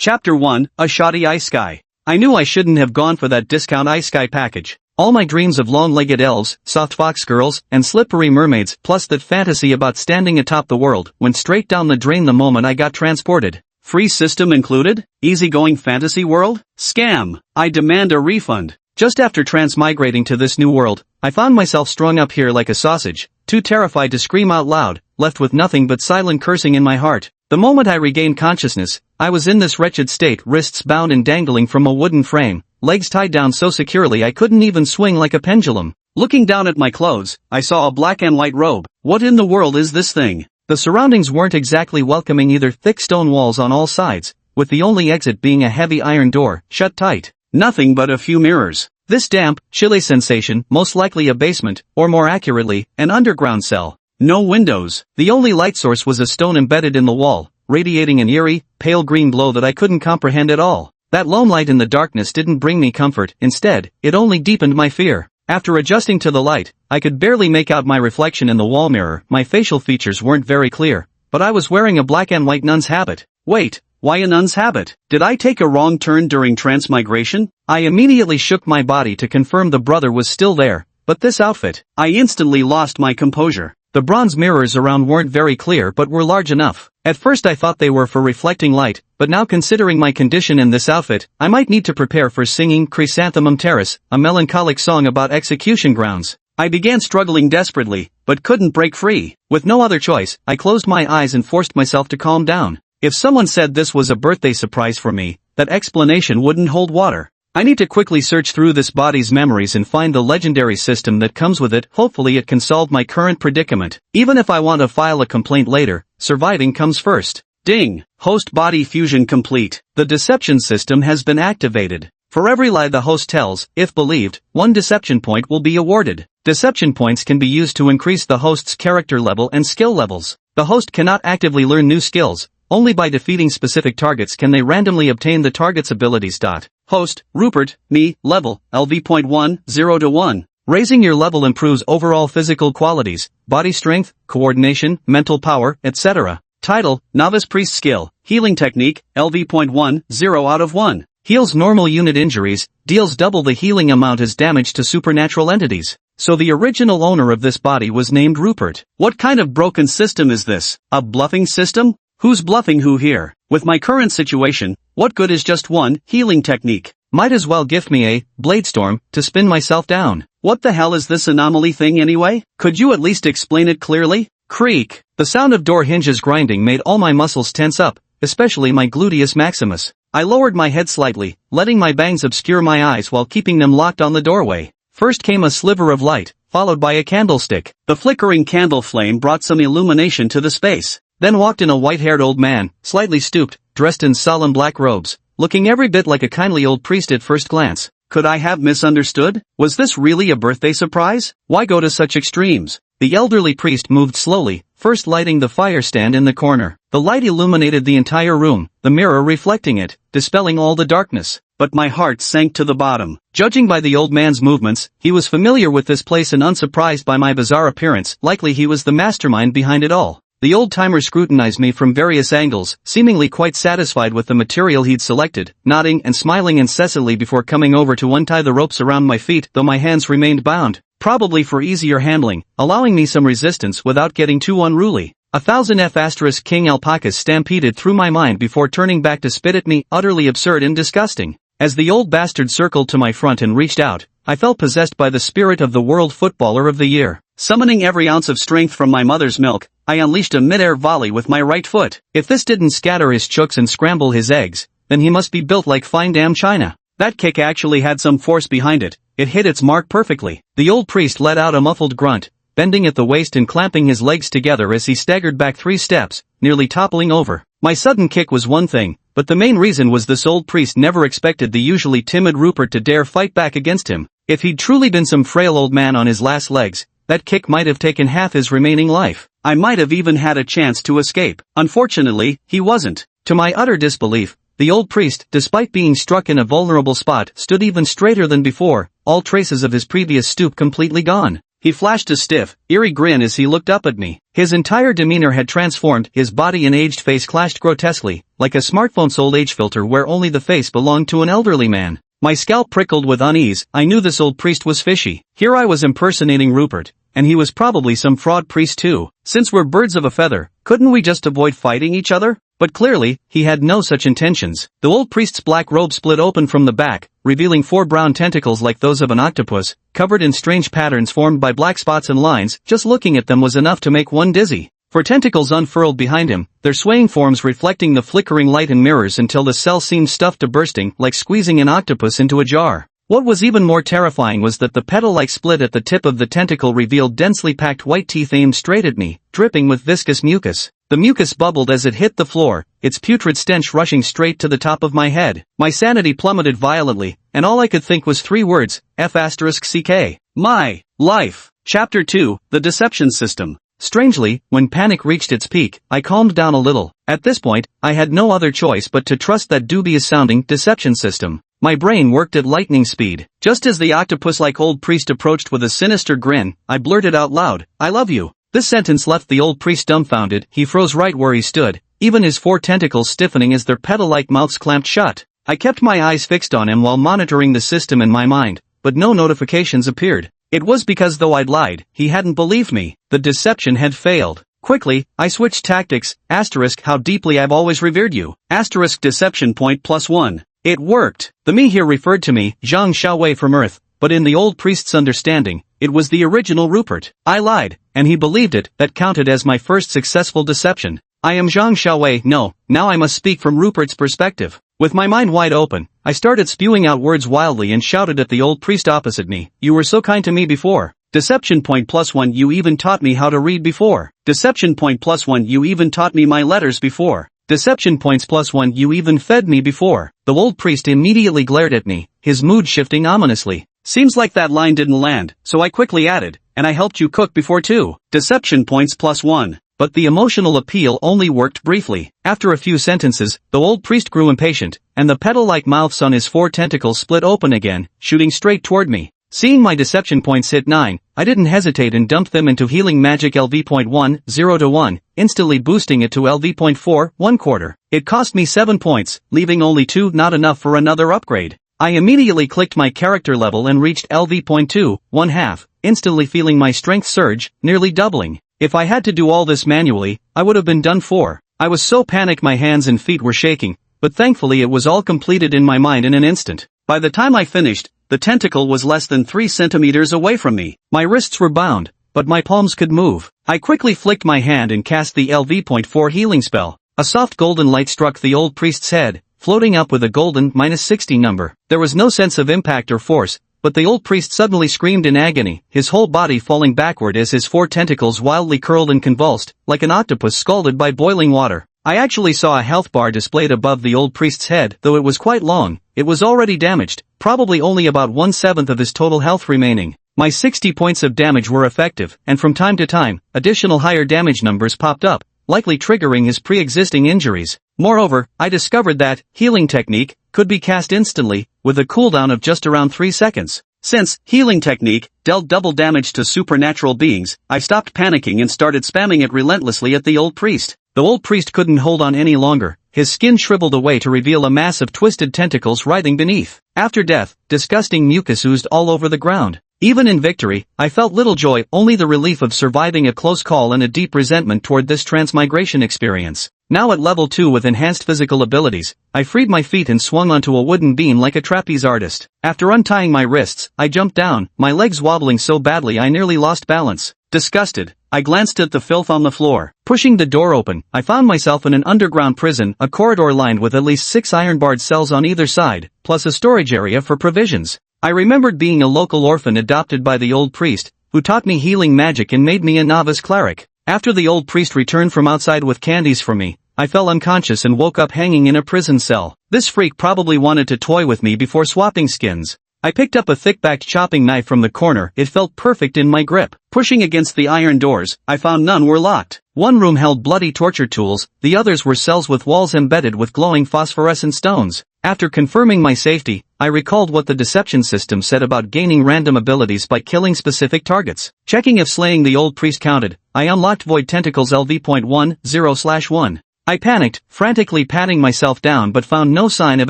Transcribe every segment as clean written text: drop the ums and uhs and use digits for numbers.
Chapter 1, A Shoddy Ice Sky. I knew I shouldn't have gone for that discount Ice Sky package. All my dreams of long-legged elves, soft fox girls, and slippery mermaids, plus that fantasy about standing atop the world, went straight down the drain the moment I got transported. Free system included? Easygoing fantasy world? Scam! I demand a refund. Just after transmigrating to this new world, I found myself strung up here like a sausage, too terrified to scream out loud, left with nothing but silent cursing in my heart. The moment I regained consciousness, I was in this wretched state, wrists bound and dangling from a wooden frame, legs tied down so securely I couldn't even swing like a pendulum. Looking down at my clothes, I saw a black and white robe. What in the world is this thing? The surroundings weren't exactly welcoming either, thick stone walls on all sides, with the only exit being a heavy iron door, shut tight. Nothing but a few mirrors. This damp, chilly sensation, most likely a basement, or more accurately, an underground cell. No windows. The only light source was a stone embedded in the wall, radiating an eerie, pale green glow that I couldn't comprehend at all. That lone light in the darkness didn't bring me comfort, instead, it only deepened my fear. After adjusting to the light, I could barely make out my reflection in the wall mirror. My facial features weren't very clear, but I was wearing a black and white nun's habit. Wait, why a nun's habit? Did I take a wrong turn during transmigration? I immediately shook my body to confirm the brother was still there, but this outfit, I instantly lost my composure. The bronze mirrors around weren't very clear but were large enough. At first I thought they were for reflecting light, but now considering my condition in this outfit, I might need to prepare for singing Chrysanthemum Terrace, a melancholic song about execution grounds. I began struggling desperately, but couldn't break free. With no other choice, I closed my eyes and forced myself to calm down. If someone said this was a birthday surprise for me, that explanation wouldn't hold water. I need to quickly search through this body's memories and find the legendary system that comes with it. Hopefully it can solve my current predicament. Even if I want to file a complaint later, surviving comes first. Ding! Host body fusion complete. The deception system has been activated. For every lie the host tells, if believed, 1 deception point will be awarded. Deception points can be used to increase the host's character level and skill levels. The host cannot actively learn new skills. Only by defeating specific targets can they randomly obtain the target's abilities. Host, Rupert, me, level, LV.1, 0 to 1. Raising your level improves overall physical qualities, body strength, coordination, mental power, etc. Title, Novice Priest Skill, Healing Technique, LV.1, 0 out of 1. Heals normal unit injuries, deals double the healing amount as damage to supernatural entities. So the original owner of this body was named Rupert. What kind of broken system is this? A bluffing system? Who's bluffing who here? With my current situation, what good is just one healing technique? Might as well gift me a Bladestorm to spin myself down. What the hell is this anomaly thing anyway? Could you at least explain it clearly? Creak. The sound of door hinges grinding made all my muscles tense up, especially my gluteus maximus. I lowered my head slightly, letting my bangs obscure my eyes while keeping them locked on the doorway. First came a sliver of light, followed by a candlestick. The flickering candle flame brought some illumination to the space. Then walked in a white-haired old man, slightly stooped, dressed in solemn black robes, looking every bit like a kindly old priest at first glance. Could I have misunderstood? Was this really a birthday surprise? Why go to such extremes? The elderly priest moved slowly, first lighting the fire stand in the corner. The light illuminated the entire room, the mirror reflecting it, dispelling all the darkness. But my heart sank to the bottom. Judging by the old man's movements, he was familiar with this place and unsurprised by my bizarre appearance. Likely he was the mastermind behind it all. The old-timer scrutinized me from various angles, seemingly quite satisfied with the material he'd selected, nodding and smiling incessantly before coming over to untie the ropes around my feet, though my hands remained bound, probably for easier handling, allowing me some resistance without getting too unruly. 1000 F** King alpacas stampeded through my mind before turning back to spit at me, utterly absurd and disgusting. As the old bastard circled to my front and reached out, I felt possessed by the spirit of the World Footballer of the Year. Summoning every ounce of strength from my mother's milk, I unleashed a mid-air volley with my right foot. If this didn't scatter his chooks and scramble his eggs, then he must be built like fine damn china. That kick actually had some force behind it. It hit its mark perfectly. The old priest let out a muffled grunt, bending at the waist and clamping his legs together as he staggered back 3 steps, nearly toppling over. My sudden kick was one thing, but the main reason was this old priest never expected the usually timid Rupert to dare fight back against him. If he'd truly been some frail old man on his last legs, that kick might have taken half his remaining life. I might have even had a chance to escape. Unfortunately, he wasn't. To my utter disbelief, the old priest, despite being struck in a vulnerable spot, stood even straighter than before, all traces of his previous stoop completely gone. He flashed a stiff, eerie grin as he looked up at me. His entire demeanor had transformed, his body and aged face clashed grotesquely, like a smartphone's old age filter where only the face belonged to an elderly man. My scalp prickled with unease. I knew this old priest was fishy. Here I was impersonating Rupert, and he was probably some fraud priest too. Since we're birds of a feather, couldn't we just avoid fighting each other? But clearly, he had no such intentions. The old priest's black robe split open from the back, revealing 4 brown tentacles like those of an octopus, covered in strange patterns formed by black spots and lines. Just looking at them was enough to make one dizzy. 4 tentacles unfurled behind him, their swaying forms reflecting the flickering light in mirrors until the cell seemed stuffed to bursting, like squeezing an octopus into a jar. What was even more terrifying was that the petal-like split at the tip of the tentacle revealed densely packed white teeth aimed straight at me, dripping with viscous mucus. The mucus bubbled as it hit the floor, its putrid stench rushing straight to the top of my head. My sanity plummeted violently, and all I could think was 3 words, F***ck. My life. Chapter 2, The Deception System. Strangely, when panic reached its peak, I calmed down a little. At this point, I had no other choice but to trust that dubious-sounding deception system. My brain worked at lightning speed. Just as the octopus-like old priest approached with a sinister grin, I blurted out loud, "I love you." This sentence left the old priest dumbfounded. He froze right where he stood, even his 4 tentacles stiffening as their petal-like mouths clamped shut. I kept my eyes fixed on him while monitoring the system in my mind, but no notifications appeared. It was because though I'd lied, he hadn't believed me. The deception had failed. Quickly, I switched tactics. Asterisk how deeply I've always revered you. Asterisk deception point +1. It worked. The me here referred to me, Zhang Xiaowei from Earth, but in the old priest's understanding, it was the original Rupert. I lied, and he believed it. That counted as my first successful deception. I am Zhang Xiaowei. No, now I must speak from Rupert's perspective. With my mind wide open, I started spewing out words wildly and shouted at the old priest opposite me. "You were so kind to me before. Deception point +1. You even taught me how to read before. Deception point +1. You even taught me my letters before. Deception points +1. You even fed me before." The old priest immediately glared at me, his mood shifting ominously. "Seems like that line didn't land, so I quickly added, "And I helped you cook before too." Deception points +1. But the emotional appeal only worked briefly. After a few sentences, the old priest grew impatient, and the petal-like mouths on his 4 tentacles split open again, shooting straight toward me. Seeing my deception points hit 9, I didn't hesitate and dumped them into healing magic LV.1, 0 to 1, instantly boosting it to LV.4, 1/4. It cost me 7 points, leaving only 2, not enough for another upgrade. I immediately clicked my character level and reached LV.2, 1/2, instantly feeling my strength surge, nearly doubling. If I had to do all this manually, I would have been done for. I was so panicked my hands and feet were shaking, but thankfully it was all completed in my mind in an instant. By the time I finished, the tentacle was less than 3 centimeters away from me. My wrists were bound, but my palms could move. I quickly flicked my hand and cast the LV.4 healing spell. A soft golden light struck the old priest's head, floating up with a golden -60 number. There was no sense of impact or force, but the old priest suddenly screamed in agony, his whole body falling backward as his 4 tentacles wildly curled and convulsed, like an octopus scalded by boiling water. I actually saw a health bar displayed above the old priest's head. Though it was quite long, it was already damaged, probably only about 1/7 of his total health remaining. My 60 points of damage were effective, and from time to time, additional higher damage numbers popped up, likely triggering his pre-existing injuries. Moreover, I discovered that healing technique could be cast instantly, with a cooldown of just around 3 seconds. Since healing technique dealt double damage to supernatural beings, I stopped panicking and started spamming it relentlessly at the old priest. The old priest couldn't hold on any longer. His skin shriveled away to reveal a mass of twisted tentacles writhing beneath. After death, disgusting mucus oozed all over the ground. Even in victory, I felt little joy, only the relief of surviving a close call and a deep resentment toward this transmigration experience. Now at level 2 with enhanced physical abilities, I freed my feet and swung onto a wooden beam like a trapeze artist. After untying my wrists, I jumped down, my legs wobbling so badly I nearly lost balance. Disgusted, I glanced at the filth on the floor. Pushing the door open, I found myself in an underground prison, a corridor lined with at least 6 iron-barred cells on either side, plus a storage area for provisions. I remembered being a local orphan adopted by the old priest, who taught me healing magic and made me a novice cleric. After the old priest returned from outside with candies for me, I fell unconscious and woke up hanging in a prison cell. This freak probably wanted to toy with me before swapping skins. I picked up a thick-backed chopping knife from the corner. It felt perfect in my grip. Pushing against the iron doors, I found none were locked. One room held bloody torture tools, the others were cells with walls embedded with glowing phosphorescent stones. After confirming my safety, I recalled what the deception system said about gaining random abilities by killing specific targets. Checking if slaying the old priest counted, I unlocked Void Tentacles LV.10/1. I panicked, frantically patting myself down but found no sign of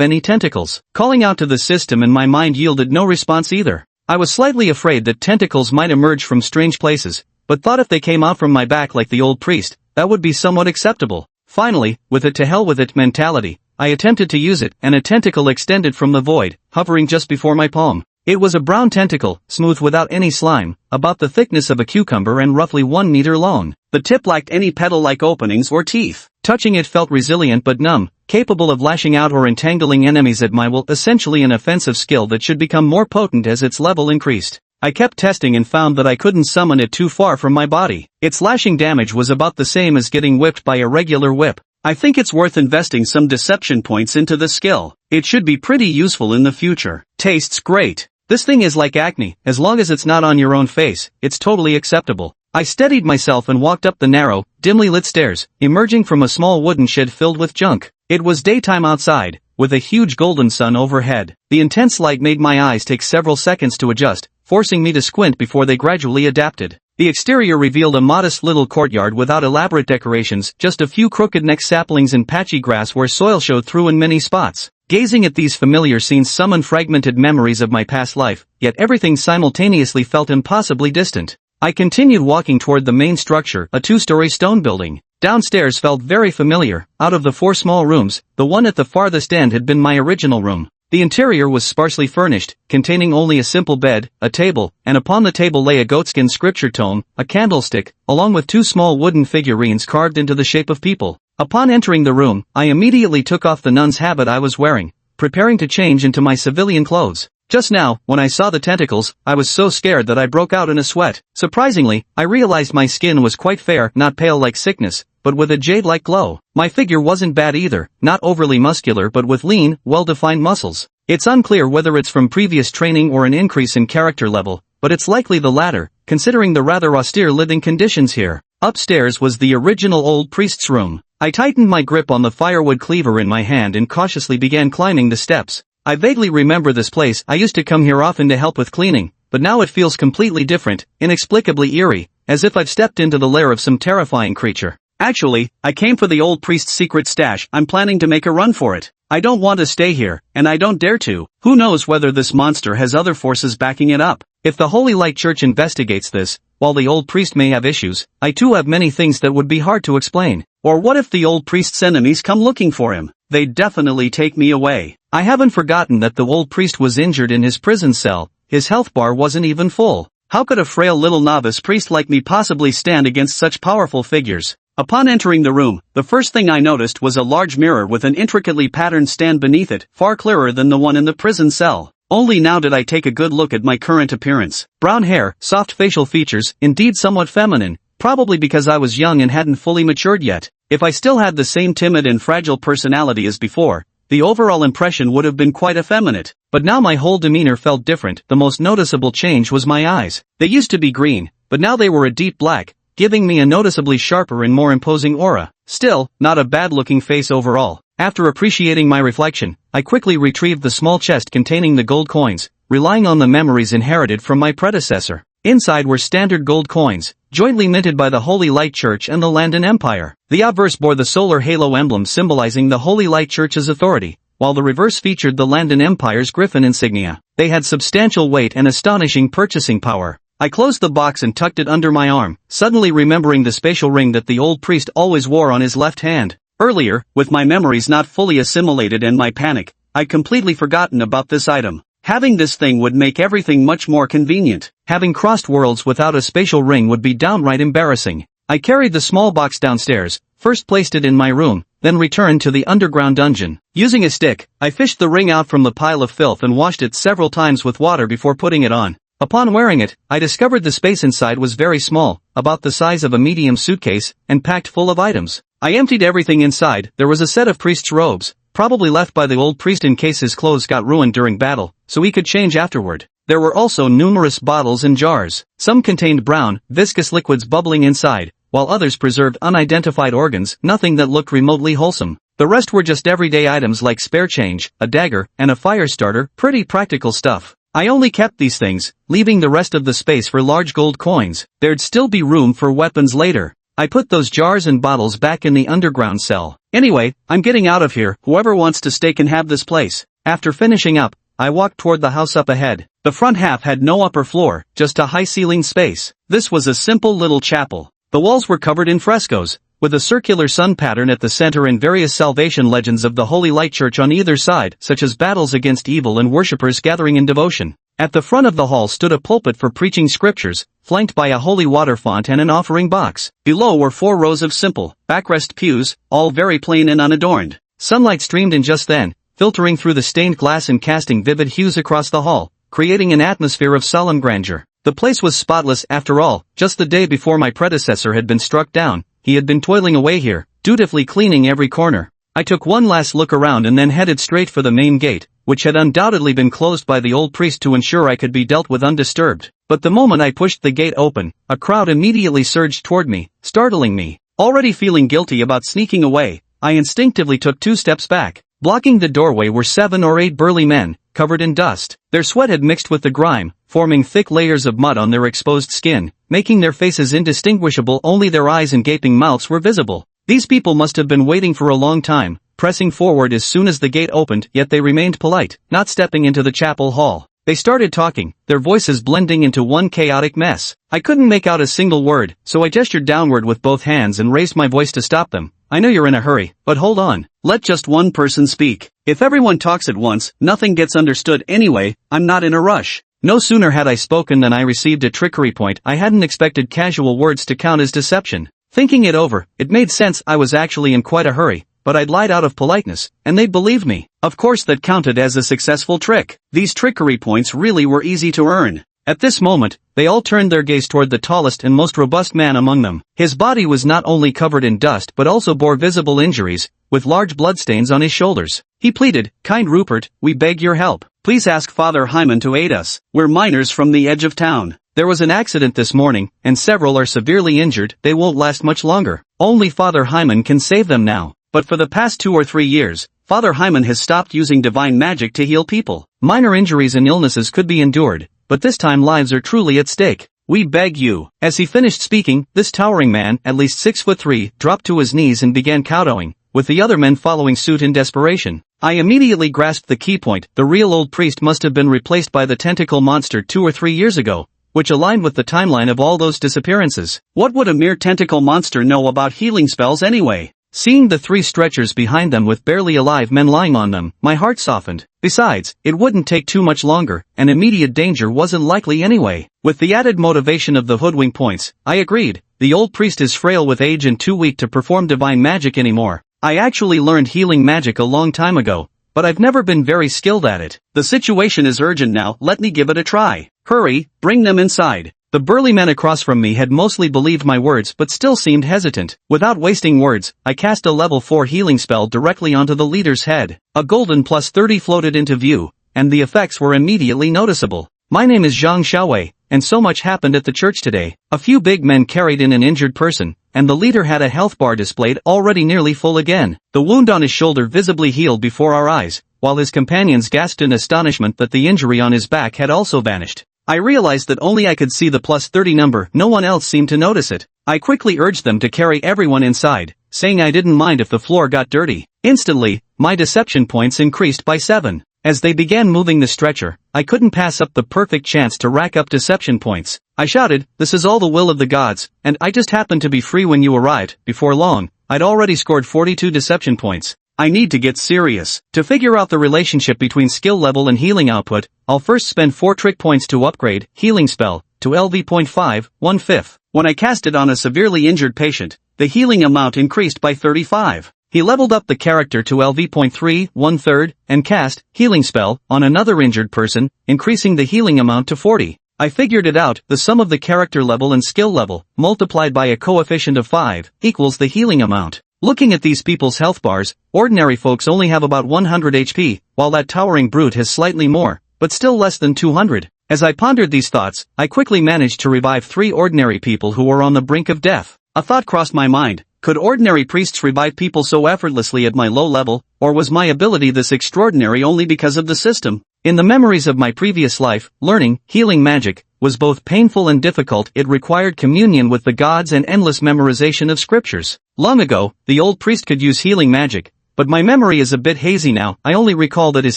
any tentacles. Calling out to the system and my mind yielded no response either. I was slightly afraid that tentacles might emerge from strange places, but thought if they came out from my back like the old priest, that would be somewhat acceptable. Finally, with a to hell with it mentality, I attempted to use it and a tentacle extended from the void, hovering just before my palm. It was a brown tentacle, smooth without any slime, about the thickness of a cucumber and roughly 1 meter long. The tip lacked any petal-like openings or teeth. Touching it felt resilient but numb, capable of lashing out or entangling enemies at my will, essentially an offensive skill that should become more potent as its level increased. I kept testing and found that I couldn't summon it too far from my body. Its slashing damage was about the same as getting whipped by a regular whip. I think it's worth investing some deception points into this skill. It should be pretty useful in the future. Tastes great. This thing is like acne, as long as it's not on your own face, it's totally acceptable. I steadied myself and walked up the narrow, dimly lit stairs, emerging from a small wooden shed filled with junk. It was daytime outside, with a huge golden sun overhead. The intense light made my eyes take several seconds to adjust, forcing me to squint before they gradually adapted. The exterior revealed a modest little courtyard without elaborate decorations, just a few crooked-neck saplings and patchy grass where soil showed through in many spots. Gazing at these familiar scenes summoned fragmented memories of my past life, yet everything simultaneously felt impossibly distant. I continued walking toward the main structure, a 2-story stone building. Downstairs felt very familiar. Out of the 4 small rooms, the one at the farthest end had been my original room. The interior was sparsely furnished, containing only a simple bed, a table, and upon the table lay a goatskin scripture tome, a candlestick, along with 2 small wooden figurines carved into the shape of people. Upon entering the room, I immediately took off the nun's habit I was wearing, preparing to change into my civilian clothes. Just now, when I saw the tentacles, I was so scared that I broke out in a sweat. Surprisingly, I realized my skin was quite fair, not pale like sickness, but with a jade-like glow. My figure wasn't bad either, not overly muscular but with lean, well-defined muscles. It's unclear whether it's from previous training or an increase in character level, but it's likely the latter, considering the rather austere living conditions here. Upstairs was the original old priest's room. I tightened my grip on the firewood cleaver in my hand and cautiously began climbing the steps. I vaguely remember this place. I used to come here often to help with cleaning, but now it feels completely different, inexplicably eerie, as if I've stepped into the lair of some terrifying creature. Actually, I came for the old priest's secret stash. I'm planning to make a run for it. I don't want to stay here, and I don't dare to. Who knows whether this monster has other forces backing it up. If the Holy Light Church investigates this, while the old priest may have issues, I too have many things that would be hard to explain. Or what if the old priest's enemies come looking for him? They'd definitely take me away. I haven't forgotten that the old priest was injured in his prison cell. His health bar wasn't even full. How could a frail little novice priest like me possibly stand against such powerful figures? Upon entering the room, the first thing I noticed was a large mirror with an intricately patterned stand beneath it, far clearer than the one in the prison cell. Only now did I take a good look at my current appearance. Brown hair, soft facial features, indeed somewhat feminine, probably because I was young and hadn't fully matured yet. If I still had the same timid and fragile personality as before, the overall impression would have been quite effeminate. But now my whole demeanor felt different. The most noticeable change was my eyes. They used to be green, but now they were a deep black, giving me a noticeably sharper and more imposing aura. Still, not a bad-looking face overall. After appreciating my reflection, I quickly retrieved the small chest containing the gold coins, relying on the memories inherited from my predecessor. Inside were standard gold coins, jointly minted by the Holy Light Church and the Landon Empire. The obverse bore the solar halo emblem symbolizing the Holy Light Church's authority, while the reverse featured the Landon Empire's griffin insignia. They had substantial weight and astonishing purchasing power. I closed the box and tucked it under my arm, suddenly remembering the spatial ring that the old priest always wore on his left hand. Earlier, with my memories not fully assimilated and my panic, I'd completely forgotten about this item. Having this thing would make everything much more convenient. Having crossed worlds without a spatial ring would be downright embarrassing. I carried the small box downstairs, first placed it in my room, then returned to the underground dungeon. Using a stick, I fished the ring out from the pile of filth and washed it several times with water before putting it on. Upon wearing it, I discovered the space inside was very small, about the size of a medium suitcase, and packed full of items. I emptied everything inside. There was a set of priest's robes, probably left by the old priest in case his clothes got ruined during battle, so he could change afterward. There were also numerous bottles and jars. Some contained brown, viscous liquids bubbling inside, while others preserved unidentified organs, nothing that looked remotely wholesome. The rest were just everyday items like spare change, a dagger, and a fire starter, pretty practical stuff. I only kept these things, leaving the rest of the space for large gold coins. There'd still be room for weapons later. I put those jars and bottles back in the underground cell. Anyway, I'm getting out of here. Whoever wants to stay can have this place. After finishing up, I walked toward the house up ahead. The front half had no upper floor, just a high-ceilinged space. This was a simple little chapel. The walls were covered in frescoes, with a circular sun pattern at the center and various salvation legends of the Holy Light Church on either side, such as battles against evil and worshippers gathering in devotion. At the front of the hall stood a pulpit for preaching scriptures, flanked by a holy water font and an offering box. Below were 4 rows of simple, backrest pews, all very plain and unadorned. Sunlight streamed in just then, filtering through the stained glass and casting vivid hues across the hall, creating an atmosphere of solemn grandeur. The place was spotless after all. Just the day before my predecessor had been struck down, he had been toiling away here, dutifully cleaning every corner. I took one last look around and then headed straight for the main gate, which had undoubtedly been closed by the old priest to ensure I could be dealt with undisturbed. But the moment I pushed the gate open, a crowd immediately surged toward me, startling me. Already feeling guilty about sneaking away, I instinctively took 2 steps back. Blocking the doorway were 7 or 8 burly men, covered in dust. Their sweat had mixed with the grime, forming thick layers of mud on their exposed skin, making their faces indistinguishable. Only their eyes and gaping mouths were visible. These people must have been waiting for a long time, pressing forward as soon as the gate opened, yet they remained polite, not stepping into the chapel hall. They started talking, their voices blending into one chaotic mess. I couldn't make out a single word, so I gestured downward with both hands and raised my voice to stop them. I know you're in a hurry, but hold on. Let just one person speak. If everyone talks at once, nothing gets understood anyway. I'm not in a rush. No sooner had I spoken than I received a trickery point. I hadn't expected casual words to count as deception. Thinking it over, it made sense. I was actually in quite a hurry, but I'd lied out of politeness, and they'd believed me. Of course that counted as a successful trick. These trickery points really were easy to earn. At this moment, they all turned their gaze toward the tallest and most robust man among them. His body was not only covered in dust but also bore visible injuries, with large bloodstains on his shoulders. He pleaded, "Kind Rupert, we beg your help. Please ask Father Hyman to aid us. We're miners from the edge of town. There was an accident this morning, and several are severely injured. They won't last much longer. Only Father Hyman can save them now. But for the past 2 or 3 years, Father Hyman has stopped using divine magic to heal people. Minor injuries and illnesses could be endured, but this time lives are truly at stake. We beg you." As he finished speaking, this towering man, at least 6'3", dropped to his knees and began kowtowing, with the other men following suit in desperation. I immediately grasped the key point. The real old priest must have been replaced by the tentacle monster 2 or 3 years ago, which aligned with the timeline of all those disappearances. What would a mere tentacle monster know about healing spells anyway? Seeing the 3 stretchers behind them with barely alive men lying on them, my heart softened. Besides, it wouldn't take too much longer, and immediate danger wasn't likely anyway. With the added motivation of the hoodwink points, I agreed. The old priest is frail with age and too weak to perform divine magic anymore. I actually learned healing magic a long time ago, but I've never been very skilled at it. The situation is urgent now, let me give it a try. Hurry, bring them inside. The burly men across from me had mostly believed my words but still seemed hesitant. Without wasting words, I cast a level 4 healing spell directly onto the leader's head. A golden +30 floated into view, and the effects were immediately noticeable. My name is Zhang Xiaowei, and so much happened at the church today. A few big men carried in an injured person, and the leader had a health bar displayed already nearly full again. The wound on his shoulder visibly healed before our eyes, while his companions gasped in astonishment that the injury on his back had also vanished. I realized that only I could see the +30 number, no one else seemed to notice it. I quickly urged them to carry everyone inside, saying I didn't mind if the floor got dirty. Instantly, my deception points increased by 7. As they began moving the stretcher, I couldn't pass up the perfect chance to rack up deception points. I shouted, "This is all the will of the gods, and I just happened to be free when you arrived." Before long, I'd already scored 42 deception points. I need to get serious. To figure out the relationship between skill level and healing output, I'll first spend 4 trick points to upgrade healing spell to LV.5, 1/5. When I cast it on a severely injured patient, the healing amount increased by 35. He leveled up the character to LV.3, 1/3, and cast healing spell on another injured person, increasing the healing amount to 40. I figured it out. The sum of the character level and skill level, multiplied by a coefficient of 5, equals the healing amount. Looking at these people's health bars, ordinary folks only have about 100 HP, while that towering brute has slightly more, but still less than 200. As I pondered these thoughts, I quickly managed to revive 3 ordinary people who were on the brink of death. A thought crossed my mind, Could ordinary priests revive people so effortlessly at my low level, or was my ability this extraordinary only because of the system? In the memories of my previous life, learning, healing magic, was both painful and difficult. It required communion with the gods and endless memorization of scriptures. Long ago, the old priest could use healing magic, but my memory is a bit hazy now. I only recall that his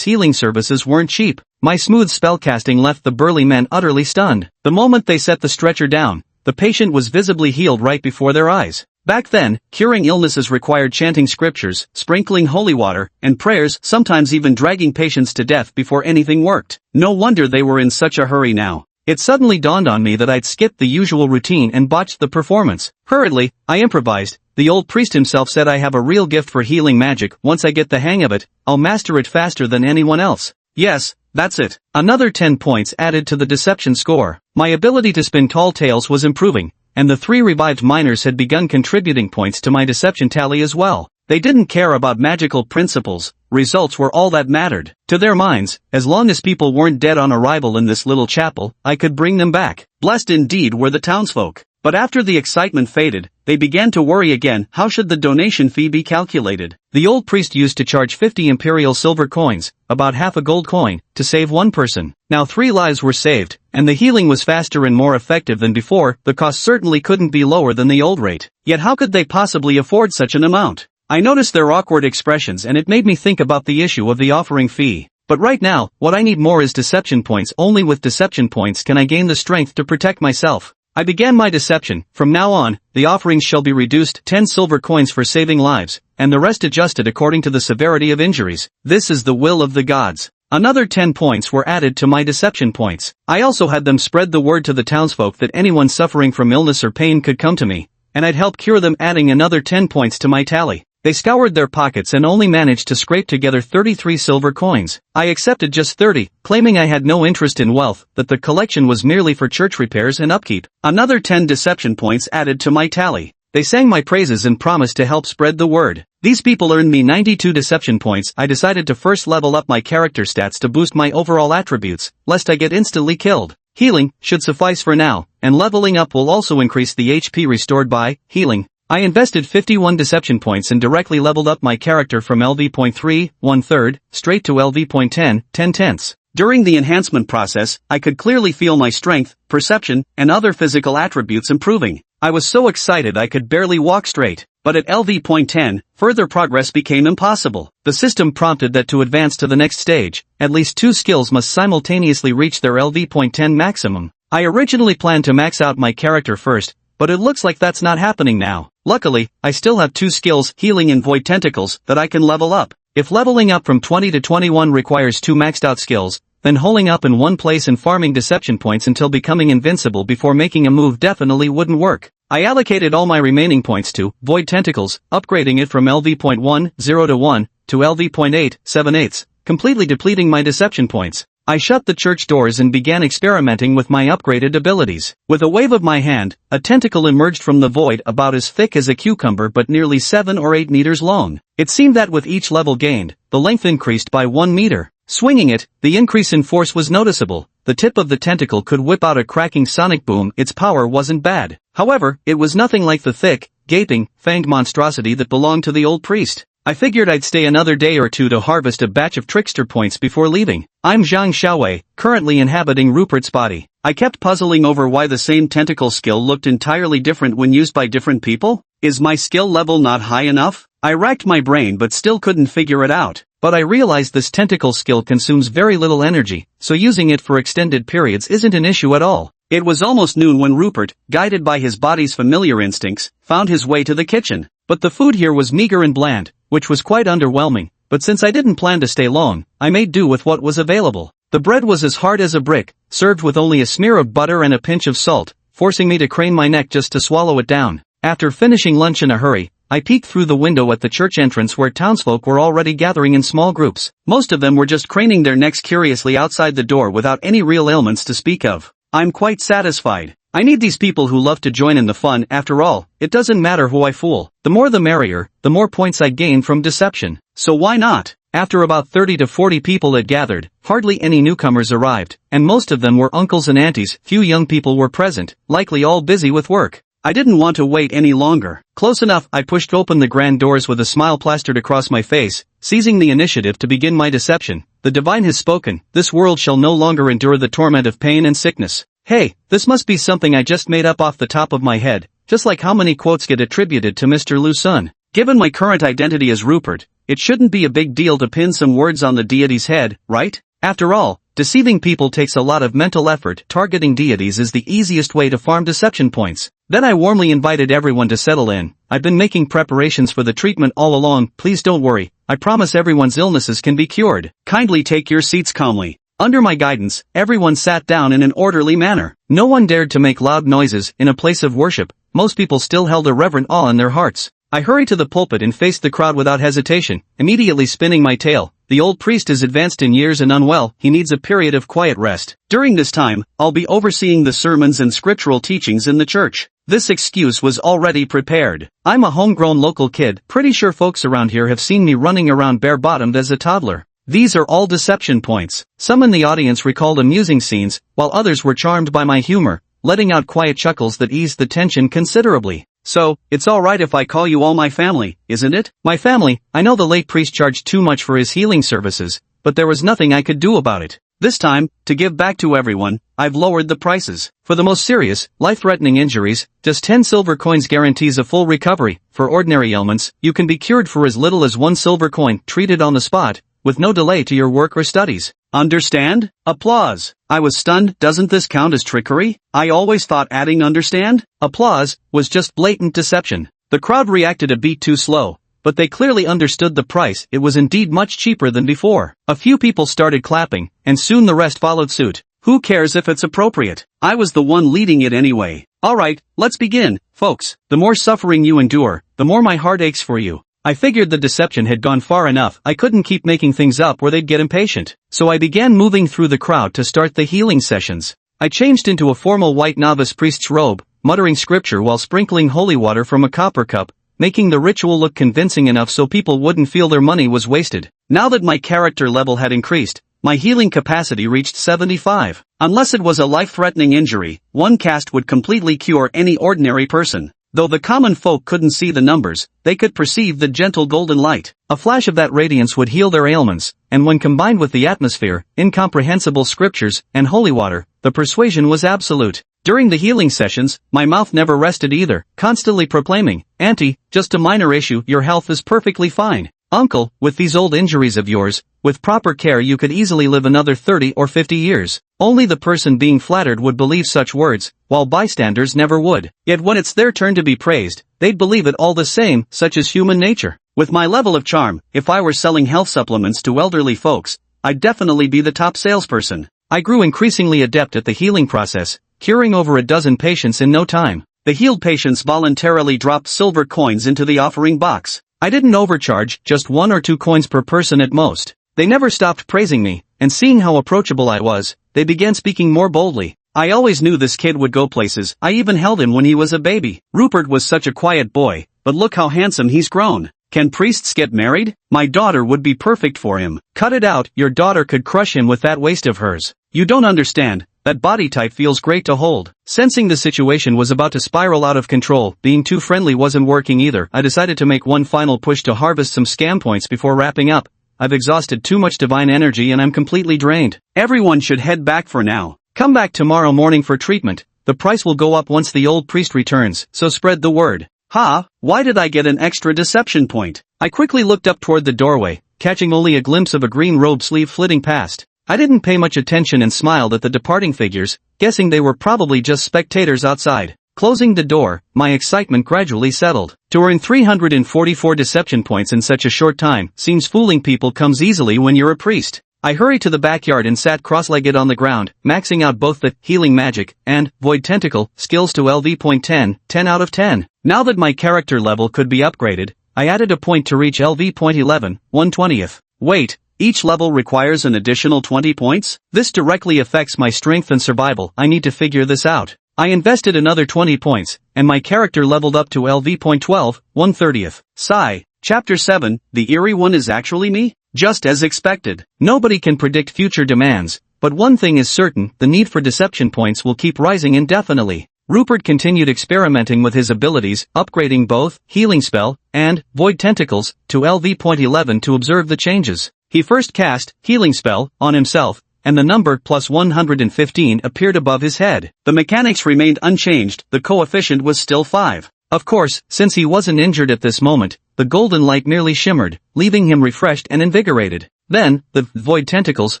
healing services weren't cheap. My smooth spellcasting left the burly men utterly stunned. The moment they set the stretcher down, the patient was visibly healed right before their eyes. Back then, curing illnesses required chanting scriptures, sprinkling holy water, and prayers, sometimes even dragging patients to death before anything worked. No wonder they were in such a hurry now. It suddenly dawned on me that I'd skipped the usual routine and botched the performance. Hurriedly, I improvised. The old priest himself said I have a real gift for healing magic. Once I get the hang of it, I'll master it faster than anyone else. Yes, that's it. Another 10 points added to the deception score. My ability to spin tall tales was improving, and the 3 revived miners had begun contributing points to my deception tally as well. They didn't care about magical principles, results were all that mattered. To their minds, as long as people weren't dead on arrival in this little chapel, I could bring them back. Blessed indeed were the townsfolk. But after the excitement faded, they began to worry again. How should the donation fee be calculated? The old priest used to charge 50 imperial silver coins, about half a gold coin, to save one person. Now 3 lives were saved, and the healing was faster and more effective than before. The cost certainly couldn't be lower than the old rate. Yet how could they possibly afford such an amount? I noticed their awkward expressions and it made me think about the issue of the offering fee. But right now, what I need more is deception points. Only with deception points can I gain the strength to protect myself. I began my deception. From now on, the offerings shall be reduced 10 silver coins for saving lives, and the rest adjusted according to the severity of injuries. This is the will of the gods. Another 10 points were added to my deception points. I also had them spread the word to the townsfolk that anyone suffering from illness or pain could come to me, and I'd help cure them, adding another 10 points to my tally. They scoured their pockets and only managed to scrape together 33 silver coins. I accepted just 30, claiming I had no interest in wealth, that the collection was merely for church repairs and upkeep. Another 10 deception points added to my tally. They sang my praises and promised to help spread the word. These people earned me 92 deception points. I decided to first level up my character stats to boost my overall attributes, lest I get instantly killed. Healing should suffice for now, and leveling up will also increase the HP restored by healing. I invested 51 deception points and directly leveled up my character from LV.3, 1/3, straight to LV.10, 10/10. During the enhancement process, I could clearly feel my strength, perception, and other physical attributes improving. I was so excited I could barely walk straight. But at LV.10, further progress became impossible. The system prompted that to advance to the next stage, at least 2 skills must simultaneously reach their LV.10 maximum. I originally planned to max out my character first, but it looks like that's not happening now. Luckily, I still have 2 skills, healing and void tentacles, that I can level up. If leveling up from 20 to 21 requires 2 maxed out skills, then holding up in one place and farming deception points until becoming invincible before making a move definitely wouldn't work. I allocated all my remaining points to void tentacles, upgrading it from LV.1, 0 to 1, to LV.8, 7/8, completely depleting my deception points. I shut the church doors and began experimenting with my upgraded abilities. With a wave of my hand, a tentacle emerged from the void about as thick as a cucumber but nearly 7 or 8 meters long. It seemed that with each level gained, the length increased by 1 meter. Swinging it, the increase in force was noticeable. The tip of the tentacle could whip out a cracking sonic boom. Its power wasn't bad. However, it was nothing like the thick, gaping, fanged monstrosity that belonged to the old priest. I figured I'd stay another day or two to harvest a batch of trickster points before leaving. I'm Zhang Xiaowei, currently inhabiting Rupert's body. I kept puzzling over why the same tentacle skill looked entirely different when used by different people. Is my skill level not high enough? I racked my brain but still couldn't figure it out. But I realized this tentacle skill consumes very little energy, so using it for extended periods isn't an issue at all. It was almost noon when Rupert, guided by his body's familiar instincts, found his way to the kitchen. But the food here was meager and bland, which was quite underwhelming. But since I didn't plan to stay long, I made do with what was available. The bread was as hard as a brick, served with only a smear of butter and a pinch of salt, forcing me to crane my neck just to swallow it down. After finishing lunch in a hurry, I peeked through the window at the church entrance where townsfolk were already gathering in small groups. Most of them were just craning their necks curiously outside the door without any real ailments to speak of. I'm quite satisfied. I need these people who love to join in the fun. After all, it doesn't matter who I fool. The more the merrier, the more points I gain from deception. So why not? After about 30 to 40 people had gathered, hardly any newcomers arrived, and most of them were uncles and aunties. Few young people were present, likely all busy with work. I didn't want to wait any longer. Close enough, I pushed open the grand doors with a smile plastered across my face, seizing the initiative to begin my deception. The divine has spoken, this world shall no longer endure the torment of pain and sickness. Hey, this must be something I just made up off the top of my head, just like how many quotes get attributed to Mr. Lu Sun. Given my current identity as Rupert, it shouldn't be a big deal to pin some words on the deity's head, right? After all, deceiving people takes a lot of mental effort. Targeting deities is the easiest way to farm deception points. Then I warmly invited everyone to settle in. I've been making preparations for the treatment all along. Please don't worry. I promise everyone's illnesses can be cured. Kindly take your seats calmly. Under my guidance, everyone sat down in an orderly manner. No one dared to make loud noises in a place of worship. Most people still held a reverent awe in their hearts. I hurried to the pulpit and faced the crowd without hesitation, immediately spinning my tale. The old priest is advanced in years and unwell, he needs a period of quiet rest. During this time, I'll be overseeing the sermons and scriptural teachings in the church. This excuse was already prepared. I'm a homegrown local kid, pretty sure folks around here have seen me running around bare-bottomed as a toddler. These are all deception points. Some in the audience recalled amusing scenes, while others were charmed by my humor, letting out quiet chuckles that eased the tension considerably. So, it's alright if I call you all my family, isn't it? My family. I know the late priest charged too much for his healing services, but there was nothing I could do about it. This time, to give back to everyone, I've lowered the prices. For the most serious, life-threatening injuries, just 10 silver coins guarantees a full recovery. For ordinary ailments, you can be cured for as little as 1 silver coin, treated on the spot, with no delay to your work or studies. Understand? Applause. I was stunned. Doesn't this count as trickery? I always thought adding understand? Applause was just blatant deception. The crowd reacted a beat too slow, but they clearly understood the price. It was indeed much cheaper than before. A few people started clapping, and soon the rest followed suit. Who cares if it's appropriate? I was the one leading it anyway. Alright, let's begin, folks. The more suffering you endure, the more my heart aches for you. I figured the deception had gone far enough. I couldn't keep making things up or they'd get impatient. So I began moving through the crowd to start the healing sessions. I changed into a formal white novice priest's robe, muttering scripture while sprinkling holy water from a copper cup, making the ritual look convincing enough so people wouldn't feel their money was wasted. Now that my character level had increased, my healing capacity reached 75. Unless it was a life-threatening injury, one cast would completely cure any ordinary person. Though the common folk couldn't see the numbers, they could perceive the gentle golden light. A flash of that radiance would heal their ailments, and when combined with the atmosphere, incomprehensible scriptures, and holy water, the persuasion was absolute. During the healing sessions, my mouth never rested either, constantly proclaiming, "Auntie, just a minor issue, your health is perfectly fine. Uncle, with these old injuries of yours, with proper care you could easily live another 30 or 50 years. Only the person being flattered would believe such words, while bystanders never would. Yet when it's their turn to be praised, they'd believe it all the same, such is human nature. With my level of charm, if I were selling health supplements to elderly folks, I'd definitely be the top salesperson. I grew increasingly adept at the healing process, curing over a dozen patients in no time. The healed patients voluntarily dropped silver coins into the offering box. I didn't overcharge, just 1 or 2 coins per person at most. They never stopped praising me, and seeing how approachable I was, they began speaking more boldly. I always knew this kid would go places. I even held him when he was a baby. Rupert was such a quiet boy, but look how handsome he's grown. Can priests get married? My daughter would be perfect for him. Cut it out, your daughter could crush him with that waist of hers. You don't understand. That body type feels great to hold. Sensing the situation was about to spiral out of control, being too friendly wasn't working either. I decided to make one final push to harvest some scam points before wrapping up. I've exhausted too much divine energy and I'm completely drained. Everyone should head back for now. Come back tomorrow morning for treatment. The price will go up once the old priest returns, so spread the word. Why did I get an extra deception point? I quickly looked up toward the doorway, catching only a glimpse of a green robe sleeve flitting past. I didn't pay much attention and smiled at the departing figures, guessing they were probably just spectators outside. Closing the door, my excitement gradually settled. To earn 344 deception points in such a short time seems fooling people comes easily when you're a priest. I hurried to the backyard and sat cross-legged on the ground, maxing out both the healing magic and void tentacle skills to LV.10, 10 out of 10. Now that my character level could be upgraded, I added a point to reach LV.11, 1/20th. Wait. Each level requires an additional 20 points? This directly affects my strength and survival. I need to figure this out. I invested another 20 points, and my character leveled up to LV.12, 1/30th. Sigh. Chapter 7, the eerie one is actually me? Just as expected. Nobody can predict future demands, but one thing is certain, the need for deception points will keep rising indefinitely. Rupert continued experimenting with his abilities, upgrading both Healing Spell and Void Tentacles to LV.11 to observe the changes. He first cast Healing Spell on himself, and the number plus 115 appeared above his head. The mechanics remained unchanged, the coefficient was still 5. Of course, since he wasn't injured at this moment, the golden light merely shimmered, leaving him refreshed and invigorated. Then, the Void Tentacles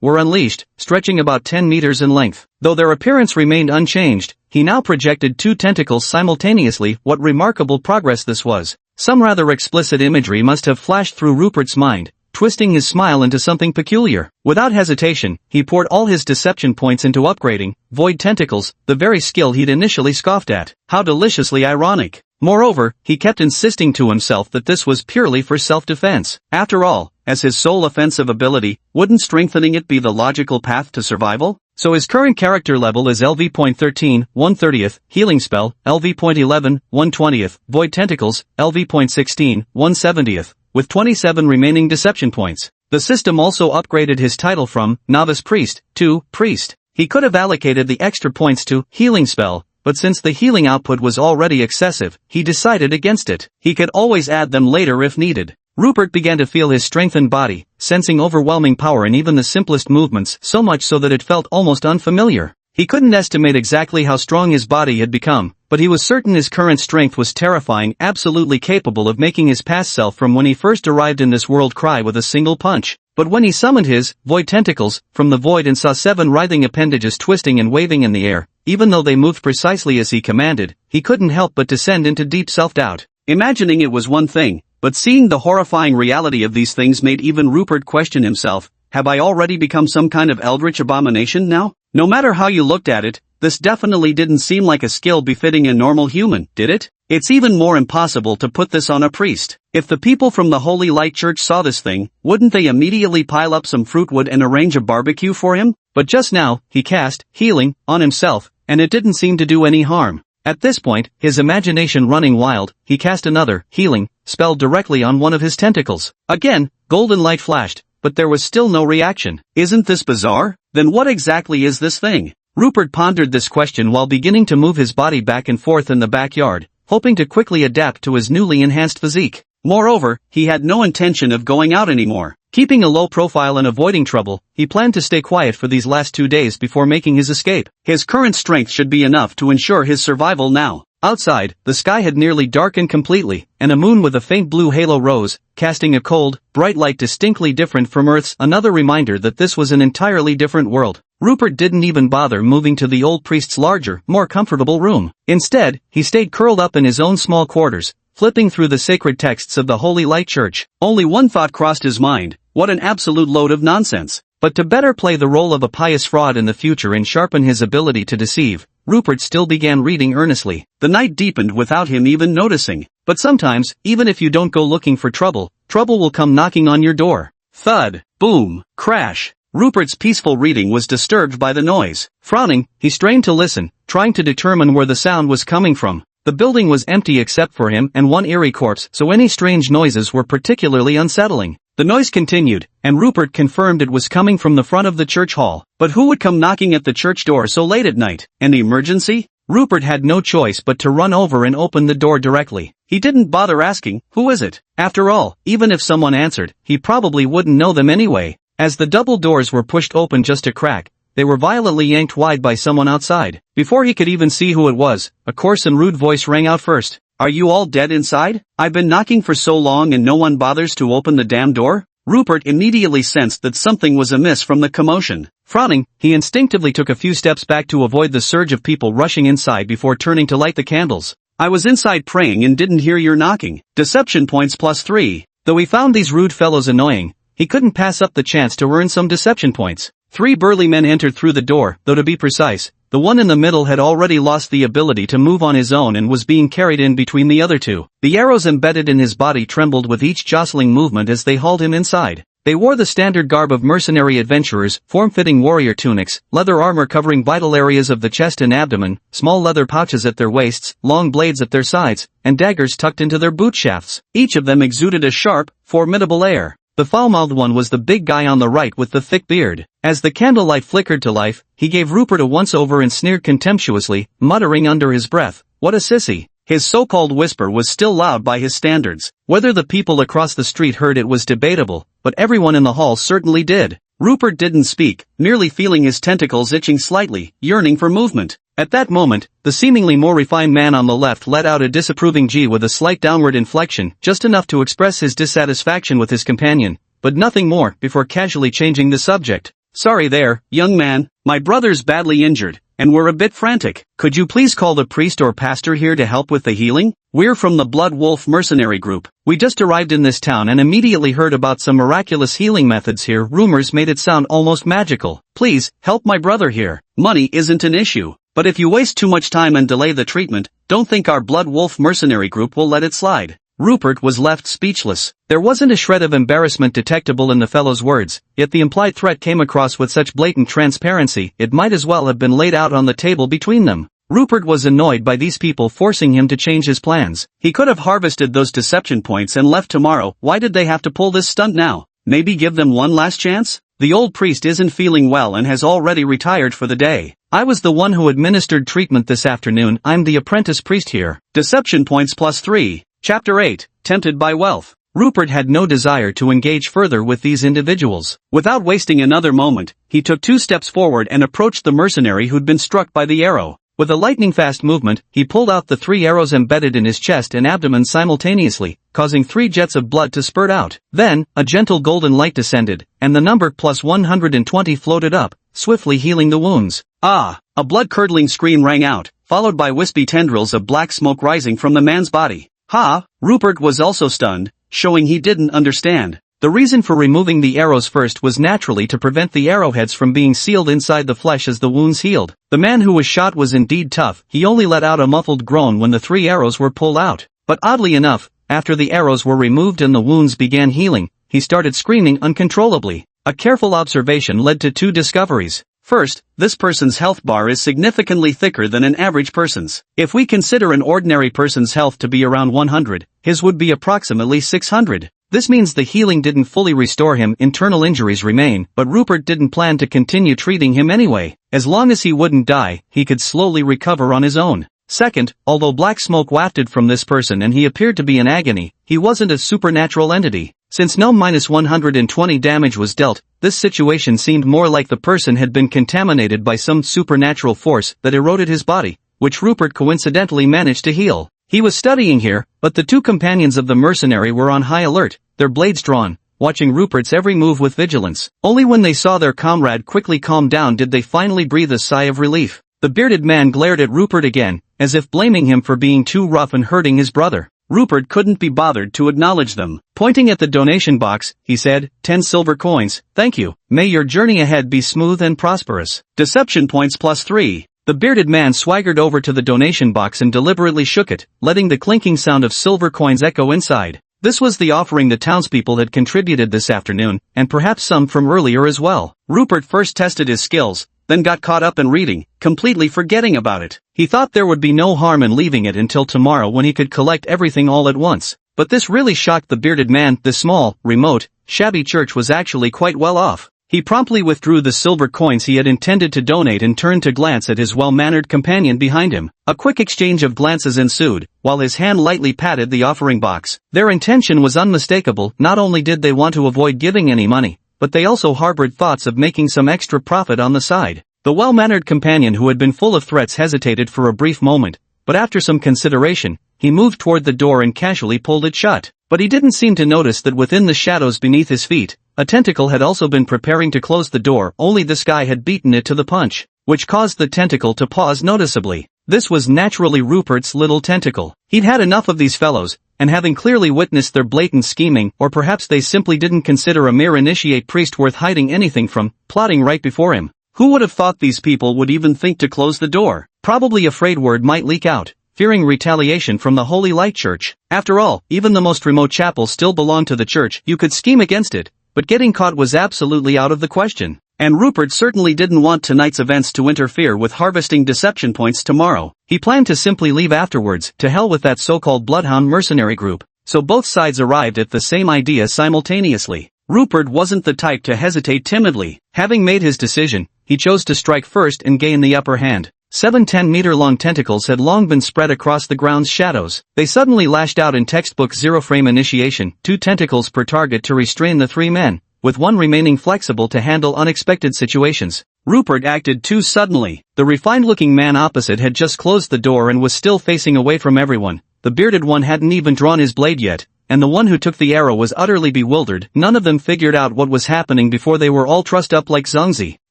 were unleashed, stretching about 10 meters in length. Though their appearance remained unchanged, he now projected 2 tentacles simultaneously. What remarkable progress this was. Some rather explicit imagery must have flashed through Rupert's mind, twisting his smile into something peculiar. Without hesitation, he poured all his deception points into upgrading Void Tentacles, the very skill he'd initially scoffed at. How deliciously ironic. Moreover, he kept insisting to himself that this was purely for self-defense. After all, as his sole offensive ability, wouldn't strengthening it be the logical path to survival? So his current character level is LV.13, 1/30th, Healing Spell, LV.11, 1/20th, Void Tentacles, LV.16, 1/70th, with 27 remaining deception points. The system also upgraded his title from Novice Priest to Priest. He could have allocated the extra points to Healing Spell, but since the healing output was already excessive, he decided against it. He could always add them later if needed. Rupert began to feel his strengthened body, sensing overwhelming power in even the simplest movements, so much so that it felt almost unfamiliar. He couldn't estimate exactly how strong his body had become, but he was certain his current strength was terrifying, absolutely capable of making his past self from when he first arrived in this world cry with a single punch. But when he summoned his Void Tentacles from the void and saw 7 writhing appendages twisting and waving in the air, even though they moved precisely as he commanded, he couldn't help but descend into deep self-doubt. Imagining it was one thing, but seeing the horrifying reality of these things made even Rupert question himself. Have I already become some kind of eldritch abomination now? No matter how you looked at it, this definitely didn't seem like a skill befitting a normal human, did it? It's even more impossible to put this on a priest. If the people from the Holy Light Church saw this thing, wouldn't they immediately pile up some fruitwood and arrange a barbecue for him? But just now, he cast healing on himself, and it didn't seem to do any harm. At this point, his imagination running wild, he cast another healing spell directly on one of his tentacles. Again, golden light flashed, but there was still no reaction. Isn't this bizarre? Then what exactly is this thing? Rupert pondered this question while beginning to move his body back and forth in the backyard, hoping to quickly adapt to his newly enhanced physique. Moreover, he had no intention of going out anymore. Keeping a low profile and avoiding trouble, he planned to stay quiet for these last 2 days before making his escape. His current strength should be enough to ensure his survival now. Outside, the sky had nearly darkened completely, and a moon with a faint blue halo rose, casting a cold, bright light distinctly different from Earth's, another reminder that this was an entirely different world. Rupert didn't even bother moving to the old priest's larger, more comfortable room. Instead, he stayed curled up in his own small quarters, flipping through the sacred texts of the Holy Light Church. Only one thought crossed his mind: what an absolute load of nonsense. But to better play the role of a pious fraud in the future and sharpen his ability to deceive, Rupert still began reading earnestly. The night deepened without him even noticing. But sometimes, even if you don't go looking for trouble, trouble will come knocking on your door. Thud, boom, crash. Rupert's peaceful reading was disturbed by the noise. Frowning, he strained to listen, trying to determine where the sound was coming from. The building was empty except for him and one eerie corpse, so any strange noises were particularly unsettling. The noise continued, and Rupert confirmed it was coming from the front of the church hall. But who would come knocking at the church door so late at night? An emergency? Rupert had no choice but to run over and open the door directly. He didn't bother asking, "Who is it?" After all, even if someone answered, he probably wouldn't know them anyway. As the double doors were pushed open just a crack, they were violently yanked wide by someone outside. Before he could even see who it was, a coarse and rude voice rang out first. "Are you all dead inside? I've been knocking for so long and no one bothers to open the damn door?" Rupert immediately sensed that something was amiss from the commotion. Frowning, he instinctively took a few steps back to avoid the surge of people rushing inside before turning to light the candles. "I was inside praying and didn't hear your knocking." Deception points +3. Though he found these rude fellows annoying, he couldn't pass up the chance to earn some deception points. 3 burly men entered through the door, though to be precise, the one in the middle had already lost the ability to move on his own and was being carried in between the other 2. The arrows embedded in his body trembled with each jostling movement as they hauled him inside. They wore the standard garb of mercenary adventurers, form-fitting warrior tunics, leather armor covering vital areas of the chest and abdomen, small leather pouches at their waists, long blades at their sides, and daggers tucked into their boot shafts. Each of them exuded a sharp, formidable air. The foul-mouthed one was the big guy on the right with the thick beard. As the candlelight flickered to life, he gave Rupert a once-over and sneered contemptuously, muttering under his breath, "What a sissy." His so-called whisper was still loud by his standards. Whether the people across the street heard it was debatable, but everyone in the hall certainly did. Rupert didn't speak, merely feeling his tentacles itching slightly, yearning for movement. At that moment, the seemingly more refined man on the left let out a disapproving G with a slight downward inflection, just enough to express his dissatisfaction with his companion, but nothing more, before casually changing the subject. "Sorry there, young man, my brother's badly injured, and we're a bit frantic. Could you please call the priest or pastor here to help with the healing? We're from the Blood Wolf mercenary group. We just arrived in this town and immediately heard about some miraculous healing methods here. Rumors made it sound almost magical. Please, help my brother here. Money isn't an issue. But if you waste too much time and delay the treatment, don't think our Blood Wolf mercenary group will let it slide." Rupert was left speechless. There wasn't a shred of embarrassment detectable in the fellow's words, yet the implied threat came across with such blatant transparency, it might as well have been laid out on the table between them. Rupert was annoyed by these people forcing him to change his plans. He could have harvested those deception points and left tomorrow. Why did they have to pull this stunt now? Maybe give them one last chance? The old priest isn't feeling well and has already retired for the day. I was the one who administered treatment this afternoon. I'm the apprentice priest here. Deception points +3. Chapter 8, Tempted by Wealth. Rupert had no desire to engage further with these individuals. Without wasting another moment, he took 2 steps forward and approached the mercenary who'd been struck by the arrow. With a lightning-fast movement, he pulled out the 3 arrows embedded in his chest and abdomen simultaneously, causing 3 jets of blood to spurt out. Then, a gentle golden light descended, and the number +120 floated up, swiftly healing the wounds. Ah! A blood-curdling scream rang out, followed by wispy tendrils of black smoke rising from the man's body. Ha! Rupert was also stunned, showing he didn't understand. The reason for removing the arrows first was naturally to prevent the arrowheads from being sealed inside the flesh as the wounds healed. The man who was shot was indeed tough. He only let out a muffled groan when the 3 arrows were pulled out. But oddly enough, after the arrows were removed and the wounds began healing, he started screaming uncontrollably. A careful observation led to 2 discoveries. First, this person's health bar is significantly thicker than an average person's. If we consider an ordinary person's health to be around 100, his would be approximately 600. This means the healing didn't fully restore him. Internal injuries remain, but Rupert didn't plan to continue treating him anyway. As long as he wouldn't die, he could slowly recover on his own. Second, although black smoke wafted from this person and he appeared to be in agony, he wasn't a supernatural entity. Since no -120 damage was dealt, this situation seemed more like the person had been contaminated by some supernatural force that eroded his body, which Rupert coincidentally managed to heal. He was studying here, but the 2 companions of the mercenary were on high alert, their blades drawn, watching Rupert's every move with vigilance. Only when they saw their comrade quickly calm down did they finally breathe a sigh of relief. The bearded man glared at Rupert again, as if blaming him for being too rough and hurting his brother. Rupert couldn't be bothered to acknowledge them. Pointing at the donation box, he said, 10 silver coins, thank you. May your journey ahead be smooth and prosperous. Deception points +3. The bearded man swaggered over to the donation box and deliberately shook it, letting the clinking sound of silver coins echo inside. This was the offering the townspeople had contributed this afternoon, and perhaps some from earlier as well. Rupert first tested his skills, then got caught up in reading, completely forgetting about it. He thought there would be no harm in leaving it until tomorrow when he could collect everything all at once. But this really shocked the bearded man. The small, remote, shabby church was actually quite well off. He promptly withdrew the silver coins he had intended to donate and turned to glance at his well-mannered companion behind him. A quick exchange of glances ensued, while his hand lightly patted the offering box. Their intention was unmistakable. Not only did they want to avoid giving any money, but they also harbored thoughts of making some extra profit on the side. The well-mannered companion who had been full of threats hesitated for a brief moment, but after some consideration, he moved toward the door and casually pulled it shut. But he didn't seem to notice that within the shadows beneath his feet, a tentacle had also been preparing to close the door, only this guy had beaten it to the punch, which caused the tentacle to pause noticeably. This was naturally Rupert's little tentacle. He'd had enough of these fellows, and having clearly witnessed their blatant scheming, or perhaps they simply didn't consider a mere initiate priest worth hiding anything from, plotting right before him. Who would have thought these people would even think to close the door? Probably afraid word might leak out, fearing retaliation from the Holy Light Church. After all, even the most remote chapel still belonged to the church. You could scheme against it, but getting caught was absolutely out of the question. And Rupert certainly didn't want tonight's events to interfere with harvesting deception points tomorrow. He planned to simply leave afterwards. To hell with that so-called bloodhound mercenary group. So both sides arrived at the same idea simultaneously. Rupert wasn't the type to hesitate timidly. Having made his decision, he chose to strike first and gain the upper hand. 7 10-meter-long tentacles had long been spread across the ground's shadows. They suddenly lashed out in textbook zero-frame initiation, 2 tentacles per target to restrain the 3 men, with one remaining flexible to handle unexpected situations. Rupert acted too suddenly. The refined-looking man opposite had just closed the door and was still facing away from everyone. The bearded one hadn't even drawn his blade yet, and the one who took the arrow was utterly bewildered. None of them figured out what was happening before they were all trussed up like Zhongzi.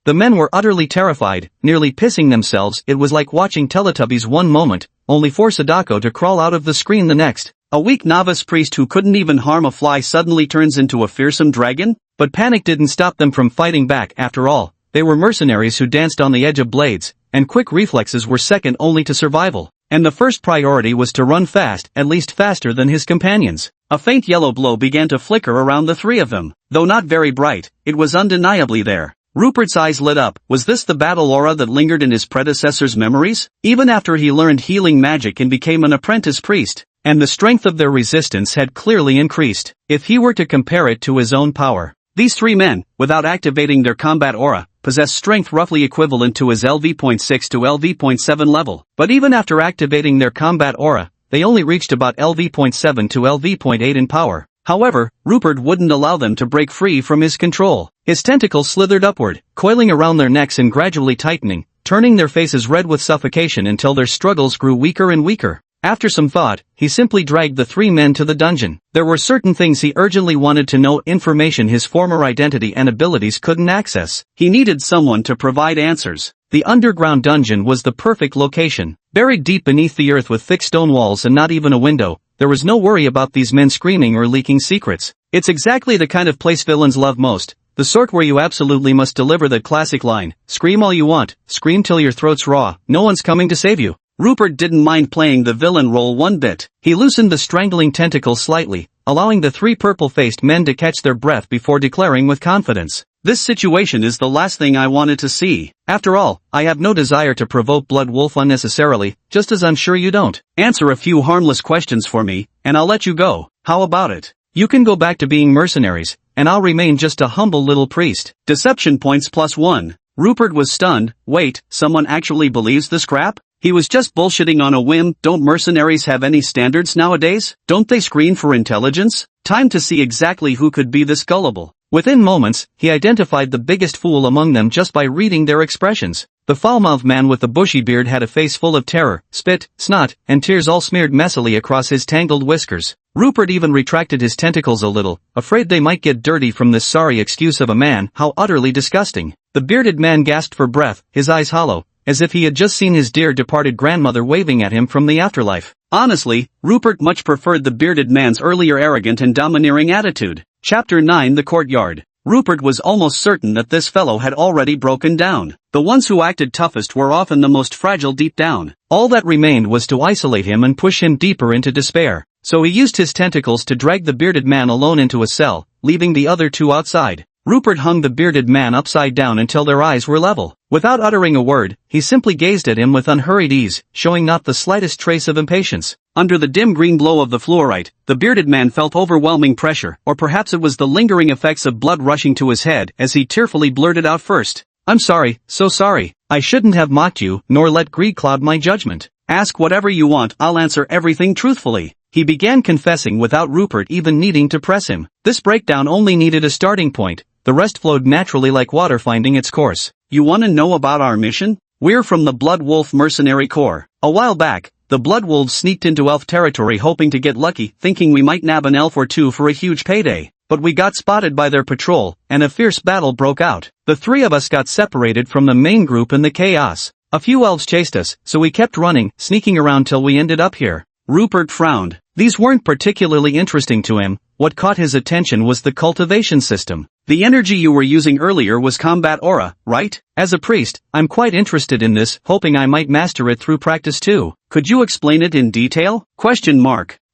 The men were utterly terrified, nearly pissing themselves. It was like watching Teletubbies one moment, only for Sadako to crawl out of the screen the next. A weak novice priest who couldn't even harm a fly suddenly turns into a fearsome dragon? But panic didn't stop them from fighting back. After all, they were mercenaries who danced on the edge of blades, and quick reflexes were second only to survival. And the first priority was to run fast, at least faster than his companions. A faint yellow glow began to flicker around the 3 of them. Though not very bright, it was undeniably there. Rupert's eyes lit up. Was this the battle aura that lingered in his predecessor's memories? Even after he learned healing magic and became an apprentice priest, and the strength of their resistance had clearly increased. If he were to compare it to his own power, these 3 men, without activating their combat aura, possess strength roughly equivalent to his LV.6 to LV.7 level. But even after activating their combat aura, they only reached about LV.7 to LV.8 in power. However, Rupert wouldn't allow them to break free from his control. His tentacles slithered upward, coiling around their necks and gradually tightening, turning their faces red with suffocation until their struggles grew weaker and weaker. After some thought, he simply dragged the 3 men to the dungeon. There were certain things he urgently wanted to know, information his former identity and abilities couldn't access. He needed someone to provide answers. The underground dungeon was the perfect location. Buried deep beneath the earth with thick stone walls and not even a window, there was no worry about these men screaming or leaking secrets. It's exactly the kind of place villains love most. The sort where you absolutely must deliver that classic line, scream all you want, scream till your throat's raw, no one's coming to save you. Rupert didn't mind playing the villain role one bit. He loosened the strangling tentacles slightly, allowing the 3 purple-faced men to catch their breath before declaring with confidence, "This situation is the last thing I wanted to see. After all, I have no desire to provoke Blood Wolf unnecessarily, just as I'm sure you don't. Answer a few harmless questions for me, and I'll let you go. How about it? You can go back to being mercenaries, and I'll remain just a humble little priest." Deception points +1. Rupert was stunned. Wait, someone actually believes this crap? He was just bullshitting on a whim. Don't mercenaries have any standards nowadays? Don't they screen for intelligence? Time to see exactly who could be this gullible. Within moments, he identified the biggest fool among them just by reading their expressions. The foul-mouthed man with the bushy beard had a face full of terror, spit, snot, and tears all smeared messily across his tangled whiskers. Rupert even retracted his tentacles a little, afraid they might get dirty from this sorry excuse of a man. How utterly disgusting. The bearded man gasped for breath, his eyes hollow, as if he had just seen his dear departed grandmother waving at him from the afterlife. Honestly, Rupert much preferred the bearded man's earlier arrogant and domineering attitude. Chapter 9 The Courtyard. Rupert was almost certain that this fellow had already broken down. The ones who acted toughest were often the most fragile deep down. All that remained was to isolate him and push him deeper into despair. So he used his tentacles to drag the bearded man alone into a cell, leaving the other 2 outside. Rupert hung the bearded man upside down until their eyes were level. Without uttering a word, he simply gazed at him with unhurried ease, showing not the slightest trace of impatience. Under the dim green glow of the fluorite, the bearded man felt overwhelming pressure, or perhaps it was the lingering effects of blood rushing to his head as he tearfully blurted out first, "I'm sorry, so sorry. I shouldn't have mocked you, nor let greed cloud my judgment. Ask whatever you want, I'll answer everything truthfully." He began confessing without Rupert even needing to press him. This breakdown only needed a starting point. The rest flowed naturally like water finding its course. "You want to know about our mission? We're from the Blood Wolf Mercenary Corps. A while back, the Blood Wolves sneaked into elf territory hoping to get lucky, thinking we might nab an elf or 2 for a huge payday. But we got spotted by their patrol, and a fierce battle broke out. The 3 of us got separated from the main group in the chaos. A few elves chased us, so we kept running, sneaking around till we ended up here." Rupert frowned. These weren't particularly interesting to him. What caught his attention was the cultivation system. "The energy you were using earlier was combat aura, right? As a priest, I'm quite interested in this, hoping I might master it through practice too. Could you explain it in detail?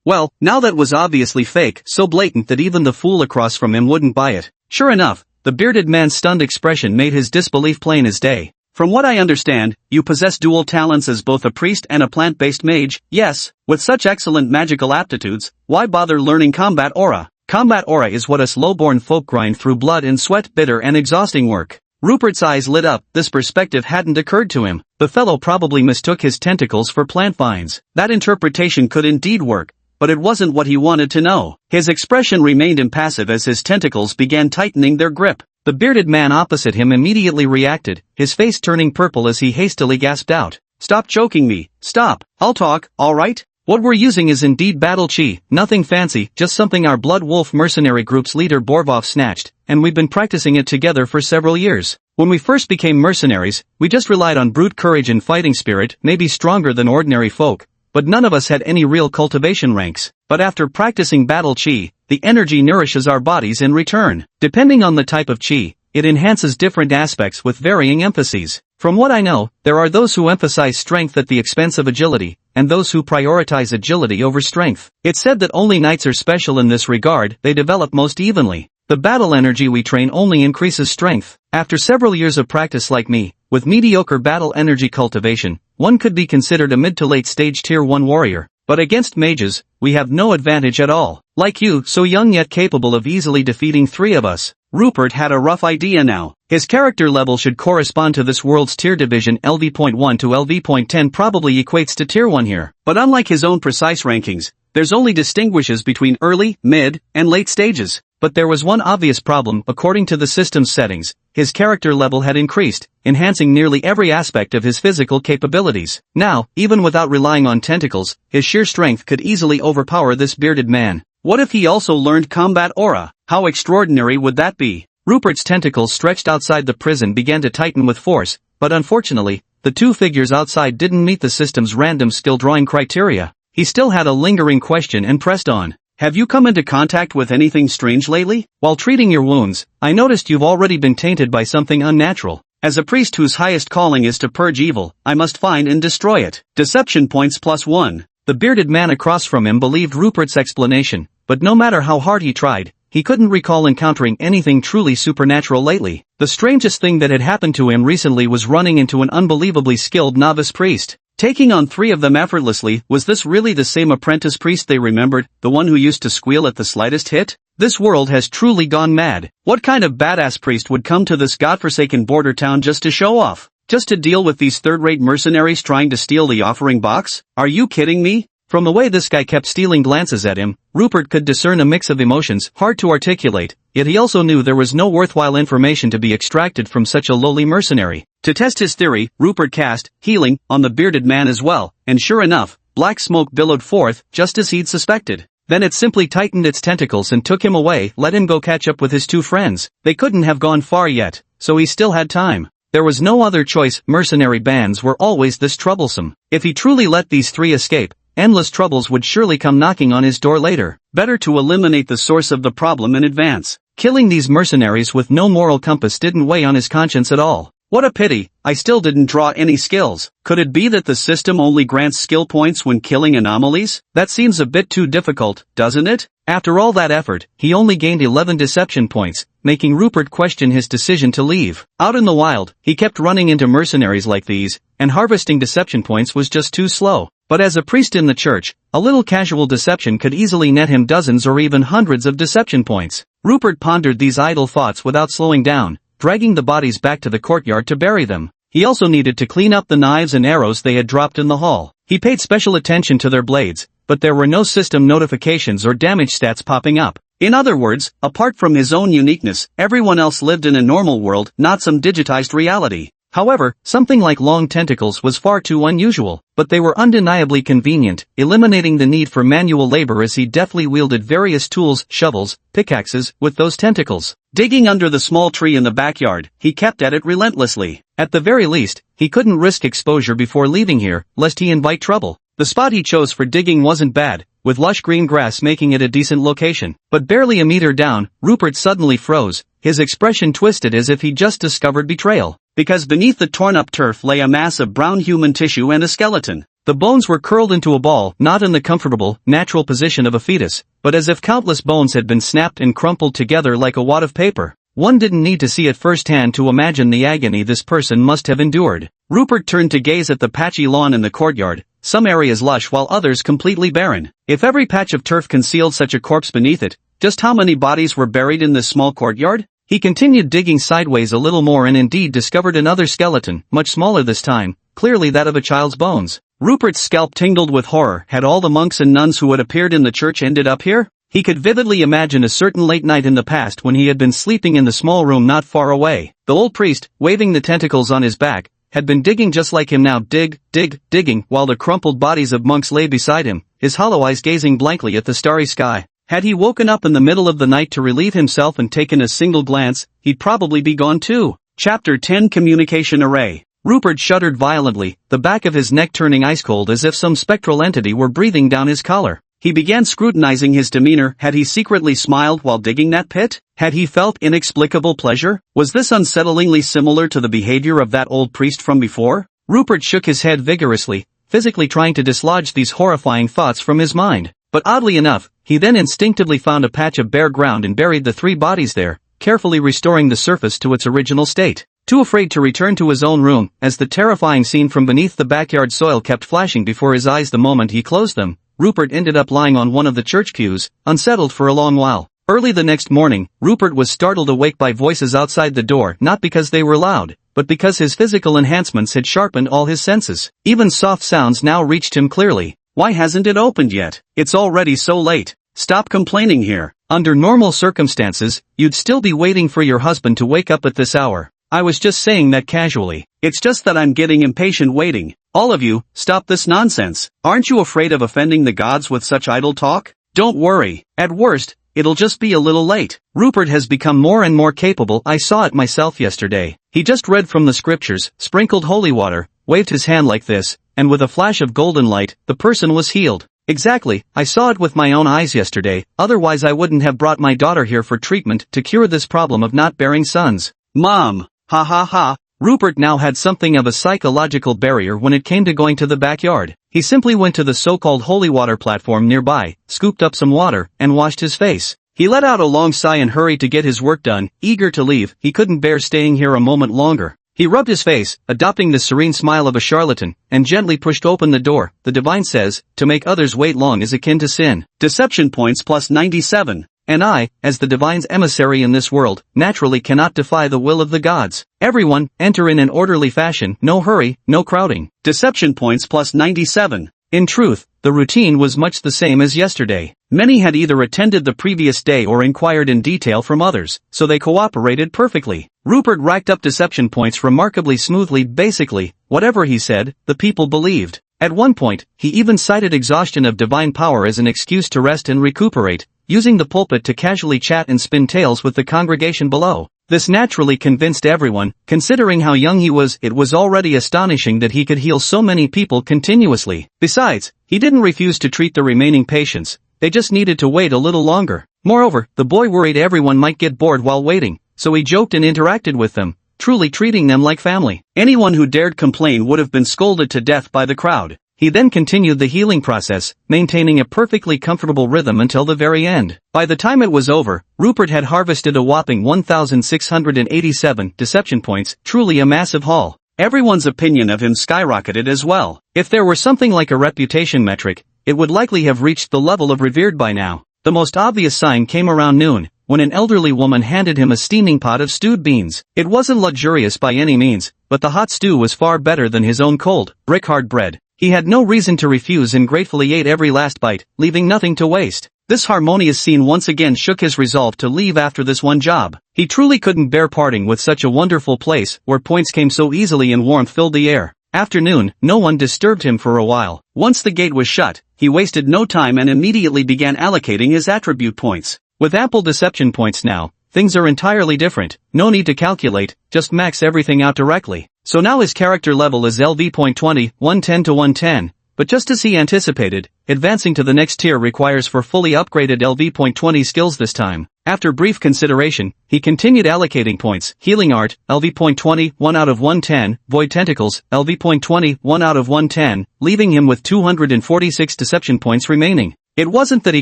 Well, now that was obviously fake, so blatant that even the fool across from him wouldn't buy it. Sure enough, the bearded man's stunned expression made his disbelief plain as day. "From what I understand, you possess dual talents as both a priest and a plant-based mage, yes? With such excellent magical aptitudes, why bother learning combat aura? Combat aura is what us lowborn folk grind through blood and sweat, bitter and exhausting work. Rupert's eyes lit up. This perspective hadn't occurred to him. The fellow probably mistook his tentacles for plant vines. That interpretation could indeed work, but it wasn't what he wanted to know. His expression remained impassive as his tentacles began tightening their grip. The bearded man opposite him immediately reacted, his face turning purple as he hastily gasped out, "Stop choking me, stop, I'll talk, alright? What we're using is indeed battle chi, nothing fancy, just something our Blood Wolf mercenary group's leader Borvov snatched, and we've been practicing it together for several years. When we first became mercenaries, we just relied on brute courage and fighting spirit, maybe stronger than ordinary folk, but none of us had any real cultivation ranks. But after practicing battle chi, the energy nourishes our bodies in return. Depending on the type of chi, it enhances different aspects with varying emphases. From what I know, there are those who emphasize strength at the expense of agility, and those who prioritize agility over strength. It's said that only knights are special in this regard, they develop most evenly. The battle energy we train only increases strength. After several years of practice like me, with mediocre battle energy cultivation, one could be considered a mid to late stage tier 1 warrior. But against mages, we have no advantage at all. Like you, so young yet capable of easily defeating 3 of us. Rupert had a rough idea now. His character level should correspond to this world's tier division. LV.1 to LV.10 probably equates to tier 1 here. But unlike his own precise rankings, there's only distinguishes between early, mid, and late stages. But there was one obvious problem. According to the system's settings, his character level had increased, enhancing nearly every aspect of his physical capabilities. Now, even without relying on tentacles, his sheer strength could easily overpower this bearded man. What if he also learned combat aura? How extraordinary would that be? Rupert's tentacles stretched outside the prison began to tighten with force, but unfortunately, the 2 figures outside didn't meet the system's random skill drawing criteria. He still had a lingering question and pressed on. Have you come into contact with anything strange lately? While treating your wounds, I noticed you've already been tainted by something unnatural. As a priest whose highest calling is to purge evil, I must find and destroy it. Deception points +1. The bearded man across from him believed Rupert's explanation, but no matter how hard he tried, he couldn't recall encountering anything truly supernatural lately. The strangest thing that had happened to him recently was running into an unbelievably skilled novice priest. Taking on 3 of them effortlessly. Was this really the same apprentice priest they remembered, the one who used to squeal at the slightest hit? This world has truly gone mad. What kind of badass priest would come to this godforsaken border town just to show off? Just to deal with these third-rate mercenaries trying to steal the offering box? Are you kidding me? From the way this guy kept stealing glances at him, Rupert could discern a mix of emotions hard to articulate, yet he also knew there was no worthwhile information to be extracted from such a lowly mercenary. To test his theory, Rupert cast healing on the bearded man as well, and sure enough, black smoke billowed forth, just as he'd suspected. Then it simply tightened its tentacles and took him away. Let him go catch up with his 2 friends. They couldn't have gone far yet, so he still had time. There was no other choice. Mercenary bands were always this troublesome. If he truly let these 3 escape, endless troubles would surely come knocking on his door later. Better to eliminate the source of the problem in advance. Killing these mercenaries with no moral compass didn't weigh on his conscience at all. What a pity, I still didn't draw any skills. Could it be that the system only grants skill points when killing anomalies? That seems a bit too difficult, doesn't it? After all that effort, he only gained 11 deception points, making Rupert question his decision to leave. Out in the wild, he kept running into mercenaries like these, and harvesting deception points was just too slow. But as a priest in the church, a little casual deception could easily net him dozens or even hundreds of deception points. Rupert pondered these idle thoughts without slowing down, dragging the bodies back to the courtyard to bury them. He also needed to clean up the knives and arrows they had dropped in the hall. He paid special attention to their blades, but there were no system notifications or damage stats popping up. In other words, apart from his own uniqueness, everyone else lived in a normal world, not some digitized reality. However, something like long tentacles was far too unusual, but they were undeniably convenient, eliminating the need for manual labor as he deftly wielded various tools, shovels, pickaxes, with those tentacles. Digging under the small tree in the backyard, he kept at it relentlessly. At the very least, he couldn't risk exposure before leaving here, lest he invite trouble. The spot he chose for digging wasn't bad, with lush green grass making it a decent location. But barely a meter down, Rupert suddenly froze, his expression twisted as if he'd just discovered betrayal. Because beneath the torn-up turf lay a mass of brown human tissue and a skeleton. The bones were curled into a ball, not in the comfortable, natural position of a fetus, but as if countless bones had been snapped and crumpled together like a wad of paper. One didn't need to see it firsthand to imagine the agony this person must have endured. Rupert turned to gaze at the patchy lawn in the courtyard, some areas lush while others completely barren. If every patch of turf concealed such a corpse beneath it, Just how many bodies were buried in this small courtyard? He continued digging sideways a little more and indeed discovered another skeleton, much smaller this time, clearly that of a child's bones. Rupert's scalp tingled with horror. Had all the monks and nuns who had appeared in the church ended up here? He could vividly imagine a certain late night in the past when he had been sleeping in the small room not far away. The old priest, waving the tentacles on his back, had been digging just like him now, digging, while the crumpled bodies of monks lay beside him, his hollow eyes gazing blankly at the starry sky. Had he woken up in the middle of the night to relieve himself and taken a single glance, he'd probably be gone too. Chapter 10 Communication Array. Rupert shuddered violently, the back of his neck turning ice-cold as if some spectral entity were breathing down his collar. He began scrutinizing his demeanor. Had he secretly smiled while digging that pit? Had he felt inexplicable pleasure? Was this unsettlingly similar to the behavior of that old priest from before? Rupert shook his head vigorously, physically trying to dislodge these horrifying thoughts from his mind. But oddly enough, he then instinctively found a patch of bare ground and buried the 3 bodies there, carefully restoring the surface to its original state. Too afraid to return to his own room, as the terrifying scene from beneath the backyard soil kept flashing before his eyes the moment he closed them, Rupert ended up lying on one of the church pews, unsettled for a long while. Early the next morning, Rupert was startled awake by voices outside the door, not because they were loud, but because his physical enhancements had sharpened all his senses. Even soft sounds now reached him clearly. Why hasn't it opened yet? It's already so late. Stop complaining here. Under normal circumstances, you'd still be waiting for your husband to wake up at this hour. I was just saying that casually. It's just that I'm getting impatient waiting. All of you, stop this nonsense. Aren't you afraid of offending the gods with such idle talk? Don't worry. At worst, it'll just be a little late. Rupert has become more and more capable. I saw it myself yesterday. He just read from the scriptures, sprinkled holy water, waved his hand like this, and with a flash of golden light, the person was healed. Exactly, I saw it with my own eyes yesterday, otherwise I wouldn't have brought my daughter here for treatment to cure this problem of not bearing sons. Mom! Ha ha ha. Rupert now had something of a psychological barrier when it came to going to the backyard. He simply went to the so-called holy water platform nearby, scooped up some water, and washed his face. He let out a long sigh and hurried to get his work done, eager to leave. He couldn't bear staying here a moment longer. He rubbed his face, adopting the serene smile of a charlatan, and gently pushed open the door. The divine says, to make others wait long is akin to sin. Deception points plus 97. And I, as the divine's emissary in this world, naturally cannot defy the will of the gods. Everyone, enter in an orderly fashion, no hurry, no crowding. Deception points plus 97. In truth, the routine was much the same as yesterday. Many had either attended the previous day or inquired in detail from others, so they cooperated perfectly. Rupert racked up deception points remarkably smoothly. Basically, whatever he said, the people believed. At one point, he even cited exhaustion of divine power as an excuse to rest and recuperate, using the pulpit to casually chat and spin tales with the congregation below. This naturally convinced everyone. Considering how young he was, it was already astonishing that he could heal so many people continuously. Besides, he didn't refuse to treat the remaining patients, they just needed to wait a little longer. Moreover, the boy worried everyone might get bored while waiting, so he joked and interacted with them, truly treating them like family. Anyone who dared complain would have been scolded to death by the crowd. He then continued the healing process, maintaining a perfectly comfortable rhythm until the very end. By the time it was over, Rupert had harvested a whopping 1,687 deception points, truly a massive haul. Everyone's opinion of him skyrocketed as well. If there were something like a reputation metric, it would likely have reached the level of revered by now. The most obvious sign came around noon, when an elderly woman handed him a steaming pot of stewed beans. It wasn't luxurious by any means, but the hot stew was far better than his own cold, brick-hard bread. He had no reason to refuse and gratefully ate every last bite, leaving nothing to waste. This harmonious scene once again shook his resolve to leave after this one job. He truly couldn't bear parting with such a wonderful place, where points came so easily and warmth filled the air. After noon, no one disturbed him for a while. Once the gate was shut, he wasted no time and immediately began allocating his attribute points. With ample deception points now, things are entirely different. No need to calculate, just max everything out directly. So now his character level is LV.20, 110 to 110, but just as he anticipated, advancing to the next tier requires for fully upgraded LV.20 skills this time. After brief consideration, he continued allocating points. Healing Art, LV.20, 1 out of 110, Void Tentacles, LV.20, 1 out of 110, leaving him with 246 deception points remaining. It wasn't that he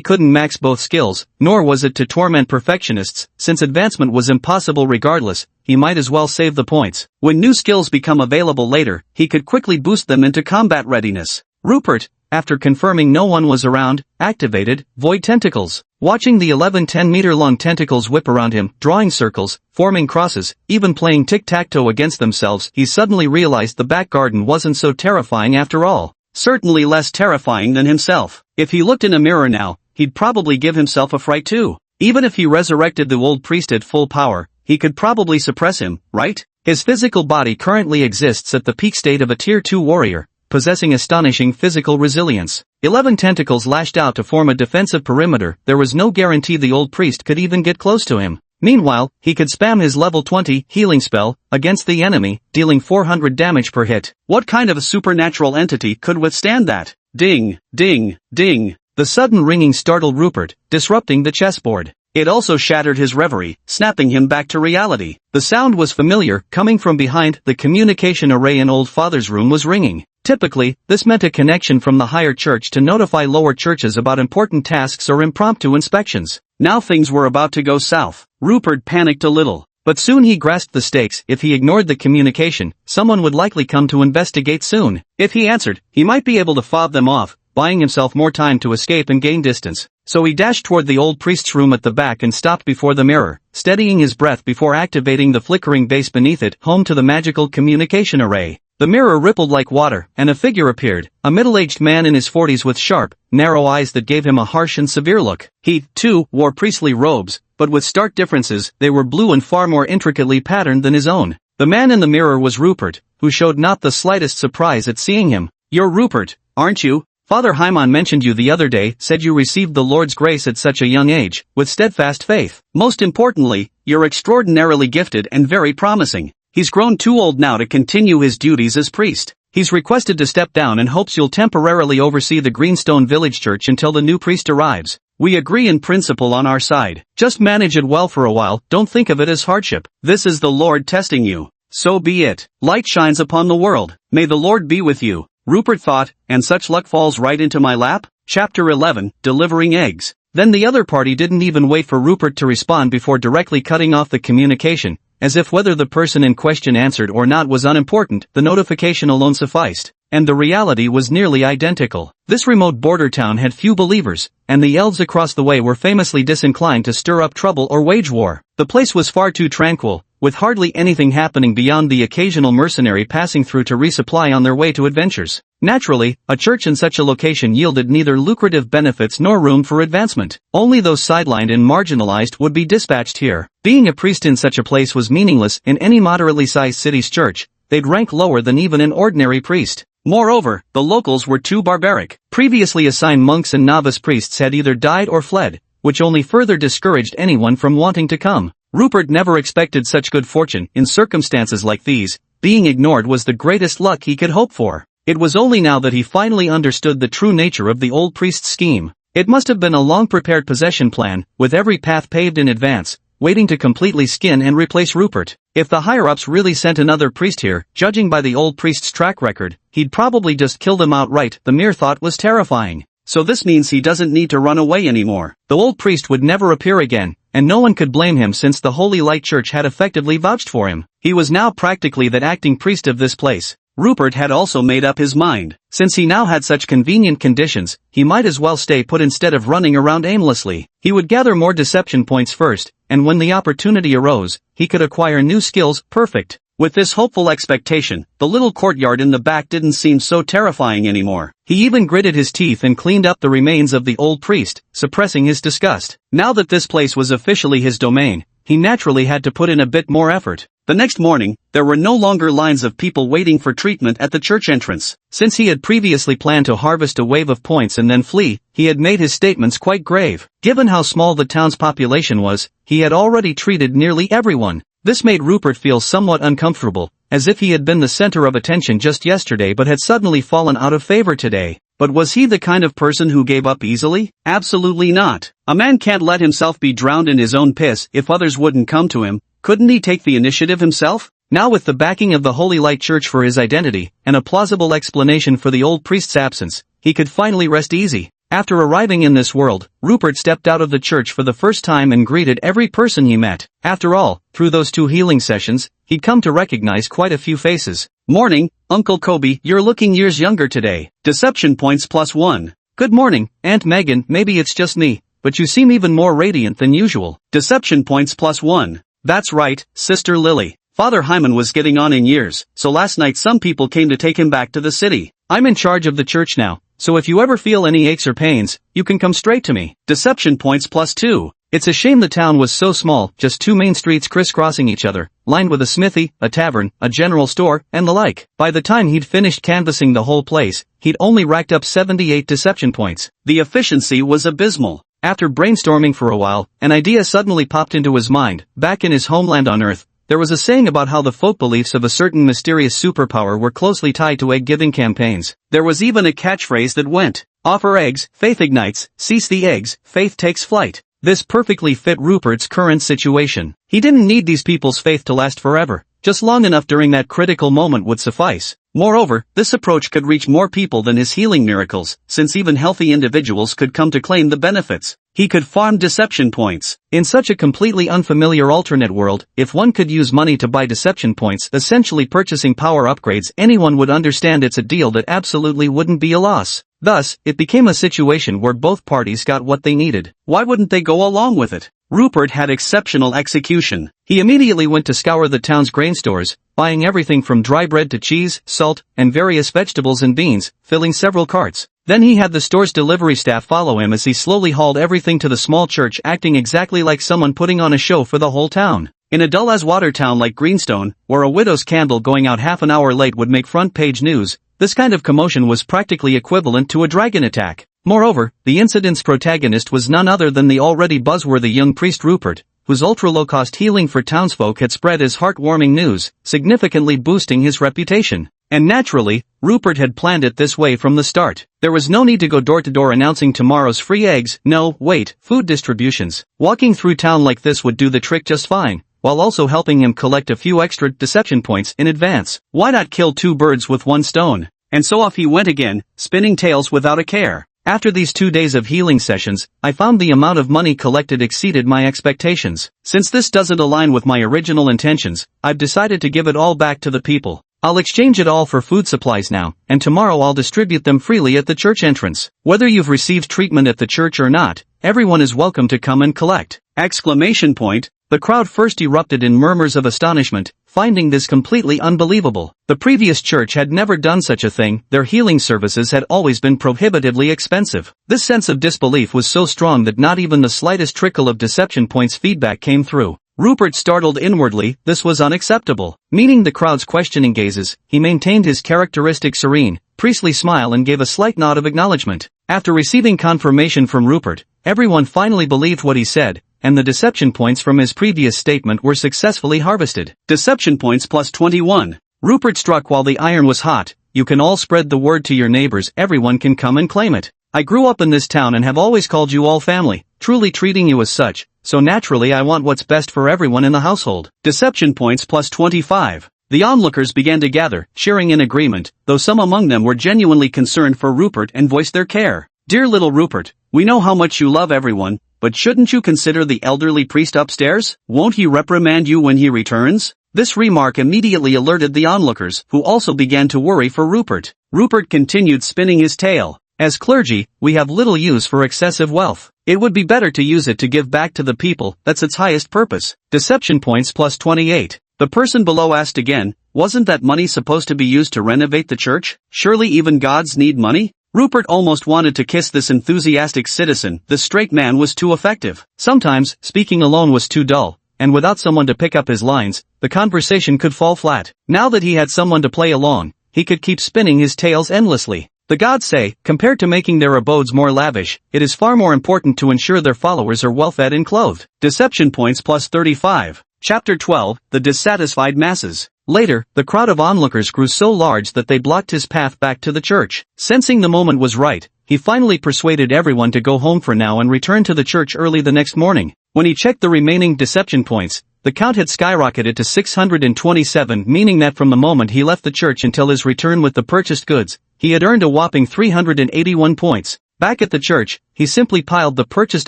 couldn't max both skills, nor was it to torment perfectionists. Since advancement was impossible regardless, he might as well save the points. When new skills become available later, he could quickly boost them into combat readiness. Rupert, after confirming no one was around, activated void tentacles. Watching the 11-10-meter-long tentacles whip around him, drawing circles, forming crosses, even playing tic-tac-toe against themselves, he suddenly realized the back garden wasn't so terrifying after all. Certainly less terrifying than himself. If he looked in a mirror now, he'd probably give himself a fright too. Even if he resurrected the old priest at full power, he could probably suppress him, right? His physical body currently exists at the peak state of a Tier 2 warrior, possessing astonishing physical resilience. 11 tentacles lashed out to form a defensive perimeter. There was no guarantee the old priest could even get close to him. Meanwhile, he could spam his level 20 healing spell against the enemy, dealing 400 damage per hit. What kind of a supernatural entity could withstand that? Ding, ding, ding. The sudden ringing startled Rupert, disrupting the chessboard. It also shattered his reverie, snapping him back to reality. The sound was familiar, coming from behind. The communication array in Old Father's room was ringing. Typically, this meant a connection from the higher church to notify lower churches about important tasks or impromptu inspections. Now things were about to go south. Rupert panicked a little. But soon he grasped the stakes. If he ignored the communication, someone would likely come to investigate soon. If he answered, he might be able to fob them off, buying himself more time to escape and gain distance. So he dashed toward the old priest's room at the back and stopped before the mirror, steadying his breath before activating the flickering base beneath it, home to the magical communication array. The mirror rippled like water, and a figure appeared, a middle-aged man in his 40s with sharp, narrow eyes that gave him a harsh and severe look. He, too, wore priestly robes, but with stark differences. They were blue and far more intricately patterned than his own. The man in the mirror was Rupert, who showed not the slightest surprise at seeing him. "You're Rupert, aren't you? Father Hyman mentioned you the other day, said you received the Lord's grace at such a young age, with steadfast faith. Most importantly, you're extraordinarily gifted and very promising. He's grown too old now to continue his duties as priest. He's requested to step down and hopes you'll temporarily oversee the Greenstone Village Church until the new priest arrives. We agree in principle on our side. Just manage it well for a while, don't think of it as hardship. This is the Lord testing you. So be it. Light shines upon the world. May the Lord be with you." Rupert thought, and such luck falls right into my lap? Chapter 11, Delivering Eggs. Then the other party didn't even wait for Rupert to respond before directly cutting off the communication, as if whether the person in question answered or not was unimportant. The notification alone sufficed. And the reality was nearly identical. This remote border town had few believers, and the elves across the way were famously disinclined to stir up trouble or wage war. The place was far too tranquil, with hardly anything happening beyond the occasional mercenary passing through to resupply on their way to adventures. Naturally, a church in such a location yielded neither lucrative benefits nor room for advancement. Only those sidelined and marginalized would be dispatched here. Being a priest in such a place was meaningless in any moderately sized city's church. They'd rank lower than even an ordinary priest. Moreover, the locals were too barbaric. Previously assigned monks and novice priests had either died or fled, which only further discouraged anyone from wanting to come. Rupert never expected such good fortune. In circumstances like these, being ignored was the greatest luck he could hope for. It was only now that he finally understood the true nature of the old priest's scheme. It must have been a long-prepared possession plan, with every path paved in advance, waiting to completely skin and replace Rupert. If the higher-ups really sent another priest here, judging by the old priest's track record, he'd probably just kill them outright. The mere thought was terrifying. So this means he doesn't need to run away anymore. The old priest would never appear again, and no one could blame him since the Holy Light Church had effectively vouched for him. He was now practically the acting priest of this place. Rupert had also made up his mind. Since he now had such convenient conditions, he might as well stay put instead of running around aimlessly. He would gather more deception points first, and when the opportunity arose, he could acquire new skills. Perfect. With this hopeful expectation, the little courtyard in the back didn't seem so terrifying anymore. He even gritted his teeth and cleaned up the remains of the old priest, suppressing his disgust. Now that this place was officially his domain, he naturally had to put in a bit more effort. The next morning, there were no longer lines of people waiting for treatment at the church entrance. Since he had previously planned to harvest a wave of points and then flee, he had made his statements quite grave. Given how small the town's population was, he had already treated nearly everyone. This made Rupert feel somewhat uncomfortable, as if he had been the center of attention just yesterday but had suddenly fallen out of favor today. But was he the kind of person who gave up easily? Absolutely not. A man can't let himself be drowned in his own piss if others wouldn't come to him. Couldn't he take the initiative himself? Now with the backing of the Holy Light Church for his identity, and a plausible explanation for the old priest's absence, he could finally rest easy. After arriving in this world, Rupert stepped out of the church for the first time and greeted every person he met. After all, through those 2 healing sessions, he'd come to recognize quite a few faces. Morning, Uncle Kobe, you're looking years younger today. Deception points +1. Good morning, Aunt Megan, maybe it's just me, but you seem even more radiant than usual. Deception points +1. That's right, Sister Lily. Father Hyman was getting on in years, so last night some people came to take him back to the city. I'm in charge of the church now, so if you ever feel any aches or pains, you can come straight to me. Deception points +2. It's a shame the town was so small, just 2 main streets crisscrossing each other, lined with a smithy, a tavern, a general store, and the like. By the time he'd finished canvassing the whole place, he'd only racked up 78 deception points. The efficiency was abysmal. After brainstorming for a while, an idea suddenly popped into his mind. Back in his homeland on Earth, there was a saying about how the folk beliefs of a certain mysterious superpower were closely tied to egg-giving campaigns. There was even a catchphrase that went, "Offer eggs, faith ignites, cease the eggs, faith takes flight." This perfectly fit Rupert's current situation. He didn't need these people's faith to last forever, just long enough during that critical moment would suffice. Moreover, this approach could reach more people than his healing miracles, since even healthy individuals could come to claim the benefits. He could farm deception points. In such a completely unfamiliar alternate world, if one could use money to buy deception points, essentially purchasing power upgrades, anyone would understand it's a deal that absolutely wouldn't be a loss. Thus, it became a situation where both parties got what they needed. Why wouldn't they go along with it? Rupert had exceptional execution. He immediately went to scour the town's grain stores, buying everything from dry bread to cheese, salt, and various vegetables and beans, filling several carts. Then he had the store's delivery staff follow him as he slowly hauled everything to the small church, acting exactly like someone putting on a show for the whole town. In a dull-as-water town like Greenstone, where a widow's candle going out half an hour late would make front-page news, this kind of commotion was practically equivalent to a dragon attack. Moreover, the incident's protagonist was none other than the already buzzworthy young priest Rupert, whose ultra-low-cost healing for townsfolk had spread as heartwarming news, significantly boosting his reputation. And naturally, Rupert had planned it this way from the start. There was no need to go door to door announcing tomorrow's free eggs, no, wait, food distributions. Walking through town like this would do the trick just fine, while also helping him collect a few extra deception points in advance. Why not kill 2 birds with 1 stone? And so off he went again, spinning tales without a care. After these 2 days of healing sessions, I found the amount of money collected exceeded my expectations. Since this doesn't align with my original intentions, I've decided to give it all back to the people. I'll exchange it all for food supplies now, and tomorrow I'll distribute them freely at the church entrance. Whether you've received treatment at the church or not, everyone is welcome to come and collect. Exclamation point. The crowd first erupted in murmurs of astonishment, finding this completely unbelievable. The previous church had never done such a thing, their healing services had always been prohibitively expensive. This sense of disbelief was so strong that not even the slightest trickle of deception points feedback came through. Rupert startled inwardly, this was unacceptable. Meeting the crowd's questioning gazes, he maintained his characteristic serene, priestly smile and gave a slight nod of acknowledgement. After receiving confirmation from Rupert, everyone finally believed what he said, and the deception points from his previous statement were successfully harvested. Deception points +21. Rupert struck while the iron was hot. You can all spread the word to your neighbors, everyone can come and claim it. I grew up in this town and have always called you all family, truly treating you as such, so naturally I want what's best for everyone in the household. Deception points +25. The onlookers began to gather, sharing in agreement, though some among them were genuinely concerned for Rupert and voiced their care. Dear little Rupert, we know how much you love everyone, but shouldn't you consider the elderly priest upstairs? Won't he reprimand you when he returns? This remark immediately alerted the onlookers, who also began to worry for Rupert. Rupert continued spinning his tale. As clergy, we have little use for excessive wealth. It would be better to use it to give back to the people, that's its highest purpose. Deception points +28. The person below asked again, wasn't that money supposed to be used to renovate the church? Surely even gods need money? Rupert almost wanted to kiss this enthusiastic citizen, the straight man was too effective. Sometimes, speaking alone was too dull, and without someone to pick up his lines, the conversation could fall flat. Now that he had someone to play along, he could keep spinning his tales endlessly. The gods say, compared to making their abodes more lavish, it is far more important to ensure their followers are well-fed and clothed. Deception points +35. Chapter 12, The Dissatisfied Masses. Later, the crowd of onlookers grew so large that they blocked his path back to the church. Sensing the moment was right, he finally persuaded everyone to go home for now and return to the church early the next morning. When he checked the remaining deception points, the count had skyrocketed to 627, meaning that from the moment he left the church until his return with the purchased goods, he had earned a whopping 381 points. Back at the church, he simply piled the purchased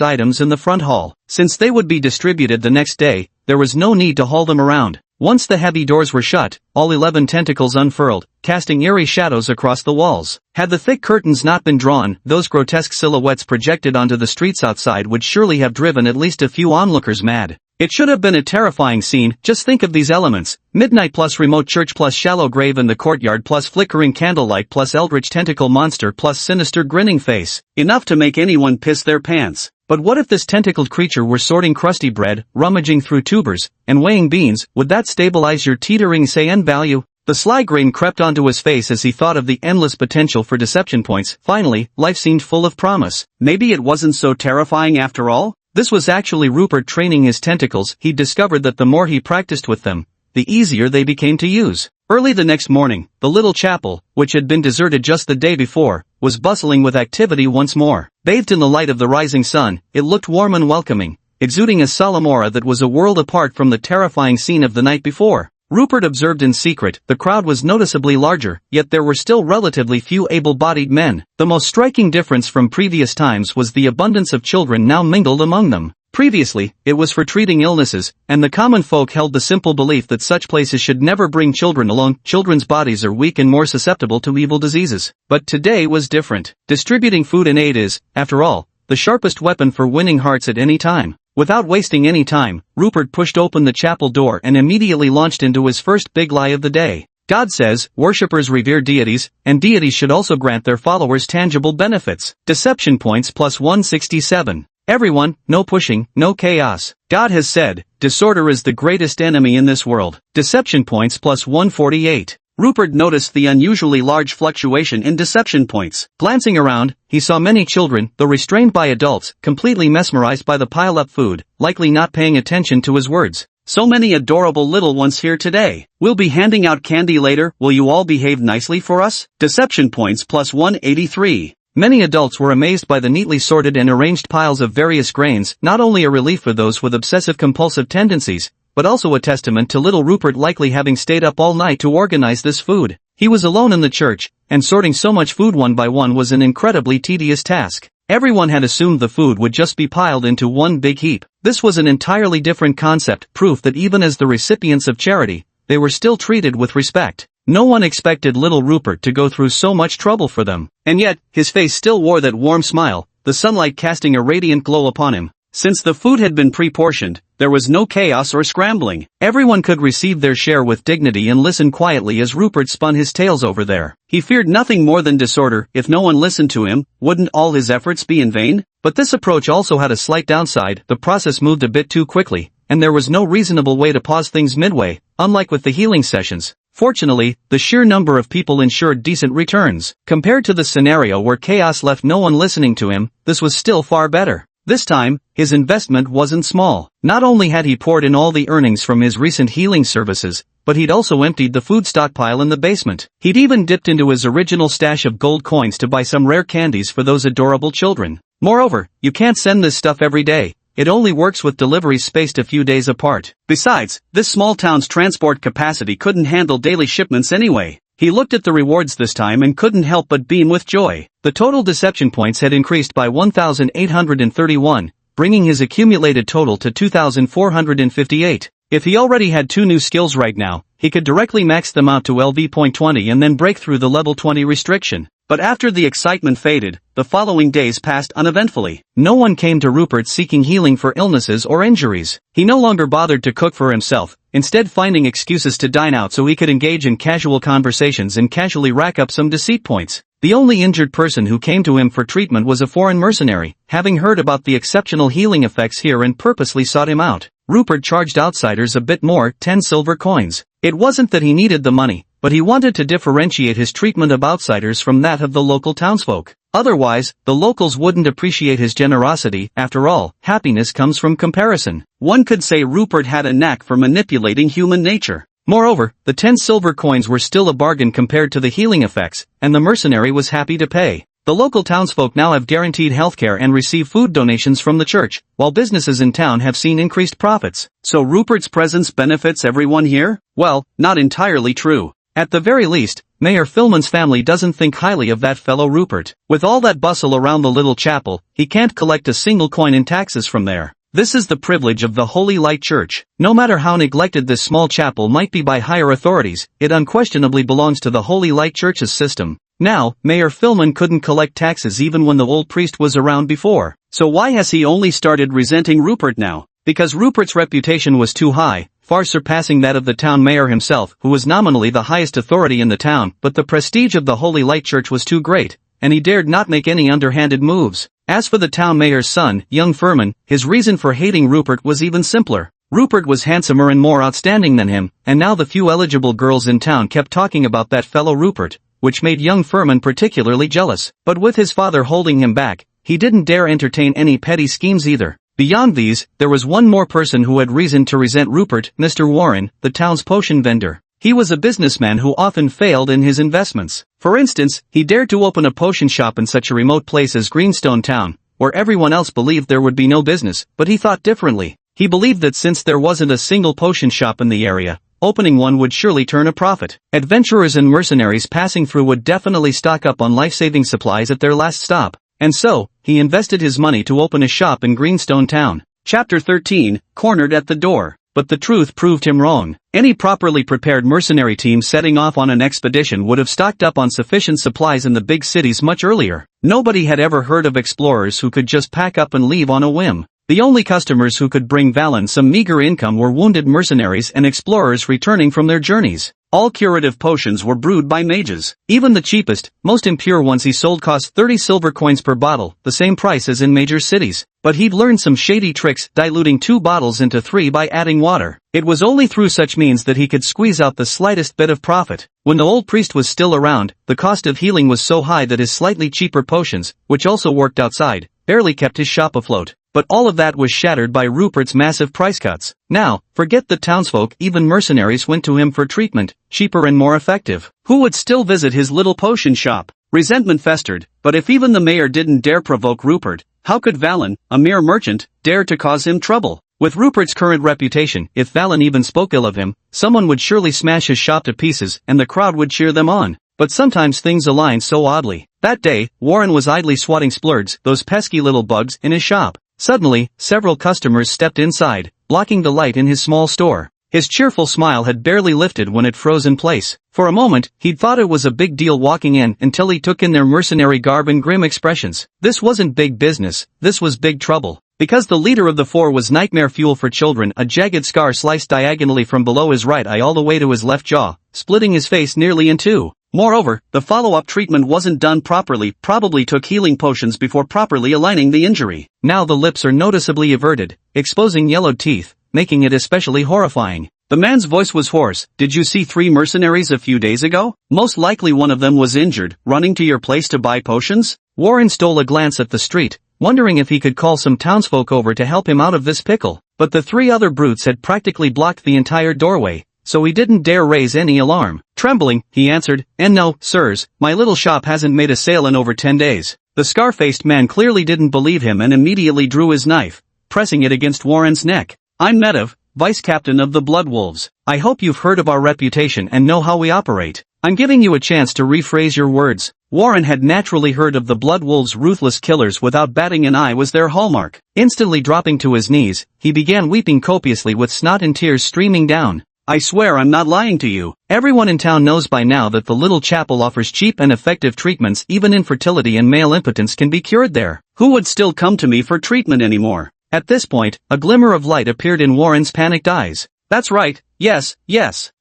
items in the front hall. Since they would be distributed the next day, there was no need to haul them around. Once the heavy doors were shut, all 11 tentacles unfurled, casting eerie shadows across the walls. Had the thick curtains not been drawn, those grotesque silhouettes projected onto the streets outside would surely have driven at least a few onlookers mad. It should have been a terrifying scene. Just think of these elements: midnight plus remote church plus shallow grave in the courtyard plus flickering candlelight plus eldritch tentacle monster plus sinister grinning face. Enough to make anyone piss their pants. But what if this tentacled creature were sorting crusty bread, rummaging through tubers, and weighing beans? Would that stabilize your teetering CN value? The sly grin crept onto his face as he thought of the endless potential for deception points. Finally, life seemed full of promise. Maybe it wasn't so terrifying after all? This was actually Rupert training his tentacles. He discovered that the more he practiced with them, the easier they became to use. Early the next morning, the little chapel, which had been deserted just the day before, was bustling with activity once more. Bathed in the light of the rising sun, it looked warm and welcoming, exuding a solemn aura that was a world apart from the terrifying scene of the night before. Rupert observed in secret. The crowd was noticeably larger, yet there were still relatively few able-bodied men. The most striking difference from previous times was the abundance of children now mingled among them. Previously, it was for treating illnesses, and the common folk held the simple belief that such places should never bring children along. Children's bodies are weak and more susceptible to evil diseases. But today was different. Distributing food and aid is, after all, the sharpest weapon for winning hearts at any time. Without wasting any time, Rupert pushed open the chapel door and immediately launched into his first big lie of the day. God says, worshippers revere deities, and deities should also grant their followers tangible benefits. Deception points plus 167. Everyone, no pushing, no chaos. God has said, disorder is the greatest enemy in this world. Deception points plus 148. Rupert noticed the unusually large fluctuation in deception points. Glancing around, he saw many children, though restrained by adults, completely mesmerized by the pile-up food, likely not paying attention to his words. So many adorable little ones here today. We'll be handing out candy later. Will you all behave nicely for us? Deception points plus 183. Many adults were amazed by the neatly sorted and arranged piles of various grains, not only a relief for those with obsessive-compulsive tendencies, but also a testament to little Rupert likely having stayed up all night to organize this food. He was alone in the church, and sorting so much food one by one was an incredibly tedious task. Everyone had assumed the food would just be piled into one big heap. This was an entirely different concept, proof that even as the recipients of charity, they were still treated with respect. No one expected little Rupert to go through so much trouble for them. And yet, his face still wore that warm smile, the sunlight casting a radiant glow upon him. Since the food had been pre-portioned, there was no chaos or scrambling. Everyone could receive their share with dignity and listen quietly as Rupert spun his tales over there. He feared nothing more than disorder. If no one listened to him, wouldn't all his efforts be in vain? But this approach also had a slight downside. The process moved a bit too quickly, and there was no reasonable way to pause things midway, unlike with the healing sessions. Fortunately, the sheer number of people ensured decent returns. Compared to the scenario where chaos left no one listening to him, this was still far better. This time, his investment wasn't small. Not only had he poured in all the earnings from his recent healing services, but he'd also emptied the food stockpile in the basement. He'd even dipped into his original stash of gold coins to buy some rare candies for those adorable children. Moreover, you can't send this stuff every day. It only works with deliveries spaced a few days apart. Besides, this small town's transport capacity couldn't handle daily shipments anyway. He looked at the rewards this time and couldn't help but beam with joy. The total deception points had increased by 1,831, bringing his accumulated total to 2,458. If he already had 2 new skills right now, he could directly max them out to LV.20 and then break through the level 20 restriction. But after the excitement faded, the following days passed uneventfully. No one came to Rupert seeking healing for illnesses or injuries. He no longer bothered to cook for himself, instead finding excuses to dine out so he could engage in casual conversations and casually rack up some deceit points. The only injured person who came to him for treatment was a foreign mercenary, having heard about the exceptional healing effects here and purposely sought him out. Rupert charged outsiders a bit more, 10 silver coins. It wasn't that he needed the money, but he wanted to differentiate his treatment of outsiders from that of the local townsfolk. Otherwise, the locals wouldn't appreciate his generosity. After all, happiness comes from comparison. One could say Rupert had a knack for manipulating human nature. Moreover, the 10 silver coins were still a bargain compared to the healing effects, and the mercenary was happy to pay. The local townsfolk now have guaranteed healthcare and receive food donations from the church, while businesses in town have seen increased profits. So Rupert's presence benefits everyone here? Well, not entirely true. At the very least, Mayor Filmon's family doesn't think highly of that fellow Rupert. With all that bustle around the little chapel, he can't collect a single coin in taxes from there. This is the privilege of the Holy Light Church. No matter how neglected this small chapel might be by higher authorities, it unquestionably belongs to the Holy Light Church's system. Now, Mayor Filmon couldn't collect taxes even when the old priest was around before. So why has he only started resenting Rupert now? Because Rupert's reputation was too high, far surpassing that of the town mayor himself, who was nominally the highest authority in the town, but the prestige of the Holy Light Church was too great, and he dared not make any underhanded moves. As for the town mayor's son, young Furman, his reason for hating Rupert was even simpler. Rupert was handsomer and more outstanding than him, and now the few eligible girls in town kept talking about that fellow Rupert, which made young Furman particularly jealous. But with his father holding him back, he didn't dare entertain any petty schemes either. Beyond these, there was one more person who had reason to resent Rupert, Mr. Warren, the town's potion vendor. He was a businessman who often failed in his investments. For instance, he dared to open a potion shop in such a remote place as Greenstone Town, where everyone else believed there would be no business, but he thought differently. He believed that since there wasn't a single potion shop in the area, opening one would surely turn a profit. Adventurers and mercenaries passing through would definitely stock up on life-saving supplies at their last stop. And so, he invested his money to open a shop in Greenstone Town. Chapter 13, Cornered at the Door. But the truth proved him wrong. Any properly prepared mercenary team setting off on an expedition would have stocked up on sufficient supplies in the big cities much earlier. Nobody had ever heard of explorers who could just pack up and leave on a whim. The only customers who could bring Valen some meager income were wounded mercenaries and explorers returning from their journeys. All curative potions were brewed by mages. Even the cheapest, most impure ones he sold cost 30 silver coins per bottle, the same price as in major cities. But he'd learned some shady tricks, diluting 2 bottles into 3 by adding water. It was only through such means that he could squeeze out the slightest bit of profit. When the old priest was still around, the cost of healing was so high that his slightly cheaper potions, which also worked outside, barely kept his shop afloat. But all of that was shattered by Rupert's massive price cuts. Now, forget the townsfolk, even mercenaries went to him for treatment, cheaper and more effective. Who would still visit his little potion shop? Resentment festered, but if even the mayor didn't dare provoke Rupert, how could Valen, a mere merchant, dare to cause him trouble? With Rupert's current reputation, if Valen even spoke ill of him, someone would surely smash his shop to pieces and the crowd would cheer them on. But sometimes things align so oddly. That day, Warren was idly swatting splurgs, those pesky little bugs, in his shop. Suddenly, several customers stepped inside, blocking the light in his small store. His cheerful smile had barely lifted when it froze in place. For a moment, he'd thought it was a big deal walking in until he took in their mercenary garb and grim expressions. This wasn't big business, this was big trouble. Because the leader of the four was nightmare fuel for children, a jagged scar sliced diagonally from below his right eye all the way to his left jaw, splitting his face nearly in two. Moreover, the follow-up treatment wasn't done properly, probably took healing potions before properly aligning the injury. Now the lips are noticeably everted, exposing yellowed teeth, making it especially horrifying. The man's voice was hoarse. Did you see 3 mercenaries a few days ago? Most likely one of them was injured, running to your place to buy potions? Warren stole a glance at the street, wondering if he could call some townsfolk over to help him out of this pickle. But the 3 other brutes had practically blocked the entire doorway, so he didn't dare raise any alarm. Trembling, he answered, "And no, sirs, my little shop hasn't made a sale in over 10 days. The scar-faced man clearly didn't believe him and immediately drew his knife, pressing it against Warren's neck. "I'm Medivh, vice captain of the Blood Wolves. I hope you've heard of our reputation and know how we operate. I'm giving you a chance to rephrase your words." Warren had naturally heard of the Blood Wolves' ruthless killers without batting an eye was their hallmark. Instantly dropping to his knees, he began weeping copiously with snot and tears streaming down. "I swear I'm not lying to you. Everyone in town knows by now that the little chapel offers cheap and effective treatments. Even infertility and male impotence can be cured there. Who would still come to me for treatment anymore?" At this point, a glimmer of light appeared in Warren's panicked eyes. "That's right, yes.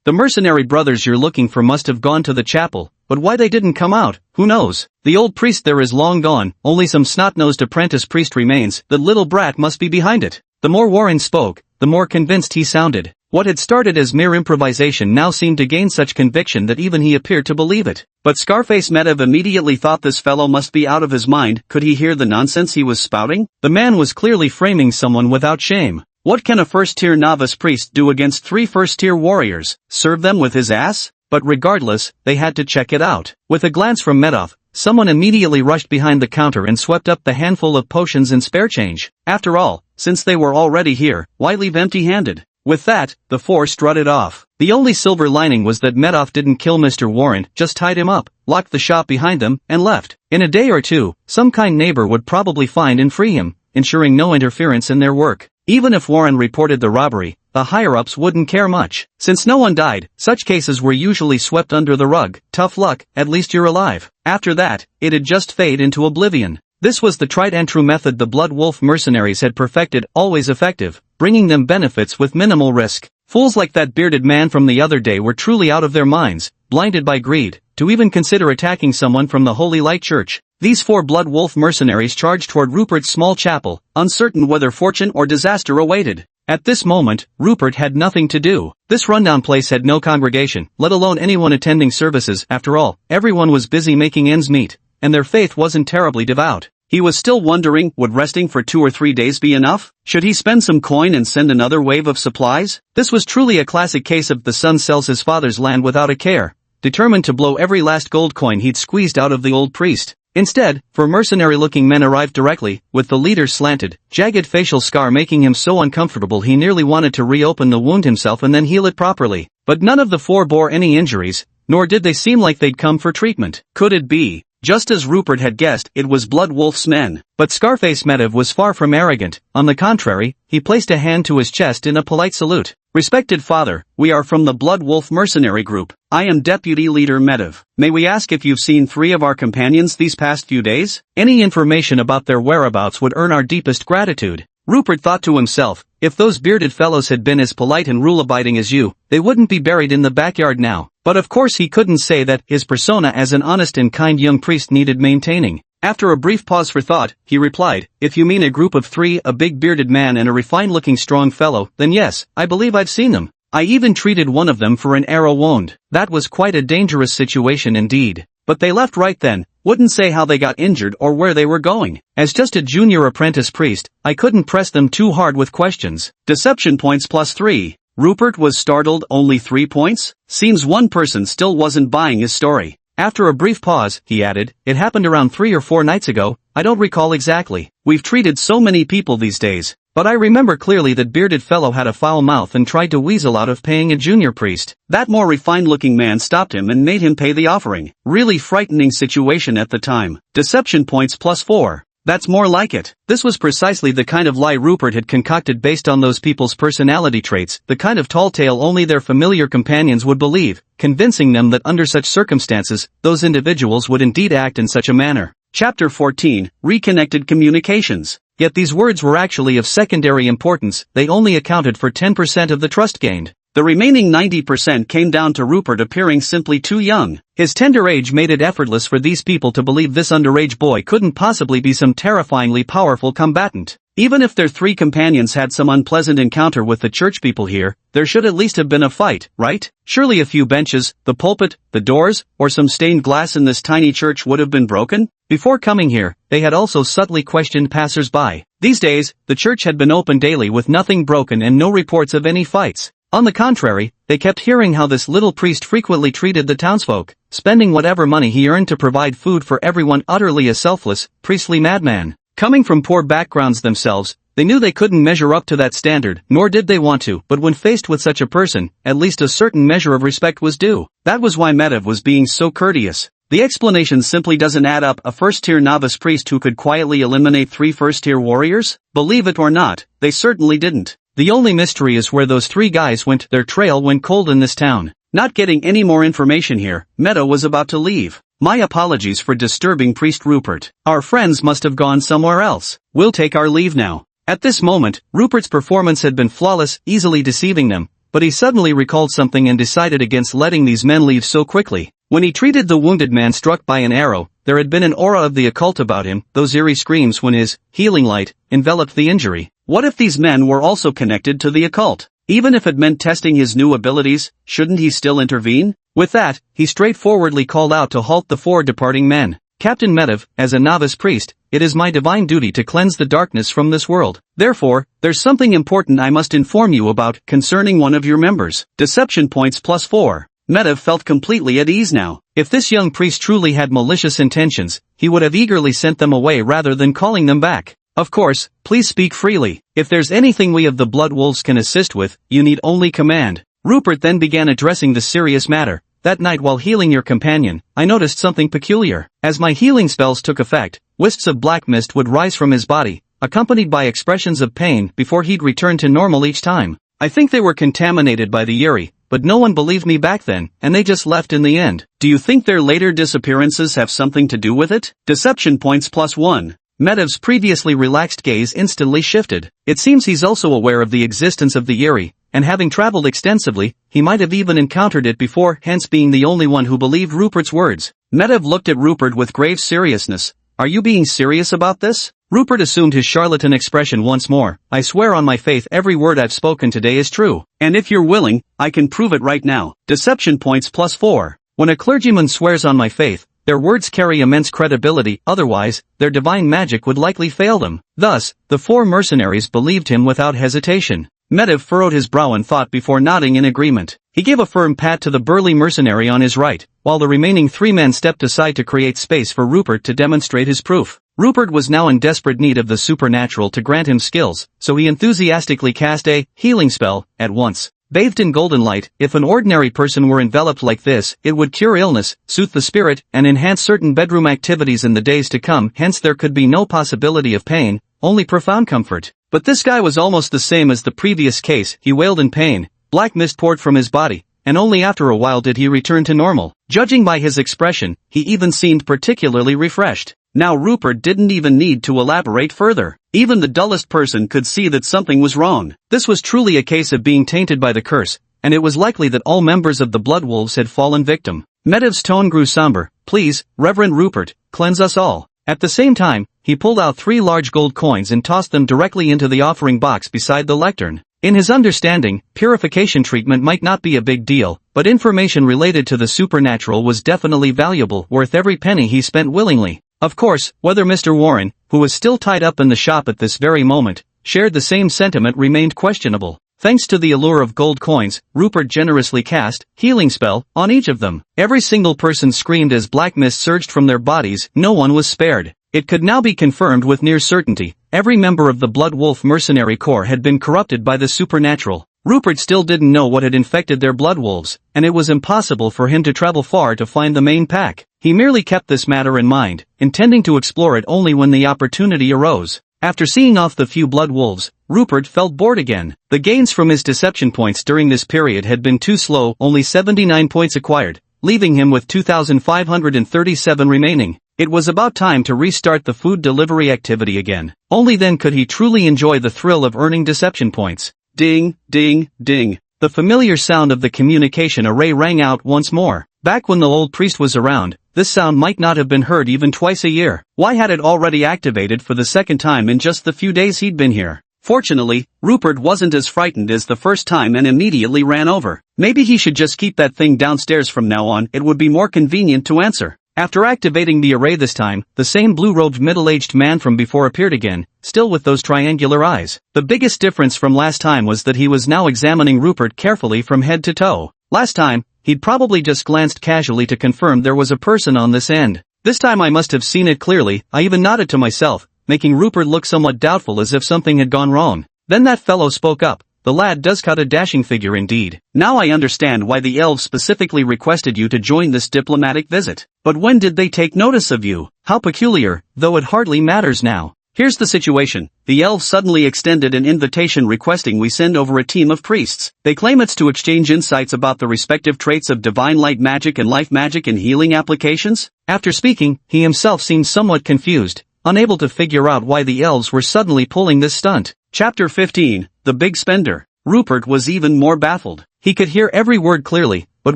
The mercenary brothers you're looking for must have gone to the chapel, but why they didn't come out, who knows? The old priest there is long gone, only some snot-nosed apprentice priest remains. The little brat must be behind it." The more Warren spoke, the more convinced he sounded. What had started as mere improvisation now seemed to gain such conviction that even he appeared to believe it. But Scarface Medivh immediately thought this fellow must be out of his mind. Could he hear the nonsense he was spouting? The man was clearly framing someone without shame. What can a first-tier novice priest do against 3 first-tier warriors? Serve them with his ass? But regardless, they had to check it out. With a glance from Medivh, someone immediately rushed behind the counter and swept up the handful of potions and spare change. After all, since they were already here, why leave empty-handed? With that, the four strutted off. The only silver lining was that Medov didn't kill Mr. Warren, just tied him up, locked the shop behind them, and left. In a day or two, some kind neighbor would probably find and free him, ensuring no interference in their work. Even if Warren reported the robbery, the higher-ups wouldn't care much. Since no one died, such cases were usually swept under the rug. Tough luck, at least you're alive. After that, it'd just fade into oblivion. This was the tried and true method the Blood Wolf mercenaries had perfected, always effective, bringing them benefits with minimal risk. Fools like that bearded man from the other day were truly out of their minds, blinded by greed, to even consider attacking someone from the Holy Light Church. These four Blood Wolf mercenaries charged toward Rupert's small chapel, uncertain whether fortune or disaster awaited. At this moment, Rupert had nothing to do. This rundown place had no congregation, let alone anyone attending services. After all, everyone was busy making ends meet, and their faith wasn't terribly devout. He was still wondering, would resting for 2 or 3 days be enough? Should he spend some coin and send another wave of supplies? This was truly a classic case of the son sells his father's land without a care, determined to blow every last gold coin he'd squeezed out of the old priest. Instead, four mercenary-looking men arrived directly, with the leader's slanted, jagged facial scar making him so uncomfortable he nearly wanted to reopen the wound himself and then heal it properly. But none of the four bore any injuries, nor did they seem like they'd come for treatment. Could it be? Just as Rupert had guessed, it was Blood Wolf's men. But Scarface Medov was far from arrogant. On the contrary, he placed a hand to his chest in a polite salute. Respected father, we are from the Blood Wolf mercenary group. I am Deputy Leader Medov. May we ask if you've seen 3 of our companions these past few days? Any information about their whereabouts would earn our deepest gratitude. Rupert thought to himself, if those bearded fellows had been as polite and rule-abiding as you, they wouldn't be buried in the backyard now. But of course he couldn't say that his persona as an honest and kind young priest needed maintaining. After a brief pause for thought, he replied, if you mean a group of 3, a big bearded man and a refined-looking strong fellow, then yes, I believe I've seen them. I even treated one of them for an arrow wound. That was quite a dangerous situation indeed. But they left right then, wouldn't say how they got injured or where they were going. As just a junior apprentice priest, I couldn't press them too hard with questions. Deception points +3. Rupert was startled. Only 3 points? Seems one person still wasn't buying his story. After a brief pause, he added, it happened around 3 or 4 nights ago, I don't recall exactly. We've treated so many people these days. But I remember clearly that bearded fellow had a foul mouth and tried to weasel out of paying a junior priest. That more refined-looking man stopped him and made him pay the offering. Really frightening situation at the time. Deception points +4. That's more like it. This was precisely the kind of lie Rupert had concocted based on those people's personality traits, the kind of tall tale only their familiar companions would believe, convincing them that under such circumstances, those individuals would indeed act in such a manner. Chapter 14, Reconnected Communications. Yet these words were actually of secondary importance, they only accounted for 10% of the trust gained. The remaining 90% came down to Rupert appearing simply too young. His tender age made it effortless for these people to believe this underage boy couldn't possibly be some terrifyingly powerful combatant. Even if their 3 companions had some unpleasant encounter with the church people here, there should at least have been a fight, right? Surely a few benches, the pulpit, the doors, or some stained glass in this tiny church would have been broken? Before coming here, they had also subtly questioned passers-by. These days, the church had been open daily with nothing broken and no reports of any fights. On the contrary, they kept hearing how this little priest frequently treated the townsfolk, spending whatever money he earned to provide food for everyone, utterly a selfless, priestly madman. Coming from poor backgrounds themselves, they knew they couldn't measure up to that standard, nor did they want to, but when faced with such a person, at least a certain measure of respect was due. That was why Medov was being so courteous. The explanation simply doesn't add up. A first-tier novice priest who could quietly eliminate 3 first-tier warriors? Believe it or not, they certainly didn't. The only mystery is where those 3 guys went. Their trail went cold in this town. Not getting any more information here, Meadow was about to leave. My apologies for disturbing Priest Rupert. Our friends must have gone somewhere else. We'll take our leave now. At this moment, Rupert's performance had been flawless, easily deceiving them, but he suddenly recalled something and decided against letting these men leave so quickly. When he treated the wounded man struck by an arrow, there had been an aura of the occult about him, those eerie screams when his healing light enveloped the injury. What if these men were also connected to the occult? Even if it meant testing his new abilities, shouldn't he still intervene? With that, he straightforwardly called out to halt the 4 departing men. Captain Medov, as a novice priest, it is my divine duty to cleanse the darkness from this world. Therefore, there's something important I must inform you about concerning one of your members. Deception points +4. Medov felt completely at ease now. If this young priest truly had malicious intentions, he would have eagerly sent them away rather than calling them back. Of course, please speak freely. If there's anything we of the Blood Wolves can assist with, you need only command. Rupert then began addressing the serious matter. That night while healing your companion, I noticed something peculiar. As my healing spells took effect, wisps of black mist would rise from his body, accompanied by expressions of pain before he'd return to normal each time. I think they were contaminated by the Yuri, but no one believed me back then, and they just left in the end. Do you think their later disappearances have something to do with it? Deception points +1. Medivh's previously relaxed gaze instantly shifted. It seems he's also aware of the existence of the Yuri, and having traveled extensively, he might have even encountered it before, hence being the only one who believed Rupert's words. Medivh looked at Rupert with grave seriousness. Are you being serious about this? Rupert assumed his charlatan expression once more. I swear on my faith every word I've spoken today is true. And if you're willing, I can prove it right now. Deception points +4. When a clergyman swears on my faith, their words carry immense credibility, otherwise, their divine magic would likely fail them. Thus, the 4 mercenaries believed him without hesitation. Medivh furrowed his brow in thought before nodding in agreement. He gave a firm pat to the burly mercenary on his right, while the remaining 3 men stepped aside to create space for Rupert to demonstrate his proof. Rupert was now in desperate need of the supernatural to grant him skills, so he enthusiastically cast a healing spell at once. Bathed in golden light, if an ordinary person were enveloped like this, it would cure illness, soothe the spirit, and enhance certain bedroom activities in the days to come, hence there could be no possibility of pain, only profound comfort. But this guy was almost the same as the previous case. He wailed in pain, black mist poured from his body, and only after a while did he return to normal. Judging by his expression, he even seemed particularly refreshed. Now Rupert didn't even need to elaborate further. Even the dullest person could see that something was wrong. This was truly a case of being tainted by the curse, and it was likely that all members of the Blood Wolves had fallen victim. Medivh's tone grew somber. Please, Reverend Rupert, cleanse us all. At the same time, he pulled out 3 large gold coins and tossed them directly into the offering box beside the lectern. In his understanding, purification treatment might not be a big deal, but information related to the supernatural was definitely valuable, worth every penny he spent willingly. Of course, whether Mr. Warren, who was still tied up in the shop at this very moment, shared the same sentiment remained questionable. Thanks to the allure of gold coins, Rupert generously cast healing spell on each of them. Every single person screamed as black mist surged from their bodies. No one was spared. It could now be confirmed with near certainty. Every member of the Blood Wolf mercenary corps had been corrupted by the supernatural. Rupert still didn't know what had infected their blood wolves, and it was impossible for him to travel far to find the main pack. He merely kept this matter in mind, intending to explore it only when the opportunity arose. After seeing off the few blood wolves, Rupert felt bored again. The gains from his deception points during this period had been too slow, only 79 points acquired, leaving him with 2,537 remaining. It was about time to restart the food delivery activity again. Only then could he truly enjoy the thrill of earning deception points. Ding, ding, ding. The familiar sound of the communication array rang out once more. Back when the old priest was around, this sound might not have been heard even twice a year. Why had it already activated for the second time in just the few days he'd been here? Fortunately, Rupert wasn't as frightened as the first time and immediately ran over. Maybe he should just keep that thing downstairs from now on, it would be more convenient to answer. After activating the array this time, the same blue-robed middle-aged man from before appeared again, still with those triangular eyes. The biggest difference from last time was that he was now examining Rupert carefully from head to toe. Last time, he'd probably just glanced casually to confirm there was a person on this end. This time I must have seen it clearly. I even nodded to myself, making Rupert look somewhat doubtful as if something had gone wrong. Then that fellow spoke up. The lad does cut a dashing figure indeed. Now I understand why the elves specifically requested you to join this diplomatic visit. But when did they take notice of you? How peculiar, though it hardly matters now. Here's the situation. The elves suddenly extended an invitation requesting we send over a team of priests. They claim it's to exchange insights about the respective traits of divine light magic and life magic and healing applications. After speaking, he himself seemed somewhat confused, unable to figure out why the elves were suddenly pulling this stunt. Chapter 15, The Big Spender. Rupert was even more baffled. He could hear every word clearly, but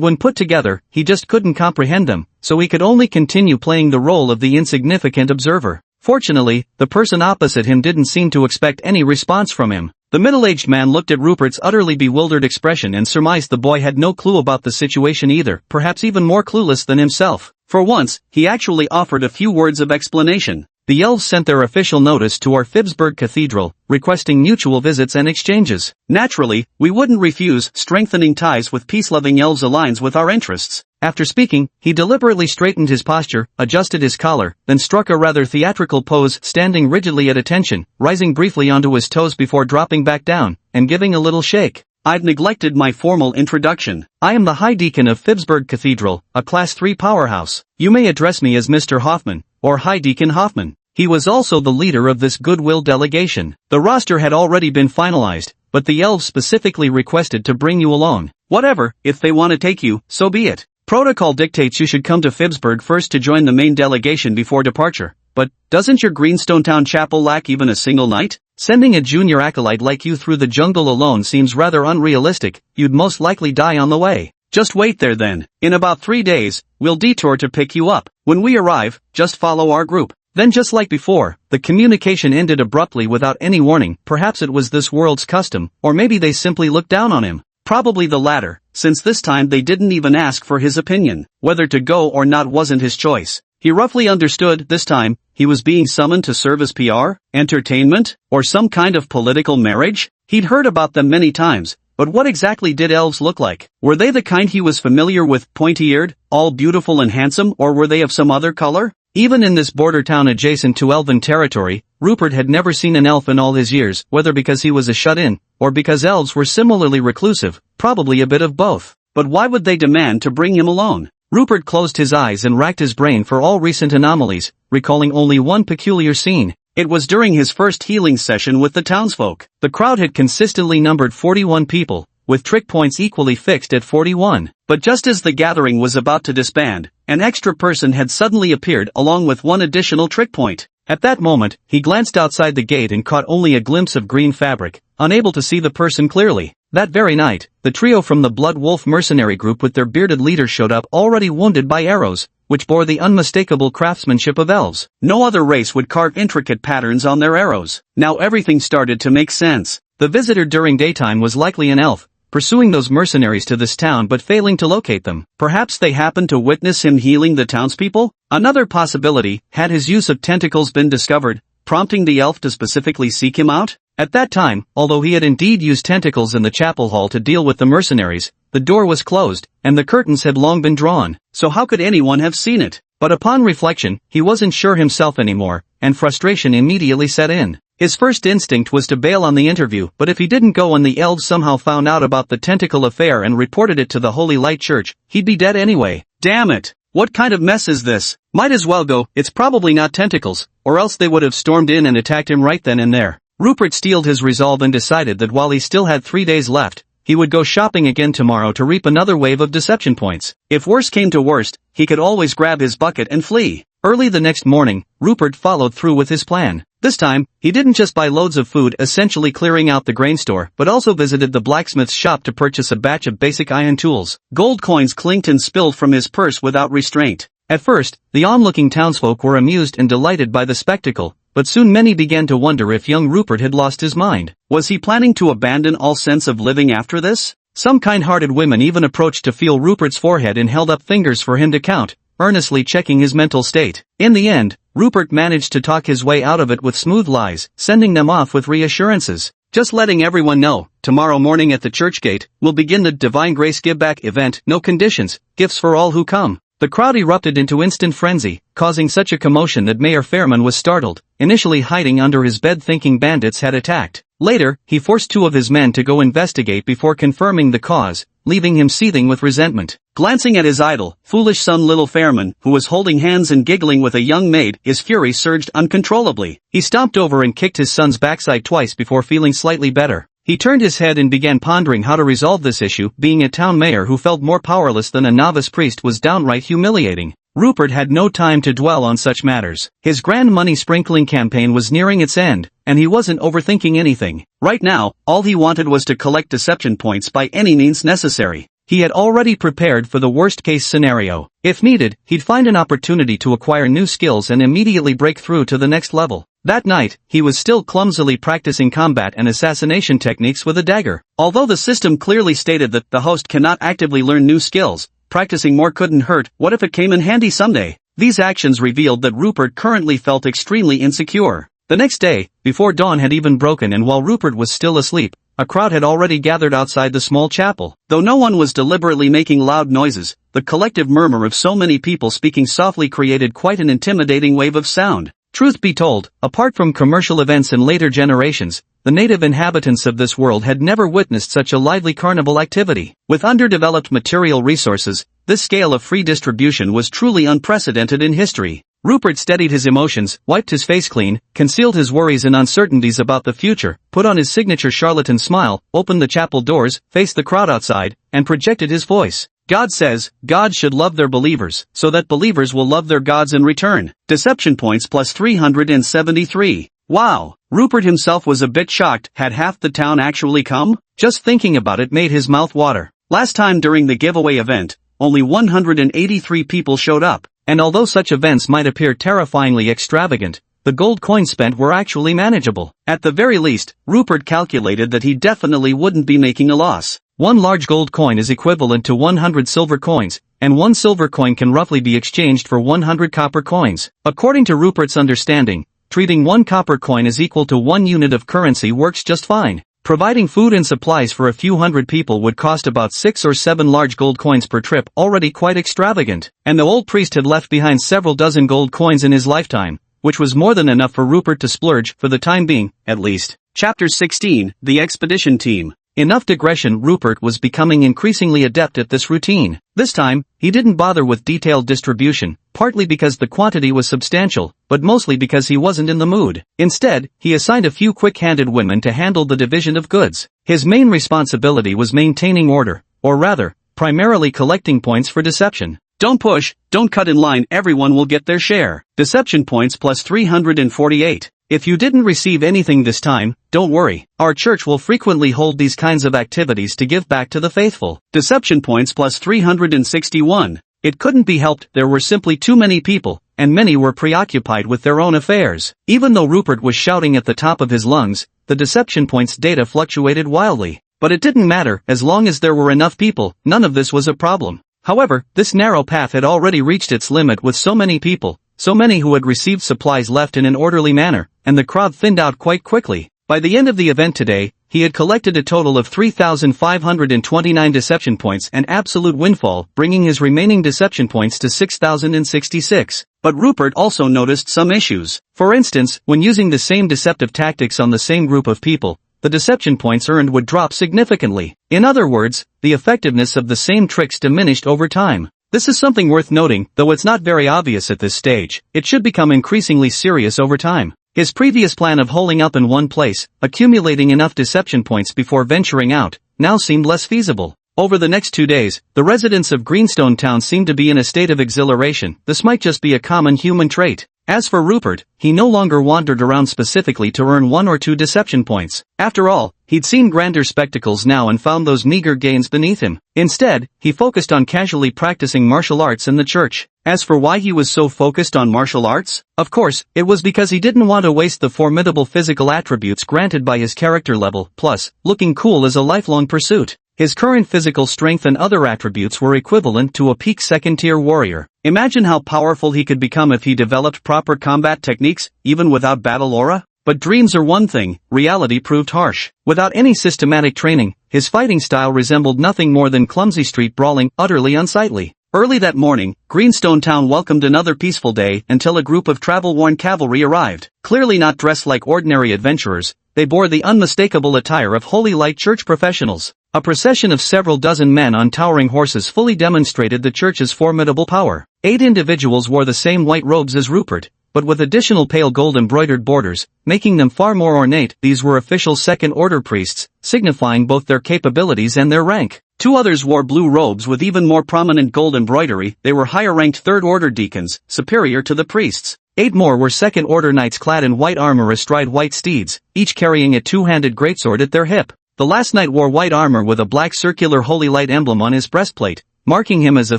when put together, he just couldn't comprehend them, so he could only continue playing the role of the insignificant observer. Fortunately, the person opposite him didn't seem to expect any response from him. The middle-aged man looked at Rupert's utterly bewildered expression and surmised the boy had no clue about the situation either, perhaps even more clueless than himself. For once, he actually offered a few words of explanation. the elves sent their official notice to our Phibsburg Cathedral, requesting mutual visits and exchanges. Naturally, we wouldn't refuse. Strengthening ties with peace-loving elves aligns with our interests. After speaking, he deliberately straightened his posture, adjusted his collar, then struck a rather theatrical pose, standing rigidly at attention, rising briefly onto his toes before dropping back down, and giving a little shake. I've neglected my formal introduction. I am the High Deacon of Phibsburg Cathedral, a Class 3 powerhouse. You may address me as Mr. Hoffman, or High Deacon Hoffman. He was also the leader of this goodwill delegation. The roster had already been finalized, but the elves specifically requested to bring you along. Whatever, if they want to take you, so be it. Protocol dictates you should come to Phibsburg first to join the main delegation before departure. But, doesn't your Greenstone Town Chapel lack even a single knight? Sending a junior acolyte like you through the jungle alone seems rather unrealistic. You'd most likely die on the way. Just wait there then. In about 3 days, we'll detour to pick you up. When we arrive, just follow our group. Then just like before, the communication ended abruptly without any warning. Perhaps it was this world's custom, or maybe they simply looked down on him. Probably the latter, since this time they didn't even ask for his opinion. Whether to go or not wasn't his choice. He roughly understood this time he was being summoned to serve as PR, entertainment, or some kind of political marriage. He'd heard about them many times, but what exactly did elves look like? Were they the kind he was familiar with, pointy-eared, all beautiful and handsome, or were they of some other color? Even in this border town adjacent to elven territory, Rupert had never seen an elf in all his years, whether because he was a shut-in, or because elves were similarly reclusive, probably a bit of both. But why would they demand to bring him along? Rupert closed his eyes and racked his brain for all recent anomalies, recalling only one peculiar scene. It was during his first healing session with the townsfolk. The crowd had consistently numbered 41 people, with trick points equally fixed at 41. But just as the gathering was about to disband, an extra person had suddenly appeared along with one additional trick point. At that moment, he glanced outside the gate and caught only a glimpse of green fabric, unable to see the person clearly. That very night, the trio from the Blood Wolf mercenary group with their bearded leader showed up, already wounded by arrows, which bore the unmistakable craftsmanship of elves. No other race would carve intricate patterns on their arrows. Now everything started to make sense. The visitor during daytime was likely an elf, pursuing those mercenaries to this town but failing to locate them. Perhaps they happened to witness him healing the townspeople? Another possibility, had his use of tentacles been discovered, prompting the elf to specifically seek him out? At that time, although he had indeed used tentacles in the chapel hall to deal with the mercenaries, the door was closed, and the curtains had long been drawn, so how could anyone have seen it? But upon reflection, he wasn't sure himself anymore, and frustration immediately set in. His first instinct was to bail on the interview, but if he didn't go and the elves somehow found out about the tentacle affair and reported it to the Holy Light Church, he'd be dead anyway. Damn it! What kind of mess is this? Might as well go. It's probably not tentacles, or else they would have stormed in and attacked him right then and there. Rupert steeled his resolve and decided that while he still had 3 days left, he would go shopping again tomorrow to reap another wave of deception points. If worst came to worst, he could always grab his bucket and flee. Early the next morning, Rupert followed through with his plan. This time, he didn't just buy loads of food, essentially clearing out the grain store, but also visited the blacksmith's shop to purchase a batch of basic iron tools. Gold coins clinked and spilled from his purse without restraint. At first, the onlooking townsfolk were amused and delighted by the spectacle, but soon many began to wonder if young Rupert had lost his mind. Was he planning to abandon all sense of living after this? Some kind-hearted women even approached to feel Rupert's forehead and held up fingers for him to count, earnestly checking his mental state. In the end, Rupert managed to talk his way out of it with smooth lies, sending them off with reassurances. Just letting everyone know, tomorrow morning at the church gate, we'll begin the Divine Grace Giveback event, no conditions, gifts for all who come. The crowd erupted into instant frenzy, causing such a commotion that Mayor Fairman was startled, initially hiding under his bed thinking bandits had attacked. Later, he forced 2 of his men to go investigate before confirming the cause, leaving him seething with resentment. Glancing at his idle, foolish son little Fairman, who was holding hands and giggling with a young maid, his fury surged uncontrollably. He stomped over and kicked his son's backside twice before feeling slightly better. He turned his head and began pondering how to resolve this issue. Being a town mayor who felt more powerless than a novice priest was downright humiliating. Rupert had no time to dwell on such matters. His grand money sprinkling campaign was nearing its end, and he wasn't overthinking anything. Right now, all he wanted was to collect deception points by any means necessary. He had already prepared for the worst-case scenario. If needed, he'd find an opportunity to acquire new skills and immediately break through to the next level. That night, he was still clumsily practicing combat and assassination techniques with a dagger. Although the system clearly stated that the host cannot actively learn new skills, practicing more couldn't hurt. What if it came in handy someday? These actions revealed that Rupert currently felt extremely insecure. The next day, before dawn had even broken and while Rupert was still asleep, a crowd had already gathered outside the small chapel. Though no one was deliberately making loud noises, the collective murmur of so many people speaking softly created quite an intimidating wave of sound. Truth be told, apart from commercial events in later generations, the native inhabitants of this world had never witnessed such a lively carnival activity. With underdeveloped material resources, this scale of free distribution was truly unprecedented in history. Rupert steadied his emotions, wiped his face clean, concealed his worries and uncertainties about the future, put on his signature charlatan smile, opened the chapel doors, faced the crowd outside, and projected his voice. God says, God should love their believers, so that believers will love their gods in return. Deception points plus 373. Wow! Rupert himself was a bit shocked. Had half the town actually come? Just thinking about it made his mouth water. Last time during the giveaway event, only 183 people showed up. And although such events might appear terrifyingly extravagant, the gold coins spent were actually manageable. At the very least, Rupert calculated that he definitely wouldn't be making a loss. One large gold coin is equivalent to 100 silver coins, and one silver coin can roughly be exchanged for 100 copper coins. According to Rupert's understanding, treating one copper coin as equal to 1 unit of currency works just fine. Providing food and supplies for a few hundred people would cost about 6 or 7 large gold coins per trip, already quite extravagant. And the old priest had left behind several dozen gold coins in his lifetime, which was more than enough for Rupert to splurge, for the time being, at least. Chapter 16, The Expedition Team. Enough digression. Rupert was becoming increasingly adept at this routine. This time, he didn't bother with detailed distribution, partly because the quantity was substantial, but mostly because he wasn't in the mood. Instead, he assigned a few quick-handed women to handle the division of goods. His main responsibility was maintaining order, or rather, primarily collecting points for deception. Don't push, don't cut in line, everyone will get their share. Deception points plus 348. If you didn't receive anything this time, don't worry. Our church will frequently hold these kinds of activities to give back to the faithful. Deception points plus 361. It couldn't be helped, there were simply too many people, and many were preoccupied with their own affairs. Even though Rupert was shouting at the top of his lungs, the deception points data fluctuated wildly. But it didn't matter, as long as there were enough people, none of this was a problem. However, this narrow path had already reached its limit with so many people, so many who had received supplies left in an orderly manner, and the crowd thinned out quite quickly. By the end of the event today, he had collected a total of 3,529 deception points, an absolute windfall, bringing his remaining deception points to 6,066. But Rupert also noticed some issues. For instance, when using the same deceptive tactics on the same group of people, the deception points earned would drop significantly. In other words, the effectiveness of the same tricks diminished over time. This is something worth noting, though it's not very obvious at this stage. It should become increasingly serious over time. His previous plan of holding up in one place, accumulating enough deception points before venturing out, now seemed less feasible. Over the next 2 days, the residents of Greenstone Town seemed to be in a state of exhilaration. This might just be a common human trait. As for Rupert, he no longer wandered around specifically to earn 1 or 2 deception points. After all, he'd seen grander spectacles now and found those meager gains beneath him. Instead, he focused on casually practicing martial arts in the church. As for why he was so focused on martial arts, of course, it was because he didn't want to waste the formidable physical attributes granted by his character level. Plus, looking cool is a lifelong pursuit. His current physical strength and other attributes were equivalent to a peak second-tier warrior. Imagine how powerful he could become if he developed proper combat techniques, even without battle aura. But dreams are one thing, reality proved harsh. Without any systematic training, his fighting style resembled nothing more than clumsy street brawling, utterly unsightly. Early that morning, Greenstone Town welcomed another peaceful day until a group of travel-worn cavalry arrived. Clearly not dressed like ordinary adventurers, they bore the unmistakable attire of Holy Light Church professionals. A procession of several dozen men on towering horses fully demonstrated the church's formidable power. 8 individuals wore the same white robes as Rupert, but with additional pale gold embroidered borders, making them far more ornate. These were official second-order priests, signifying both their capabilities and their rank. 2 others wore blue robes with even more prominent gold embroidery. They were higher-ranked third-order deacons, superior to the priests. 8 more were second-order knights clad in white armor astride white steeds, each carrying a 2-handed greatsword at their hip. The last knight wore white armor with a black circular Holy Light emblem on his breastplate, marking him as a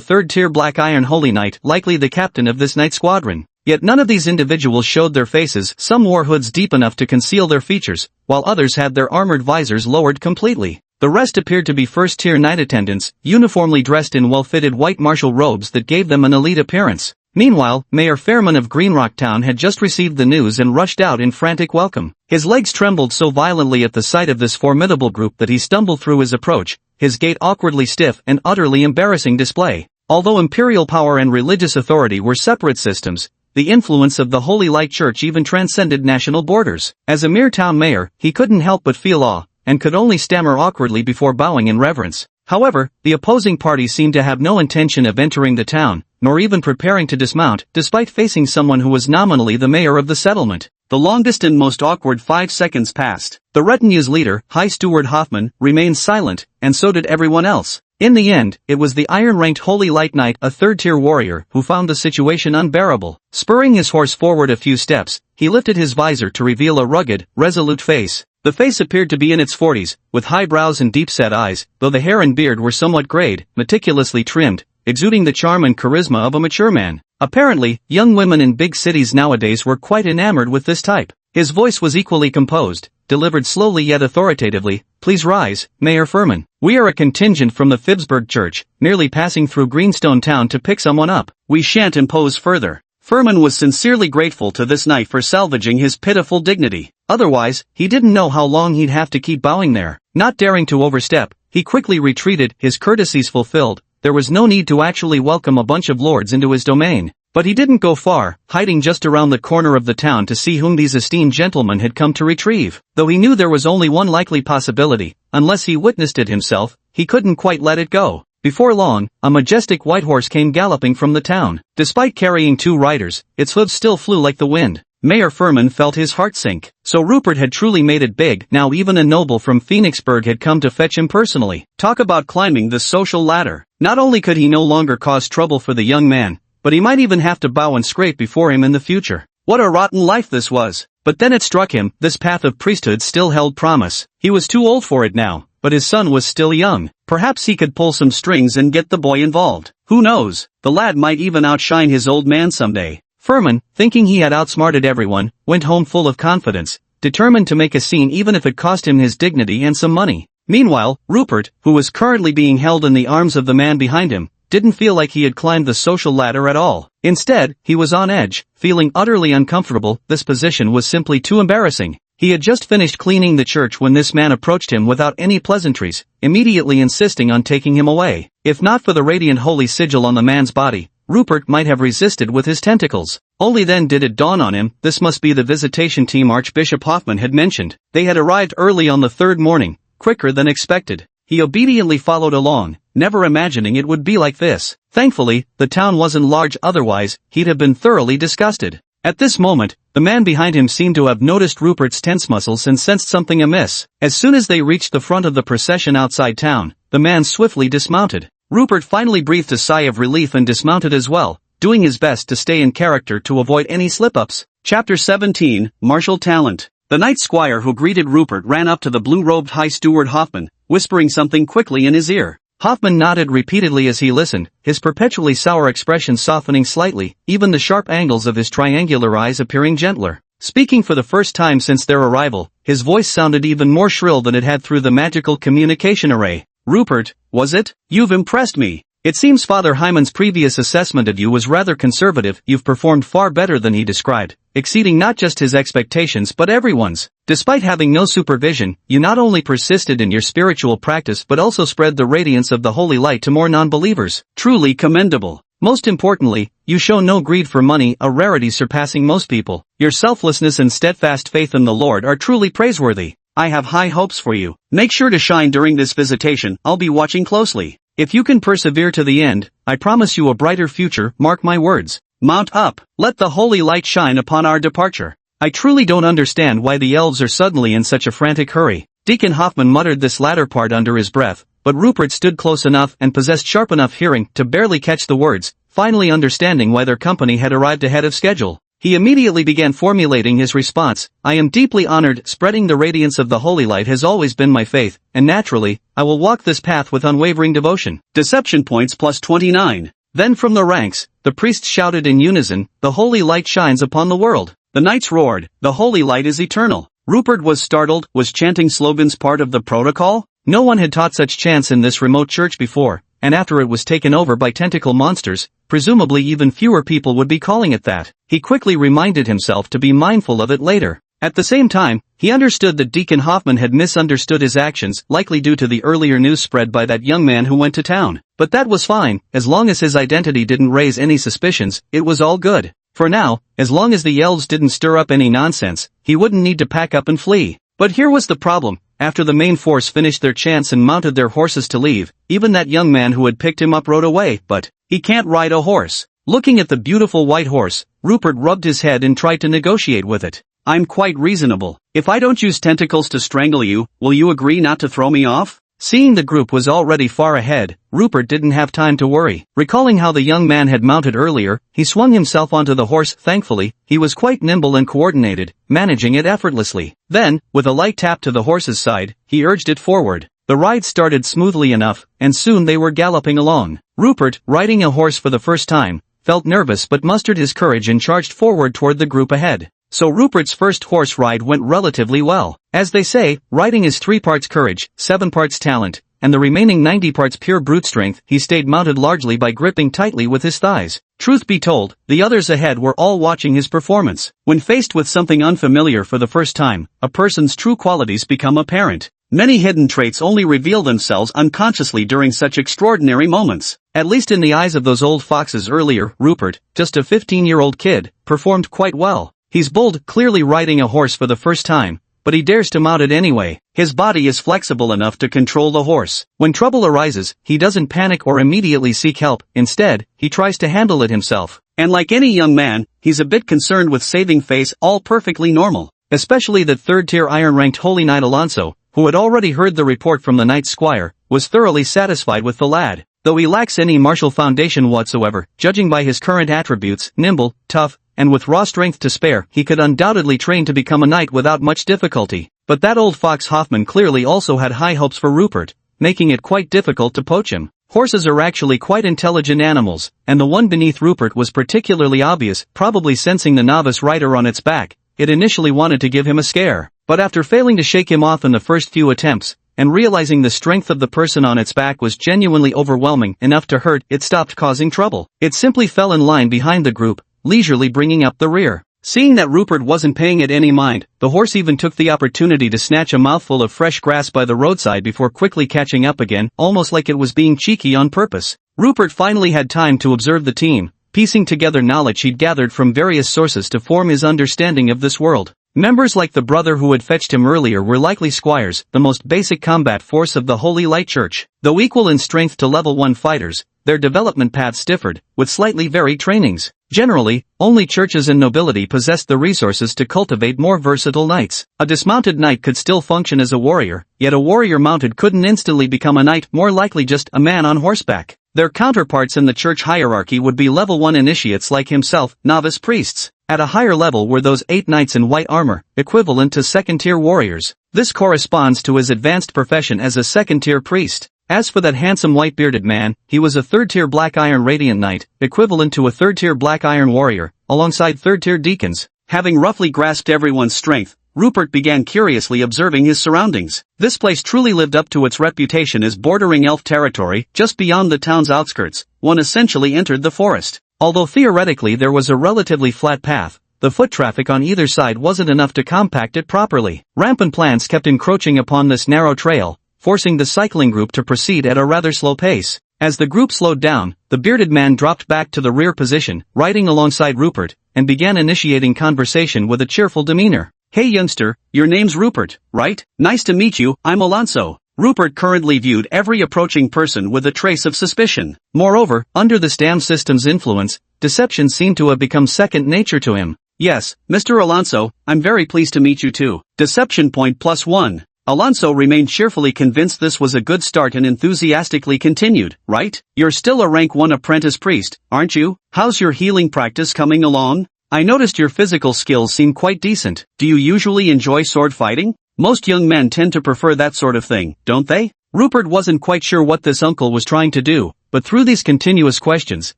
third-tier Black Iron Holy Knight, likely the captain of this knight squadron. Yet none of these individuals showed their faces. Some wore hoods deep enough to conceal their features, while others had their armored visors lowered completely. The rest appeared to be first-tier knight attendants, uniformly dressed in well-fitted white martial robes that gave them an elite appearance. Meanwhile, Mayor Fairman of Greenrock Town had just received the news and rushed out in frantic welcome. His legs trembled so violently at the sight of this formidable group that he stumbled through his approach, his gait awkwardly stiff and utterly embarrassing display. Although imperial power and religious authority were separate systems, the influence of the Holy Light Church even transcended national borders. As a mere town mayor, he couldn't help but feel awe, and could only stammer awkwardly before bowing in reverence. However, the opposing party seemed to have no intention of entering the town, nor even preparing to dismount, despite facing someone who was nominally the mayor of the settlement. The longest and most awkward 5 seconds passed. The retinue's leader, High Steward Hoffman, remained silent, and so did everyone else. In the end, it was the iron-ranked Holy Light Knight, a third-tier warrior, who found the situation unbearable. Spurring his horse forward a few steps, he lifted his visor to reveal a rugged, resolute face. The face appeared to be in its 40s, with high brows and deep-set eyes, though the hair and beard were somewhat grayed, meticulously trimmed, exuding the charm and charisma of a mature man. Apparently, young women in big cities nowadays were quite enamored with this type. His voice was equally composed, delivered slowly yet authoritatively. "Please rise, Mayor Furman. We are a contingent from the Phibbsburg Church, merely passing through Greenstone Town to pick someone up. We shan't impose further." Furman was sincerely grateful to this knight for salvaging his pitiful dignity. Otherwise, he didn't know how long he'd have to keep bowing there. Not daring to overstep, he quickly retreated, his courtesies fulfilled. There was no need to actually welcome a bunch of lords into his domain. But he didn't go far, hiding just around the corner of the town to see whom these esteemed gentlemen had come to retrieve. Though he knew there was only one likely possibility, unless he witnessed it himself, he couldn't quite let it go. Before long, a majestic white horse came galloping from the town. Despite carrying 2 riders, its hooves still flew like the wind. Mayor Furman felt his heart sink. So Rupert had truly made it big. Now even a noble from Phoenixburg had come to fetch him personally. Talk about climbing the social ladder. Not only could he no longer cause trouble for the young man, but he might even have to bow and scrape before him in the future. What a rotten life this was. But then it struck him, this path of priesthood still held promise. He was too old for it now, but his son was still young. Perhaps he could pull some strings and get the boy involved. Who knows? The lad might even outshine his old man someday. Furman, thinking he had outsmarted everyone, went home full of confidence, determined to make a scene even if it cost him his dignity and some money. Meanwhile, Rupert, who was currently being held in the arms of the man behind him, didn't feel like he had climbed the social ladder at all. Instead, he was on edge, feeling utterly uncomfortable. This position was simply too embarrassing. He had just finished cleaning the church when this man approached him without any pleasantries, immediately insisting on taking him away. If not for the radiant holy sigil on the man's body, Rupert might have resisted with his tentacles. Only then did it dawn on him, this must be the visitation team Archbishop Hoffman had mentioned. They had arrived early on the 3rd morning, quicker than expected. He obediently followed along, never imagining it would be like this. Thankfully, the town wasn't large, otherwise, he'd have been thoroughly disgusted. At this moment, the man behind him seemed to have noticed Rupert's tense muscles and sensed something amiss. As soon as they reached the front of the procession outside town, the man swiftly dismounted. Rupert finally breathed a sigh of relief and dismounted as well, doing his best to stay in character to avoid any slip-ups. Chapter 17, Martial Talent. The knight squire who greeted Rupert ran up to the blue-robed High Steward Hoffman, whispering something quickly in his ear. Hoffman nodded repeatedly as he listened, his perpetually sour expression softening slightly, even the sharp angles of his triangular eyes appearing gentler. Speaking for the first time since their arrival, his voice sounded even more shrill than it had through the magical communication array. "Rupert, was it? You've impressed me. It seems Father Hyman's previous assessment of you was rather conservative. You've performed far better than he described, exceeding not just his expectations but everyone's. Despite having no supervision, you not only persisted in your spiritual practice but also spread the radiance of the holy light to more non-believers. Truly commendable. Most importantly, you show no greed for money, a rarity surpassing most people. Your selflessness and steadfast faith in the Lord are truly praiseworthy. I have high hopes for you. Make sure to shine during this visitation. I'll be watching closely. If you can persevere to the end, I promise you a brighter future, mark my words. Mount up, let the holy light shine upon our departure." I truly don't understand why the elves are suddenly in such a frantic hurry. Deacon Hoffman muttered this latter part under his breath, but Rupert stood close enough and possessed sharp enough hearing to barely catch the words, finally understanding why their company had arrived ahead of schedule. He immediately began formulating his response. "I am deeply honored. Spreading the radiance of the holy light has always been my faith, and naturally, I will walk this path with unwavering devotion." Deception points plus 29. Then from the ranks, the priests shouted in unison, "The holy light shines upon the world." The knights roared, "The holy light is eternal." Rupert was startled. Was chanting slogans part of the protocol? No one had taught such chants in this remote church before, and after it was taken over by tentacle monsters, presumably even fewer people would be calling it that. He quickly reminded himself to be mindful of it later. At the same time, he understood that Deacon Hoffman had misunderstood his actions, likely due to the earlier news spread by that young man who went to town. But that was fine, as long as his identity didn't raise any suspicions, it was all good. For now, as long as the elves didn't stir up any nonsense, he wouldn't need to pack up and flee. But here was the problem. After the main force finished their chants and mounted their horses to leave, even that young man who had picked him up rode away, but he can't ride a horse. Looking at the beautiful white horse, Rupert rubbed his head and tried to negotiate with it. I'm quite reasonable. If I don't use tentacles to strangle you, will you agree not to throw me off? Seeing the group was already far ahead, Rupert didn't have time to worry. Recalling how the young man had mounted earlier, he swung himself onto the horse. Thankfully, he was quite nimble and coordinated, managing it effortlessly. Then, with a light tap to the horse's side, he urged it forward. The ride started smoothly enough, and soon they were galloping along. Rupert, riding a horse for the first time, felt nervous but mustered his courage and charged forward toward the group ahead. So Rupert's first horse ride went relatively well. As they say, riding is 3 parts courage, 7 parts talent, and the remaining 90 parts pure brute strength. He stayed mounted largely by gripping tightly with his thighs. Truth be told, the others ahead were all watching his performance. When faced with something unfamiliar for the first time, a person's true qualities become apparent. Many hidden traits only reveal themselves unconsciously during such extraordinary moments. At least in the eyes of those old foxes earlier, Rupert, just a 15-year-old kid, performed quite well. He's bold, clearly riding a horse for the first time, but he dares to mount it anyway. His body is flexible enough to control the horse. When trouble arises, he doesn't panic or immediately seek help. Instead, he tries to handle it himself. And like any young man, he's a bit concerned with saving face, all perfectly normal. Especially that third-tier iron-ranked Holy Knight Alonso, who had already heard the report from the Knight Squire, was thoroughly satisfied with the lad. Though he lacks any martial foundation whatsoever, judging by his current attributes, nimble, tough, and with raw strength to spare, he could undoubtedly train to become a knight without much difficulty. But that old fox Hoffman clearly also had high hopes for Rupert, making it quite difficult to poach him. Horses are actually quite intelligent animals, and the one beneath Rupert was particularly obvious. Probably sensing the novice rider on its back, it initially wanted to give him a scare. But after failing to shake him off in the first few attempts, and realizing the strength of the person on its back was genuinely overwhelming enough to hurt, it stopped causing trouble. It simply fell in line behind the group, leisurely bringing up the rear. Seeing that Rupert wasn't paying it any mind, the horse even took the opportunity to snatch a mouthful of fresh grass by the roadside before quickly catching up again, almost like it was being cheeky on purpose. Rupert finally had time to observe the team, piecing together knowledge he'd gathered from various sources to form his understanding of this world. Members like the brother who had fetched him earlier were likely squires, the most basic combat force of the Holy Light Church. Though equal in strength to level 1 fighters, their development paths differed, with slightly varied trainings. Generally, only churches and nobility possessed the resources to cultivate more versatile knights. A dismounted knight could still function as a warrior, yet a warrior mounted couldn't instantly become a knight, more likely just a man on horseback. Their counterparts in the church hierarchy would be level 1 initiates like himself, novice priests. At a higher level were those 8 knights in white armor, equivalent to second-tier warriors. This corresponds to his advanced profession as a second-tier priest. As for that handsome white-bearded man, he was a third-tier Black Iron Radiant Knight, equivalent to a third-tier Black Iron Warrior, alongside third-tier deacons. Having roughly grasped everyone's strength, Rupert began curiously observing his surroundings. This place truly lived up to its reputation as bordering elf territory. Just beyond the town's outskirts, one essentially entered the forest. Although theoretically there was a relatively flat path, the foot traffic on either side wasn't enough to compact it properly. Rampant plants kept encroaching upon this narrow trail, forcing the cycling group to proceed at a rather slow pace. As the group slowed down, the bearded man dropped back to the rear position, riding alongside Rupert, and began initiating conversation with a cheerful demeanor. "Hey youngster, your name's Rupert, right? Nice to meet you, I'm Alonso." Rupert currently viewed every approaching person with a trace of suspicion. Moreover, under this damn system's influence, deception seemed to have become second nature to him. "Yes, Mr. Alonso, I'm very pleased to meet you too." Deception point +1. Alonso remained cheerfully convinced this was a good start and enthusiastically continued. "Right? You're still a rank 1 apprentice priest, aren't you? How's your healing practice coming along? I noticed your physical skills seem quite decent. Do you usually enjoy sword fighting? Most young men tend to prefer that sort of thing, don't they?" Rupert wasn't quite sure what this uncle was trying to do, but through these continuous questions,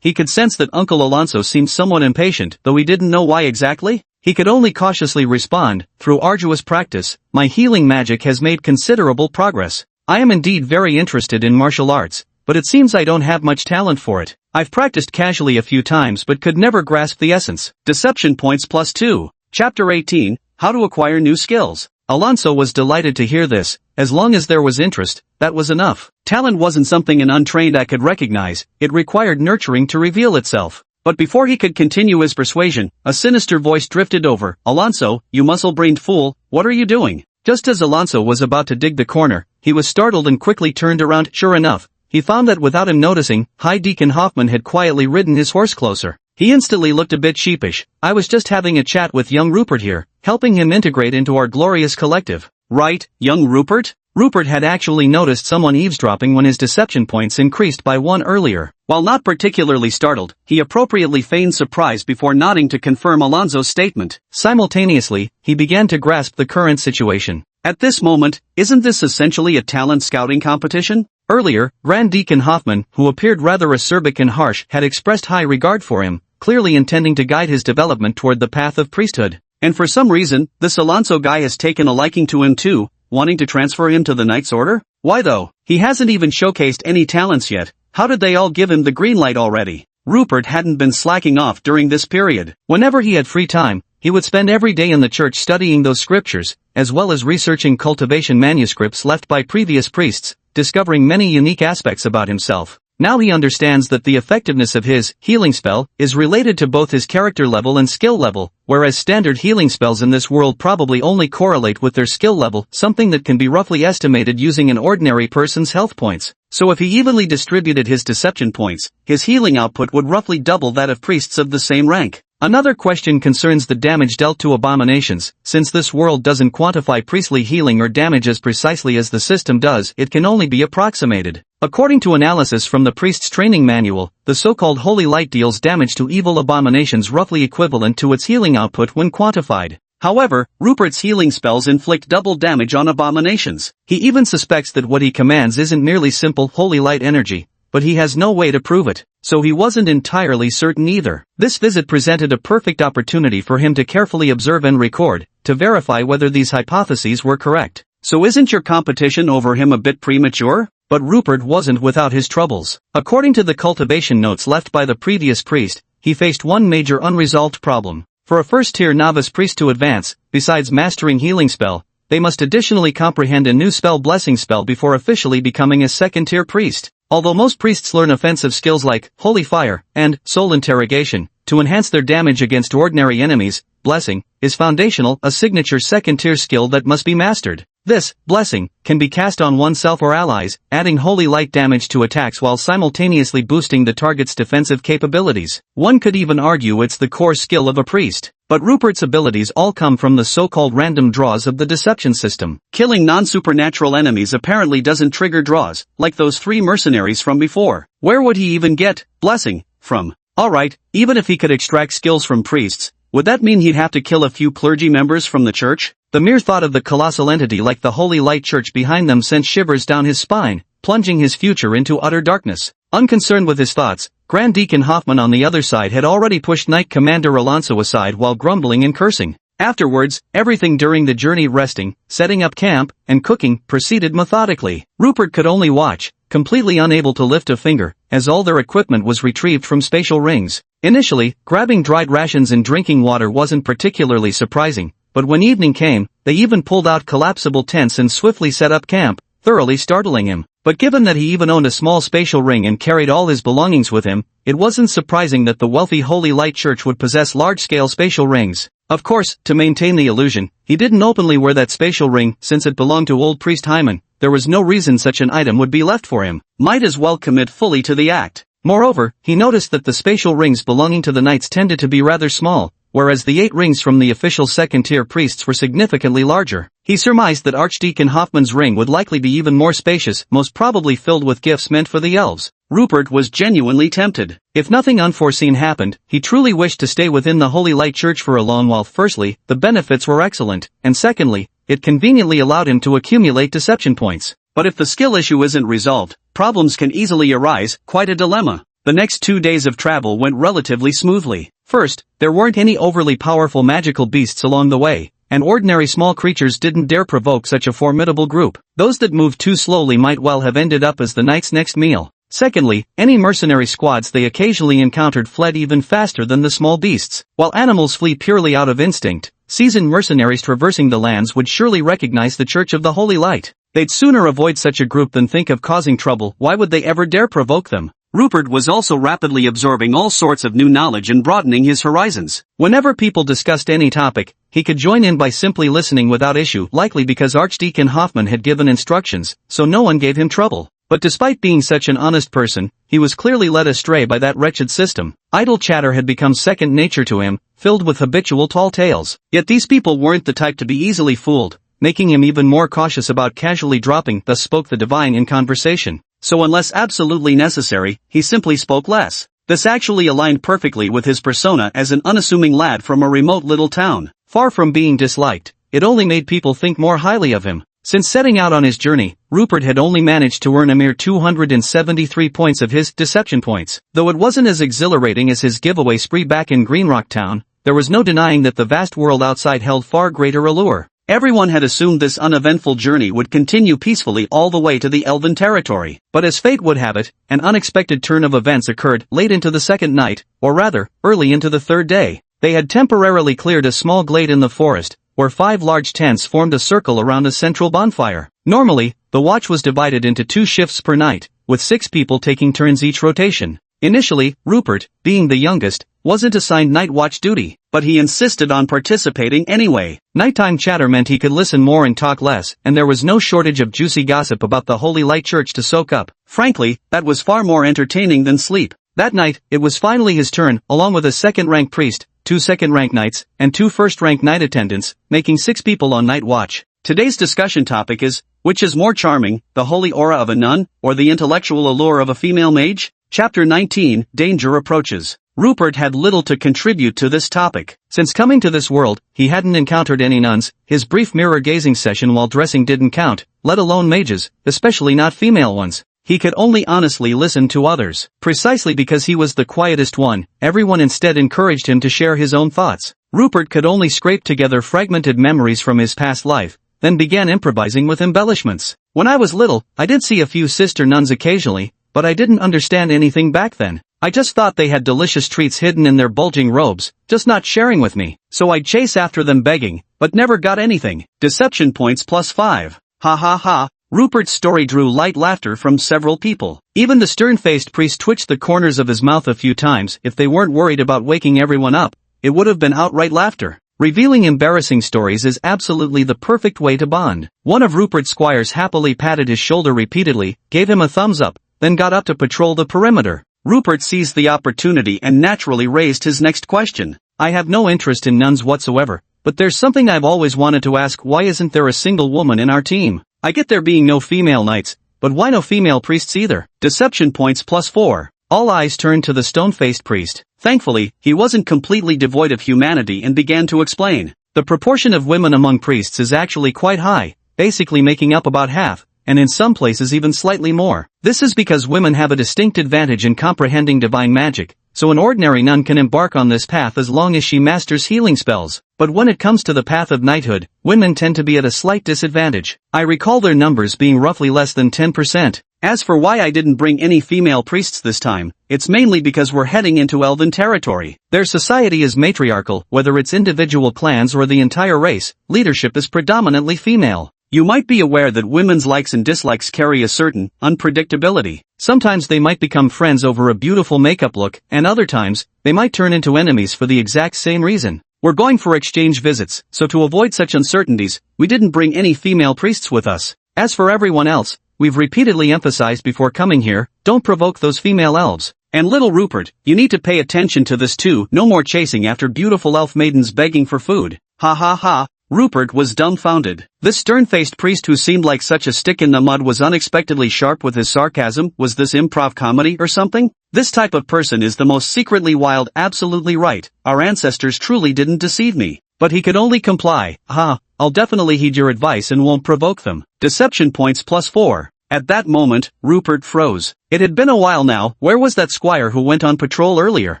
he could sense that Uncle Alonso seemed somewhat impatient, though he didn't know why exactly. He could only cautiously respond, "Through arduous practice, my healing magic has made considerable progress. I am indeed very interested in martial arts, but it seems I don't have much talent for it. I've practiced casually a few times but could never grasp the essence. Deception points +2. Chapter 18, How to Acquire New Skills. Alonso was delighted to hear this. As long as there was interest, that was enough. Talent wasn't something an untrained eye could recognize, it required nurturing to reveal itself. But before he could continue his persuasion, a sinister voice drifted over. Alonso, you muscle-brained fool, what are you doing? Just as Alonso was about to dig the corner, he was startled and quickly turned around. Sure enough, he found that without him noticing, High Deacon Hoffman had quietly ridden his horse closer. He instantly looked a bit sheepish. I was just having a chat with young Rupert here, helping him integrate into our glorious collective. Right, young Rupert? Rupert had actually noticed someone eavesdropping when his deception points increased by 1 earlier. While not particularly startled, he appropriately feigned surprise before nodding to confirm Alonso's statement. Simultaneously, he began to grasp the current situation. At this moment, isn't this essentially a talent scouting competition? Earlier, Grand Deacon Hoffman, who appeared rather acerbic and harsh, had expressed high regard for him, clearly intending to guide his development toward the path of priesthood. And for some reason, this Alonso guy has taken a liking to him too, wanting to transfer him to the Knight's Order? Why though? He hasn't even showcased any talents yet. How did they all give him the green light already? Rupert hadn't been slacking off during this period. Whenever he had free time, he would spend every day in the church studying those scriptures, as well as researching cultivation manuscripts left by previous priests, discovering many unique aspects about himself. Now he understands that the effectiveness of his healing spell is related to both his character level and skill level, whereas standard healing spells in this world probably only correlate with their skill level, something that can be roughly estimated using an ordinary person's health points. So if he evenly distributed his deception points, his healing output would roughly double that of priests of the same rank. Another question concerns the damage dealt to abominations. Since this world doesn't quantify priestly healing or damage as precisely as the system does, it can only be approximated. According to analysis from the priest's training manual, the so-called holy light deals damage to evil abominations roughly equivalent to its healing output when quantified. However, Rupert's healing spells inflict double damage on abominations. He even suspects that what he commands isn't merely simple holy light energy, but he has no way to prove it, so he wasn't entirely certain either. This visit presented a perfect opportunity for him to carefully observe and record, to verify whether these hypotheses were correct. So isn't your competition over him a bit premature? But Rupert wasn't without his troubles. According to the cultivation notes left by the previous priest, he faced one major unresolved problem. For a first-tier novice priest to advance, besides mastering healing spell, they must additionally comprehend a new spell blessing spell before officially becoming a second-tier priest. Although most priests learn offensive skills like Holy Fire and Soul Interrogation to enhance their damage against ordinary enemies, Blessing is foundational, a signature second-tier skill that must be mastered. This blessing can be cast on oneself or allies, adding holy light damage to attacks while simultaneously boosting the target's defensive capabilities. One could even argue it's the core skill of a priest. But Rupert's abilities all come from the so-called random draws of the deception system. Killing non-supernatural enemies apparently doesn't trigger draws, like those 3 mercenaries from before. Where would he even get blessing from? Alright, even if he could extract skills from priests, would that mean he'd have to kill a few clergy members from the church? The mere thought of the colossal entity like the Holy Light Church behind them sent shivers down his spine, plunging his future into utter darkness. Unconcerned with his thoughts, Grand Deacon Hoffman on the other side had already pushed Knight Commander Alonso aside while grumbling and cursing. Afterwards, everything during the journey, resting, setting up camp, and cooking, proceeded methodically. Rupert could only watch, completely unable to lift a finger, as all their equipment was retrieved from spatial rings. Initially, grabbing dried rations and drinking water wasn't particularly surprising, but when evening came, they even pulled out collapsible tents and swiftly set up camp, thoroughly startling him. But given that he even owned a small spatial ring and carried all his belongings with him, it wasn't surprising that the wealthy Holy Light Church would possess large-scale spatial rings. Of course, to maintain the illusion, he didn't openly wear that spatial ring since it belonged to old priest Hyman. There was no reason such an item would be left for him. Might as well commit fully to the act. Moreover, he noticed that the spatial rings belonging to the knights tended to be rather small, whereas the 8 rings from the official second-tier priests were significantly larger. He surmised that Archdeacon Hoffman's ring would likely be even more spacious, most probably filled with gifts meant for the elves. Rupert was genuinely tempted. If nothing unforeseen happened, he truly wished to stay within the Holy Light Church for a long while. Firstly, the benefits were excellent, and secondly, it conveniently allowed him to accumulate deception points. But if the skill issue isn't resolved, problems can easily arise, quite a dilemma. The next 2 days of travel went relatively smoothly. First, there weren't any overly powerful magical beasts along the way, and ordinary small creatures didn't dare provoke such a formidable group. Those that moved too slowly might well have ended up as the knight's next meal. Secondly, any mercenary squads they occasionally encountered fled even faster than the small beasts. While animals flee purely out of instinct, seasoned mercenaries traversing the lands would surely recognize the Church of the Holy Light. They'd sooner avoid such a group than think of causing trouble. Why would they ever dare provoke them? Rupert was also rapidly absorbing all sorts of new knowledge and broadening his horizons. Whenever people discussed any topic, he could join in by simply listening without issue, likely because Archdeacon Hoffman had given instructions, so no one gave him trouble. But despite being such an honest person, he was clearly led astray by that wretched system. Idle chatter had become second nature to him, filled with habitual tall tales. Yet these people weren't the type to be easily fooled, making him even more cautious about casually dropping "thus spoke the divine" in conversation. So unless absolutely necessary, he simply spoke less. This actually aligned perfectly with his persona as an unassuming lad from a remote little town. Far from being disliked, it only made people think more highly of him. Since setting out on his journey, Rupert had only managed to earn a mere 273 points of his deception points. Though it wasn't as exhilarating as his giveaway spree back in Greenrock Town, there was no denying that the vast world outside held far greater allure. Everyone had assumed this uneventful journey would continue peacefully all the way to the Elven territory. But as fate would have it, an unexpected turn of events occurred late into the second night, or rather, early into the third day. They had temporarily cleared a small glade in the forest, where 5 large tents formed a circle around a central bonfire. Normally, the watch was divided into 2 shifts per night, with 6 people taking turns each rotation. Initially, Rupert, being the youngest, wasn't assigned night watch duty, but he insisted on participating anyway. Nighttime chatter meant he could listen more and talk less, and there was no shortage of juicy gossip about the Holy Light Church to soak up. Frankly, that was far more entertaining than sleep. That night, it was finally his turn, along with a second-rank priest, 2 second-rank knights, and 2 first-rank knight attendants, making 6 people on night watch. Today's discussion topic is, which is more charming, the holy aura of a nun, or the intellectual allure of a female mage? Chapter 19, Danger Approaches. Rupert had little to contribute to this topic. Since coming to this world, he hadn't encountered any nuns, his brief mirror-gazing session while dressing didn't count, let alone mages, especially not female ones. He could only honestly listen to others. Precisely because he was the quietest one, everyone instead encouraged him to share his own thoughts. Rupert could only scrape together fragmented memories from his past life, then began improvising with embellishments. When I was little, I did see a few sister nuns occasionally, but I didn't understand anything back then. I just thought they had delicious treats hidden in their bulging robes, just not sharing with me. So I'd chase after them begging, but never got anything. Deception points +5. Ha ha ha. Rupert's story drew light laughter from several people. Even the stern-faced priest twitched the corners of his mouth a few times. If they weren't worried about waking everyone up, it would have been outright laughter. Revealing embarrassing stories is absolutely the perfect way to bond. One of Rupert's squires happily patted his shoulder repeatedly, gave him a thumbs up, then got up to patrol the perimeter. Rupert seized the opportunity and naturally raised his next question. I have no interest in nuns whatsoever, but there's something I've always wanted to ask. Why isn't there a single woman in our team? I get there being no female knights, but why no female priests either? Deception points +4. All eyes turned to the stone-faced priest. Thankfully, he wasn't completely devoid of humanity and began to explain. The proportion of women among priests is actually quite high, basically making up about half, and in some places even slightly more. This is because women have a distinct advantage in comprehending divine magic, so an ordinary nun can embark on this path as long as she masters healing spells. But when it comes to the path of knighthood, women tend to be at a slight disadvantage. I recall their numbers being roughly less than 10%. As for why I didn't bring any female priests this time, it's mainly because we're heading into Elven territory. Their society is matriarchal, whether it's individual clans or the entire race, leadership is predominantly female. You might be aware that women's likes and dislikes carry a certain unpredictability. Sometimes they might become friends over a beautiful makeup look, and other times, they might turn into enemies for the exact same reason. We're going for exchange visits, so to avoid such uncertainties, we didn't bring any female priests with us. As for everyone else, we've repeatedly emphasized before coming here, don't provoke those female elves. And little Rupert, you need to pay attention to this too. No more chasing after beautiful elf maidens begging for food. Ha ha ha. Rupert was dumbfounded. This stern-faced priest who seemed like such a stick in the mud was unexpectedly sharp with his sarcasm. Was this improv comedy or something? This type of person is the most secretly wild. Absolutely right. Our ancestors truly didn't deceive me. But he could only comply. I'll definitely heed your advice and won't provoke them. Deception points +4. At that moment, Rupert froze. It had been a while now. Where was that squire who went on patrol earlier?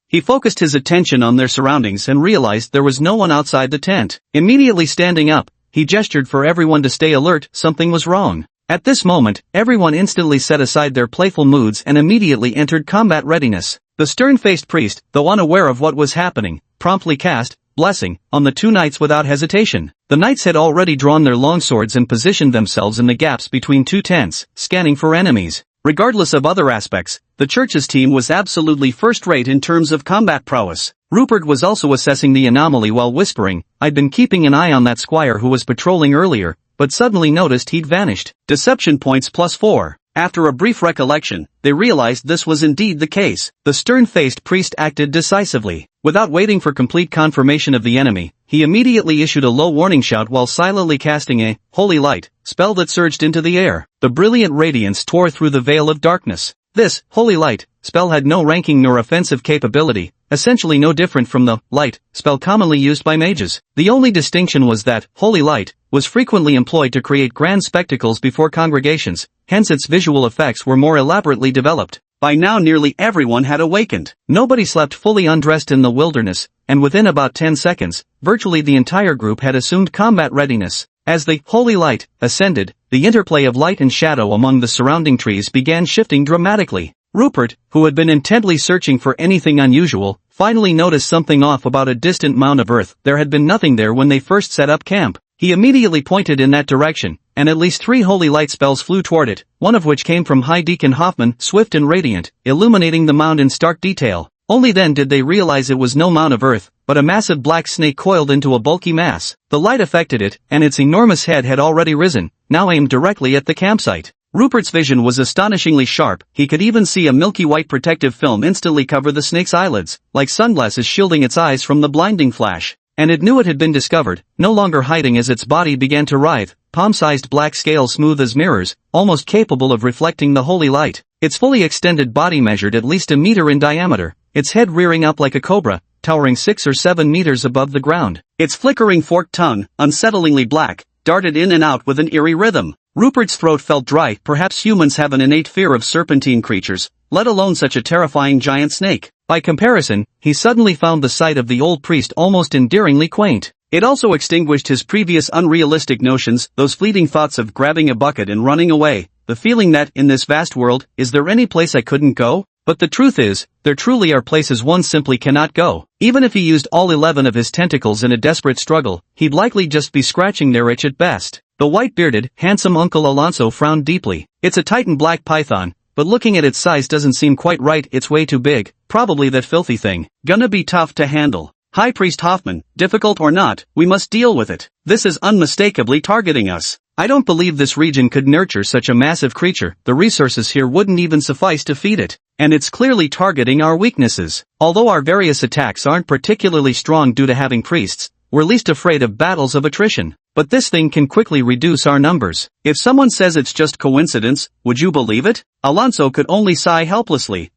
He focused his attention on their surroundings and realized there was no one outside the tent. Immediately standing up, he gestured for everyone to stay alert. Something was wrong. At this moment, everyone instantly set aside their playful moods and immediately entered combat readiness. The stern-faced priest, though unaware of what was happening, promptly cast blessing on the two knights without hesitation. The knights had already drawn their longswords and positioned themselves in the gaps between two tents, scanning for enemies. Regardless of other aspects, the church's team was absolutely first-rate in terms of combat prowess. Rupert was also assessing the anomaly while whispering, "I'd been keeping an eye on that squire who was patrolling earlier, but suddenly noticed he'd vanished." Deception points +4. After a brief recollection, they realized this was indeed the case. The stern-faced priest acted decisively. Without waiting for complete confirmation of the enemy, he immediately issued a low warning shout while silently casting a holy light spell that surged into the air. The brilliant radiance tore through the veil of darkness. This holy light spell had no ranking nor offensive capability, essentially no different from the light spell commonly used by mages. The only distinction was that holy light was frequently employed to create grand spectacles before congregations, hence its visual effects were more elaborately developed. By now nearly everyone had awakened. Nobody slept fully undressed in the wilderness, and within about 10 seconds, virtually the entire group had assumed combat readiness. As the holy light ascended, the interplay of light and shadow among the surrounding trees began shifting dramatically. Rupert, who had been intently searching for anything unusual, finally noticed something off about a distant mound of earth. There had been nothing there when they first set up camp. He immediately pointed in that direction, and at least 3 holy light spells flew toward it, one of which came from High Deacon Hoffman, swift and radiant, illuminating the mound in stark detail. Only then did they realize it was no mound of earth, but a massive black snake coiled into a bulky mass. The light affected it, and its enormous head had already risen, now aimed directly at the campsite. Rupert's vision was astonishingly sharp. He could even see a milky white protective film instantly cover the snake's eyelids, like sunglasses shielding its eyes from the blinding flash. And it knew it had been discovered, no longer hiding as its body began to writhe, palm-sized black scales smooth as mirrors, almost capable of reflecting the holy light. Its fully extended body measured at least a meter in diameter, its head rearing up like a cobra, towering 6 or 7 meters above the ground. Its flickering forked tongue, unsettlingly black, darted in and out with an eerie rhythm. Rupert's throat felt dry. Perhaps humans have an innate fear of serpentine creatures, let alone such a terrifying giant snake. By comparison, he suddenly found the sight of the old priest almost endearingly quaint. It also extinguished his previous unrealistic notions, those fleeting thoughts of grabbing a bucket and running away, the feeling that, in this vast world, is there any place I couldn't go? But the truth is, there truly are places one simply cannot go. Even if he used all 11 of his tentacles in a desperate struggle, he'd likely just be scratching their itch at best. The white-bearded, handsome Uncle Alonso frowned deeply. It's a Titan black python, but looking at its size doesn't seem quite right. It's way too big, probably that filthy thing. Gonna be tough to handle. High Priest Hoffman, difficult or not, we must deal with it. This is unmistakably targeting us. I don't believe this region could nurture such a massive creature. The resources here wouldn't even suffice to feed it. And it's clearly targeting our weaknesses. Although our various attacks aren't particularly strong due to having priests, we're least afraid of battles of attrition. But this thing can quickly reduce our numbers. If someone says it's just coincidence, would you believe it? Alonso could only sigh helplessly.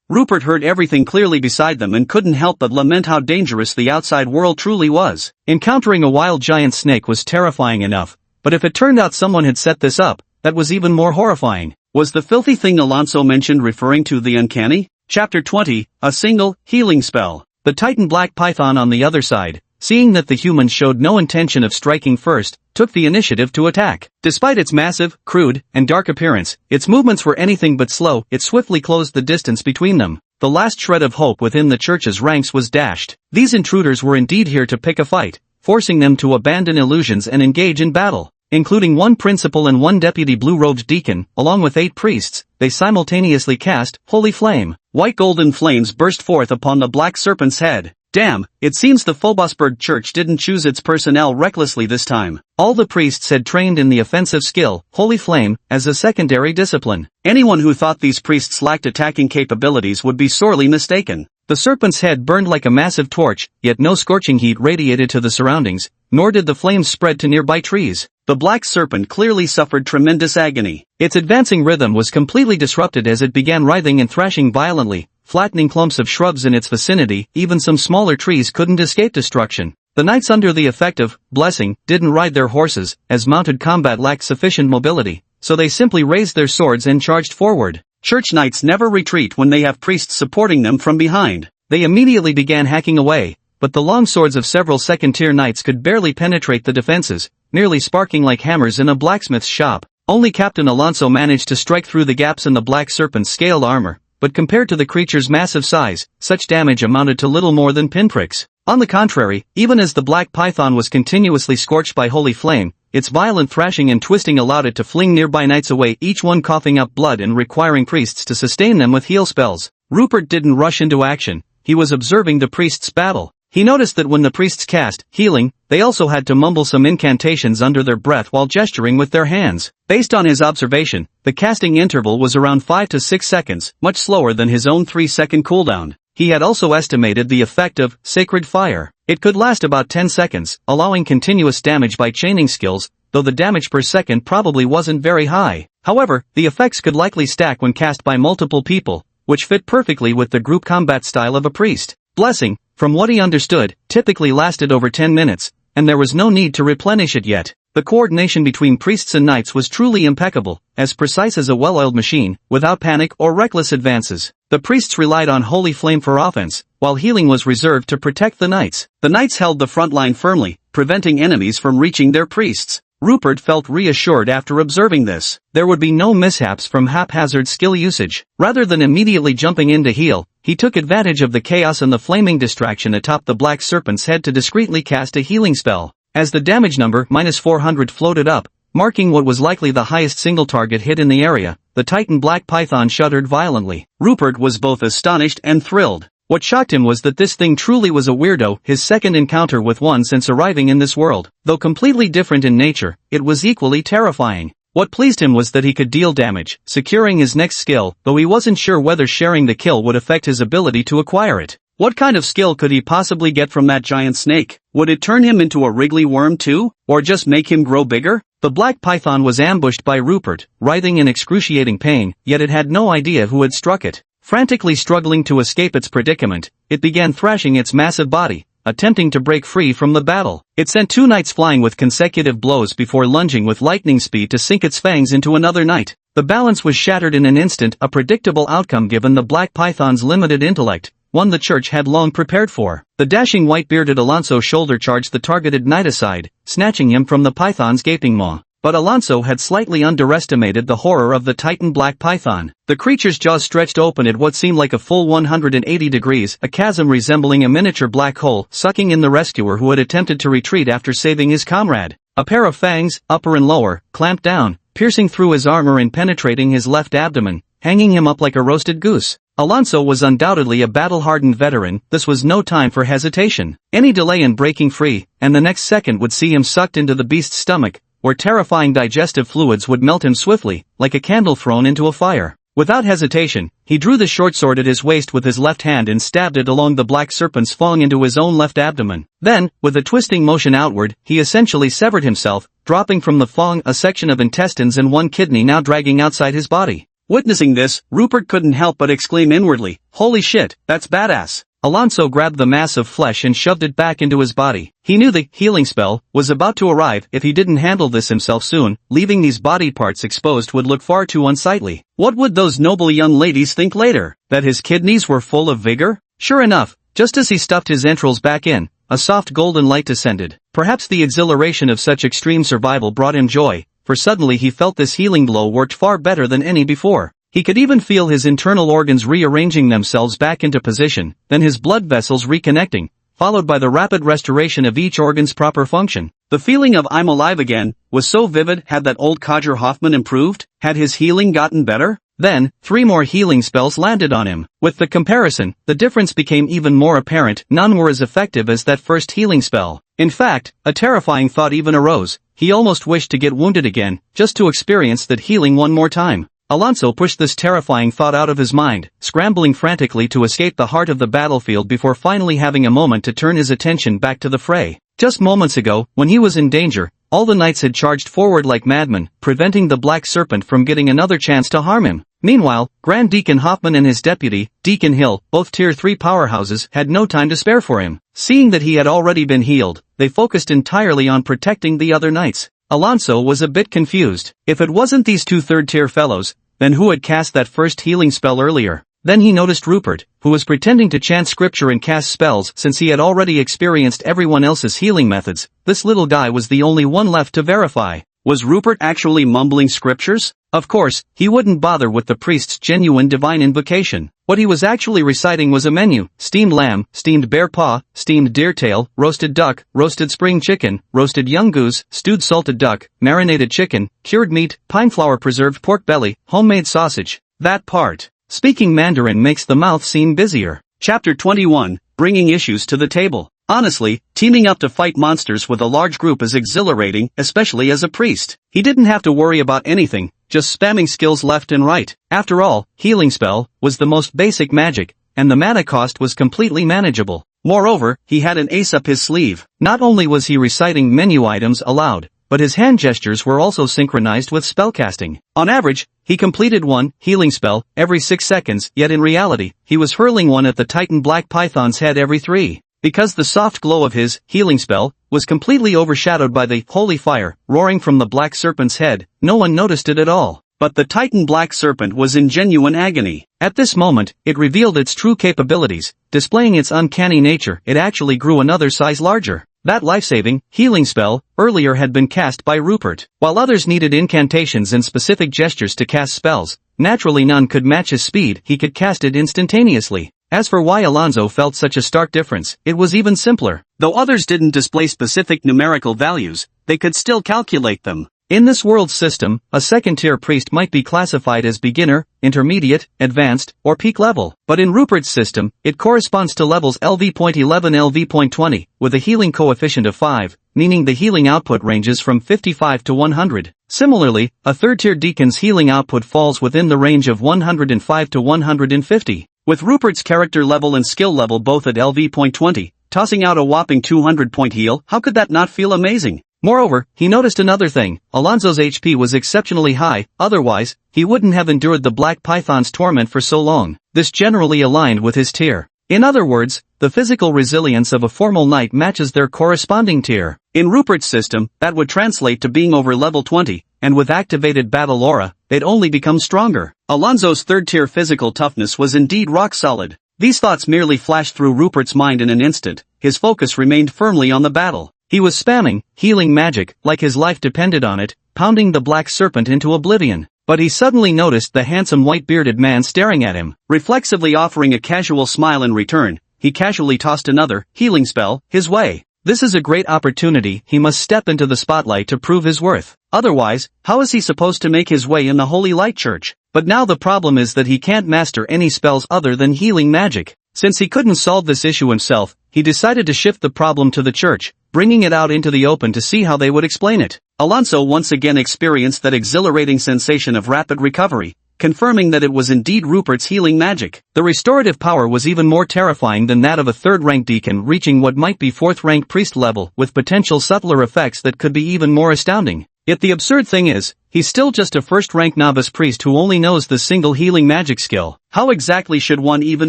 Rupert heard everything clearly beside them and couldn't help but lament how dangerous the outside world truly was. Encountering a wild giant snake was terrifying enough, but if it turned out someone had set this up, that was even more horrifying. Was the filthy thing Alonso mentioned referring to the uncanny? Chapter 20, a single, healing spell. The Titan black python on the other side, seeing that the humans showed no intention of striking first, took the initiative to attack. Despite its massive, crude, and dark appearance, its movements were anything but slow. It swiftly closed the distance between them. The last shred of hope within the church's ranks was dashed. These intruders were indeed here to pick a fight, forcing them to abandon illusions and engage in battle. Including one principal and one deputy blue-robed deacon, along with 8 priests, they simultaneously cast Holy Flame. White golden flames burst forth upon the black serpent's head. Damn, it seems the Phobosberg Church didn't choose its personnel recklessly this time. All the priests had trained in the offensive skill, Holy Flame, as a secondary discipline. Anyone who thought these priests lacked attacking capabilities would be sorely mistaken. The serpent's head burned like a massive torch, yet no scorching heat radiated to the surroundings, nor did the flames spread to nearby trees. The black serpent clearly suffered tremendous agony. Its advancing rhythm was completely disrupted as it began writhing and thrashing violently, flattening clumps of shrubs in its vicinity. Even some smaller trees couldn't escape destruction. The knights under the effect of blessing didn't ride their horses, as mounted combat lacked sufficient mobility, so they simply raised their swords and charged forward. Church knights never retreat when they have priests supporting them from behind. They immediately began hacking away, but the long swords of several second-tier knights could barely penetrate the defenses, merely sparking like hammers in a blacksmith's shop. Only Captain Alonso managed to strike through the gaps in the Black Serpent's scaled armor, but compared to the creature's massive size, such damage amounted to little more than pinpricks. On the contrary, even as the Black Python was continuously scorched by holy flame, its violent thrashing and twisting allowed it to fling nearby knights away, each one coughing up blood and requiring priests to sustain them with heal spells. Rupert didn't rush into action, he was observing the priests' battle. He noticed that when the priests cast healing, they also had to mumble some incantations under their breath while gesturing with their hands. Based on his observation, the casting interval was around 5 to 6 seconds, much slower than his own 3-second cooldown. He had also estimated the effect of Sacred Fire. It could last about 10 seconds, allowing continuous damage by chaining skills, though the damage per second probably wasn't very high. However, the effects could likely stack when cast by multiple people, which fit perfectly with the group combat style of a priest. Blessing, from what he understood, typically lasted over 10 minutes, and there was no need to replenish it yet. The coordination between priests and knights was truly impeccable, as precise as a well-oiled machine, without panic or reckless advances. The priests relied on holy flame for offense, while healing was reserved to protect the knights. The knights held the front line firmly, preventing enemies from reaching their priests. Rupert felt reassured after observing this. There would be no mishaps from haphazard skill usage. Rather than immediately jumping in to heal, he took advantage of the chaos and the flaming distraction atop the Black Serpent's head to discreetly cast a healing spell. As the damage number -400 floated up, marking what was likely the highest single target hit in the area, the Titan Black Python shuddered violently. Rupert was both astonished and thrilled. What shocked him was that this thing truly was a weirdo, his second encounter with one since arriving in this world. Though completely different in nature, it was equally terrifying. What pleased him was that he could deal damage, securing his next skill, though he wasn't sure whether sharing the kill would affect his ability to acquire it. What kind of skill could he possibly get from that giant snake? Would it turn him into a wriggly worm too? Or just make him grow bigger? The Black Python was ambushed by Rupert, writhing in excruciating pain, yet it had no idea who had struck it. Frantically struggling to escape its predicament, it began thrashing its massive body, attempting to break free from the battle. It sent two knights flying with consecutive blows before lunging with lightning speed to sink its fangs into another knight. The balance was shattered in an instant, a predictable outcome given the Black Python's limited intellect, one the church had long prepared for. The dashing white-bearded Alonso shoulder charged the targeted knight aside, snatching him from the python's gaping maw. But Alonso had slightly underestimated the horror of the Titan Black Python. The creature's jaws stretched open at what seemed like a full 180 degrees, a chasm resembling a miniature black hole, sucking in the rescuer who had attempted to retreat after saving his comrade. A pair of fangs, upper and lower, clamped down, piercing through his armor and penetrating his left abdomen, hanging him up like a roasted goose. Alonso was undoubtedly a battle-hardened veteran. This was no time for hesitation. Any delay in breaking free, and the next second would see him sucked into the beast's stomach, where terrifying digestive fluids would melt him swiftly, like a candle thrown into a fire. Without hesitation, he drew the short sword at his waist with his left hand and stabbed it along the Black Serpent's fang into his own left abdomen. Then, with a twisting motion outward, he essentially severed himself, dropping from the fang a section of intestines and one kidney now dragging outside his body. Witnessing this, Rupert couldn't help but exclaim inwardly, "Holy shit, that's badass." Alonso grabbed the mass of flesh and shoved it back into his body. He knew the healing spell was about to arrive. If he didn't handle this himself soon, leaving these body parts exposed would look far too unsightly. What would those noble young ladies think later? That his kidneys were full of vigor? Sure enough, just as he stuffed his entrails back in, a soft golden light descended. Perhaps the exhilaration of such extreme survival brought him joy, for suddenly he felt this healing blow worked far better than any before. He could even feel his internal organs rearranging themselves back into position, then his blood vessels reconnecting, followed by the rapid restoration of each organ's proper function. The feeling of "I'm alive again" was so vivid. Had that old codger Hoffman improved? Had his healing gotten better? Then, 3 more healing spells landed on him. With the comparison, the difference became even more apparent. None were as effective as that first healing spell. In fact, a terrifying thought even arose. He almost wished to get wounded again, just to experience that healing one more time. Alonso pushed this terrifying thought out of his mind, scrambling frantically to escape the heart of the battlefield before finally having a moment to turn his attention back to the fray. Just moments ago, when he was in danger, all the knights had charged forward like madmen, preventing the Black Serpent from getting another chance to harm him. Meanwhile, Grand Deacon Hoffman and his deputy, Deacon Hill, both Tier 3 powerhouses, had no time to spare for him. Seeing that he had already been healed, they focused entirely on protecting the other knights. Alonso was a bit confused. If it wasn't these 2 third-tier fellows, then who had cast that first healing spell earlier? Then he noticed Rupert, who was pretending to chant scripture and cast spells since he had already experienced everyone else's healing methods. This little guy was the only one left to verify. Was Rupert actually mumbling scriptures? Of course, he wouldn't bother with the priest's genuine divine invocation. What he was actually reciting was a menu: steamed lamb, steamed bear paw, steamed deer tail, roasted duck, roasted spring chicken, roasted young goose, stewed salted duck, marinated chicken, cured meat, pine flour preserved pork belly, homemade sausage. That part. Speaking Mandarin makes the mouth seem busier. Chapter 21, Bringing Issues to the Table. Honestly, teaming up to fight monsters with a large group is exhilarating, especially as a priest. He didn't have to worry about anything, just spamming skills left and right. After all, healing spell was the most basic magic, and the mana cost was completely manageable. Moreover, he had an ace up his sleeve. Not only was he reciting menu items aloud, but his hand gestures were also synchronized with spellcasting. On average, he completed one healing spell every 6 seconds, yet in reality, he was hurling one at the Titan Black Python's head every 3. Because the soft glow of his healing spell was completely overshadowed by the holy fire roaring from the black serpent's head, no one noticed it at all. But the Titan Black Serpent was in genuine agony. At this moment, it revealed its true capabilities. Displaying its uncanny nature, it actually grew another size larger. That life-saving, healing spell, earlier had been cast by Rupert. While others needed incantations and specific gestures to cast spells, naturally none could match his speed. He could cast it instantaneously. As for why Alonso felt such a stark difference, it was even simpler. Though others didn't display specific numerical values, they could still calculate them. In this world's system, a second-tier priest might be classified as beginner, intermediate, advanced, or peak level. But in Rupert's system, it corresponds to levels LV.11 LV.20, with a healing coefficient of 5, meaning the healing output ranges from 55 to 100. Similarly, a third-tier deacon's healing output falls within the range of 105 to 150. With Rupert's character level and skill level both at LV.20, tossing out a whopping 200-point heal, how could that not feel amazing? Moreover, he noticed another thing: Alonso's HP was exceptionally high, otherwise, he wouldn't have endured the Black Python's torment for so long. This generally aligned with his tier. In other words, the physical resilience of a formal knight matches their corresponding tier. In Rupert's system, that would translate to being over level 20, and with activated battle aura, they'd only become stronger. Alonso's third-tier physical toughness was indeed rock solid. These thoughts merely flashed through Rupert's mind in an instant. His focus remained firmly on the battle. He was spamming healing magic like his life depended on it, pounding the black serpent into oblivion. But he suddenly noticed the handsome white-bearded man staring at him. Reflexively offering a casual smile in return, he casually tossed another healing spell his way. This is a great opportunity. He must step into the spotlight to prove his worth. Otherwise, how is he supposed to make his way in the Holy Light Church? But now the problem is that he can't master any spells other than healing magic. Since he couldn't solve this issue himself, he decided to shift the problem to the church, bringing it out into the open to see how they would explain it. Alonso once again experienced that exhilarating sensation of rapid recovery, confirming that it was indeed Rupert's healing magic. The restorative power was even more terrifying than that of a third-rank deacon reaching what might be fourth-rank priest level, with potential subtler effects that could be even more astounding. Yet the absurd thing is, he's still just a first-rank novice priest who only knows the single healing magic skill. How exactly should one even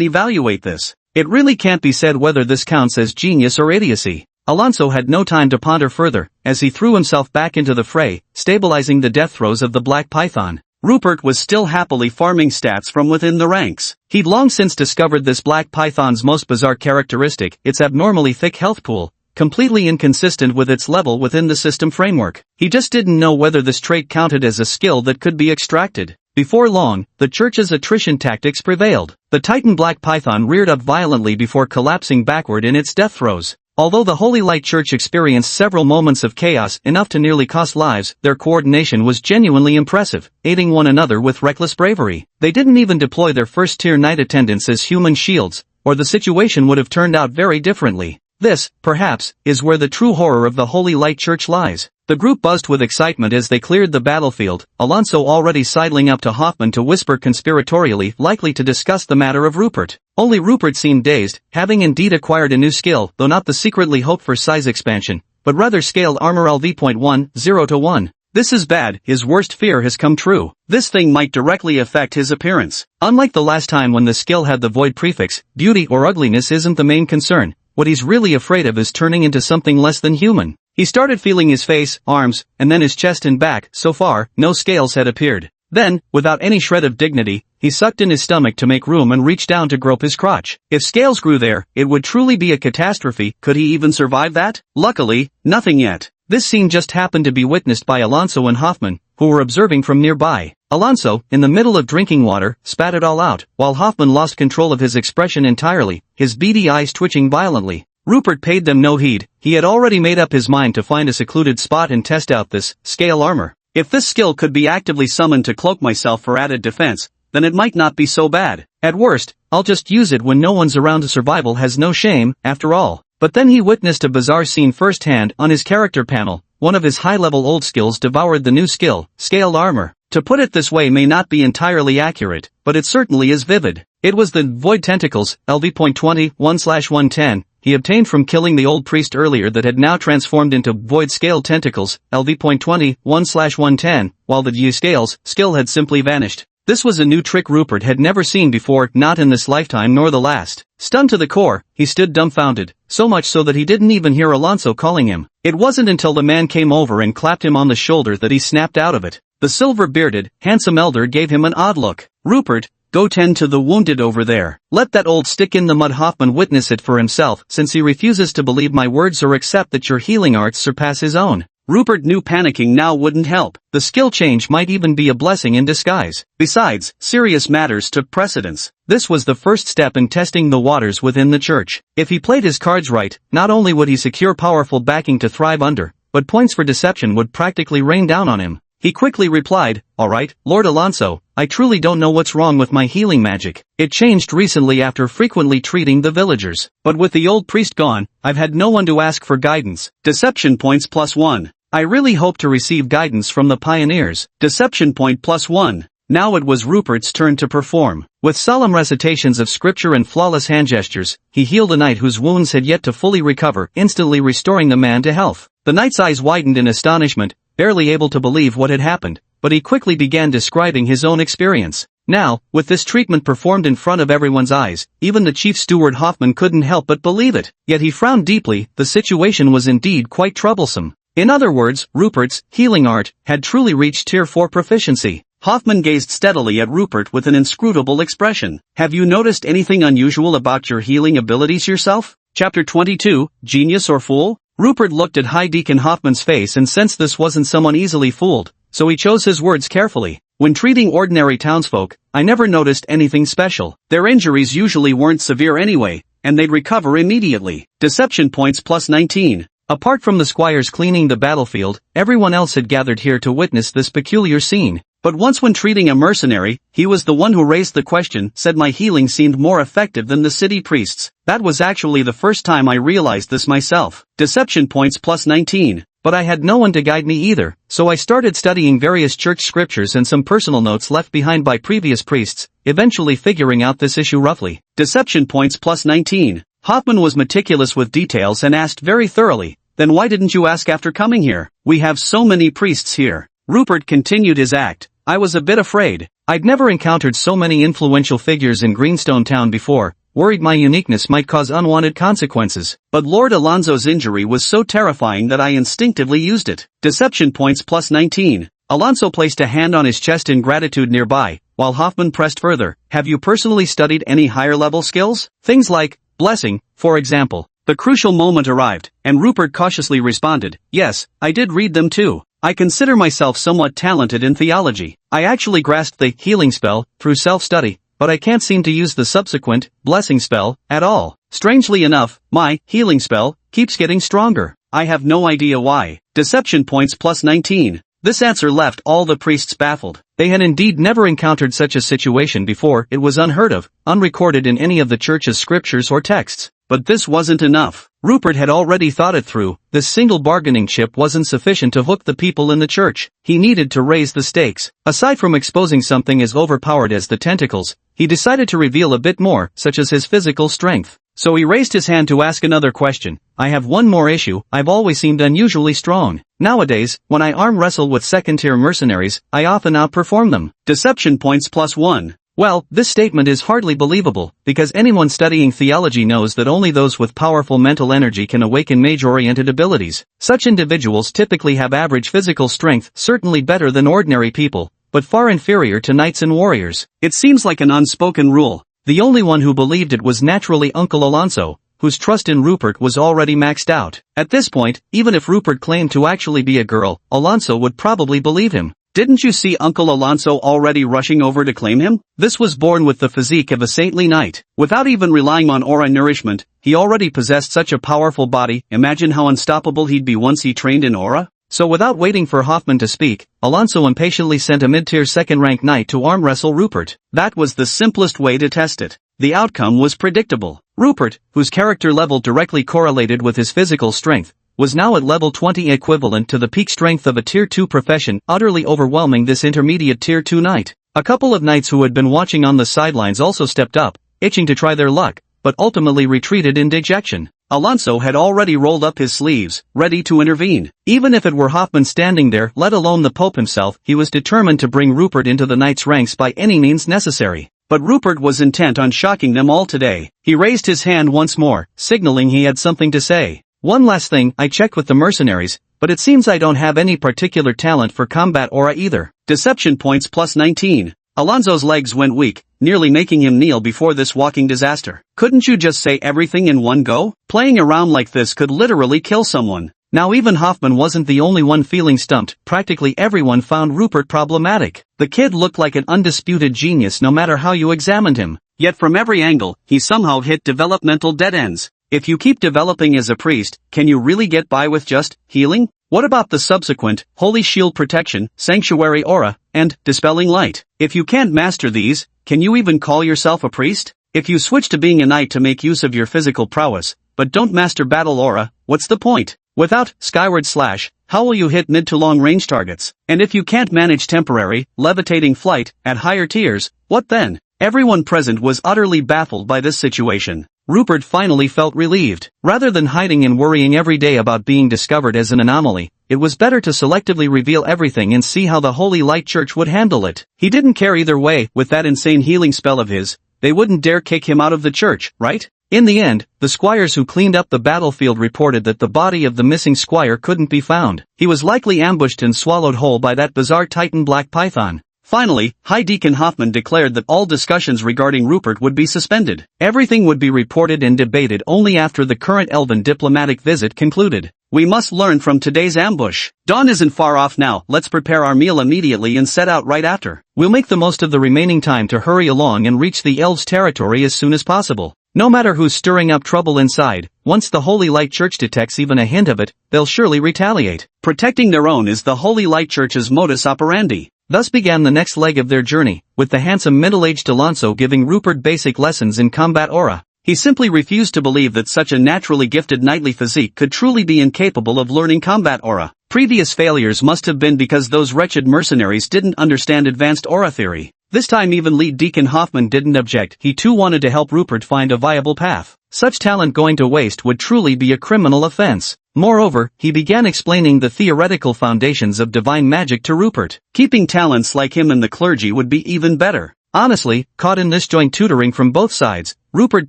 evaluate this? It really can't be said whether this counts as genius or idiocy. Alonso had no time to ponder further, as he threw himself back into the fray, stabilizing the death throes of the Black Python. Rupert was still happily farming stats from within the ranks. He'd long since discovered this Black Python's most bizarre characteristic: its abnormally thick health pool, completely inconsistent with its level within the system framework. He just didn't know whether this trait counted as a skill that could be extracted. Before long, the church's attrition tactics prevailed. The Titan Black Python reared up violently before collapsing backward in its death throes. Although the Holy Light Church experienced several moments of chaos enough to nearly cost lives, their coordination was genuinely impressive, aiding one another with reckless bravery. They didn't even deploy their first-tier knight attendants as human shields, or the situation would have turned out very differently. This, perhaps, is where the true horror of the Holy Light Church lies. The group buzzed with excitement as they cleared the battlefield, Alonso already sidling up to Hoffman to whisper conspiratorially, likely to discuss the matter of Rupert. Only Rupert seemed dazed, having indeed acquired a new skill, though not the secretly hoped for size expansion, but rather scaled armor LV.1, 0 to 1. This is bad. His worst fear has come true. This thing might directly affect his appearance. Unlike the last time when the skill had the void prefix, beauty or ugliness isn't the main concern. What he's really afraid of is turning into something less than human. He started feeling his face, arms, and then his chest and back. So far, no scales had appeared. Then, without any shred of dignity, he sucked in his stomach to make room and reached down to grope his crotch. If scales grew there, it would truly be a catastrophe. Could he even survive that? Luckily, nothing yet. This scene just happened to be witnessed by Alonso and Hoffman, who were observing from nearby. Alonso, in the middle of drinking water, spat it all out, while Hoffman lost control of his expression entirely, his beady eyes twitching violently. Rupert paid them no heed. He had already made up his mind to find a secluded spot and test out this scale armor. If this skill could be actively summoned to cloak myself for added defense, then it might not be so bad. At worst, I'll just use it when no one's around. Survival has no shame, after all. But then he witnessed a bizarre scene firsthand on his character panel. One of his high-level old skills devoured the new skill, scaled armor. To put it this way may not be entirely accurate, but it certainly is vivid. It was the Void Tentacles, LV.20, 1/110, he obtained from killing the old priest earlier that had now transformed into Void Scaled Tentacles, LV.20, 1/110, while the G-Scales skill had simply vanished. This was a new trick Rupert had never seen before, not in this lifetime nor the last. Stunned to the core, he stood dumbfounded, so much so that he didn't even hear Alonso calling him. It wasn't until the man came over and clapped him on the shoulder that he snapped out of it. The silver-bearded, handsome elder gave him an odd look. "Rupert, go tend to the wounded over there. Let that old stick-in-the-mud Hoffman witness it for himself, since he refuses to believe my words or accept that your healing arts surpass his own." Rupert knew panicking now wouldn't help. The skill change might even be a blessing in disguise. Besides, serious matters took precedence. This was the first step in testing the waters within the church. If he played his cards right, not only would he secure powerful backing to thrive under, but points for deception would practically rain down on him. He quickly replied, "All right, Lord Alonso, I truly don't know what's wrong with my healing magic. It changed recently after frequently treating the villagers. But with the old priest gone, I've had no one to ask for guidance. Deception points +1. I really hope to receive guidance from the pioneers." Deception point +1. Now it was Rupert's turn to perform. With solemn recitations of scripture and flawless hand gestures, he healed a knight whose wounds had yet to fully recover, instantly restoring the man to health. The knight's eyes widened in astonishment, barely able to believe what had happened, but he quickly began describing his own experience. Now, with this treatment performed in front of everyone's eyes, even the chief steward Hoffman couldn't help but believe it. Yet he frowned deeply. The situation was indeed quite troublesome. In other words, Rupert's healing art had truly reached Tier 4 proficiency. Hoffman gazed steadily at Rupert with an inscrutable expression. "Have you noticed anything unusual about your healing abilities yourself?" Chapter 22, Genius or Fool? Rupert looked at High Deacon Hoffman's face and sensed this wasn't someone easily fooled, so he chose his words carefully. "When treating ordinary townsfolk, I never noticed anything special. Their injuries usually weren't severe anyway, and they'd recover immediately." Deception points +19. Apart from the squires cleaning the battlefield, everyone else had gathered here to witness this peculiar scene. But once when treating a mercenary, he was the one who raised the question, said my healing seemed more effective than the city priests. That was actually the first time I realized this myself. Deception points +19. But I had no one to guide me either, so I started studying various church scriptures and some personal notes left behind by previous priests, eventually figuring out this issue roughly. Deception points +19. Hoffman was meticulous with details and asked very thoroughly, "Then why didn't you ask after coming here? We have so many priests here." Rupert continued his act. "I was a bit afraid. I'd never encountered so many influential figures in Greenstone Town before, worried my uniqueness might cause unwanted consequences. But Lord Alonso's injury was so terrifying that I instinctively used it." Deception points +19. Alonso placed a hand on his chest in gratitude nearby, while Hoffman pressed further. "Have you personally studied any higher-level skills? Things like blessing, for example?" The crucial moment arrived, and Rupert cautiously responded, "Yes, I did read them too. I consider myself somewhat talented in theology. I actually grasped the healing spell through self-study, but I can't seem to use the subsequent blessing spell at all. Strangely enough, my healing spell keeps getting stronger. I have no idea why." Deception points +19. This answer left all the priests baffled. They had indeed never encountered such a situation before. It was unheard of, unrecorded in any of the church's scriptures or texts. But this wasn't enough. Rupert had already thought it through. This single bargaining chip wasn't sufficient to hook the people in the church. He needed to raise the stakes. Aside from exposing something as overpowered as the tentacles, he decided to reveal a bit more, such as his physical strength. So he raised his hand to ask another question. "I have one more issue. I've always seemed unusually strong. Nowadays, when I arm wrestle with second-tier mercenaries, I often outperform them." Deception points +1. Well, this statement is hardly believable, because anyone studying theology knows that only those with powerful mental energy can awaken mage-oriented abilities. Such individuals typically have average physical strength, certainly better than ordinary people, but far inferior to knights and warriors. It seems like an unspoken rule. The only one who believed it was naturally Uncle Alonso, whose trust in Rupert was already maxed out. At this point, even if Rupert claimed to actually be a girl, Alonso would probably believe him. Didn't you see Uncle Alonso already rushing over to claim him? This was born with the physique of a saintly knight. Without even relying on aura nourishment, he already possessed such a powerful body. Imagine how unstoppable he'd be once he trained in aura. So without waiting for Hoffman to speak, Alonso impatiently sent a mid-tier second-rank knight to arm wrestle Rupert. That was the simplest way to test it. The outcome was predictable. Rupert, whose character level directly correlated with his physical strength, was now at level 20, equivalent to the peak strength of a tier 2 profession, utterly overwhelming this intermediate tier 2 knight. A couple of knights who had been watching on the sidelines also stepped up, itching to try their luck, but ultimately retreated in dejection. Alonso had already rolled up his sleeves, ready to intervene. Even if it were Hoffman standing there, let alone the Pope himself, he was determined to bring Rupert into the knights' ranks by any means necessary. But Rupert was intent on shocking them all today. He raised his hand once more, signaling he had something to say. One last thing, I checked with the mercenaries, but it seems I don't have any particular talent for combat aura either. Deception points plus 19. Alonso's legs went weak, nearly making him kneel before this walking disaster. Couldn't you just say everything in one go? Playing around like this could literally kill someone. Now even Hoffman wasn't the only one feeling stumped. Practically everyone found Rupert problematic. The kid looked like an undisputed genius no matter how you examined him. Yet from every angle, he somehow hit developmental dead ends. If you keep developing as a priest, can you really get by with just healing? What about the subsequent Holy Shield Protection, Sanctuary Aura, and Dispelling Light? If you can't master these, can you even call yourself a priest? If you switch to being a knight to make use of your physical prowess, but don't master battle aura, what's the point? Without Skyward Slash, how will you hit mid to long range targets? And if you can't manage temporary, levitating flight at higher tiers, what then? Everyone present was utterly baffled by this situation. Rupert finally felt relieved. Rather than hiding and worrying every day about being discovered as an anomaly, it was better to selectively reveal everything and see how the Holy Light Church would handle it. He didn't care either way. With that insane healing spell of his, they wouldn't dare kick him out of the church, right? In the end, the squires who cleaned up the battlefield reported that the body of the missing squire couldn't be found. He was likely ambushed and swallowed whole by that bizarre Titan Black Python. Finally, High Deacon Hoffman declared that all discussions regarding Rupert would be suspended. Everything would be reported and debated only after the current elven diplomatic visit concluded. We must learn from today's ambush. Dawn isn't far off now. Let's prepare our meal immediately and set out right after. We'll make the most of the remaining time to hurry along and reach the elves' territory as soon as possible. No matter who's stirring up trouble inside, once the Holy Light Church detects even a hint of it, they'll surely retaliate. Protecting their own is the Holy Light Church's modus operandi. Thus began the next leg of their journey, with the handsome middle-aged Alonso giving Rupert basic lessons in combat aura. He simply refused to believe that such a naturally gifted knightly physique could truly be incapable of learning combat aura. Previous failures must have been because those wretched mercenaries didn't understand advanced aura theory. This time even lead Deacon Hoffman didn't object. He too wanted to help Rupert find a viable path. Such talent going to waste would truly be a criminal offense. Moreover, he began explaining the theoretical foundations of divine magic to Rupert. Keeping talents like him in the clergy would be even better. Honestly, caught in this joint tutoring from both sides, Rupert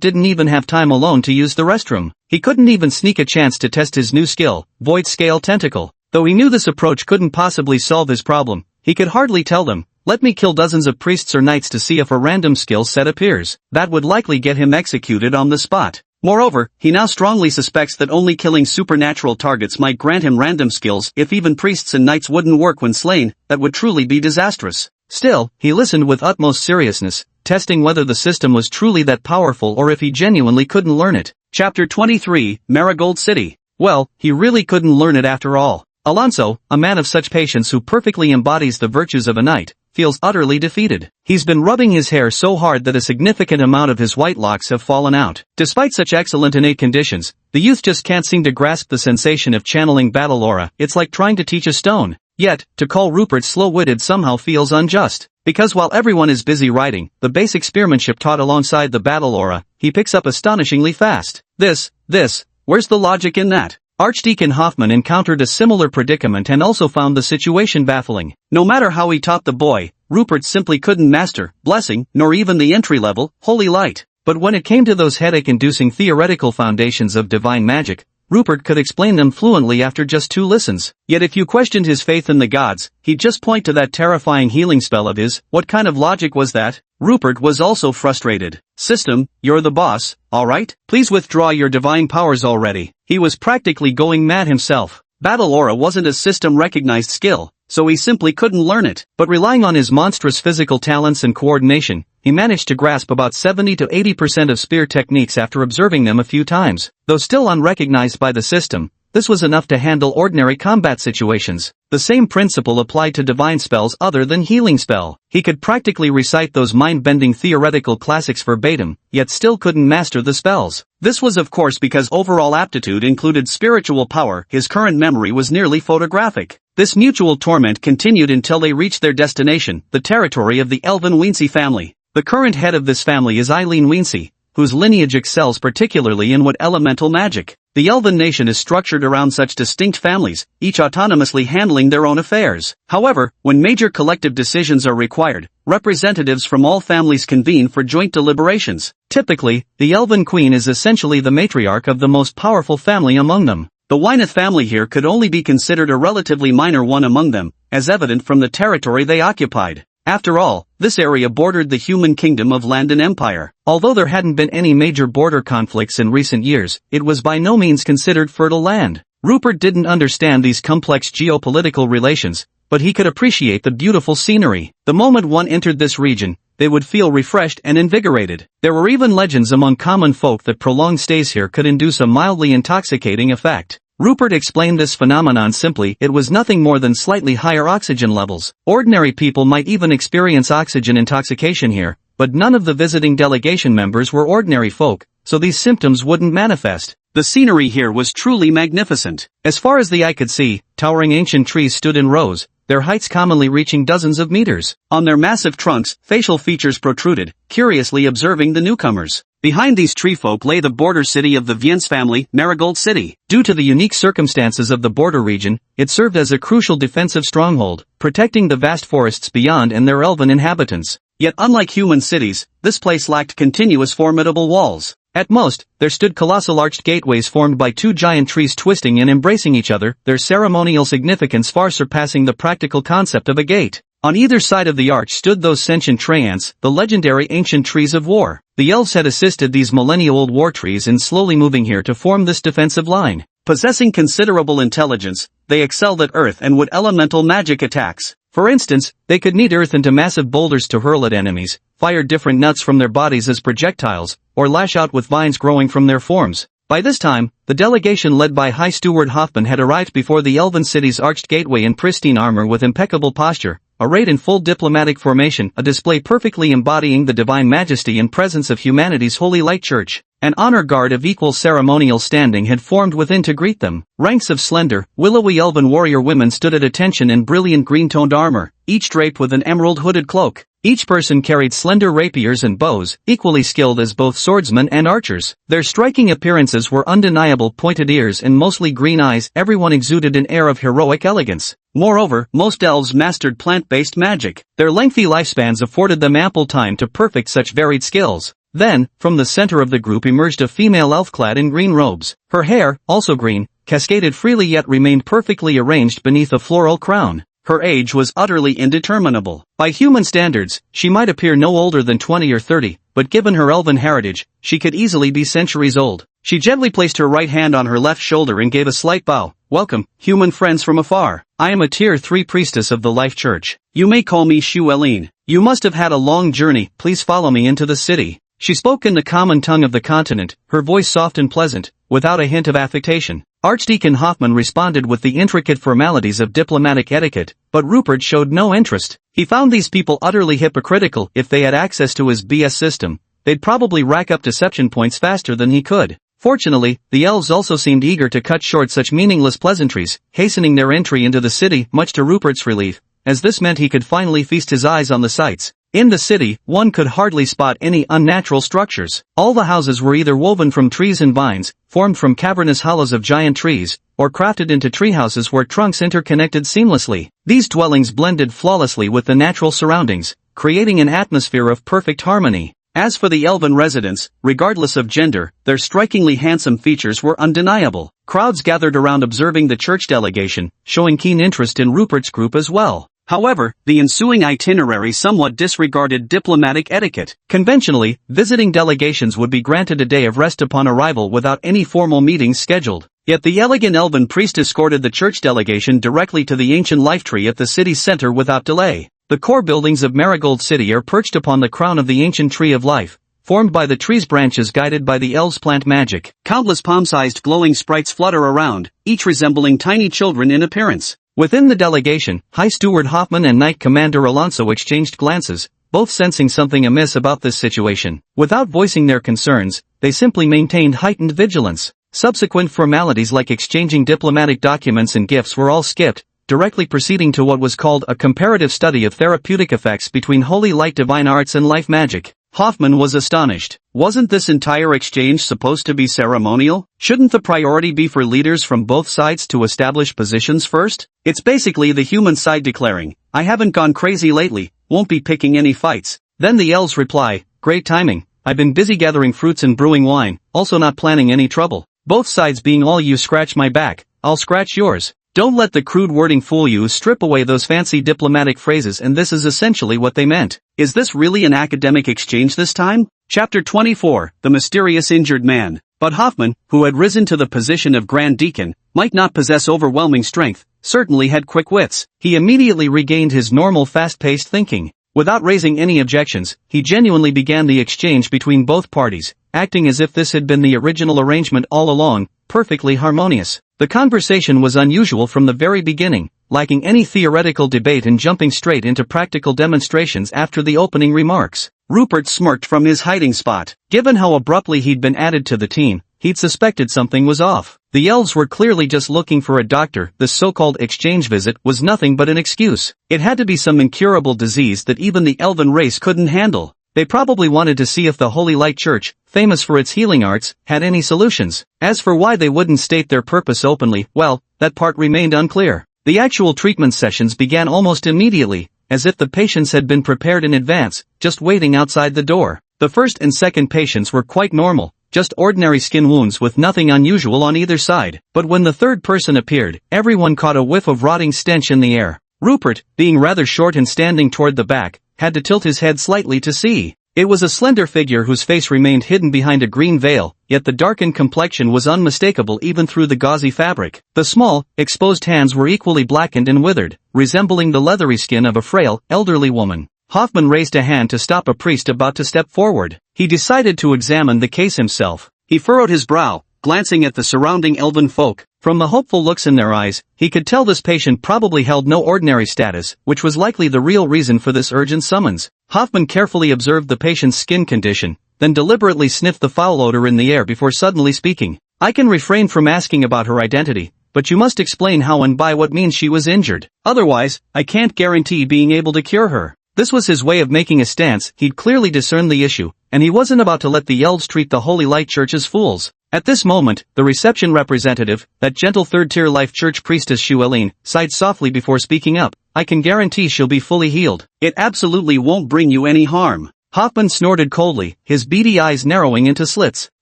didn't even have time alone to use the restroom. He couldn't even sneak a chance to test his new skill, Void Scale Tentacle. Though he knew this approach couldn't possibly solve his problem, he could hardly tell them, let me kill dozens of priests or knights to see if a random skill set appears. That would likely get him executed on the spot. Moreover, he now strongly suspects that only killing supernatural targets might grant him random skills. If even priests and knights wouldn't work when slain, that would truly be disastrous. Still, he listened with utmost seriousness, testing whether the system was truly that powerful or if he genuinely couldn't learn it. Chapter 23, Marigold City. Well, he really couldn't learn it after all. Alonso, a man of such patience who perfectly embodies the virtues of a knight, feels utterly defeated. He's been rubbing his hair so hard that a significant amount of his white locks have fallen out. Despite such excellent innate conditions, the youth just can't seem to grasp the sensation of channeling battle aura. It's like trying to teach a stone. Yet, to call Rupert slow-witted somehow feels unjust. Because while everyone is busy writing, the basic spearmanship taught alongside the battle aura, he picks up astonishingly fast. Where's the logic in that? Archdeacon Hoffman encountered a similar predicament and also found the situation baffling. No matter how he taught the boy, Rupert simply couldn't master blessing, nor even the entry-level Holy Light. But when it came to those headache-inducing theoretical foundations of divine magic, Rupert could explain them fluently after just 2 listens. Yet if you questioned his faith in the gods, he'd just point to that terrifying healing spell of his. What kind of logic was that? Rupert was also frustrated. System, you're the boss, alright? Please withdraw your divine powers already. He was practically going mad himself. Battle aura wasn't a system-recognized skill, so he simply couldn't learn it. But relying on his monstrous physical talents and coordination, he managed to grasp about 70 to 80% of spear techniques after observing them a few times. Though still unrecognized by the system, this was enough to handle ordinary combat situations. The same principle applied to divine spells other than healing spell. He could practically recite those mind-bending theoretical classics verbatim, yet still couldn't master the spells. This was of course because overall aptitude included spiritual power. His current memory was nearly photographic. This mutual torment continued until they reached their destination, the territory of the Elven Weensey family. The current head of this family is Eileen Weensey, whose lineage excels particularly in elemental magic. The Elven nation is structured around such distinct families, each autonomously handling their own affairs. However, when major collective decisions are required, representatives from all families convene for joint deliberations. Typically, the Elven queen is essentially the matriarch of the most powerful family among them. The Wyneth family here could only be considered a relatively minor one among them, as evident from the territory they occupied. After all, this area bordered the human kingdom of Landon Empire. Although there hadn't been any major border conflicts in recent years, it was by no means considered fertile land. Rupert didn't understand these complex geopolitical relations, but he could appreciate the beautiful scenery. The moment one entered this region, they would feel refreshed and invigorated. There were even legends among common folk that prolonged stays here could induce a mildly intoxicating effect. Rupert explained this phenomenon simply: it was nothing more than slightly higher oxygen levels. Ordinary people might even experience oxygen intoxication here, but none of the visiting delegation members were ordinary folk, so these symptoms wouldn't manifest. The scenery here was truly magnificent. As far as the eye could see, towering ancient trees stood in rows, their heights commonly reaching dozens of meters. On their massive trunks, facial features protruded, curiously observing the newcomers. Behind these treefolk lay the border city of the Viens family, Marigold City. Due to the unique circumstances of the border region, it served as a crucial defensive stronghold, protecting the vast forests beyond and their elven inhabitants. Yet unlike human cities, this place lacked continuous formidable walls. At most, there stood colossal arched gateways formed by 2 giant trees twisting and embracing each other, their ceremonial significance far surpassing the practical concept of a gate. On either side of the arch stood those sentient treants, the legendary ancient trees of war. The elves had assisted these millennia-old war trees in slowly moving here to form this defensive line. Possessing considerable intelligence, they excelled at earth and wood elemental magic attacks. For instance, they could knead earth into massive boulders to hurl at enemies, fire different nuts from their bodies as projectiles, or lash out with vines growing from their forms. By this time, the delegation led by High Steward Hoffman had arrived before the Elven city's arched gateway in pristine armor with impeccable posture, arrayed in full diplomatic formation, a display perfectly embodying the divine majesty and presence of humanity's holy light church. An honor guard of equal ceremonial standing had formed within to greet them. Ranks of slender, willowy elven warrior women stood at attention in brilliant green-toned armor, each draped with an emerald hooded cloak. Each person carried slender rapiers and bows, equally skilled as both swordsmen and archers. Their striking appearances were undeniable: pointed ears and mostly green eyes. Everyone exuded an air of heroic elegance. Moreover, most elves mastered plant-based magic. Their lengthy lifespans afforded them ample time to perfect such varied skills. Then, from the center of the group emerged a female elf clad in green robes. Her hair, also green, cascaded freely yet remained perfectly arranged beneath a floral crown. Her age was utterly indeterminable. By human standards, she might appear no older than 20 or 30, but given her elven heritage, she could easily be centuries old. She gently placed her right hand on her left shoulder and gave a slight bow. "Welcome, human friends from afar. I am a Tier 3 priestess of the Life Church. You may call me Shu Eileen. You must have had a long journey. Please follow me into the city." She spoke in the common tongue of the continent, her voice soft and pleasant, without a hint of affectation. Archdeacon Hoffman responded with the intricate formalities of diplomatic etiquette, but Rupert showed no interest. He found these people utterly hypocritical. If they had access to his BS system, they'd probably rack up deception points faster than he could. Fortunately, the elves also seemed eager to cut short such meaningless pleasantries, hastening their entry into the city, much to Rupert's relief, as this meant he could finally feast his eyes on the sights. In the city, one could hardly spot any unnatural structures. All the houses were either woven from trees and vines, formed from cavernous hollows of giant trees, or crafted into treehouses where trunks interconnected seamlessly. These dwellings blended flawlessly with the natural surroundings, creating an atmosphere of perfect harmony. As for the elven residents, regardless of gender, their strikingly handsome features were undeniable. Crowds gathered around observing the church delegation, showing keen interest in Rupert's group as well. However, the ensuing itinerary somewhat disregarded diplomatic etiquette. Conventionally, visiting delegations would be granted a day of rest upon arrival without any formal meetings scheduled. Yet the elegant elven priest escorted the church delegation directly to the ancient life tree at the city's center without delay. The core buildings of Marigold City are perched upon the crown of the ancient tree of life, formed by the tree's branches guided by the elves' plant magic. Countless palm-sized glowing sprites flutter around, each resembling tiny children in appearance. Within the delegation, High Steward Hoffman and Knight Commander Alonso exchanged glances, both sensing something amiss about this situation. Without voicing their concerns, they simply maintained heightened vigilance. Subsequent formalities like exchanging diplomatic documents and gifts were all skipped, directly proceeding to what was called a comparative study of therapeutic effects between holy light divine arts and life magic. Hoffman was astonished. Wasn't this entire exchange supposed to be ceremonial? Shouldn't the priority be for leaders from both sides to establish positions first? It's basically the human side declaring, "I haven't gone crazy lately, won't be picking any fights." Then the elves reply, "Great timing, I've been busy gathering fruits and brewing wine, also not planning any trouble." Both sides being all "you scratch my back, I'll scratch yours." Don't let the crude wording fool you. Strip away those fancy diplomatic phrases and this is essentially what they meant. Is this really an academic exchange this time? Chapter 24, The Mysterious Injured Man. But Hoffman, who had risen to the position of Grand Deacon, might not possess overwhelming strength, certainly had quick wits. He immediately regained his normal fast-paced thinking. Without raising any objections, he genuinely began the exchange between both parties, acting as if this had been the original arrangement all along, perfectly harmonious. The conversation was unusual from the very beginning, lacking any theoretical debate and jumping straight into practical demonstrations after the opening remarks. Rupert smirked from his hiding spot. Given how abruptly he'd been added to the team, he'd suspected something was off. The elves were clearly just looking for a doctor. This so-called exchange visit was nothing but an excuse. It had to be some incurable disease that even the elven race couldn't handle. They probably wanted to see if the Holy Light Church, famous for its healing arts, had any solutions. As for why they wouldn't state their purpose openly, well, that part remained unclear. The actual treatment sessions began almost immediately, as if the patients had been prepared in advance, just waiting outside the door. The first and second patients were quite normal, just ordinary skin wounds with nothing unusual on either side. But when the third person appeared, everyone caught a whiff of rotting stench in the air. Rupert, being rather short and standing toward the back, had to tilt his head slightly to see. It was a slender figure whose face remained hidden behind a green veil, yet the darkened complexion was unmistakable even through the gauzy fabric. The small, exposed hands were equally blackened and withered, resembling the leathery skin of a frail, elderly woman. Hoffman raised a hand to stop a priest about to step forward. He decided to examine the case himself. He furrowed his brow, glancing at the surrounding elven folk. From the hopeful looks in their eyes, he could tell this patient probably held no ordinary status, which was likely the real reason for this urgent summons. Hoffman carefully observed the patient's skin condition, then deliberately sniffed the foul odor in the air before suddenly speaking. "I can refrain from asking about her identity, but you must explain how and by what means she was injured. Otherwise, I can't guarantee being able to cure her." This was his way of making a stance. He'd clearly discerned the issue, and he wasn't about to let the elves treat the Holy Light Church as fools. At this moment, the reception representative, that gentle third-tier life church priestess Shueline, sighed softly before speaking up. "I can guarantee she'll be fully healed. It absolutely won't bring you any harm." Hoffman snorted coldly, his beady eyes narrowing into slits.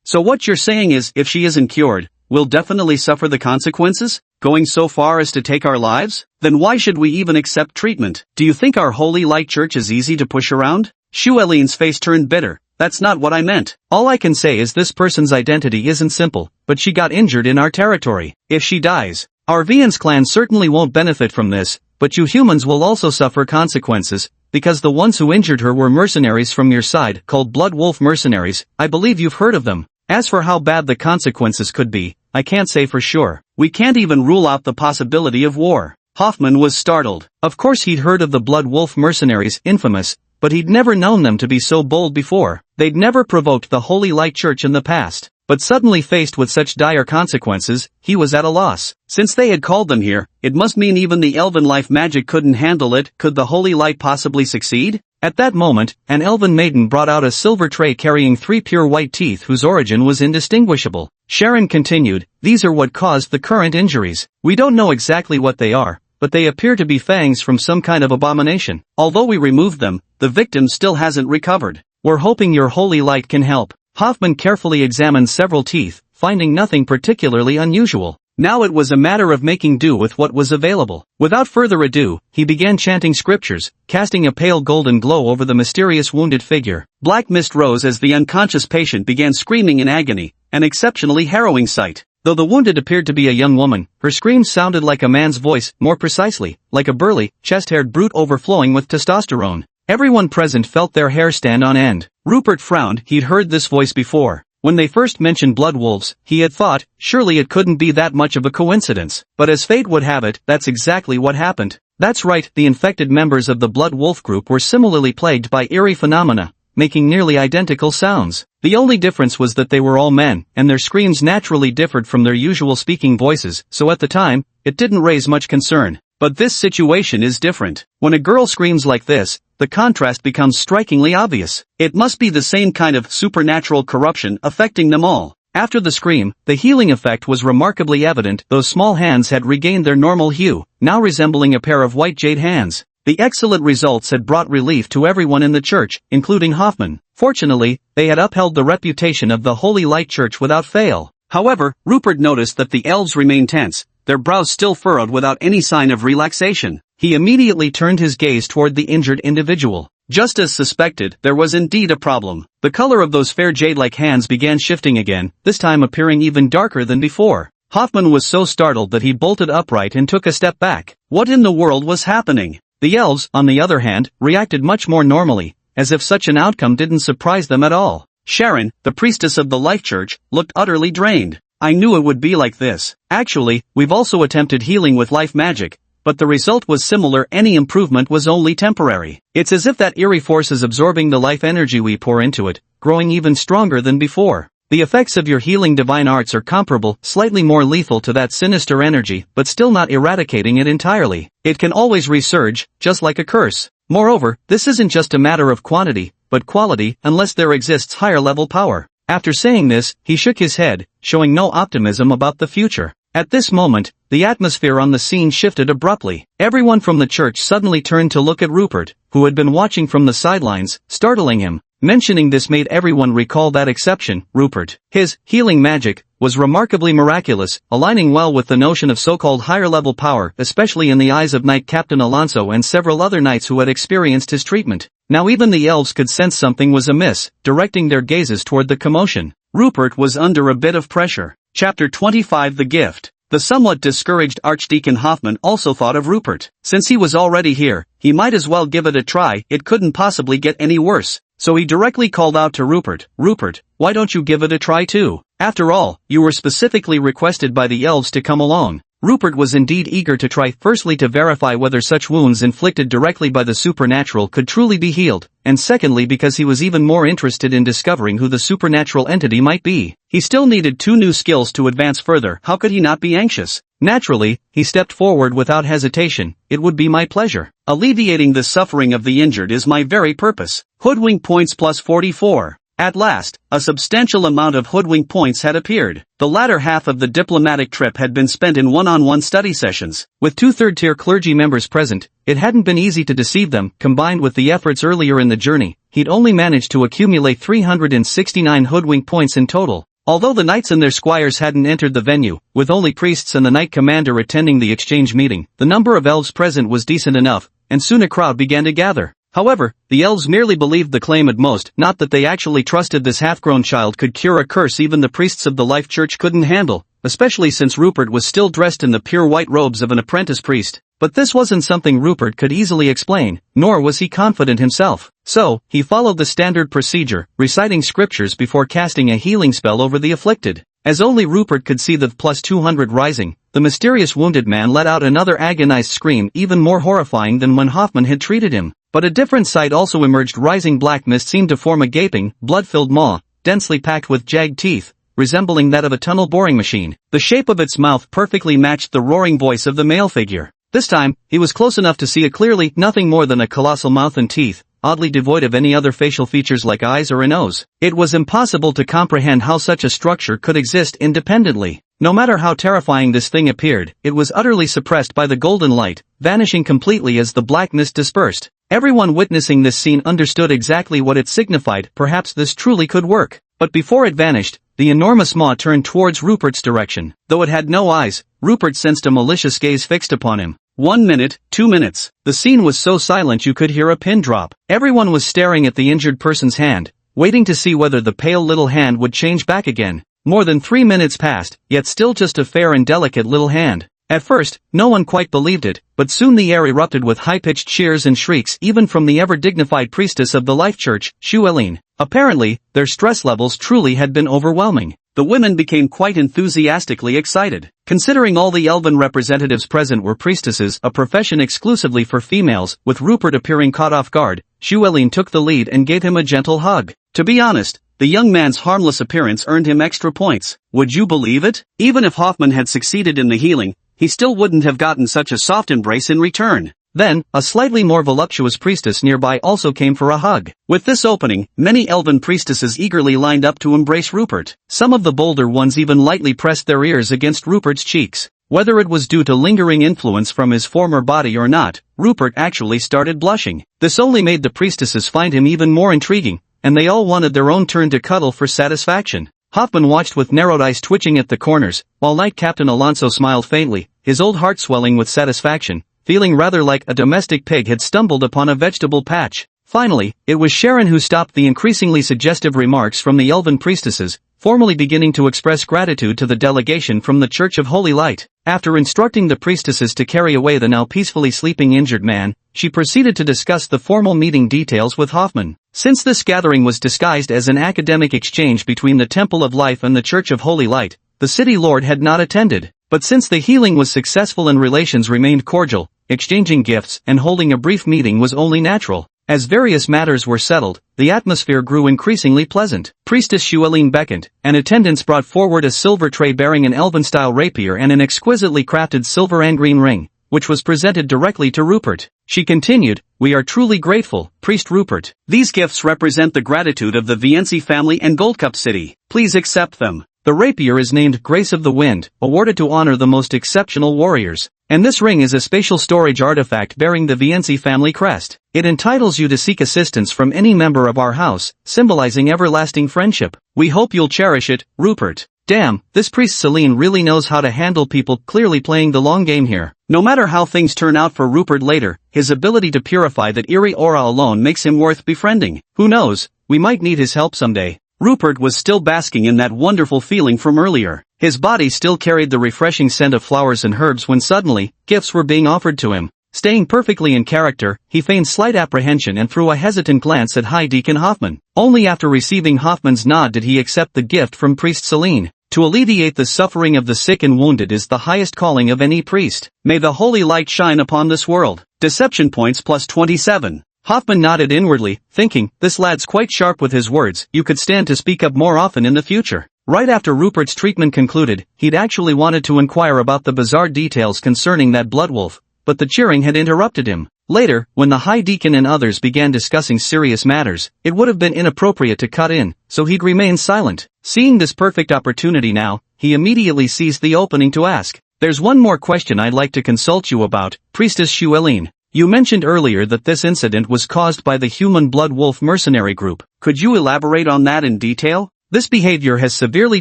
"So what you're saying is, if she isn't cured, we'll definitely suffer the consequences? Going so far as to take our lives? Then why should we even accept treatment? Do you think our Holy Light Church is easy to push around?" Shueline's face turned bitter. "That's not what I meant. All I can say is this person's identity isn't simple, but she got injured in our territory. If she dies, our Vians clan certainly won't benefit from this, but you humans will also suffer consequences, because the ones who injured her were mercenaries from your side, called Blood Wolf mercenaries. I believe you've heard of them. As for how bad the consequences could be, I can't say for sure. We can't even rule out the possibility of war." Hoffman was startled. Of course he'd heard of the Blood Wolf mercenaries, infamous, but he'd never known them to be so bold before. They'd never provoked the Holy Light Church in the past. But suddenly faced with such dire consequences, he was at a loss. Since they had called them here, it must mean even the elven life magic couldn't handle it. Could the Holy Light possibly succeed? At that moment, an elven maiden brought out a silver tray carrying 3 pure white teeth whose origin was indistinguishable. Sharon continued, "These are what caused the current injuries. We don't know exactly what they are, but they appear to be fangs from some kind of abomination. Although we removed them, the victim still hasn't recovered. We're hoping your holy light can help. Hoffman carefully examined several teeth, finding nothing particularly unusual. Now it was a matter of making do with what was available. Without further ado, he began chanting scriptures, casting a pale golden glow over the mysterious wounded figure. Black mist rose as the unconscious patient began screaming in agony, an exceptionally harrowing sight. Though the wounded appeared to be a young woman, her screams sounded like a man's voice, more precisely, like a burly, chest-haired brute overflowing with testosterone. Everyone present felt their hair stand on end. Rupert frowned. He'd heard this voice before. When they first mentioned blood wolves, he had thought, surely it couldn't be that much of a coincidence. But as fate would have it, that's exactly what happened. That's right, the infected members of the blood wolf group were similarly plagued by eerie phenomena, making nearly identical sounds. The only difference was that they were all men, and their screams naturally differed from their usual speaking voices, so at the time, it didn't raise much concern. But this situation is different. When a girl screams like this, the contrast becomes strikingly obvious. It must be the same kind of supernatural corruption affecting them all. After the scream, the healing effect was remarkably evident. Those small hands had regained their normal hue, now resembling a pair of white jade hands. The excellent results had brought relief to everyone in the church, including Hoffman. Fortunately, they had upheld the reputation of the Holy Light Church without fail. However, Rupert noticed that the elves remained tense, their brows still furrowed without any sign of relaxation. He immediately turned his gaze toward the injured individual. Just as suspected, there was indeed a problem. The color of those fair jade-like hands began shifting again, this time appearing even darker than before. Hoffman was so startled that he bolted upright and took a step back. What in the world was happening? The elves, on the other hand, reacted much more normally, as if such an outcome didn't surprise them at all. Sharon, the priestess of the Life Church, looked utterly drained. I knew it would be like this. Actually, we've also attempted healing with life magic, but the result was similar. Any improvement was only temporary. It's as if that eerie force is absorbing the life energy we pour into it, growing even stronger than before. The effects of your healing divine arts are comparable, slightly more lethal to that sinister energy, but still not eradicating it entirely. It can always resurge, just like a curse. Moreover, this isn't just a matter of quantity, but quality, unless there exists higher level power. After saying this, he shook his head, showing no optimism about the future. At this moment, the atmosphere on the scene shifted abruptly. Everyone from the church suddenly turned to look at Rupert, who had been watching from the sidelines, startling him. Mentioning this made everyone recall that exception, Rupert. His healing magic was remarkably miraculous, aligning well with the notion of so-called higher-level power, especially in the eyes of Knight Captain Alonso and several other knights who had experienced his treatment. Now even the elves could sense something was amiss, directing their gazes toward the commotion. Rupert was under a bit of pressure. Chapter 25 The Gift. The somewhat discouraged Archdeacon Hoffman also thought of Rupert. Since he was already here, he might as well give it a try. It couldn't possibly get any worse. So he directly called out to Rupert, "Rupert, why don't you give it a try too? After all, you were specifically requested by the elves to come along." Rupert was indeed eager to try, firstly to verify whether such wounds inflicted directly by the supernatural could truly be healed, and secondly because he was even more interested in discovering who the supernatural entity might be. He still needed 2 new skills to advance further. How could he not be anxious? Naturally, he stepped forward without hesitation. "It would be my pleasure. Alleviating the suffering of the injured is my very purpose." Hoodwink points plus 44. At last, a substantial amount of hoodwink points had appeared. The latter half of the diplomatic trip had been spent in one-on-one study sessions. With 2 third-tier clergy members present, it hadn't been easy to deceive them. Combined with the efforts earlier in the journey, he'd only managed to accumulate 369 hoodwink points in total. Although the knights and their squires hadn't entered the venue, with only priests and the knight commander attending the exchange meeting, the number of elves present was decent enough, and soon a crowd began to gather. However, the elves merely believed the claim at most, not that they actually trusted this half-grown child could cure a curse even the priests of the Life Church couldn't handle, especially since Rupert was still dressed in the pure white robes of an apprentice priest. But this wasn't something Rupert could easily explain, nor was he confident himself. So, he followed the standard procedure, reciting scriptures before casting a healing spell over the afflicted. As only Rupert could see the plus 200 rising, the mysterious wounded man let out another agonized scream, even more horrifying than when Hoffman had treated him. But a different sight also emerged. Rising black mist seemed to form a gaping, blood-filled maw, densely packed with jagged teeth, resembling that of a tunnel boring machine. The shape of its mouth perfectly matched the roaring voice of the male figure. This time, he was close enough to see it clearly, nothing more than a colossal mouth and teeth, oddly devoid of any other facial features like eyes or a nose. It was impossible to comprehend how such a structure could exist independently. No matter how terrifying this thing appeared, it was utterly suppressed by the golden light, vanishing completely as the black mist dispersed. Everyone witnessing this scene understood exactly what it signified. Perhaps this truly could work. But before it vanished, the enormous maw turned towards Rupert's direction. Though it had no eyes, Rupert sensed a malicious gaze fixed upon him. 1 minute, 2 minutes. The scene was so silent you could hear a pin drop. Everyone was staring at the injured person's hand, waiting to see whether the pale little hand would change back again. More than 3 minutes passed, yet still just a fair and delicate little hand. At first, no one quite believed it, but soon the air erupted with high-pitched cheers and shrieks even from the ever-dignified priestess of the Life Church, Shuelin. Apparently, their stress levels truly had been overwhelming. The women became quite enthusiastically excited. Considering all the elven representatives present were priestesses, a profession exclusively for females, with Rupert appearing caught off guard, Shuelin took the lead and gave him a gentle hug. To be honest, the young man's harmless appearance earned him extra points. Would you believe it? Even if Hoffman had succeeded in the healing, he still wouldn't have gotten such a soft embrace in return. Then, a slightly more voluptuous priestess nearby also came for a hug. With this opening, many elven priestesses eagerly lined up to embrace Rupert. Some of the bolder ones even lightly pressed their ears against Rupert's cheeks. Whether it was due to lingering influence from his former body or not, Rupert actually started blushing. This only made the priestesses find him even more intriguing, and they all wanted their own turn to cuddle for satisfaction. Hoffman watched with narrowed eyes twitching at the corners, while Knight Captain Alonso smiled faintly, his old heart swelling with satisfaction, feeling rather like a domestic pig had stumbled upon a vegetable patch. Finally, it was Sharon who stopped the increasingly suggestive remarks from the elven priestesses, formally beginning to express gratitude to the delegation from the Church of Holy Light. After instructing the priestesses to carry away the now peacefully sleeping injured man, she proceeded to discuss the formal meeting details with Hoffman. Since this gathering was disguised as an academic exchange between the Temple of Life and the Church of Holy Light, the city lord had not attended. But since the healing was successful and relations remained cordial, exchanging gifts and holding a brief meeting was only natural. As various matters were settled, the atmosphere grew increasingly pleasant. Priestess Shuelin beckoned, and attendants brought forward a silver tray bearing an elven-style rapier and an exquisitely crafted silver and green ring, which was presented directly to Rupert. She continued, "We are truly grateful, Priest Rupert. These gifts represent the gratitude of the Vienci family and Goldcup City. Please accept them. The rapier is named Grace of the Wind, awarded to honor the most exceptional warriors. And this ring is a spatial storage artifact bearing the Vienci family crest. It entitles you to seek assistance from any member of our house, symbolizing everlasting friendship. We hope you'll cherish it, Rupert." Damn, this priest Celine really knows how to handle people, clearly playing the long game here. No matter how things turn out for Rupert later, his ability to purify that eerie aura alone makes him worth befriending. Who knows, we might need his help someday. Rupert was still basking in that wonderful feeling from earlier. His body still carried the refreshing scent of flowers and herbs when suddenly, gifts were being offered to him. Staying perfectly in character, he feigned slight apprehension and threw a hesitant glance at High Deacon Hoffman. Only after receiving Hoffman's nod did he accept the gift from Priest Celine. To alleviate the suffering of the sick and wounded is the highest calling of any priest. May the holy light shine upon this world. Deception points plus 27. Hoffman nodded inwardly, thinking, this lad's quite sharp with his words, you could stand to speak up more often in the future. Right after Rupert's treatment concluded, he'd actually wanted to inquire about the bizarre details concerning that blood wolf, but the cheering had interrupted him. Later, when the High Deacon and others began discussing serious matters, it would have been inappropriate to cut in, so he'd remain silent. Seeing this perfect opportunity now, he immediately seized the opening to ask, "There's one more question I'd like to consult you about, Priestess Shuelin. You mentioned earlier that this incident was caused by the human blood wolf mercenary group. Could you elaborate on that in detail? This behavior has severely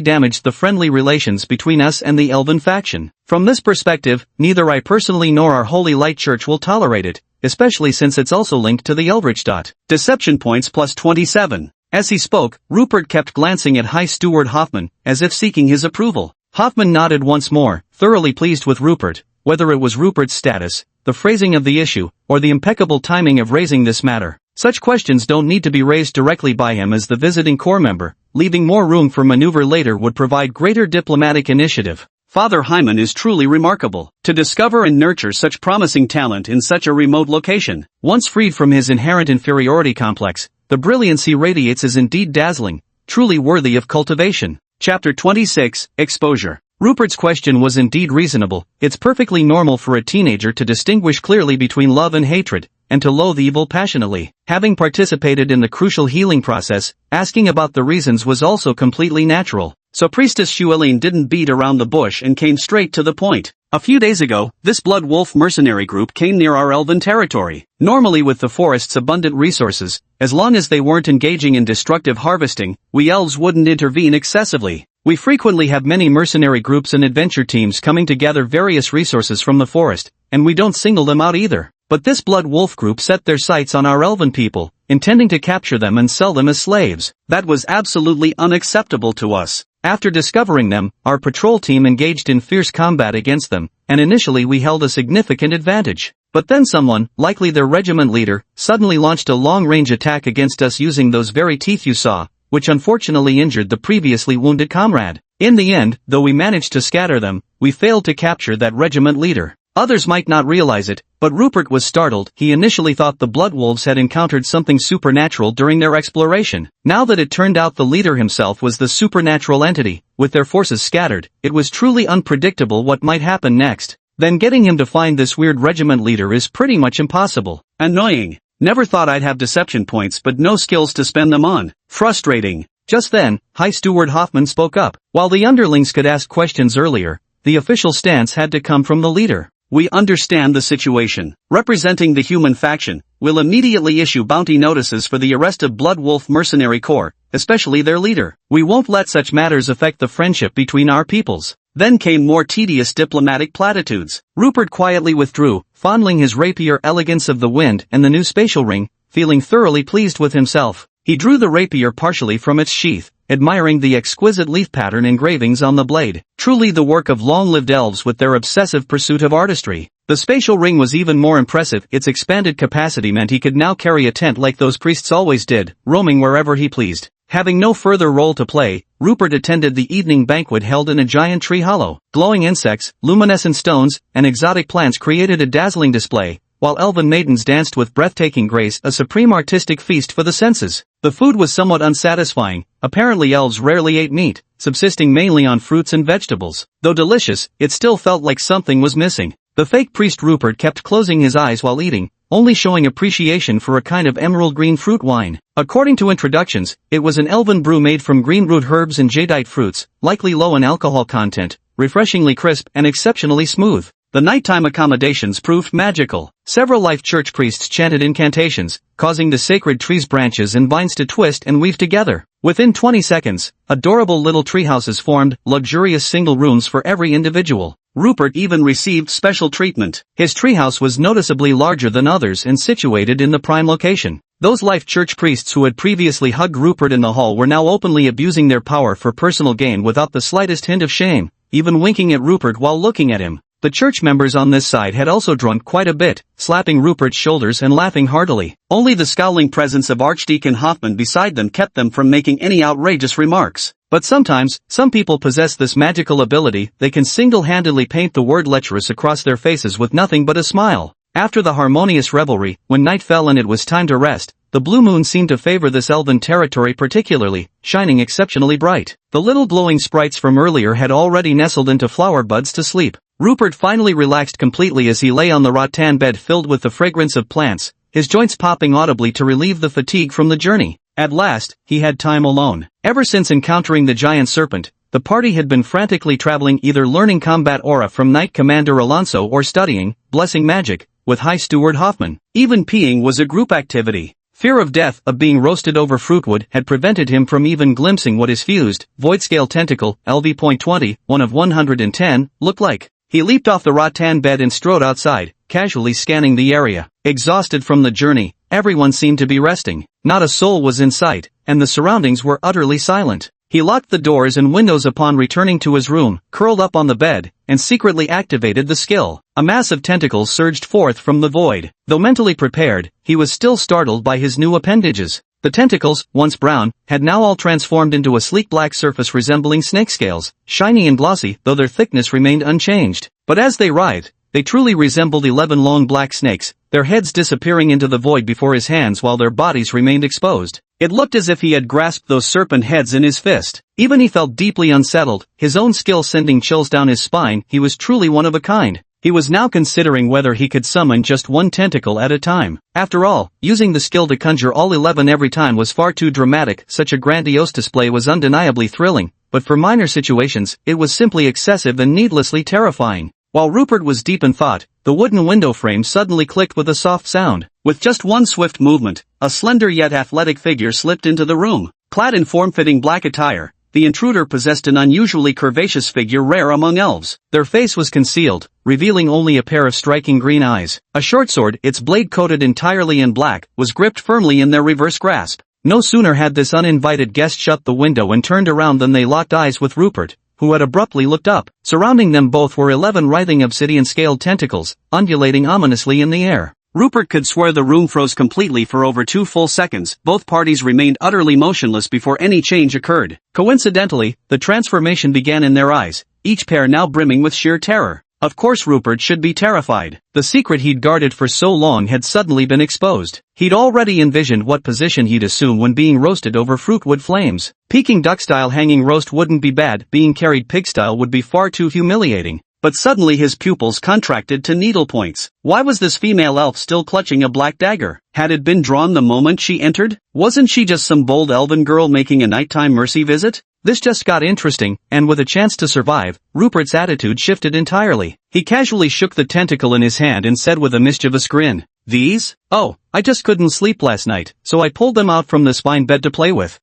damaged the friendly relations between us and the Elven faction. From this perspective, neither I personally nor our Holy Light Church will tolerate it, especially since it's also linked to the Eldritch. Deception points plus 27. As he spoke, Rupert kept glancing at High Steward Hoffman, as if seeking his approval. Hoffman nodded once more, thoroughly pleased with Rupert, whether it was Rupert's status, the phrasing of the issue, or the impeccable timing of raising this matter. Such questions don't need to be raised directly by him as the visiting corps member, leaving more room for maneuver later would provide greater diplomatic initiative. Father Hyman is truly remarkable. To discover and nurture such promising talent in such a remote location, once freed from his inherent inferiority complex, the brilliance he radiates is indeed dazzling, truly worthy of cultivation. Chapter 26, Exposure. Rupert's question was indeed reasonable. It's perfectly normal for a teenager to distinguish clearly between love and hatred, and to loathe evil passionately. Having participated in the crucial healing process, asking about the reasons was also completely natural. So Priestess Shuelin didn't beat around the bush and came straight to the point. A few days ago, this blood wolf mercenary group came near our elven territory. Normally with the forest's abundant resources, as long as they weren't engaging in destructive harvesting, we elves wouldn't intervene excessively. We frequently have many mercenary groups and adventure teams coming to gather various resources from the forest, and we don't single them out either. But this blood wolf group set their sights on our elven people, intending to capture them and sell them as slaves. That was absolutely unacceptable to us. After discovering them, our patrol team engaged in fierce combat against them, and initially we held a significant advantage. But then someone, likely their regiment leader, suddenly launched a long-range attack against us using those very teeth you saw, which unfortunately injured the previously wounded comrade. In the end, though we managed to scatter them, we failed to capture that regiment leader. Others might not realize it, but Rupert was startled. He initially thought the blood wolves had encountered something supernatural during their exploration. Now that it turned out the leader himself was the supernatural entity, with their forces scattered, it was truly unpredictable what might happen next. Then getting him to find this weird regiment leader is pretty much impossible. Annoying. Never thought I'd have deception points but no skills to spend them on. Frustrating. Just then, High Steward Hoffman spoke up. While the underlings could ask questions earlier, the official stance had to come from the leader. We understand the situation. Representing the human faction, we'll immediately issue bounty notices for the arrest of Blood Wolf Mercenary Corps, especially their leader. We won't let such matters affect the friendship between our peoples. Then came more tedious diplomatic platitudes. Rupert quietly withdrew, fondling his rapier elegance of the wind and the new spatial ring, feeling thoroughly pleased with himself. He drew the rapier partially from its sheath, admiring the exquisite leaf pattern engravings on the blade. Truly the work of long-lived elves with their obsessive pursuit of artistry. The spatial ring was even more impressive. Its expanded capacity meant he could now carry a tent like those priests always did, roaming wherever he pleased. Having no further role to play, Rupert attended the evening banquet held in a giant tree hollow. Glowing insects, luminescent stones, and exotic plants created a dazzling display, while elven maidens danced with breathtaking grace, a supreme artistic feast for the senses. The food was somewhat unsatisfying. Apparently elves rarely ate meat, subsisting mainly on fruits and vegetables. Though delicious, it still felt like something was missing. The fake priest Rupert kept closing his eyes while eating, only showing appreciation for a kind of emerald green fruit wine. According to introductions, it was an elven brew made from green root herbs and jadeite fruits, likely low in alcohol content, refreshingly crisp and exceptionally smooth. The nighttime accommodations proved magical. Several life church priests chanted incantations, causing the sacred tree's branches and vines to twist and weave together. Within 20 seconds, adorable little treehouses formed, luxurious single rooms for every individual. Rupert even received special treatment. His treehouse was noticeably larger than others and situated in the prime location. Those life church priests who had previously hugged Rupert in the hall were now openly abusing their power for personal gain without the slightest hint of shame, even winking at Rupert while looking at him. The church members on this side had also drunk quite a bit, slapping Rupert's shoulders and laughing heartily. Only the scowling presence of Archdeacon Hoffman beside them kept them from making any outrageous remarks. But sometimes, some people possess this magical ability. They can single-handedly paint the word lecherous across their faces with nothing but a smile. After the harmonious revelry, when night fell and it was time to rest, the blue moon seemed to favor this elven territory particularly, shining exceptionally bright. The little glowing sprites from earlier had already nestled into flower buds to sleep. Rupert finally relaxed completely as he lay on the rattan bed filled with the fragrance of plants, his joints popping audibly to relieve the fatigue from the journey. At last, he had time alone. Ever since encountering the giant serpent, the party had been frantically traveling, either learning combat aura from Knight Commander Alonso or studying blessing magic with High Steward Hoffman. Even peeing was a group activity. Fear of death, of being roasted over fruitwood, had prevented him from even glimpsing what his fused, void-scale tentacle, LV.20, one of 110, looked like. He leaped off the rattan bed and strode outside, casually scanning the area. Exhausted from the journey, everyone seemed to be resting. Not a soul was in sight, and the surroundings were utterly silent. He locked the doors and windows upon returning to his room, curled up on the bed, and secretly activated the skill. A mass of tentacles surged forth from the void. Though mentally prepared, he was still startled by his new appendages. The tentacles, once brown, had now all transformed into a sleek black surface resembling snake scales, shiny and glossy, though their thickness remained unchanged. But as they writhed, they truly resembled 11 long black snakes, their heads disappearing into the void before his hands while their bodies remained exposed. It looked as if he had grasped those serpent heads in his fist. Even he felt deeply unsettled, his own skill sending chills down his spine. He was truly one of a kind. He was now considering whether he could summon just one tentacle at a time. After all, using the skill to conjure all 11 every time was far too dramatic. Such a grandiose display was undeniably thrilling, but for minor situations, it was simply excessive and needlessly terrifying. While Rupert was deep in thought, the wooden window frame suddenly clicked with a soft sound. With just one swift movement, a slender yet athletic figure slipped into the room. Clad in form-fitting black attire, the intruder possessed an unusually curvaceous figure rare among elves. Their face was concealed, revealing only a pair of striking green eyes. A short sword, its blade coated entirely in black, was gripped firmly in their reverse grasp. No sooner had this uninvited guest shut the window and turned around than they locked eyes with Rupert, who had abruptly looked up. Surrounding them both were 11 writhing obsidian-scaled tentacles, undulating ominously in the air. Rupert could swear the room froze completely for over 2 full seconds. Both parties remained utterly motionless before any change occurred. Coincidentally, the transformation began in their eyes, each pair now brimming with sheer terror. Of course Rupert should be terrified. The secret he'd guarded for so long had suddenly been exposed. He'd already envisioned what position he'd assume when being roasted over fruitwood flames. Peking duck-style hanging roast wouldn't be bad, being carried pig-style would be far too humiliating. But suddenly his pupils contracted to needlepoints. Why was this female elf still clutching a black dagger? Had it been drawn the moment she entered? Wasn't she just some bold elven girl making a nighttime mercy visit? This just got interesting, and with a chance to survive, Rupert's attitude shifted entirely. He casually shook the tentacle in his hand and said with a mischievous grin, "These? Oh, I just couldn't sleep last night, so I pulled them out from the spine bed to play with."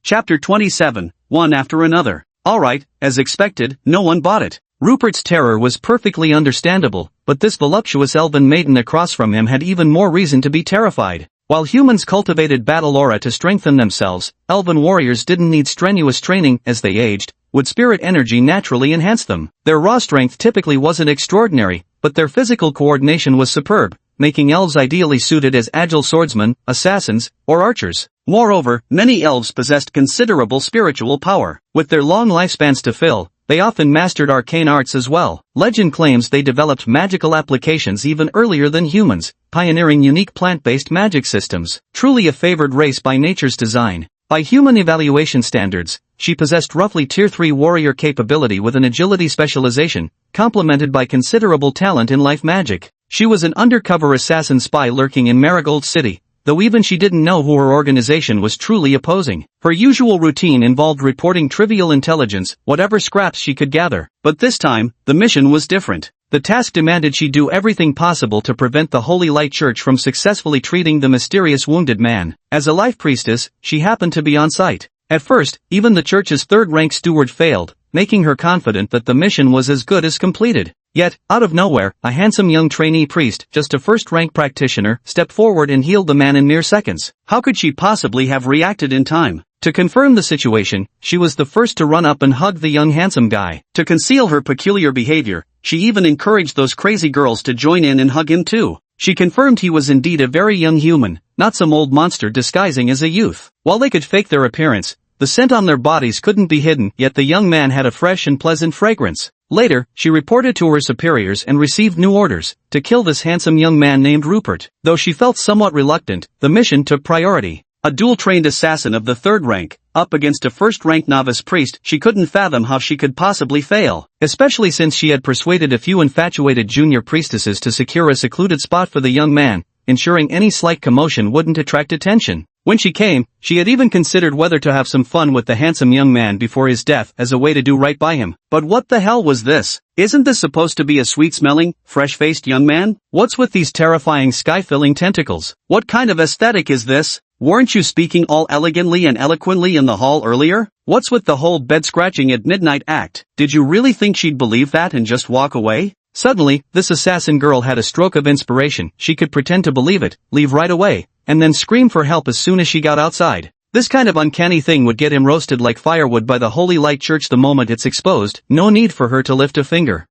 Chapter 27, one after another. Alright, as expected, no one bought it. Rupert's terror was perfectly understandable, but this voluptuous elven maiden across from him had even more reason to be terrified. While humans cultivated battle aura to strengthen themselves, elven warriors didn't need strenuous training. As they aged, would spirit energy naturally enhance them. Their raw strength typically wasn't extraordinary, but their physical coordination was superb, making elves ideally suited as agile swordsmen, assassins, or archers. Moreover, many elves possessed considerable spiritual power. With their long lifespans to fill, they often mastered arcane arts as well. Legend claims they developed magical applications even earlier than humans, pioneering unique plant-based magic systems. Truly a favored race by nature's design. By human evaluation standards, she possessed roughly Tier 3 warrior capability with an agility specialization, complemented by considerable talent in life magic. She was an undercover assassin spy lurking in Marigold City, though even she didn't know who her organization was truly opposing. Her usual routine involved reporting trivial intelligence, whatever scraps she could gather. But this time, the mission was different. The task demanded she do everything possible to prevent the Holy Light Church from successfully treating the mysterious wounded man. As a life priestess, she happened to be on site. At first, even the church's third-rank steward failed, making her confident that the mission was as good as completed. Yet, out of nowhere, a handsome young trainee priest, just a first-rank practitioner, stepped forward and healed the man in mere seconds. How could she possibly have reacted in time? To confirm the situation, she was the first to run up and hug the young handsome guy. To conceal her peculiar behavior, she even encouraged those crazy girls to join in and hug him too. She confirmed he was indeed a very young human, not some old monster disguising as a youth. While they could fake their appearance, the scent on their bodies couldn't be hidden, yet the young man had a fresh and pleasant fragrance. Later, she reported to her superiors and received new orders to kill this handsome young man named Rupert. Though she felt somewhat reluctant, the mission took priority. A dual-trained assassin of the third rank, up against a first-rank novice priest, she couldn't fathom how she could possibly fail, especially since she had persuaded a few infatuated junior priestesses to secure a secluded spot for the young man, ensuring any slight commotion wouldn't attract attention. When she came, she had even considered whether to have some fun with the handsome young man before his death as a way to do right by him. But what the hell was this? Isn't this supposed to be a sweet-smelling, fresh-faced young man? What's with these terrifying sky-filling tentacles? What kind of aesthetic is this? Weren't you speaking all elegantly and eloquently in the hall earlier? What's with the whole bed-scratching at midnight act? Did you really think she'd believe that and just walk away? Suddenly, this assassin girl had a stroke of inspiration. She could pretend to believe it, leave right away, and then scream for help as soon as she got outside. This kind of uncanny thing would get him roasted like firewood by the Holy Light Church the moment it's exposed. No need for her to lift a finger.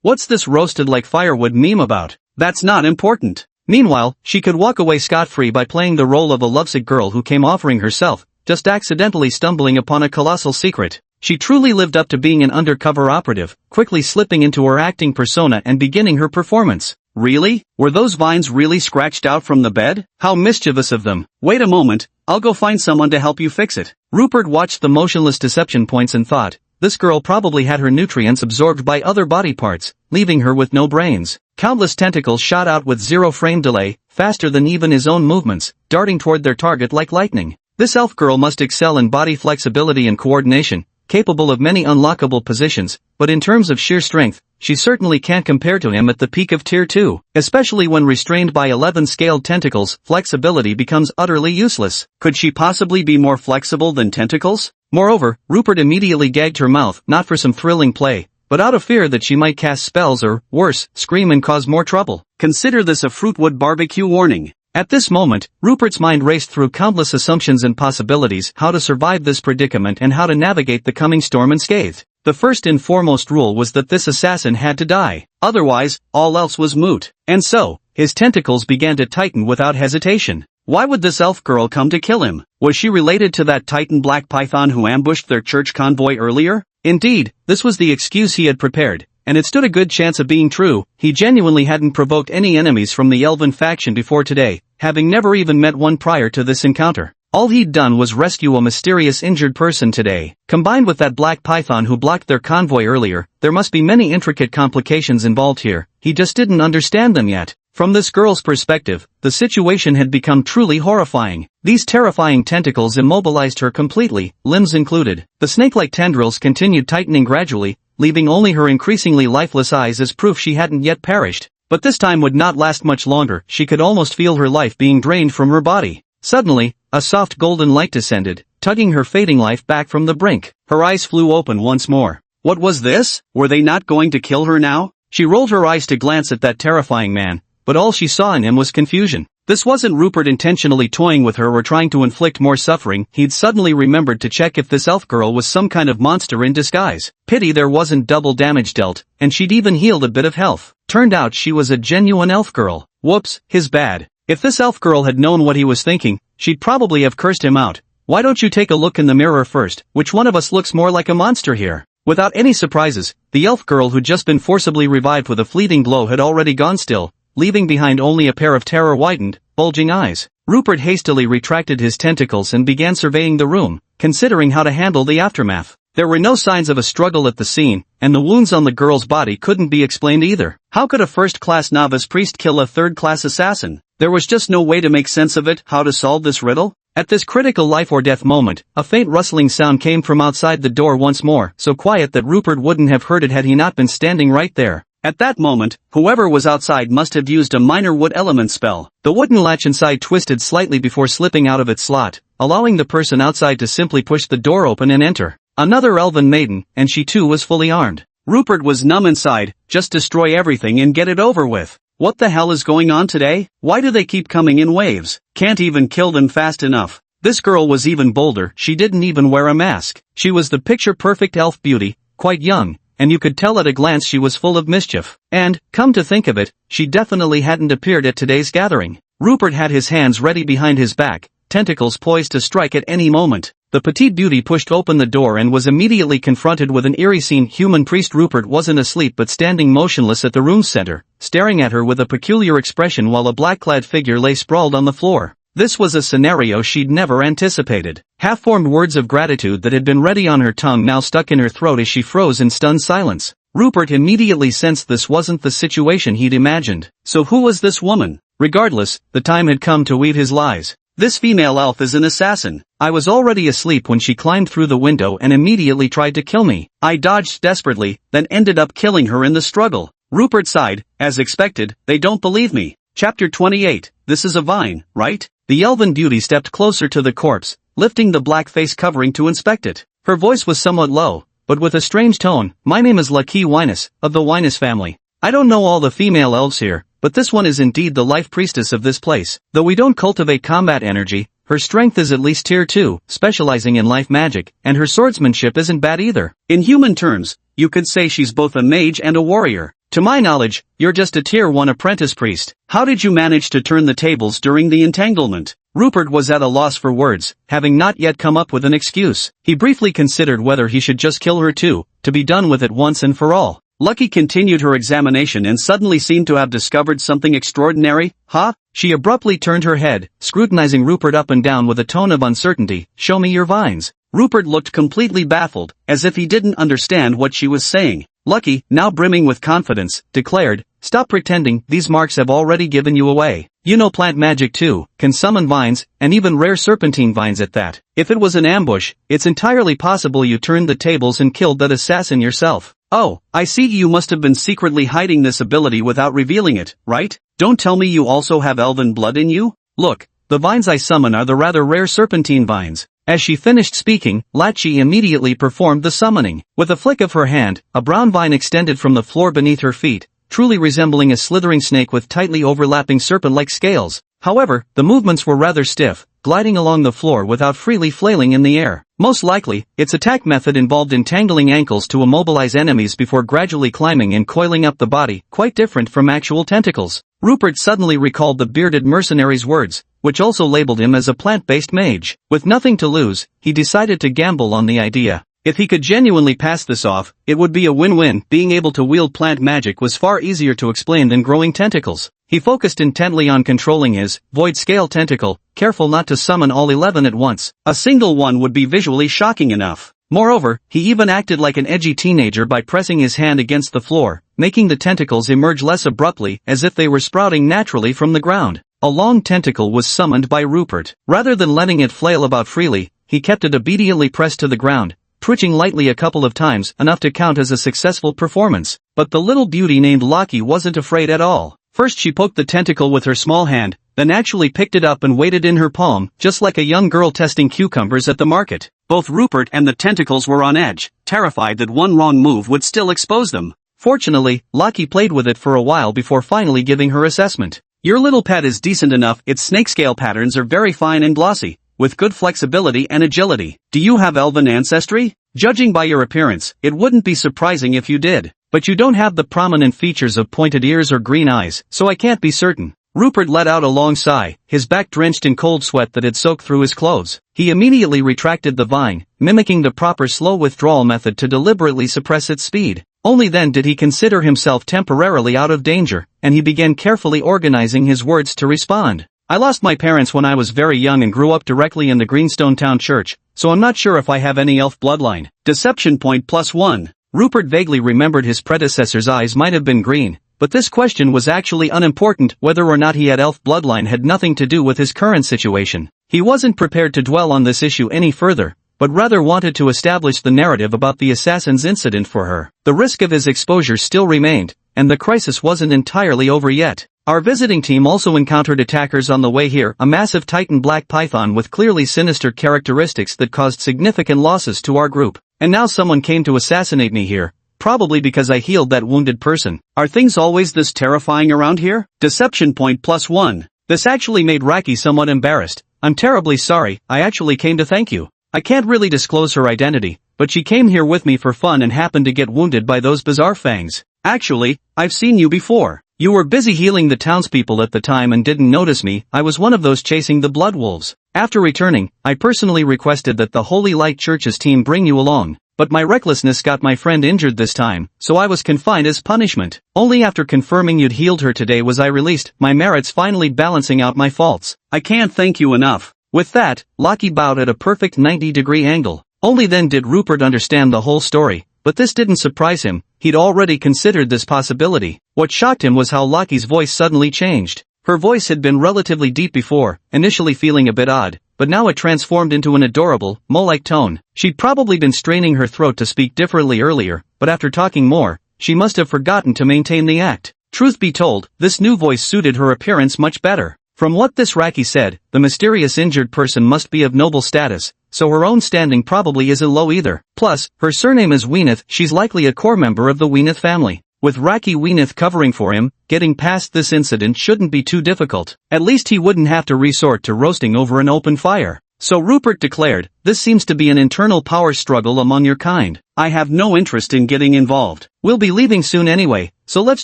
What's this roasted like firewood meme about? That's not important. Meanwhile, she could walk away scot-free by playing the role of a lovesick girl who came offering herself, just accidentally stumbling upon a colossal secret. She truly lived up to being an undercover operative, quickly slipping into her acting persona and beginning her performance. Really? Were those vines really scratched out from the bed? How mischievous of them. Wait a moment, I'll go find someone to help you fix it. Rupert watched the motionless deception points and thought, this girl probably had her nutrients absorbed by other body parts, leaving her with no brains. Countless tentacles shot out with zero frame delay, faster than even his own movements, darting toward their target like lightning. This elf girl must excel in body flexibility and coordination, capable of many unlockable positions, but in terms of sheer strength, she certainly can't compare to him at the peak of Tier 2. Especially when restrained by 11 scaled tentacles, flexibility becomes utterly useless. Could she possibly be more flexible than tentacles? Moreover, Rupert immediately gagged her mouth, not for some thrilling play, but out of fear that she might cast spells or, worse, scream and cause more trouble. Consider this a fruitwood barbecue warning. At this moment, Rupert's mind raced through countless assumptions and possibilities: how to survive this predicament and how to navigate the coming storm unscathed. The first and foremost rule was that this assassin had to die. Otherwise, all else was moot. And so, his tentacles began to tighten without hesitation. Why would this elf girl come to kill him? Was she related to that Titan black python who ambushed their church convoy earlier? Indeed, this was the excuse he had prepared, and it stood a good chance of being true. He genuinely hadn't provoked any enemies from the elven faction before today, having never even met one prior to this encounter. All he'd done was rescue a mysterious injured person today. Combined with that black python who blocked their convoy earlier, there must be many intricate complications involved here. He just didn't understand them yet. From this girl's perspective, the situation had become truly horrifying. These terrifying tentacles immobilized her completely, limbs included. The snake-like tendrils continued tightening gradually, leaving only her increasingly lifeless eyes as proof she hadn't yet perished. But this time would not last much longer. She could almost feel her life being drained from her body. Suddenly, a soft golden light descended, tugging her fading life back from the brink. Her eyes flew open once more. What was this? Were they not going to kill her now? She rolled her eyes to glance at that terrifying man, but all she saw in him was confusion. This wasn't Rupert intentionally toying with her or trying to inflict more suffering. He'd suddenly remembered to check if this elf girl was some kind of monster in disguise. Pity there wasn't double damage dealt, and she'd even healed a bit of health. Turned out she was a genuine elf girl. Whoops, his bad. If this elf girl had known what he was thinking, she'd probably have cursed him out. Why don't you take a look in the mirror first? Which one of us looks more like a monster here? Without any surprises, the elf girl who'd just been forcibly revived with a fleeting glow had already gone still, leaving behind only a pair of terror-whitened, bulging eyes. Rupert hastily retracted his tentacles and began surveying the room, considering how to handle the aftermath. There were no signs of a struggle at the scene, and the wounds on the girl's body couldn't be explained either. How could a first-class novice priest kill a third-class assassin? There was just no way to make sense of it. How to solve this riddle? At this critical life-or-death moment, a faint rustling sound came from outside the door once more, so quiet that Rupert wouldn't have heard it had he not been standing right there. At that moment, whoever was outside must have used a minor wood element spell. The wooden latch inside twisted slightly before slipping out of its slot, allowing the person outside to simply push the door open and enter. Another elven maiden, and she too was fully armed. Rupert was numb inside. Just destroy everything and get it over with. What the hell is going on today? Why do they keep coming in waves? Can't even kill them fast enough. This girl was even bolder. She didn't even wear a mask. She was the picture-perfect elf beauty, quite young, and you could tell at a glance she was full of mischief. And, come to think of it, she definitely hadn't appeared at today's gathering. Rupert had his hands ready behind his back, tentacles poised to strike at any moment. The petite beauty pushed open the door and was immediately confronted with an eerie scene. Human priest Rupert wasn't asleep but standing motionless at the room's center, staring at her with a peculiar expression while a black-clad figure lay sprawled on the floor. This was a scenario she'd never anticipated. Half-formed words of gratitude that had been ready on her tongue now stuck in her throat as she froze in stunned silence. Rupert immediately sensed this wasn't the situation he'd imagined. So who was this woman? Regardless, the time had come to weave his lies. This female elf is an assassin. I was already asleep when she climbed through the window and immediately tried to kill me. I dodged desperately, then ended up killing her in the struggle. Rupert sighed. As expected, they don't believe me. Chapter 28. This is a vine, right? The elven beauty stepped closer to the corpse, lifting the black face covering to inspect it. Her voice was somewhat low, but with a strange tone. My name is Lucky Winus, of the Winus family. I don't know all the female elves here, but this one is indeed the life priestess of this place. Though we don't cultivate combat energy, her strength is at least tier 2, specializing in life magic, and her swordsmanship isn't bad either. In human terms, you could say she's both a mage and a warrior. To my knowledge, you're just a tier 1 apprentice priest. How did you manage to turn the tables during the entanglement? Rupert was at a loss for words, having not yet come up with an excuse. He briefly considered whether he should just kill her too, to be done with it once and for all. Lucky continued her examination and suddenly seemed to have discovered something extraordinary. Huh? She abruptly turned her head, scrutinizing Rupert up and down with a tone of uncertainty. Show me your vines. Rupert looked completely baffled, as if he didn't understand what she was saying. Lucky, now brimming with confidence, declared, stop pretending, these marks have already given you away. You know plant magic too, can summon vines, and even rare serpentine vines at that. If it was an ambush, it's entirely possible you turned the tables and killed that assassin yourself. Oh, I see, you must have been secretly hiding this ability without revealing it, right? Don't tell me you also have elven blood in you? Look, the vines I summon are the rather rare serpentine vines. As she finished speaking, Lachi immediately performed the summoning. With a flick of her hand, a brown vine extended from the floor beneath her feet, truly resembling a slithering snake with tightly overlapping serpent-like scales. However, the movements were rather stiff, gliding along the floor without freely flailing in the air. Most likely, its attack method involved entangling ankles to immobilize enemies before gradually climbing and coiling up the body, quite different from actual tentacles. Rupert suddenly recalled the bearded mercenary's words, which also labeled him as a plant-based mage. With nothing to lose, he decided to gamble on the idea. If he could genuinely pass this off, it would be a win-win. Being able to wield plant magic was far easier to explain than growing tentacles. He focused intently on controlling his void scale tentacle, careful not to summon all 11 at once. A single one would be visually shocking enough. Moreover, he even acted like an edgy teenager by pressing his hand against the floor, making the tentacles emerge less abruptly, as if they were sprouting naturally from the ground. A long tentacle was summoned by Rupert. Rather than letting it flail about freely, he kept it obediently pressed to the ground, twitching lightly a couple of times, enough to count as a successful performance. But the little beauty named Loki wasn't afraid at all. First she poked the tentacle with her small hand, then actually picked it up and weighed it in her palm, just like a young girl testing cucumbers at the market. Both Rupert and the tentacles were on edge, terrified that one wrong move would still expose them. Fortunately, Loki played with it for a while before finally giving her assessment. Your little pet is decent enough. Its snake scale patterns are very fine and glossy, with good flexibility and agility. Do you have elven ancestry? Judging by your appearance, it wouldn't be surprising if you did. But you don't have the prominent features of pointed ears or green eyes, so I can't be certain. Rupert let out a long sigh, his back drenched in cold sweat that had soaked through his clothes. He immediately retracted the vine, mimicking the proper slow withdrawal method to deliberately suppress its speed. Only then did he consider himself temporarily out of danger, and he began carefully organizing his words to respond. I lost my parents when I was very young and grew up directly in the Greenstone Town Church, so I'm not sure if I have any elf bloodline. Deception point +1. Rupert vaguely remembered his predecessor's eyes might have been green, but this question was actually unimportant. Whether or not he had elf bloodline had nothing to do with his current situation. He wasn't prepared to dwell on this issue any further, but rather wanted to establish the narrative about the assassin's incident for her. The risk of his exposure still remained, and the crisis wasn't entirely over yet. Our visiting team also encountered attackers on the way here, a massive Titan black python with clearly sinister characteristics that caused significant losses to our group. And now someone came to assassinate me here, probably because I healed that wounded person. Are things always this terrifying around here? Deception point +1. This actually made Raki somewhat embarrassed. I'm terribly sorry, I actually came to thank you. I can't really disclose her identity, but she came here with me for fun and happened to get wounded by those bizarre fangs. Actually, I've seen you before. You were busy healing the townspeople at the time and didn't notice me. I was one of those chasing the blood wolves. After returning, I personally requested that the Holy Light Church's team bring you along, but my recklessness got my friend injured this time, so I was confined as punishment. Only after confirming you'd healed her today was I released, my merits finally balancing out my faults. I can't thank you enough. With that, Loki bowed at a perfect 90-degree angle. Only then did Rupert understand the whole story. But this didn't surprise him, he'd already considered this possibility. What shocked him was how Loki's voice suddenly changed. Her voice had been relatively deep before, initially feeling a bit odd, but now it transformed into an adorable, mole-like tone. She'd probably been straining her throat to speak differently earlier, but after talking more, she must have forgotten to maintain the act. Truth be told, this new voice suited her appearance much better. From what this Raki said, the mysterious injured person must be of noble status, so her own standing probably isn't low either. Plus, her surname is Weenith, she's likely a core member of the Weenith family. With Raki Weenith covering for him, getting past this incident shouldn't be too difficult. At least he wouldn't have to resort to roasting over an open fire. So Rupert declared, this seems to be an internal power struggle among your kind. I have no interest in getting involved. We'll be leaving soon anyway, so let's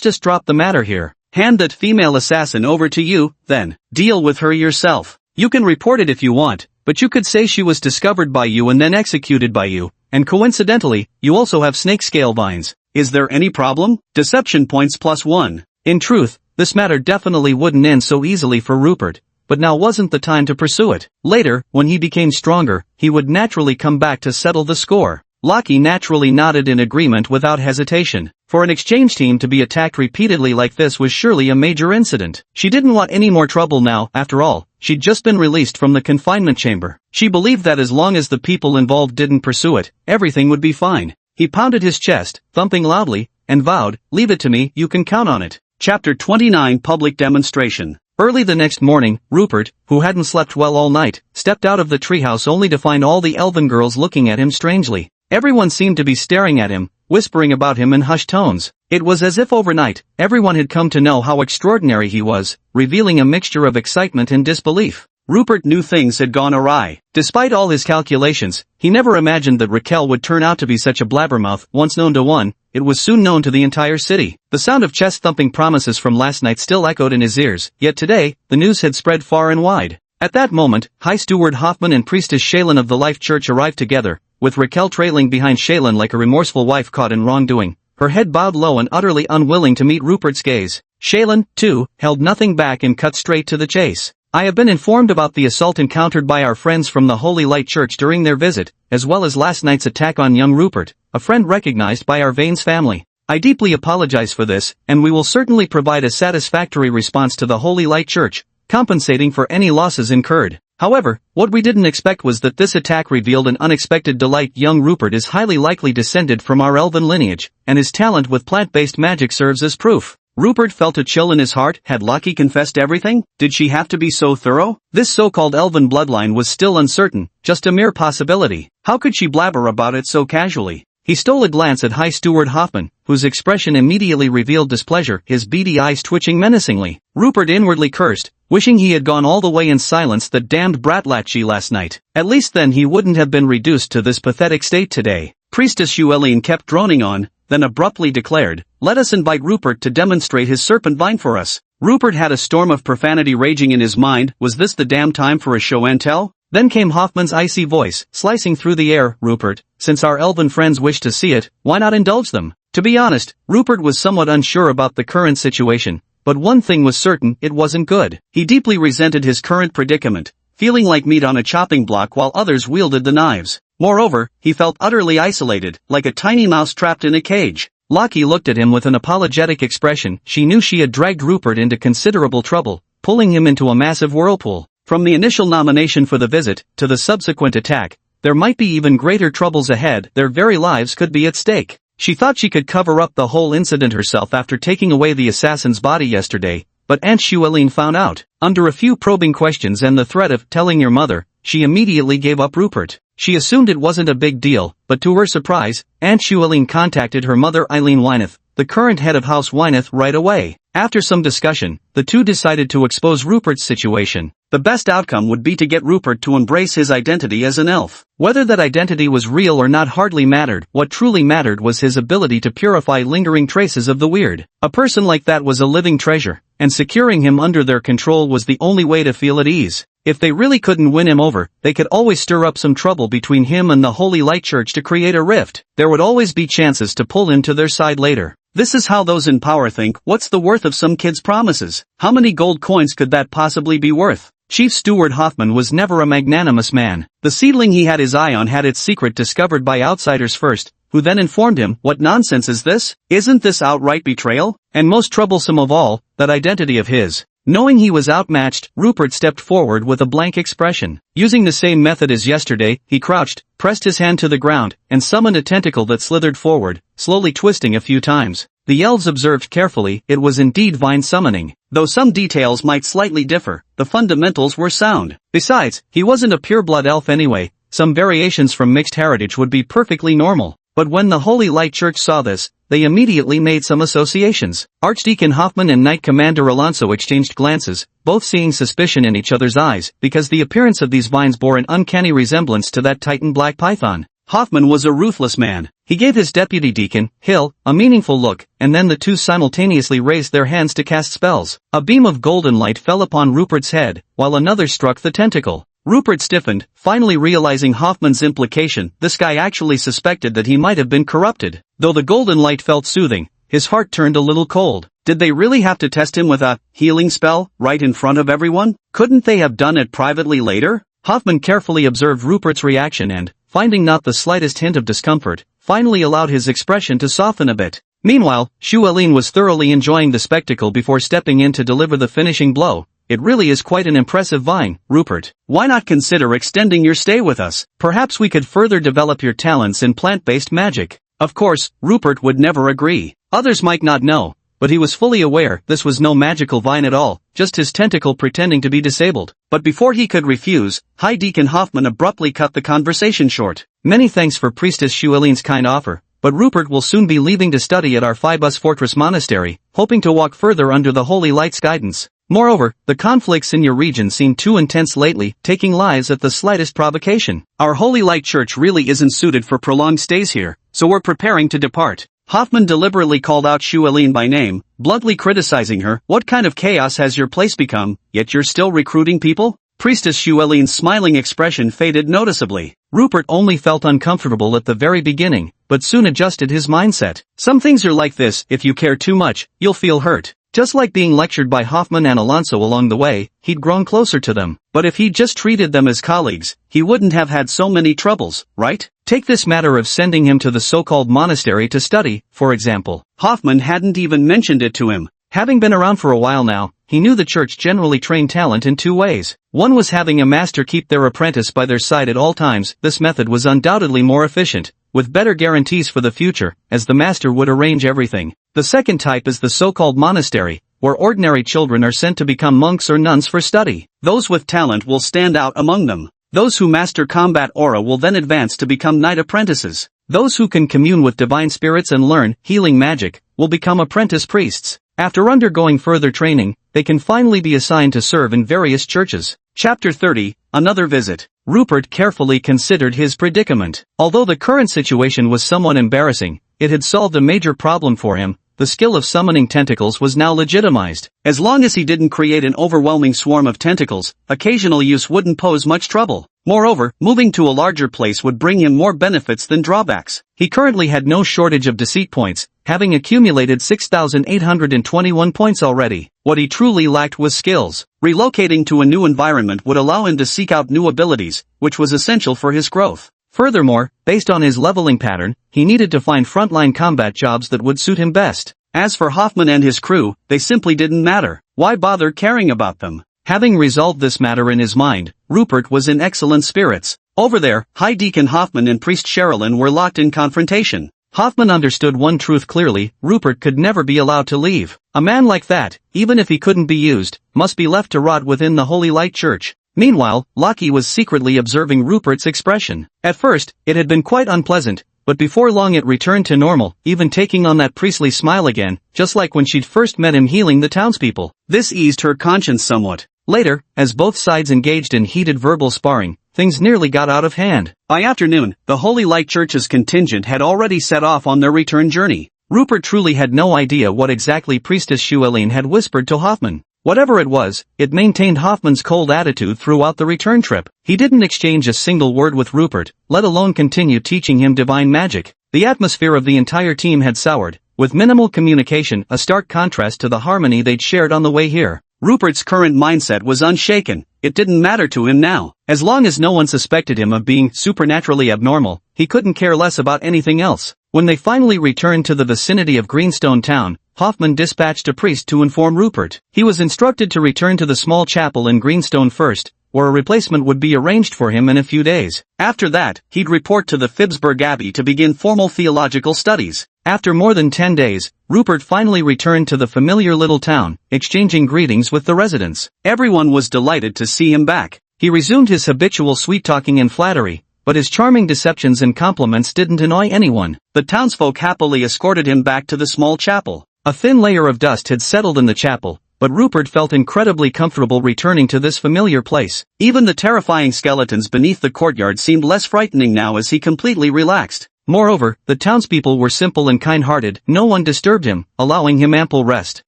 just drop the matter here. Hand that female assassin over to you, then. Deal with her yourself. You can report it if you want, but you could say she was discovered by you and then executed by you, and coincidentally, you also have snake scale vines. Is there any problem? Deception points +1. In truth, this matter definitely wouldn't end so easily for Rupert, but now wasn't the time to pursue it. Later, when he became stronger, he would naturally come back to settle the score. Loki naturally nodded in agreement without hesitation. For an exchange team to be attacked repeatedly like this was surely a major incident. She didn't want any more trouble now, after all, she'd just been released from the confinement chamber. She believed that as long as the people involved didn't pursue it, everything would be fine. He pounded his chest, thumping loudly, and vowed, "Leave it to me, you can count on it." Chapter 29 Public Demonstration. Early the next morning, Rupert, who hadn't slept well all night, stepped out of the treehouse only to find all the elven girls looking at him strangely. Everyone seemed to be staring at him, whispering about him in hushed tones. It was as if overnight, everyone had come to know how extraordinary he was, revealing a mixture of excitement and disbelief. Rupert knew things had gone awry. Despite all his calculations, he never imagined that Raquel would turn out to be such a blabbermouth. Once known to one, it was soon known to the entire city. The sound of chest-thumping promises from last night still echoed in his ears, yet today, the news had spread far and wide. At that moment, High Steward Hoffman and Priestess Shaylin of the Life Church arrived together, with Raquel trailing behind Shaylin like a remorseful wife caught in wrongdoing, her head bowed low and utterly unwilling to meet Rupert's gaze. Shaylin, too, held nothing back and cut straight to the chase. "I have been informed about the assault encountered by our friends from the Holy Light Church during their visit, as well as last night's attack on young Rupert, a friend recognized by our Vane's family. I deeply apologize for this, and we will certainly provide a satisfactory response to the Holy Light Church, compensating for any losses incurred. However, what we didn't expect was that this attack revealed an unexpected delight. Young Rupert is highly likely descended from our elven lineage, and his talent with plant-based magic serves as proof." Rupert felt a chill in his heart. Had Lucky confessed everything? Did she have to be so thorough? This so-called elven bloodline was still uncertain, just a mere possibility. How could she blabber about it so casually? He stole a glance at High Steward Hoffman, whose expression immediately revealed displeasure, his beady eyes twitching menacingly. Rupert inwardly cursed, wishing he had gone all the way and silenced that damned bratlatchi last night. At least then he wouldn't have been reduced to this pathetic state today. Priestess Shueline kept droning on, then abruptly declared, "Let us invite Rupert to demonstrate his serpent vine for us." Rupert had a storm of profanity raging in his mind. Was this the damn time for a show and tell? Then came Hoffman's icy voice, slicing through the air. "Rupert, since our elven friends wish to see it, why not indulge them?" To be honest, Rupert was somewhat unsure about the current situation, but one thing was certain, it wasn't good. He deeply resented his current predicament, feeling like meat on a chopping block while others wielded the knives. Moreover, he felt utterly isolated, like a tiny mouse trapped in a cage. Lucky looked at him with an apologetic expression. She knew she had dragged Rupert into considerable trouble, pulling him into a massive whirlpool. From the initial nomination for the visit, to the subsequent attack, there might be even greater troubles ahead. Their very lives could be at stake. She thought she could cover up the whole incident herself after taking away the assassin's body yesterday, but Aunt Shueline found out. Under a few probing questions and the threat of telling your mother, she immediately gave up Rupert. She assumed it wasn't a big deal, but to her surprise, Aunt Shueline contacted her mother Eileen Wyneth, the current head of House Wyneth, right away. After some discussion, the two decided to expose Rupert's situation. The best outcome would be to get Rupert to embrace his identity as an elf. Whether that identity was real or not hardly mattered. What truly mattered was his ability to purify lingering traces of the weird. A person like that was a living treasure, and securing him under their control was the only way to feel at ease. If they really couldn't win him over, they could always stir up some trouble between him and the Holy Light Church to create a rift. There would always be chances to pull him to their side later. This is how those in power think. What's the worth of some kid's promises? How many gold coins could that possibly be worth? Chief Steward Hoffman was never a magnanimous man. The seedling he had his eye on had its secret discovered by outsiders first, who then informed him, "What nonsense is this? Isn't this outright betrayal?" And most troublesome of all, that identity of his. Knowing he was outmatched, Rupert stepped forward with a blank expression. Using the same method as yesterday, he crouched, pressed his hand to the ground, and summoned a tentacle that slithered forward, slowly twisting a few times. The elves observed carefully. It was indeed vine summoning. Though some details might slightly differ, the fundamentals were sound. Besides, he wasn't a pureblood elf anyway. Some variations from mixed heritage would be perfectly normal. But when the Holy Light Church saw this, they immediately made some associations. Archdeacon Hoffman and Knight Commander Alonso exchanged glances, both seeing suspicion in each other's eyes, because the appearance of these vines bore an uncanny resemblance to that Titan black python. Hoffman was a ruthless man. He gave his deputy deacon, Hill, a meaningful look, and then the two simultaneously raised their hands to cast spells. A beam of golden light fell upon Rupert's head, while another struck the tentacle. Rupert stiffened, finally realizing Hoffman's implication. This guy actually suspected that he might have been corrupted. Though the golden light felt soothing, his heart turned a little cold. Did they really have to test him with a healing spell, right in front of everyone? Couldn't they have done it privately later? Hoffman carefully observed Rupert's reaction and, finding not the slightest hint of discomfort, finally allowed his expression to soften a bit. Meanwhile, Shueline was thoroughly enjoying the spectacle before stepping in to deliver the finishing blow. "It really is quite an impressive vine, Rupert. Why not consider extending your stay with us? Perhaps we could further develop your talents in plant-based magic." Of course, Rupert would never agree. Others might not know, but he was fully aware this was no magical vine at all, just his tentacle pretending to be disabled. But before he could refuse, High Deacon Hoffman abruptly cut the conversation short. "Many thanks for Priestess Shueline's kind offer, but Rupert will soon be leaving to study at our Phoebus Fortress Monastery, hoping to walk further under the Holy Light's guidance. Moreover, the conflicts in your region seem too intense lately, taking lives at the slightest provocation. Our Holy Light Church really isn't suited for prolonged stays here, so we're preparing to depart." Hoffman deliberately called out Shueline by name, bluntly criticizing her. "What kind of chaos has your place become, yet you're still recruiting people?" Priestess Shueline's smiling expression faded noticeably. Rupert only felt uncomfortable at the very beginning, but soon adjusted his mindset. Some things are like this: if you care too much, you'll feel hurt. Just like being lectured by Hoffman and Alonso along the way, he'd grown closer to them. But if he'd just treated them as colleagues, he wouldn't have had so many troubles, right? Take this matter of sending him to the so-called monastery to study, for example. Hoffman hadn't even mentioned it to him. Having been around for a while now, he knew the church generally trained talent in two ways. One was having a master keep their apprentice by their side at all times. This method was undoubtedly more efficient, with better guarantees for the future, as the master would arrange everything. The second type is the so-called monastery, where ordinary children are sent to become monks or nuns for study. Those with talent will stand out among them. Those who master combat aura will then advance to become knight apprentices. Those who can commune with divine spirits and learn healing magic will become apprentice priests. After undergoing further training, they can finally be assigned to serve in various churches. Chapter 30, Another Visit. Rupert carefully considered his predicament. Although the current situation was somewhat embarrassing, it had solved a major problem for him. The skill of summoning tentacles was now legitimized. As long as he didn't create an overwhelming swarm of tentacles, occasional use wouldn't pose much trouble. Moreover, moving to a larger place would bring him more benefits than drawbacks. He currently had no shortage of deceit points, having accumulated 6,821 points already. What he truly lacked was skills. Relocating to a new environment would allow him to seek out new abilities, which was essential for his growth. Furthermore, based on his leveling pattern, he needed to find frontline combat jobs that would suit him best. As for Hoffman and his crew, they simply didn't matter. Why bother caring about them? Having resolved this matter in his mind, Rupert was in excellent spirits. Over there, High Deacon Hoffman and Priest Sherilyn were locked in confrontation. Hoffman understood one truth clearly: Rupert could never be allowed to leave. A man like that, even if he couldn't be used, must be left to rot within the Holy Light Church. Meanwhile, Lockie was secretly observing Rupert's expression. At first, it had been quite unpleasant, but before long it returned to normal, even taking on that priestly smile again, just like when she'd first met him healing the townspeople. This eased her conscience somewhat. Later, as both sides engaged in heated verbal sparring, things nearly got out of hand. By afternoon, the Holy Light Church's contingent had already set off on their return journey. Rupert truly had no idea what exactly Priestess Shueline had whispered to Hoffman. Whatever it was, it maintained Hoffman's cold attitude throughout the return trip. He didn't exchange a single word with Rupert, let alone continue teaching him divine magic. The atmosphere of the entire team had soured, with minimal communication, a stark contrast to the harmony they'd shared on the way here. Rupert's current mindset was unshaken. It didn't matter to him now. As long as no one suspected him of being supernaturally abnormal, he couldn't care less about anything else. When they finally returned to the vicinity of Greenstone Town, Hoffman dispatched a priest to inform Rupert. He was instructed to return to the small chapel in Greenstone first, where a replacement would be arranged for him in a few days. After that, he'd report to the Phibbsburg Abbey to begin formal theological studies. After more than 10 days, Rupert finally returned to the familiar little town, exchanging greetings with the residents. Everyone was delighted to see him back. He resumed his habitual sweet-talking and flattery, but his charming deceptions and compliments didn't annoy anyone. The townsfolk happily escorted him back to the small chapel. A thin layer of dust had settled in the chapel, but Rupert felt incredibly comfortable returning to this familiar place. Even the terrifying skeletons beneath the courtyard seemed less frightening now as he completely relaxed. Moreover, the townspeople were simple and kind-hearted. No one disturbed him, allowing him ample rest.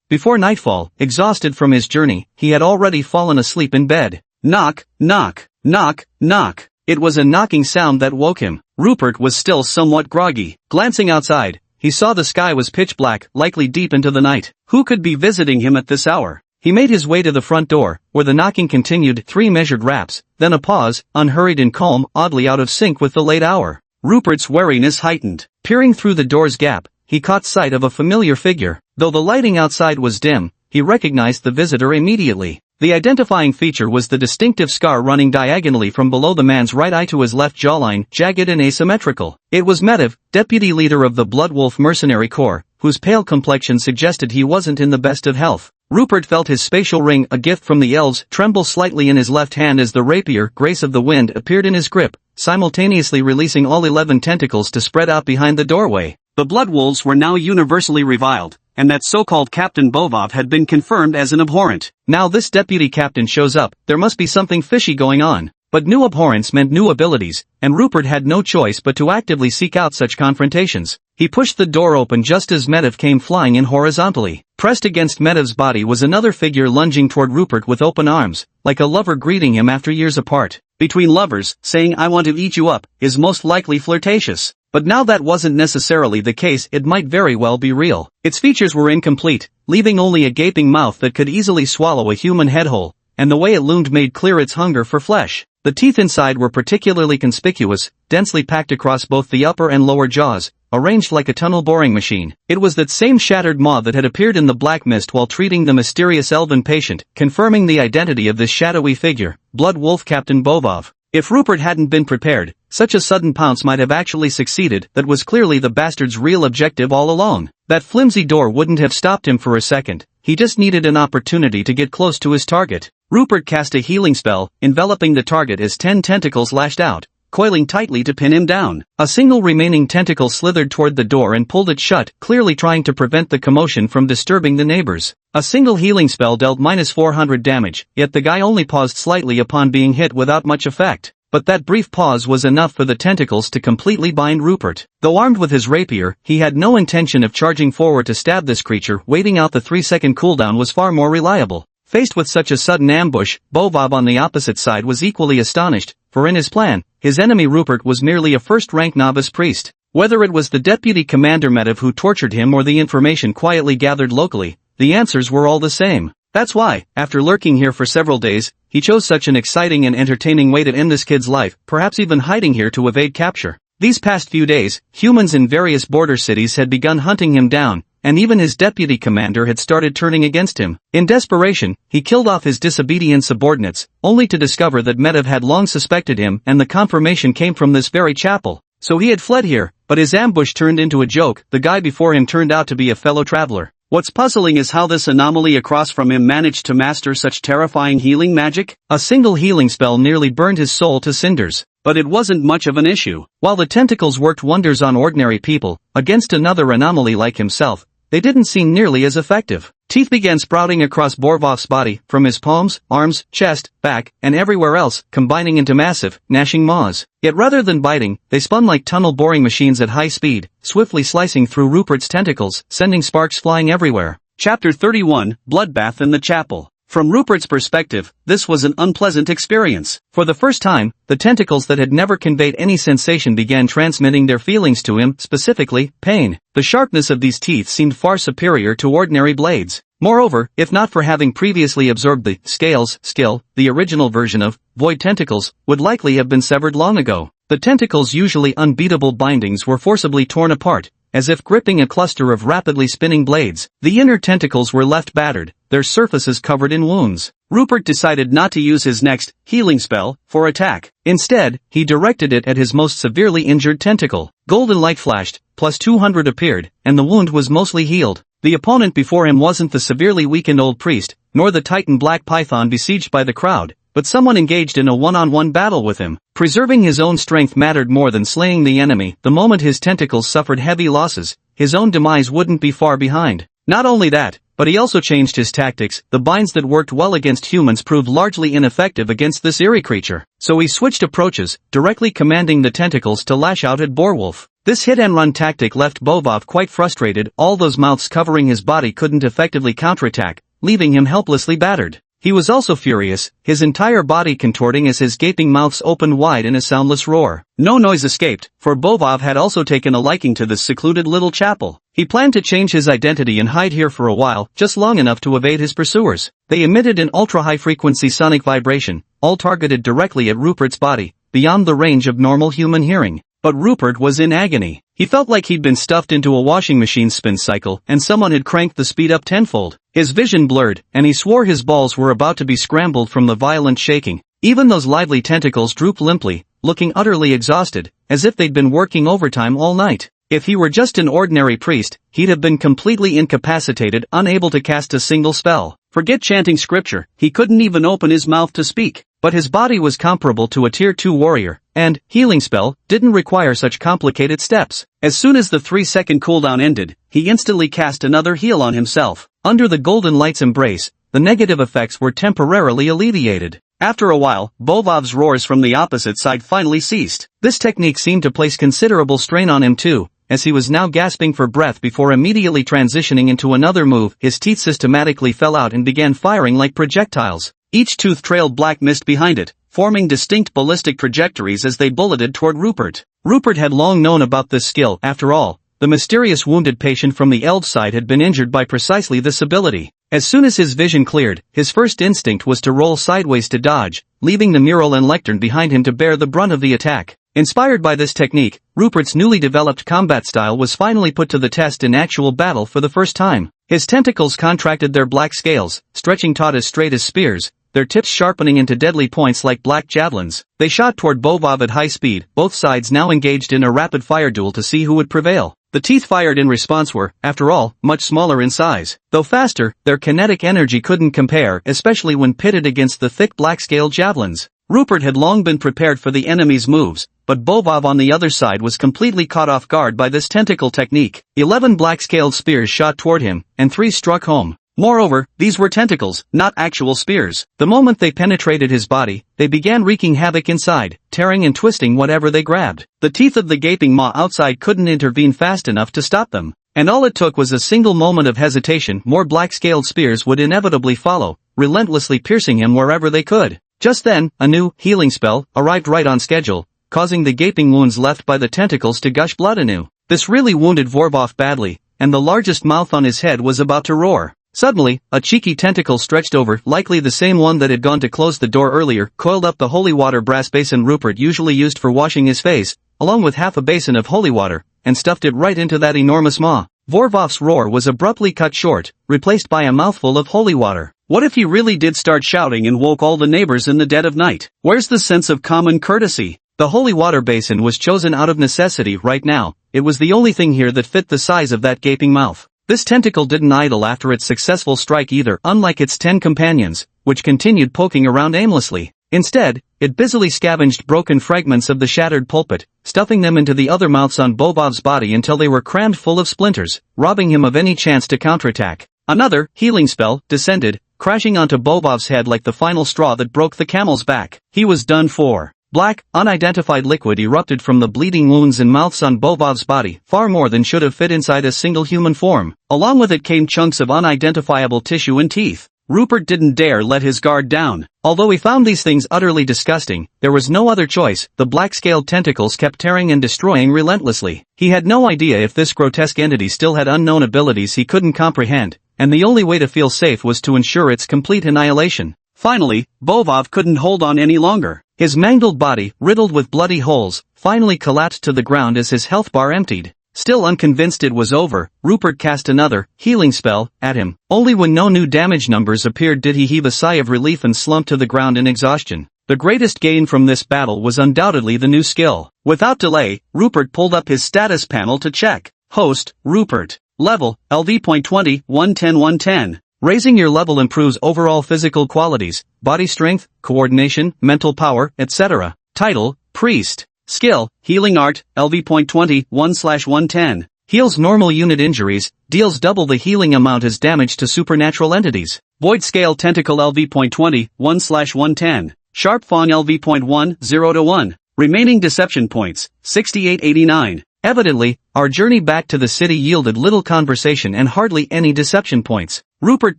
Before nightfall, exhausted from his journey, he had already fallen asleep in bed. Knock, knock, knock, knock. It was a knocking sound that woke him. Rupert was still somewhat groggy. Glancing outside, he saw the sky was pitch black, likely deep into the night. Who could be visiting him at this hour? He made his way to the front door, where the knocking continued. 3 measured raps, then a pause, unhurried and calm, oddly out of sync with the late hour. Rupert's wariness heightened. Peering through the door's gap, he caught sight of a familiar figure. Though the lighting outside was dim, he recognized the visitor immediately. The identifying feature was the distinctive scar running diagonally from below the man's right eye to his left jawline, jagged and asymmetrical. It was Medivh, deputy leader of the Blood Wolf Mercenary Corps, whose pale complexion suggested he wasn't in the best of health. Rupert felt his spatial ring, a gift from the elves, tremble slightly in his left hand as the rapier, Grace of the Wind, appeared in his grip, simultaneously releasing all 11 tentacles to spread out behind the doorway. The Blood Wolves were now universally reviled, and that so-called Captain Bovov had been confirmed as an abhorrent. Now this deputy captain shows up, there must be something fishy going on. But new abhorrence meant new abilities, and Rupert had no choice but to actively seek out such confrontations. He pushed the door open just as Medivh came flying in horizontally. Pressed against Medivh's body was another figure lunging toward Rupert with open arms, like a lover greeting him after years apart. Between lovers, saying "I want to eat you up" is most likely flirtatious. But now that wasn't necessarily the case, it might very well be real. Its features were incomplete, leaving only a gaping mouth that could easily swallow a human headhole, and the way it loomed made clear its hunger for flesh. The teeth inside were particularly conspicuous, densely packed across both the upper and lower jaws, arranged like a tunnel boring machine. It was that same shattered maw that had appeared in the black mist while treating the mysterious elven patient, confirming the identity of this shadowy figure, Blood Wolf Captain Bovov. If Rupert hadn't been prepared, such a sudden pounce might have actually succeeded. That was clearly the bastard's real objective all along. That flimsy door wouldn't have stopped him for a second, he just needed an opportunity to get close to his target. Rupert cast a healing spell, enveloping the target as 10 tentacles lashed out, coiling tightly to pin him down. A single remaining tentacle slithered toward the door and pulled it shut, clearly trying to prevent the commotion from disturbing the neighbors. A single healing spell dealt -400 damage, yet the guy only paused slightly upon being hit without much effect. But that brief pause was enough for the tentacles to completely bind Rupert. Though armed with his rapier, he had no intention of charging forward to stab this creature. Waiting out the 3-second cooldown was far more reliable. Faced with such a sudden ambush, Bovov on the opposite side was equally astonished, for in his plan, his enemy Rupert was merely a first-rank novice priest. Whether it was the deputy commander Medivh who tortured him or the information quietly gathered locally, the answers were all the same. That's why, after lurking here for several days, he chose such an exciting and entertaining way to end this kid's life, perhaps even hiding here to evade capture. These past few days, humans in various border cities had begun hunting him down, and even his deputy commander had started turning against him. In desperation, he killed off his disobedient subordinates, only to discover that Medivh had long suspected him, and the confirmation came from this very chapel. So he had fled here, but his ambush turned into a joke. The guy before him turned out to be a fellow traveler. What's puzzling is how this anomaly across from him managed to master such terrifying healing magic. A single healing spell nearly burned his soul to cinders. But it wasn't much of an issue. While the tentacles worked wonders on ordinary people, against another anomaly like himself, they didn't seem nearly as effective. Teeth began sprouting across Bovov's body, from his palms, arms, chest, back, and everywhere else, combining into massive, gnashing maws. Yet rather than biting, they spun like tunnel boring machines at high speed, swiftly slicing through Rupert's tentacles, sending sparks flying everywhere. Chapter 31, Bloodbath in the Chapel. From Rupert's perspective, this was an unpleasant experience. For the first time, the tentacles that had never conveyed any sensation began transmitting their feelings to him, specifically, pain. The sharpness of these teeth seemed far superior to ordinary blades. Moreover, if not for having previously absorbed the scales skill, the original version of void tentacles would likely have been severed long ago. The tentacles' usually unbeatable bindings were forcibly torn apart, as if gripping a cluster of rapidly spinning blades. The inner tentacles were left battered, their surfaces covered in wounds. Rupert decided not to use his next healing spell for attack. Instead, he directed it at his most severely injured tentacle. Golden light flashed, +200 appeared, and the wound was mostly healed. The opponent before him wasn't the severely weakened old priest, nor the titan black python besieged by the crowd, but someone engaged in a one-on-one battle with him. Preserving his own strength mattered more than slaying the enemy. The moment his tentacles suffered heavy losses, his own demise wouldn't be far behind. Not only that, but he also changed his tactics. The binds that worked well against humans proved largely ineffective against this eerie creature. So he switched approaches, directly commanding the tentacles to lash out at Beowulf. This hit-and-run tactic left Bovov quite frustrated. All those mouths covering his body couldn't effectively counterattack, leaving him helplessly battered. He was also furious, his entire body contorting as his gaping mouths opened wide in a soundless roar. No noise escaped, for Bovov had also taken a liking to this secluded little chapel. He planned to change his identity and hide here for a while, just long enough to evade his pursuers. They emitted an ultra-high-frequency sonic vibration, all targeted directly at Rupert's body, beyond the range of normal human hearing. But Rupert was in agony. He felt like he'd been stuffed into a washing machine spin cycle, and someone had cranked the speed up tenfold. His vision blurred, and he swore his balls were about to be scrambled from the violent shaking. Even those lively tentacles drooped limply, looking utterly exhausted, as if they'd been working overtime all night. If he were just an ordinary priest, he'd have been completely incapacitated, unable to cast a single spell. Forget chanting scripture, he couldn't even open his mouth to speak. But his body was comparable to a tier 2 warrior, and healing spell didn't require such complicated steps. As soon as the 3-second cooldown ended, he instantly cast another heal on himself. Under the golden light's embrace, the negative effects were temporarily alleviated. After a while, Bovov's roars from the opposite side finally ceased. This technique seemed to place considerable strain on him too, as he was now gasping for breath before immediately transitioning into another move. His teeth systematically fell out and began firing like projectiles. Each tooth trailed black mist behind it, forming distinct ballistic trajectories as they bulleted toward Rupert. Rupert had long known about this skill. After all, the mysterious wounded patient from the Elves side had been injured by precisely this ability. As soon as his vision cleared, his first instinct was to roll sideways to dodge, leaving the mural and lectern behind him to bear the brunt of the attack. Inspired by this technique, Rupert's newly developed combat style was finally put to the test in actual battle for the first time. His tentacles contracted their black scales, stretching taut as straight as spears, their tips sharpening into deadly points like black javelins. They shot toward Bovov at high speed, both sides now engaged in a rapid-fire duel to see who would prevail. The teeth fired in response were, after all, much smaller in size. Though faster, their kinetic energy couldn't compare, especially when pitted against the thick black-scaled javelins. Rupert had long been prepared for the enemy's moves, but Bovov on the other side was completely caught off guard by this tentacle technique. 11 black-scaled spears shot toward him, and 3 struck home. Moreover, these were tentacles, not actual spears. The moment they penetrated his body, they began wreaking havoc inside, tearing and twisting whatever they grabbed. The teeth of the gaping maw outside couldn't intervene fast enough to stop them. And all it took was a single moment of hesitation. More black-scaled spears would inevitably follow, relentlessly piercing him wherever they could. Just then, a new healing spell arrived right on schedule, causing the gaping wounds left by the tentacles to gush blood anew. This really wounded Vorvov badly, and the largest mouth on his head was about to roar. Suddenly, a cheeky tentacle stretched over, likely the same one that had gone to close the door earlier, coiled up the holy water brass basin Rupert usually used for washing his face, along with half a basin of holy water, and stuffed it right into that enormous maw. Vorvov's roar was abruptly cut short, replaced by a mouthful of holy water. What if he really did start shouting and woke all the neighbors in the dead of night? Where's the sense of common courtesy? The holy water basin was chosen out of necessity right now. It was the only thing here that fit the size of that gaping mouth. This tentacle didn't idle after its successful strike either, unlike its 10 companions, which continued poking around aimlessly. Instead, it busily scavenged broken fragments of the shattered pulpit, stuffing them into the other mouths on Bovov's body until they were crammed full of splinters, robbing him of any chance to counterattack. Another healing spell descended, crashing onto Bovov's head like the final straw that broke the camel's back. He was done for. Black, unidentified liquid erupted from the bleeding wounds and mouths on Bovov's body, far more than should have fit inside a single human form. Along with it came chunks of unidentifiable tissue and teeth. Rupert didn't dare let his guard down. Although he found these things utterly disgusting, there was no other choice. The black-scaled tentacles kept tearing and destroying relentlessly. He had no idea if this grotesque entity still had unknown abilities he couldn't comprehend, and the only way to feel safe was to ensure its complete annihilation. Finally, Bovov couldn't hold on any longer. His mangled body, riddled with bloody holes, finally collapsed to the ground as his health bar emptied. Still unconvinced it was over, Rupert cast another healing spell at him. Only when no new damage numbers appeared did he heave a sigh of relief and slump to the ground in exhaustion. The greatest gain from this battle was undoubtedly the new skill. Without delay, Rupert pulled up his status panel to check. Host, Rupert. Level, LV.20, 110. Raising your level improves overall physical qualities, body strength, coordination, mental power, etc. Title, Priest. Skill, Healing Art, LV.20, 1/110. Heals normal unit injuries, deals double the healing amount as damage to supernatural entities. Void Scale Tentacle LV.20, 1/110. Sharp Fawn LV.1, 0-1. Remaining Deception Points, 6889. Evidently, our journey back to the city yielded little conversation and hardly any deception points. Rupert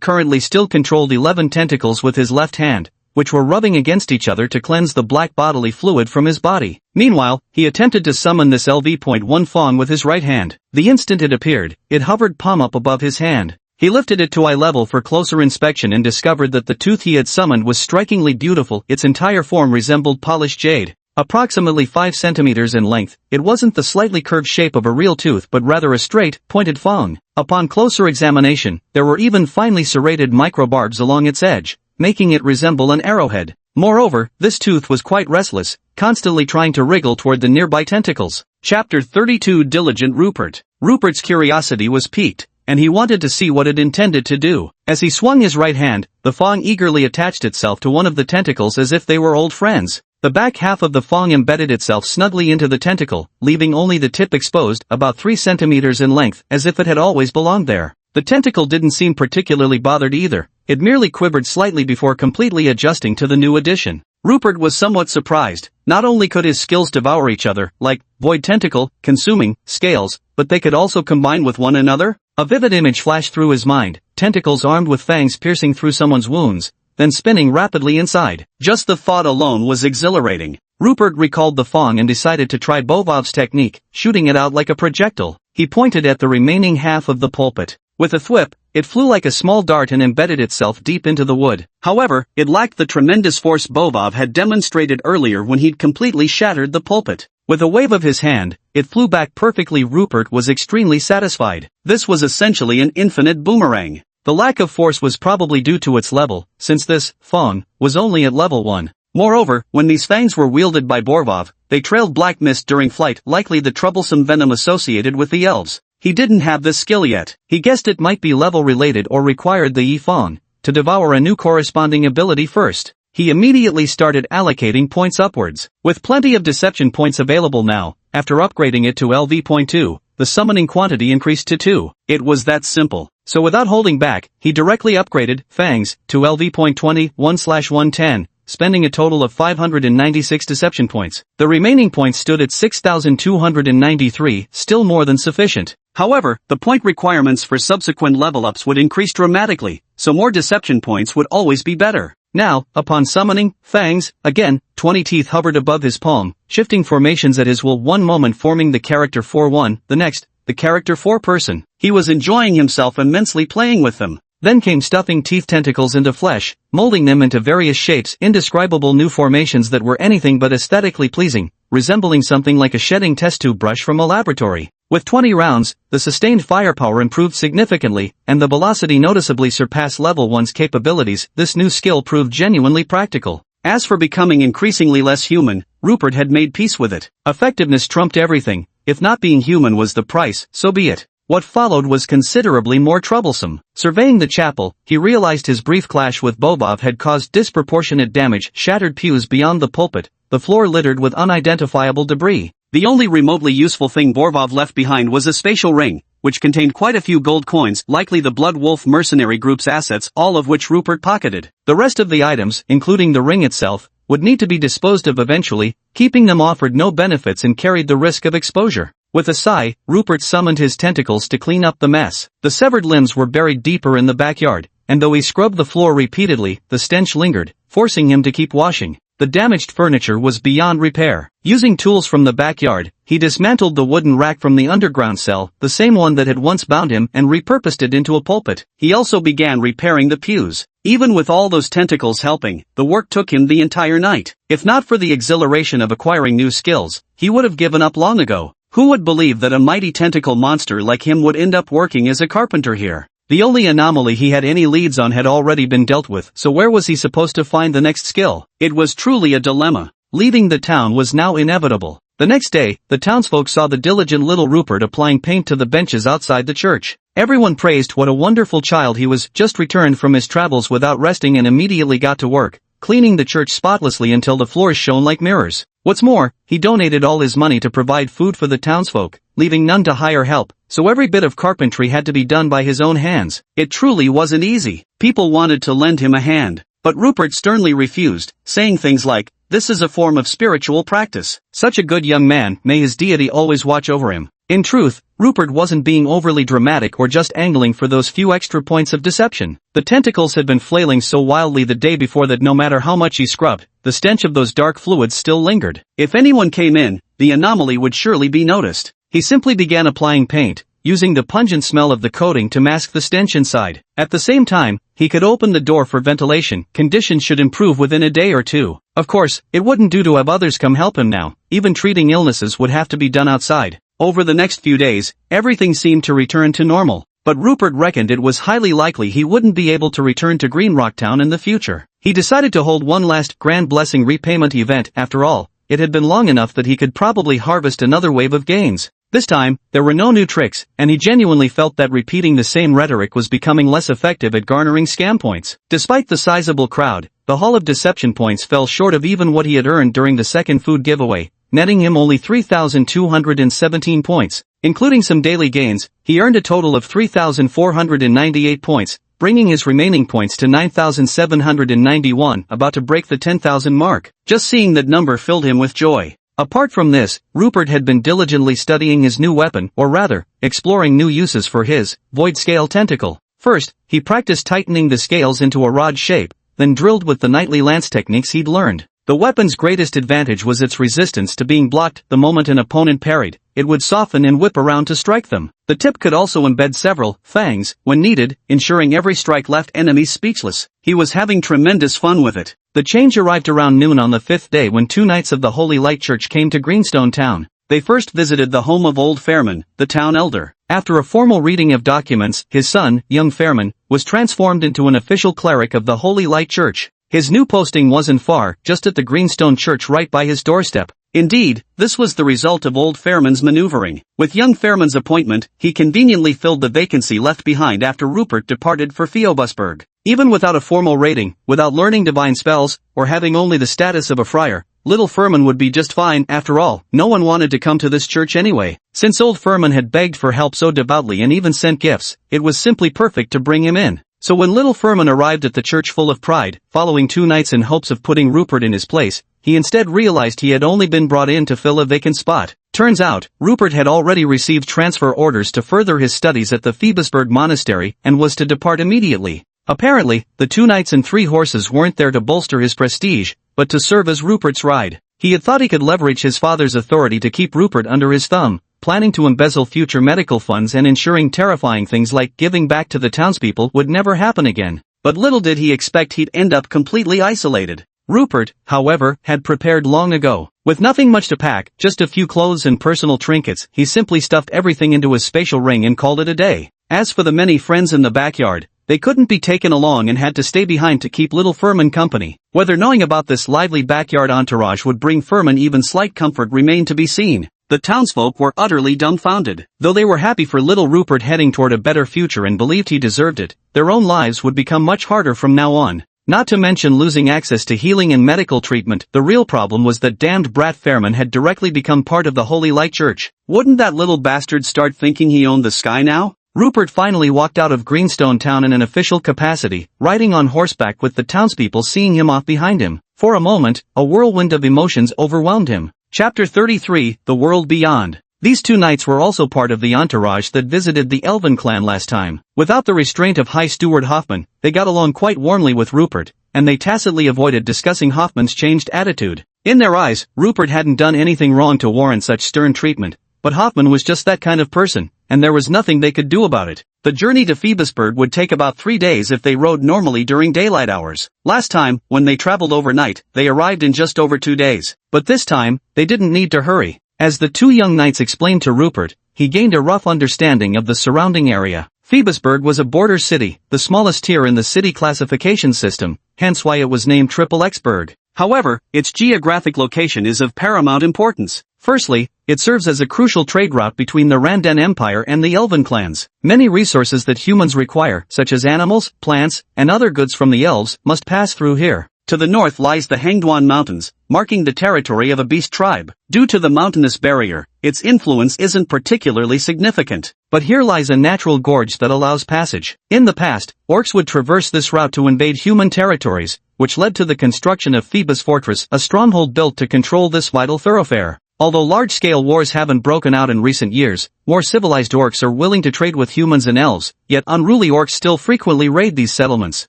currently still controlled 11 tentacles with his left hand, which were rubbing against each other to cleanse the black bodily fluid from his body. Meanwhile, he attempted to summon this LV.1 Fawn with his right hand. The instant it appeared, it hovered palm up above his hand. He lifted it to eye level for closer inspection and discovered that the tooth he had summoned was strikingly beautiful. Its entire form resembled polished jade. Approximately 5 centimeters in length, it wasn't the slightly curved shape of a real tooth but rather a straight, pointed fang. Upon closer examination, there were even finely serrated microbarbs along its edge, making it resemble an arrowhead. Moreover, this tooth was quite restless, constantly trying to wriggle toward the nearby tentacles. Chapter 32 Diligent Rupert. Rupert's curiosity was piqued, and he wanted to see what it intended to do. As he swung his right hand, the fang eagerly attached itself to one of the tentacles as if they were old friends. The back half of the fang embedded itself snugly into the tentacle, leaving only the tip exposed, about 3 centimeters in length, as if it had always belonged there. The tentacle didn't seem particularly bothered either. It merely quivered slightly before completely adjusting to the new addition. Rupert was somewhat surprised. Not only could his skills devour each other, like void tentacle, consuming, scales, but they could also combine with one another? A vivid image flashed through his mind, tentacles armed with fangs piercing through someone's wounds, then spinning rapidly inside. Just the thought alone was exhilarating. Rupert recalled the fang and decided to try Bovov's technique, shooting it out like a projectile. He pointed at the remaining half of the pulpit. With a thwip, it flew like a small dart and embedded itself deep into the wood. However, it lacked the tremendous force Bovov had demonstrated earlier when he'd completely shattered the pulpit. With a wave of his hand, it flew back perfectly. Rupert was extremely satisfied. This was essentially an infinite boomerang. The lack of force was probably due to its level, since this fang was only at level 1. Moreover, when these fangs were wielded by Bovov, they trailed black mist during flight, likely the troublesome venom associated with the elves. He didn't have this skill yet. He guessed it might be level related or required the Yi Fang to devour a new corresponding ability first. He immediately started allocating points upwards. With plenty of deception points available now, after upgrading it to LV.2, the summoning quantity increased to 2. It was that simple. So without holding back, he directly upgraded fangs to LV.20 1/110. Spending a total of 596 deception points. The remaining points stood at 6,293, still more than sufficient. However, the point requirements for subsequent level-ups would increase dramatically, so more deception points would always be better. Now, upon summoning fangs, again, 20 teeth hovered above his palm, shifting formations at his will. One moment forming the character 4-1, the next, the character 4-person. He was enjoying himself immensely playing with them. Then came stuffing teeth tentacles into flesh, molding them into various shapes, indescribable new formations that were anything but aesthetically pleasing, resembling something like a shedding test tube brush from a laboratory. With 20 rounds, the sustained firepower improved significantly, and the velocity noticeably surpassed level 1's capabilities. This new skill proved genuinely practical. As for becoming increasingly less human, Rupert had made peace with it. Effectiveness trumped everything. If not being human was the price, so be it. What followed was considerably more troublesome. Surveying the chapel, he realized his brief clash with Bovov had caused disproportionate damage, shattered pews beyond the pulpit, the floor littered with unidentifiable debris. The only remotely useful thing Bovov left behind was a spatial ring, which contained quite a few gold coins, likely the Blood Wolf mercenary group's assets, all of which Rupert pocketed. The rest of the items, including the ring itself, would need to be disposed of eventually. Keeping them offered no benefits and carried the risk of exposure. With a sigh, Rupert summoned his tentacles to clean up the mess. The severed limbs were buried deeper in the backyard, and though he scrubbed the floor repeatedly, the stench lingered, forcing him to keep washing. The damaged furniture was beyond repair. Using tools from the backyard, he dismantled the wooden rack from the underground cell, the same one that had once bound him, and repurposed it into a pulpit. He also began repairing the pews. Even with all those tentacles helping, the work took him the entire night. If not for the exhilaration of acquiring new skills, he would have given up long ago. Who would believe that a mighty tentacle monster like him would end up working as a carpenter here? The only anomaly he had any leads on had already been dealt with, so where was he supposed to find the next skill? It was truly a dilemma. Leaving the town was now inevitable. The next day, the townsfolk saw the diligent little Rupert applying paint to the benches outside the church. Everyone praised what a wonderful child he was, just returned from his travels without resting and immediately got to work, cleaning the church spotlessly until the floors shone like mirrors. What's more, he donated all his money to provide food for the townsfolk, leaving none to hire help, so every bit of carpentry had to be done by his own hands. It truly wasn't easy. People wanted to lend him a hand, but Rupert sternly refused, saying things like, "This is a form of spiritual practice. Such a good young man, may his deity always watch over him." In truth, Rupert wasn't being overly dramatic or just angling for those few extra points of deception. The tentacles had been flailing so wildly the day before that no matter how much he scrubbed, the stench of those dark fluids still lingered. If anyone came in, the anomaly would surely be noticed. He simply began applying paint, using the pungent smell of the coating to mask the stench inside. At the same time, he could open the door for ventilation. Conditions should improve within a day or two. Of course, it wouldn't do to have others come help him now. Even treating illnesses would have to be done outside. Over the next few days, everything seemed to return to normal. But Rupert reckoned it was highly likely he wouldn't be able to return to Green Rock Town in the future. He decided to hold one last grand blessing repayment event. After all, it had been long enough that he could probably harvest another wave of gains. This time, there were no new tricks, and he genuinely felt that repeating the same rhetoric was becoming less effective at garnering scam points. Despite the sizable crowd, the Hall of Deception points fell short of even what he had earned during the second food giveaway, netting him only 3,217 points. Including some daily gains, he earned a total of 3,498 points, bringing his remaining points to 9,791, about to break the 10,000 mark. Just seeing that number filled him with joy. Apart from this, Rupert had been diligently studying his new weapon, or rather, exploring new uses for his void scale tentacle. First, he practiced tightening the scales into a rod shape, then drilled with the knightly lance techniques he'd learned. The weapon's greatest advantage was its resistance to being blocked. The moment an opponent parried, it would soften and whip around to strike them. The tip could also embed several fangs when needed, ensuring every strike left enemies speechless. He was having tremendous fun with it. The change arrived around noon on the fifth day when two knights of the Holy Light Church came to Greenstone Town. They first visited the home of old Fairman, the town elder. After a formal reading of documents, his son, young Fairman, was transformed into an official cleric of the Holy Light Church. His new posting wasn't far, just at the Greenstone Church right by his doorstep. Indeed, this was the result of old Fairman's maneuvering. With young Fairman's appointment, he conveniently filled the vacancy left behind after Rupert departed for Phoebusburg. Even without a formal rating, without learning divine spells, or having only the status of a friar, little Fairman would be just fine. After all, no one wanted to come to this church anyway. Since old Fairman had begged for help so devoutly and even sent gifts, it was simply perfect to bring him in. So when little Fairman arrived at the church full of pride, following two knights in hopes of putting Rupert in his place, he instead realized he had only been brought in to fill a vacant spot. Turns out, Rupert had already received transfer orders to further his studies at the Phoebusburg Monastery and was to depart immediately. Apparently, the two knights and three horses weren't there to bolster his prestige, but to serve as Rupert's ride. He had thought he could leverage his father's authority to keep Rupert under his thumb, planning to embezzle future medical funds and ensuring terrifying things like giving back to the townspeople would never happen again. But little did he expect he'd end up completely isolated. Rupert, however, had prepared long ago. With nothing much to pack, just a few clothes and personal trinkets, he simply stuffed everything into his spatial ring and called it a day. As for the many friends in the backyard, they couldn't be taken along and had to stay behind to keep little Fairman company. Whether knowing about this lively backyard entourage would bring Fairman even slight comfort remained to be seen. The townsfolk were utterly dumbfounded. Though they were happy for little Rupert heading toward a better future and believed he deserved it, their own lives would become much harder from now on. Not to mention losing access to healing and medical treatment. The real problem was that damned brat Fairman had directly become part of the Holy Light Church. Wouldn't that little bastard start thinking he owned the sky now? Rupert finally walked out of Greenstone Town in an official capacity, riding on horseback with the townspeople seeing him off behind him. For a moment, a whirlwind of emotions overwhelmed him. Chapter 33, The World Beyond. These two knights were also part of the entourage that visited the Elven clan last time. Without the restraint of High Steward Hoffman, they got along quite warmly with Rupert, and they tacitly avoided discussing Hoffman's changed attitude. In their eyes, Rupert hadn't done anything wrong to warrant such stern treatment, but Hoffman was just that kind of person, and there was nothing they could do about it. The journey to Phoebusburg would take about 3 days if they rode normally during daylight hours. Last time, when they traveled overnight, they arrived in just over 2 days. But this time, they didn't need to hurry. As the two young knights explained to Rupert, he gained a rough understanding of the surrounding area. Phoebusburg was a border city, the smallest tier in the city classification system, hence why it was named XXXburg. However, its geographic location is of paramount importance. Firstly, it serves as a crucial trade route between the Randan Empire and the Elven clans. Many resources that humans require, such as animals, plants, and other goods from the elves, must pass through here. To the north lies the Hangduan Mountains, marking the territory of a beast tribe. Due to the mountainous barrier, its influence isn't particularly significant. But here lies a natural gorge that allows passage. In the past, orcs would traverse this route to invade human territories, which led to the construction of Phoebus Fortress, a stronghold built to control this vital thoroughfare. Although large-scale wars haven't broken out in recent years, more civilized orcs are willing to trade with humans and elves, yet unruly orcs still frequently raid these settlements.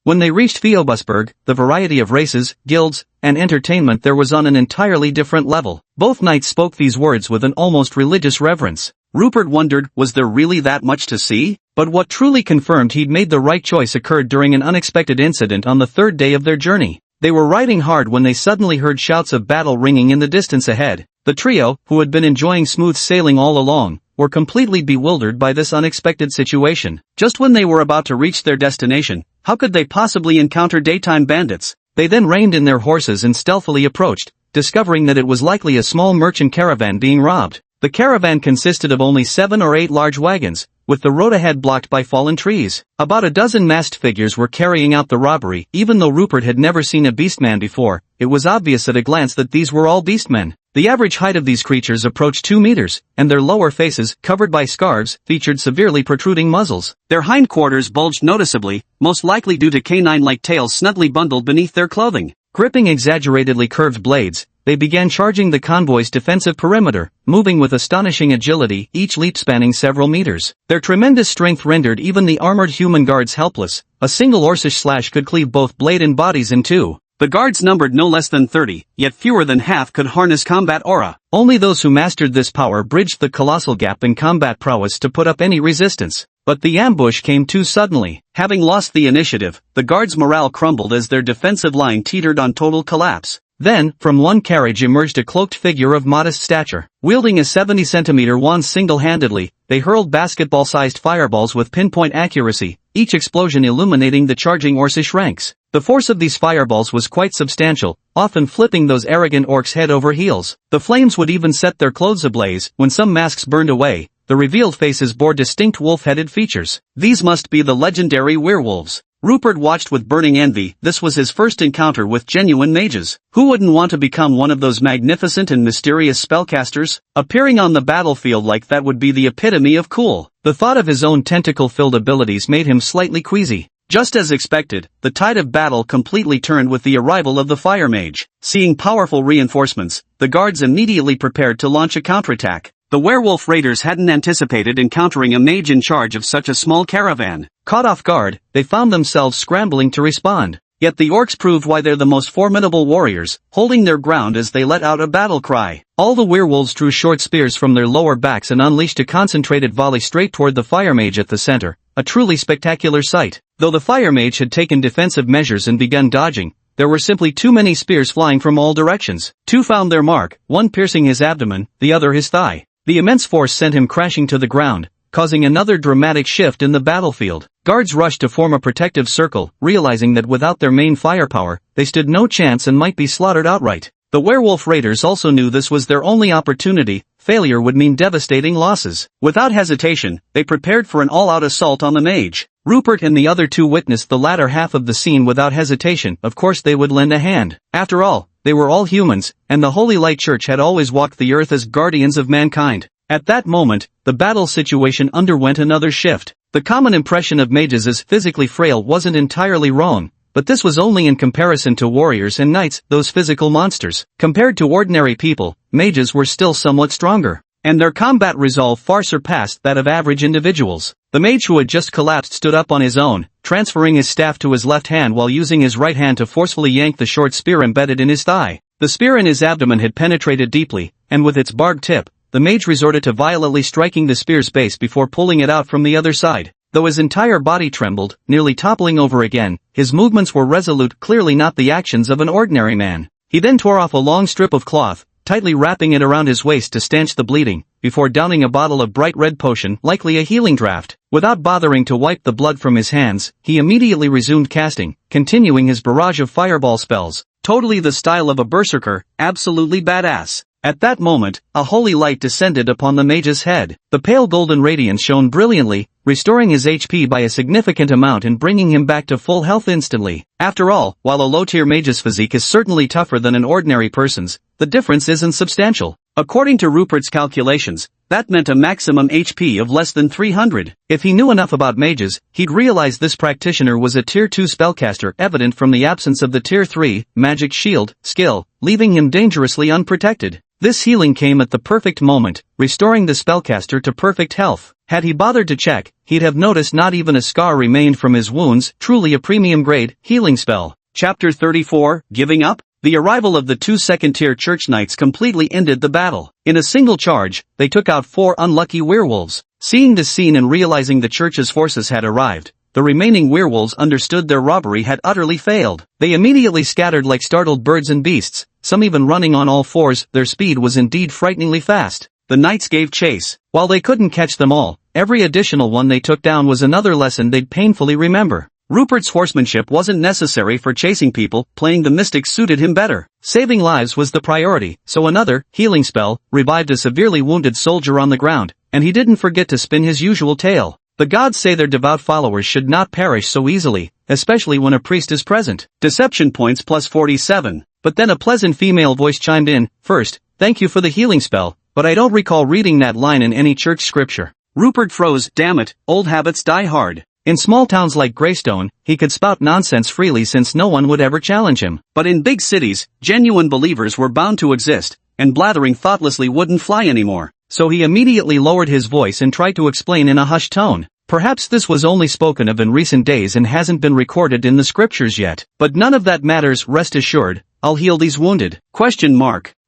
When they reached Phoebusburg, the variety of races, guilds, and entertainment there was on an entirely different level. Both knights spoke these words with an almost religious reverence. Rupert wondered, was there really that much to see? But what truly confirmed he'd made the right choice occurred during an unexpected incident on the third day of their journey. They were riding hard when they suddenly heard shouts of battle ringing in the distance ahead. The trio, who had been enjoying smooth sailing all along, were completely bewildered by this unexpected situation. Just when they were about to reach their destination, how could they possibly encounter daytime bandits? They then reined in their horses and stealthily approached, discovering that it was likely a small merchant caravan being robbed. The caravan consisted of only 7 or 8 large wagons, with the road ahead blocked by fallen trees. About a dozen masked figures were carrying out the robbery. Even though Rupert had never seen a beastman before, it was obvious at a glance that these were all beastmen. The average height of these creatures approached 2 meters, and their lower faces, covered by scarves, featured severely protruding muzzles. Their hindquarters bulged noticeably, most likely due to canine-like tails snugly bundled beneath their clothing. Gripping exaggeratedly curved blades, they began charging the convoy's defensive perimeter, moving with astonishing agility, each leap spanning several meters. Their tremendous strength rendered even the armored human guards helpless. A single Orcish slash could cleave both blade and bodies in two. The guards numbered no less than 30, yet fewer than half could harness combat aura. Only those who mastered this power bridged the colossal gap in combat prowess to put up any resistance. But the ambush came too suddenly. Having lost the initiative, the guards' morale crumbled as their defensive line teetered on total collapse. Then, from one carriage emerged a cloaked figure of modest stature. Wielding a 70-centimeter wand single-handedly, they hurled basketball-sized fireballs with pinpoint accuracy, each explosion illuminating the charging Orcish ranks. The force of these fireballs was quite substantial, often flipping those arrogant orcs head over heels. The flames would even set their clothes ablaze. When some masks burned away, the revealed faces bore distinct wolf-headed features. These must be the legendary werewolves. Rupert watched with burning envy. This was his first encounter with genuine mages. Who wouldn't want to become one of those magnificent and mysterious spellcasters? Appearing on the battlefield like that would be the epitome of cool. The thought of his own tentacle-filled abilities made him slightly queasy. Just as expected, the tide of battle completely turned with the arrival of the fire mage. Seeing powerful reinforcements, the guards immediately prepared to launch a counterattack. The werewolf raiders hadn't anticipated encountering a mage in charge of such a small caravan. Caught off guard, they found themselves scrambling to respond. Yet the orcs proved why they're the most formidable warriors, holding their ground as they let out a battle cry. All the werewolves drew short spears from their lower backs and unleashed a concentrated volley straight toward the fire mage at the center, a truly spectacular sight. Though the fire mage had taken defensive measures and begun dodging, there were simply too many spears flying from all directions. 2 found their mark, one piercing his abdomen, the other his thigh. The immense force sent him crashing to the ground, causing another dramatic shift in the battlefield. Guards rushed to form a protective circle, realizing that without their main firepower, they stood no chance and might be slaughtered outright. The werewolf raiders also knew this was their only opportunity. Failure would mean devastating losses. Without hesitation, they prepared for an all-out assault on the mage. Rupert and the other 2 witnessed the latter half of the scene without hesitation. Of course they would lend a hand. After all, they were all humans, and the Holy Light Church had always walked the earth as guardians of mankind. At that moment, the battle situation underwent another shift. The common impression of mages as physically frail wasn't entirely wrong, but this was only in comparison to warriors and knights, those physical monsters. Compared to ordinary people, mages were still somewhat stronger, and their combat resolve far surpassed that of average individuals. The mage who had just collapsed stood up on his own, transferring his staff to his left hand while using his right hand to forcefully yank the short spear embedded in his thigh. The spear in his abdomen had penetrated deeply, and with its barbed tip, the mage resorted to violently striking the spear's base before pulling it out from the other side. Though his entire body trembled, nearly toppling over again, his movements were resolute, clearly not the actions of an ordinary man. He then tore off a long strip of cloth, tightly wrapping it around his waist to stanch the bleeding, before downing a bottle of bright red potion, likely a healing draft. Without bothering to wipe the blood from his hands, he immediately resumed casting, continuing his barrage of fireball spells. Totally the style of a berserker, absolutely badass. At that moment, a holy light descended upon the mage's head. The pale golden radiance shone brilliantly, restoring his HP by a significant amount and bringing him back to full health instantly. After all, while a low-tier mage's physique is certainly tougher than an ordinary person's, the difference isn't substantial. According to Rupert's calculations, that meant a maximum HP of less than 300. If he knew enough about mages, he'd realize this practitioner was a Tier 2 spellcaster, evident from the absence of the Tier 3 magic shield skill, leaving him dangerously unprotected. This healing came at the perfect moment, restoring the spellcaster to perfect health. Had he bothered to check, he'd have noticed not even a scar remained from his wounds, truly a premium-grade healing spell. Chapter 34, Giving Up? The arrival of the two second-tier church knights completely ended the battle. In a single charge, they took out 4 unlucky werewolves. Seeing this scene and realizing the church's forces had arrived, the remaining werewolves understood their robbery had utterly failed. They immediately scattered like startled birds and beasts, some even running on all fours. Their speed was indeed frighteningly fast. The knights gave chase. While they couldn't catch them all, every additional one they took down was another lesson they'd painfully remember. Rupert's horsemanship wasn't necessary for chasing people, playing the mystic suited him better. Saving lives was the priority, so another healing spell revived a severely wounded soldier on the ground, and he didn't forget to spin his usual tale. The gods say their devout followers should not perish so easily, especially when a priest is present. Deception points plus 47. But then a pleasant female voice chimed in, "First, thank you for the healing spell, but I don't recall reading that line in any church scripture." Rupert froze. Damn it, old habits die hard. In small towns like Greystone, he could spout nonsense freely since no one would ever challenge him. But in big cities, genuine believers were bound to exist, and blathering thoughtlessly wouldn't fly anymore. So he immediately lowered his voice and tried to explain in a hushed tone. Perhaps this was only spoken of in recent days and hasn't been recorded in the scriptures yet. But none of that matters, rest assured, I'll heal these wounded. ?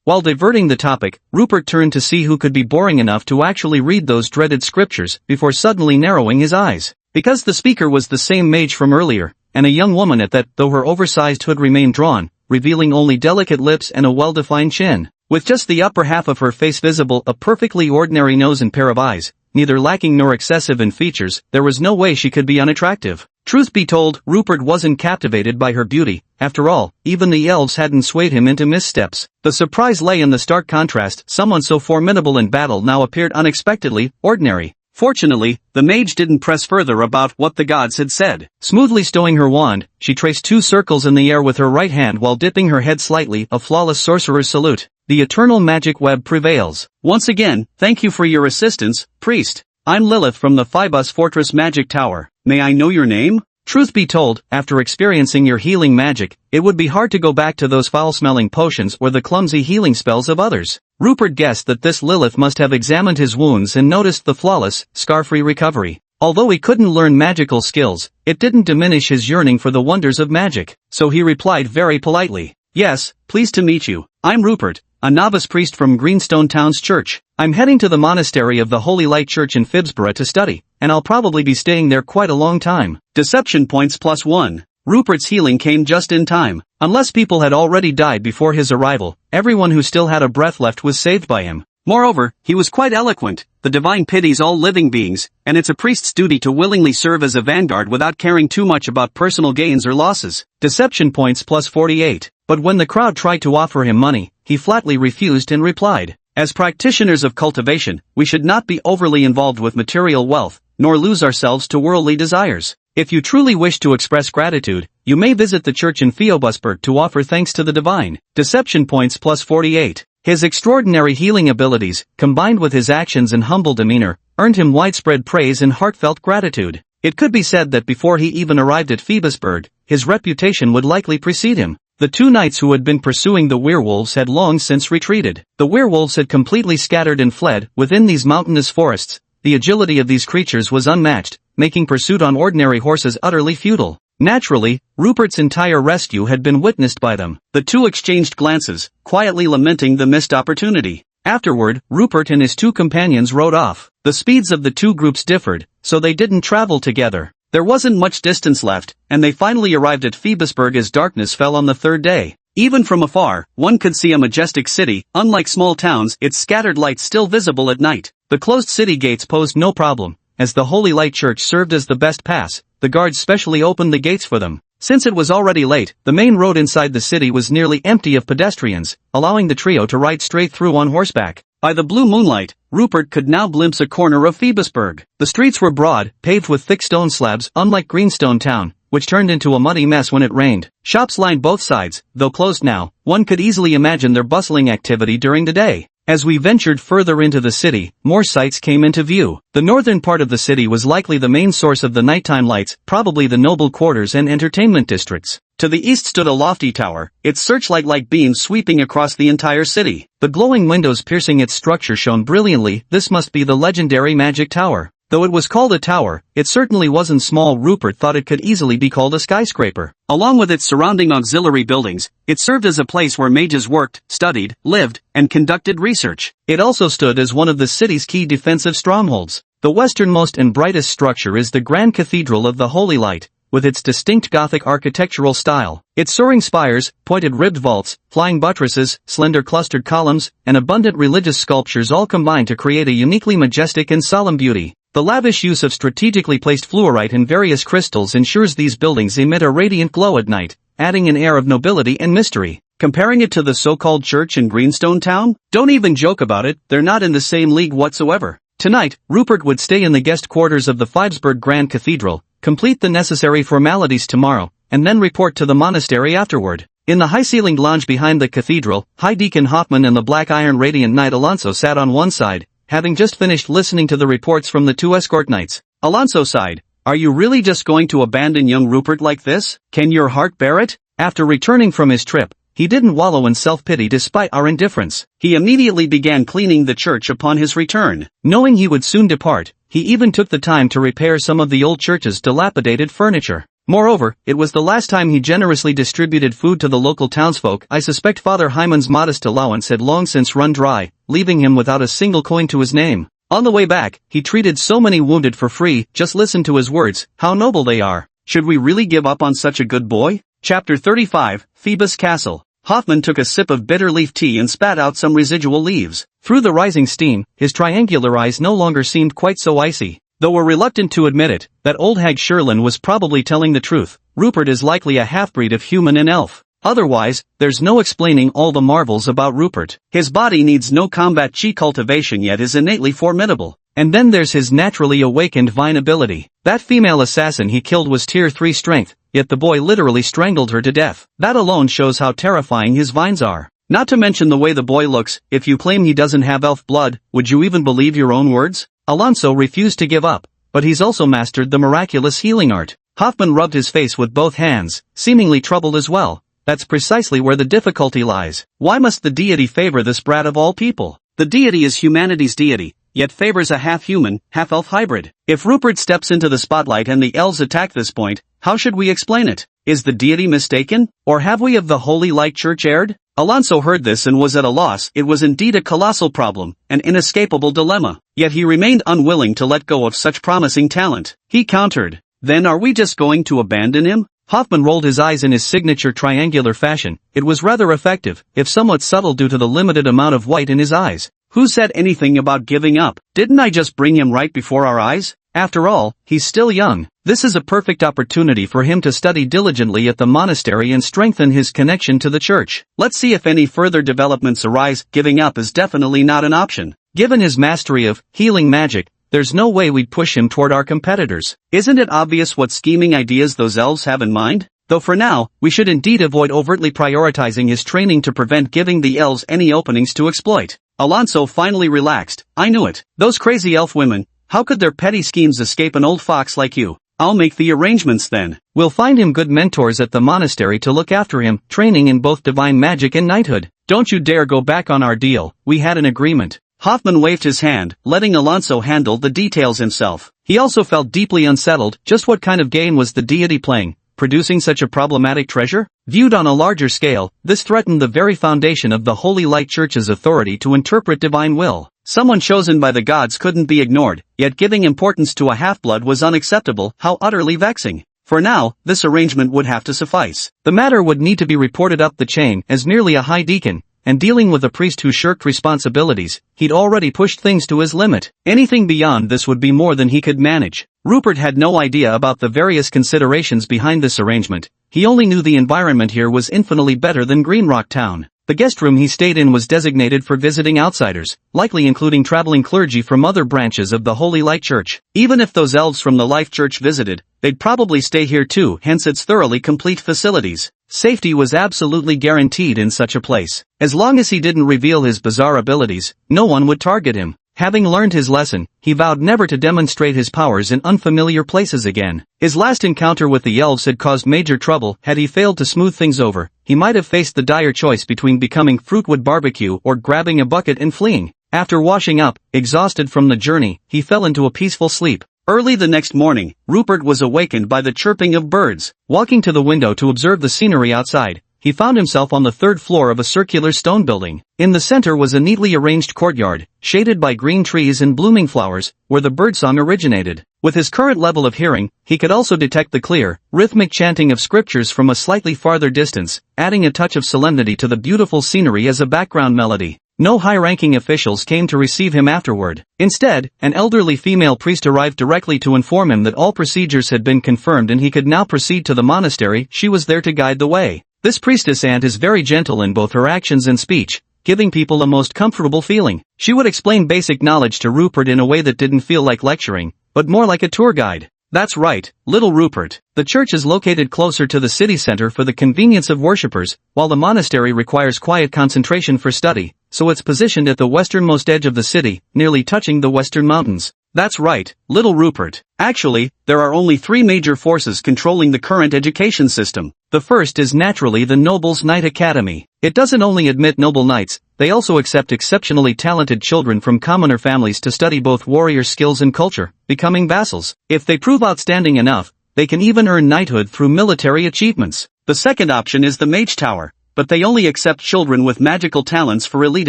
While diverting the topic, Rupert turned to see who could be boring enough to actually read those dreaded scriptures before suddenly narrowing his eyes. Because the speaker was the same mage from earlier, and a young woman at that, though her oversized hood remained drawn, revealing only delicate lips and a well-defined chin. With just the upper half of her face visible, a perfectly ordinary nose and pair of eyes, neither lacking nor excessive in features, there was no way she could be unattractive. Truth be told, Rupert wasn't captivated by her beauty. After all, even the elves hadn't swayed him into missteps. The surprise lay in the stark contrast. Someone so formidable in battle now appeared unexpectedly ordinary. Fortunately, the mage didn't press further about what the gods had said. Smoothly stowing her wand, she traced 2 circles in the air with her right hand while dipping her head slightly, a flawless sorcerer's salute. The eternal magic web prevails. Once again, thank you for your assistance, priest. I'm Lilith from the Phoebus Fortress Magic Tower. May I know your name? Truth be told, after experiencing your healing magic, it would be hard to go back to those foul-smelling potions or the clumsy healing spells of others. Rupert guessed that this Lilith must have examined his wounds and noticed the flawless, scar-free recovery. Although he couldn't learn magical skills, it didn't diminish his yearning for the wonders of magic. So he replied very politely, "Yes, pleased to meet you. I'm Rupert, a novice priest from Greenstone Town's church. I'm heading to the monastery of the Holy Light Church in Phibsborough to study, and I'll probably be staying there quite a long time." Deception points plus 1. Rupert's healing came just in time. Unless people had already died before his arrival, everyone who still had a breath left was saved by him. Moreover, he was quite eloquent. The divine pities all living beings, and it's a priest's duty to willingly serve as a vanguard without caring too much about personal gains or losses. Deception points plus 48. But when the crowd tried to offer him money, he flatly refused and replied, "As practitioners of cultivation, we should not be overly involved with material wealth, nor lose ourselves to worldly desires. If you truly wish to express gratitude, you may visit the church in Phoebusburg to offer thanks to the divine." Deception points plus 48. His extraordinary healing abilities, combined with his actions and humble demeanor, earned him widespread praise and heartfelt gratitude. It could be said that before he even arrived at Phoebusburg, his reputation would likely precede him. The 2 knights who had been pursuing the werewolves had long since retreated. The werewolves had completely scattered and fled. Within these mountainous forests, the agility of these creatures was unmatched, making pursuit on ordinary horses utterly futile. Naturally, Rupert's entire rescue had been witnessed by them. The 2 exchanged glances, quietly lamenting the missed opportunity. Afterward, Rupert and his 2 companions rode off. The speeds of the 2 groups differed, so they didn't travel together. There wasn't much distance left, and they finally arrived at Phoebusburg as darkness fell on the 3rd day. Even from afar, one could see a majestic city. Unlike small towns, its scattered lights still visible at night. The closed city gates posed no problem. As the Holy Light Church served as the best pass, the guards specially opened the gates for them. Since it was already late, the main road inside the city was nearly empty of pedestrians, allowing the trio to ride straight through on horseback. By the blue moonlight, Rupert could now glimpse a corner of Phoebusburg. The streets were broad, paved with thick stone slabs, unlike Greenstone Town, which turned into a muddy mess when it rained. Shops lined both sides, though closed now. One could easily imagine their bustling activity during the day. As we ventured further into the city, more sights came into view. The northern part of the city was likely the main source of the nighttime lights, probably the noble quarters and entertainment districts. To the east stood a lofty tower, its searchlight-like beams sweeping across the entire city. The glowing windows piercing its structure shone brilliantly. This must be the legendary Magic Tower. Though it was called a tower, it certainly wasn't small. Rupert thought it could easily be called a skyscraper. Along with its surrounding auxiliary buildings, it served as a place where mages worked, studied, lived, and conducted research. It also stood as one of the city's key defensive strongholds. The westernmost and brightest structure is the Grand Cathedral of the Holy Light, with its distinct Gothic architectural style. Its soaring spires, pointed ribbed vaults, flying buttresses, slender clustered columns, and abundant religious sculptures all combine to create a uniquely majestic and solemn beauty. The lavish use of strategically placed fluorite and various crystals ensures these buildings emit a radiant glow at night, adding an air of nobility and mystery. Comparing it to the so-called church in Greenstone Town? Don't even joke about it, they're not in the same league whatsoever. Tonight, Rupert would stay in the guest quarters of the Phibsburg Grand Cathedral, complete the necessary formalities tomorrow, and then report to the monastery afterward. In the high-ceilinged lounge behind the cathedral, High Deacon Hoffman and the Black Iron Radiant Knight Alonso sat on one side, having just finished listening to the reports from the two escort knights. Alonso sighed. Are you really just going to abandon young Rupert like this? Can your heart bear it? After returning from his trip, he didn't wallow in self-pity despite our indifference. He immediately began cleaning the church upon his return. Knowing he would soon depart, he even took the time to repair some of the old church's dilapidated furniture. Moreover, it was the last time he generously distributed food to the local townsfolk. I suspect Father Hyman's modest allowance had long since run dry, leaving him without a single coin to his name. On the way back, he treated so many wounded for free. Just listen to his words, how noble they are. Should we really give up on such a good boy? Chapter 35, Phoebus Castle. Hoffman took a sip of bitter leaf tea and spat out some residual leaves. Through the rising steam, his triangular eyes no longer seemed quite so icy. Though we're reluctant to admit it, that old hag Sherlin was probably telling the truth. Rupert is likely a half-breed of human and elf. Otherwise, there's no explaining all the marvels about Rupert. His body needs no combat chi cultivation yet is innately formidable. And then there's his naturally awakened vine ability. That female assassin he killed was tier 3 strength, yet the boy literally strangled her to death. That alone shows how terrifying his vines are. Not to mention the way the boy looks. If you claim he doesn't have elf blood, would you even believe your own words? Alonso refused to give up, but he's also mastered the miraculous healing art. Hoffman rubbed his face with both hands, seemingly troubled as well. That's precisely where the difficulty lies. Why must the deity favor this brat of all people? The deity is humanity's deity, yet favors a half-human, half-elf hybrid. If Rupert steps into the spotlight and the elves attack this point, how should we explain it? Is the deity mistaken? Or have we of the Holy Light Church erred? Alonso heard this and was at a loss. It was indeed a colossal problem, an inescapable dilemma. Yet he remained unwilling to let go of such promising talent. He countered, then are we just going to abandon him? Hoffman rolled his eyes in his signature triangular fashion. It was rather effective, if somewhat subtle due to the limited amount of white in his eyes. Who said anything about giving up? Didn't I just bring him right before our eyes? After all, he's still young. This is a perfect opportunity for him to study diligently at the monastery and strengthen his connection to the church. Let's see if any further developments arise. Giving up is definitely not an option. Given his mastery of healing magic, there's no way we'd push him toward our competitors. Isn't it obvious what scheming ideas those elves have in mind? Though for now, we should indeed avoid overtly prioritizing his training to prevent giving the elves any openings to exploit. Alonso finally relaxed. I knew it. Those crazy elf women. How could their petty schemes escape an old fox like you? I'll make the arrangements then. We'll find him good mentors at the monastery to look after him, training in both divine magic and knighthood. Don't you dare go back on our deal, we had an agreement. Hoffman waved his hand, letting Alonso handle the details himself. He also felt deeply unsettled. Just what kind of game was the deity playing, producing such a problematic treasure? Viewed on a larger scale, this threatened the very foundation of the Holy Light Church's authority to interpret divine will. Someone chosen by the gods couldn't be ignored, yet giving importance to a half-blood was unacceptable. How utterly vexing. For now, this arrangement would have to suffice. The matter would need to be reported up the chain as merely a high deacon, and dealing with a priest who shirked responsibilities, he'd already pushed things to his limit. Anything beyond this would be more than he could manage. Rupert had no idea about the various considerations behind this arrangement. He only knew the environment here was infinitely better than Greenrock Town. The guest room he stayed in was designated for visiting outsiders, likely including traveling clergy from other branches of the Holy Light Church. Even if those elves from the Life Church visited, they'd probably stay here too, hence its thoroughly complete facilities. Safety was absolutely guaranteed in such a place. As long as he didn't reveal his bizarre abilities, no one would target him. Having learned his lesson, he vowed never to demonstrate his powers in unfamiliar places again. His last encounter with the elves had caused major trouble. Had he failed to smooth things over, he might have faced the dire choice between becoming Fruitwood Barbecue or grabbing a bucket and fleeing. After washing up, exhausted from the journey, he fell into a peaceful sleep. Early the next morning, Rupert was awakened by the chirping of birds. Walking to the window to observe the scenery outside, he found himself on the third floor of a circular stone building. In the center was a neatly arranged courtyard, shaded by green trees and blooming flowers, where the birdsong originated. With his current level of hearing, he could also detect the clear, rhythmic chanting of scriptures from a slightly farther distance, adding a touch of solemnity to the beautiful scenery as a background melody. No high-ranking officials came to receive him afterward. Instead, an elderly female priest arrived directly to inform him that all procedures had been confirmed and he could now proceed to the monastery. She was there to guide the way. This priestess aunt is very gentle in both her actions and speech, giving people a most comfortable feeling. She would explain basic knowledge to Rupert in a way that didn't feel like lecturing, but more like a tour guide. That's right, little Rupert. The church is located closer to the city center for the convenience of worshippers, while the monastery requires quiet concentration for study, so it's positioned at the westernmost edge of the city, nearly touching the western mountains. That's right, little Rupert. Actually, there are only three major forces controlling the current education system. The first is naturally the Nobles' Knight Academy. It doesn't only admit noble knights, they also accept exceptionally talented children from commoner families to study both warrior skills and culture, becoming vassals. If they prove outstanding enough, they can even earn knighthood through military achievements. The second option is the Mage Tower, but they only accept children with magical talents for elite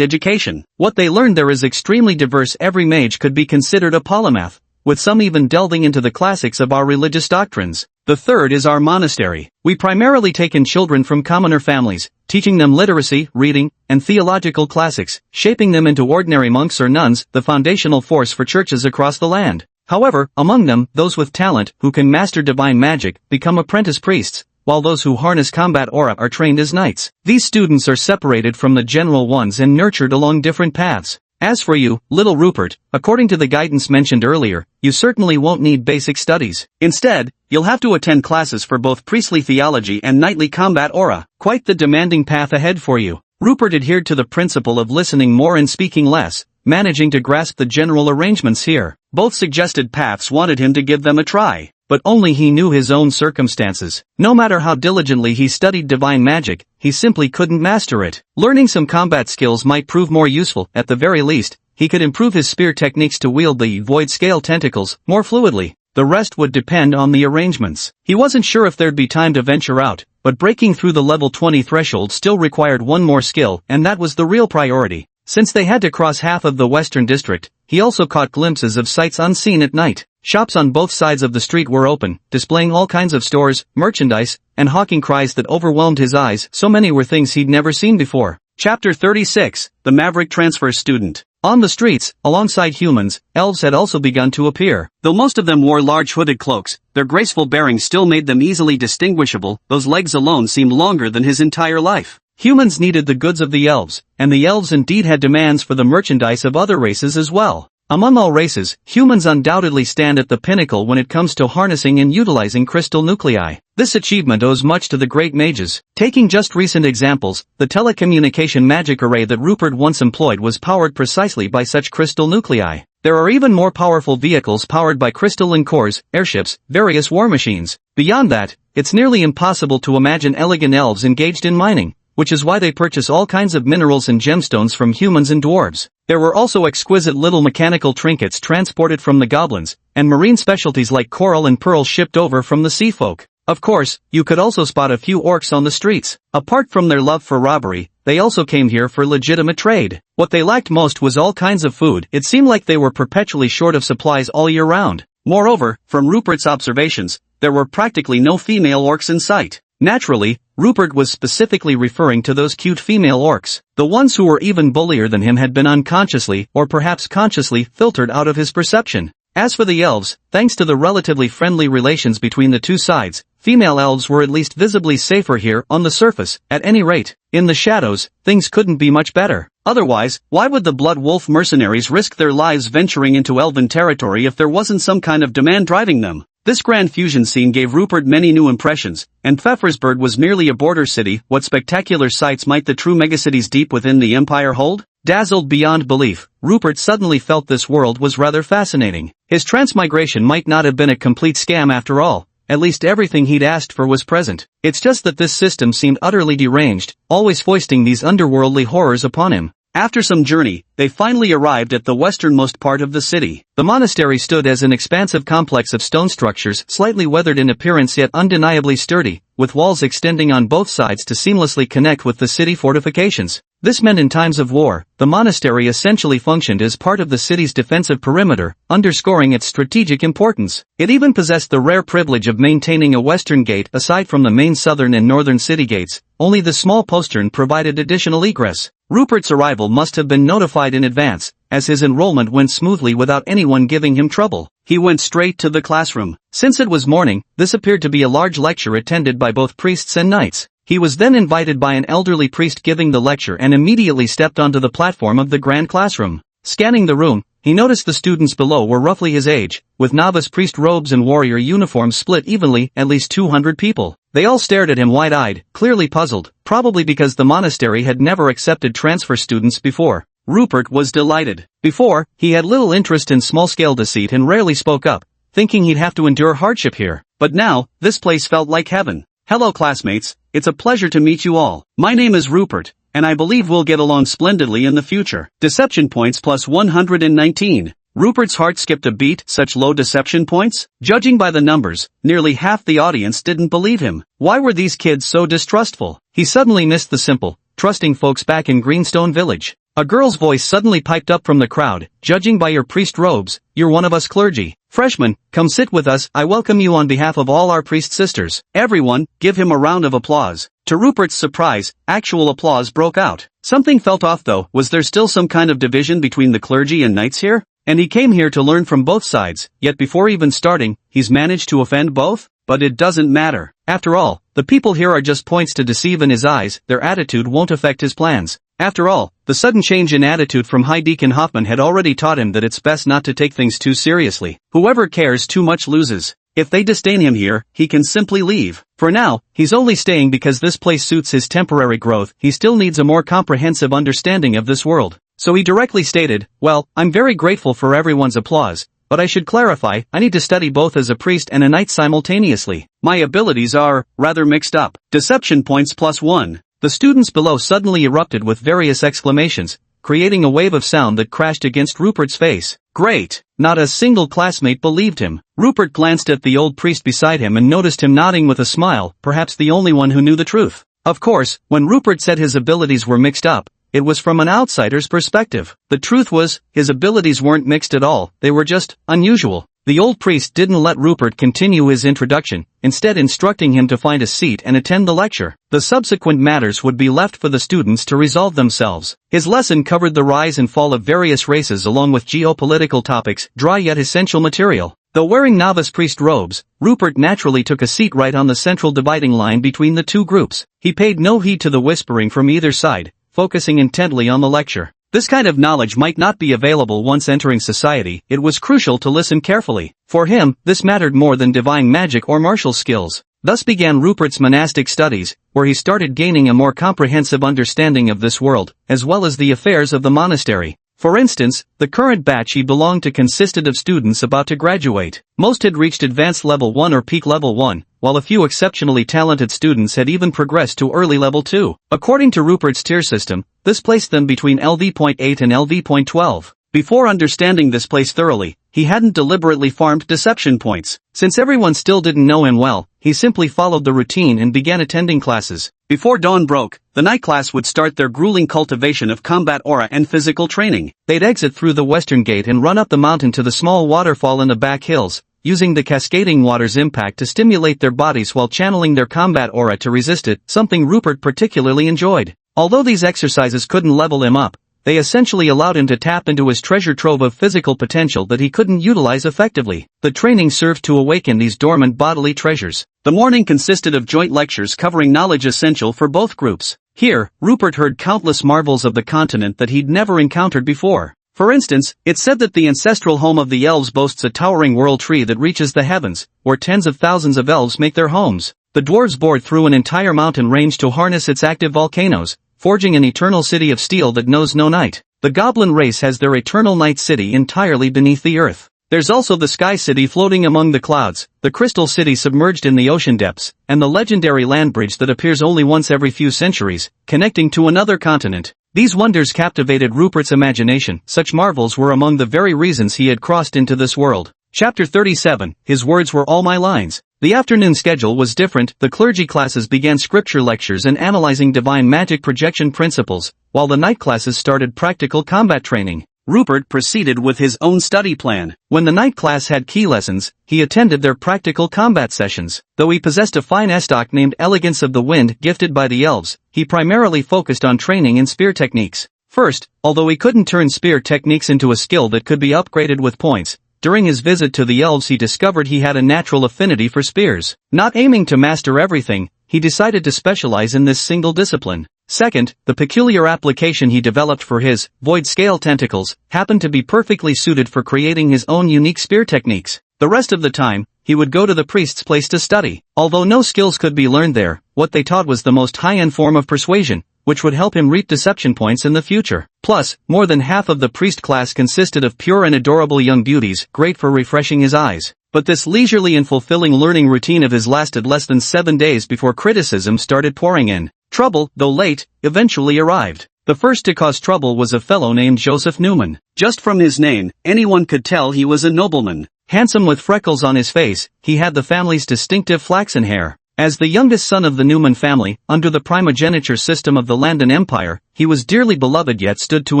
education. What they learn there is extremely diverse. Every mage could be considered a polymath, with some even delving into the classics of our religious doctrines. The third is our monastery. We primarily take in children from commoner families, teaching them literacy, reading, and theological classics, shaping them into ordinary monks or nuns, the foundational force for churches across the land. However, among them, those with talent, who can master divine magic, become apprentice priests, while those who harness combat aura are trained as knights. These students are separated from the general ones and nurtured along different paths. As for you, little Rupert, according to the guidance mentioned earlier, you certainly won't need basic studies. Instead, you'll have to attend classes for both priestly theology and knightly combat aura. Quite the demanding path ahead for you. Rupert adhered to the principle of listening more and speaking less, managing to grasp the general arrangements here. Both suggested paths wanted him to give them a try. But only he knew his own circumstances. No matter how diligently he studied divine magic, he simply couldn't master it. Learning some combat skills might prove more useful. At the very least, he could improve his spear techniques to wield the void scale tentacles more fluidly. The rest would depend on the arrangements. He wasn't sure if there'd be time to venture out, but breaking through the level 20 threshold still required one more skill, and that was the real priority. Since they had to cross half of the western district, he also caught glimpses of sights unseen at night. Shops on both sides of the street were open, displaying all kinds of stores, merchandise, and hawking cries that overwhelmed his eyes. So many were things he'd never seen before. Chapter 36, The Maverick Transfer Student. On the streets, alongside humans, elves had also begun to appear. Though most of them wore large hooded cloaks, their graceful bearing still made them easily distinguishable. Those legs alone seemed longer than his entire life. Humans needed the goods of the elves, and the elves indeed had demands for the merchandise of other races as well. Among all races, humans undoubtedly stand at the pinnacle when it comes to harnessing and utilizing crystal nuclei. This achievement owes much to the great mages. Taking just recent examples, the telecommunication magic array that Rupert once employed was powered precisely by such crystal nuclei. There are even more powerful vehicles powered by crystalline cores, airships, various war machines. Beyond that, it's nearly impossible to imagine elegant elves engaged in mining, which is why they purchase all kinds of minerals and gemstones from humans and dwarves. There were also exquisite little mechanical trinkets transported from the goblins, and marine specialties like coral and pearls shipped over from the sea folk. Of course, you could also spot a few orcs on the streets. Apart from their love for robbery, they also came here for legitimate trade. What they lacked most was all kinds of food. It seemed like they were perpetually short of supplies all year round. Moreover, from Rupert's observations, there were practically no female orcs in sight. Naturally, Rupert was specifically referring to those cute female orcs. The ones who were even bullier than him had been unconsciously, or perhaps consciously, filtered out of his perception. As for the elves, thanks to the relatively friendly relations between the two sides, female elves were at least visibly safer here on the surface. At any rate, in the shadows, things couldn't be much better. Otherwise, why would the Blood Wolf mercenaries risk their lives venturing into elven territory if there wasn't some kind of demand driving them? This grand fusion scene gave Rupert many new impressions, and Pfeffersburg was merely a border city. What spectacular sights might the true megacities deep within the empire hold? Dazzled beyond belief, Rupert suddenly felt this world was rather fascinating. His transmigration might not have been a complete scam after all. At least everything he'd asked for was present. It's just that this system seemed utterly deranged, always foisting these underworldly horrors upon him. After some journey, they finally arrived at the westernmost part of the city. The monastery stood as an expansive complex of stone structures, slightly weathered in appearance yet undeniably sturdy, with walls extending on both sides to seamlessly connect with the city fortifications. This meant in times of war, the monastery essentially functioned as part of the city's defensive perimeter, underscoring its strategic importance. It even possessed the rare privilege of maintaining a western gate aside from the main southern and northern city gates. Only the small postern provided additional egress. Rupert's arrival must have been notified in advance, as his enrollment went smoothly without anyone giving him trouble. He went straight to the classroom. Since it was morning, this appeared to be a large lecture attended by both priests and knights. He was then invited by an elderly priest giving the lecture and immediately stepped onto the platform of the grand classroom. Scanning the room, he noticed the students below were roughly his age, with novice priest robes and warrior uniforms split evenly, at least 200 people. They all stared at him wide-eyed, clearly puzzled, probably because the monastery had never accepted transfer students before. Rupert was delighted. Before, he had little interest in small-scale deceit and rarely spoke up, thinking he'd have to endure hardship here. But now, this place felt like heaven. Hello classmates, it's a pleasure to meet you all. My name is Rupert, and I believe we'll get along splendidly in the future. Deception points plus 119. Rupert's heart skipped a beat. Such low deception points? Judging by the numbers, nearly half the audience didn't believe him. Why were these kids so distrustful? He suddenly missed the simple, trusting folks back in Greenstone Village. A girl's voice suddenly piped up from the crowd. Judging by your priest robes, you're one of us clergy. Freshman, come sit with us. I welcome you on behalf of all our priest sisters. Everyone, give him a round of applause. To Rupert's surprise, actual applause broke out. Something felt off though. Was there still some kind of division between the clergy and knights here? And he came here to learn from both sides, yet before even starting, he's managed to offend both? But it doesn't matter. After all, the people here are just points to deceive in his eyes. Their attitude won't affect his plans. After all, the sudden change in attitude from High Deacon Hoffman had already taught him that it's best not to take things too seriously. Whoever cares too much loses. If they disdain him here, he can simply leave. For now, he's only staying because this place suits his temporary growth. He still needs a more comprehensive understanding of this world. So he directly stated, well, I'm very grateful for everyone's applause, but I should clarify, I need to study both as a priest and a knight simultaneously. My abilities are rather mixed up. Deception points plus 1. The students below suddenly erupted with various exclamations, creating a wave of sound that crashed against Rupert's face. Great! Not a single classmate believed him. Rupert glanced at the old priest beside him and noticed him nodding with a smile, perhaps the only one who knew the truth. Of course, when Rupert said his abilities were mixed up, it was from an outsider's perspective. The truth was, his abilities weren't mixed at all, they were just unusual. The old priest didn't let Rupert continue his introduction, instead instructing him to find a seat and attend the lecture. The subsequent matters would be left for the students to resolve themselves. His lesson covered the rise and fall of various races along with geopolitical topics, dry yet essential material. Though wearing novice priest robes, Rupert naturally took a seat right on the central dividing line between the two groups. He paid no heed to the whispering from either side, focusing intently on the lecture. This kind of knowledge might not be available once entering society. It was crucial to listen carefully. For him, this mattered more than divine magic or martial skills. Thus began Rupert's monastic studies, where he started gaining a more comprehensive understanding of this world, as well as the affairs of the monastery. For instance, the current batch he belonged to consisted of students about to graduate. Most had reached advanced level 1 or peak level 1, while a few exceptionally talented students had even progressed to early level 2. According to Rupert's tier system, this placed them between LV.8 and LV.12. Before understanding this place thoroughly, he hadn't deliberately farmed deception points. Since everyone still didn't know him well, he simply followed the routine and began attending classes. Before dawn broke, the night class would start their grueling cultivation of combat aura and physical training. They'd exit through the western gate and run up the mountain to the small waterfall in the back hills, using the cascading water's impact to stimulate their bodies while channeling their combat aura to resist it, something Rupert particularly enjoyed. Although these exercises couldn't level him up, they essentially allowed him to tap into his treasure trove of physical potential that he couldn't utilize effectively. The training served to awaken these dormant bodily treasures. The morning consisted of joint lectures covering knowledge essential for both groups. Here, Rupert heard countless marvels of the continent that he'd never encountered before. For instance, it's said that the ancestral home of the elves boasts a towering world tree that reaches the heavens, where tens of thousands of elves make their homes. The dwarves bored through an entire mountain range to harness its active volcanoes, forging an eternal city of steel that knows no night. The goblin race has their eternal night city entirely beneath the earth. There's also the sky city floating among the clouds, the crystal city submerged in the ocean depths, and the legendary land bridge that appears only once every few centuries, connecting to another continent. These wonders captivated Rupert's imagination. Such marvels were among the very reasons he had crossed into this world. Chapter 37, his words were all my lines. The afternoon schedule was different. The clergy classes began scripture lectures and analyzing divine magic projection principles, while the night classes started practical combat training. Rupert proceeded with his own study plan. When the night class had key lessons, he attended their practical combat sessions. Though he possessed a fine estoc named Elegance of the Wind gifted by the elves, he primarily focused on training in spear techniques. First, although he couldn't turn spear techniques into a skill that could be upgraded with points, during his visit to the elves he discovered he had a natural affinity for spears. Not aiming to master everything, he decided to specialize in this single discipline. Second, the peculiar application he developed for his void scale tentacles happened to be perfectly suited for creating his own unique spear techniques. The rest of the time, he would go to the priest's place to study. Although no skills could be learned there, what they taught was the most high-end form of persuasion, which would help him reap deception points in the future. Plus, more than half of the priest class consisted of pure and adorable young beauties, great for refreshing his eyes. But this leisurely and fulfilling learning routine of his lasted less than 7 days before criticism started pouring in. Trouble, though late, eventually arrived. The first to cause trouble was a fellow named Joseph Newman. Just from his name, anyone could tell he was a nobleman. Handsome with freckles on his face, he had the family's distinctive flaxen hair. As the youngest son of the Newman family, under the primogeniture system of the Landon Empire, he was dearly beloved yet stood to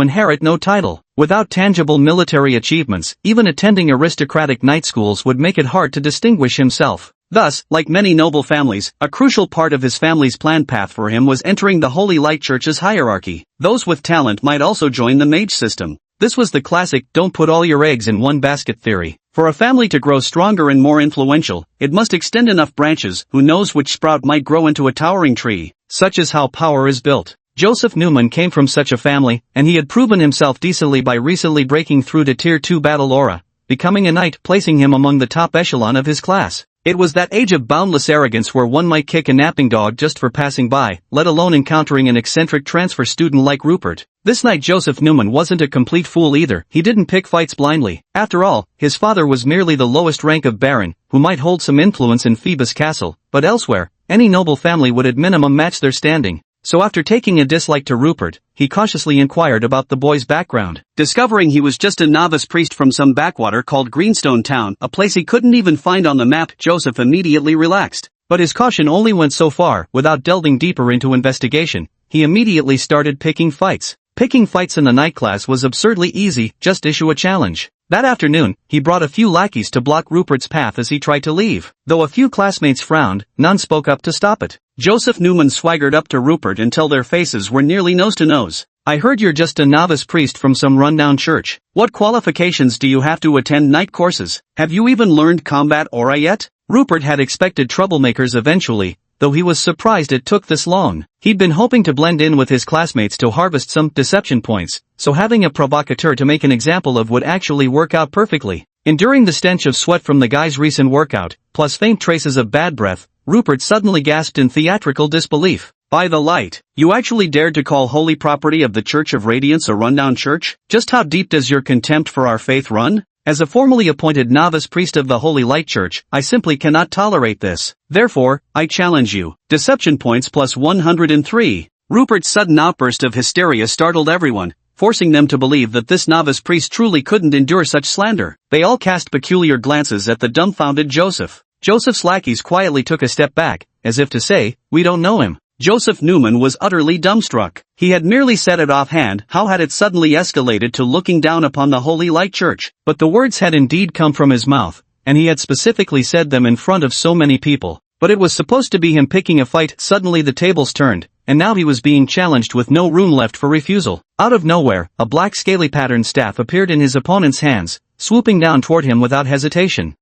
inherit no title. Without tangible military achievements, even attending aristocratic night schools would make it hard to distinguish himself. Thus, like many noble families, a crucial part of his family's planned path for him was entering the Holy Light Church's hierarchy. Those with talent might also join the mage system. This was the classic "don't put all your eggs in one basket" theory. For a family to grow stronger and more influential, it must extend enough branches. Who knows which sprout might grow into a towering tree. Such is how power is built. Joseph Newman came from such a family, and he had proven himself decently by recently breaking through to Tier 2 battle aura, becoming a knight, placing him among the top echelon of his class. It was that age of boundless arrogance where one might kick a napping dog just for passing by, let alone encountering an eccentric transfer student like Rupert. This night Joseph Newman wasn't a complete fool either. He didn't pick fights blindly. After all, his father was merely the lowest rank of baron, who might hold some influence in Phoebus Castle, but elsewhere, any noble family would at minimum match their standing. So after taking a dislike to Rupert, he cautiously inquired about the boy's background. Discovering he was just a novice priest from some backwater called Greenstone Town, a place he couldn't even find on the map, Joseph immediately relaxed. But his caution only went so far. Without delving deeper into investigation, he immediately started picking fights. Picking fights in the night class was absurdly easy, just issue a challenge. That afternoon, he brought a few lackeys to block Rupert's path as he tried to leave. Though a few classmates frowned, none spoke up to stop it. Joseph Newman swaggered up to Rupert until their faces were nearly nose to nose. "I heard you're just a novice priest from some rundown church. What qualifications do you have to attend night courses? Have you even learned combat aura yet?" Rupert had expected troublemakers eventually, though he was surprised it took this long. He'd been hoping to blend in with his classmates to harvest some deception points, so having a provocateur to make an example of would actually work out perfectly. Enduring the stench of sweat from the guy's recent workout, plus faint traces of bad breath, Rupert suddenly gasped in theatrical disbelief. "By the light, you actually dared to call holy property of the Church of Radiance a rundown church? Just how deep does your contempt for our faith run? As a formally appointed novice priest of the Holy Light Church, I simply cannot tolerate this. Therefore, I challenge you. Deception points plus 103. Rupert's sudden outburst of hysteria startled everyone, forcing them to believe that this novice priest truly couldn't endure such slander. They all cast peculiar glances at the dumbfounded Joseph. Joseph's lackeys quietly took a step back, as if to say, "We don't know him." Joseph Newman was utterly dumbstruck. He had merely said it offhand. How had it suddenly escalated to looking down upon the Holy Light Church? But the words had indeed come from his mouth, and he had specifically said them in front of so many people. But it was supposed to be him picking a fight. Suddenly the tables turned, and now he was being challenged with no room left for refusal. Out of nowhere, a black scaly patterned staff appeared in his opponent's hands, swooping down toward him without hesitation.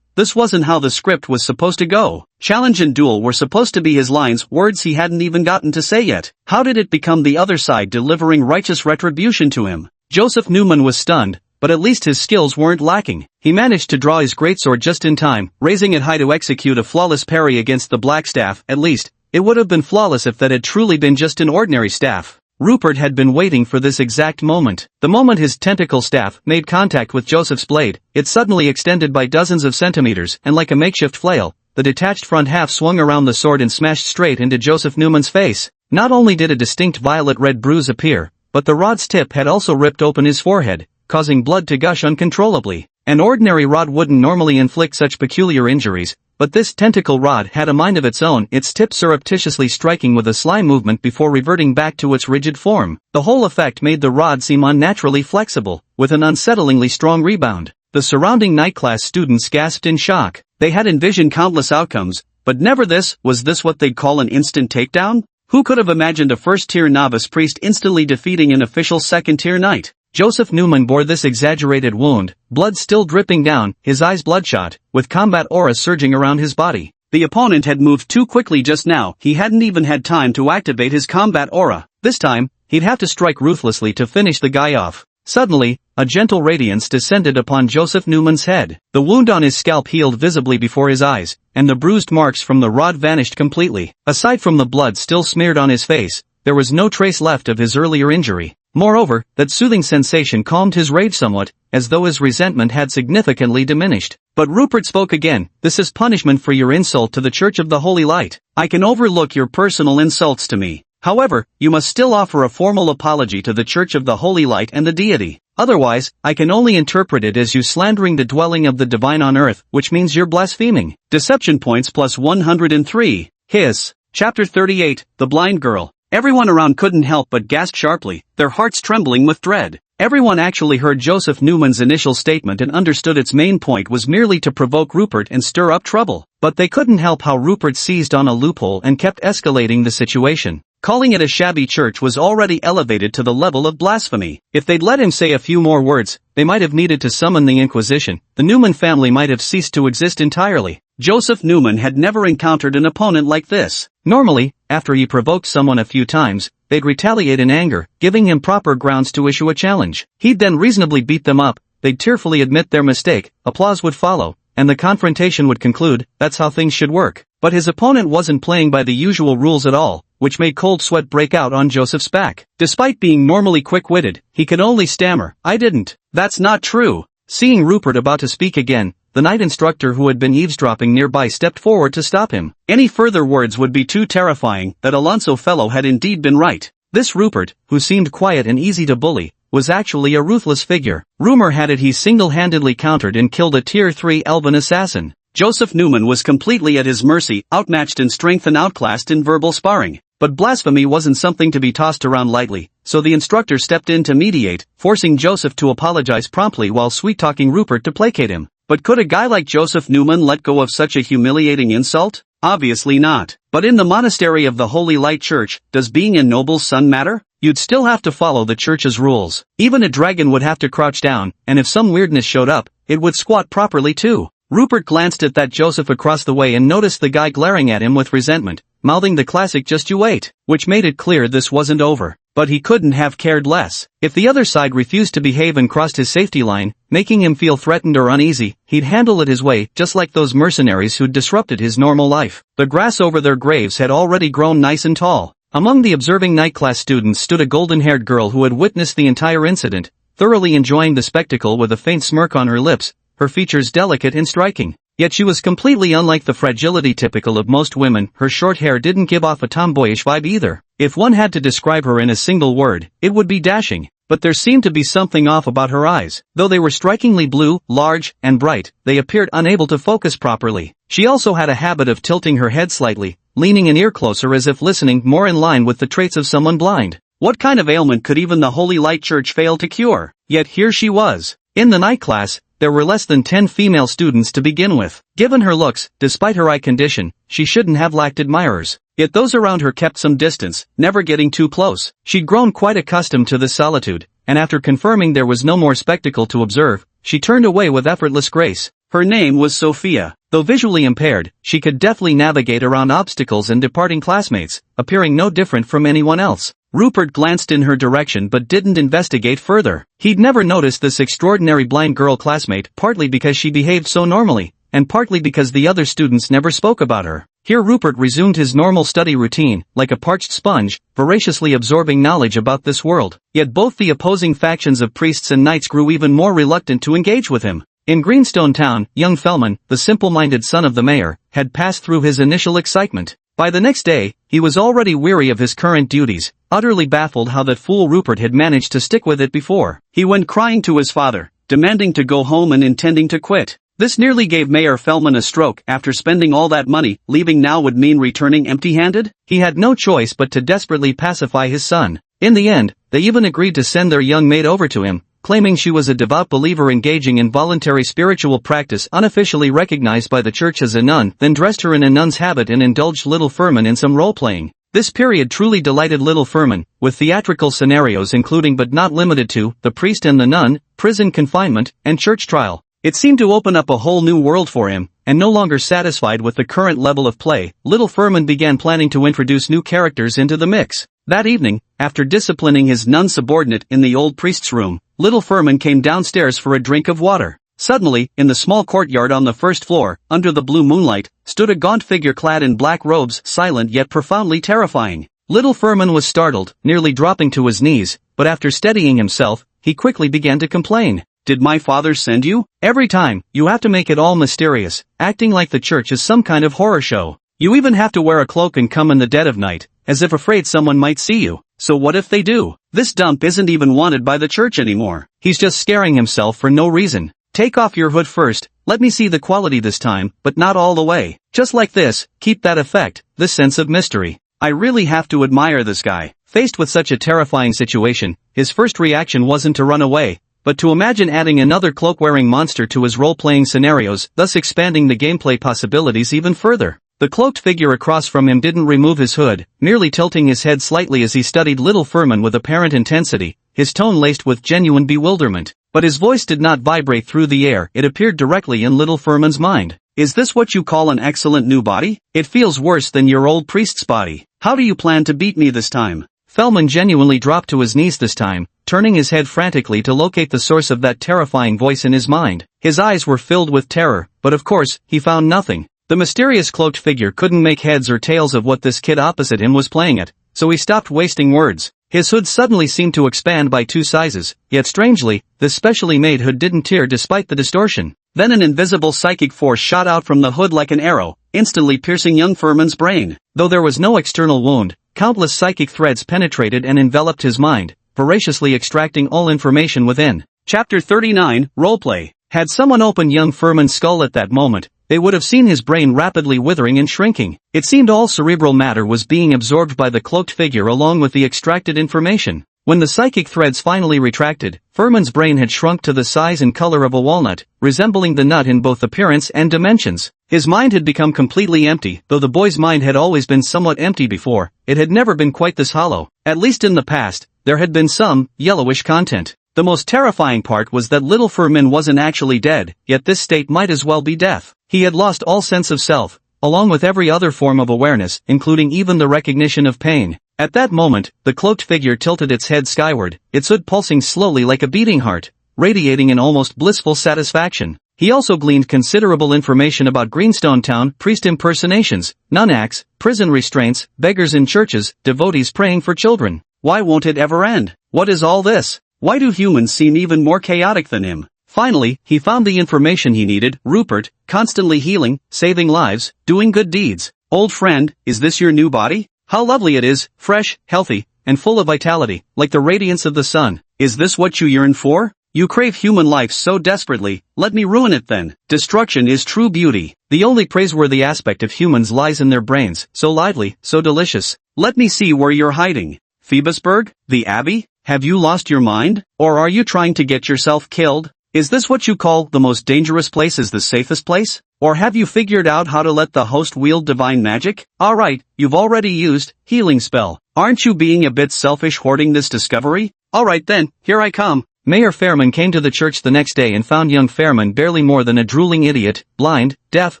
This wasn't how the script was supposed to go. Challenge and duel were supposed to be his lines, words he hadn't even gotten to say yet. How did it become the other side delivering righteous retribution to him? Joseph Newman was stunned, but at least his skills weren't lacking. He managed to draw his greatsword just in time, raising it high to execute a flawless parry against the black staff. At least, it would have been flawless if that had truly been just an ordinary staff. Rupert had been waiting for this exact moment. The moment his tentacle staff made contact with Joseph's blade, it suddenly extended by dozens of centimeters, and like a makeshift flail, the detached front half swung around the sword and smashed straight into Joseph Newman's face. Not only did a distinct violet-red bruise appear, but the rod's tip had also ripped open his forehead, causing blood to gush uncontrollably. An ordinary rod wouldn't normally inflict such peculiar injuries, but this tentacle rod had a mind of its own, its tip surreptitiously striking with a sly movement before reverting back to its rigid form. The whole effect made the rod seem unnaturally flexible, with an unsettlingly strong rebound. The surrounding night class students gasped in shock. They had envisioned countless outcomes, but never this. Was this what they'd call an instant takedown? Who could have imagined a first-tier novice priest instantly defeating an official second-tier knight? Joseph Newman bore this exaggerated wound, blood still dripping down, his eyes bloodshot, with combat aura surging around his body. The opponent had moved too quickly just now. He hadn't even had time to activate his combat aura. This time, he'd have to strike ruthlessly to finish the guy off. Suddenly, a gentle radiance descended upon Joseph Newman's head. The wound on his scalp healed visibly before his eyes, and the bruised marks from the rod vanished completely. Aside from the blood still smeared on his face, there was no trace left of his earlier injury. Moreover, that soothing sensation calmed his rage somewhat, as though his resentment had significantly diminished. But Rupert spoke again. "This is punishment for your insult to the Church of the Holy Light. I can overlook your personal insults to me. However, you must still offer a formal apology to the Church of the Holy Light and the deity. Otherwise, I can only interpret it as you slandering the dwelling of the divine on earth, which means you're blaspheming." Deception points plus 103. Hiss. Chapter 38, The Blind Girl. Everyone around couldn't help but gasp sharply, their hearts trembling with dread. Everyone actually heard Joseph Newman's initial statement and understood its main point was merely to provoke Rupert and stir up trouble. But they couldn't help how Rupert seized on a loophole and kept escalating the situation. Calling it a shabby church was already elevated to the level of blasphemy. If they'd let him say a few more words, they might have needed to summon the Inquisition. The Newman family might have ceased to exist entirely. Joseph Newman had never encountered an opponent like this. Normally, after he provoked someone a few times, they'd retaliate in anger, giving him proper grounds to issue a challenge. He'd then reasonably beat them up, they'd tearfully admit their mistake, applause would follow, and the confrontation would conclude. That's how things should work. But his opponent wasn't playing by the usual rules at all, which made cold sweat break out on Joseph's back. Despite being normally quick-witted, he could only stammer, "I didn't." "That's not true." Seeing Rupert about to speak again, the night instructor who had been eavesdropping nearby stepped forward to stop him. Any further words would be too terrifying. That Alonso fellow had indeed been right. This Rupert, who seemed quiet and easy to bully, was actually a ruthless figure. Rumor had it he single-handedly countered and killed a Tier 3 elven assassin. Joseph Newman was completely at his mercy, outmatched in strength and outclassed in verbal sparring. But blasphemy wasn't something to be tossed around lightly, so the instructor stepped in to mediate, forcing Joseph to apologize promptly while sweet-talking Rupert to placate him. But could a guy like Joseph Newman let go of such a humiliating insult? Obviously not. But in the monastery of the Holy Light Church, does being a noble's son matter? You'd still have to follow the church's rules. Even a dragon would have to crouch down, and if some weirdness showed up, it would squat properly too. Rupert glanced at that Joseph across the way and noticed the guy glaring at him with resentment, mouthing the classic "just you wait," which made it clear this wasn't over. But he couldn't have cared less. If the other side refused to behave and crossed his safety line, making him feel threatened or uneasy, he'd handle it his way, just like those mercenaries who'd disrupted his normal life. The grass over their graves had already grown nice and tall. Among the observing night class students stood a golden-haired girl who had witnessed the entire incident, thoroughly enjoying the spectacle with a faint smirk on her lips, her features delicate and striking. Yet she was completely unlike the fragility typical of most women. Her short hair didn't give off a tomboyish vibe either. If one had to describe her in a single word, it would be dashing. But there seemed to be something off about her eyes. Though they were strikingly blue, large, and bright, they appeared unable to focus properly. She also had a habit of tilting her head slightly, leaning an ear closer as if listening, more in line with the traits of someone blind. What kind of ailment could even the Holy Light Church fail to cure? Yet here she was. In the night class, there were less than 10 female students to begin with. Given her looks, despite her eye condition, she shouldn't have lacked admirers. Yet those around her kept some distance, never getting too close. She'd grown quite accustomed to this solitude, and after confirming there was no more spectacle to observe, she turned away with effortless grace. Her name was Sophia. Though visually impaired, she could deftly navigate around obstacles and departing classmates, appearing no different from anyone else. Rupert glanced in her direction but didn't investigate further. He'd never noticed this extraordinary blind girl classmate, partly because she behaved so normally, and partly because the other students never spoke about her. Here Rupert resumed his normal study routine, like a parched sponge, voraciously absorbing knowledge about this world. Yet both the opposing factions of priests and knights grew even more reluctant to engage with him. In Greenstone Town, young Fellman, the simple-minded son of the mayor, had passed through his initial excitement. By the next day, he was already weary of his current duties, utterly baffled how that fool Rupert had managed to stick with it before. He went crying to his father, demanding to go home and intending to quit. This nearly gave Mayor Feldman a stroke. After spending all that money, leaving now would mean returning empty-handed? He had no choice but to desperately pacify his son. In the end, they even agreed to send their young maid over to him, claiming she was a devout believer engaging in voluntary spiritual practice unofficially recognized by the church as a nun, then dressed her in a nun's habit and indulged little Furman in some role-playing. This period truly delighted little Furman, with theatrical scenarios including but not limited to the priest and the nun, prison confinement, and church trial. It seemed to open up a whole new world for him, and no longer satisfied with the current level of play, little Furman began planning to introduce new characters into the mix. That evening, after disciplining his nun subordinate in the old priest's room, little Furman came downstairs for a drink of water. Suddenly, in the small courtyard on the first floor, under the blue moonlight, stood a gaunt figure clad in black robes, silent yet profoundly terrifying. Little Furman was startled, nearly dropping to his knees, but after steadying himself, he quickly began to complain. Did my father send you? Every time, you have to make it all mysterious, acting like the church is some kind of horror show. You even have to wear a cloak and come in the dead of night, as if afraid someone might see you. So what if they do? This dump isn't even wanted by the church anymore. He's just scaring himself for no reason. Take off your hood first, let me see the quality this time, but not all the way. Just like this, keep that effect, this sense of mystery. I really have to admire this guy. Faced with such a terrifying situation, his first reaction wasn't to run away, but to imagine adding another cloak-wearing monster to his role-playing scenarios, thus expanding the gameplay possibilities even further. The cloaked figure across from him didn't remove his hood, merely tilting his head slightly as he studied little Furman with apparent intensity, his tone laced with genuine bewilderment. But his voice did not vibrate through the air, it appeared directly in little Furman's mind. Is this what you call an excellent new body? It feels worse than your old priest's body. How do you plan to beat me this time? Feldman genuinely dropped to his knees this time, turning his head frantically to locate the source of that terrifying voice in his mind. His eyes were filled with terror, but of course, he found nothing. The mysterious cloaked figure couldn't make heads or tails of what this kid opposite him was playing at, so he stopped wasting words. His hood suddenly seemed to expand by 2 sizes, yet strangely, this specially made hood didn't tear despite the distortion. Then an invisible psychic force shot out from the hood like an arrow, instantly piercing young Furman's brain. Though there was no external wound, countless psychic threads penetrated and enveloped his mind, voraciously extracting all information within. Chapter 39, Roleplay. Had someone opened young Furman's skull at that moment, they would have seen his brain rapidly withering and shrinking. It seemed all cerebral matter was being absorbed by the cloaked figure along with the extracted information. When the psychic threads finally retracted, Furman's brain had shrunk to the size and color of a walnut, resembling the nut in both appearance and dimensions. His mind had become completely empty. Though the boy's mind had always been somewhat empty before, it had never been quite this hollow. At least in the past, there had been some yellowish content. The most terrifying part was that little Furman wasn't actually dead, yet this state might as well be death. He had lost all sense of self, along with every other form of awareness, including even the recognition of pain. At that moment, the cloaked figure tilted its head skyward, its hood pulsing slowly like a beating heart, radiating an almost blissful satisfaction. He also gleaned considerable information about Greenstone Town, priest impersonations, nun acts, prison restraints, beggars in churches, devotees praying for children. Why won't it ever end? What is all this? Why do humans seem even more chaotic than him? Finally, he found the information he needed. Rupert, constantly healing, saving lives, doing good deeds. Old friend, is this your new body? How lovely it is, fresh, healthy, and full of vitality, like the radiance of the sun. Is this what you yearn for? You crave human life so desperately, let me ruin it then. Destruction is true beauty. The only praiseworthy aspect of humans lies in their brains, so lively, so delicious. Let me see where you're hiding. Phoebusburg? The Abbey? Have you lost your mind? Or are you trying to get yourself killed? Is this what you call the most dangerous place is the safest place? Or have you figured out how to let the host wield divine magic? Alright, you've already used healing spell. Aren't you being a bit selfish hoarding this discovery? Alright then, here I come. Mayor Fairman came to the church the next day and found young Fairman barely more than a drooling idiot, blind, deaf,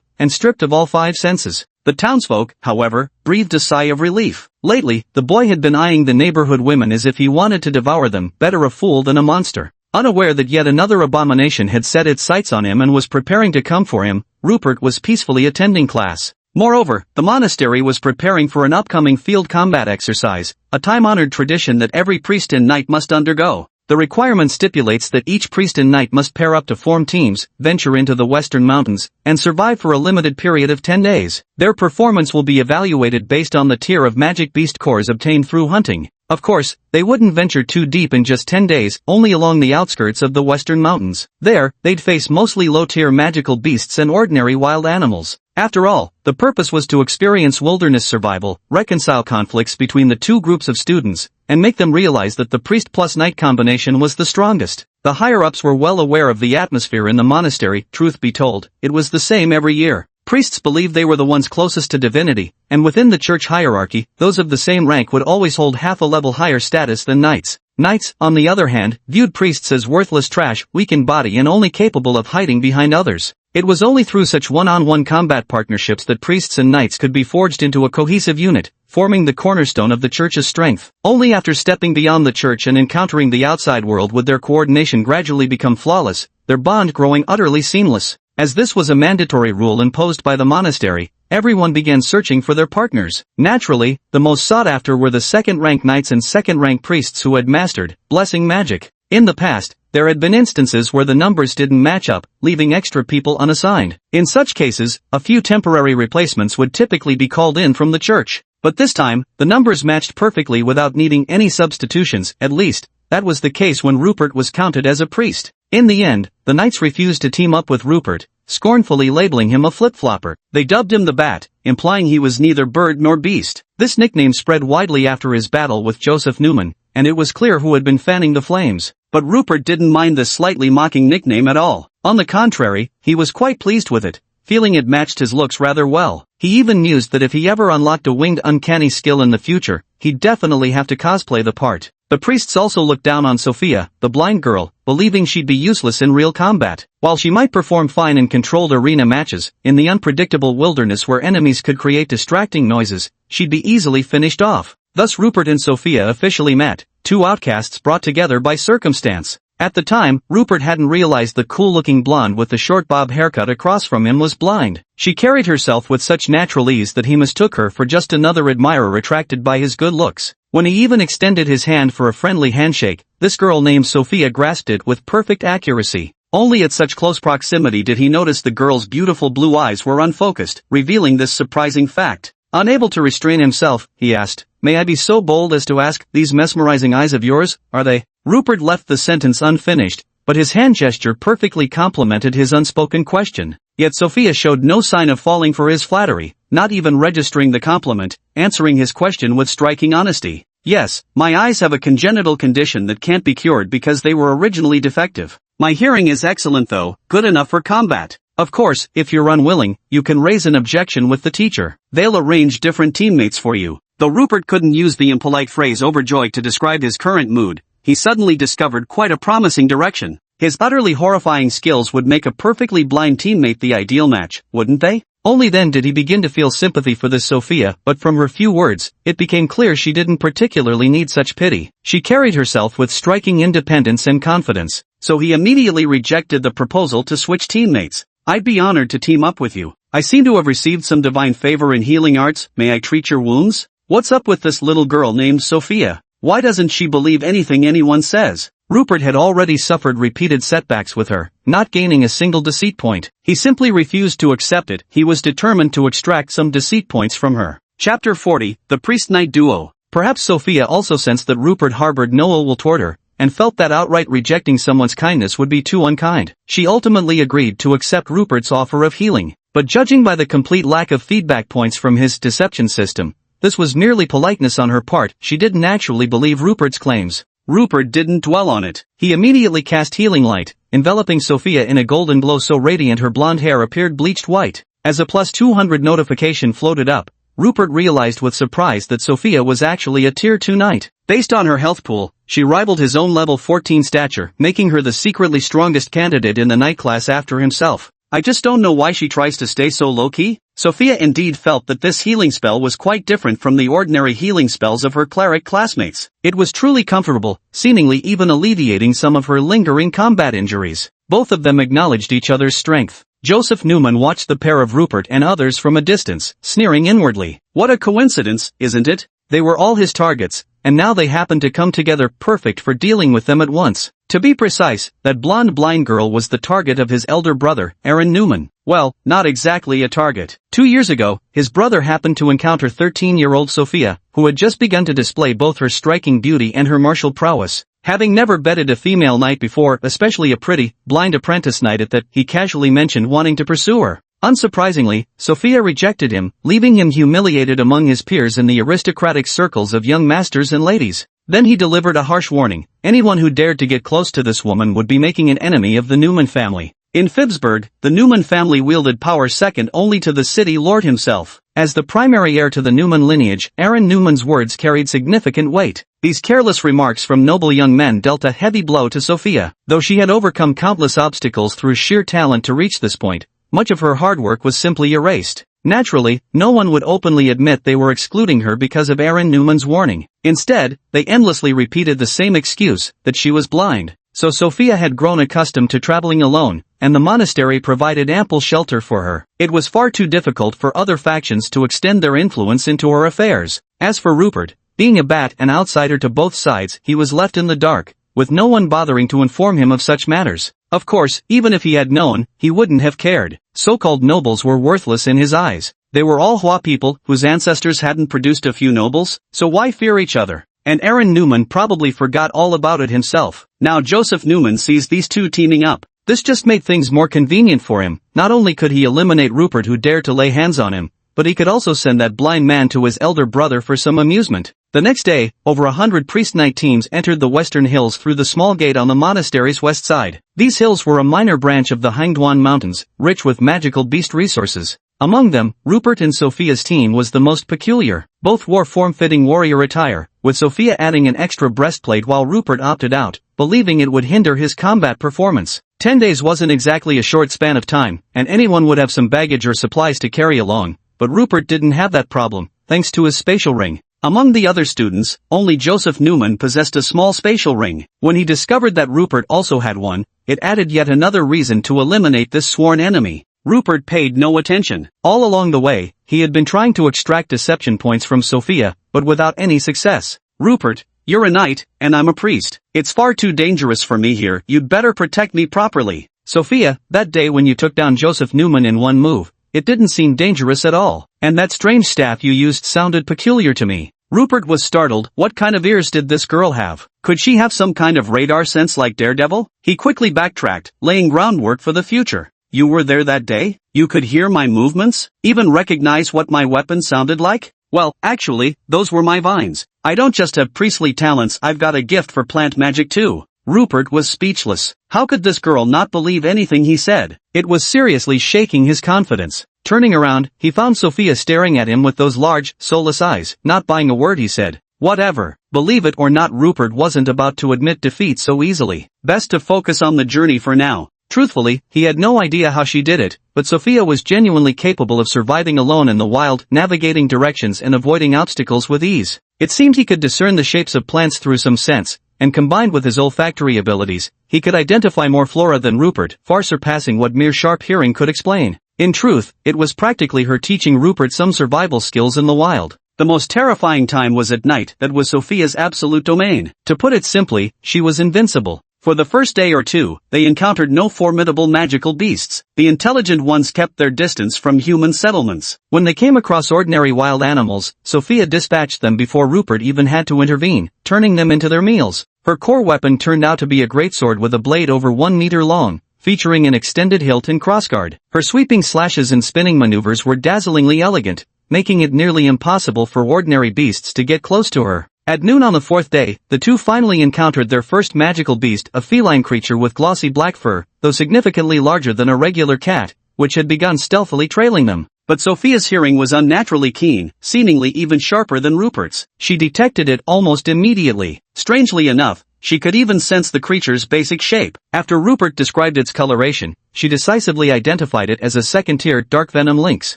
and stripped of all 5 senses. The townsfolk, however, breathed a sigh of relief. Lately, the boy had been eyeing the neighborhood women as if he wanted to devour them, better a fool than a monster. Unaware that yet another abomination had set its sights on him and was preparing to come for him, Rupert was peacefully attending class. Moreover, the monastery was preparing for an upcoming field combat exercise, a time-honored tradition that every priest and knight must undergo. The requirement stipulates that each priest and knight must pair up to form teams, venture into the western mountains, and survive for a limited period of 10 days. Their performance will be evaluated based on the tier of magic beast cores obtained through hunting. Of course, they wouldn't venture too deep in just 10 days, only along the outskirts of the western mountains. There, they'd face mostly low-tier magical beasts and ordinary wild animals. After all, the purpose was to experience wilderness survival, reconcile conflicts between the two groups of students, and make them realize that the priest plus knight combination was the strongest. The higher-ups were well aware of the atmosphere in the monastery. Truth be told, it was the same every year. Priests believed they were the ones closest to divinity, and within the church hierarchy, those of the same rank would always hold half a level higher status than knights. Knights, on the other hand, viewed priests as worthless trash, weak in body and only capable of hiding behind others. It was only through such one-on-one combat partnerships that priests and knights could be forged into a cohesive unit, forming the cornerstone of the church's strength. Only after stepping beyond the church and encountering the outside world would their coordination gradually become flawless, their bond growing utterly seamless. As this was a mandatory rule imposed by the monastery, everyone began searching for their partners. Naturally, the most sought after were the second-rank knights and second-rank priests who had mastered blessing magic. In the past, there had been instances where the numbers didn't match up, leaving extra people unassigned. In such cases, a few temporary replacements would typically be called in from the church. But this time, the numbers matched perfectly without needing any substitutions. At least, that was the case when Rupert was counted as a priest. In the end, the knights refused to team up with Rupert, scornfully labeling him a flip-flopper. They dubbed him the Bat, implying he was neither bird nor beast. This nickname spread widely after his battle with Joseph Newman, and it was clear who had been fanning the flames. But Rupert didn't mind this slightly mocking nickname at all. On the contrary, he was quite pleased with it, feeling it matched his looks rather well. He even mused that if he ever unlocked a winged uncanny skill in the future, he'd definitely have to cosplay the part. The priests also looked down on Sophia, the blind girl, believing she'd be useless in real combat. While she might perform fine in controlled arena matches, in the unpredictable wilderness where enemies could create distracting noises, she'd be easily finished off. Thus Rupert and Sophia officially met, two outcasts brought together by circumstance. At the time, Rupert hadn't realized the cool-looking blonde with the short bob haircut across from him was blind. She carried herself with such natural ease that he mistook her for just another admirer attracted by his good looks. When he even extended his hand for a friendly handshake, this girl named Sophia grasped it with perfect accuracy. Only at such close proximity did he notice the girl's beautiful blue eyes were unfocused, revealing this surprising fact. Unable to restrain himself, he asked, "May I be so bold as to ask, these mesmerizing eyes of yours, are they?" Rupert left the sentence unfinished, but his hand gesture perfectly complemented his unspoken question. Yet Sophia showed no sign of falling for his flattery, not even registering the compliment, answering his question with striking honesty. "Yes, my eyes have a congenital condition that can't be cured because they were originally defective. My hearing is excellent though, good enough for combat. Of course, if you're unwilling, you can raise an objection with the teacher. They'll arrange different teammates for you." Though Rupert couldn't use the impolite phrase overjoyed to describe his current mood, he suddenly discovered quite a promising direction. His utterly horrifying skills would make a perfectly blind teammate the ideal match, wouldn't they? Only then did he begin to feel sympathy for this Sophia, but from her few words, it became clear she didn't particularly need such pity. She carried herself with striking independence and confidence, so he immediately rejected the proposal to switch teammates. "I'd be honored to team up with you. I seem to have received some divine favor in healing arts. May I treat your wounds? What's up with this little girl named Sophia? Why doesn't she believe anything anyone says?" Rupert had already suffered repeated setbacks with her, not gaining a single deceit point. He simply refused to accept it. He was determined to extract some deceit points from her. Chapter 40, The Priest-Knight Duo. Perhaps Sophia also sensed that Rupert harbored no ill will toward her, and felt that outright rejecting someone's kindness would be too unkind. She ultimately agreed to accept Rupert's offer of healing, but judging by the complete lack of feedback points from his deception system, this was merely politeness on her part. She didn't actually believe Rupert's claims. Rupert didn't dwell on it. He immediately cast Healing Light, enveloping Sophia in a golden glow so radiant her blonde hair appeared bleached white. As a plus 200 notification floated up, Rupert realized with surprise that Sophia was actually a Tier 2 knight. Based on her health pool, she rivaled his own level 14 stature, making her the secretly strongest candidate in the knight class after himself. "I just don't know why she tries to stay so low-key." Sophia indeed felt that this healing spell was quite different from the ordinary healing spells of her cleric classmates. It was truly comfortable, seemingly even alleviating some of her lingering combat injuries. Both of them acknowledged each other's strength. Joseph Newman watched the pair of Rupert and others from a distance, sneering inwardly. "What a coincidence, isn't it? They were all his targets, and now they happened to come together perfect for dealing with them at once. To be precise, that blonde blind girl was the target of his elder brother, Aaron Newman. Well, not exactly a target. 2 years ago, his brother happened to encounter 13-year-old Sophia, who had just begun to display both her striking beauty and her martial prowess. Having never betted a female knight before, especially a pretty, blind apprentice knight at that, he casually mentioned wanting to pursue her. Unsurprisingly, Sophia rejected him, leaving him humiliated among his peers in the aristocratic circles of young masters and ladies. Then he delivered a harsh warning: anyone who dared to get close to this woman would be making an enemy of the Newman family. In Phibbsburg, the Newman family wielded power second only to the city lord himself. As the primary heir to the Newman lineage, Aaron Newman's words carried significant weight. These careless remarks from noble young men dealt a heavy blow to Sophia. Though she had overcome countless obstacles through sheer talent to reach this point, much of her hard work was simply erased. Naturally, no one would openly admit they were excluding her because of Aaron Newman's warning. Instead, they endlessly repeated the same excuse, that she was blind. So Sophia had grown accustomed to traveling alone, and the monastery provided ample shelter for her. It was far too difficult for other factions to extend their influence into her affairs. As for Rupert, being a bat and outsider to both sides, he was left in the dark, with no one bothering to inform him of such matters. Of course, even if he had known, he wouldn't have cared. So-called nobles were worthless in his eyes. They were all Hua people whose ancestors hadn't produced a few nobles, so why fear each other? And Aaron Newman probably forgot all about it himself. Now Joseph Newman sees these two teaming up. This just made things more convenient for him. Not only could he eliminate Rupert who dared to lay hands on him, but he could also send that blind man to his elder brother for some amusement. The next day, over 100 priest knight teams entered the western hills through the small gate on the monastery's west side. These hills were a minor branch of the Hangduan Mountains, rich with magical beast resources. Among them, Rupert and Sophia's team was the most peculiar. Both wore form-fitting warrior attire, with Sophia adding an extra breastplate while Rupert opted out, believing it would hinder his combat performance. 10 days wasn't exactly a short span of time, and anyone would have some baggage or supplies to carry along, but Rupert didn't have that problem, thanks to his spatial ring. Among the other students, only Joseph Newman possessed a small spatial ring. When he discovered that Rupert also had one, it added yet another reason to eliminate this sworn enemy. Rupert paid no attention. All along the way, he had been trying to extract deception points from Sophia, but without any success. Rupert, you're a knight, and I'm a priest. It's far too dangerous for me here, you'd better protect me properly. Sophia, that day when you took down Joseph Newman in one move, it didn't seem dangerous at all. And that strange staff you used sounded peculiar to me. Rupert was startled. What kind of ears did this girl have? Could she have some kind of radar sense like Daredevil? He quickly backtracked, laying groundwork for the future. You were there that day? You could hear my movements? Even recognize what my weapon sounded like? Well, actually, those were my vines. I don't just have priestly talents, I've got a gift for plant magic too. Rupert was speechless. How could this girl not believe anything he said? It was seriously shaking his confidence. Turning around, he found Sophia staring at him with those large, soulless eyes. Not buying a word, he said. Whatever. Believe it or not, Rupert wasn't about to admit defeat so easily. Best to focus on the journey for now. Truthfully, he had no idea how she did it, but Sophia was genuinely capable of surviving alone in the wild, navigating directions and avoiding obstacles with ease. It seemed he could discern the shapes of plants through some sense, and combined with his olfactory abilities, he could identify more flora than Rupert, far surpassing what mere sharp hearing could explain. In truth, it was practically her teaching Rupert some survival skills in the wild. The most terrifying time was at night. That was Sophia's absolute domain. To put it simply, she was invincible. For the first day or two, they encountered no formidable magical beasts. The intelligent ones kept their distance from human settlements. When they came across ordinary wild animals, Sophia dispatched them before Rupert even had to intervene, turning them into their meals. Her core weapon turned out to be a greatsword with a blade over 1 meter long, featuring an extended hilt and crossguard. Her sweeping slashes and spinning maneuvers were dazzlingly elegant, making it nearly impossible for ordinary beasts to get close to her. At noon on the 4th day, the two finally encountered their first magical beast, a feline creature with glossy black fur, though significantly larger than a regular cat, which had begun stealthily trailing them. But Sophia's hearing was unnaturally keen, seemingly even sharper than Rupert's. She detected it almost immediately. Strangely enough, she could even sense the creature's basic shape. After Rupert described its coloration, she decisively identified it as a second-tier dark venom lynx.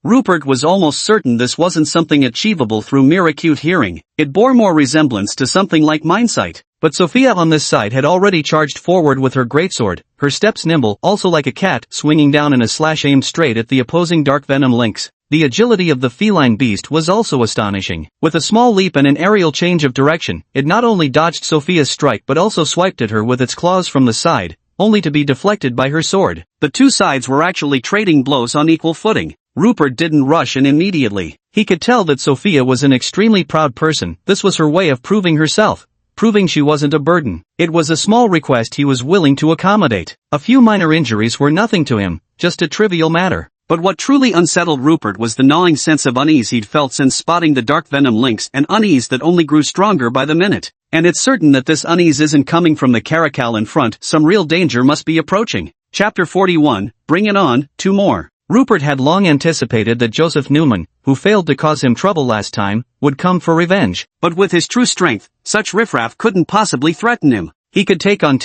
Rupert was almost certain this wasn't something achievable through mere acute hearing. It bore more resemblance to something like mindsight. But Sophia on this side had already charged forward with her greatsword, her steps nimble, also like a cat, swinging down in a slash aimed straight at the opposing dark venom lynx. The agility of the feline beast was also astonishing. With a small leap and an aerial change of direction, it not only dodged Sophia's strike but also swiped at her with its claws from the side, only to be deflected by her sword. The two sides were actually trading blows on equal footing. Rupert didn't rush in immediately. He could tell that Sophia was an extremely proud person. This was her way of proving herself. Proving she wasn't a burden. It was a small request he was willing to accommodate. A few minor injuries were nothing to him, just a trivial matter. But what truly unsettled Rupert was the gnawing sense of unease he'd felt since spotting the dark venom lynx, an unease that only grew stronger by the minute. And it's certain that this unease isn't coming from the caracal in front. Some real danger must be approaching. Chapter 41, Bring It On, 2 more. Rupert had long anticipated that Joseph Newman, who failed to cause him trouble last time, would come for revenge. But with his true strength, such riffraff couldn't possibly threaten him. He could take on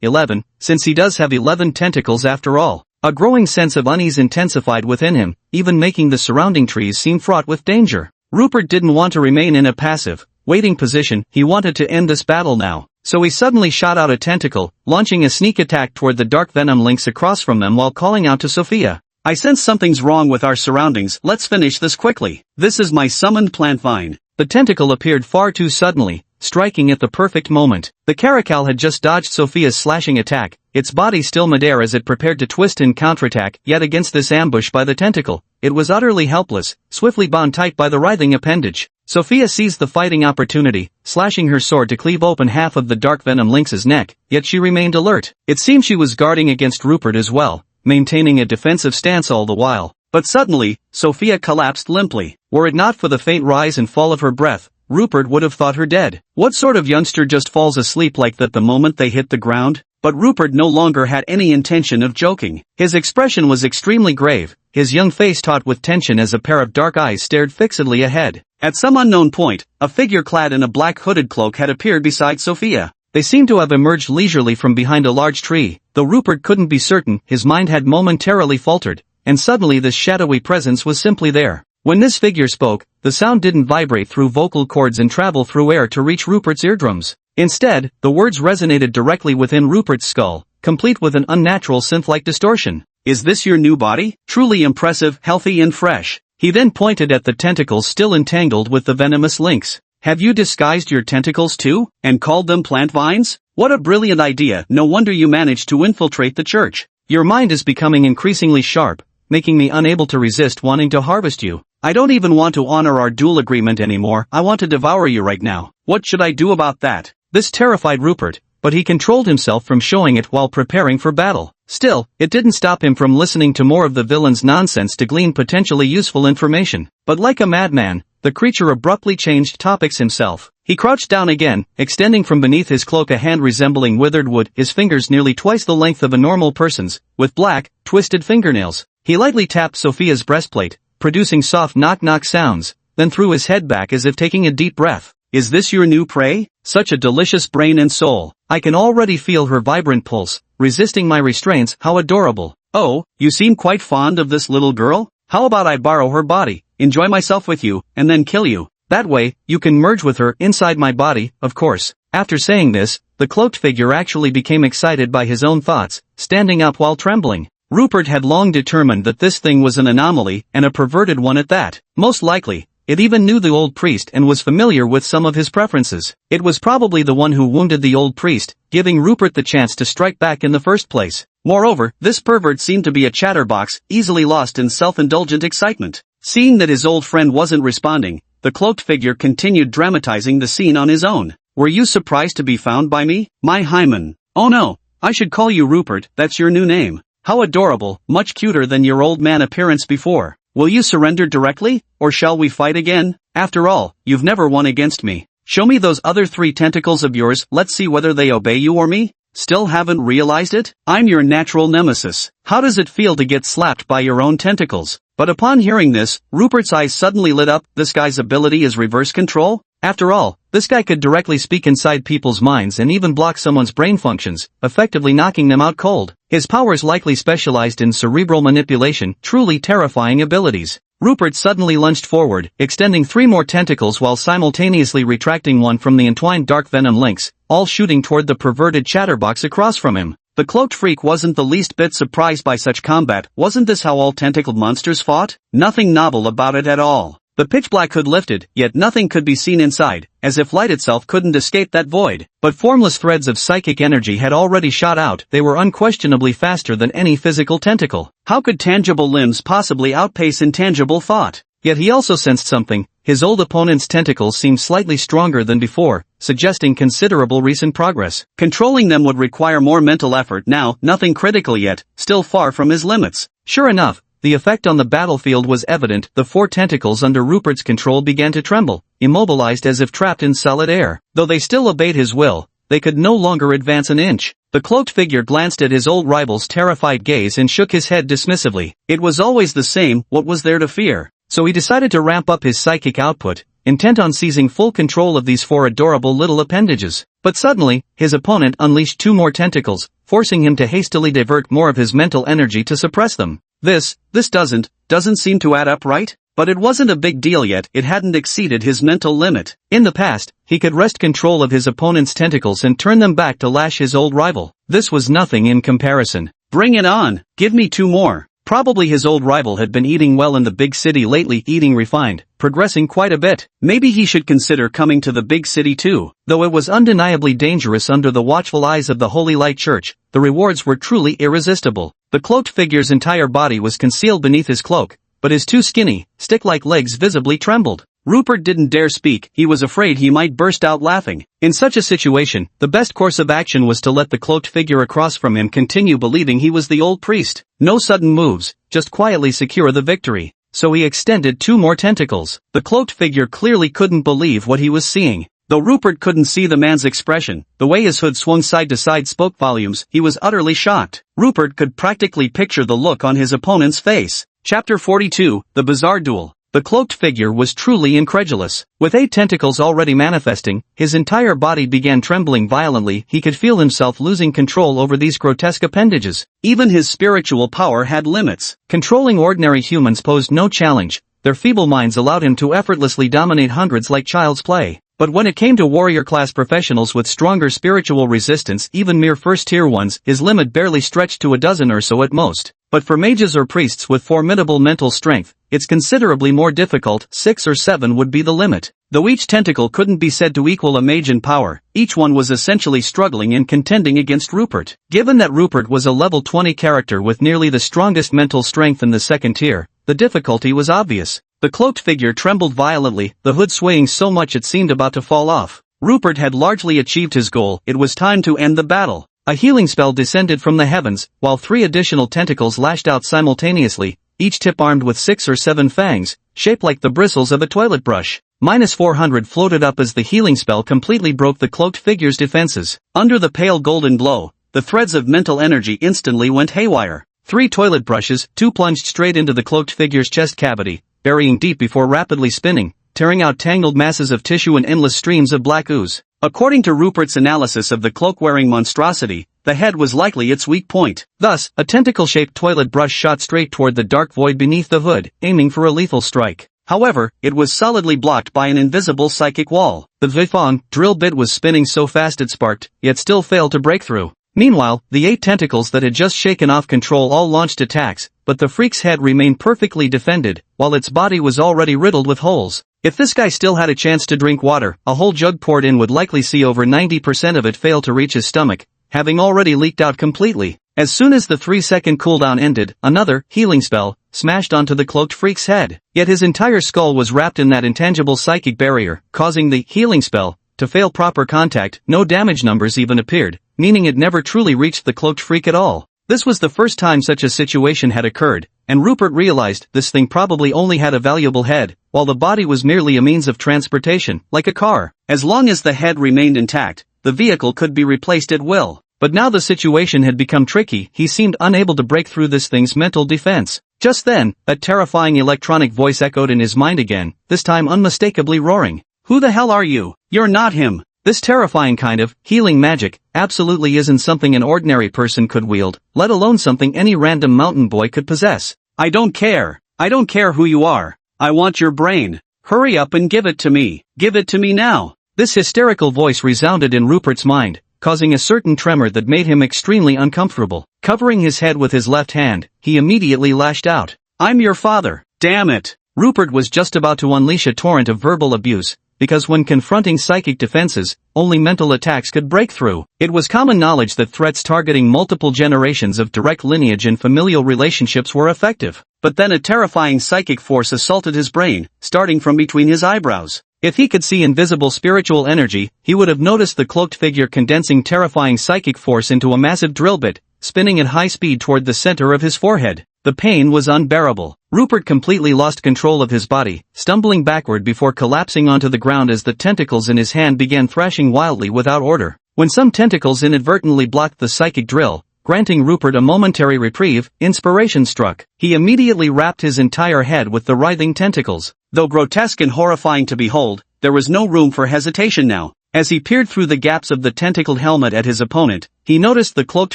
11, since he does have 11 tentacles after all. A growing sense of unease intensified within him, even making the surrounding trees seem fraught with danger. Rupert didn't want to remain in a passive, waiting position. He wanted to end this battle now. So he suddenly shot out a tentacle, launching a sneak attack toward the dark venom lynx across from them while calling out to Sophia. I sense something's wrong with our surroundings. Let's finish this quickly. This is my summoned plant vine. The tentacle appeared far too suddenly, striking at the perfect moment. The caracal had just dodged Sophia's slashing attack, its body still midair as it prepared to twist and counterattack. Yet against this ambush by the tentacle, it was utterly helpless, swiftly bound tight by the writhing appendage. Sophia seized the fighting opportunity, slashing her sword to cleave open half of the dark venom lynx's neck, yet she remained alert. It seemed she was guarding against Rupert as well, maintaining a defensive stance all the while. But suddenly, Sophia collapsed limply. Were it not for the faint rise and fall of her breath, Rupert would have thought her dead. What sort of youngster just falls asleep like that the moment they hit the ground? But Rupert no longer had any intention of joking. His expression was extremely grave, his young face taut with tension as a pair of dark eyes stared fixedly ahead. At some unknown point, a figure clad in a black hooded cloak had appeared beside Sophia. They seemed to have emerged leisurely from behind a large tree. Though Rupert couldn't be certain, his mind had momentarily faltered, and suddenly this shadowy presence was simply there. When this figure spoke, the sound didn't vibrate through vocal cords and travel through air to reach Rupert's eardrums. Instead, the words resonated directly within Rupert's skull, complete with an unnatural synth-like distortion. Is this your new body? Truly impressive, healthy and fresh. He then pointed at the tentacles still entangled with the venomous lynx. Have you disguised your tentacles too, and called them plant vines? What a brilliant idea. No wonder you managed to infiltrate the church. Your mind is becoming increasingly sharp, making me unable to resist wanting to harvest you. I don't even want to honor our duel agreement anymore. I want to devour you right now. What should I do about that? This terrified Rupert, but he controlled himself from showing it while preparing for battle. Still, it didn't stop him from listening to more of the villain's nonsense to glean potentially useful information. But like a madman, the creature abruptly changed topics himself. He crouched down again, extending from beneath his cloak a hand resembling withered wood, his fingers nearly twice the length of a normal person's, with black, twisted fingernails. He lightly tapped Sophia's breastplate, producing soft knock-knock sounds, then threw his head back as if taking a deep breath. Is this your new prey? Such a delicious brain and soul. I can already feel her vibrant pulse, resisting my restraints. How adorable. Oh, you seem quite fond of this little girl? How about I borrow her body, enjoy myself with you, and then kill you? That way, you can merge with her inside my body, of course. After saying this, the cloaked figure actually became excited by his own thoughts, standing up while trembling. Rupert had long determined that this thing was an anomaly, and a perverted one at that. Most likely, it even knew the old priest and was familiar with some of his preferences. It was probably the one who wounded the old priest, giving Rupert the chance to strike back in the first place. Moreover, this pervert seemed to be a chatterbox, easily lost in self-indulgent excitement. Seeing that his old friend wasn't responding, the cloaked figure continued dramatizing the scene on his own. Were you surprised to be found by me, my Hyman? Oh no, I should call you Rupert, that's your new name. How adorable, much cuter than your old man appearance before. Will you surrender directly, or shall we fight again? After all, you've never won against me. Show me those other 3 tentacles of yours, let's see whether they obey you or me. Still haven't realized it? I'm your natural nemesis. How does it feel to get slapped by your own tentacles? But upon hearing this, Rupert's eyes suddenly lit up. This guy's ability is reverse control? After all, this guy could directly speak inside people's minds and even block someone's brain functions, effectively knocking them out cold. His powers likely specialized in cerebral manipulation, truly terrifying abilities. Rupert suddenly lunged forward, extending 3 more tentacles while simultaneously retracting one from the entwined dark venom lynx, all shooting toward the perverted chatterbox across from him. The cloaked freak wasn't the least bit surprised by such combat. Wasn't this how all tentacled monsters fought? Nothing novel about it at all. The pitch black hood lifted, yet nothing could be seen inside, as if light itself couldn't escape that void. But formless threads of psychic energy had already shot out. They were unquestionably faster than any physical tentacle. How could tangible limbs possibly outpace intangible thought? Yet he also sensed something. His old opponent's tentacles seemed slightly stronger than before, suggesting considerable recent progress. Controlling them would require more mental effort now, nothing critical yet, still far from his limits. Sure enough, the effect on the battlefield was evident. The 4 tentacles under Rupert's control began to tremble, immobilized as if trapped in solid air. Though they still obeyed his will, they could no longer advance an inch. The cloaked figure glanced at his old rival's terrified gaze and shook his head dismissively. It was always the same, what was there to fear? So he decided to ramp up his psychic output, intent on seizing full control of these 4 adorable little appendages. But suddenly, his opponent unleashed 2 more tentacles, forcing him to hastily divert more of his mental energy to suppress them. This doesn't seem to add up, right? But it wasn't a big deal yet. It hadn't exceeded his mental limit. In the past, he could wrest control of his opponent's tentacles and turn them back to lash his old rival. This was nothing in comparison. Bring it on! Give me 2 more! Probably his old rival had been eating well in the big city lately, eating refined, progressing quite a bit. Maybe he should consider coming to the big city too. Though it was undeniably dangerous under the watchful eyes of the Holy Light Church, the rewards were truly irresistible. The cloaked figure's entire body was concealed beneath his cloak, but his 2 skinny, stick-like legs visibly trembled. Rupert didn't dare speak. He was afraid he might burst out laughing. In such a situation, the best course of action was to let the cloaked figure across from him continue believing he was the old priest. No sudden moves, just quietly secure the victory. So he extended 2 more tentacles. The cloaked figure clearly couldn't believe what he was seeing. Though Rupert couldn't see the man's expression, the way his hood swung side to side spoke volumes. He was utterly shocked. Rupert could practically picture the look on his opponent's face. Chapter 42, The Bizarre Duel. The cloaked figure was truly incredulous. With 8 tentacles already manifesting, his entire body began trembling violently. He could feel himself losing control over these grotesque appendages. Even his spiritual power had limits. Controlling ordinary humans posed no challenge. Their feeble minds allowed him to effortlessly dominate hundreds like child's play. But when it came to warrior-class professionals with stronger spiritual resistance, even mere first-tier ones, his limit barely stretched to a dozen or so at most. But for mages or priests with formidable mental strength, it's considerably more difficult. 6 or 7 would be the limit. Though each tentacle couldn't be said to equal a mage in power, each one was essentially struggling and contending against Rupert. Given that Rupert was a level 20 character with nearly the strongest mental strength in the 2nd tier, the difficulty was obvious. The cloaked figure trembled violently, the hood swaying so much it seemed about to fall off. Rupert had largely achieved his goal. It was time to end the battle. A healing spell descended from the heavens, while 3 additional tentacles lashed out simultaneously, each tip armed with 6 or 7 fangs, shaped like the bristles of a toilet brush. -400 floated up as the healing spell completely broke the cloaked figure's defenses. Under the pale golden glow, the threads of mental energy instantly went haywire. 3 toilet brushes, 2 plunged straight into the cloaked figure's chest cavity, burying deep before rapidly spinning, tearing out tangled masses of tissue and endless streams of black ooze. According to Rupert's analysis of the cloak-wearing monstrosity, the head was likely its weak point. Thus, a tentacle-shaped toilet brush shot straight toward the dark void beneath the hood, aiming for a lethal strike. However, it was solidly blocked by an invisible psychic wall. The Vifong drill bit was spinning so fast it sparked, yet still failed to break through. Meanwhile, the 8 tentacles that had just shaken off control all launched attacks, but the freak's head remained perfectly defended, while its body was already riddled with holes. If this guy still had a chance to drink water, a whole jug poured in would likely see over 90% of it fail to reach his stomach, having already leaked out completely. As soon as the 3-second cooldown ended, another healing spell smashed onto the cloaked freak's head. Yet his entire skull was wrapped in that intangible psychic barrier, causing the healing spell to fail proper contact. No damage numbers even appeared, meaning it never truly reached the cloaked freak at all. This was the first time such a situation had occurred, and Rupert realized this thing probably only had a valuable head, while the body was merely a means of transportation, like a car. As long as the head remained intact, the vehicle could be replaced at will. But now the situation had become tricky. He seemed unable to break through this thing's mental defense. Just then, that terrifying electronic voice echoed in his mind again, this time unmistakably roaring. "Who the hell are you? You're not him!" This terrifying kind of healing magic absolutely isn't something an ordinary person could wield, let alone something any random mountain boy could possess. "I don't care. I don't care who you are. I want your brain. Hurry up and give it to me. Give it to me now." This hysterical voice resounded in Rupert's mind, causing a certain tremor that made him extremely uncomfortable. Covering his head with his left hand, he immediately lashed out. "I'm your father, damn it!" Rupert was just about to unleash a torrent of verbal abuse, because when confronting psychic defenses, only mental attacks could break through. It was common knowledge that threats targeting multiple generations of direct lineage and familial relationships were effective. But then a terrifying psychic force assaulted his brain, starting from between his eyebrows. If he could see invisible spiritual energy, he would have noticed the cloaked figure condensing terrifying psychic force into a massive drill bit, spinning at high speed toward the center of his forehead. The pain was unbearable. Rupert completely lost control of his body, stumbling backward before collapsing onto the ground as the tentacles in his hand began thrashing wildly without order. When some tentacles inadvertently blocked the psychic drill, granting Rupert a momentary reprieve, inspiration struck. He immediately wrapped his entire head with the writhing tentacles. Though grotesque and horrifying to behold, there was no room for hesitation now. As he peered through the gaps of the tentacled helmet at his opponent, he noticed the cloaked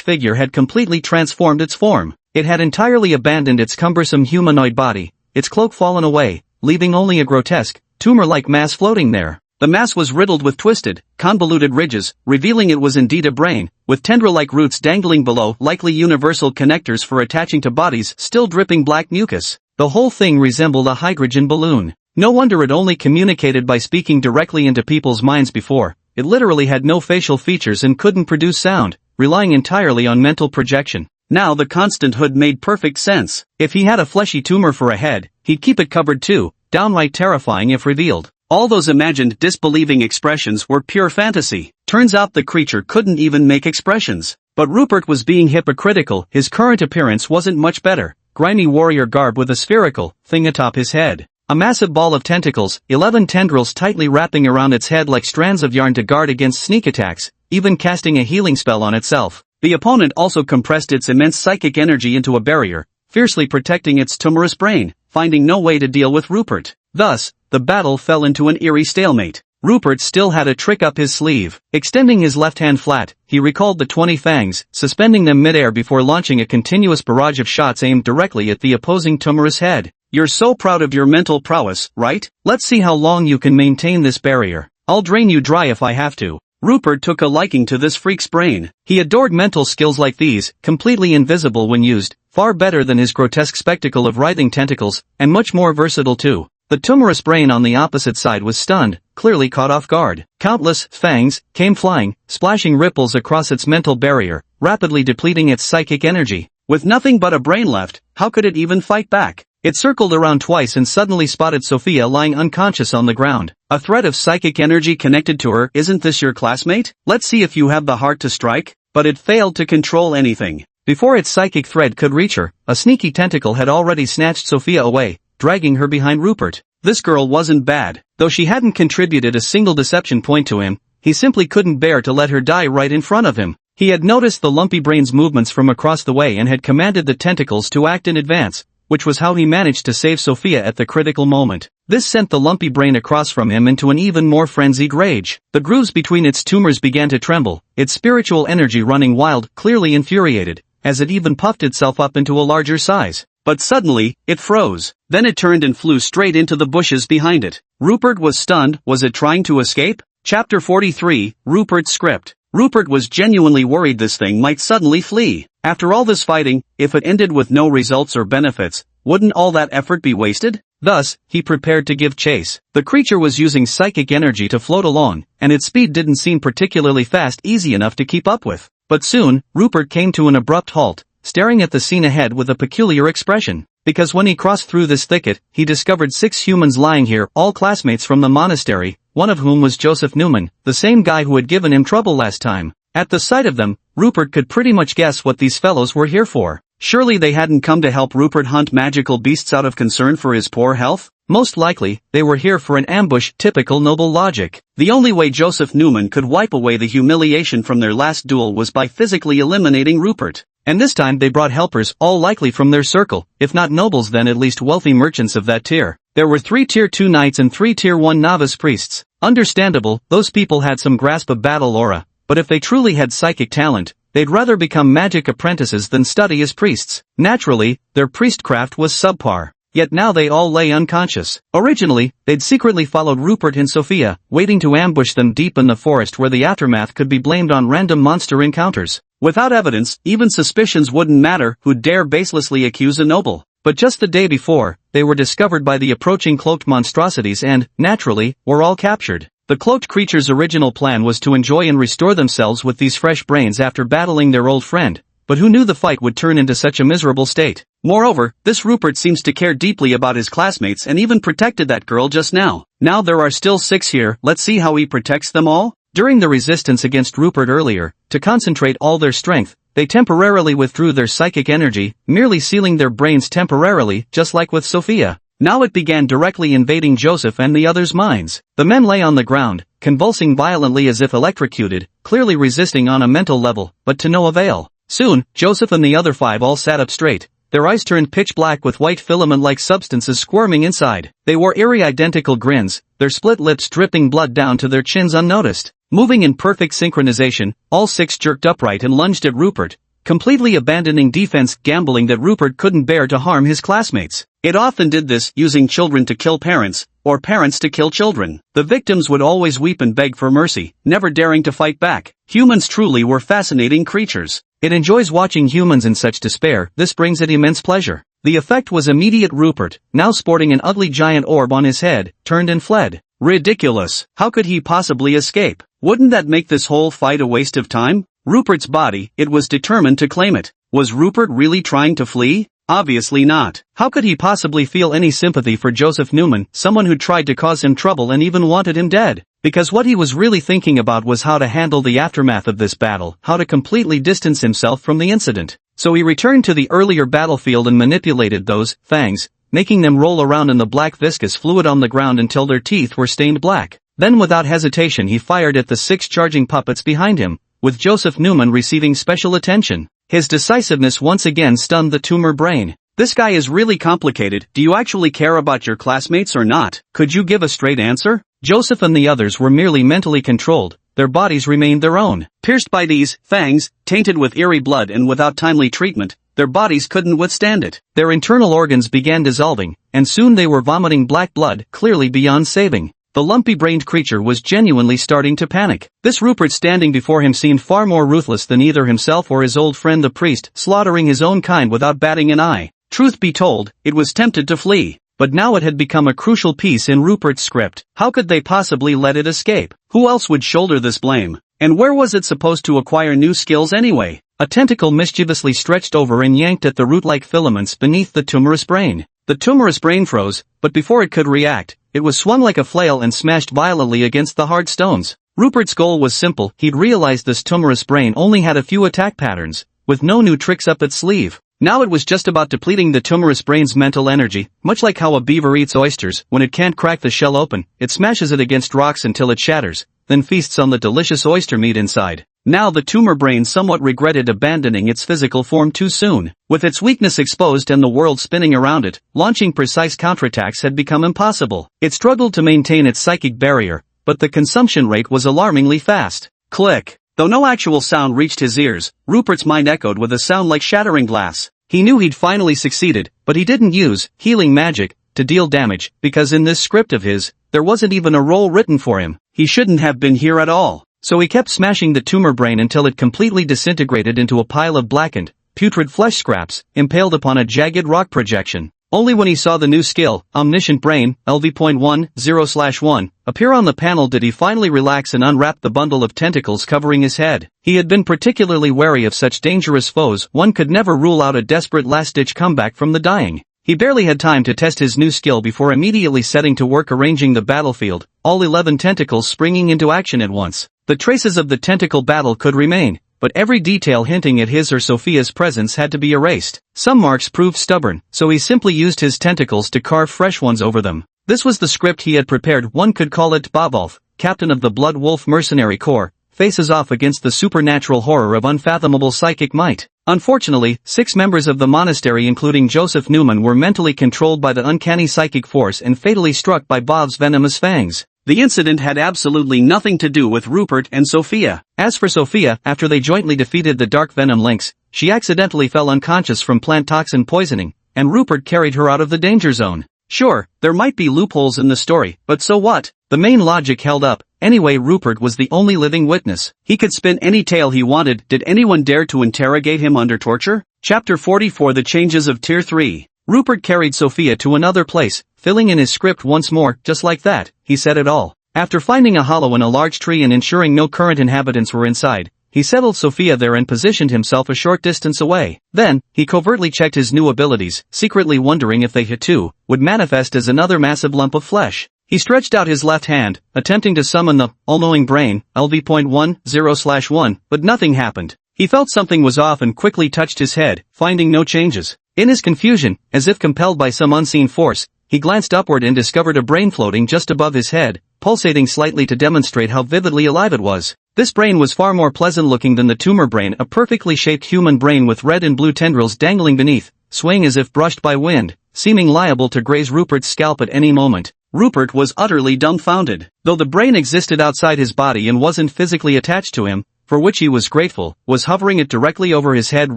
figure had completely transformed its form. It had entirely abandoned its cumbersome humanoid body, its cloak fallen away, leaving only a grotesque, tumor-like mass floating there. The mass was riddled with twisted, convoluted ridges, revealing it was indeed a brain, with tendril-like roots dangling below, likely universal connectors for attaching to bodies still dripping black mucus. The whole thing resembled a hydrogen balloon. No wonder it only communicated by speaking directly into people's minds before. It literally had no facial features and couldn't produce sound, relying entirely on mental projection. Now the constant hood made perfect sense. If he had a fleshy tumor for a head, he'd keep it covered too, downright terrifying if revealed. All those imagined disbelieving expressions were pure fantasy. Turns out the creature couldn't even make expressions. But Rupert was being hypocritical. His current appearance wasn't much better. Grimy warrior garb with a spherical thing atop his head. A massive ball of tentacles, 11 tendrils tightly wrapping around its head like strands of yarn to guard against sneak attacks, even casting a healing spell on itself. The opponent also compressed its immense psychic energy into a barrier, fiercely protecting its tumorous brain, finding no way to deal with Rupert. Thus, the battle fell into an eerie stalemate. Rupert still had a trick up his sleeve. Extending his left hand flat, he recalled the 20 fangs, suspending them midair before launching a continuous barrage of shots aimed directly at the opposing tumorous head. "You're so proud of your mental prowess, right? Let's see how long you can maintain this barrier. I'll drain you dry if I have to." Rupert took a liking to this freak's brain. He adored mental skills like these, completely invisible when used, far better than his grotesque spectacle of writhing tentacles, and much more versatile too. The tumorous brain on the opposite side was stunned, clearly caught off guard. Countless fangs came flying, splashing ripples across its mental barrier, rapidly depleting its psychic energy. With nothing but a brain left, how could it even fight back? It circled around twice and suddenly spotted Sophia lying unconscious on the ground. A thread of psychic energy connected to her. "Isn't this your classmate? Let's see if you have the heart to strike." But it failed to control anything. Before its psychic thread could reach her, a sneaky tentacle had already snatched Sophia away, dragging her behind Rupert. This girl wasn't bad. Though she hadn't contributed a single deception point to him, he simply couldn't bear to let her die right in front of him. He had noticed the lumpy brain's movements from across the way and had commanded the tentacles to act in advance, which was how he managed to save Sophia at the critical moment. This sent the lumpy brain across from him into an even more frenzied rage. The grooves between its tumors began to tremble, its spiritual energy running wild, clearly infuriated, as it even puffed itself up into a larger size. But suddenly, it froze. Then it turned and flew straight into the bushes behind it. Rupert was stunned. Was it trying to escape? Chapter 43, Rupert's Script. Rupert was genuinely worried this thing might suddenly flee. After all this fighting, if it ended with no results or benefits, wouldn't all that effort be wasted? Thus, he prepared to give chase. The creature was using psychic energy to float along, and its speed didn't seem particularly easy enough to keep up with. But soon, Rupert came to an abrupt halt, staring at the scene ahead with a peculiar expression. Because when he crossed through this thicket, he discovered 6 humans lying here, all classmates from the monastery, one of whom was Joseph Newman, the same guy who had given him trouble last time. At the sight of them, Rupert could pretty much guess what these fellows were here for. Surely they hadn't come to help Rupert hunt magical beasts out of concern for his poor health? Most likely, they were here for an ambush. Typical noble logic. The only way Joseph Newman could wipe away the humiliation from their last duel was by physically eliminating Rupert. And this time they brought helpers, all likely from their circle, if not nobles then at least wealthy merchants of that tier. There were 3 Tier 2 knights and 3 Tier 1 novice priests. Understandable, those people had some grasp of battle aura, but if they truly had psychic talent, they'd rather become magic apprentices than study as priests. Naturally, their priestcraft was subpar. yet now they all lay unconscious. Originally, they'd secretly followed Rupert and Sophia, waiting to ambush them deep in the forest where the aftermath could be blamed on random monster encounters. Without evidence, even suspicions wouldn't matter. Who'd dare baselessly accuse a noble? But just the day before, they were discovered by the approaching cloaked monstrosities and, naturally, were all captured. The cloaked creatures' original plan was to enjoy and restore themselves with these fresh brains after battling their old friend, but who knew the fight would turn into such a miserable state? Moreover, this Rupert seems to care deeply about his classmates and even protected that girl just now. Now there are still 6 here, let's see how he protects them all? During the resistance against Rupert earlier, to concentrate all their strength, they temporarily withdrew their psychic energy, merely sealing their brains temporarily, just like with Sophia. Now it began directly invading Joseph and the others' minds. The men lay on the ground, convulsing violently as if electrocuted, clearly resisting on a mental level, but to no avail. Soon, Joseph and the other 5 all sat up straight. Their eyes turned pitch black with white filament-like substances squirming inside. They wore eerie identical grins, their split lips dripping blood down to their chins unnoticed. Moving in perfect synchronization, all 6 jerked upright and lunged at Rupert, completely abandoning defense, gambling that Rupert couldn't bear to harm his classmates. It often did this, using children to kill parents, or parents to kill children. The victims would always weep and beg for mercy, never daring to fight back. Humans truly were fascinating creatures. It enjoys watching humans in such despair, this brings it immense pleasure. The effect was immediate. Rupert, now sporting an ugly giant orb on his head, turned and fled. Ridiculous. How could he possibly escape? Wouldn't that make this whole fight a waste of time? Rupert's body, it was determined to claim it. Was Rupert really trying to flee? Obviously not. How could he possibly feel any sympathy for Joseph Newman, someone who tried to cause him trouble and even wanted him dead? Because what he was really thinking about was how to handle the aftermath of this battle, how to completely distance himself from the incident. So he returned to the earlier battlefield and manipulated those fangs, making them roll around in the black viscous fluid on the ground until their teeth were stained black. Then without hesitation he fired at the 6 charging puppets behind him, with Joseph Newman receiving special attention. His decisiveness once again stunned the tumor brain. This guy is really complicated. Do you actually care about your classmates or not? Could you give a straight answer? Joseph and the others were merely mentally controlled, their bodies remained their own. Pierced by these fangs, tainted with eerie blood and without timely treatment, their bodies couldn't withstand it. Their internal organs began dissolving, and soon they were vomiting black blood, clearly beyond saving. The lumpy-brained creature was genuinely starting to panic. This Rupert standing before him seemed far more ruthless than either himself or his old friend the priest, slaughtering his own kind without batting an eye. Truth be told, it was tempted to flee. But now it had become a crucial piece in Rupert's script. How could they possibly let it escape? Who else would shoulder this blame? And where was it supposed to acquire new skills anyway? A tentacle mischievously stretched over and yanked at the root-like filaments beneath the tumorous brain. The tumorous brain froze, but before it could react, it was swung like a flail and smashed violently against the hard stones. Rupert's goal was simple. He'd realized this tumorous brain only had a few attack patterns, with no new tricks up its sleeve. Now it was just about depleting the tumorous brain's mental energy, much like how a beaver eats oysters. When it can't crack the shell open, it smashes it against rocks until it shatters, then feasts on the delicious oyster meat inside. Now the tumor brain somewhat regretted abandoning its physical form too soon. With its weakness exposed and the world spinning around it, launching precise counterattacks had become impossible. It struggled to maintain its psychic barrier, but the consumption rate was alarmingly fast. Click. Though no actual sound reached his ears, Rupert's mind echoed with a sound like shattering glass. He knew he'd finally succeeded, but he didn't use healing magic to deal damage, because in this script of his, there wasn't even a role written for him. He shouldn't have been here at all. So he kept smashing the tumor brain until it completely disintegrated into a pile of blackened, putrid flesh scraps, impaled upon a jagged rock projection. Only when he saw the new skill, Omniscient Brain, LV.10/1, appear on the panel did he finally relax and unwrap the bundle of tentacles covering his head. He had been particularly wary of such dangerous foes. One could never rule out a desperate last-ditch comeback from the dying. He barely had time to test his new skill before immediately setting to work arranging the battlefield, all 11 tentacles springing into action at once. The traces of the tentacle battle could remain, but every detail hinting at his or Sophia's presence had to be erased. Some marks proved stubborn, so he simply used his tentacles to carve fresh ones over them. This was the script he had prepared. One could call it Bavolf, captain of the Blood Wolf Mercenary Corps, faces off against the supernatural horror of unfathomable psychic might. Unfortunately, 6 members of the monastery including Joseph Newman were mentally controlled by the uncanny psychic force and fatally struck by Bob's venomous fangs. The incident had absolutely nothing to do with Rupert and Sophia. As for Sophia, after they jointly defeated the Dark Venom Lynx, she accidentally fell unconscious from plant toxin poisoning, and Rupert carried her out of the danger zone. Sure, there might be loopholes in the story, but so what? The main logic held up. Anyway, Rupert was the only living witness. He could spin any tale he wanted. Did anyone dare to interrogate him under torture? Chapter 44 The Changes of Tier 3. Rupert carried Sophia to another place, filling in his script once more. Just like that, he said it all. After finding a hollow in a large tree and ensuring no current inhabitants were inside, he settled Sophia there and positioned himself a short distance away. Then, he covertly checked his new abilities, secretly wondering if they hit too, would manifest as another massive lump of flesh. He stretched out his left hand, attempting to summon the all-knowing brain, LV.10/1, but nothing happened. He felt something was off and quickly touched his head, finding no changes. In his confusion, as if compelled by some unseen force, he glanced upward and discovered a brain floating just above his head, pulsating slightly to demonstrate how vividly alive it was. This brain was far more pleasant-looking than the tumor brain, a perfectly shaped human brain with red and blue tendrils dangling beneath, swaying as if brushed by wind, seeming liable to graze Rupert's scalp at any moment. Rupert was utterly dumbfounded. Though the brain existed outside his body and wasn't physically attached to him, for which he was grateful, was hovering it directly over his head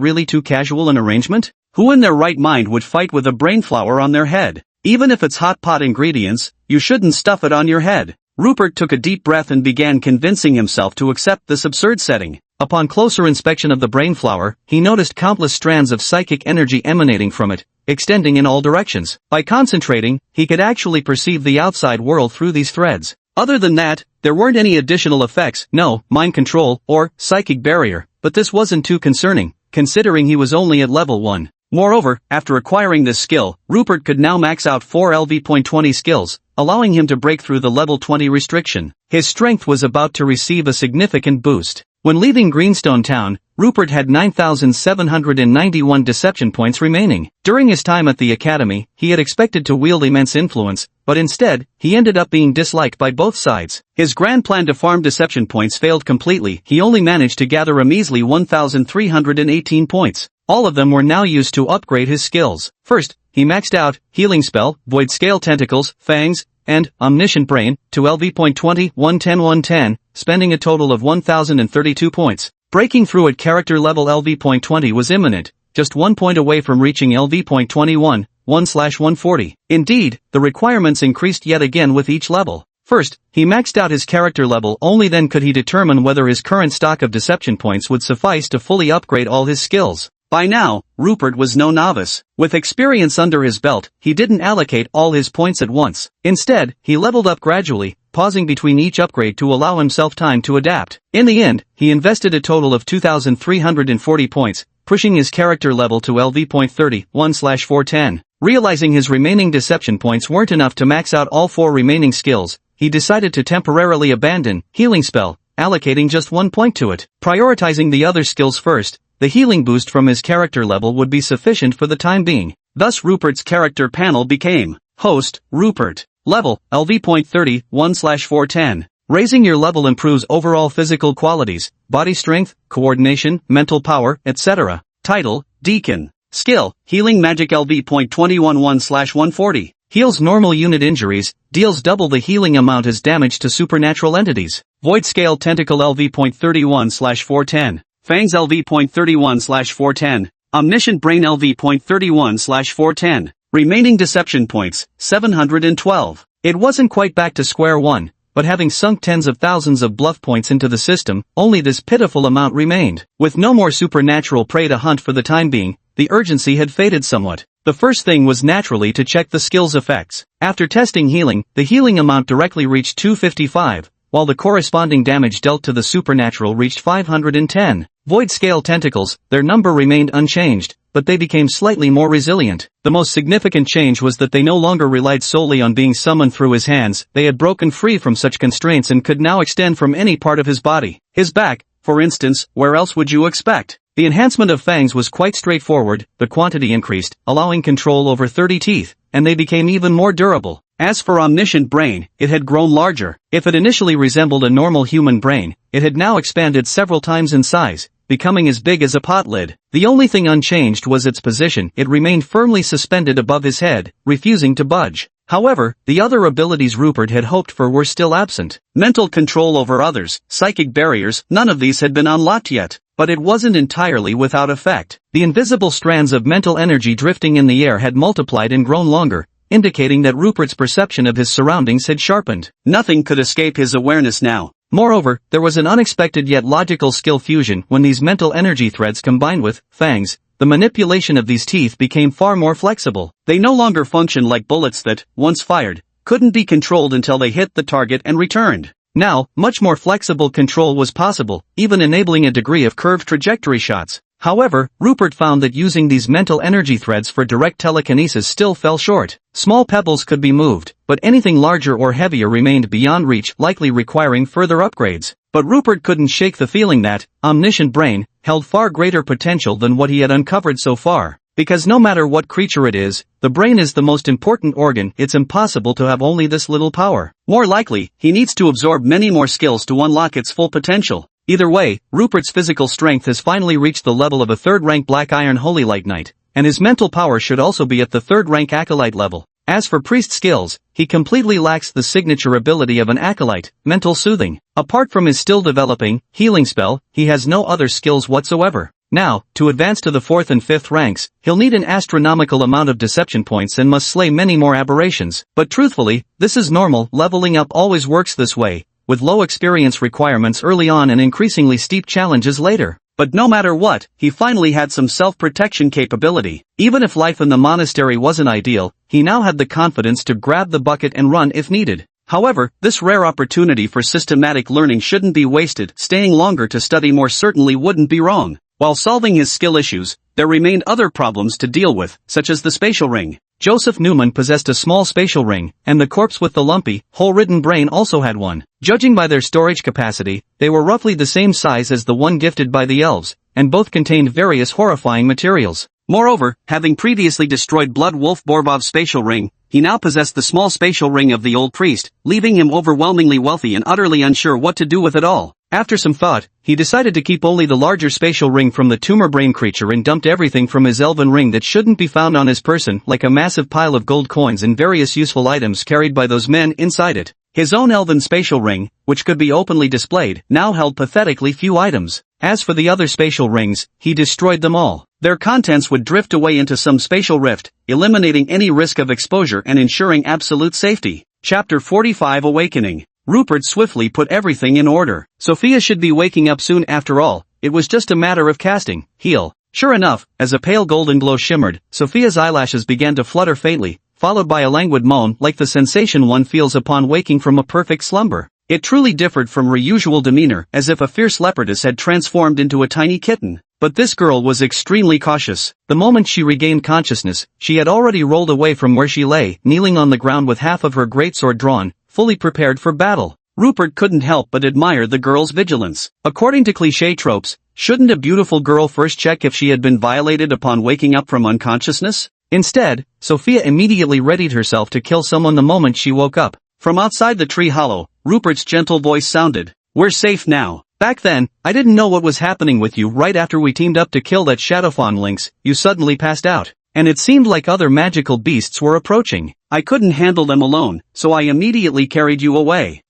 really too casual an arrangement? Who in their right mind would fight with a brain flower on their head? Even if it's hot pot ingredients, you shouldn't stuff it on your head. Rupert took a deep breath and began convincing himself to accept this absurd setting. Upon closer inspection of the brain flower, he noticed countless strands of psychic energy emanating from it, extending in all directions. By concentrating, he could actually perceive the outside world through these threads. Other than that, there weren't any additional effects, no mind control or psychic barrier, but this wasn't too concerning, considering he was only at level 1. Moreover, after acquiring this skill, Rupert could now max out 4 LV.20 skills, allowing him to break through the level 20 restriction. His strength was about to receive a significant boost. When leaving Greenstone Town, Rupert had 9,791 deception points remaining. During his time at the academy, he had expected to wield immense influence, but instead, he ended up being disliked by both sides. His grand plan to farm deception points failed completely. He only managed to gather a measly 1,318 points. All of them were now used to upgrade his skills. First, he maxed out Healing Spell, Void Scale Tentacles, Fangs, and Omniscient Brain to LV.20, 110, spending a total of 1,032 points. Breaking through at character level LV.20 was imminent, just 1 point away from reaching LV.21, 1/140. Indeed, the requirements increased yet again with each level. First, he maxed out his character level, only then could he determine whether his current stock of deception points would suffice to fully upgrade all his skills. By now, Rupert was no novice. With experience under his belt, he didn't allocate all his points at once. Instead, he leveled up gradually, pausing between each upgrade to allow himself time to adapt. In the end, he invested a total of 2,340 points, pushing his character level to LV.30, 1/410. Realizing his remaining deception points weren't enough to max out all 4 remaining skills, he decided to temporarily abandon Healing Spell, allocating just 1 point to it. Prioritizing the other skills first, the healing boost from his character level would be sufficient for the time being. Thus Rupert's character panel became Host, Rupert. Level, LV.30, 1/410. Raising your level improves overall physical qualities, body strength, coordination, mental power, etc. Title, Deacon. Skill, Healing Magic LV.21, 1/140. Heals normal unit injuries, deals double the healing amount as damage to supernatural entities. Void Scale Tentacle LV.31/410. Fangs LV.31/410. Omniscient Brain LV.31/410. Remaining deception points, 712. It wasn't quite back to square one, but having sunk tens of thousands of bluff points into the system, only this pitiful amount remained. With no more supernatural prey to hunt for the time being, the urgency had faded somewhat. The first thing was naturally to check the skill's effects. After testing healing, the healing amount directly reached 255, while the corresponding damage dealt to the supernatural reached 510. Void Scale Tentacles, their number remained unchanged, but they became slightly more resilient. The most significant change was that they no longer relied solely on being summoned through his hands. They had broken free from such constraints and could now extend from any part of his body. His back, for instance, where else would you expect? The enhancement of fangs was quite straightforward. The quantity increased, allowing control over 30 teeth, and they became even more durable. As for Omniscient Brain, it had grown larger. If it initially resembled a normal human brain, it had now expanded several times in size, becoming as big as a pot lid. The only thing unchanged was its position. It remained firmly suspended above his head, refusing to budge. However, the other abilities Rupert had hoped for were still absent. Mental control over others, psychic barriers, none of these had been unlocked yet. but it wasn't entirely without effect. The invisible strands of mental energy drifting in the air had multiplied and grown longer, indicating that Rupert's perception of his surroundings had sharpened. Nothing could escape his awareness now. Moreover, there was an unexpected yet logical skill fusion when these mental energy threads combined with fangs. The manipulation of these teeth became far more flexible. They no longer functioned like bullets that, once fired, couldn't be controlled until they hit the target and returned. Now, much more flexible control was possible, even enabling a degree of curved trajectory shots. However, Rupert found that using these mental energy threads for direct telekinesis still fell short. Small pebbles could be moved, but anything larger or heavier remained beyond reach, likely requiring further upgrades. But Rupert couldn't shake the feeling that, omniscient brain, held far greater potential than what he had uncovered so far. Because no matter what creature it is, the brain is the most important organ. It's impossible to have only this little power. More likely, he needs to absorb many more skills to unlock its full potential. Either way, Rupert's physical strength has finally reached the level of a third-rank Black Iron Holy Light Knight, and his mental power should also be at the third-rank Acolyte level. As for priest skills, he completely lacks the signature ability of an Acolyte, mental soothing. Apart from his still developing, healing spell, he has no other skills whatsoever. Now, to advance to the 4th and 5th ranks, he'll need an astronomical amount of deception points and must slay many more aberrations. But truthfully, this is normal. Leveling up always works this way, with low experience requirements early on and increasingly steep challenges later. But no matter what, he finally had some self-protection capability. Even if life in the monastery wasn't ideal, he now had the confidence to grab the bucket and run if needed. However, this rare opportunity for systematic learning shouldn't be wasted. Staying longer to study more certainly wouldn't be wrong. While solving his skill issues, there remained other problems to deal with, such as the spatial ring. Joseph Newman possessed a small spatial ring, and the corpse with the lumpy, hole-ridden brain also had one. Judging by their storage capacity, they were roughly the same size as the one gifted by the elves, and both contained various horrifying materials. Moreover, having previously destroyed Blood Wolf Borbov's spatial ring, he now possessed the small spatial ring of the old priest, leaving him overwhelmingly wealthy and utterly unsure what to do with it all. After some thought, he decided to keep only the larger spatial ring from the tumor brain creature and dumped everything from his elven ring that shouldn't be found on his person, like a massive pile of gold coins and various useful items carried by those men inside it. His own elven spatial ring, which could be openly displayed, now held pathetically few items. As for the other spatial rings, he destroyed them all. Their contents would drift away into some spatial rift, eliminating any risk of exposure and ensuring absolute safety. Chapter 45 Awakening. Rupert swiftly put everything in order. Sophia should be waking up soon after all. It was just a matter of casting, heal. Sure enough, as a pale golden glow shimmered, Sophia's eyelashes began to flutter faintly, followed by a languid moan like the sensation one feels upon waking from a perfect slumber. It truly differed from her usual demeanor, as if a fierce leopardess had transformed into a tiny kitten. But this girl was extremely cautious. The moment she regained consciousness, she had already rolled away from where she lay, kneeling on the ground with half of her greatsword drawn, fully prepared for battle. Rupert couldn't help but admire the girl's vigilance. According to cliché tropes, shouldn't a beautiful girl first check if she had been violated upon waking up from unconsciousness? Instead, Sophia immediately readied herself to kill someone the moment she woke up. From outside the tree hollow, Rupert's gentle voice sounded. "We're safe now." Back then, I didn't know what was happening with you. Right after we teamed up to kill that Shadowfawn lynx, you suddenly passed out. And it seemed like other magical beasts were approaching. I couldn't handle them alone, so I immediately carried you away.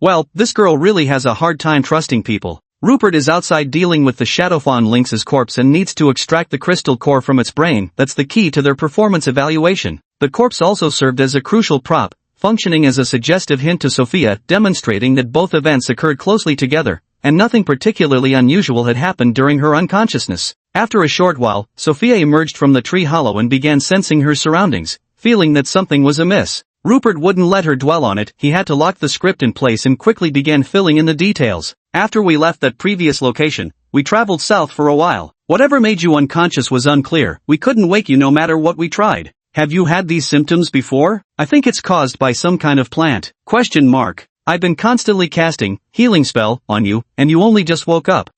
Well, this girl really has a hard time trusting people. Rupert is outside dealing with the Shadowfawn lynx's corpse and needs to extract the crystal core from its brain. That's the key to their performance evaluation. The corpse also served as a crucial prop, functioning as a suggestive hint to Sophia, demonstrating that both events occurred closely together, and nothing particularly unusual had happened during her unconsciousness. After a short while, Sophia emerged from the tree hollow and began sensing her surroundings, feeling that something was amiss. Rupert wouldn't let her dwell on it. He had to lock the script in place and quickly began filling in the details. After we left that previous location, we traveled south for a while. Whatever made you unconscious was unclear. We couldn't wake you no matter what we tried. Have you had these symptoms before? I think it's caused by some kind of plant. I've been constantly casting healing spell on you, and you only just woke up.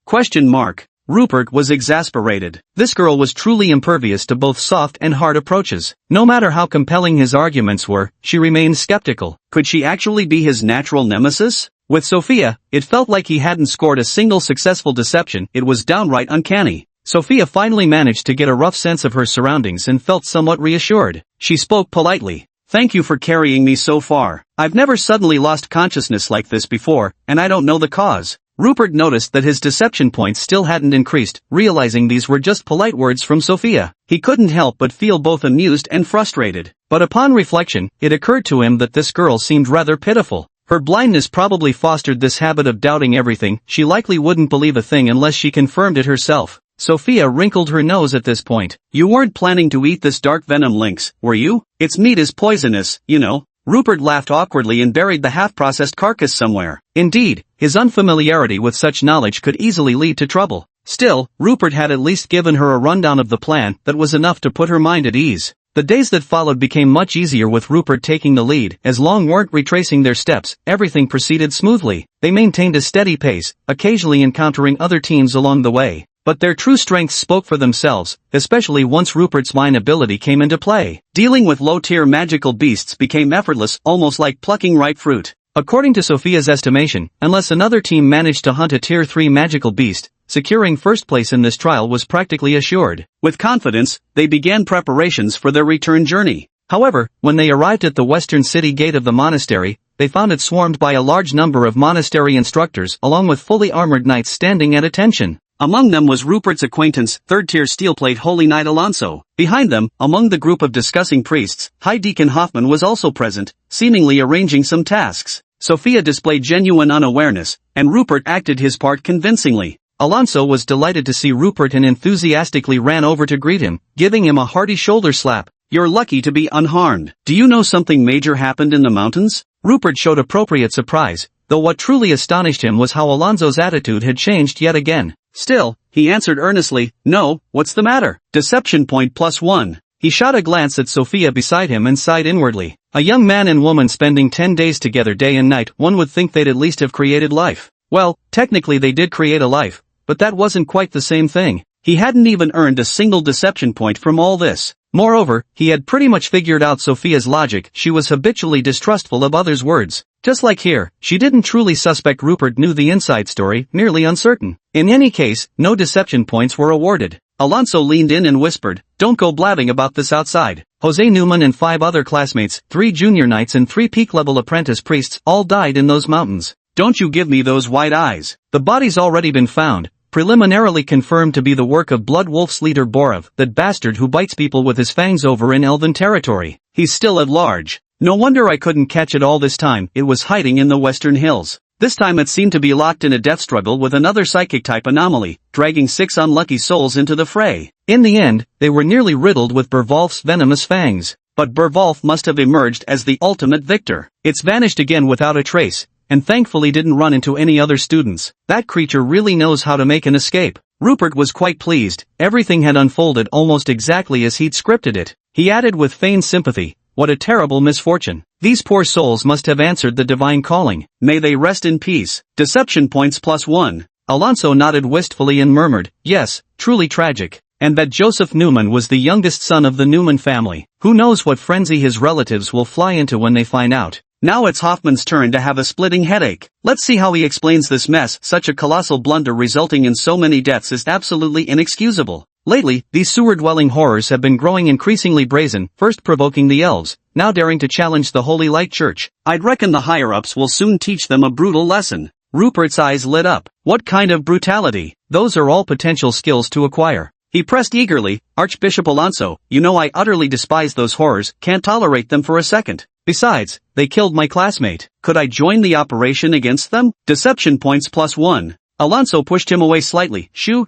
Rupert was exasperated. This girl was truly impervious to both soft and hard approaches. No matter how compelling his arguments were, she remained skeptical. Could she actually be his natural nemesis? With Sophia, it felt like he hadn't scored a single successful deception. It was downright uncanny. Sophia finally managed to get a rough sense of her surroundings and felt somewhat reassured. She spoke politely. "Thank you for carrying me so far. I've never suddenly lost consciousness like this before, and I don't know the cause." Rupert noticed that his deception points still hadn't increased, realizing these were just polite words from Sophia. He couldn't help but feel both amused and frustrated. But upon reflection, it occurred to him that this girl seemed rather pitiful. Her blindness probably fostered this habit of doubting everything. She likely wouldn't believe a thing unless she confirmed it herself. Sophia wrinkled her nose at this point. You weren't planning to eat this dark venom lynx, were you? Its meat is poisonous, you know. Rupert laughed awkwardly and buried the half-processed carcass somewhere. Indeed, his unfamiliarity with such knowledge could easily lead to trouble. Still, Rupert had at least given her a rundown of the plan that was enough to put her mind at ease. The days that followed became much easier with Rupert taking the lead. As long weren't retracing their steps, everything proceeded smoothly. They maintained a steady pace, occasionally encountering other teams along the way. But their true strengths spoke for themselves, especially once Rupert's mine ability came into play. Dealing with low-tier magical beasts became effortless, almost like plucking ripe fruit. According to Sophia's estimation, unless another team managed to hunt a Tier 3 magical beast, securing first place in this trial was practically assured. With confidence, they began preparations for their return journey. However, when they arrived at the western city gate of the monastery, they found it swarmed by a large number of monastery instructors along with fully armored knights standing at attention. Among them was Rupert's acquaintance, third-tier steelplate Holy Knight Alonso. Behind them, among the group of discussing priests, High Deacon Hoffman was also present, seemingly arranging some tasks. Sophia displayed genuine unawareness, and Rupert acted his part convincingly. Alonso was delighted to see Rupert and enthusiastically ran over to greet him, giving him a hearty shoulder slap. You're lucky to be unharmed. Do you know something major happened in the mountains? Rupert showed appropriate surprise, though what truly astonished him was how Alonso's attitude had changed yet again. Still, he answered earnestly, no, what's the matter? Deception point +1. He shot a glance at Sophia beside him and sighed inwardly. A young man and woman spending 10 days together day and night, one would think they'd at least have created life. Well, technically they did create a life, but that wasn't quite the same thing. He hadn't even earned a single deception point from all this. Moreover, he had pretty much figured out Sophia's logic. She was habitually distrustful of others' words. Just like here, she didn't truly suspect Rupert knew the inside story, merely uncertain. In any case, no deception points were awarded. Alonso leaned in and whispered, don't go blabbing about this outside. Jose Newman and 5 other classmates, 3 junior knights and 3 peak-level apprentice priests, all died in those mountains. Don't you give me those white eyes. The body's already been found, preliminarily confirmed to be the work of Blood Wolf's leader Borov, that bastard who bites people with his fangs over in Elven territory. He's still at large. No wonder I couldn't catch it all this time. It was hiding in the western hills. This time it seemed to be locked in a death struggle with another psychic-type anomaly, dragging 6 unlucky souls into the fray. In the end, they were nearly riddled with Bervolf's venomous fangs. But Bervolf must have emerged as the ultimate victor. It's vanished again without a trace, and thankfully didn't run into any other students. That creature really knows how to make an escape. Rupert was quite pleased. Everything had unfolded almost exactly as he'd scripted it. He added with feigned sympathy, what a terrible misfortune. These poor souls must have answered the divine calling. May they rest in peace. Deception points +1. Alonso nodded wistfully and murmured, yes, truly tragic. And that Joseph Newman was the youngest son of the Newman family. Who knows what frenzy his relatives will fly into when they find out. Now it's Hoffman's turn to have a splitting headache. Let's see how he explains this mess. Such a colossal blunder resulting in so many deaths is absolutely inexcusable. Lately, these sewer-dwelling horrors have been growing increasingly brazen, first provoking the elves, now daring to challenge the Holy Light Church. I'd reckon the higher-ups will soon teach them a brutal lesson. Rupert's eyes lit up. What kind of brutality? Those are all potential skills to acquire. He pressed eagerly, Archbishop Alonso, you know I utterly despise those horrors, can't tolerate them for a second. Besides, they killed my classmate. Could I join the operation against them? Deception points +1. Alonso pushed him away slightly. Shoo,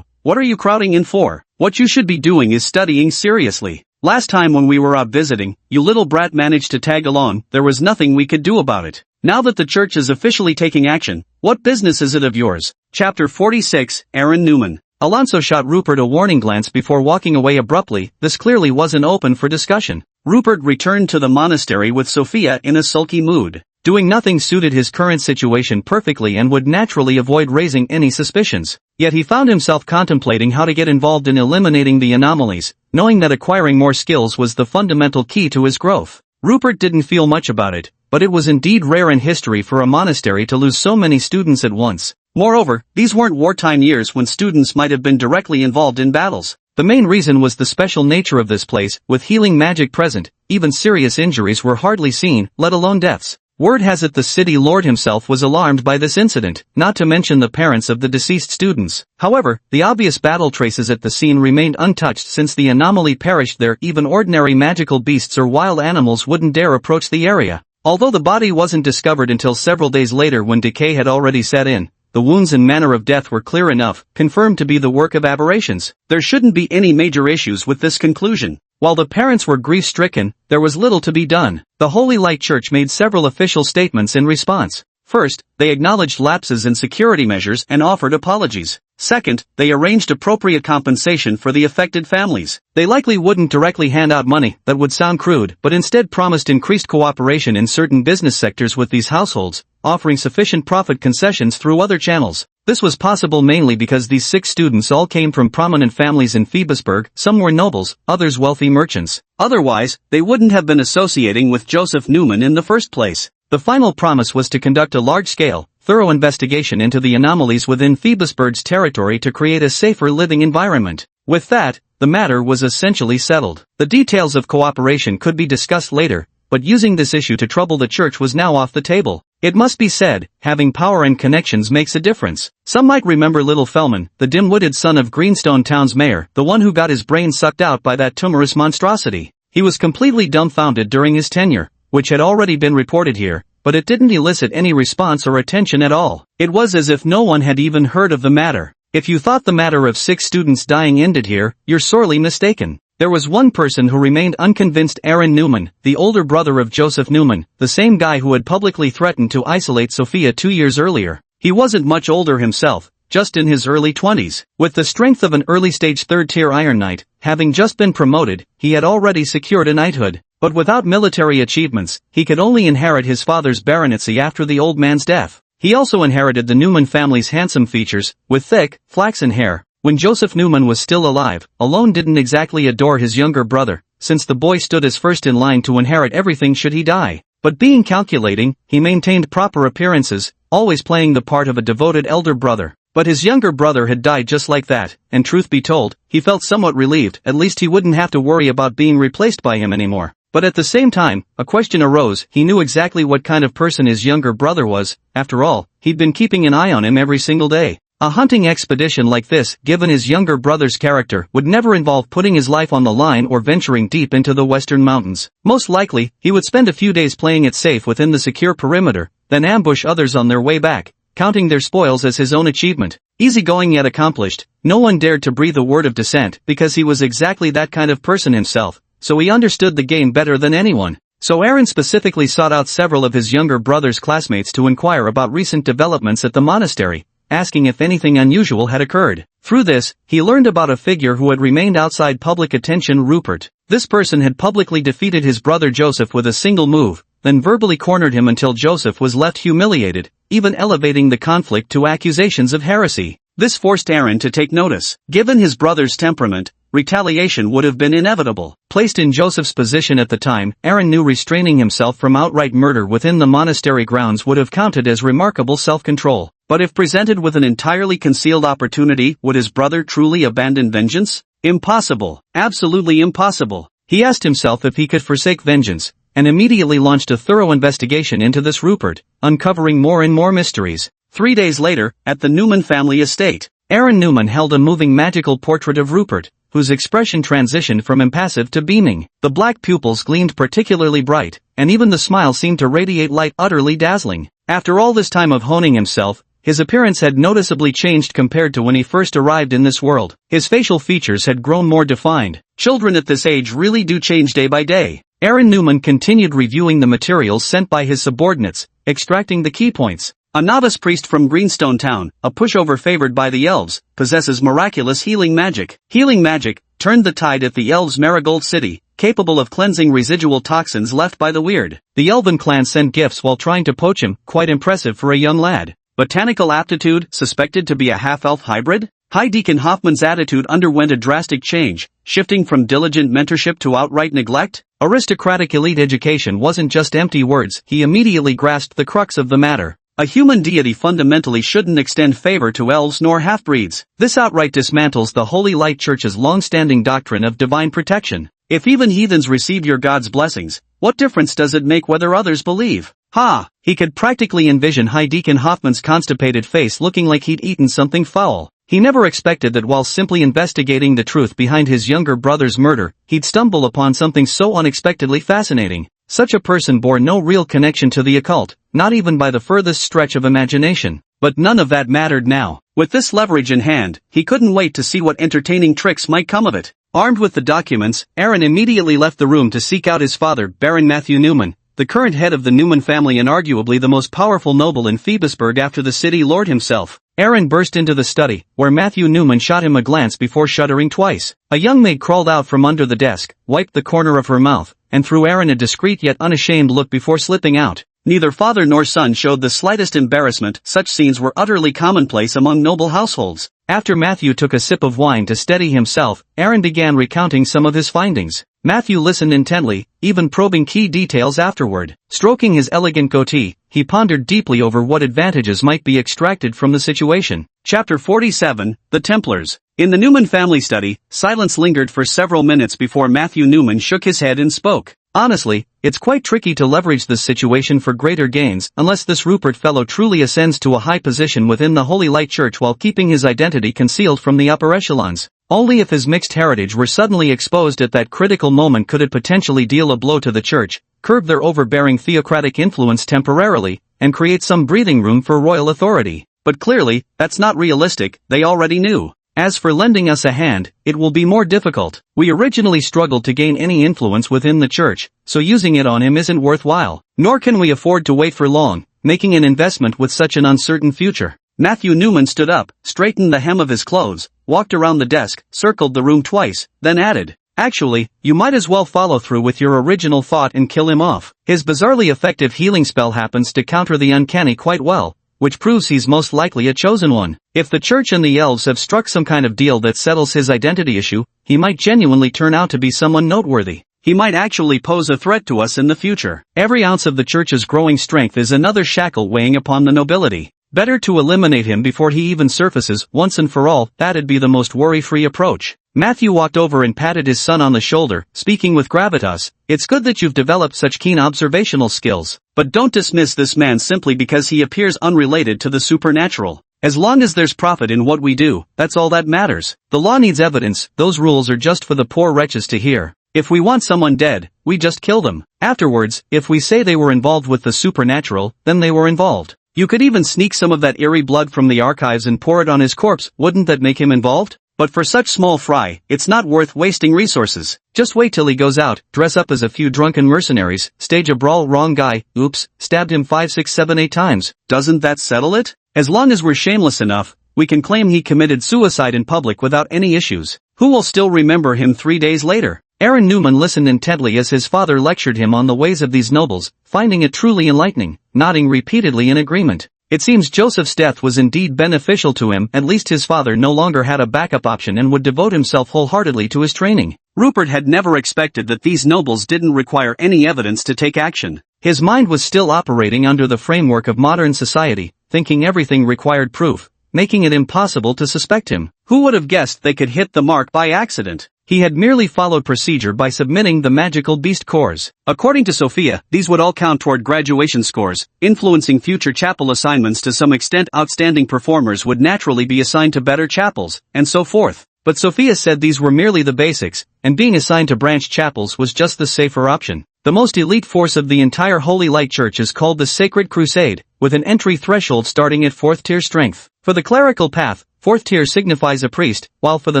what are you crowding in for? What you should be doing is studying seriously. Last time when we were out visiting, you little brat managed to tag along, there was nothing we could do about it. Now that the church is officially taking action, what business is it of yours? Chapter 46, Aaron Newman. Alonso shot Rupert a warning glance before walking away abruptly. This clearly wasn't open for discussion. Rupert returned to the monastery with Sophia in a sulky mood. Doing nothing suited his current situation perfectly and would naturally avoid raising any suspicions. Yet he found himself contemplating how to get involved in eliminating the anomalies, knowing that acquiring more skills was the fundamental key to his growth. Rupert didn't feel much about it, but it was indeed rare in history for a monastery to lose so many students at once. Moreover, these weren't wartime years when students might have been directly involved in battles. The main reason was the special nature of this place. With healing magic present, even serious injuries were hardly seen, let alone deaths. Word has it the city lord himself was alarmed by this incident, not to mention the parents of the deceased students. However, the obvious battle traces at the scene remained untouched since the anomaly perished there. Even ordinary magical beasts or wild animals wouldn't dare approach the area. Although the body wasn't discovered until several days later when decay had already set in, the wounds and manner of death were clear enough, confirmed to be the work of aberrations. There shouldn't be any major issues with this conclusion. While the parents were grief-stricken, there was little to be done. The Holy Light Church made several official statements in response. First, they acknowledged lapses in security measures and offered apologies. Second, they arranged appropriate compensation for the affected families. They likely wouldn't directly hand out money, that would sound crude, but instead promised increased cooperation in certain business sectors with these households, offering sufficient profit concessions through other channels. This was possible mainly because these 6 students all came from prominent families in Phoebusburg, some were nobles, others wealthy merchants. Otherwise, they wouldn't have been associating with Joseph Newman in the first place. The final promise was to conduct a large-scale, thorough investigation into the anomalies within Phoebusburg's territory to create a safer living environment. With that, the matter was essentially settled. The details of cooperation could be discussed later, but using this issue to trouble the church was now off the table. It must be said, having power and connections makes a difference. Some might remember little Fellman, the dim-witted son of Greenstone Town's mayor, the one who got his brain sucked out by that tumorous monstrosity. He was completely dumbfounded during his tenure, which had already been reported here, but it didn't elicit any response or attention at all. It was as if no one had even heard of the matter. If you thought the matter of 6 students dying ended here, you're sorely mistaken. There was one person who remained unconvinced: Aaron Newman, the older brother of Joseph Newman, the same guy who had publicly threatened to isolate Sophia 2 years earlier. He wasn't much older himself, just in his early 20s. With the strength of an early-stage 3rd-tier Iron Knight, having just been promoted, he had already secured a knighthood. But without military achievements, he could only inherit his father's baronetcy after the old man's death. He also inherited the Newman family's handsome features, with thick, flaxen hair. When Joseph Newman was still alive, Alone didn't exactly adore his younger brother, since the boy stood as first in line to inherit everything should he die. But being calculating, he maintained proper appearances, always playing the part of a devoted elder brother. But his younger brother had died just like that, and truth be told, he felt somewhat relieved. At least he wouldn't have to worry about being replaced by him anymore. But at the same time, a question arose. He knew exactly what kind of person his younger brother was. After all, he'd been keeping an eye on him every single day. A hunting expedition like this, given his younger brother's character, would never involve putting his life on the line or venturing deep into the western mountains. Most likely, he would spend a few days playing it safe within the secure perimeter, then ambush others on their way back, counting their spoils as his own achievement. Easygoing yet accomplished, no one dared to breathe a word of dissent because he was exactly that kind of person himself, so he understood the game better than anyone. So Aaron specifically sought out several of his younger brother's classmates to inquire about recent developments at the monastery, asking if anything unusual had occurred. Through this, he learned about a figure who had remained outside public attention: Rupert. This person had publicly defeated his brother Joseph with a single move, then verbally cornered him until Joseph was left humiliated, even elevating the conflict to accusations of heresy. This forced Aaron to take notice. Given his brother's temperament, retaliation would have been inevitable. Placed in Joseph's position at the time, Aaron knew restraining himself from outright murder within the monastery grounds would have counted as remarkable self-control. But if presented with an entirely concealed opportunity, would his brother truly abandon vengeance? Impossible. Absolutely impossible. He asked himself if he could forsake vengeance, and immediately launched a thorough investigation into this Rupert, uncovering more and more mysteries. 3 days later, at the Newman family estate, Aaron Newman held a moving magical portrait of Rupert, whose expression transitioned from impassive to beaming. The black pupils gleamed particularly bright, and even the smile seemed to radiate light, utterly dazzling. After all this time of honing himself, his appearance had noticeably changed compared to when he first arrived in this world. His facial features had grown more defined. Children at this age really do change day by day. Aaron Newman continued reviewing the materials sent by his subordinates, extracting the key points. A novice priest from Greenstone Town, a pushover favored by the elves, possesses miraculous healing magic. Healing magic turned the tide at the elves' Marigold City, capable of cleansing residual toxins left by the weird. The elven clan sent gifts while trying to poach him, quite impressive for a young lad. Botanical aptitude, suspected to be a half-elf hybrid? High Deacon Hoffman's attitude underwent a drastic change, shifting from diligent mentorship to outright neglect. Aristocratic elite education wasn't just empty words. He immediately grasped the crux of the matter. A human deity fundamentally shouldn't extend favor to elves nor half-breeds. This outright dismantles the Holy Light Church's long-standing doctrine of divine protection. If even heathens receive your God's blessings, what difference does it make whether others believe? Ha! He could practically envision High Deacon Hoffman's constipated face looking like he'd eaten something foul. He never expected that while simply investigating the truth behind his younger brother's murder, he'd stumble upon something so unexpectedly fascinating. Such a person bore no real connection to the occult, not even by the furthest stretch of imagination. But none of that mattered now. With this leverage in hand, he couldn't wait to see what entertaining tricks might come of it. Armed with the documents, Aaron immediately left the room to seek out his father, Baron Matthew Newman, the current head of the Newman family and arguably the most powerful noble in Phoebusburg after the city lord himself. Aaron burst into the study, where Matthew Newman shot him a glance before shuddering twice. A young maid crawled out from under the desk, wiped the corner of her mouth, and threw Aaron a discreet yet unashamed look before slipping out. Neither father nor son showed the slightest embarrassment. Such scenes were utterly commonplace among noble households. After Matthew took a sip of wine to steady himself, Aaron began recounting some of his findings. Matthew listened intently, even probing key details afterward. Stroking his elegant goatee, he pondered deeply over what advantages might be extracted from the situation. Chapter 47, The Templars. In the Newman family study, silence lingered for several minutes before Matthew Newman shook his head and spoke. Honestly, it's quite tricky to leverage this situation for greater gains unless this Rupert fellow truly ascends to a high position within the Holy Light Church while keeping his identity concealed from the upper echelons. Only if his mixed heritage were suddenly exposed at that critical moment could it potentially deal a blow to the Church, curb their overbearing theocratic influence temporarily, and create some breathing room for royal authority. But clearly, that's not realistic, they already knew. As for lending us a hand, it will be more difficult. We originally struggled to gain any influence within the Church, so using it on him isn't worthwhile. Nor can we afford to wait for long, making an investment with such an uncertain future. Matthew Newman stood up, straightened the hem of his clothes, walked around the desk, circled the room twice, then added, "Actually, you might as well follow through with your original thought and kill him off. His bizarrely effective healing spell happens to counter the uncanny quite well, which proves he's most likely a chosen one. If the Church and the elves have struck some kind of deal that settles his identity issue, he might genuinely turn out to be someone noteworthy. He might actually pose a threat to us in the future. Every ounce of the Church's growing strength is another shackle weighing upon the nobility. Better to eliminate him before he even surfaces, once and for all. That'd be the most worry-free approach." Matthew walked over and patted his son on the shoulder, speaking with gravitas. "It's good that you've developed such keen observational skills. But don't dismiss this man simply because he appears unrelated to the supernatural. As long as there's profit in what we do, that's all that matters. The law needs evidence, those rules are just for the poor wretches to hear. If we want someone dead, we just kill them. Afterwards, if we say they were involved with the supernatural, then they were involved. You could even sneak some of that eerie blood from the archives and pour it on his corpse, wouldn't that make him involved? But for such small fry, it's not worth wasting resources. Just wait till he goes out, dress up as a few drunken mercenaries, stage a brawl, wrong guy, oops, stabbed him 5, 6, 7, 8 times. Doesn't that settle it? As long as we're shameless enough, we can claim he committed suicide in public without any issues. Who will still remember him 3 days later?" Aaron Newman listened intently as his father lectured him on the ways of these nobles, finding it truly enlightening, nodding repeatedly in agreement. It seems Joseph's death was indeed beneficial to him. At least his father no longer had a backup option and would devote himself wholeheartedly to his training. Rupert had never expected that these nobles didn't require any evidence to take action. His mind was still operating under the framework of modern society, thinking everything required proof, making it impossible to suspect him. Who would have guessed they could hit the mark by accident? He had merely followed procedure by submitting the magical beast cores. According to Sophia, these would all count toward graduation scores, influencing future chapel assignments to some extent. Outstanding performers would naturally be assigned to better chapels, and so forth. But Sophia said these were merely the basics, and being assigned to branch chapels was just the safer option. The most elite force of the entire Holy Light Church is called the Sacred Crusade, with an entry threshold starting at 4th tier strength. For the clerical path, 4th tier signifies a priest, while for the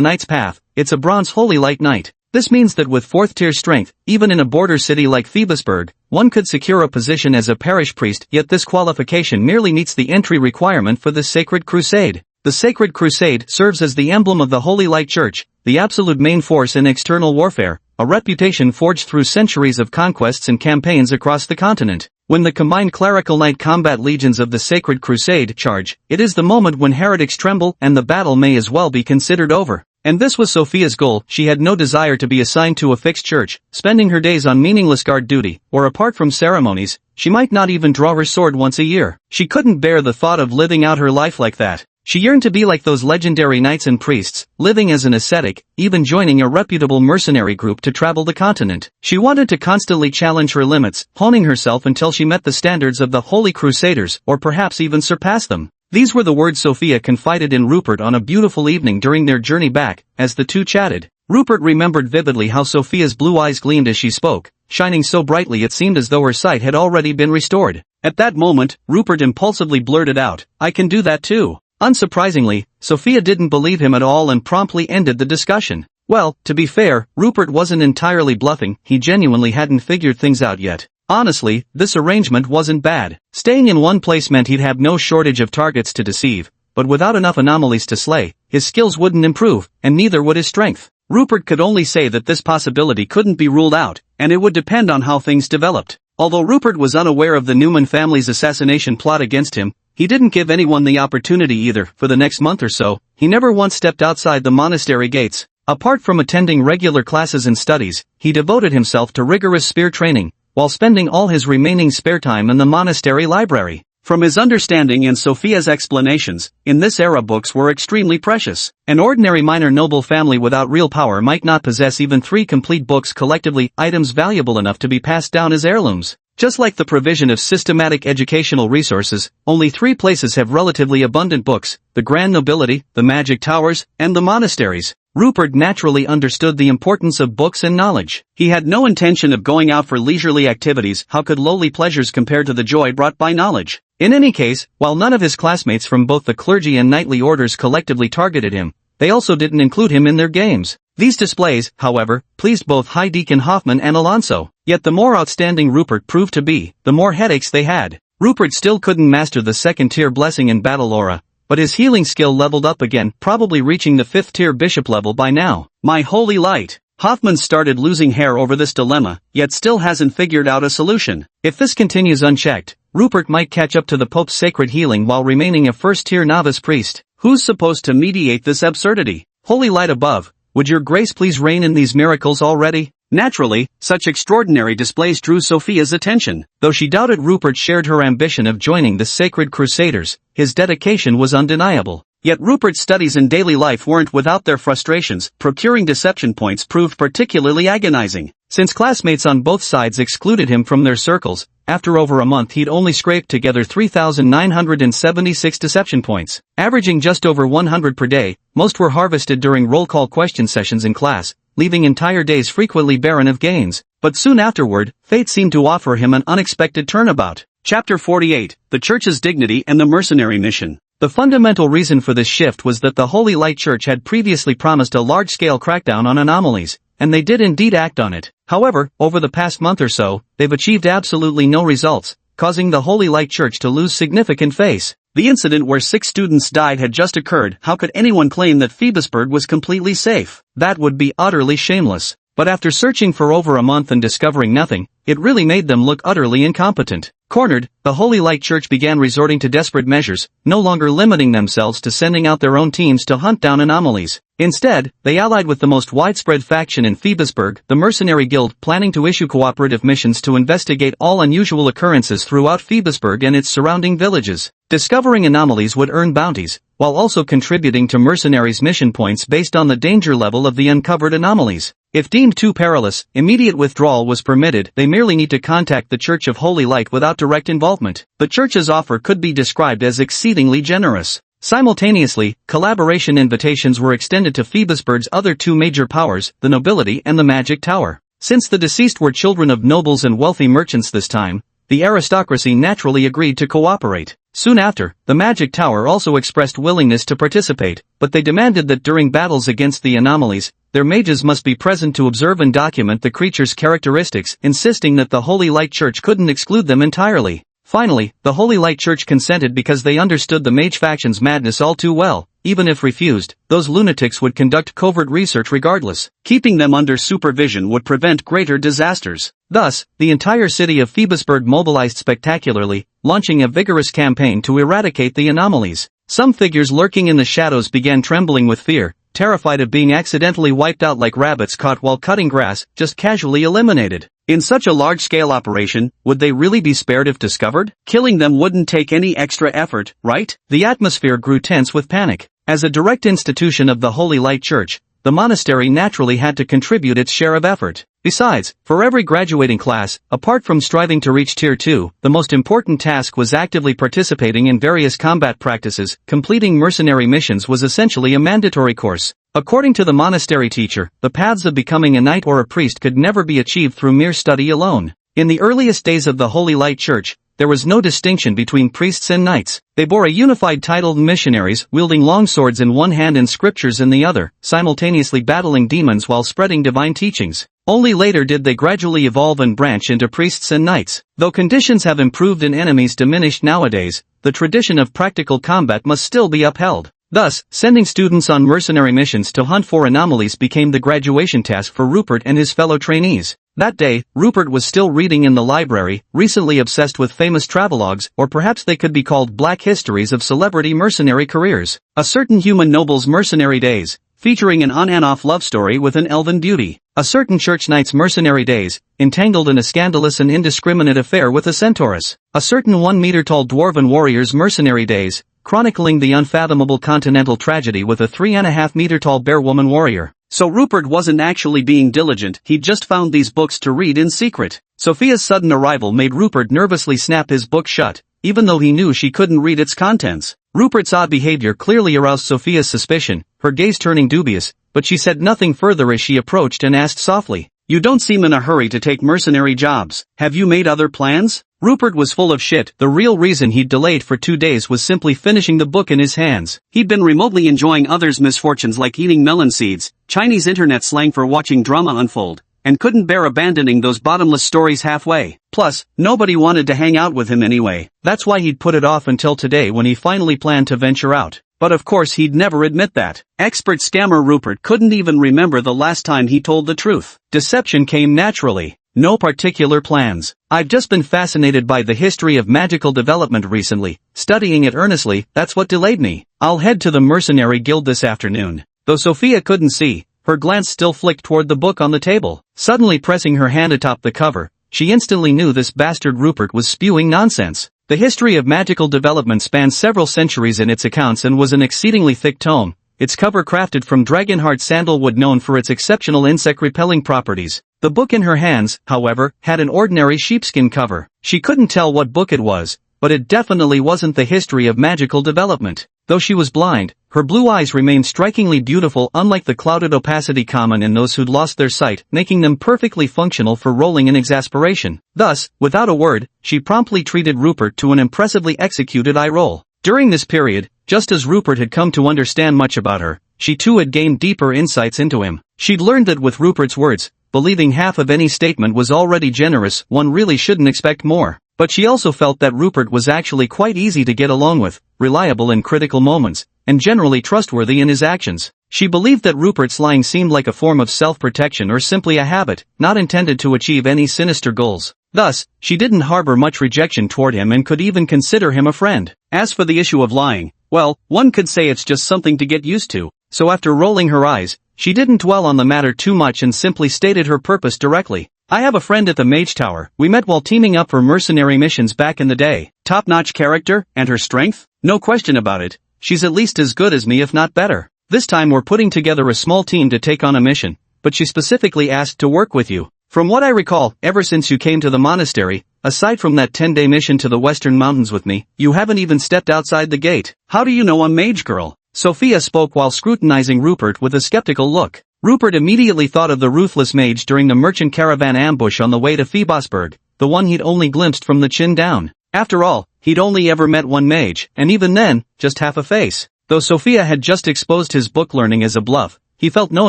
knight's path, it's a bronze Holy Light Knight. This means that with 4th tier strength, even in a border city like Phoebusburg, one could secure a position as a parish priest, yet this qualification merely meets the entry requirement for the Sacred Crusade. The Sacred Crusade serves as the emblem of the Holy Light Church, the absolute main force in external warfare, a reputation forged through centuries of conquests and campaigns across the continent. When the combined clerical knight combat legions of the Sacred Crusade charge, it is the moment when heretics tremble and the battle may as well be considered over. And this was Sophia's goal. She had no desire to be assigned to a fixed church, spending her days on meaningless guard duty, or apart from ceremonies. She might not even draw her sword once a year. She couldn't bear the thought of living out her life like that. She yearned to be like those legendary knights and priests, living as an ascetic, even joining a reputable mercenary group to travel the continent. She wanted to constantly challenge her limits, honing herself until she met the standards of the Holy Crusaders, or perhaps even surpassed them. These were the words Sophia confided in Rupert on a beautiful evening during their journey back. As the two chatted, Rupert remembered vividly how Sophia's blue eyes gleamed as she spoke, shining so brightly it seemed as though her sight had already been restored. At that moment, Rupert impulsively blurted out, "I can do that too." Unsurprisingly, Sophia didn't believe him at all and promptly ended the discussion. Well, to be fair, Rupert wasn't entirely bluffing, he genuinely hadn't figured things out yet. Honestly, this arrangement wasn't bad. Staying in one place meant he'd have no shortage of targets to deceive, but without enough anomalies to slay, his skills wouldn't improve, and neither would his strength. Rupert could only say that this possibility couldn't be ruled out, and it would depend on how things developed. Although Rupert was unaware of the Newman family's assassination plot against him, he didn't give anyone the opportunity either. For the next month or so, he never once stepped outside the monastery gates. Apart from attending regular classes and studies, he devoted himself to rigorous spear training, while spending all his remaining spare time in the monastery library. From his understanding and Sophia's explanations, in this era books were extremely precious. An ordinary minor noble family without real power might not possess even 3 complete books collectively, items valuable enough to be passed down as heirlooms. Just like the provision of systematic educational resources, only 3 places have relatively abundant books: the Grand Nobility, the Magic Towers, and the monasteries. Rupert naturally understood the importance of books and knowledge. He had no intention of going out for leisurely activities. How could lowly pleasures compare to the joy brought by knowledge? In any case, while none of his classmates from both the clergy and knightly orders collectively targeted him, they also didn't include him in their games. These displays, however, pleased both High Deacon Hoffman and Alonso. Yet the more outstanding Rupert proved to be, the more headaches they had. Rupert still couldn't master the 2nd-tier blessing in battle aura, but his healing skill leveled up again, probably reaching the 5th-tier bishop level by now. My holy light! Hoffman started losing hair over this dilemma, yet still hasn't figured out a solution. If this continues unchecked, Rupert might catch up to the Pope's sacred healing while remaining a 1st-tier novice priest. Who's supposed to mediate this absurdity? Holy light above, would your grace please reign in these miracles already? Naturally, such extraordinary displays drew Sophia's attention. Though she doubted Rupert shared her ambition of joining the sacred crusaders, his dedication was undeniable. Yet Rupert's studies in daily life weren't without their frustrations. Procuring deception points proved particularly agonizing. Since classmates on both sides excluded him from their circles, after over a month he'd only scraped together 3,976 deception points. Averaging just over 100 per day, most were harvested during roll call question sessions in class, leaving entire days frequently barren of gains. But soon afterward, fate seemed to offer him an unexpected turnabout. Chapter 48, The Church's Dignity and the Mercenary Mission. The fundamental reason for this shift was that the Holy Light Church had previously promised a large-scale crackdown on anomalies, and they did indeed act on it. However, over the past month or so, they've achieved absolutely no results, causing the Holy Light Church to lose significant face. The incident where 6 students died had just occurred. How could anyone claim that Phoebusburg was completely safe? That would be utterly shameless. But after searching for over a month and discovering nothing, it really made them look utterly incompetent. Cornered, the Holy Light Church began resorting to desperate measures, no longer limiting themselves to sending out their own teams to hunt down anomalies. Instead, they allied with the most widespread faction in Phoebusburg, the Mercenary Guild, planning to issue cooperative missions to investigate all unusual occurrences throughout Phoebusburg and its surrounding villages. Discovering anomalies would earn bounties, while also contributing to mercenaries' mission points based on the danger level of the uncovered anomalies. If deemed too perilous, immediate withdrawal was permitted. They merely need to contact the Church of Holy Light without direct involvement. The Church's offer could be described as exceedingly generous. Simultaneously, collaboration invitations were extended to Phoebusburg's other 2 major powers, the nobility and the Magic Tower. Since the deceased were children of nobles and wealthy merchants this time, the aristocracy naturally agreed to cooperate. Soon after, the Magic Tower also expressed willingness to participate, but they demanded that during battles against the anomalies, their mages must be present to observe and document the creature's characteristics, insisting that the Holy Light Church couldn't exclude them entirely. Finally, the Holy Light Church consented because they understood the mage faction's madness all too well. Even if refused, those lunatics would conduct covert research regardless. Keeping them under supervision would prevent greater disasters. Thus, the entire city of Phoebusburg mobilized spectacularly, launching a vigorous campaign to eradicate the anomalies. Some figures lurking in the shadows began trembling with fear, terrified of being accidentally wiped out like rabbits caught while cutting grass, just casually eliminated. In such a large-scale operation, would they really be spared if discovered? Killing them wouldn't take any extra effort, right? The atmosphere grew tense with panic. As a direct institution of the Holy Light Church, the monastery naturally had to contribute its share of effort. Besides, for every graduating class, apart from striving to reach Tier 2, the most important task was actively participating in various combat practices. Completing mercenary missions was essentially a mandatory course. According to the monastery teacher, the paths of becoming a knight or a priest could never be achieved through mere study alone. In the earliest days of the Holy Light Church, there was no distinction between priests and knights. They bore a unified title, missionaries, wielding long swords in one hand and scriptures in the other, simultaneously battling demons while spreading divine teachings. Only later did they gradually evolve and branch into priests and knights. Though conditions have improved and enemies diminished nowadays, the tradition of practical combat must still be upheld. Thus, sending students on mercenary missions to hunt for anomalies became the graduation task for Rupert and his fellow trainees. That day, Rupert was still reading in the library, recently obsessed with famous travelogues, or perhaps they could be called black histories of celebrity mercenary careers. A Certain Human Noble's Mercenary Days, featuring an on-and-off love story with an elven beauty. A Certain Church Knight's Mercenary Days, entangled in a scandalous and indiscriminate affair with a centaurus. A Certain 1-meter-tall dwarven warrior's mercenary days, chronicling the unfathomable continental tragedy with a 3.5-meter-tall bear woman warrior. So Rupert wasn't actually being diligent, he'd just found these books to read in secret. Sophia's sudden arrival made Rupert nervously snap his book shut, even though he knew she couldn't read its contents. Rupert's odd behavior clearly aroused Sophia's suspicion, her gaze turning dubious, but she said nothing further as she approached and asked softly, "You don't seem in a hurry to take mercenary jobs. Have you made other plans?" Rupert was full of shit. The real reason he'd delayed for 2 days was simply finishing the book in his hands. He'd been remotely enjoying others' misfortunes like eating melon seeds, Chinese internet slang for watching drama unfold, and couldn't bear abandoning those bottomless stories halfway. Plus, nobody wanted to hang out with him anyway. That's why he'd put it off until today when he finally planned to venture out. But of course he'd never admit that. Expert scammer Rupert couldn't even remember the last time he told the truth. Deception came naturally. No particular plans. I've just been fascinated by the history of magical development recently, studying it earnestly, that's what delayed me. I'll head to the Mercenary Guild this afternoon. Though Sophia couldn't see, her glance still flicked toward the book on the table. Suddenly pressing her hand atop the cover, she instantly knew this bastard Rupert was spewing nonsense. The history of magical development spans several centuries in its accounts and was an exceedingly thick tome, its cover crafted from dragonheart sandalwood known for its exceptional insect-repelling properties. The book in her hands, however, had an ordinary sheepskin cover. She couldn't tell what book it was, but it definitely wasn't the history of magical development. Though she was blind, her blue eyes remained strikingly beautiful, unlike the clouded opacity common in those who'd lost their sight, making them perfectly functional for rolling in exasperation. Thus, without a word, she promptly treated Rupert to an impressively executed eye roll. During this period, just as Rupert had come to understand much about her, she too had gained deeper insights into him. She'd learned that with Rupert's words, believing half of any statement was already generous, one really shouldn't expect more. But she also felt that Rupert was actually quite easy to get along with, reliable in critical moments, and generally trustworthy in his actions. She believed that Rupert's lying seemed like a form of self-protection or simply a habit, not intended to achieve any sinister goals. Thus, she didn't harbor much rejection toward him and could even consider him a friend. As for the issue of lying, well, one could say it's just something to get used to. So after rolling her eyes, she didn't dwell on the matter too much and simply stated her purpose directly. "I have a friend at the Mage Tower. We met while teaming up for mercenary missions back in the day. Top-notch character, and her strength? No question about it. She's at least as good as me if not better. This time we're putting together a small team to take on a mission, but she specifically asked to work with you. From what I recall, ever since you came to the monastery, aside from that 10-day mission to the Western Mountains with me, you haven't even stepped outside the gate. How do you know I'm Mage Girl?" Sophia spoke while scrutinizing Rupert with a skeptical look. Rupert immediately thought of the ruthless mage during the merchant caravan ambush on the way to Phoebosburg, the one he'd only glimpsed from the chin down. After all, he'd only ever met one mage, and even then, just half a face. Though Sophia had just exposed his book learning as a bluff, he felt no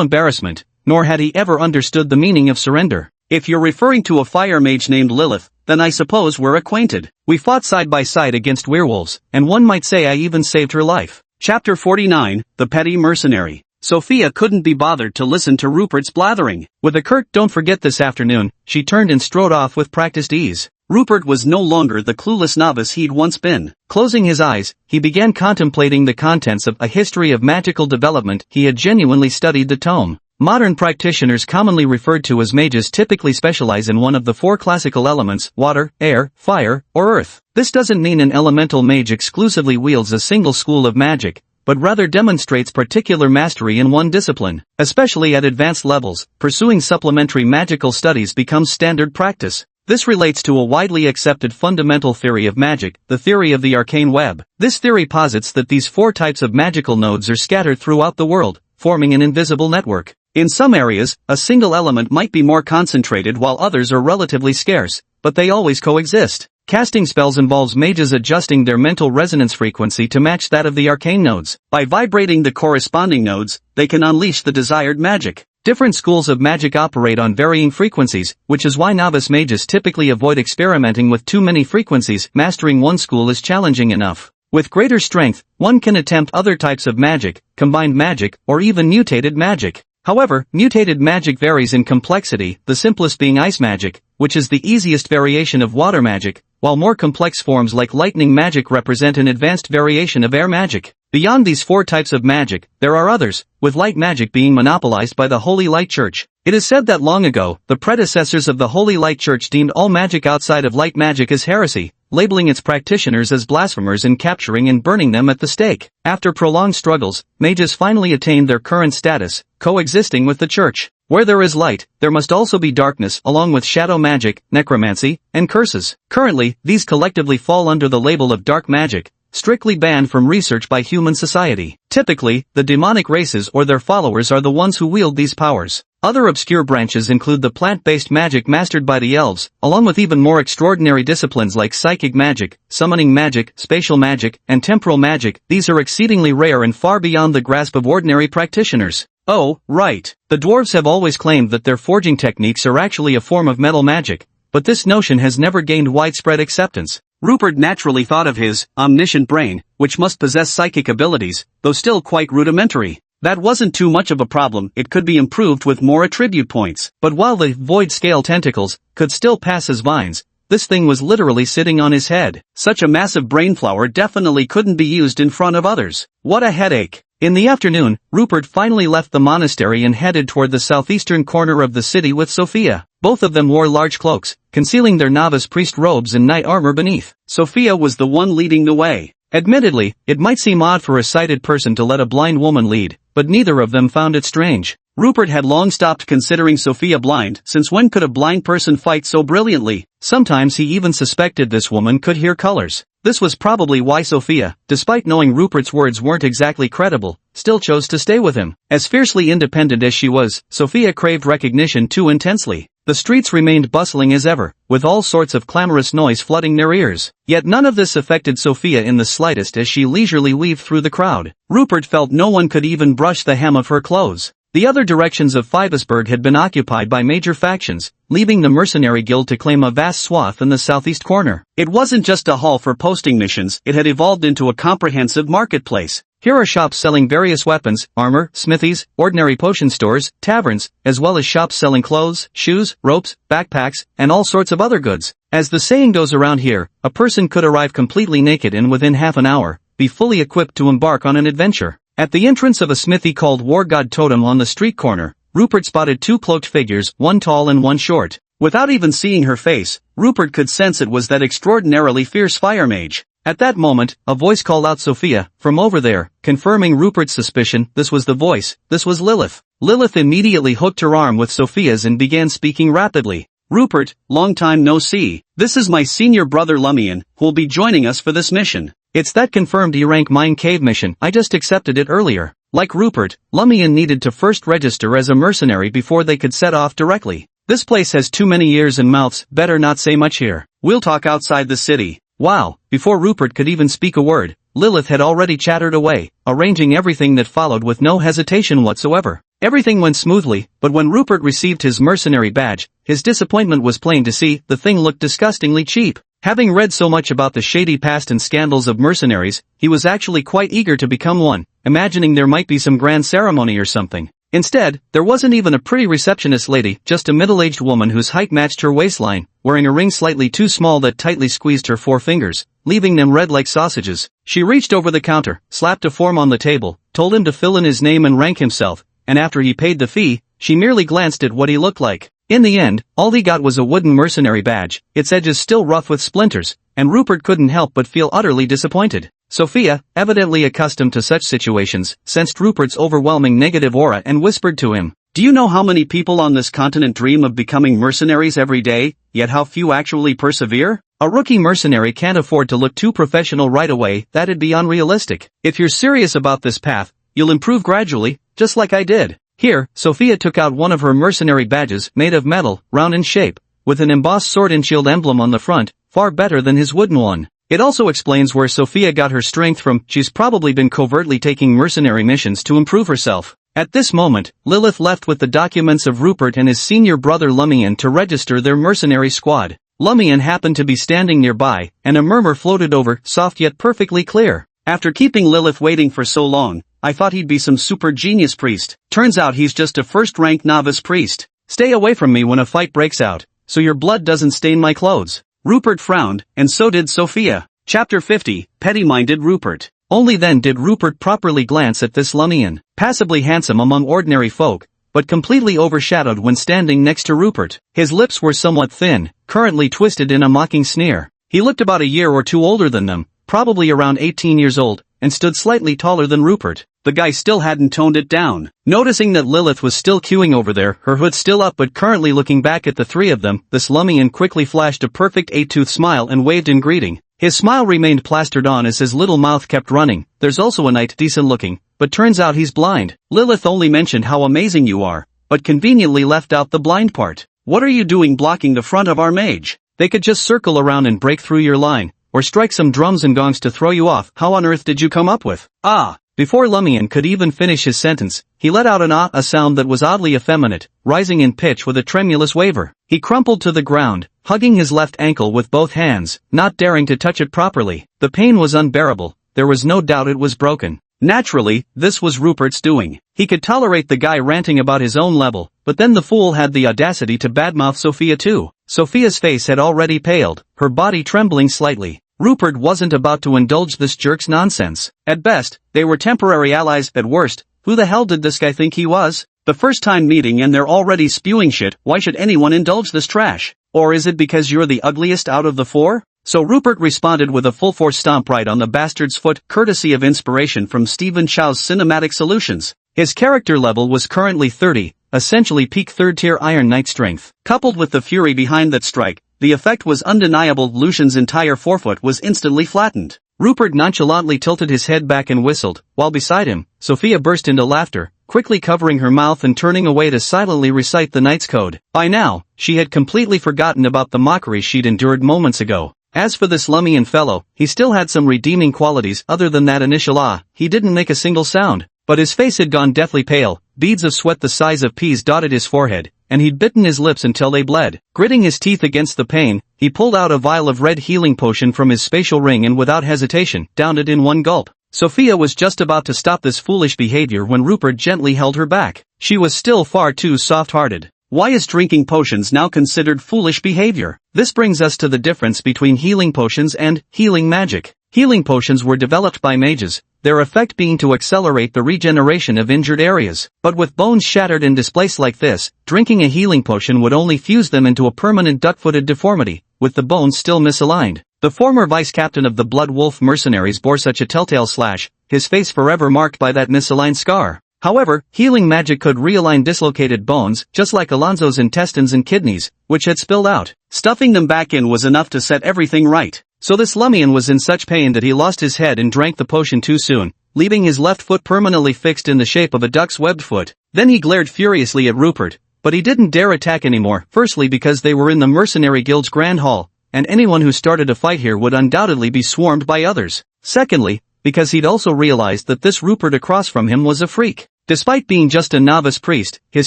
embarrassment, nor had he ever understood the meaning of surrender. "If you're referring to a fire mage named Lilith, then I suppose we're acquainted. We fought side by side against werewolves, and one might say I even saved her life." Chapter 49, The Petty Mercenary. Sophia couldn't be bothered to listen to Rupert's blathering. With a curt "don't forget this afternoon," she turned and strode off with practiced ease. Rupert was no longer the clueless novice he'd once been. Closing his eyes, he began contemplating the contents of A History of Magical Development. He had genuinely studied the tome. Modern practitioners commonly referred to as mages typically specialize in one of the four classical elements: water, air, fire, or earth. This doesn't mean an elemental mage exclusively wields a single school of magic, but rather demonstrates particular mastery in one discipline. Especially at advanced levels, pursuing supplementary magical studies becomes standard practice. This relates to a widely accepted fundamental theory of magic, the theory of the arcane web. This theory posits that these four types of magical nodes are scattered throughout the world, forming an invisible network. In some areas, a single element might be more concentrated while others are relatively scarce, but they always coexist. Casting spells involves mages adjusting their mental resonance frequency to match that of the arcane nodes. By vibrating the corresponding nodes, they can unleash the desired magic. Different schools of magic operate on varying frequencies, which is why novice mages typically avoid experimenting with too many frequencies. Mastering one school is challenging enough. With greater strength, one can attempt other types of magic, combined magic, or even mutated magic. However, mutated magic varies in complexity, the simplest being ice magic, which is the easiest variation of water magic, while more complex forms like lightning magic represent an advanced variation of air magic. Beyond these four types of magic, there are others, with light magic being monopolized by the Holy Light Church. It is said that long ago, the predecessors of the Holy Light Church deemed all magic outside of light magic as heresy, labeling its practitioners as blasphemers and capturing and burning them at the stake. After prolonged struggles, mages finally attained their current status, coexisting with the church. Where there is light, there must also be darkness, along with shadow magic, necromancy, and curses. Currently, these collectively fall under the label of dark magic, strictly banned from research by human society. Typically, the demonic races or their followers are the ones who wield these powers. Other obscure branches include the plant-based magic mastered by the elves, along with even more extraordinary disciplines like psychic magic, summoning magic, spatial magic, and temporal magic. These are exceedingly rare and far beyond the grasp of ordinary practitioners. Oh, right. The dwarves have always claimed that their forging techniques are actually a form of metal magic, but this notion has never gained widespread acceptance. Rupert naturally thought of his omniscient brain, which must possess psychic abilities, though still quite rudimentary. That wasn't too much of a problem, it could be improved with more attribute points. But while the void scale tentacles could still pass as vines, this thing was literally sitting on his head. Such a massive brain flower definitely couldn't be used in front of others. What a headache. In the afternoon, Rupert finally left the monastery and headed toward the southeastern corner of the city with Sophia. Both of them wore large cloaks, concealing their novice priest robes and knight armor beneath. Sophia was the one leading the way. Admittedly, it might seem odd for a sighted person to let a blind woman lead, but neither of them found it strange. Rupert had long stopped considering Sophia blind, since when could a blind person fight so brilliantly? Sometimes he even suspected this woman could hear colors. This was probably why Sophia, despite knowing Rupert's words weren't exactly credible, still chose to stay with him. As fiercely independent as she was, Sophia craved recognition too intensely. The streets remained bustling as ever, with all sorts of clamorous noise flooding their ears. Yet none of this affected Sophia in the slightest as she leisurely weaved through the crowd. Rupert felt no one could even brush the hem of her clothes. The other directions of Phoebusburg had been occupied by major factions, leaving the mercenary guild to claim a vast swath in the southeast corner. It wasn't just a hall for posting missions, it had evolved into a comprehensive marketplace. Here are shops selling various weapons, armor, smithies, ordinary potion stores, taverns, as well as shops selling clothes, shoes, ropes, backpacks, and all sorts of other goods. As the saying goes around here, a person could arrive completely naked and within half an hour, be fully equipped to embark on an adventure. At the entrance of a smithy called War God Totem on the street corner, Rupert spotted two cloaked figures, one tall and one short. Without even seeing her face, Rupert could sense it was that extraordinarily fierce fire mage. At that moment, a voice called out Sophia, from over there, confirming Rupert's suspicion. This was the voice, this was Lilith. Lilith immediately hooked her arm with Sophia's and began speaking rapidly. Rupert, long time no see. This is my senior brother Lumion, who'll be joining us for this mission. It's that confirmed E-rank mine cave mission, I just accepted it earlier. Like Rupert, Lumion needed to first register as a mercenary before they could set off directly. This place has too many ears and mouths, better not say much here. We'll talk outside the city. Wow, before Rupert could even speak a word, Lilith had already chattered away, arranging everything that followed with no hesitation whatsoever. Everything went smoothly, but when Rupert received his mercenary badge, his disappointment was plain to see. The thing looked disgustingly cheap. Having read so much about the shady past and scandals of mercenaries, he was actually quite eager to become one, imagining there might be some grand ceremony or something. Instead, there wasn't even a pretty receptionist lady, just a middle-aged woman whose height matched her waistline, wearing a ring slightly too small that tightly squeezed her four fingers, leaving them red like sausages. She reached over the counter, slapped a form on the table, told him to fill in his name and rank himself, and after he paid the fee, she merely glanced at what he looked like. In the end, all he got was a wooden mercenary badge, its edges still rough with splinters, and Rupert couldn't help but feel utterly disappointed. Sophia, evidently accustomed to such situations, sensed Rupert's overwhelming negative aura and whispered to him, "Do you know how many people on this continent dream of becoming mercenaries every day, yet how few actually persevere? A rookie mercenary can't afford to look too professional right away, that'd be unrealistic. If you're serious about this path, you'll improve gradually, just like I did." Here, Sophia took out one of her mercenary badges made of metal, round in shape, with an embossed sword and shield emblem on the front, far better than his wooden one. It also explains where Sophia got her strength from. She's probably been covertly taking mercenary missions to improve herself. At this moment, Lilith left with the documents of Rupert and his senior brother Lumian to register their mercenary squad. Lumian happened to be standing nearby, and a murmur floated over, soft yet perfectly clear. "After keeping Lilith waiting for so long, I thought he'd be some super genius priest. Turns out he's just a first-rank novice priest. Stay away from me when a fight breaks out, so your blood doesn't stain my clothes." Rupert frowned, and so did Sophia. Chapter 50, Petty-Minded Rupert. Only then did Rupert properly glance at this Lumian, passably handsome among ordinary folk, but completely overshadowed when standing next to Rupert. His lips were somewhat thin, currently twisted in a mocking sneer. He looked about a year or two older than them, probably around 18 years old, and stood slightly taller than Rupert. The guy still hadn't toned it down. Noticing that Lilith was still queuing over there, her hood still up but currently looking back at the three of them, this Lumian quickly flashed a perfect 8-tooth smile and waved in greeting. His smile remained plastered on as his little mouth kept running. "There's also a knight decent looking, but turns out he's blind." Lilith only mentioned how amazing you are, but conveniently left out the blind part. "What are you doing blocking the front of our mage?" "They could just circle around and break through your line, or strike some drums and gongs to throw you off. How on earth did you come up with?" "Ah." Before Lumian could even finish his sentence, he let out an ah, a sound that was oddly effeminate, rising in pitch with a tremulous waver. He crumpled to the ground, hugging his left ankle with both hands, not daring to touch it properly. The pain was unbearable. There was no doubt it was broken. Naturally, this was Rupert's doing. He could tolerate the guy ranting about his own level, but then the fool had the audacity to badmouth Sophia too. Sophia's face had already paled, her body trembling slightly. Rupert wasn't about to indulge this jerk's nonsense. At best, they were temporary allies. At worst, who the hell did this guy think he was? The first time meeting and they're already spewing shit. Why should anyone indulge this trash? Or is it because you're the ugliest out of the four? So Rupert responded with a full-force stomp right on the bastard's foot, courtesy of inspiration from Stephen Chow's Cinematic Solutions. His character level was currently 30, essentially peak third-tier Iron Knight strength. Coupled with the fury behind that strike, the effect was undeniable. Lucian's entire forefoot was instantly flattened. Rupert nonchalantly tilted his head back and whistled, while beside him, Sophia burst into laughter, quickly covering her mouth and turning away to silently recite the Knight's Code. By now, she had completely forgotten about the mockery she'd endured moments ago. As for this Lumian fellow, he still had some redeeming qualities. Other than that initial ah, he didn't make a single sound. But his face had gone deathly pale, beads of sweat the size of peas dotted his forehead, and he'd bitten his lips until they bled. Gritting his teeth against the pain, he pulled out a vial of red healing potion from his spatial ring and without hesitation, downed it in one gulp. Sophia was just about to stop this foolish behavior when Rupert gently held her back. She was still far too soft-hearted. Why is drinking potions now considered foolish behavior? This brings us to the difference between healing potions and healing magic. Healing potions were developed by mages, their effect being to accelerate the regeneration of injured areas. But with bones shattered and displaced like this, drinking a healing potion would only fuse them into a permanent duck-footed deformity, with the bones still misaligned. The former vice-captain of the Blood Wolf mercenaries bore such a telltale slash, his face forever marked by that misaligned scar. However, healing magic could realign dislocated bones, just like Alonso's intestines and kidneys, which had spilled out. Stuffing them back in was enough to set everything right. So this Lumian was in such pain that he lost his head and drank the potion too soon, leaving his left foot permanently fixed in the shape of a duck's webbed foot. Then he glared furiously at Rupert, but he didn't dare attack anymore, firstly because they were in the Mercenary Guild's Grand Hall, and anyone who started a fight here would undoubtedly be swarmed by others. Secondly, because he'd also realized that this Rupert across from him was a freak. Despite being just a novice priest, his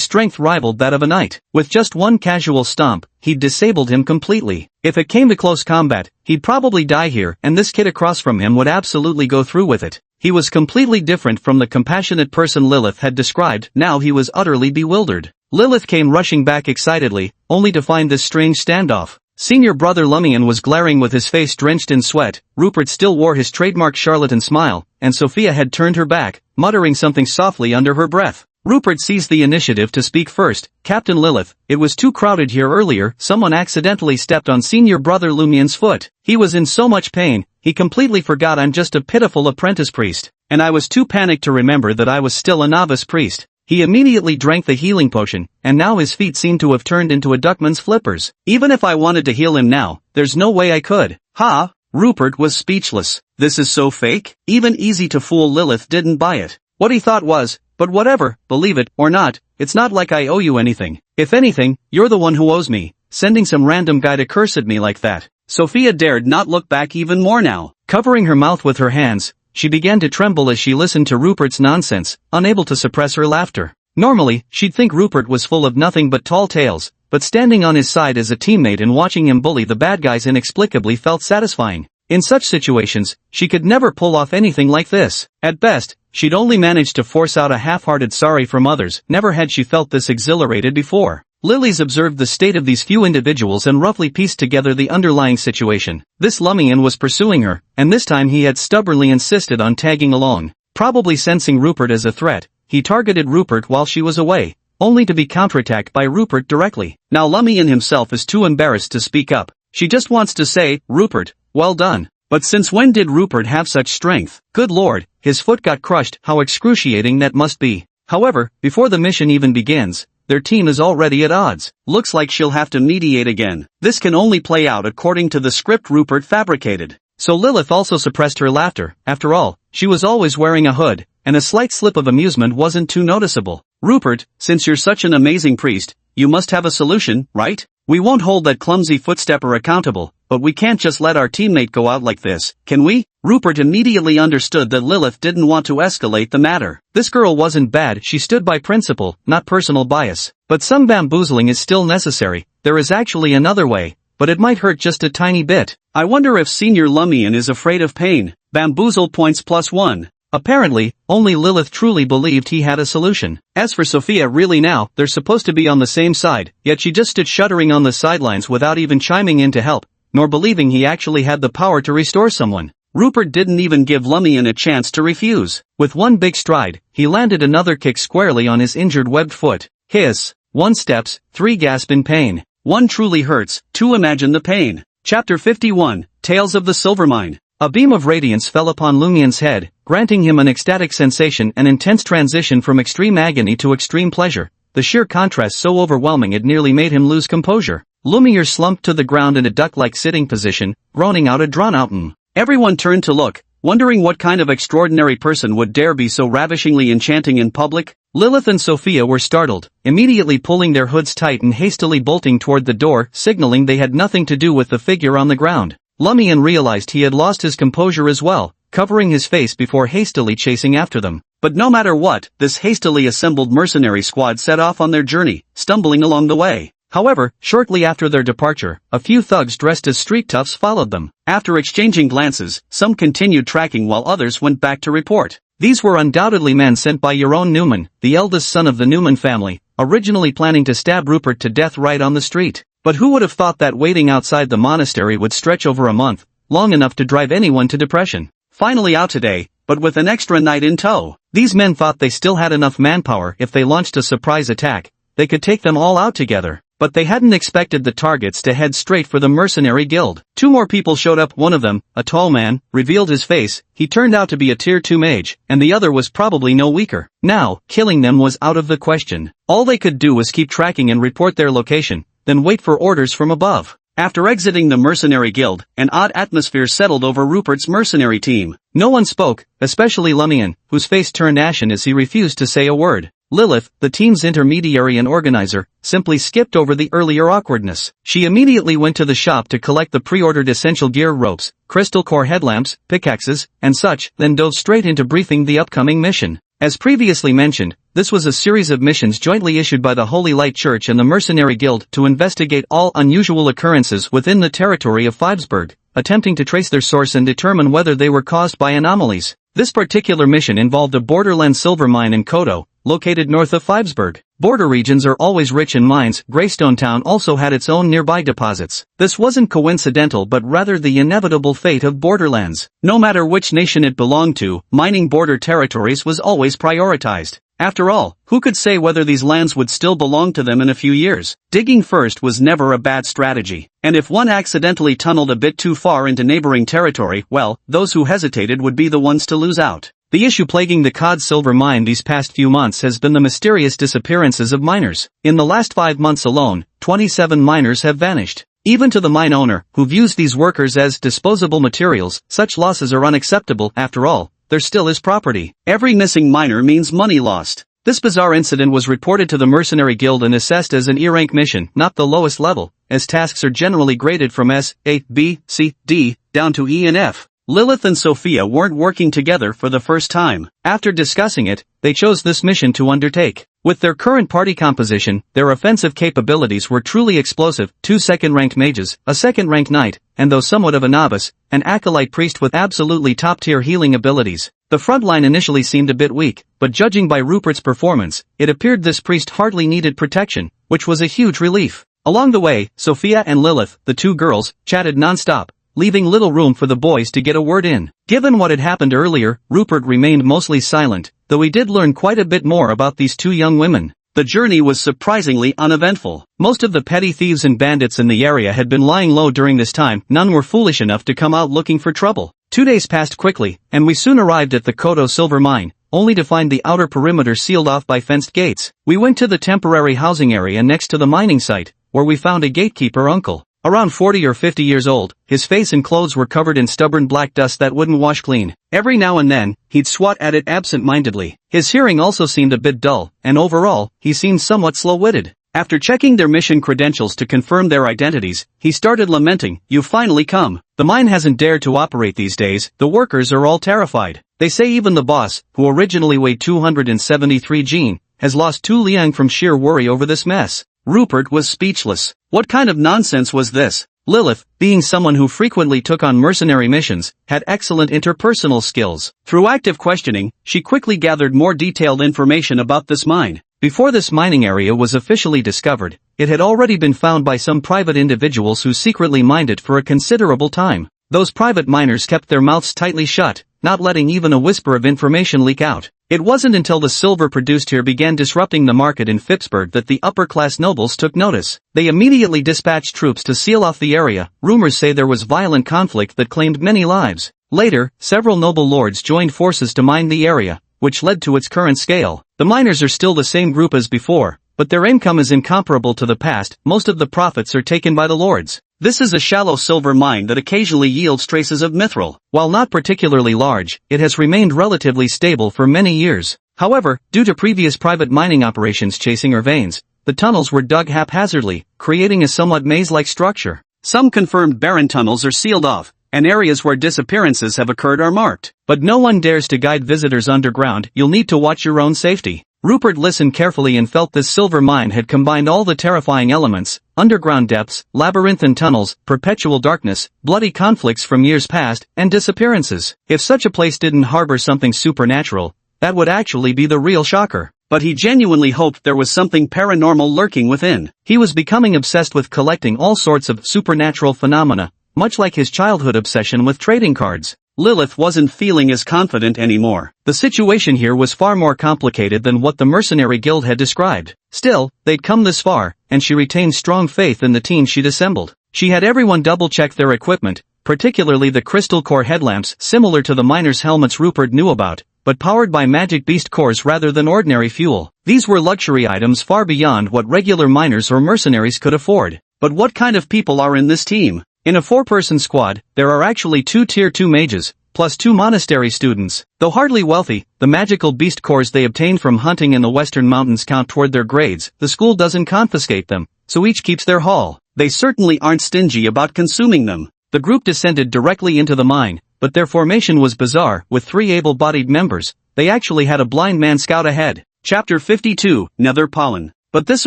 strength rivaled that of a knight. With just one casual stomp, he'd disabled him completely. If it came to close combat, he'd probably die here, and this kid across from him would absolutely go through with it. He was completely different from the compassionate person Lilith had described. Now he was utterly bewildered. Lilith came rushing back excitedly, only to find this strange standoff. Senior brother Lumian was glaring with his face drenched in sweat, Rupert still wore his trademark charlatan smile, and Sophia had turned her back, muttering something softly under her breath. Rupert seized the initiative to speak first. Captain Lilith, it was too crowded here earlier, someone accidentally stepped on senior brother Lumian's foot. He was in so much pain, he completely forgot I'm just a pitiful apprentice priest. And I was too panicked to remember that I was still a novice priest. He immediately drank the healing potion, and now his feet seem to have turned into a duckman's flippers. Even if I wanted to heal him now, there's no way I could. Ha! Rupert was speechless. This is so fake? Even easy to fool Lilith didn't buy it. What he thought was, but whatever, believe it or not, it's not like I owe you anything. If anything, you're the one who owes me, sending some random guy to curse at me like that. Sophia dared not look back even more now. Covering her mouth with her hands, she began to tremble as she listened to Rupert's nonsense, unable to suppress her laughter. Normally, she'd think Rupert was full of nothing but tall tales, but standing on his side as a teammate and watching him bully the bad guys inexplicably felt satisfying. In such situations, she could never pull off anything like this. At best, she'd only managed to force out a half-hearted sorry from others. Never had she felt this exhilarated before. Lilies observed the state of these few individuals and roughly pieced together the underlying situation. This Lumian was pursuing her, and this time he had stubbornly insisted on tagging along. Probably sensing Rupert as a threat, he targeted Rupert while she was away, only to be counterattacked by Rupert directly. Now Lumian himself is too embarrassed to speak up. She just wants to say, Rupert, well done. But since when did Rupert have such strength? Good lord, his foot got crushed, how excruciating that must be. However, before the mission even begins, their team is already at odds. Looks like she'll have to mediate again. This can only play out according to the script Rupert fabricated. So Lilith also suppressed her laughter. After all, she was always wearing a hood, and a slight slip of amusement wasn't too noticeable. Rupert, since you're such an amazing priest, you must have a solution, right? We won't hold that clumsy footstepper accountable, but we can't just let our teammate go out like this, can we? Rupert immediately understood that Lilith didn't want to escalate the matter. This girl wasn't bad, she stood by principle, not personal bias. But some bamboozling is still necessary. There is actually another way, but it might hurt just a tiny bit. I wonder if Senior Lumian is afraid of pain. Bamboozle points +1. Apparently, only Lilith truly believed he had a solution. As for Sophia, really now, they're supposed to be on the same side, yet she just stood shuddering on the sidelines without even chiming in to help, nor believing he actually had the power to restore someone. Rupert didn't even give Lumian a chance to refuse. With one big stride, he landed another kick squarely on his injured webbed foot. Hiss. 1 steps, 3 gasp in pain. 1 truly hurts, 2 imagine the pain. Chapter 51, Tales of the Silver Mine. A beam of radiance fell upon Lumian's head, granting him an ecstatic sensation, an intense transition from extreme agony to extreme pleasure. The sheer contrast so overwhelming it nearly made him lose composure. Lumiere slumped to the ground in a duck-like sitting position, groaning out a drawn-out mm. Everyone turned to look, wondering what kind of extraordinary person would dare be so ravishingly enchanting in public. Lilith and Sophia were startled, immediately pulling their hoods tight and hastily bolting toward the door, signaling they had nothing to do with the figure on the ground. Lumian realized he had lost his composure as well, covering his face before hastily chasing after them. But no matter what, this hastily assembled mercenary squad set off on their journey, stumbling along the way. However, shortly after their departure, a few thugs dressed as street toughs followed them. After exchanging glances, some continued tracking while others went back to report. These were undoubtedly men sent by Yaron Newman, the eldest son of the Newman family, originally planning to stab Rupert to death right on the street. But who would have thought that waiting outside the monastery would stretch over a month, long enough to drive anyone to depression? Finally out today, but with an extra night in tow. These men thought they still had enough manpower if they launched a surprise attack, they could take them all out together. But they hadn't expected the targets to head straight for the mercenary guild. 2 more people showed up, one of them, a tall man, revealed his face. He turned out to be a tier 2 mage, and the other was probably no weaker. Now, killing them was out of the question. All they could do was keep tracking and report their location, then wait for orders from above. After exiting the mercenary guild, an odd atmosphere settled over Rupert's mercenary team. No one spoke, especially Lumian, whose face turned ashen as he refused to say a word. Lilith, the team's intermediary and organizer, simply skipped over the earlier awkwardness. She immediately went to the shop to collect the pre-ordered essential gear ropes, crystal core headlamps, pickaxes, and such, then dove straight into briefing the upcoming mission. As previously mentioned, this was a series of missions jointly issued by the Holy Light Church and the Mercenary Guild to investigate all unusual occurrences within the territory of Fivesburg, attempting to trace their source and determine whether they were caused by anomalies. This particular mission involved a borderland silver mine in Kodo, located north of Fivesburg. Border regions are always rich in mines. Greystone Town also had its own nearby deposits. This wasn't coincidental but rather the inevitable fate of borderlands. No matter which nation it belonged to, mining border territories was always prioritized. After all, who could say whether these lands would still belong to them in a few years? Digging first was never a bad strategy. And if one accidentally tunneled a bit too far into neighboring territory, well, those who hesitated would be the ones to lose out. The issue plaguing the Cod Silver Mine these past few months has been the mysterious disappearances of miners. In the last 5 months alone, 27 miners have vanished. Even to the mine owner, who views these workers as disposable materials, such losses are unacceptable. After all, they're still his property. Every missing miner means money lost. This bizarre incident was reported to the Mercenary Guild and assessed as an E-rank mission, not the lowest level, as tasks are generally graded from S, A, B, C, D, down to E and F. Lilith and Sophia weren't working together for the first time. After discussing it, they chose this mission to undertake. With their current party composition, their offensive capabilities were truly explosive: 2 second-ranked mages, a second-ranked knight, and though somewhat of a novice, an acolyte priest with absolutely top-tier healing abilities. The front line initially seemed a bit weak, but judging by Rupert's performance, it appeared this priest hardly needed protection, which was a huge relief. Along the way, Sophia and Lilith, the two girls, chatted non-stop, leaving little room for the boys to get a word in. Given what had happened earlier, Rupert remained mostly silent, though he did learn quite a bit more about these two young women. The journey was surprisingly uneventful. Most of the petty thieves and bandits in the area had been lying low during this time. None were foolish enough to come out looking for trouble. 2 days passed quickly, and we soon arrived at the Kodo Silver Mine, only to find the outer perimeter sealed off by fenced gates. We went to the temporary housing area next to the mining site, where we found a gatekeeper uncle. Around 40 or 50 years old, his face and clothes were covered in stubborn black dust that wouldn't wash clean. Every now and then, he'd swat at it absent-mindedly. His hearing also seemed a bit dull, and overall, he seemed somewhat slow-witted. After checking their mission credentials to confirm their identities, he started lamenting, "You've finally come. The mine hasn't dared to operate these days. The workers are all terrified. They say even the boss, who originally weighed 273 Gene, has lost 2 liang from sheer worry over this mess." Rupert was speechless. What kind of nonsense was this? Lilith, being someone who frequently took on mercenary missions, had excellent interpersonal skills. Through active questioning, she quickly gathered more detailed information about this mine. Before this mining area was officially discovered, it had already been found by some private individuals who secretly mined it for a considerable time. Those private miners kept their mouths tightly shut, not letting even a whisper of information leak out. It wasn't until the silver produced here began disrupting the market in Phippsburg that the upper-class nobles took notice. They immediately dispatched troops to seal off the area. Rumors say there was violent conflict that claimed many lives. Later, several noble lords joined forces to mine the area, which led to its current scale. The miners are still the same group as before, but their income is incomparable to the past. Most of the profits are taken by the lords. This is a shallow silver mine that occasionally yields traces of mithril. While not particularly large, it has remained relatively stable for many years. However, due to previous private mining operations chasing our veins, the tunnels were dug haphazardly, creating a somewhat maze-like structure. Some confirmed barren tunnels are sealed off, and areas where disappearances have occurred are marked. But no one dares to guide visitors underground. You'll need to watch your own safety. Rupert listened carefully and felt this silver mine had combined all the terrifying elements: underground depths, labyrinthine tunnels, perpetual darkness, bloody conflicts from years past, and disappearances. If such a place didn't harbor something supernatural, that would actually be the real shocker. But he genuinely hoped there was something paranormal lurking within. He was becoming obsessed with collecting all sorts of supernatural phenomena, much like his childhood obsession with trading cards. Lilith wasn't feeling as confident anymore. The situation here was far more complicated than what the Mercenary Guild had described. Still, they'd come this far, and she retained strong faith in the team she'd assembled. She had everyone double-check their equipment, particularly the crystal core headlamps similar to the miners' helmets Rupert knew about, but powered by magic beast cores rather than ordinary fuel. These were luxury items far beyond what regular miners or mercenaries could afford. But what kind of people are in this team? In a 4-person squad, there are actually 2 Tier 2 mages, plus 2 monastery students. Though hardly wealthy, the magical beast cores they obtained from hunting in the western mountains count toward their grades. The school doesn't confiscate them, so each keeps their haul. They certainly aren't stingy about consuming them. The group descended directly into the mine, but their formation was bizarre. With 3 able-bodied members, they actually had a blind man scout ahead. Chapter 52, Nether Pollen. But this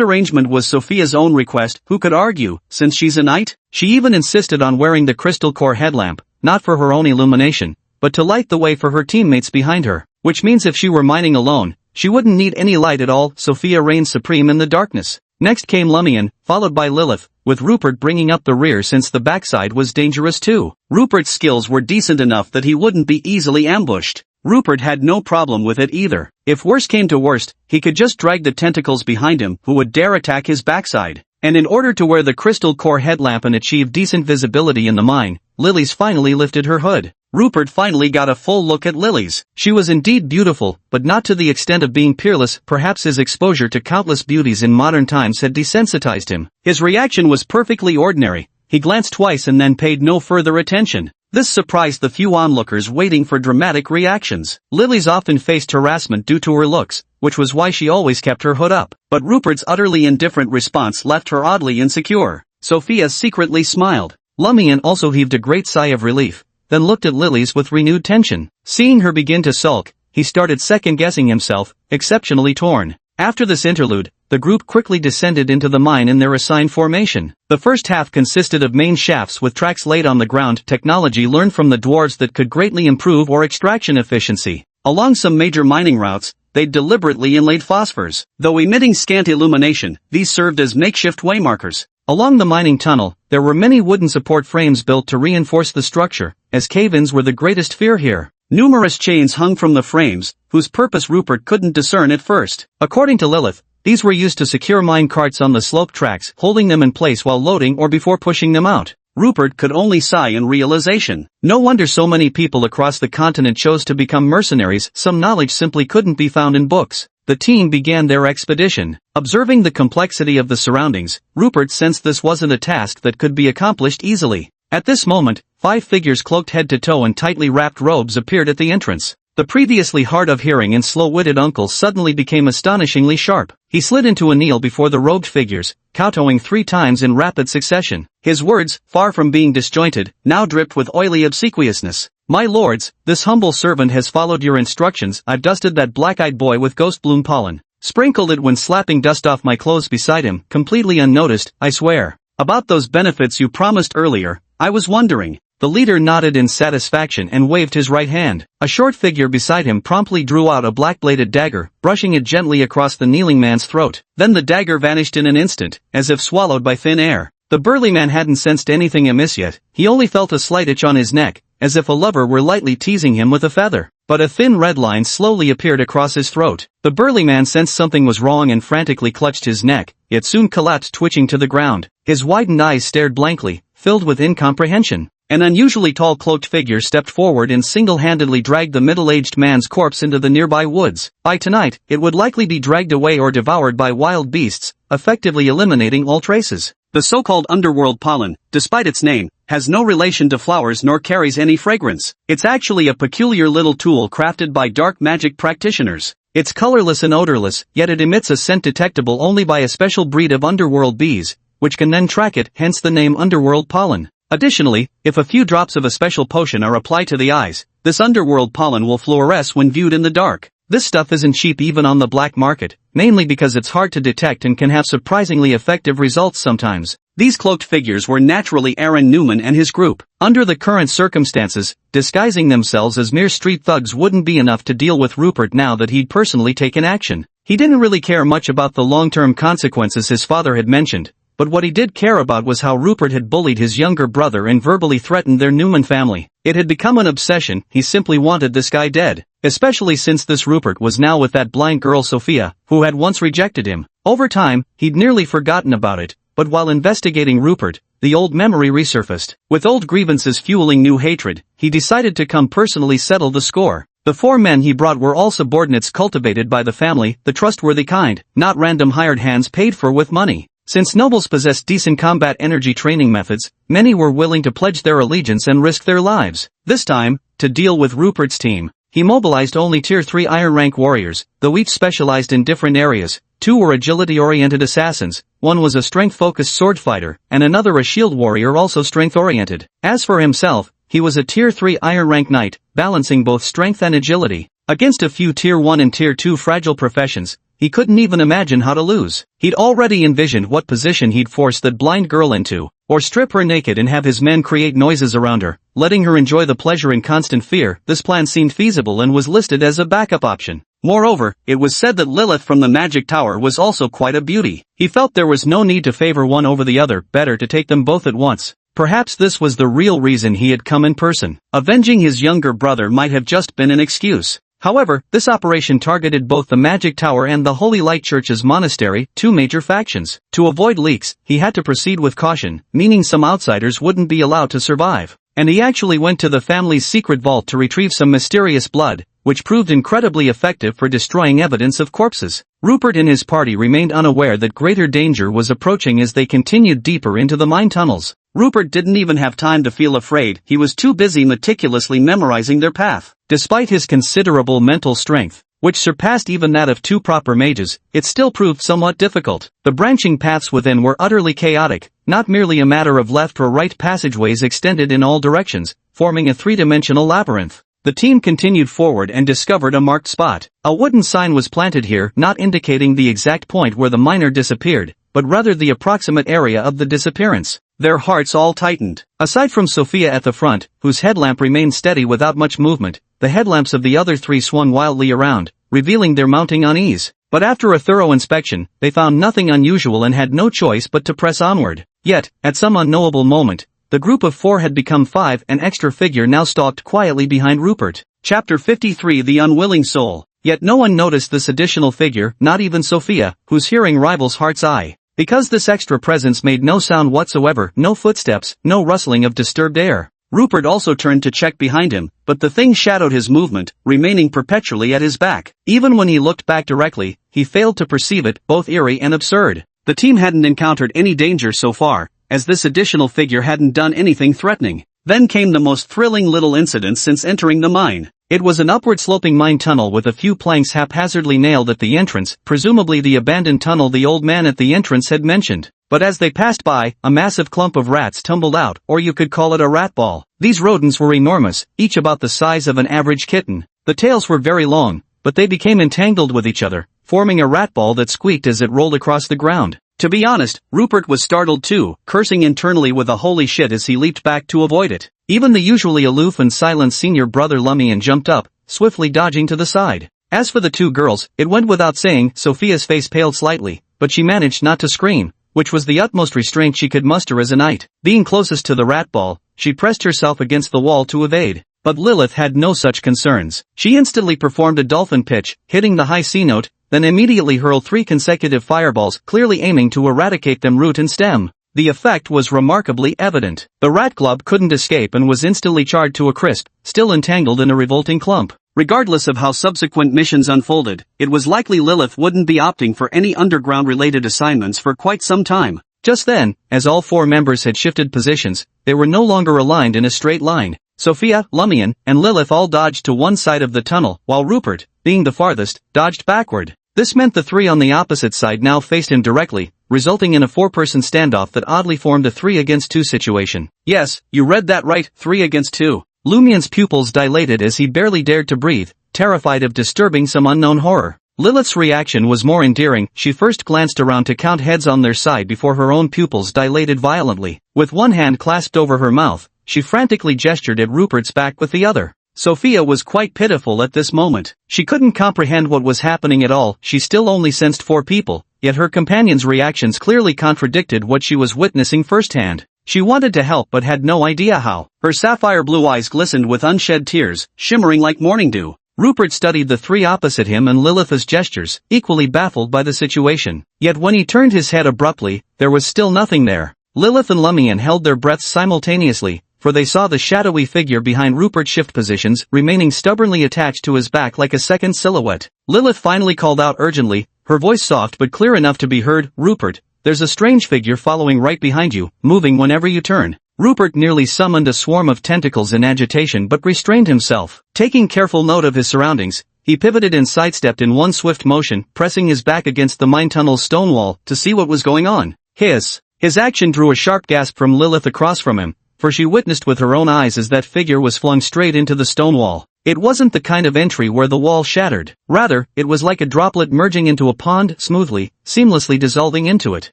arrangement was Sophia's own request. Who could argue, since she's a knight? She even insisted on wearing the crystal core headlamp, not for her own illumination, but to light the way for her teammates behind her. Which means if she were mining alone, she wouldn't need any light at all. Sophia reigned supreme in the darkness. Next came Lumion, followed by Lilith, with Rupert bringing up the rear since the backside was dangerous too. Rupert's skills were decent enough that he wouldn't be easily ambushed. Rupert had no problem with it either. If worse came to worst, he could just drag the tentacles behind him who would dare attack his backside. And in order to wear the crystal core headlamp and achieve decent visibility in the mine, Lily's finally lifted her hood. Rupert finally got a full look at Lily's. She was indeed beautiful, but not to the extent of being peerless. Perhaps his exposure to countless beauties in modern times had desensitized him. His reaction was perfectly ordinary. He glanced twice and then paid no further attention. This surprised the few onlookers waiting for dramatic reactions. Lily's often faced harassment due to her looks, which was why she always kept her hood up. But Rupert's utterly indifferent response left her oddly insecure. Sophia secretly smiled. Lumion also heaved a great sigh of relief, then looked at Lily's with renewed tension. Seeing her begin to sulk, he started second-guessing himself, exceptionally torn. After this interlude, the group quickly descended into the mine in their assigned formation. The first half consisted of main shafts with tracks laid on the ground, technology learned from the dwarves that could greatly improve ore extraction efficiency. Along some major mining routes, they deliberately inlaid phosphors. Though emitting scant illumination, these served as makeshift waymarkers. Along the mining tunnel, there were many wooden support frames built to reinforce the structure, as cave-ins were the greatest fear here. Numerous chains hung from the frames, whose purpose Rupert couldn't discern at first. According to Lilith, these were used to secure mine carts on the slope tracks, holding them in place while loading or before pushing them out. Rupert could only sigh in realization. No wonder so many people across the continent chose to become mercenaries. Some knowledge simply couldn't be found in books. The team began their expedition. Observing the complexity of the surroundings, Rupert sensed this wasn't a task that could be accomplished easily. At this moment, 5 figures cloaked head to toe in tightly wrapped robes appeared at the entrance. The previously hard of hearing and slow-witted uncle suddenly became astonishingly sharp. He slid into a kneel before the robed figures, kowtowing 3 times in rapid succession. His words, far from being disjointed, now dripped with oily obsequiousness. "My lords, this humble servant has followed your instructions. I've dusted that black-eyed boy with ghost bloom pollen. Sprinkled it when slapping dust off my clothes beside him, completely unnoticed, I swear. About those benefits you promised earlier, I was wondering." The leader nodded in satisfaction and waved his right hand. A short figure beside him promptly drew out a black-bladed dagger, brushing it gently across the kneeling man's throat. Then the dagger vanished in an instant, as if swallowed by thin air. The burly man hadn't sensed anything amiss yet. He only felt a slight itch on his neck, as if a lover were lightly teasing him with a feather. But a thin red line slowly appeared across his throat. The burly man sensed something was wrong and frantically clutched his neck, yet soon collapsed twitching to the ground. His widened eyes stared blankly, filled with incomprehension. An unusually tall cloaked figure stepped forward and single-handedly dragged the middle-aged man's corpse into the nearby woods. By tonight, it would likely be dragged away or devoured by wild beasts, effectively eliminating all traces. The so-called underworld pollen, despite its name, has no relation to flowers nor carries any fragrance. It's actually a peculiar little tool crafted by dark magic practitioners. It's colorless and odorless, yet it emits a scent detectable only by a special breed of underworld bees, which can then track it, hence the name underworld pollen. Additionally, if a few drops of a special potion are applied to the eyes, this underworld pollen will fluoresce when viewed in the dark. This stuff isn't cheap even on the black market, mainly because it's hard to detect and can have surprisingly effective results sometimes. These cloaked figures were naturally Aaron Newman and his group. Under the current circumstances, disguising themselves as mere street thugs wouldn't be enough to deal with Rupert now that he'd personally taken action. He didn't really care much about the long-term consequences his father had mentioned. But what he did care about was how Rupert had bullied his younger brother and verbally threatened their Newman family. It had become an obsession. He simply wanted this guy dead. Especially since this Rupert was now with that blind girl Sophia, who had once rejected him. Over time, he'd nearly forgotten about it, but while investigating Rupert, the old memory resurfaced. With old grievances fueling new hatred, he decided to come personally settle the score. The 4 men he brought were all subordinates cultivated by the family, the trustworthy kind, not random hired hands paid for with money. Since nobles possessed decent combat energy training methods, many were willing to pledge their allegiance and risk their lives. This time, to deal with Rupert's team, he mobilized only Tier 3 Iron Rank warriors, though each specialized in different areas. 2 were agility-oriented assassins, 1 was a strength-focused sword fighter, and another a shield warrior also strength-oriented. As for himself, he was a Tier 3 Iron Rank knight, balancing both strength and agility. Against a few Tier 1 and Tier 2 fragile professions, he couldn't even imagine how to lose. He'd already envisioned what position he'd force that blind girl into, or strip her naked and have his men create noises around her, letting her enjoy the pleasure in constant fear. This plan seemed feasible and was listed as a backup option. Moreover, it was said that Lilith from the Magic Tower was also quite a beauty. He felt there was no need to favor one over the other, better to take them both at once. Perhaps this was the real reason he had come in person. Avenging his younger brother might have just been an excuse. However, this operation targeted both the Magic Tower and the Holy Light Church's monastery, two major factions. To avoid leaks, he had to proceed with caution, meaning some outsiders wouldn't be allowed to survive. And he actually went to the family's secret vault to retrieve some mysterious blood, which proved incredibly effective for destroying evidence of corpses. Rupert and his party remained unaware that greater danger was approaching as they continued deeper into the mine tunnels. Rupert didn't even have time to feel afraid, he was too busy meticulously memorizing their path. Despite his considerable mental strength, which surpassed even that of two proper mages, it still proved somewhat difficult. The branching paths within were utterly chaotic, not merely a matter of left or right passageways extended in all directions, forming a three-dimensional labyrinth. The team continued forward and discovered a marked spot. A wooden sign was planted here, not indicating the exact point where the miner disappeared, but rather the approximate area of the disappearance. Their hearts all tightened. Aside from Sophia at the front, whose headlamp remained steady without much movement, the headlamps of the other three swung wildly around, revealing their mounting unease. But after a thorough inspection, they found nothing unusual and had no choice but to press onward. Yet, at some unknowable moment, the group of four had become five. An extra figure now stalked quietly behind Rupert. Chapter 53 The Unwilling Soul. Yet no one noticed this additional figure, not even Sophia, whose hearing rivals Heart's eye. Because this extra presence made no sound whatsoever, no footsteps, no rustling of disturbed air. Rupert also turned to check behind him, but the thing shadowed his movement, remaining perpetually at his back. Even when he looked back directly, he failed to perceive it, both eerie and absurd. The team hadn't encountered any danger so far, as this additional figure hadn't done anything threatening. Then came the most thrilling little incident since entering the mine. It was an upward-sloping mine tunnel with a few planks haphazardly nailed at the entrance, presumably the abandoned tunnel the old man at the entrance had mentioned. But as they passed by, a massive clump of rats tumbled out, or you could call it a rat ball. These rodents were enormous, each about the size of an average kitten. The tails were very long, but they became entangled with each other, forming a rat ball that squeaked as it rolled across the ground. To be honest, Rupert was startled too, cursing internally with a holy shit as he leaped back to avoid it. Even the usually aloof and silent senior brother Lumian jumped up, swiftly dodging to the side. As for the two girls, it went without saying, Sophia's face paled slightly, but she managed not to scream, which was the utmost restraint she could muster as a knight. Being closest to the rat ball, she pressed herself against the wall to evade. But Lilith had no such concerns. She instantly performed a dolphin pitch, hitting the high C note, then immediately hurled 3 consecutive fireballs, clearly aiming to eradicate them root and stem. The effect was remarkably evident. The rat club couldn't escape and was instantly charred to a crisp, still entangled in a revolting clump. Regardless of how subsequent missions unfolded, it was likely Lilith wouldn't be opting for any underground-related assignments for quite some time. Just then, as all 4 members had shifted positions, they were no longer aligned in a straight line. Sophia, Lumian, and Lilith all dodged to one side of the tunnel, while Rupert, being the farthest, dodged backward. This meant the 3 on the opposite side now faced him directly, resulting in a 4-person standoff that oddly formed a 3 against 2 situation. Yes, you read that right, 3 against 2. Lumian's pupils dilated as he barely dared to breathe, terrified of disturbing some unknown horror. Lilith's reaction was more endearing. She first glanced around to count heads on their side before her own pupils dilated violently. With one hand clasped over her mouth, she frantically gestured at Rupert's back with the other. Sophia was quite pitiful at this moment. She couldn't comprehend what was happening at all. She still only sensed 4 people, yet her companions' reactions clearly contradicted what she was witnessing firsthand. She wanted to help but had no idea how. Her sapphire blue eyes glistened with unshed tears, shimmering like morning dew. Rupert studied the 3 opposite him and Lilith's gestures, equally baffled by the situation. Yet when he turned his head abruptly, there was still nothing there. Lilith and Lumian held their breaths simultaneously, for they saw the shadowy figure behind Rupert shift positions, remaining stubbornly attached to his back like a second silhouette. Lilith finally called out urgently, her voice soft but clear enough to be heard, "Rupert, there's a strange figure following right behind you, moving whenever you turn." Rupert nearly summoned a swarm of tentacles in agitation but restrained himself. Taking careful note of his surroundings, he pivoted and sidestepped in one swift motion, pressing his back against the mine tunnel's stone wall to see what was going on. His action drew a sharp gasp from Lilith across from him, for she witnessed with her own eyes as that figure was flung straight into the stone wall. It wasn't the kind of entry where the wall shattered. Rather, it was like a droplet merging into a pond, smoothly, seamlessly dissolving into it.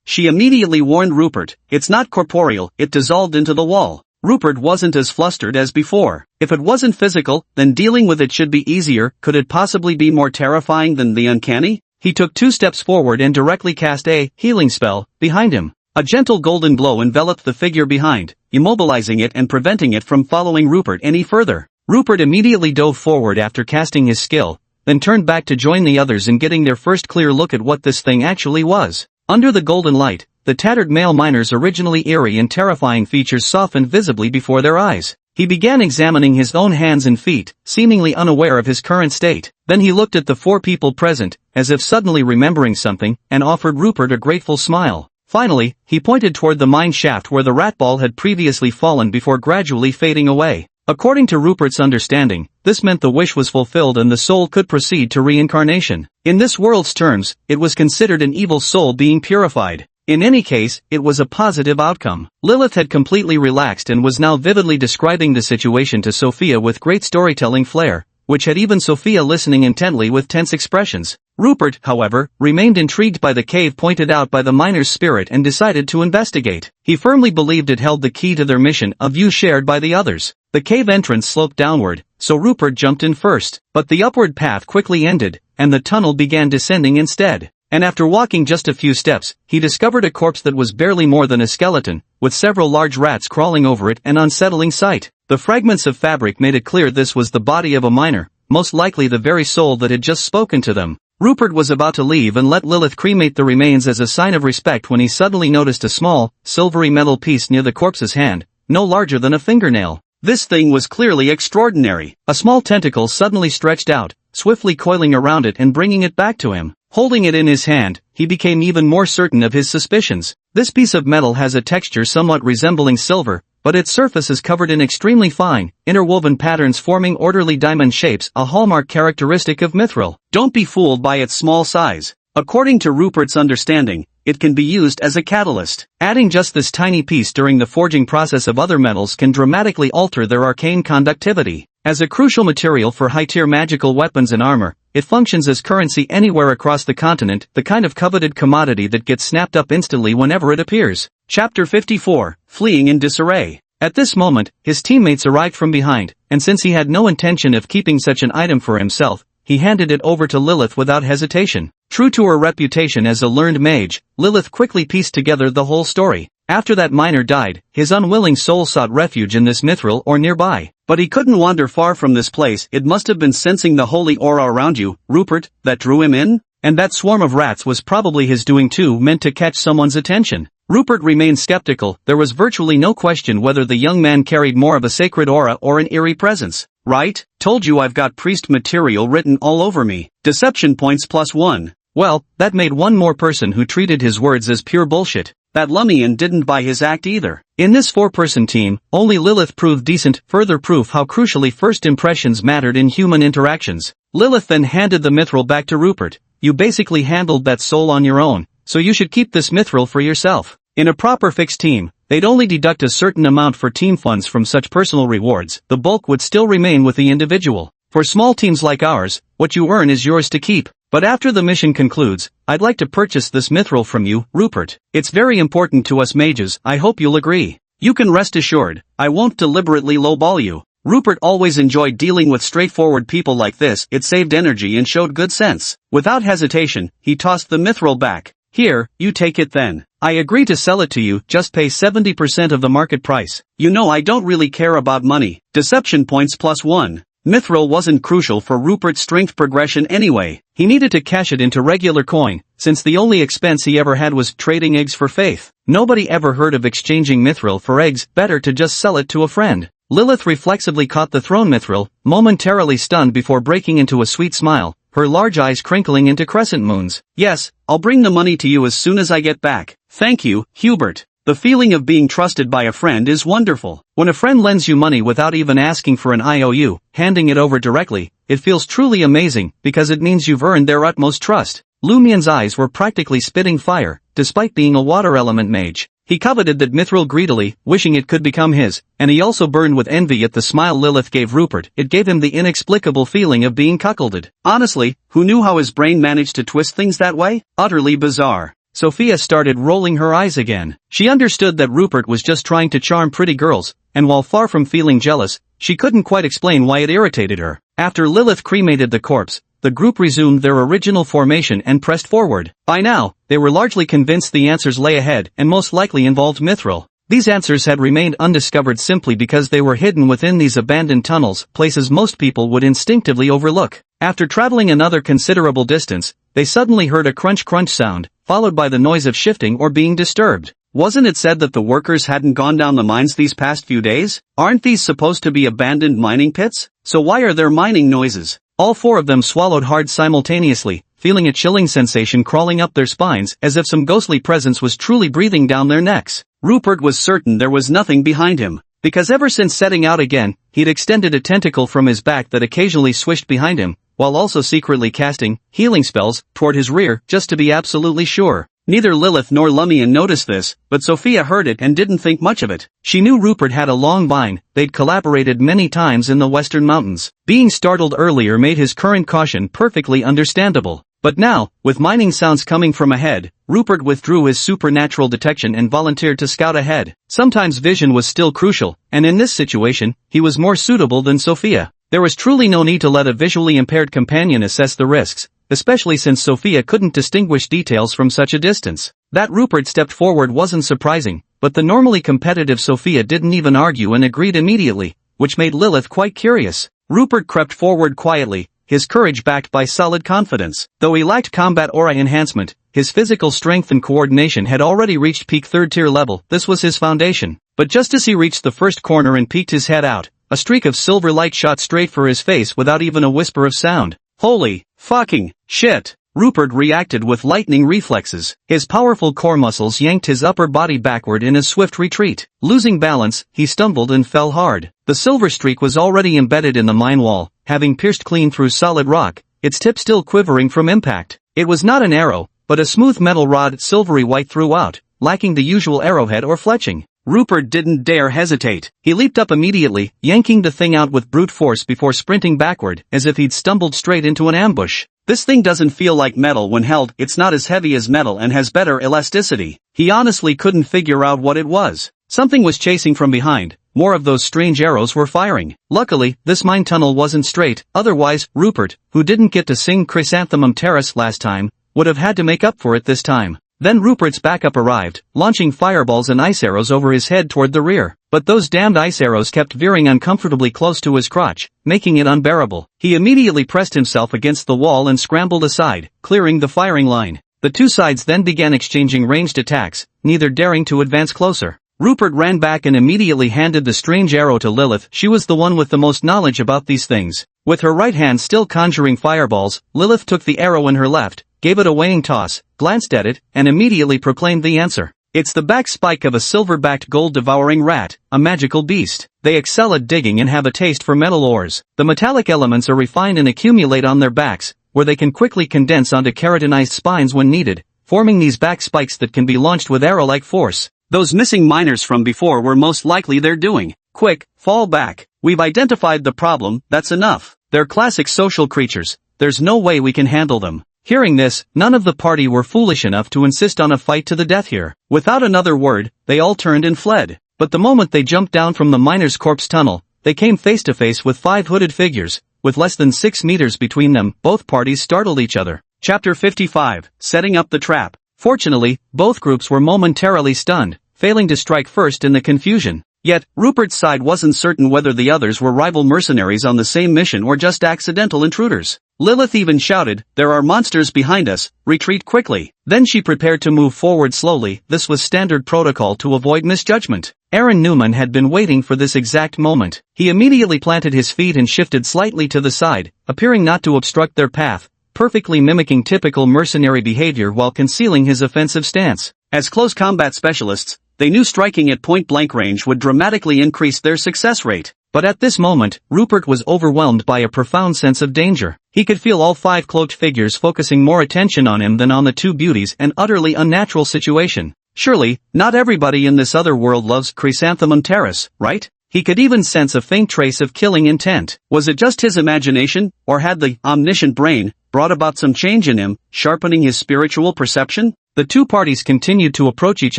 She immediately warned Rupert, "It's not corporeal, it dissolved into the wall." Rupert wasn't as flustered as before. If it wasn't physical, then dealing with it should be easier. Could it possibly be more terrifying than the uncanny? He took 2 steps forward and directly cast a healing spell behind him. A gentle golden glow enveloped the figure behind, immobilizing it and preventing it from following Rupert any further. Rupert immediately dove forward after casting his skill, then turned back to join the others in getting their first clear look at what this thing actually was. Under the golden light, the tattered male miner's originally eerie and terrifying features softened visibly before their eyes. He began examining his own hands and feet, seemingly unaware of his current state. Then he looked at the 4 people present, as if suddenly remembering something, and offered Rupert a grateful smile. Finally, he pointed toward the mine shaft where the rat ball had previously fallen before gradually fading away. According to Rupert's understanding, this meant the wish was fulfilled and the soul could proceed to reincarnation. In this world's terms, it was considered an evil soul being purified. In any case, it was a positive outcome. Lilith had completely relaxed and was now vividly describing the situation to Sophia with great storytelling flair, which had even Sophia listening intently with tense expressions. Rupert, however, remained intrigued by the cave pointed out by the miner's spirit and decided to investigate. He firmly believed it held the key to their mission, a view shared by the others. The cave entrance sloped downward, so Rupert jumped in first, but the upward path quickly ended, and the tunnel began descending instead. And after walking just a few steps, he discovered a corpse that was barely more than a skeleton, with several large rats crawling over it, an unsettling sight. The fragments of fabric made it clear this was the body of a miner, most likely the very soul that had just spoken to them. Rupert was about to leave and let Lilith cremate the remains as a sign of respect when he suddenly noticed a small, silvery metal piece near the corpse's hand, no larger than a fingernail. This thing was clearly extraordinary. A small tentacle suddenly stretched out, swiftly coiling around it and bringing it back to him. Holding it in his hand, he became even more certain of his suspicions. This piece of metal has a texture somewhat resembling silver, but its surface is covered in extremely fine, interwoven patterns forming orderly diamond shapes, a hallmark characteristic of mithril. Don't be fooled by its small size. According to Rupert's understanding, it can be used as a catalyst. Adding just this tiny piece during the forging process of other metals can dramatically alter their arcane conductivity. As a crucial material for high-tier magical weapons and armor, it functions as currency anywhere across the continent, the kind of coveted commodity that gets snapped up instantly whenever it appears. Chapter 54, Fleeing in Disarray. At this moment, his teammates arrived from behind, and since he had no intention of keeping such an item for himself, he handed it over to Lilith without hesitation. True to her reputation as a learned mage, Lilith quickly pieced together the whole story. After that miner died, his unwilling soul sought refuge in this mithril or nearby. But he couldn't wander far from this place. It must have been sensing the holy aura around you, Rupert, that drew him in? And that swarm of rats was probably his doing too, meant to catch someone's attention. Rupert remained skeptical. There was virtually no question whether the young man carried more of a sacred aura or an eerie presence. Right? Told you I've got priest material written all over me. Deception points +1. Well, that made one more person who treated his words as pure bullshit. That Lumian didn't buy his act either. In this 4-person team, only Lilith proved decent, further proof how crucially first impressions mattered in human interactions. Lilith then handed the mithril back to Rupert. You basically handled that soul on your own, so you should keep this mithril for yourself. In a proper fixed team, they'd only deduct a certain amount for team funds from such personal rewards. The bulk would still remain with the individual. For small teams like ours, what you earn is yours to keep. But after the mission concludes, I'd like to purchase this mithril from you, Rupert. It's very important to us mages, I hope you'll agree. You can rest assured, I won't deliberately lowball you. Rupert always enjoyed dealing with straightforward people like this. It saved energy and showed good sense. Without hesitation, he tossed the mithril back. Here, you take it then. I agree to sell it to you, just pay 70% of the market price. You know I don't really care about money. Deception points +1. Mithril wasn't crucial for Rupert's strength progression anyway. He needed to cash it into regular coin, since the only expense he ever had was trading eggs for faith. Nobody ever heard of exchanging mithril for eggs, better to just sell it to a friend. Lilith reflexively caught the thrown mithril, momentarily stunned before breaking into a sweet smile, her large eyes crinkling into crescent moons. Yes, I'll bring the money to you as soon as I get back. Thank you, Hubert. The feeling of being trusted by a friend is wonderful. When a friend lends you money without even asking for an IOU, handing it over directly, it feels truly amazing, because it means you've earned their utmost trust. Lumian's eyes were practically spitting fire, despite being a water element mage. He coveted that mithril greedily, wishing it could become his, and he also burned with envy at the smile Lilith gave Rupert. It gave him the inexplicable feeling of being cuckolded. Honestly, who knew how his brain managed to twist things that way? Utterly bizarre. Sophia started rolling her eyes again. She understood that Rupert was just trying to charm pretty girls, and while far from feeling jealous, she couldn't quite explain why it irritated her. After Lilith cremated the corpse, the group resumed their original formation and pressed forward. By now, they were largely convinced the answers lay ahead and most likely involved Mithril. These answers had remained undiscovered simply because they were hidden within these abandoned tunnels, places most people would instinctively overlook. After traveling another considerable distance, they suddenly heard a crunch-crunch sound, followed by the noise of shifting or being disturbed. Wasn't it said that the workers hadn't gone down the mines these past few days? Aren't these supposed to be abandoned mining pits? So why are there mining noises? All four of them swallowed hard simultaneously, feeling a chilling sensation crawling up their spines as if some ghostly presence was truly breathing down their necks. Rupert was certain there was nothing behind him, because ever since setting out again, he'd extended a tentacle from his back that occasionally swished behind him, while also secretly casting healing spells toward his rear just to be absolutely sure. Neither Lilith nor Lumion noticed this, but Sophia heard it and didn't think much of it. She knew Rupert had a long vine, they'd collaborated many times in the Western Mountains. Being startled earlier made his current caution perfectly understandable. But now, with mining sounds coming from ahead, Rupert withdrew his supernatural detection and volunteered to scout ahead. Sometimes vision was still crucial, and in this situation, he was more suitable than Sophia. There was truly no need to let a visually impaired companion assess the risks, especially since Sophia couldn't distinguish details from such a distance. That Rupert stepped forward wasn't surprising, but the normally competitive Sophia didn't even argue and agreed immediately, which made Lilith quite curious. Rupert crept forward quietly, his courage backed by solid confidence. Though he lacked combat aura enhancement, his physical strength and coordination had already reached peak third-tier level. This was his foundation. But just as he reached the first corner and peeked his head out, a streak of silver light shot straight for his face without even a whisper of sound. Holy fucking shit! Rupert reacted with lightning reflexes. His powerful core muscles yanked his upper body backward in a swift retreat. Losing balance, he stumbled and fell hard. The silver streak was already embedded in the mine wall, having pierced clean through solid rock, its tip still quivering from impact. It was not an arrow, but a smooth metal rod silvery white throughout, lacking the usual arrowhead or fletching. Rupert didn't dare hesitate. He leaped up immediately, yanking the thing out with brute force before sprinting backward, as if he'd stumbled straight into an ambush. This thing doesn't feel like metal when held, it's not as heavy as metal and has better elasticity. He honestly couldn't figure out what it was. Something was chasing from behind, more of those strange arrows were firing. Luckily, this mine tunnel wasn't straight, otherwise, Rupert, who didn't get to sing Chrysanthemum Terrace last time, would have had to make up for it this time. Then Rupert's backup arrived, launching fireballs and ice arrows over his head toward the rear. But those damned ice arrows kept veering uncomfortably close to his crotch, making it unbearable. He immediately pressed himself against the wall and scrambled aside, clearing the firing line. The two sides then began exchanging ranged attacks, neither daring to advance closer. Rupert ran back and immediately handed the strange arrow to Lilith. She was the one with the most knowledge about these things. With her right hand still conjuring fireballs, Lilith took the arrow in her left, gave it a weighing toss, glanced at it, and immediately proclaimed the answer. It's the back spike of a silver-backed gold-devouring rat, a magical beast. They excel at digging and have a taste for metal ores. The metallic elements are refined and accumulate on their backs, where they can quickly condense onto keratinized spines when needed, forming these back spikes that can be launched with arrow-like force. Those missing miners from before were most likely their doing. Quick, fall back. We've identified the problem, that's enough. They're classic social creatures. There's no way we can handle them. Hearing this, none of the party were foolish enough to insist on a fight to the death here. Without another word, they all turned and fled. But the moment they jumped down from the miner's corpse tunnel, they came face to face with 5 hooded figures. With less than 6 meters between them, both parties startled each other. Chapter 55, Setting Up the Trap. Fortunately, both groups were momentarily stunned, failing to strike first in the confusion. Yet, Rupert's side wasn't certain whether the others were rival mercenaries on the same mission or just accidental intruders. Lilith even shouted, "There are monsters behind us, retreat quickly." Then she prepared to move forward slowly. This was standard protocol to avoid misjudgment. Aaron Newman had been waiting for this exact moment. He immediately planted his feet and shifted slightly to the side, appearing not to obstruct their path, perfectly mimicking typical mercenary behavior while concealing his offensive stance. As close combat specialists, they knew striking at point-blank range would dramatically increase their success rate. But at this moment, Rupert was overwhelmed by a profound sense of danger. He could feel all 5 cloaked figures focusing more attention on him than on the 2 beauties, an utterly unnatural situation. Surely, not everybody in this other world loves Chrysanthemum Terrace, right? He could even sense a faint trace of killing intent. Was it just his imagination, or had the omniscient brain brought about some change in him, sharpening his spiritual perception? The two parties continued to approach each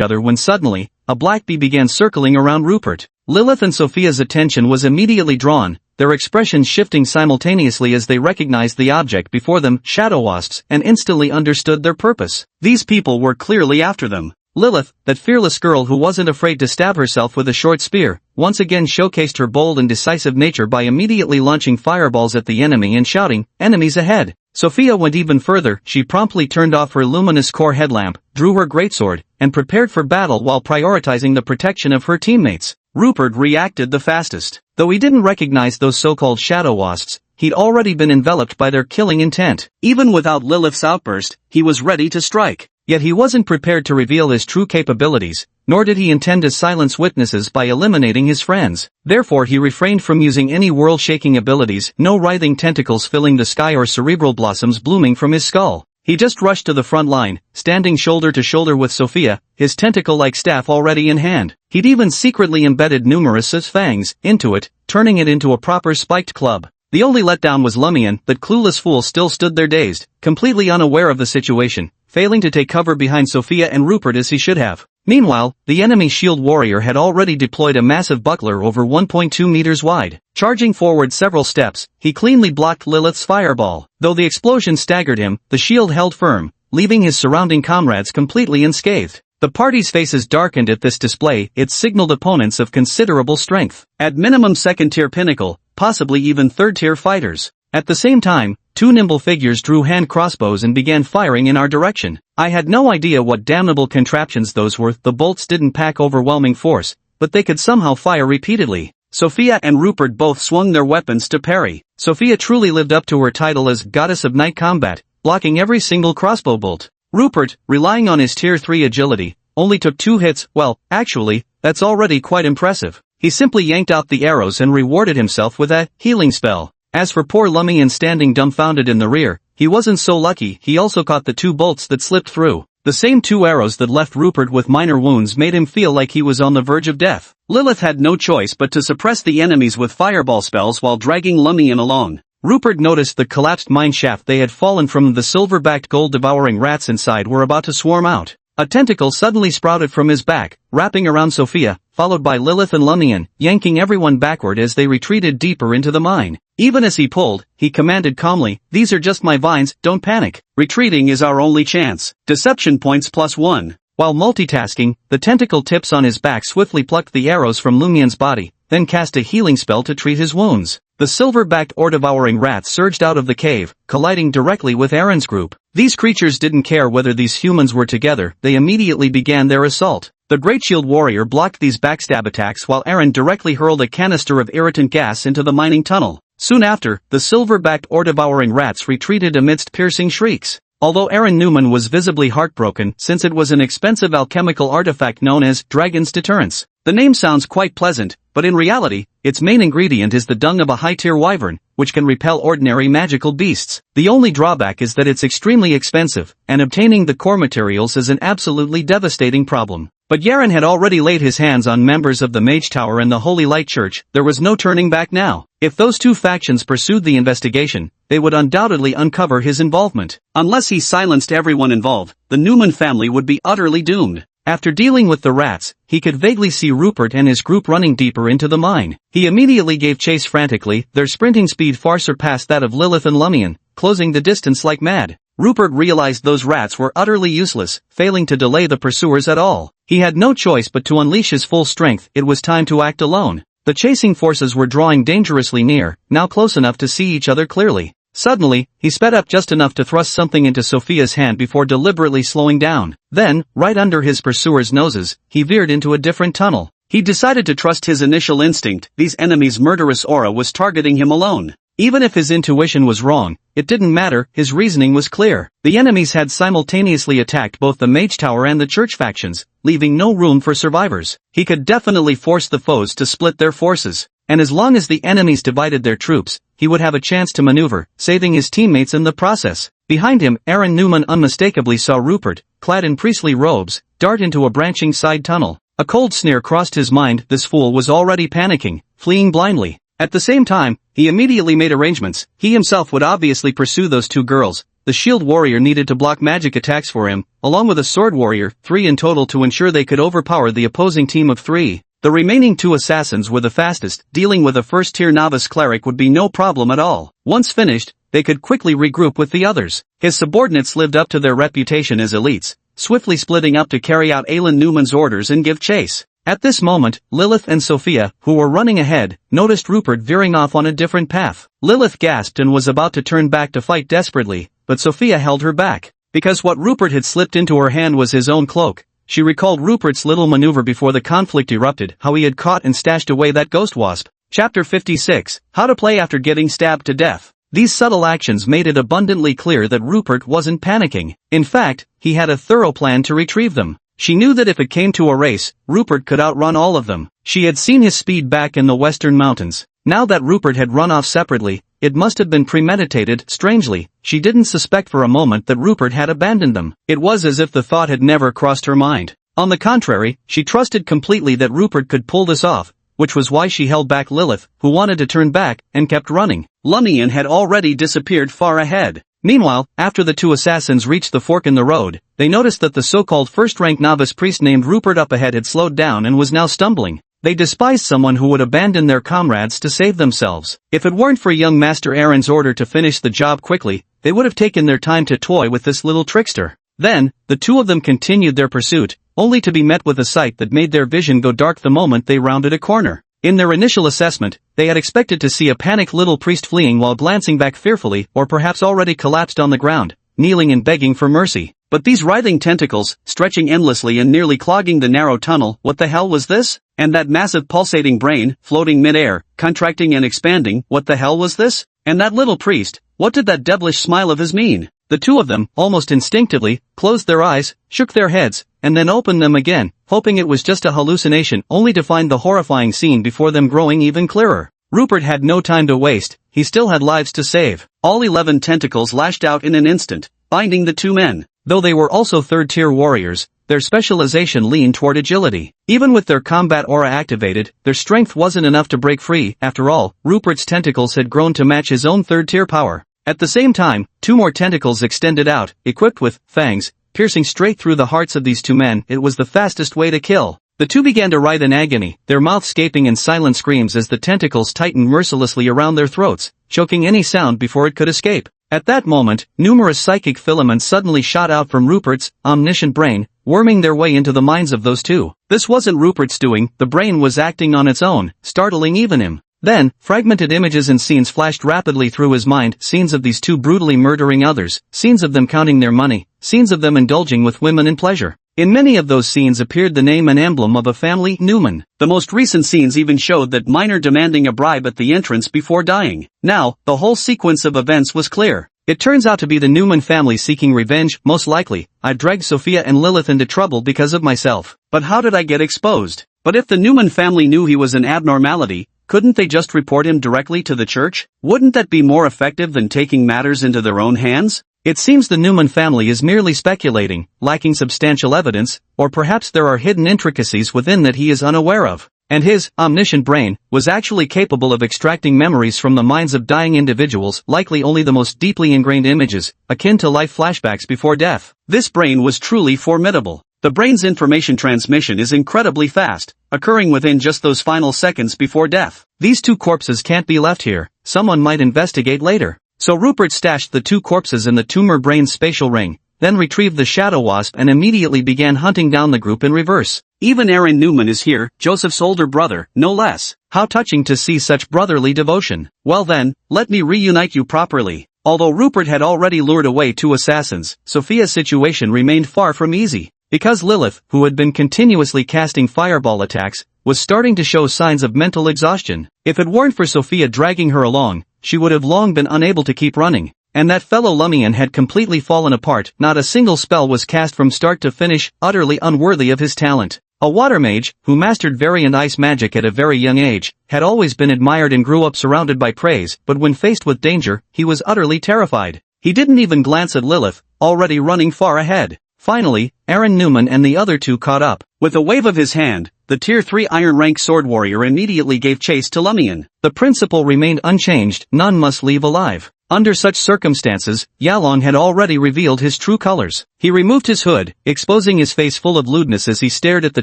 other when suddenly, a black bee began circling around Rupert. Lilith and Sophia's attention was immediately drawn. their expressions shifting simultaneously as they recognized the object before them, shadow wasps, and instantly understood their purpose. These people were clearly after them. Lilith, that fearless girl who wasn't afraid to stab herself with a short spear, once again showcased her bold and decisive nature by immediately launching fireballs at the enemy and shouting, "Enemies ahead!" Sophia went even further. She promptly turned off her luminous core headlamp, drew her greatsword, and prepared for battle while prioritizing the protection of her teammates. Rupert reacted the fastest. Though he didn't recognize those so-called shadow wasps, he'd already been enveloped by their killing intent. Even without Lilith's outburst, he was ready to strike. Yet he wasn't prepared to reveal his true capabilities, nor did he intend to silence witnesses by eliminating his friends. Therefore he refrained from using any world-shaking abilities, no writhing tentacles filling the sky or cerebral blossoms blooming from his skull. He just rushed to the front line, standing shoulder to shoulder with Sophia, his tentacle-like staff already in hand. He'd even secretly embedded numerous fangs into it, turning it into a proper spiked club. The only letdown was Lumion. That clueless fool still stood there dazed, completely unaware of the situation, failing to take cover behind Sophia and Rupert as he should have. Meanwhile, the enemy shield warrior had already deployed a massive buckler over 1.2 meters wide. Charging forward several steps, he cleanly blocked Lilith's fireball. Though the explosion staggered him, the shield held firm, leaving his surrounding comrades completely unscathed. The party's faces darkened at this display. It signaled opponents of considerable strength. At minimum second-tier pinnacle, possibly even third-tier fighters. At the same time, two nimble figures drew hand crossbows and began firing in our direction. I had no idea what damnable contraptions those were. The bolts didn't pack overwhelming force, but they could somehow fire repeatedly. Sophia and Rupert both swung their weapons to parry. Sophia truly lived up to her title as Goddess of Night Combat, blocking every single crossbow bolt. Rupert, relying on his Tier 3 agility, only took 2 hits. Well, actually, that's already quite impressive. He simply yanked out the arrows and rewarded himself with a healing spell. As for poor Lumion standing dumbfounded in the rear, he wasn't so lucky. He also caught the 2 bolts that slipped through. The same 2 arrows that left Rupert with minor wounds made him feel like he was on the verge of death. Lilith had no choice but to suppress the enemies with fireball spells while dragging Lumion along. Rupert noticed the collapsed mine shaft they had fallen from. The silver-backed gold-devouring rats inside were about to swarm out. A tentacle suddenly sprouted from his back, wrapping around Sophia, followed by Lilith and Lumion, yanking everyone backward as they retreated deeper into the mine. Even as he pulled, he commanded calmly, "These are just my vines, don't panic. Retreating is our only chance. Deception points +1. While multitasking, the tentacle tips on his back swiftly plucked the arrows from Lumion's body, then cast a healing spell to treat his wounds. The silver-backed ore-devouring rats surged out of the cave, colliding directly with Aaron's group. These creatures didn't care whether these humans were together. They immediately began their assault. The Great Shield Warrior blocked these backstab attacks while Aaron directly hurled a canister of irritant gas into the mining tunnel. Soon after, the silver-backed ore-devouring rats retreated amidst piercing shrieks. Although Aaron Newman was visibly heartbroken since it was an expensive alchemical artifact known as Dragon's Deterrence. The name sounds quite pleasant, but in reality, its main ingredient is the dung of a high-tier wyvern, which can repel ordinary magical beasts. The only drawback is that it's extremely expensive, and obtaining the core materials is an absolutely devastating problem. But Yaren had already laid his hands on members of the Mage Tower and the Holy Light Church. There was no turning back now. If those 2 factions pursued the investigation, they would undoubtedly uncover his involvement. Unless he silenced everyone involved, the Newman family would be utterly doomed. After dealing with the rats, he could vaguely see Rupert and his group running deeper into the mine. He immediately gave chase frantically. Their sprinting speed far surpassed that of Lilith and Lumion, closing the distance like mad. Rupert realized those rats were utterly useless, failing to delay the pursuers at all. He had no choice but to unleash his full strength. It was time to act alone. The chasing forces were drawing dangerously near, now close enough to see each other clearly. Suddenly, he sped up just enough to thrust something into Sophia's hand before deliberately slowing down. Then, right under his pursuers' noses, he veered into a different tunnel. He decided to trust his initial instinct. These enemies' murderous aura was targeting him alone. Even if his intuition was wrong, it didn't matter. His reasoning was clear. The enemies had simultaneously attacked both the Mage Tower and the Church factions, leaving no room for survivors. He could definitely force the foes to split their forces. And as long as the enemies divided their troops, he would have a chance to maneuver, saving his teammates in the process. Behind him, Aaron Newman unmistakably saw Rupert, clad in priestly robes, dart into a branching side tunnel. A cold sneer crossed his mind. This fool was already panicking, fleeing blindly. At the same time, he immediately made arrangements. He himself would obviously pursue those 2 girls. The shield warrior needed to block magic attacks for him, along with a sword warrior, 3 in total, to ensure they could overpower the opposing team of 3. The remaining 2 assassins were the fastest. Dealing with a first-tier novice cleric would be no problem at all. Once finished, they could quickly regroup with the others. His subordinates lived up to their reputation as elites, swiftly splitting up to carry out Alan Newman's orders and give chase. At this moment, Lilith and Sophia, who were running ahead, noticed Rupert veering off on a different path. Lilith gasped and was about to turn back to fight desperately, but Sophia held her back. Because what Rupert had slipped into her hand was his own cloak, she recalled Rupert's little maneuver before the conflict erupted, how he had caught and stashed away that ghost wasp. Chapter 56, How to Play After Getting Stabbed to Death. These subtle actions made it abundantly clear that Rupert wasn't panicking. In fact, he had a thorough plan to retrieve them. She knew that if it came to a race, Rupert could outrun all of them. She had seen his speed back in the western mountains. Now that Rupert had run off separately, it must have been premeditated. Strangely, she didn't suspect for a moment that Rupert had abandoned them. It was as if the thought had never crossed her mind. On the contrary, she trusted completely that Rupert could pull this off, which was why she held back Lilith, who wanted to turn back, and kept running. Lumion had already disappeared far ahead. Meanwhile, after the 2 assassins reached the fork in the road, they noticed that the so-called first-rank novice priest named Rupert up ahead had slowed down and was now stumbling. They despised someone who would abandon their comrades to save themselves. If it weren't for young Master Aaron's order to finish the job quickly, they would have taken their time to toy with this little trickster. Then, the 2 of them continued their pursuit, only to be met with a sight that made their vision go dark the moment they rounded a corner. In their initial assessment, they had expected to see a panicked little priest fleeing while glancing back fearfully, or perhaps already collapsed on the ground, kneeling and begging for mercy. But these writhing tentacles, stretching endlessly and nearly clogging the narrow tunnel, what the hell was this? And that massive pulsating brain, floating mid-air, contracting and expanding, what the hell was this? And that little priest, what did that devilish smile of his mean? The 2 of them, almost instinctively, closed their eyes, shook their heads, and then opened them again, hoping it was just a hallucination, only to find the horrifying scene before them growing even clearer. Rupert had no time to waste, he still had lives to save. All 11 tentacles lashed out in an instant, binding the 2 men. Though they were also third-tier warriors, their specialization leaned toward agility. Even with their combat aura activated, their strength wasn't enough to break free. After all, Rupert's tentacles had grown to match his own third-tier power. At the same time, 2 more tentacles extended out, equipped with fangs, piercing straight through the hearts of these 2 men. It was the fastest way to kill. The 2 began to writhe in agony, their mouths gaping in silent screams as the tentacles tightened mercilessly around their throats, choking any sound before it could escape. At that moment, numerous psychic filaments suddenly shot out from Rupert's omniscient brain, worming their way into the minds of those 2. This wasn't Rupert's doing, the brain was acting on its own, startling even him. Then, fragmented images and scenes flashed rapidly through his mind, scenes of these 2 brutally murdering others, scenes of them counting their money, scenes of them indulging with women in pleasure. In many of those scenes appeared the name and emblem of a family, Newman. The most recent scenes even showed that Minor demanding a bribe at the entrance before dying. Now, the whole sequence of events was clear. It turns out to be the Newman family seeking revenge. Most likely, I dragged Sophia and Lilith into trouble because of myself. But how did I get exposed? But if the Newman family knew he was an abnormality, couldn't they just report him directly to the church? Wouldn't that be more effective than taking matters into their own hands? It seems the Newman family is merely speculating, lacking substantial evidence, or perhaps there are hidden intricacies within that he is unaware of. And his omniscient brain was actually capable of extracting memories from the minds of dying individuals, likely only the most deeply ingrained images, akin to life flashbacks before death. This brain was truly formidable. The brain's information transmission is incredibly fast, occurring within just those final seconds before death. These 2 corpses can't be left here, someone might investigate later. So Rupert stashed the 2 corpses in the tumor brain's spatial ring, then retrieved the shadow wasp and immediately began hunting down the group in reverse. Even Aaron Newman is here, Joseph's older brother, no less. How touching to see such brotherly devotion. Well then, let me reunite you properly. Although Rupert had already lured away 2 assassins, Sophia's situation remained far from easy. Because Lilith, who had been continuously casting fireball attacks, was starting to show signs of mental exhaustion. If it weren't for Sophia dragging her along, she would have long been unable to keep running. And that fellow Lumion had completely fallen apart, not a single spell was cast from start to finish, utterly unworthy of his talent. A water mage, who mastered variant ice magic at a very young age, had always been admired and grew up surrounded by praise, but when faced with danger, he was utterly terrified. He didn't even glance at Lilith, already running far ahead. Finally, Aaron Newman and the other 2 caught up. With a wave of his hand, the Tier 3 Iron Rank Sword Warrior immediately gave chase to Lumion. The principle remained unchanged, none must leave alive. Under such circumstances, Yalong had already revealed his true colors. He removed his hood, exposing his face full of lewdness as he stared at the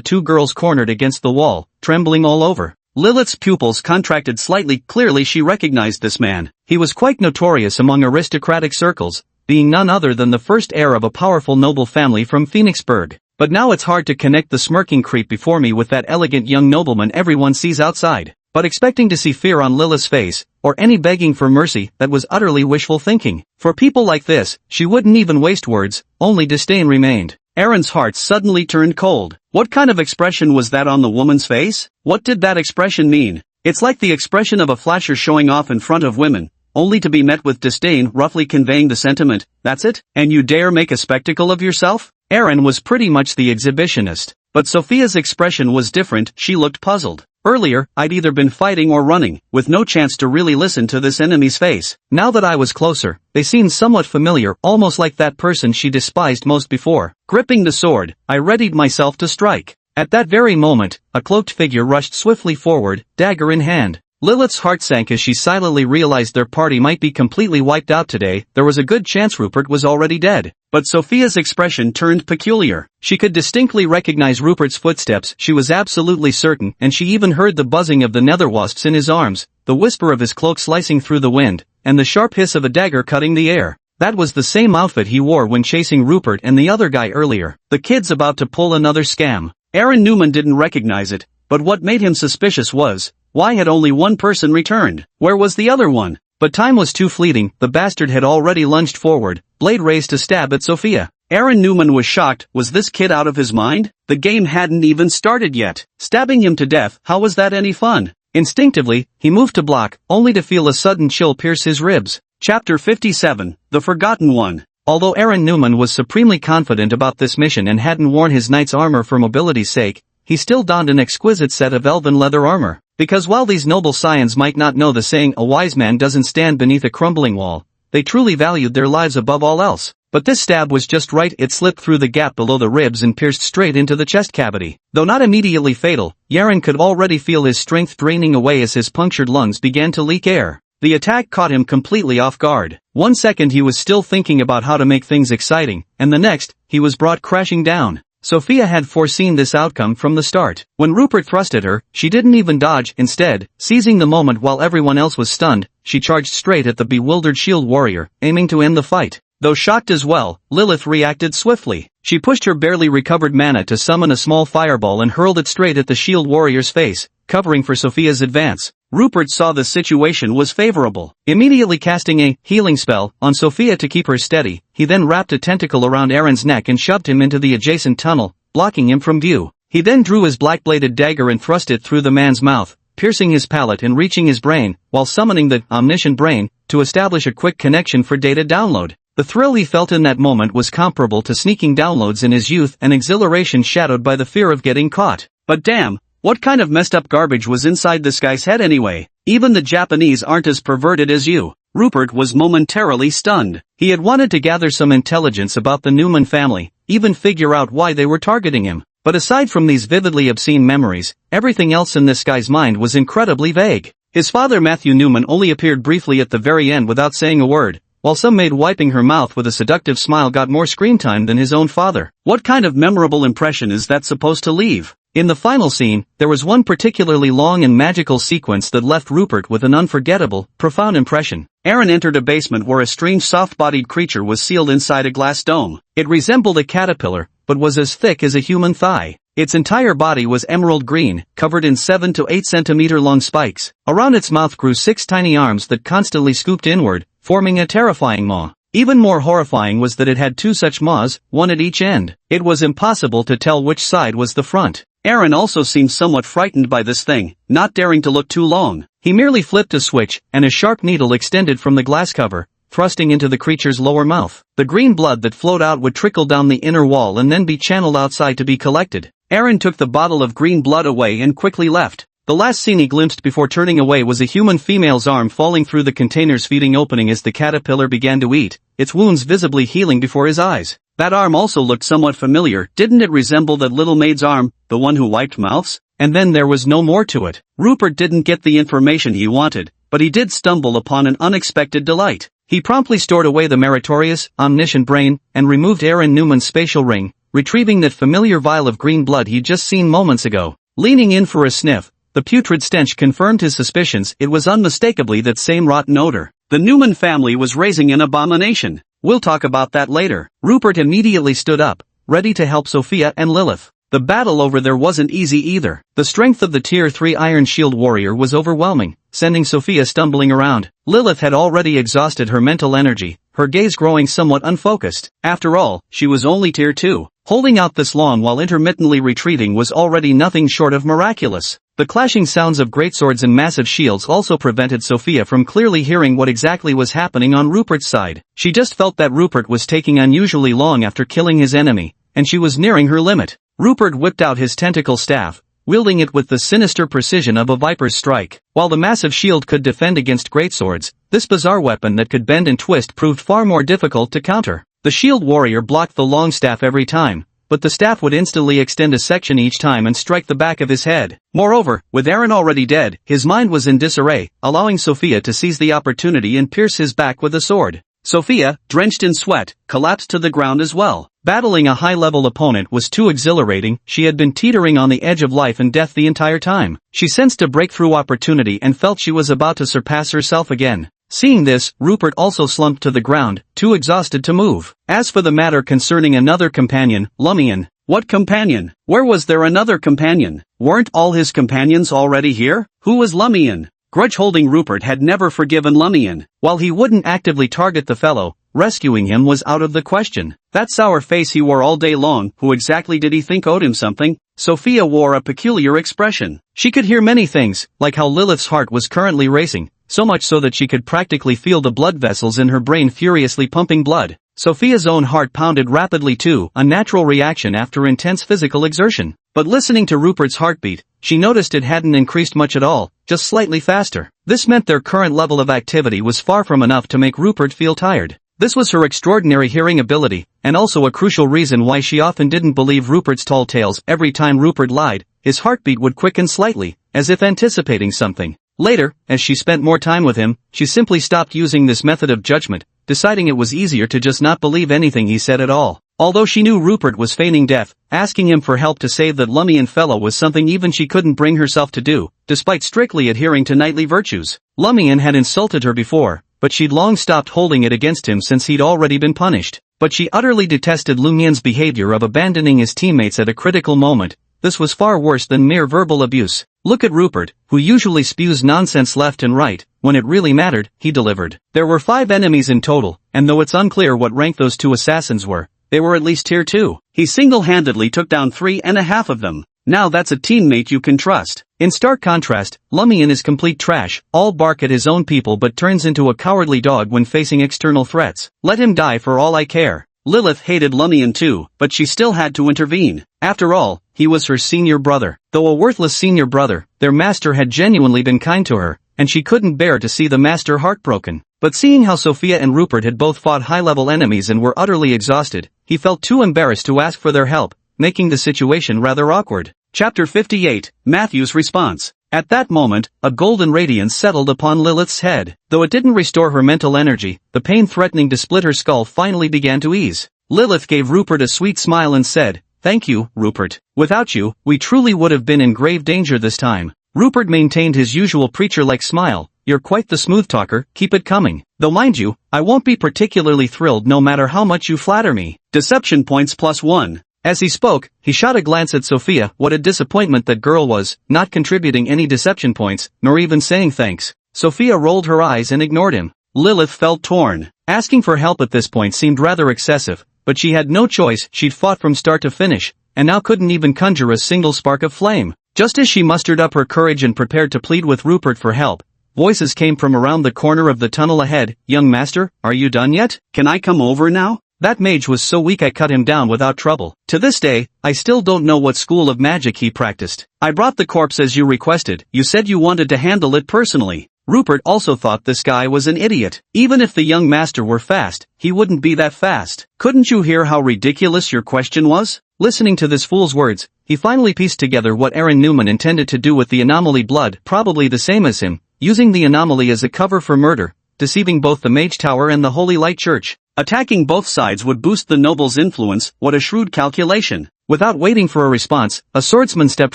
two girls cornered against the wall, trembling all over. Lilith's pupils contracted slightly. Clearly she recognized this man. He was quite notorious among aristocratic circles, being none other than the first heir of a powerful noble family from Phoenixburg. But now it's hard to connect the smirking creep before me with that elegant young nobleman everyone sees outside. But expecting to see fear on Lilith's face, or any begging for mercy, that was utterly wishful thinking. For people like this, she wouldn't even waste words, only disdain remained. Aaron's heart suddenly turned cold. What kind of expression was that on the woman's face? What did that expression mean? It's like the expression of a flasher showing off in front of women, only to be met with disdain, roughly conveying the sentiment, "That's it? And you dare make a spectacle of yourself?" Aaron was pretty much the exhibitionist. But Sophia's expression was different. She looked puzzled. Earlier, I'd either been fighting or running, with no chance to really listen to this enemy's face. Now that I was closer, they seemed somewhat familiar, almost like that person she despised most before. Gripping the sword, I readied myself to strike. At that very moment, a cloaked figure rushed swiftly forward, dagger in hand. Lilith's heart sank as she silently realized their party might be completely wiped out today. There was a good chance Rupert was already dead. But Sophia's expression turned peculiar. She could distinctly recognize Rupert's footsteps, she was absolutely certain, and she even heard the buzzing of the nether wasps in his arms, the whisper of his cloak slicing through the wind, and the sharp hiss of a dagger cutting the air. That was the same outfit he wore when chasing Rupert and the other guy earlier. The kid's about to pull another scam. Aaron Newman didn't recognize it, but what made him suspicious was, why had only one person returned? Where was the other one? But time was too fleeting. The bastard had already lunged forward, blade raised to stab at Sophia. Aaron Newman was shocked. Was this kid out of his mind? The game hadn't even started yet. Stabbing him to death, how was that any fun? Instinctively, he moved to block, only to feel a sudden chill pierce his ribs. Chapter 57, The Forgotten One. Although Aaron Newman was supremely confident about this mission and hadn't worn his knight's armor for mobility's sake, he still donned an exquisite set of elven leather armor. Because while these noble scions might not know the saying, "A wise man doesn't stand beneath a crumbling wall," they truly valued their lives above all else. But this stab was just right. It slipped through the gap below the ribs and pierced straight into the chest cavity. Though not immediately fatal, Yaren could already feel his strength draining away as his punctured lungs began to leak air. The attack caught him completely off guard. 1 second he was still thinking about how to make things exciting, and the next, he was brought crashing down. Sophia had foreseen this outcome from the start. When Rupert thrust at her, she didn't even dodge. Instead, seizing the moment while everyone else was stunned, she charged straight at the bewildered shield warrior, aiming to end the fight. Though shocked as well, Lilith reacted swiftly. She pushed her barely recovered mana to summon a small fireball and hurled it straight at the shield warrior's face, covering for Sophia's advance. Rupert saw the situation was favorable. Immediately casting a healing spell on Sophia to keep her steady, he then wrapped a tentacle around Aaron's neck and shoved him into the adjacent tunnel, blocking him from view. He then drew his black-bladed dagger and thrust it through the man's mouth, piercing his palate and reaching his brain, while summoning the omniscient brain to establish a quick connection for data download. The thrill he felt in that moment was comparable to sneaking downloads in his youth, an exhilaration shadowed by the fear of getting caught. But damn, what kind of messed up garbage was inside this guy's head anyway? Even the Japanese aren't as perverted as you. Rupert was momentarily stunned. He had wanted to gather some intelligence about the Newman family, even figure out why they were targeting him. But aside from these vividly obscene memories, everything else in this guy's mind was incredibly vague. His father Matthew Newman only appeared briefly at the very end without saying a word, while some maid wiping her mouth with a seductive smile got more screen time than his own father. What kind of memorable impression is that supposed to leave? In the final scene, there was one particularly long and magical sequence that left Rupert with an unforgettable, profound impression. Aaron entered a basement where a strange soft-bodied creature was sealed inside a glass dome. It resembled a caterpillar, but was as thick as a human thigh. Its entire body was emerald green, covered in 7 to 8 centimeter long spikes. Around its mouth grew 6 tiny arms that constantly scooped inward, forming a terrifying maw. Even more horrifying was that it had 2 such maws, one at each end. It was impossible to tell which side was the front. Aaron also seemed somewhat frightened by this thing, not daring to look too long. He merely flipped a switch, and a sharp needle extended from the glass cover, thrusting into the creature's lower mouth. The green blood that flowed out would trickle down the inner wall and then be channeled outside to be collected. Aaron took the bottle of green blood away and quickly left. The last scene he glimpsed before turning away was a human female's arm falling through the container's feeding opening as the caterpillar began to eat, its wounds visibly healing before his eyes. That arm also looked somewhat familiar. Didn't it resemble that little maid's arm, the one who wiped mouths? And then there was no more to it. Rupert didn't get the information he wanted, but he did stumble upon an unexpected delight. He promptly stored away the meritorious, omniscient brain, and removed Aaron Newman's spatial ring, retrieving that familiar vial of green blood he'd just seen moments ago. Leaning in for a sniff, the putrid stench confirmed his suspicions. It was unmistakably that same rotten odor. The Newman family was raising an abomination. We'll talk about that later. Rupert immediately stood up, ready to help Sophia and Lilith. The battle over there wasn't easy either. The strength of the Tier 3 Iron Shield warrior was overwhelming, sending Sophia stumbling around. Lilith had already exhausted her mental energy, her gaze growing somewhat unfocused. After all, she was only Tier 2. Holding out this long while intermittently retreating was already nothing short of miraculous. The clashing sounds of greatswords and massive shields also prevented Sophia from clearly hearing what exactly was happening on Rupert's side. She just felt that Rupert was taking unusually long after killing his enemy, and she was nearing her limit. Rupert whipped out his tentacle staff, wielding it with the sinister precision of a viper's strike. While the massive shield could defend against greatswords, this bizarre weapon that could bend and twist proved far more difficult to counter. The shield warrior blocked the long staff every time, but the staff would instantly extend a section each time and strike the back of his head. Moreover, with Aaron already dead, his mind was in disarray, allowing Sophia to seize the opportunity and pierce his back with a sword. Sophia, drenched in sweat, collapsed to the ground as well. Battling a high-level opponent was too exhilarating. She had been teetering on the edge of life and death the entire time. She sensed a breakthrough opportunity and felt she was about to surpass herself again. Seeing this, Rupert also slumped to the ground, too exhausted to move. As for the matter concerning another companion, Lumion. What companion? Where was there another companion? Weren't all his companions already here? Who was Lumion? Grudge-holding Rupert had never forgiven Lumion. While he wouldn't actively target the fellow, rescuing him was out of the question. That sour face he wore all day long, who exactly did he think owed him something? Sophia wore a peculiar expression. She could hear many things, like how Lilith's heart was currently racing, so much so that she could practically feel the blood vessels in her brain furiously pumping blood. Sophia's own heart pounded rapidly too, a natural reaction after intense physical exertion. But listening to Rupert's heartbeat, she noticed it hadn't increased much at all, just slightly faster. This meant their current level of activity was far from enough to make Rupert feel tired. This was her extraordinary hearing ability, and also a crucial reason why she often didn't believe Rupert's tall tales. Every time Rupert lied, his heartbeat would quicken slightly, as if anticipating something. Later, as she spent more time with him, she simply stopped using this method of judgment, deciding it was easier to just not believe anything he said at all. Although she knew Rupert was feigning death, asking him for help to save that Lumion fellow was something even she couldn't bring herself to do, despite strictly adhering to knightly virtues. Lumion had insulted her before, but she'd long stopped holding it against him since he'd already been punished. But she utterly detested Lumion's behavior of abandoning his teammates at a critical moment. This was far worse than mere verbal abuse. Look at Rupert, who usually spews nonsense left and right. When it really mattered, he delivered. There were 5 enemies in total, and though it's unclear what rank those 2 assassins were, they were at least Tier 2. He single-handedly took down 3.5 of them. Now that's a teammate you can trust. In stark contrast, Lumion is complete trash, all bark at his own people but turns into a cowardly dog when facing external threats. Let him die for all I care. Lilith hated Lumion too, but she still had to intervene. After all, he was her senior brother. Though a worthless senior brother, their master had genuinely been kind to her, and she couldn't bear to see the master heartbroken. But seeing how Sophia and Rupert had both fought high-level enemies and were utterly exhausted, he felt too embarrassed to ask for their help, making the situation rather awkward. Chapter 58, Matthew's Response. At that moment, a golden radiance settled upon Lilith's head. Though it didn't restore her mental energy, the pain threatening to split her skull finally began to ease. Lilith gave Rupert a sweet smile and said, "Thank you, Rupert. Without you, we truly would have been in grave danger this time." Rupert maintained his usual preacher-like smile. "You're quite the smooth talker, keep it coming. Though mind you, I won't be particularly thrilled no matter how much you flatter me." Deception points +1. As he spoke, he shot a glance at Sophia. What a disappointment that girl was, not contributing any deception points, nor even saying thanks. Sophia rolled her eyes and ignored him. Lilith felt torn. Asking for help at this point seemed rather excessive, but she had no choice. She'd fought from start to finish, and now couldn't even conjure a single spark of flame. Just as she mustered up her courage and prepared to plead with Rupert for help, voices came from around the corner of the tunnel ahead. "Young master, are you done yet? Can I come over now?" That mage was so weak I cut him down without trouble. To this day, I still don't know what school of magic he practiced. "I brought the corpse as you requested. You said you wanted to handle it personally." Rupert also thought this guy was an idiot. Even if the young master were fast, he wouldn't be that fast. "Couldn't you hear how ridiculous your question was?" Listening to this fool's words, he finally pieced together what Aaron Newman intended to do with the anomaly blood, probably the same as him, using the anomaly as a cover for murder. deceiving both the Mage Tower and the Holy Light Church. Attacking both sides would boost the noble's influence. What a shrewd calculation. Without waiting for a response, a swordsman stepped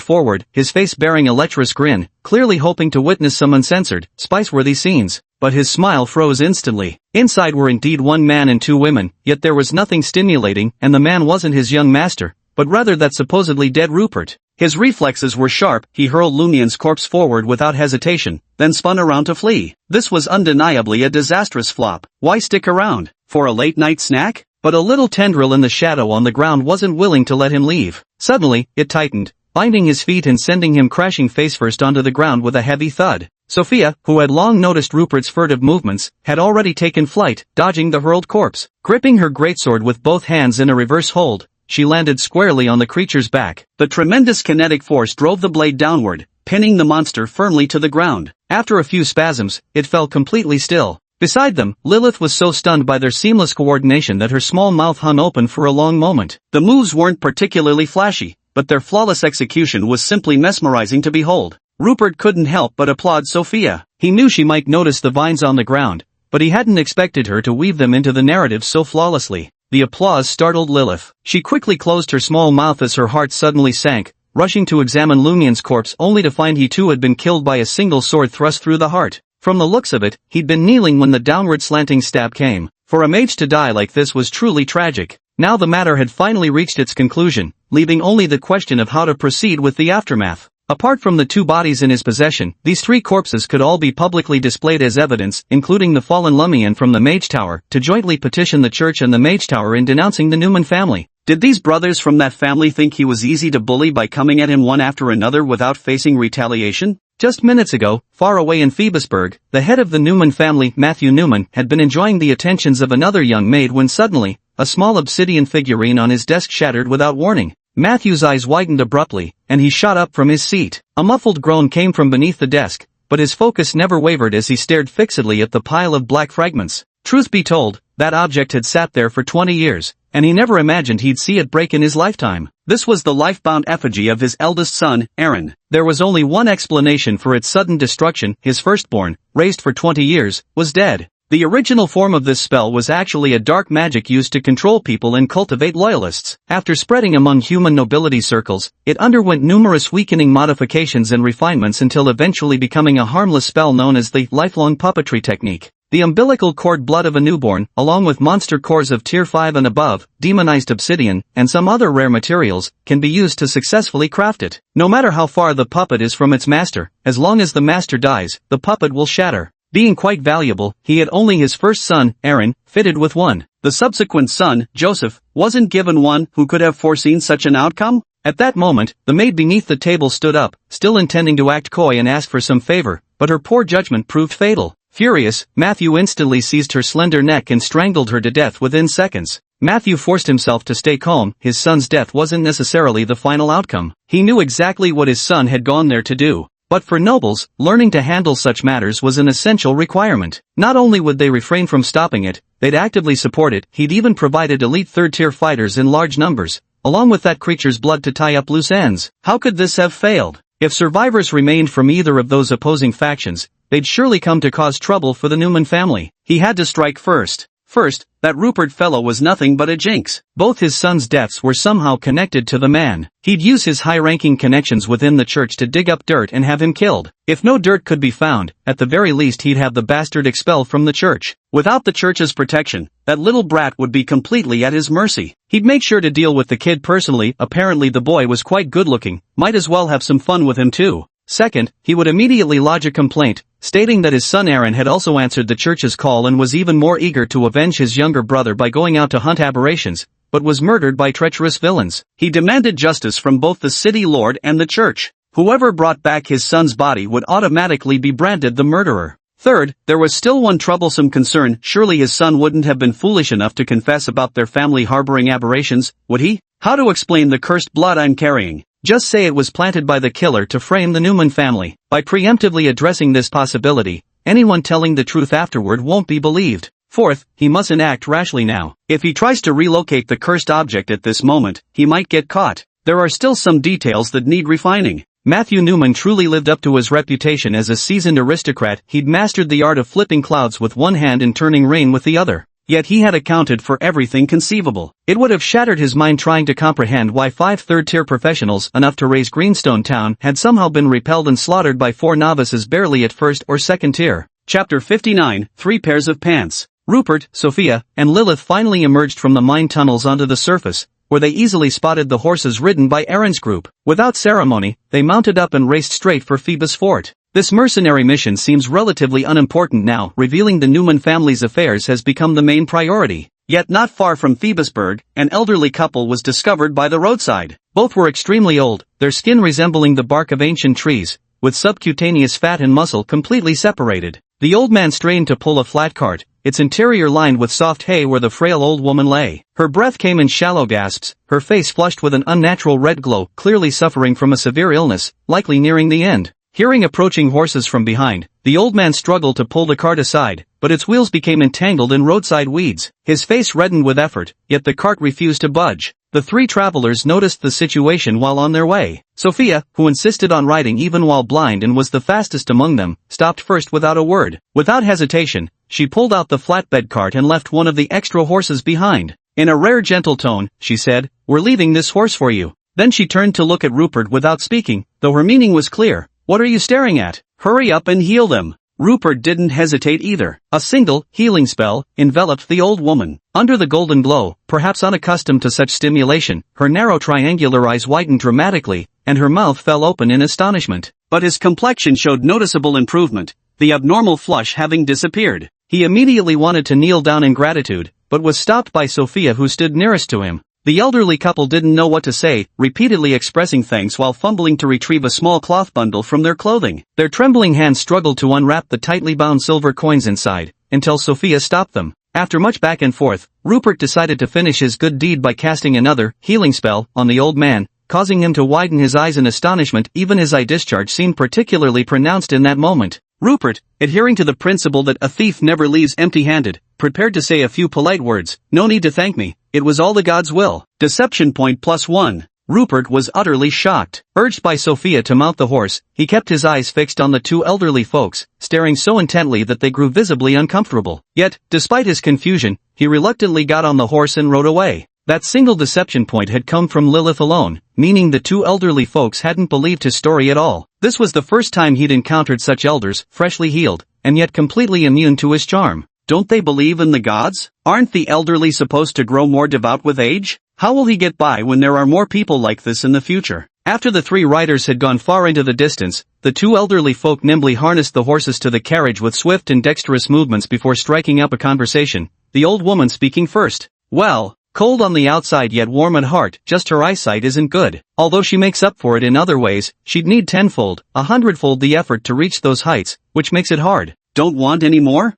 forward, his face bearing a lecherous grin, clearly hoping to witness some uncensored, spice-worthy scenes. But his smile froze instantly. Inside were indeed one man and two women, yet there was nothing stimulating, and the man wasn't his young master, but rather that supposedly dead Rupert. His reflexes were sharp, he hurled Lumien's corpse forward without hesitation, then spun around to flee. This was undeniably a disastrous flop. Why stick around? For a late-night snack? But a little tendril in the shadow on the ground wasn't willing to let him leave. Suddenly, it tightened, binding his feet and sending him crashing face-first onto the ground with a heavy thud. Sophia, who had long noticed Rupert's furtive movements, had already taken flight, dodging the hurled corpse. Gripping her greatsword with both hands in a reverse hold, she landed squarely on the creature's back. The tremendous kinetic force drove the blade downward, pinning the monster firmly to the ground. After a few spasms, it fell completely still. Beside them, Lilith was so stunned by their seamless coordination that her small mouth hung open for a long moment. The moves weren't particularly flashy, but their flawless execution was simply mesmerizing to behold. Rupert couldn't help but applaud Sophia. He knew she might notice the vines on the ground, but he hadn't expected her to weave them into the narrative so flawlessly. The applause startled Lilith. She quickly closed her small mouth as her heart suddenly sank, rushing to examine Lumien's corpse only to find he too had been killed by a single sword thrust through the heart. From the looks of it, he'd been kneeling when the downward slanting stab came. For a mage to die like this was truly tragic. Now the matter had finally reached its conclusion, leaving only the question of how to proceed with the aftermath. Apart from the two bodies in his possession, these three corpses could all be publicly displayed as evidence, including the fallen Lumien from the Mage Tower, to jointly petition the Church and the Mage Tower in denouncing the Newman family. Did these brothers from that family think he was easy to bully by coming at him one after another without facing retaliation? Just minutes ago, far away in Phoebusburg, the head of the Newman family, Matthew Newman, had been enjoying the attentions of another young maid when suddenly, a small obsidian figurine on his desk shattered without warning. Matthew's eyes widened abruptly, and he shot up from his seat. A muffled groan came from beneath the desk, but his focus never wavered as he stared fixedly at the pile of black fragments. Truth be told, that object had sat there for 20 years, and he never imagined he'd see it break in his lifetime. This was the life-bound effigy of his eldest son, Aaron. There was only one explanation for its sudden destruction: his firstborn, raised for 20 years, was dead. The original form of this spell was actually a dark magic used to control people and cultivate loyalists. After spreading among human nobility circles, it underwent numerous weakening modifications and refinements until eventually becoming a harmless spell known as the lifelong puppetry technique. The umbilical cord blood of a newborn, along with monster cores of tier 5 and above, demonized obsidian, and some other rare materials, can be used to successfully craft it. No matter how far the puppet is from its master, as long as the master dies, the puppet will shatter. Being quite valuable, he had only his first son, Aaron, fitted with one. The subsequent son, Joseph, wasn't given one who could have foreseen such an outcome? At that moment, the maid beneath the table stood up, still intending to act coy and ask for some favor, but her poor judgment proved fatal. Furious, Matthew instantly seized her slender neck and strangled her to death within seconds. Matthew forced himself to stay calm. His son's death wasn't necessarily the final outcome. He knew exactly what his son had gone there to do. But for nobles, learning to handle such matters was an essential requirement. Not only would they refrain from stopping it, they'd actively support it. He'd even provided elite third-tier fighters in large numbers, along with that creature's blood to tie up loose ends. How could this have failed? If survivors remained from either of those opposing factions, they'd surely come to cause trouble for the Newman family. He had to strike first. First, that Rupert fellow was nothing but a jinx. Both his sons' deaths were somehow connected to the man. He'd use his high-ranking connections within the church to dig up dirt and have him killed. If no dirt could be found, at the very least he'd have the bastard expelled from the church. Without the church's protection, that little brat would be completely at his mercy. He'd make sure to deal with the kid personally. Apparently the boy was quite good-looking, might as well have some fun with him too. Second, he would immediately lodge a complaint, stating that his son Aaron had also answered the church's call and was even more eager to avenge his younger brother by going out to hunt aberrations, but was murdered by treacherous villains. He demanded justice from both the city lord and the church. Whoever brought back his son's body would automatically be branded the murderer. Third, there was still one troublesome concern. Surely his son wouldn't have been foolish enough to confess about their family harboring aberrations, would he? How to explain the cursed blood I'm carrying? Just say it was planted by the killer to frame the Newman family. By preemptively addressing this possibility, anyone telling the truth afterward won't be believed. Fourth, he mustn't act rashly now. If he tries to relocate the cursed object at this moment, he might get caught. There are still some details that need refining. Matthew Newman truly lived up to his reputation as a seasoned aristocrat. He'd mastered the art of flipping clouds with one hand and turning rain with the other. Yet he had accounted for everything conceivable. It would have shattered his mind trying to comprehend why 5 third-tier professionals enough to raise Greenstone Town had somehow been repelled and slaughtered by 4 novices barely at first or second tier. Chapter 59, 3 Pairs of Pants. Rupert, Sophia, and Lilith finally emerged from the mine tunnels onto the surface, where they easily spotted the horses ridden by Aaron's group. Without ceremony, they mounted up and raced straight for Phoebus Fort. This mercenary mission seems relatively unimportant now, revealing the Newman family's affairs has become the main priority. Yet not far from Phoebusburg, an elderly couple was discovered by the roadside. Both were extremely old, their skin resembling the bark of ancient trees, with subcutaneous fat and muscle completely separated. The old man strained to pull a flat cart, its interior lined with soft hay where the frail old woman lay. Her breath came in shallow gasps, her face flushed with an unnatural red glow, clearly suffering from a severe illness, likely nearing the end. Hearing approaching horses from behind, the old man struggled to pull the cart aside, but its wheels became entangled in roadside weeds. His face reddened with effort, yet the cart refused to budge. The 3 travelers noticed the situation while on their way. Sophia, who insisted on riding even while blind and was the fastest among them, stopped first without a word. Without hesitation, she pulled out the flatbed cart and left one of the extra horses behind. In a rare gentle tone, she said, "We're leaving this horse for you." Then she turned to look at Rupert without speaking, though her meaning was clear. "What are you staring at? Hurry up and heal them." Rupert didn't hesitate either. A single, healing spell, enveloped the old woman. Under the golden glow, perhaps unaccustomed to such stimulation, her narrow triangular eyes widened dramatically, and her mouth fell open in astonishment. But his complexion showed noticeable improvement, the abnormal flush having disappeared. He immediately wanted to kneel down in gratitude, but was stopped by Sophia who stood nearest to him. The elderly couple didn't know what to say, repeatedly expressing thanks while fumbling to retrieve a small cloth bundle from their clothing. Their trembling hands struggled to unwrap the tightly bound silver coins inside, until Sophia stopped them. After much back and forth, Rupert decided to finish his good deed by casting another, healing spell, on the old man, causing him to widen his eyes in astonishment. Even his eye discharge seemed particularly pronounced in that moment. Rupert, adhering to the principle that a thief never leaves empty-handed, prepared to say a few polite words. "No need to thank me, it was all the God's will." Deception point +1. Rupert was utterly shocked. Urged by Sophia to mount the horse, he kept his eyes fixed on the 2 elderly folks, staring so intently that they grew visibly uncomfortable. Yet, despite his confusion, he reluctantly got on the horse and rode away. That single deception point had come from Lilith alone, meaning the 2 elderly folks hadn't believed his story at all. This was the first time he'd encountered such elders, freshly healed, and yet completely immune to his charm. Don't they believe in the gods? Aren't the elderly supposed to grow more devout with age? How will he get by when there are more people like this in the future? After the 3 riders had gone far into the distance, the 2 elderly folk nimbly harnessed the horses to the carriage with swift and dexterous movements before striking up a conversation, the old woman speaking first. "Well, cold on the outside yet warm at heart, just her eyesight isn't good. Although she makes up for it in other ways, she'd need 10-fold, 100-fold the effort to reach those heights, which makes it hard." "Don't want any more?"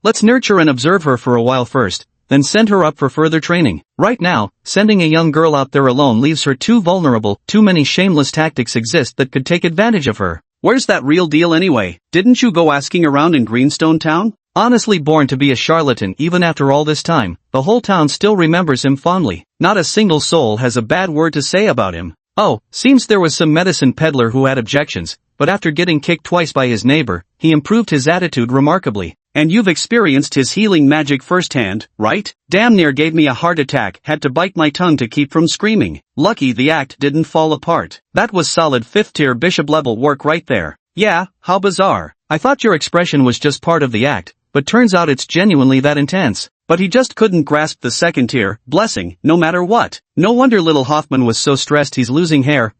Let's nurture and observe her for a while first, then send her up for further training. Right now, sending a young girl out there alone leaves her too vulnerable. Too many shameless tactics exist that could take advantage of her." "Where's that real deal anyway? Didn't you go asking around in Greenstone Town?" Honestly born to be a charlatan even after all this time, the whole town still remembers him fondly. Not a single soul has a bad word to say about him. Seems there was some medicine peddler who had objections, but after getting kicked twice by his neighbor, he improved his attitude remarkably. "And you've experienced his healing magic firsthand, right? Damn near gave me a heart attack, had to bite my tongue to keep from screaming. Lucky the act didn't fall apart." That was solid 5th tier bishop level work right there. "Yeah, how bizarre. I thought your expression was just part of the act, but turns out it's genuinely that intense." But he just couldn't grasp the 2nd tier blessing, no matter what. No wonder little Hoffman was so stressed he's losing hair.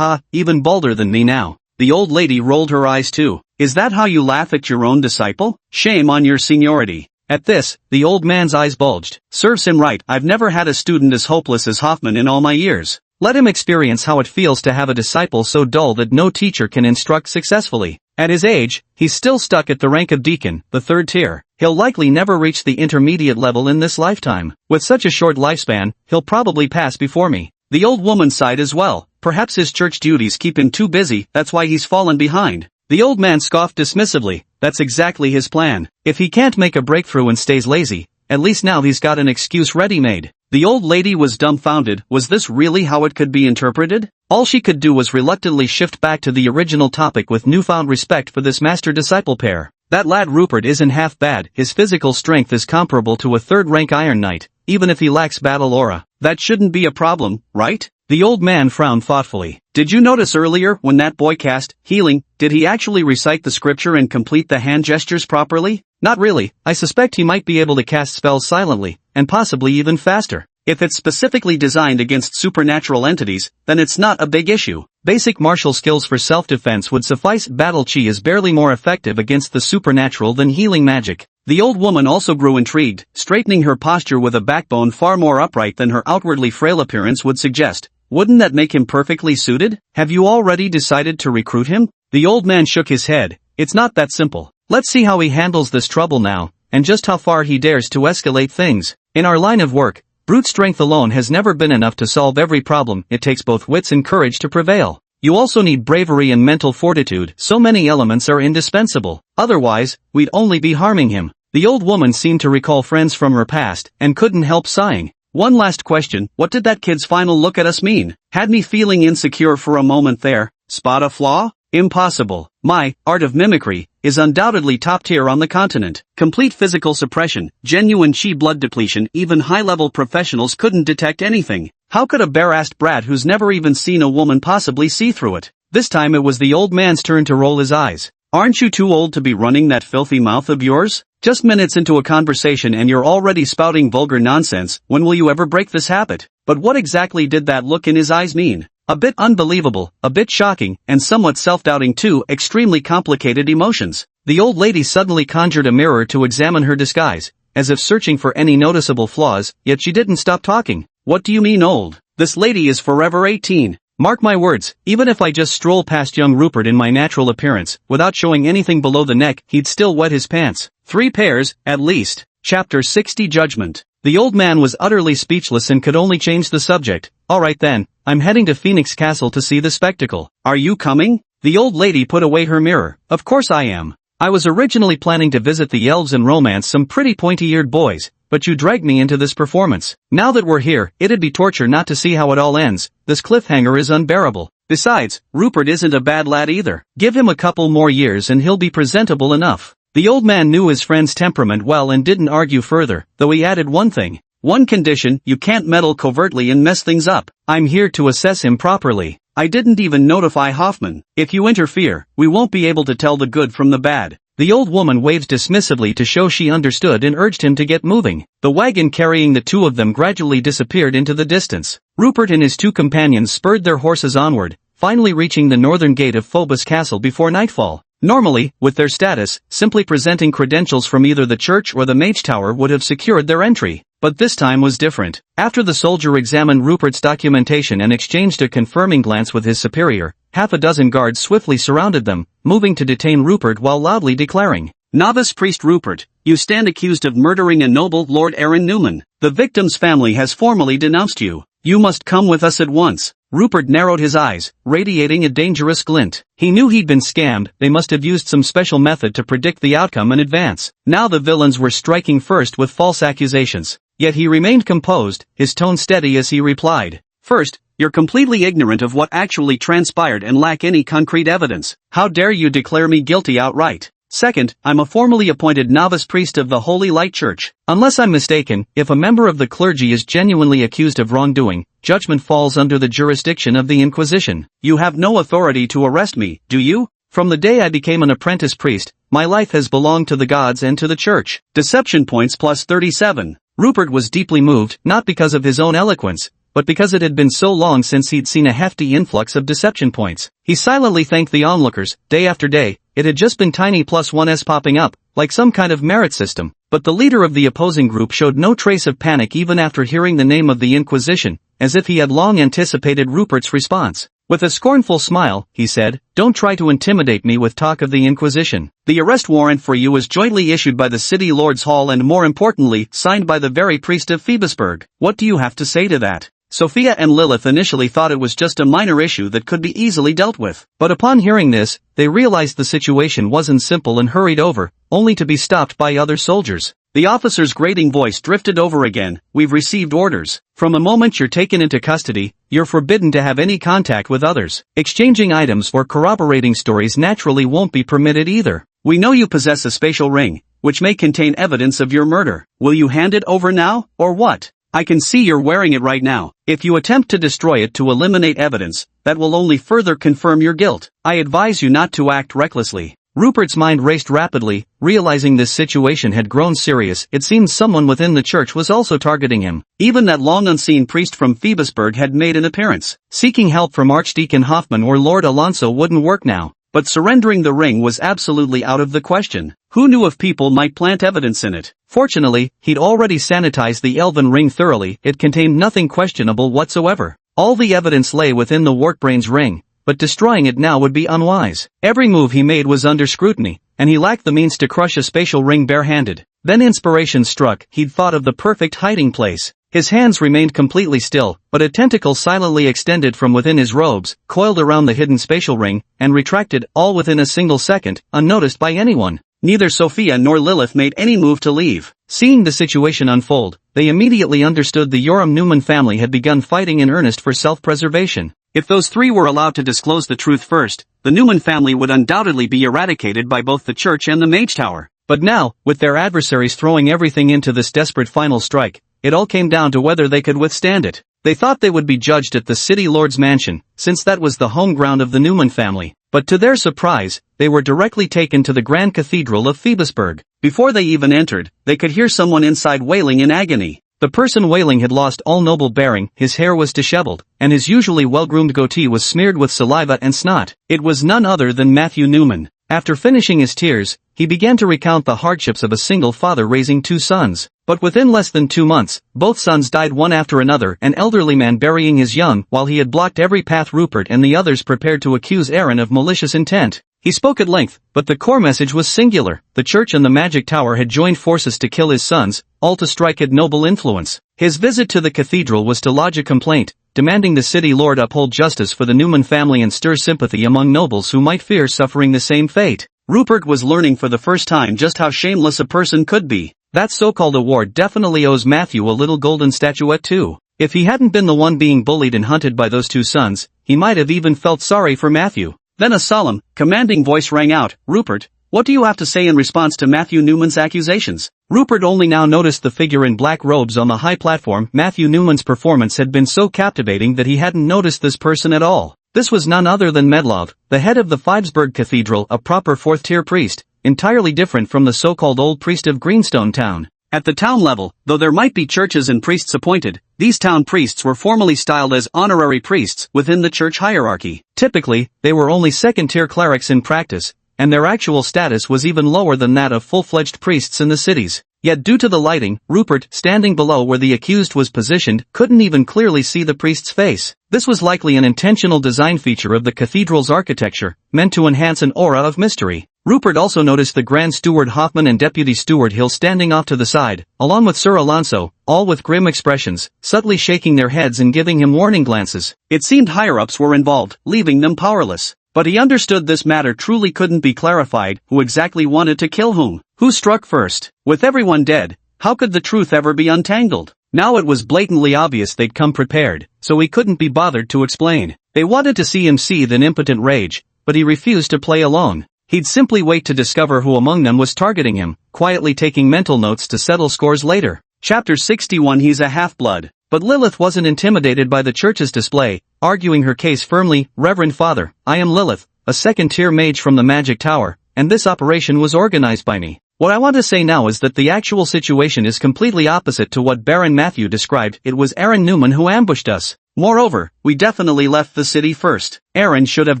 Even balder than me now. The old lady rolled her eyes too. "Is that how you laugh at your own disciple? Shame on your seniority." At this, the old man's eyes bulged. "Serves him right, I've never had a student as hopeless as Hoffman in all my years." Let him experience how it feels to have a disciple so dull that no teacher can instruct successfully. At his age, he's still stuck at the rank of deacon, the 3rd tier. He'll likely never reach the intermediate level in this lifetime. With such a short lifespan, he'll probably pass before me. The old woman sighed as well. Perhaps his church duties keep him too busy, that's why he's fallen behind. The old man scoffed dismissively. That's exactly his plan. If he can't make a breakthrough and stays lazy, at least now he's got an excuse ready-made. The old lady was dumbfounded. Was this really how it could be interpreted? All she could do was reluctantly shift back to the original topic with newfound respect for this master-disciple pair. That lad Rupert isn't half bad, his physical strength is comparable to a third-rank Iron Knight, even if he lacks battle aura. That shouldn't be a problem, right? The old man frowned thoughtfully. Did you notice earlier when that boy cast healing, did he actually recite the scripture and complete the hand gestures properly? Not really. I suspect he might be able to cast spells silently, and possibly even faster. If it's specifically designed against supernatural entities, then it's not a big issue. Basic martial skills for self-defense would suffice. Battle chi is barely more effective against the supernatural than healing magic. The old woman also grew intrigued, straightening her posture with a backbone far more upright than her outwardly frail appearance would suggest. Wouldn't that make him perfectly suited? Have you already decided to recruit him? The old man shook his head. It's not that simple. Let's see how he handles this trouble now, and just how far he dares to escalate things. In our line of work, brute strength alone has never been enough to solve every problem. It takes both wits and courage to prevail. You also need bravery and mental fortitude. So many elements are indispensable. Otherwise, we'd only be harming him. The old woman seemed to recall friends from her past, and couldn't help sighing. One last question, what did that kid's final look at us mean? Had me feeling insecure for a moment there. Spot a flaw? Impossible. My art of mimicry is undoubtedly top tier on the continent. Complete physical suppression, genuine chi blood depletion, even high-level professionals couldn't detect anything. How could a bare-assed brat who's never even seen a woman possibly see through it? This time it was the old man's turn to roll his eyes. Aren't you too old to be running that filthy mouth of yours? Just minutes into a conversation and you're already spouting vulgar nonsense. When will you ever break this habit? But what exactly did that look in his eyes mean? A bit unbelievable, a bit shocking, and somewhat self-doubting too. Extremely complicated emotions. The old lady suddenly conjured a mirror to examine her disguise, as if searching for any noticeable flaws, yet she didn't stop talking. What do you mean old? This lady is forever 18. Mark my words, even if I just stroll past young Rupert in my natural appearance, without showing anything below the neck, he'd still wet his pants. 3 pairs, at least. Chapter 60 Judgment. The old man was utterly speechless and could only change the subject. Alright then, I'm heading to Phoenix Castle to see the spectacle. Are you coming? The old lady put away her mirror. Of course I am. I was originally planning to visit the elves and romance some pretty pointy-eared boys, but you dragged me into this performance. Now that we're here, it'd be torture not to see how it all ends. This cliffhanger is unbearable. Besides, Rupert isn't a bad lad either. Give him a couple more years and he'll be presentable enough. The old man knew his friend's temperament well and didn't argue further, though he added one thing. One condition, you can't meddle covertly and mess things up. I'm here to assess him properly. I didn't even notify Hoffman. If you interfere, we won't be able to tell the good from the bad. The old woman waved dismissively to show she understood and urged him to get moving. The wagon carrying the two of them gradually disappeared into the distance. Rupert and his 2 companions spurred their horses onward, finally reaching the northern gate of Phobos Castle before nightfall. Normally, with their status, simply presenting credentials from either the church or the mage tower would have secured their entry. But this time was different. After the soldier examined Rupert's documentation and exchanged a confirming glance with his superior, half a dozen guards swiftly surrounded them, moving to detain Rupert while loudly declaring, "Novice priest Rupert, you stand accused of murdering a noble Lord Aaron Newman. The victim's family has formally denounced you. You must come with us at once." Rupert narrowed his eyes, radiating a dangerous glint. He knew he'd been scammed. They must have used some special method to predict the outcome in advance. Now the villains were striking first with false accusations. Yet he remained composed, his tone steady as he replied. "First, you're completely ignorant of what actually transpired and lack any concrete evidence. How dare you declare me guilty outright? Second, I'm a formally appointed novice priest of the Holy Light Church. Unless I'm mistaken, if a member of the clergy is genuinely accused of wrongdoing, judgment falls under the jurisdiction of the Inquisition. You have no authority to arrest me, do you? From the day I became an apprentice priest, my life has belonged to the gods and to the church." Deception points plus 37. Rupert was deeply moved, not because of his own eloquence, but because it had been so long since he'd seen a hefty influx of deception points. He silently thanked the onlookers. Day after day, it had just been tiny +1s popping up, like some kind of merit system. But the leader of the opposing group showed no trace of panic even after hearing the name of the Inquisition, as if he had long anticipated Rupert's response. With a scornful smile, he said, "Don't try to intimidate me with talk of the Inquisition. The arrest warrant for you was jointly issued by the City Lord's Hall and more importantly, signed by the very priest of Phoebusburg. What do you have to say to that?" Sophia and Lilith initially thought it was just a minor issue that could be easily dealt with. But upon hearing this, they realized the situation wasn't simple and hurried over, only to be stopped by other soldiers. The officer's grating voice drifted over again. We've received orders. From the moment you're taken into custody, you're forbidden to have any contact with others. Exchanging items or corroborating stories naturally won't be permitted either. We know you possess a spatial ring, which may contain evidence of your murder. Will you hand it over now, or what? I can see you're wearing it right now. If you attempt to destroy it to eliminate evidence, that will only further confirm your guilt. I advise you not to act recklessly. Rupert's mind raced rapidly, realizing this situation had grown serious. It seemed someone within the church was also targeting him. Even that long-unseen priest from Phoebusburg had made an appearance. Seeking help from Archdeacon Hoffman or Lord Alonso wouldn't work now. But surrendering the ring was absolutely out of the question. Who knew if people might plant evidence in it? Fortunately, he'd already sanitized the elven ring thoroughly. It contained nothing questionable whatsoever. All the evidence lay within the Wartbrain's ring, but destroying it now would be unwise. Every move he made was under scrutiny, and he lacked the means to crush a spatial ring barehanded. Then inspiration struck. He'd thought of the perfect hiding place. His hands remained completely still, but a tentacle silently extended from within his robes, coiled around the hidden spatial ring, and retracted, all within a single second, unnoticed by anyone. Neither Sophia nor Lilith made any move to leave. Seeing the situation unfold, they immediately understood the Yoram Newman family had begun fighting in earnest for self-preservation. If those three were allowed to disclose the truth first, the Newman family would undoubtedly be eradicated by both the church and the Mage Tower. But now, with their adversaries throwing everything into this desperate final strike, it all came down to whether they could withstand it. They thought they would be judged at the city lord's mansion, since that was the home ground of the Newman family. But to their surprise, they were directly taken to the Grand Cathedral of Phoebusburg. Before they even entered, they could hear someone inside wailing in agony. The person wailing had lost all noble bearing, his hair was disheveled, and his usually well-groomed goatee was smeared with saliva and snot. It was none other than Matthew Newman. After finishing his tears, he began to recount the hardships of a single father raising two sons. But within less than 2 months, both sons died one after another, an elderly man burying his young while he had blocked every path. Rupert and the others prepared to accuse Aaron of malicious intent. He spoke at length, but the core message was singular. The church and the magic tower had joined forces to kill his sons, all to strike at noble influence. His visit to the cathedral was to lodge a complaint, demanding the city lord uphold justice for the Newman family and stir sympathy among nobles who might fear suffering the same fate. Rupert was learning for the first time just how shameless a person could be. That so-called award definitely owes Matthew a little golden statuette too. If he hadn't been the one being bullied and hunted by those two sons, he might have even felt sorry for Matthew. Then a solemn, commanding voice rang out, "Rupert, what do you have to say in response to Matthew Newman's accusations?" Rupert only now noticed the figure in black robes on the high platform. Matthew Newman's performance had been so captivating that he hadn't noticed this person at all. This was none other than Medlov, the head of the Phoebusburg Cathedral, a proper fourth-tier priest, entirely different from the so-called old priest of Greenstone Town. At the town level, though there might be churches and priests appointed, these town priests were formally styled as honorary priests within the church hierarchy. Typically, they were only second-tier clerics in practice, and their actual status was even lower than that of full-fledged priests in the cities. Yet due to the lighting, Rupert, standing below where the accused was positioned, couldn't even clearly see the priest's face. This was likely an intentional design feature of the cathedral's architecture, meant to enhance an aura of mystery. Rupert also noticed the Grand Steward Hoffman and Deputy Steward Hill standing off to the side, along with Sir Alonso, all with grim expressions, subtly shaking their heads and giving him warning glances. It seemed higher-ups were involved, leaving them powerless. But he understood this matter truly couldn't be clarified. Who exactly wanted to kill whom? Who struck first? With everyone dead, how could the truth ever be untangled? Now it was blatantly obvious they'd come prepared, so he couldn't be bothered to explain. They wanted to see him seethe in impotent rage, but he refused to play alone. He'd simply wait to discover who among them was targeting him, quietly taking mental notes to settle scores later. Chapter 61. He's a half-blood. But Lilith wasn't intimidated by the church's display, arguing her case firmly. "Reverend Father, I am Lilith, a second-tier mage from the Magic Tower, and this operation was organized by me. What I want to say now is that the actual situation is completely opposite to what Baron Matthew described. It was Aaron Newman who ambushed us. Moreover, we definitely left the city first. Aaron should have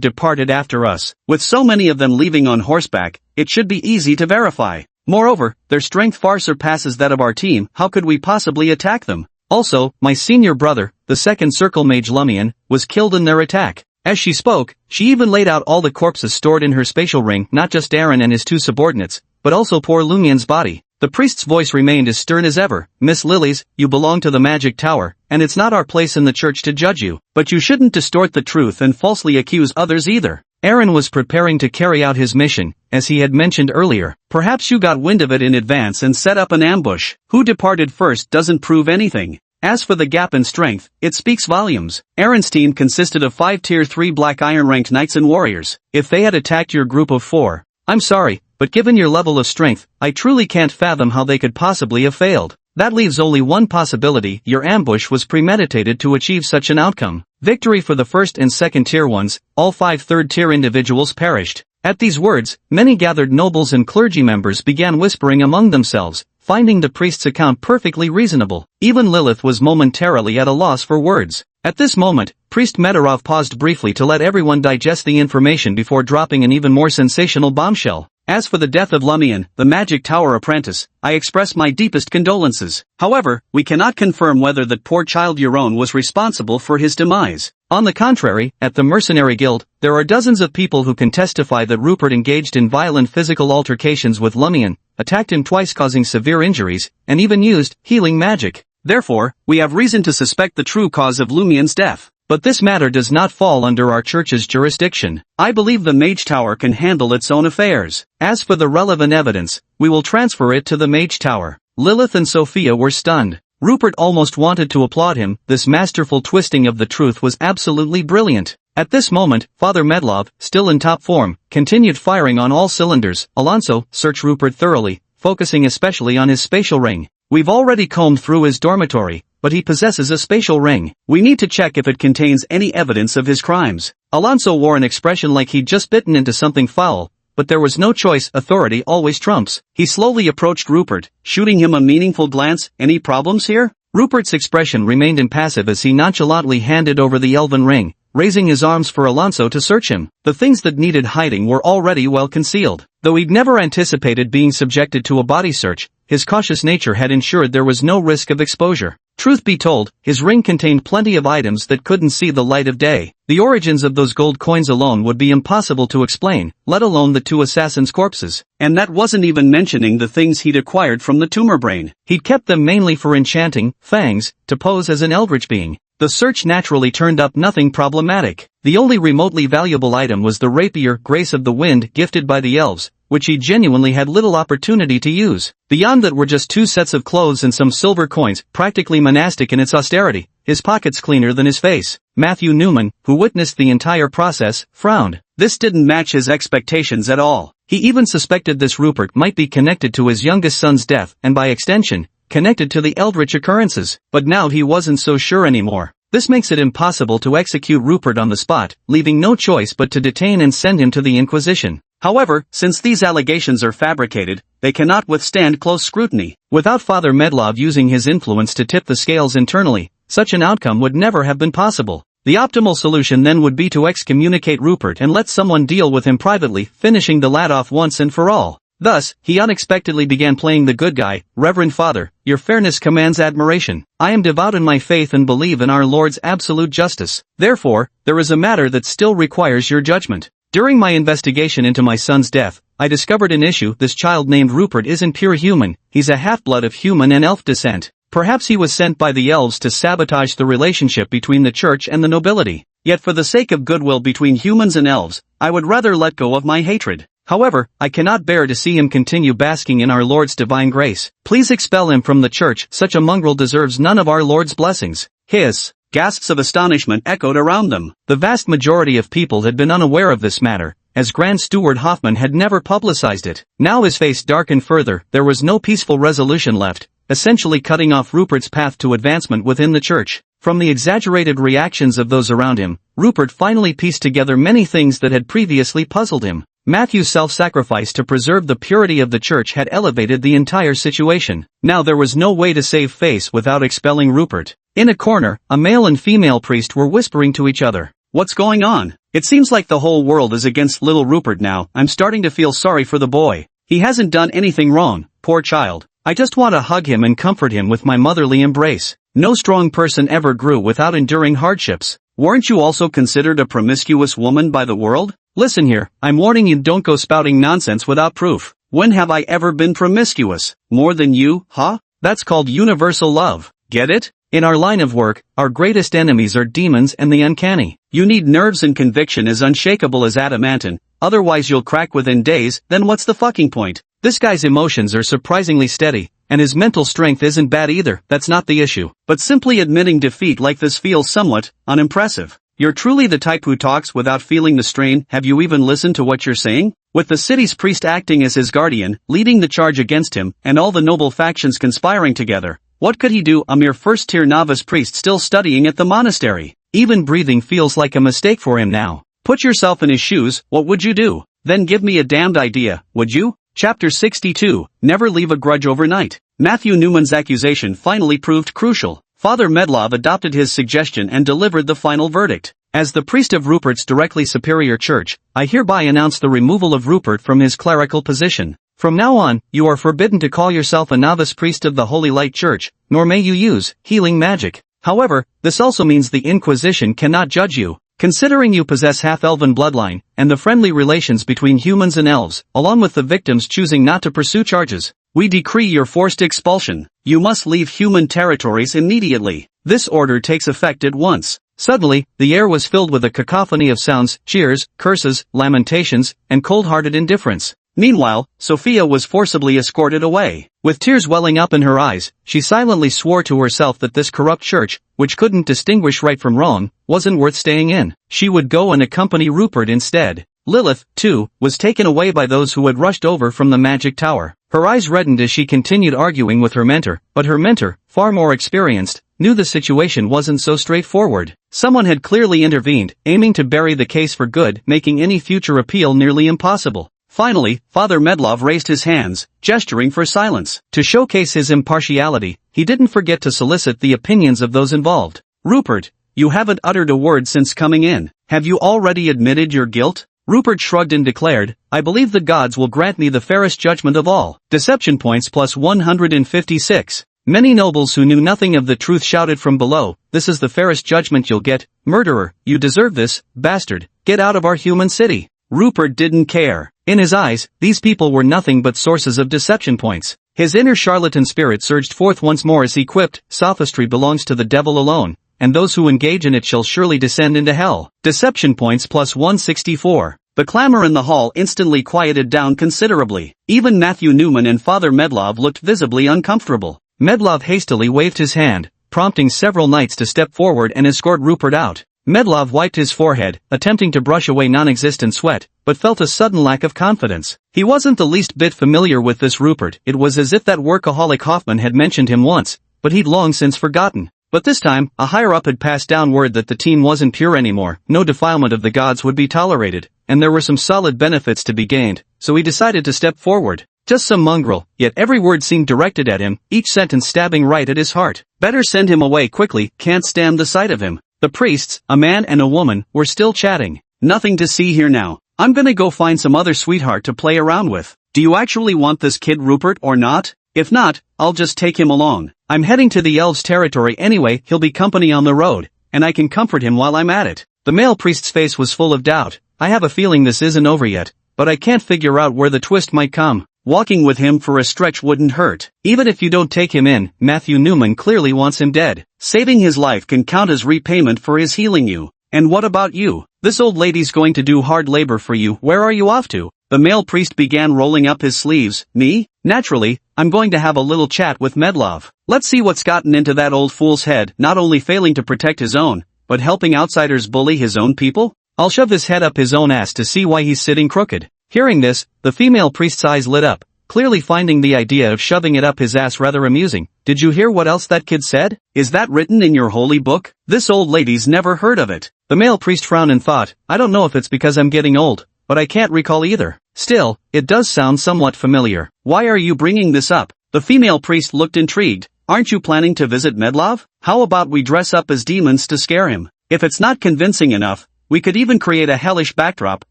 departed after us. With so many of them leaving on horseback, it should be easy to verify. Moreover, their strength far surpasses that of our team. How could we possibly attack them? Also, my senior brother, the second circle mage Lumion, was killed in their attack." As she spoke, she even laid out all the corpses stored in her spatial ring, not just Aaron and his two subordinates, but also poor Lumion's body. The priest's voice remained as stern as ever. "Miss Lilies, you belong to the Magic Tower, and it's not our place in the church to judge you. But you shouldn't distort the truth and falsely accuse others either. Aaron was preparing to carry out his mission, as he had mentioned earlier. Perhaps you got wind of it in advance and set up an ambush. Who departed first doesn't prove anything. As for the gap in strength, it speaks volumes. Aaron's team consisted of 5 Tier 3 Black Iron ranked knights and warriors. If they had attacked your group of 4, I'm sorry, but given your level of strength, I truly can't fathom how they could possibly have failed. That leaves only one possibility: your ambush was premeditated to achieve such an outcome. Victory for the first and second tier ones, all 5 third-tier individuals perished. At these words, many gathered nobles and clergy members began whispering among themselves, finding the priest's account perfectly reasonable. Even Lilith was momentarily at a loss for words. At this moment, Priest Medarov paused briefly to let everyone digest the information before dropping an even more sensational bombshell. As for the death of Lumion, the Magic Tower apprentice, I express my deepest condolences. However, we cannot confirm whether that poor child Euron was responsible for his demise. On the contrary, at the Mercenary Guild, there are dozens of people who can testify that Rupert engaged in violent physical altercations with Lumion, attacked him twice causing severe injuries, and even used healing magic. Therefore, we have reason to suspect the true cause of Lumion's death. But this matter does not fall under our church's jurisdiction. I believe the Mage Tower can handle its own affairs. As for the relevant evidence, we will transfer it to the Mage Tower. Lilith and Sophia were stunned. Rupert almost wanted to applaud him. This masterful twisting of the truth was absolutely brilliant. At this moment, Father Medlov, still in top form, continued firing on all cylinders. Alonso, search Rupert thoroughly, focusing especially on his spatial ring. We've already combed through his dormitory, but he possesses a spatial ring. We need to check if it contains any evidence of his crimes. Alonso wore an expression like he'd just bitten into something foul, but there was no choice. Authority always trumps. He slowly approached Rupert, shooting him a meaningful glance. Any problems here? Rupert's expression remained impassive as he nonchalantly handed over the elven ring, raising his arms for Alonso to search him. The things that needed hiding were already well concealed. Though he'd never anticipated being subjected to a body search, his cautious nature had ensured there was no risk of exposure. Truth be told, his ring contained plenty of items that couldn't see the light of day. The origins of those gold coins alone would be impossible to explain, let alone the 2 assassins' corpses. And that wasn't even mentioning the things he'd acquired from the tumor brain. He'd kept them mainly for enchanting, fangs, to pose as an eldritch being. The search naturally turned up nothing problematic. The only remotely valuable item was the rapier, Grace of the Wind, gifted by the elves, which he genuinely had little opportunity to use. Beyond that were just 2 sets of clothes and some silver coins, practically monastic in its austerity, his pockets cleaner than his face. Matthew Newman, who witnessed the entire process, frowned. This didn't match his expectations at all. He even suspected this Rupert might be connected to his youngest son's death, and by extension, connected to the eldritch occurrences. But now he wasn't so sure anymore. This makes it impossible to execute Rupert on the spot, leaving no choice but to detain and send him to the Inquisition. However, since these allegations are fabricated, they cannot withstand close scrutiny. Without Father Medlov using his influence to tip the scales internally, such an outcome would never have been possible. The optimal solution then would be to excommunicate Rupert and let someone deal with him privately, finishing the lad off once and for all. Thus, he unexpectedly began playing the good guy. Reverend Father, your fairness commands admiration. I am devout in my faith and believe in our Lord's absolute justice. Therefore, there is a matter that still requires your judgment. During my investigation into my son's death, I discovered an issue. This child named Rupert isn't pure human. He's a half-blood of human and elf descent. Perhaps he was sent by the elves to sabotage the relationship between the church and the nobility. Yet for the sake of goodwill between humans and elves, I would rather let go of my hatred. However, I cannot bear to see him continue basking in our Lord's divine grace. Please expel him from the church. Such a mongrel deserves none of our Lord's blessings. Hiss. Gasps of astonishment echoed around them. The vast majority of people had been unaware of this matter, as Grand Steward Hoffman had never publicized it. Now his face darkened further. There was no peaceful resolution left, essentially cutting off Rupert's path to advancement within the church. From the exaggerated reactions of those around him, Rupert finally pieced together many things that had previously puzzled him. Matthew's self-sacrifice to preserve the purity of the church had elevated the entire situation. Now there was no way to save face without expelling Rupert. In a corner, a male and female priest were whispering to each other. What's going on? It seems like the whole world is against little Rupert now. I'm starting to feel sorry for the boy. He hasn't done anything wrong, poor child. I just want to hug him and comfort him with my motherly embrace. No strong person ever grew without enduring hardships. Weren't you also considered a promiscuous woman by the world? Listen here, I'm warning you, don't go spouting nonsense without proof. When have I ever been promiscuous? More than you, huh? That's called universal love. Get it? In our line of work, our greatest enemies are demons and the uncanny. You need nerves and conviction as unshakable as adamantine, otherwise you'll crack within days, then what's the fucking point? This guy's emotions are surprisingly steady, and his mental strength isn't bad either, that's not the issue. But simply admitting defeat like this feels somewhat unimpressive. You're truly the type who talks without feeling the strain. Have you even listened to what you're saying? With the city's priest acting as his guardian, leading the charge against him, and all the noble factions conspiring together, what could he do, a mere first-tier novice priest still studying at the monastery? Even breathing feels like a mistake for him now. Put yourself in his shoes, what would you do? Then give me a damned idea, would you? Chapter 62, Never Leave a Grudge Overnight. Matthew Newman's accusation finally proved crucial. Father Medlov adopted his suggestion and delivered the final verdict. As the priest of Rupert's directly superior church, I hereby announce the removal of Rupert from his clerical position. From now on, you are forbidden to call yourself a novice priest of the Holy Light Church, nor may you use healing magic. However, this also means the Inquisition cannot judge you. Considering you possess half-elven bloodline, and the friendly relations between humans and elves, along with the victims choosing not to pursue charges, we decree your forced expulsion. You must leave human territories immediately. This order takes effect at once. Suddenly, the air was filled with a cacophony of sounds, cheers, curses, lamentations, and cold-hearted indifference. Meanwhile, Sophia was forcibly escorted away. With tears welling up in her eyes, she silently swore to herself that this corrupt church, which couldn't distinguish right from wrong, wasn't worth staying in. She would go and accompany Rupert instead. Lilith, too, was taken away by those who had rushed over from the magic tower. Her eyes reddened as she continued arguing with her mentor, but her mentor, far more experienced, knew the situation wasn't so straightforward. Someone had clearly intervened, aiming to bury the case for good, making any future appeal nearly impossible. Finally, Father Medlov raised his hands, gesturing for silence. To showcase his impartiality, he didn't forget to solicit the opinions of those involved. Rupert, you haven't uttered a word since coming in. Have you already admitted your guilt? Rupert shrugged and declared, I believe the gods will grant me the fairest judgment of all. Deception points plus 156. Many nobles who knew nothing of the truth shouted from below, this is the fairest judgment you'll get. Murderer, you deserve this, bastard, get out of our human city. Rupert didn't care. In his eyes, these people were nothing but sources of deception points. His inner charlatan spirit surged forth once more as he quipped, sophistry belongs to the devil alone, and those who engage in it shall surely descend into hell. Deception points plus 164. The clamor in the hall instantly quieted down considerably. Even Matthew Newman and Father Medlov looked visibly uncomfortable. Medlov hastily waved his hand, prompting several knights to step forward and escort Rupert out. Medlov wiped his forehead, attempting to brush away non-existent sweat, but felt a sudden lack of confidence. He wasn't the least bit familiar with this Rupert. It was as if that workaholic Hoffman had mentioned him once, but he'd long since forgotten. But this time, a higher-up had passed down word that the team wasn't pure anymore, no defilement of the gods would be tolerated, and there were some solid benefits to be gained, so he decided to step forward. Just some mongrel, yet every word seemed directed at him, each sentence stabbing right at his heart. Better send him away quickly, can't stand the sight of him. The priests, a man and a woman, were still chatting. Nothing to see here now. I'm gonna go find some other sweetheart to play around with. Do you actually want this kid Rupert or not? If not, I'll just take him along. I'm heading to the elves' territory anyway, he'll be company on the road, and I can comfort him while I'm at it. The male priest's face was full of doubt. I have a feeling this isn't over yet, but I can't figure out where the twist might come. Walking with him for a stretch wouldn't hurt. Even if you don't take him in, Matthew Newman clearly wants him dead. Saving his life can count as repayment for his healing you. And what about you? This old lady's going to do hard labor for you. Where are you off to? The male priest began rolling up his sleeves. Me? Naturally, I'm going to have a little chat with Medlov. Let's see what's gotten into that old fool's head, not only failing to protect his own, but helping outsiders bully his own people? I'll shove his head up his own ass to see why he's sitting crooked. Hearing this, the female priest's eyes lit up, clearly finding the idea of shoving it up his ass rather amusing. Did you hear what else that kid said? Is that written in your holy book? This old lady's never heard of it. The male priest frowned and thought, I don't know if it's because I'm getting old, but I can't recall either. Still, it does sound somewhat familiar. Why are you bringing this up? The female priest looked intrigued. Aren't you planning to visit Medlov? How about we dress up as demons to scare him? If it's not convincing enough, we could even create a hellish backdrop.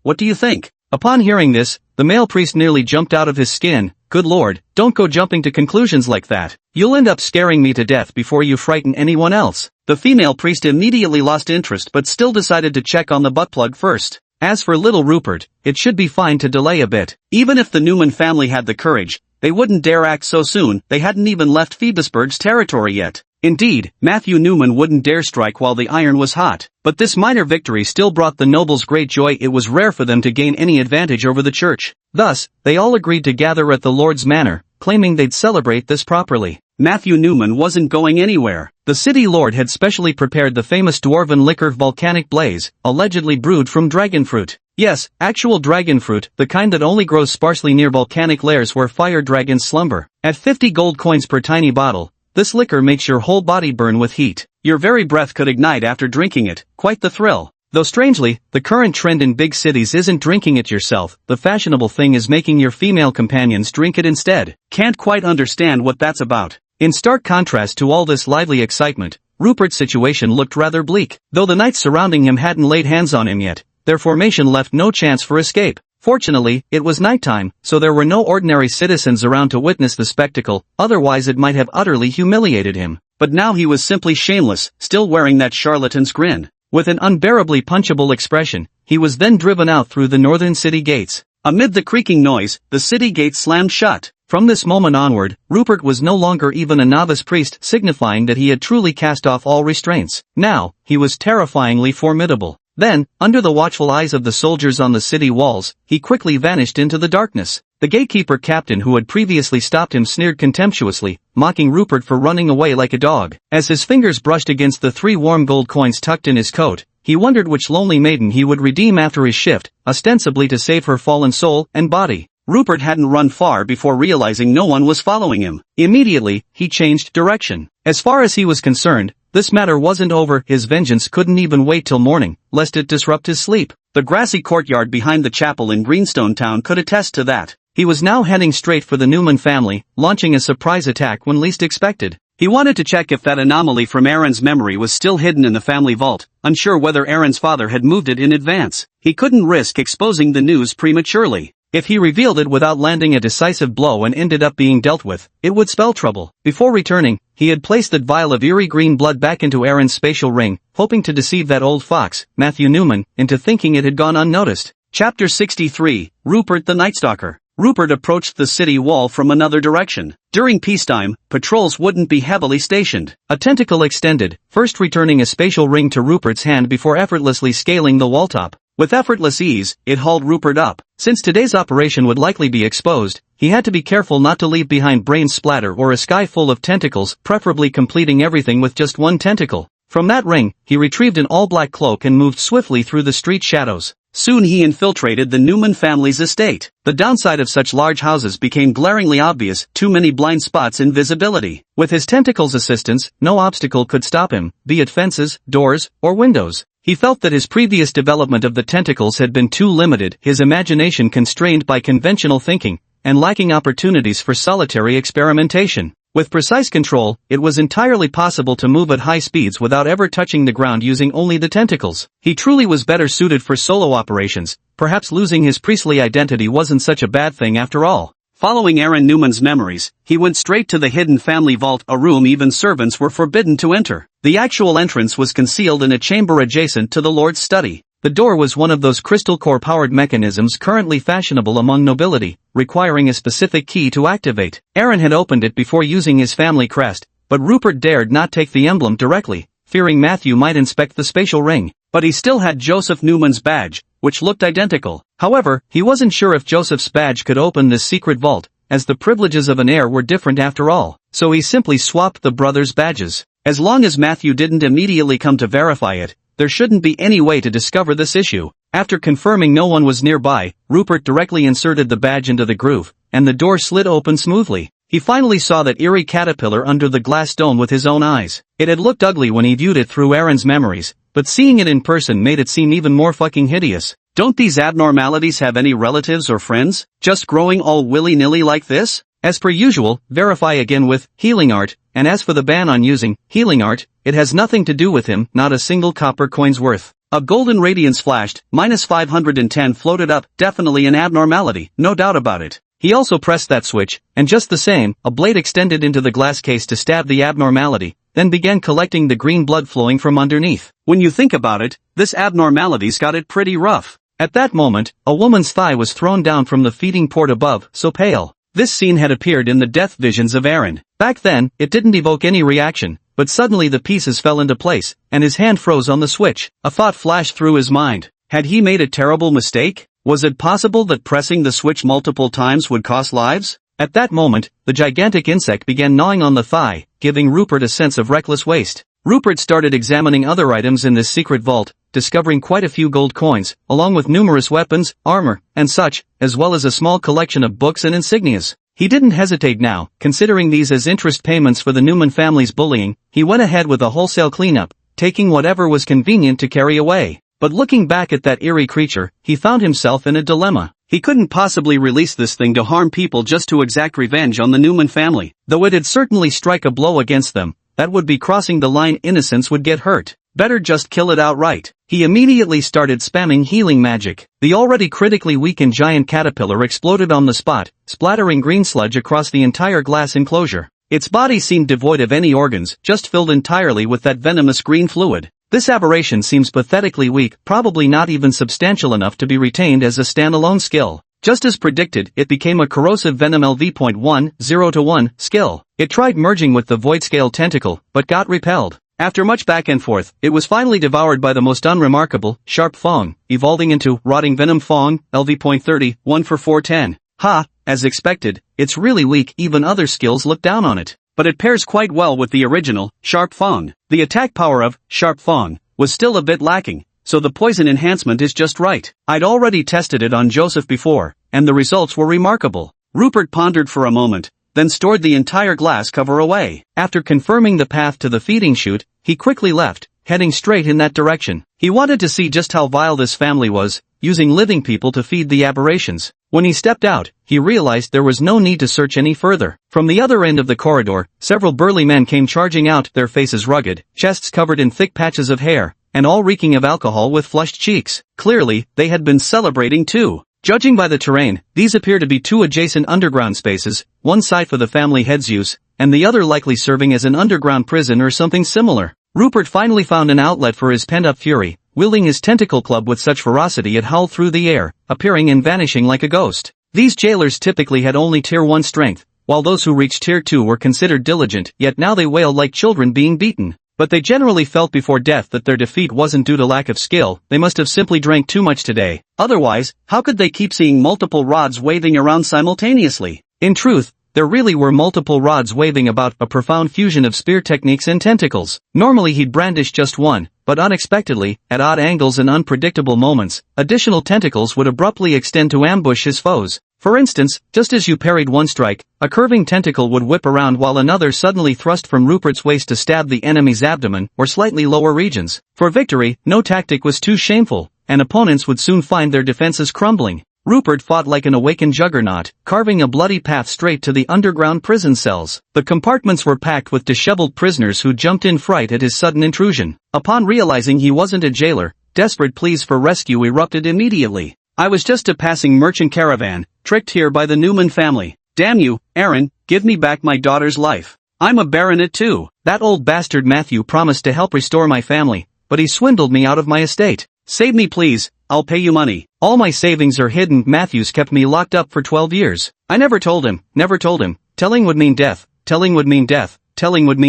What do you think? Upon hearing this, the male priest nearly jumped out of his skin. Good lord, don't go jumping to conclusions like that. You'll end up scaring me to death before you frighten anyone else. The female priest immediately lost interest but still decided to check on the butt plug first. As for little Rupert, it should be fine to delay a bit. Even if the Newman family had the courage, they wouldn't dare act so soon. They hadn't even left Phoebusburg's territory yet. Indeed, Matthew Newman wouldn't dare strike while the iron was hot. But this minor victory still brought the nobles great joy. It was rare for them to gain any advantage over the church. Thus, they all agreed to gather at the Lord's manor, claiming they'd celebrate this properly. Matthew Newman wasn't going anywhere. The city lord had specially prepared the famous dwarven liquor Volcanic Blaze, allegedly brewed from dragon fruit. Yes, actual dragon fruit, the kind that only grows sparsely near volcanic lairs where fire dragons slumber. At 50 gold coins per tiny bottle, this liquor makes your whole body burn with heat. Your very breath could ignite after drinking it. Quite the thrill. Though strangely, the current trend in big cities isn't drinking it yourself. The fashionable thing is making your female companions drink it instead. Can't quite understand what that's about. In stark contrast to all this lively excitement, Rupert's situation looked rather bleak. Though the knights surrounding him hadn't laid hands on him yet, their formation left no chance for escape. Fortunately, it was nighttime, so there were no ordinary citizens around to witness the spectacle, otherwise it might have utterly humiliated him. But now he was simply shameless, still wearing that charlatan's grin. With an unbearably punchable expression, he was then driven out through the northern city gates. Amid the creaking noise, the city gates slammed shut. From this moment onward, Rupert was no longer even a novice priest, signifying that he had truly cast off all restraints. Now, he was terrifyingly formidable. Then, under the watchful eyes of the soldiers on the city walls, he quickly vanished into the darkness. The gatekeeper captain who had previously stopped him sneered contemptuously, mocking Rupert for running away like a dog. As his fingers brushed against the 3 warm gold coins tucked in his coat, he wondered which lonely maiden he would redeem after his shift, ostensibly to save her fallen soul and body. Rupert hadn't run far before realizing no one was following him. Immediately, he changed direction. As far as he was concerned, this matter wasn't over. His vengeance couldn't even wait till morning, lest it disrupt his sleep. The grassy courtyard behind the chapel in Greenstone Town could attest to that. He was now heading straight for the Newman family, launching a surprise attack when least expected. He wanted to check if that anomaly from Aaron's memory was still hidden in the family vault, unsure whether Aaron's father had moved it in advance. He couldn't risk exposing the news prematurely. If he revealed it without landing a decisive blow and ended up being dealt with, it would spell trouble. Before returning, he had placed that vial of eerie green blood back into Aaron's spatial ring, hoping to deceive that old fox, Matthew Newman, into thinking it had gone unnoticed. Chapter 63, Rupert the Night Stalker. Rupert approached the city wall from another direction. During peacetime, patrols wouldn't be heavily stationed. A tentacle extended, first returning a spatial ring to Rupert's hand before effortlessly scaling the wall top. With effortless ease, it hauled Rupert up. Since today's operation would likely be exposed, he had to be careful not to leave behind brain splatter or a sky full of tentacles, preferably completing everything with just one tentacle. From that ring, he retrieved an all-black cloak and moved swiftly through the street shadows. Soon he infiltrated the Newman family's estate. The downside of such large houses became glaringly obvious: too many blind spots in visibility. With his tentacles' assistance, no obstacle could stop him, be it fences, doors, or windows. He felt that his previous development of the tentacles had been too limited, his imagination constrained by conventional thinking, and lacking opportunities for solitary experimentation. With precise control, it was entirely possible to move at high speeds without ever touching the ground using only the tentacles. He truly was better suited for solo operations. Perhaps losing his priestly identity wasn't such a bad thing after all. Following Aaron Newman's memories, he went straight to the hidden family vault, a room even servants were forbidden to enter. The actual entrance was concealed in a chamber adjacent to the Lord's study. The door was one of those crystal core-powered mechanisms currently fashionable among nobility, requiring a specific key to activate. Aaron had opened it before using his family crest, but Rupert dared not take the emblem directly, fearing Matthew might inspect the spatial ring. But he still had Joseph Newman's badge, which looked identical. However, he wasn't sure if Joseph's badge could open this secret vault, as the privileges of an heir were different after all, so he simply swapped the brothers' badges. As long as Matthew didn't immediately come to verify it, there shouldn't be any way to discover this issue. After confirming no one was nearby, Rupert directly inserted the badge into the groove, and the door slid open smoothly. He finally saw that eerie caterpillar under the glass dome with his own eyes. It had looked ugly when he viewed it through Aaron's memories, but seeing it in person made it seem even more fucking hideous. Don't these abnormalities have any relatives or friends, just growing all willy-nilly like this? As per usual, verify again with healing art, and as for the ban on using healing art, it has nothing to do with him, not a single copper coin's worth. A golden radiance flashed, -510 floated up, definitely an abnormality, no doubt about it. He also pressed that switch, and just the same, a blade extended into the glass case to stab the abnormality, then began collecting the green blood flowing from underneath. When you think about it, this abnormality's got it pretty rough. At that moment, a woman's thigh was thrown down from the feeding port above, so pale. This scene had appeared in the death visions of Aaron. Back then, it didn't evoke any reaction, but suddenly the pieces fell into place, and his hand froze on the switch. A thought flashed through his mind. Had he made a terrible mistake? Was it possible that pressing the switch multiple times would cost lives? At that moment, the gigantic insect began gnawing on the thigh, giving Rupert a sense of reckless waste. Rupert started examining other items in this secret vault, discovering quite a few gold coins, along with numerous weapons, armor, and such, as well as a small collection of books and insignias. He didn't hesitate now, considering these as interest payments for the Newman family's bullying. He went ahead with a wholesale cleanup, taking whatever was convenient to carry away. But looking back at that eerie creature, he found himself in a dilemma. He couldn't possibly release this thing to harm people just to exact revenge on the Newman family, though it'd certainly strike a blow against them. That would be crossing the line. Innocents would get hurt. Better just kill it outright. He immediately started spamming healing magic. The already critically weakened giant caterpillar exploded on the spot, splattering green sludge across the entire glass enclosure. Its body seemed devoid of any organs, just filled entirely with that venomous green fluid. This aberration seems pathetically weak, probably not even substantial enough to be retained as a standalone skill. Just as predicted, it became a corrosive venom LV.10-1 skill. It tried merging with the void scale tentacle, but got repelled. After much back and forth, it was finally devoured by the most unremarkable, sharp Fong, evolving into rotting venom Fong, LV.30, 1 for 410. Ha, as expected, it's really weak. Even other skills look down on it. But it pairs quite well with the original, Sharp Fong. The attack power of Sharp Fong was still a bit lacking, so the poison enhancement is just right. I'd already tested it on Joseph before, and the results were remarkable. Rupert pondered for a moment, then stored the entire glass cover away. After confirming the path to the feeding chute, he quickly left, heading straight in that direction. He wanted to see just how vile this family was, using living people to feed the aberrations. When he stepped out, he realized there was no need to search any further. From the other end of the corridor, several burly men came charging out, their faces rugged, chests covered in thick patches of hair, and all reeking of alcohol with flushed cheeks. Clearly, they had been celebrating too. Judging by the terrain, these appear to be two adjacent underground spaces, one side for the family head's use, and the other likely serving as an underground prison or something similar. Rupert finally found an outlet for his pent-up fury. Wielding his tentacle club with such ferocity it howled through the air, appearing and vanishing like a ghost. These jailers typically had only Tier 1 strength, while those who reached Tier 2 were considered diligent, yet now they wailed like children being beaten. But they generally felt before death that their defeat wasn't due to lack of skill, they must have simply drank too much today. Otherwise, how could they keep seeing multiple rods waving around simultaneously? In truth, there really were multiple rods waving about, a profound fusion of spear techniques and tentacles. Normally he'd brandish just one, but unexpectedly, at odd angles and unpredictable moments, additional tentacles would abruptly extend to ambush his foes. For instance, just as you parried one strike, a curving tentacle would whip around while another suddenly thrust from Rupert's waist to stab the enemy's abdomen or slightly lower regions. For victory, no tactic was too shameful, and opponents would soon find their defenses crumbling. Rupert fought like an awakened juggernaut, carving a bloody path straight to the underground prison cells. The compartments were packed with disheveled prisoners who jumped in fright at his sudden intrusion. Upon realizing he wasn't a jailer, desperate pleas for rescue erupted immediately. I was just a passing merchant caravan, tricked here by the Newman family. Damn you, Aaron, give me back my daughter's life. I'm a baronet too. That old bastard Matthew promised to help restore my family, but he swindled me out of my estate. Save me please, I'll pay you money. All my savings are hidden. Matthews kept me locked up for 12 years. I never told him. Telling would mean death. Telling would mean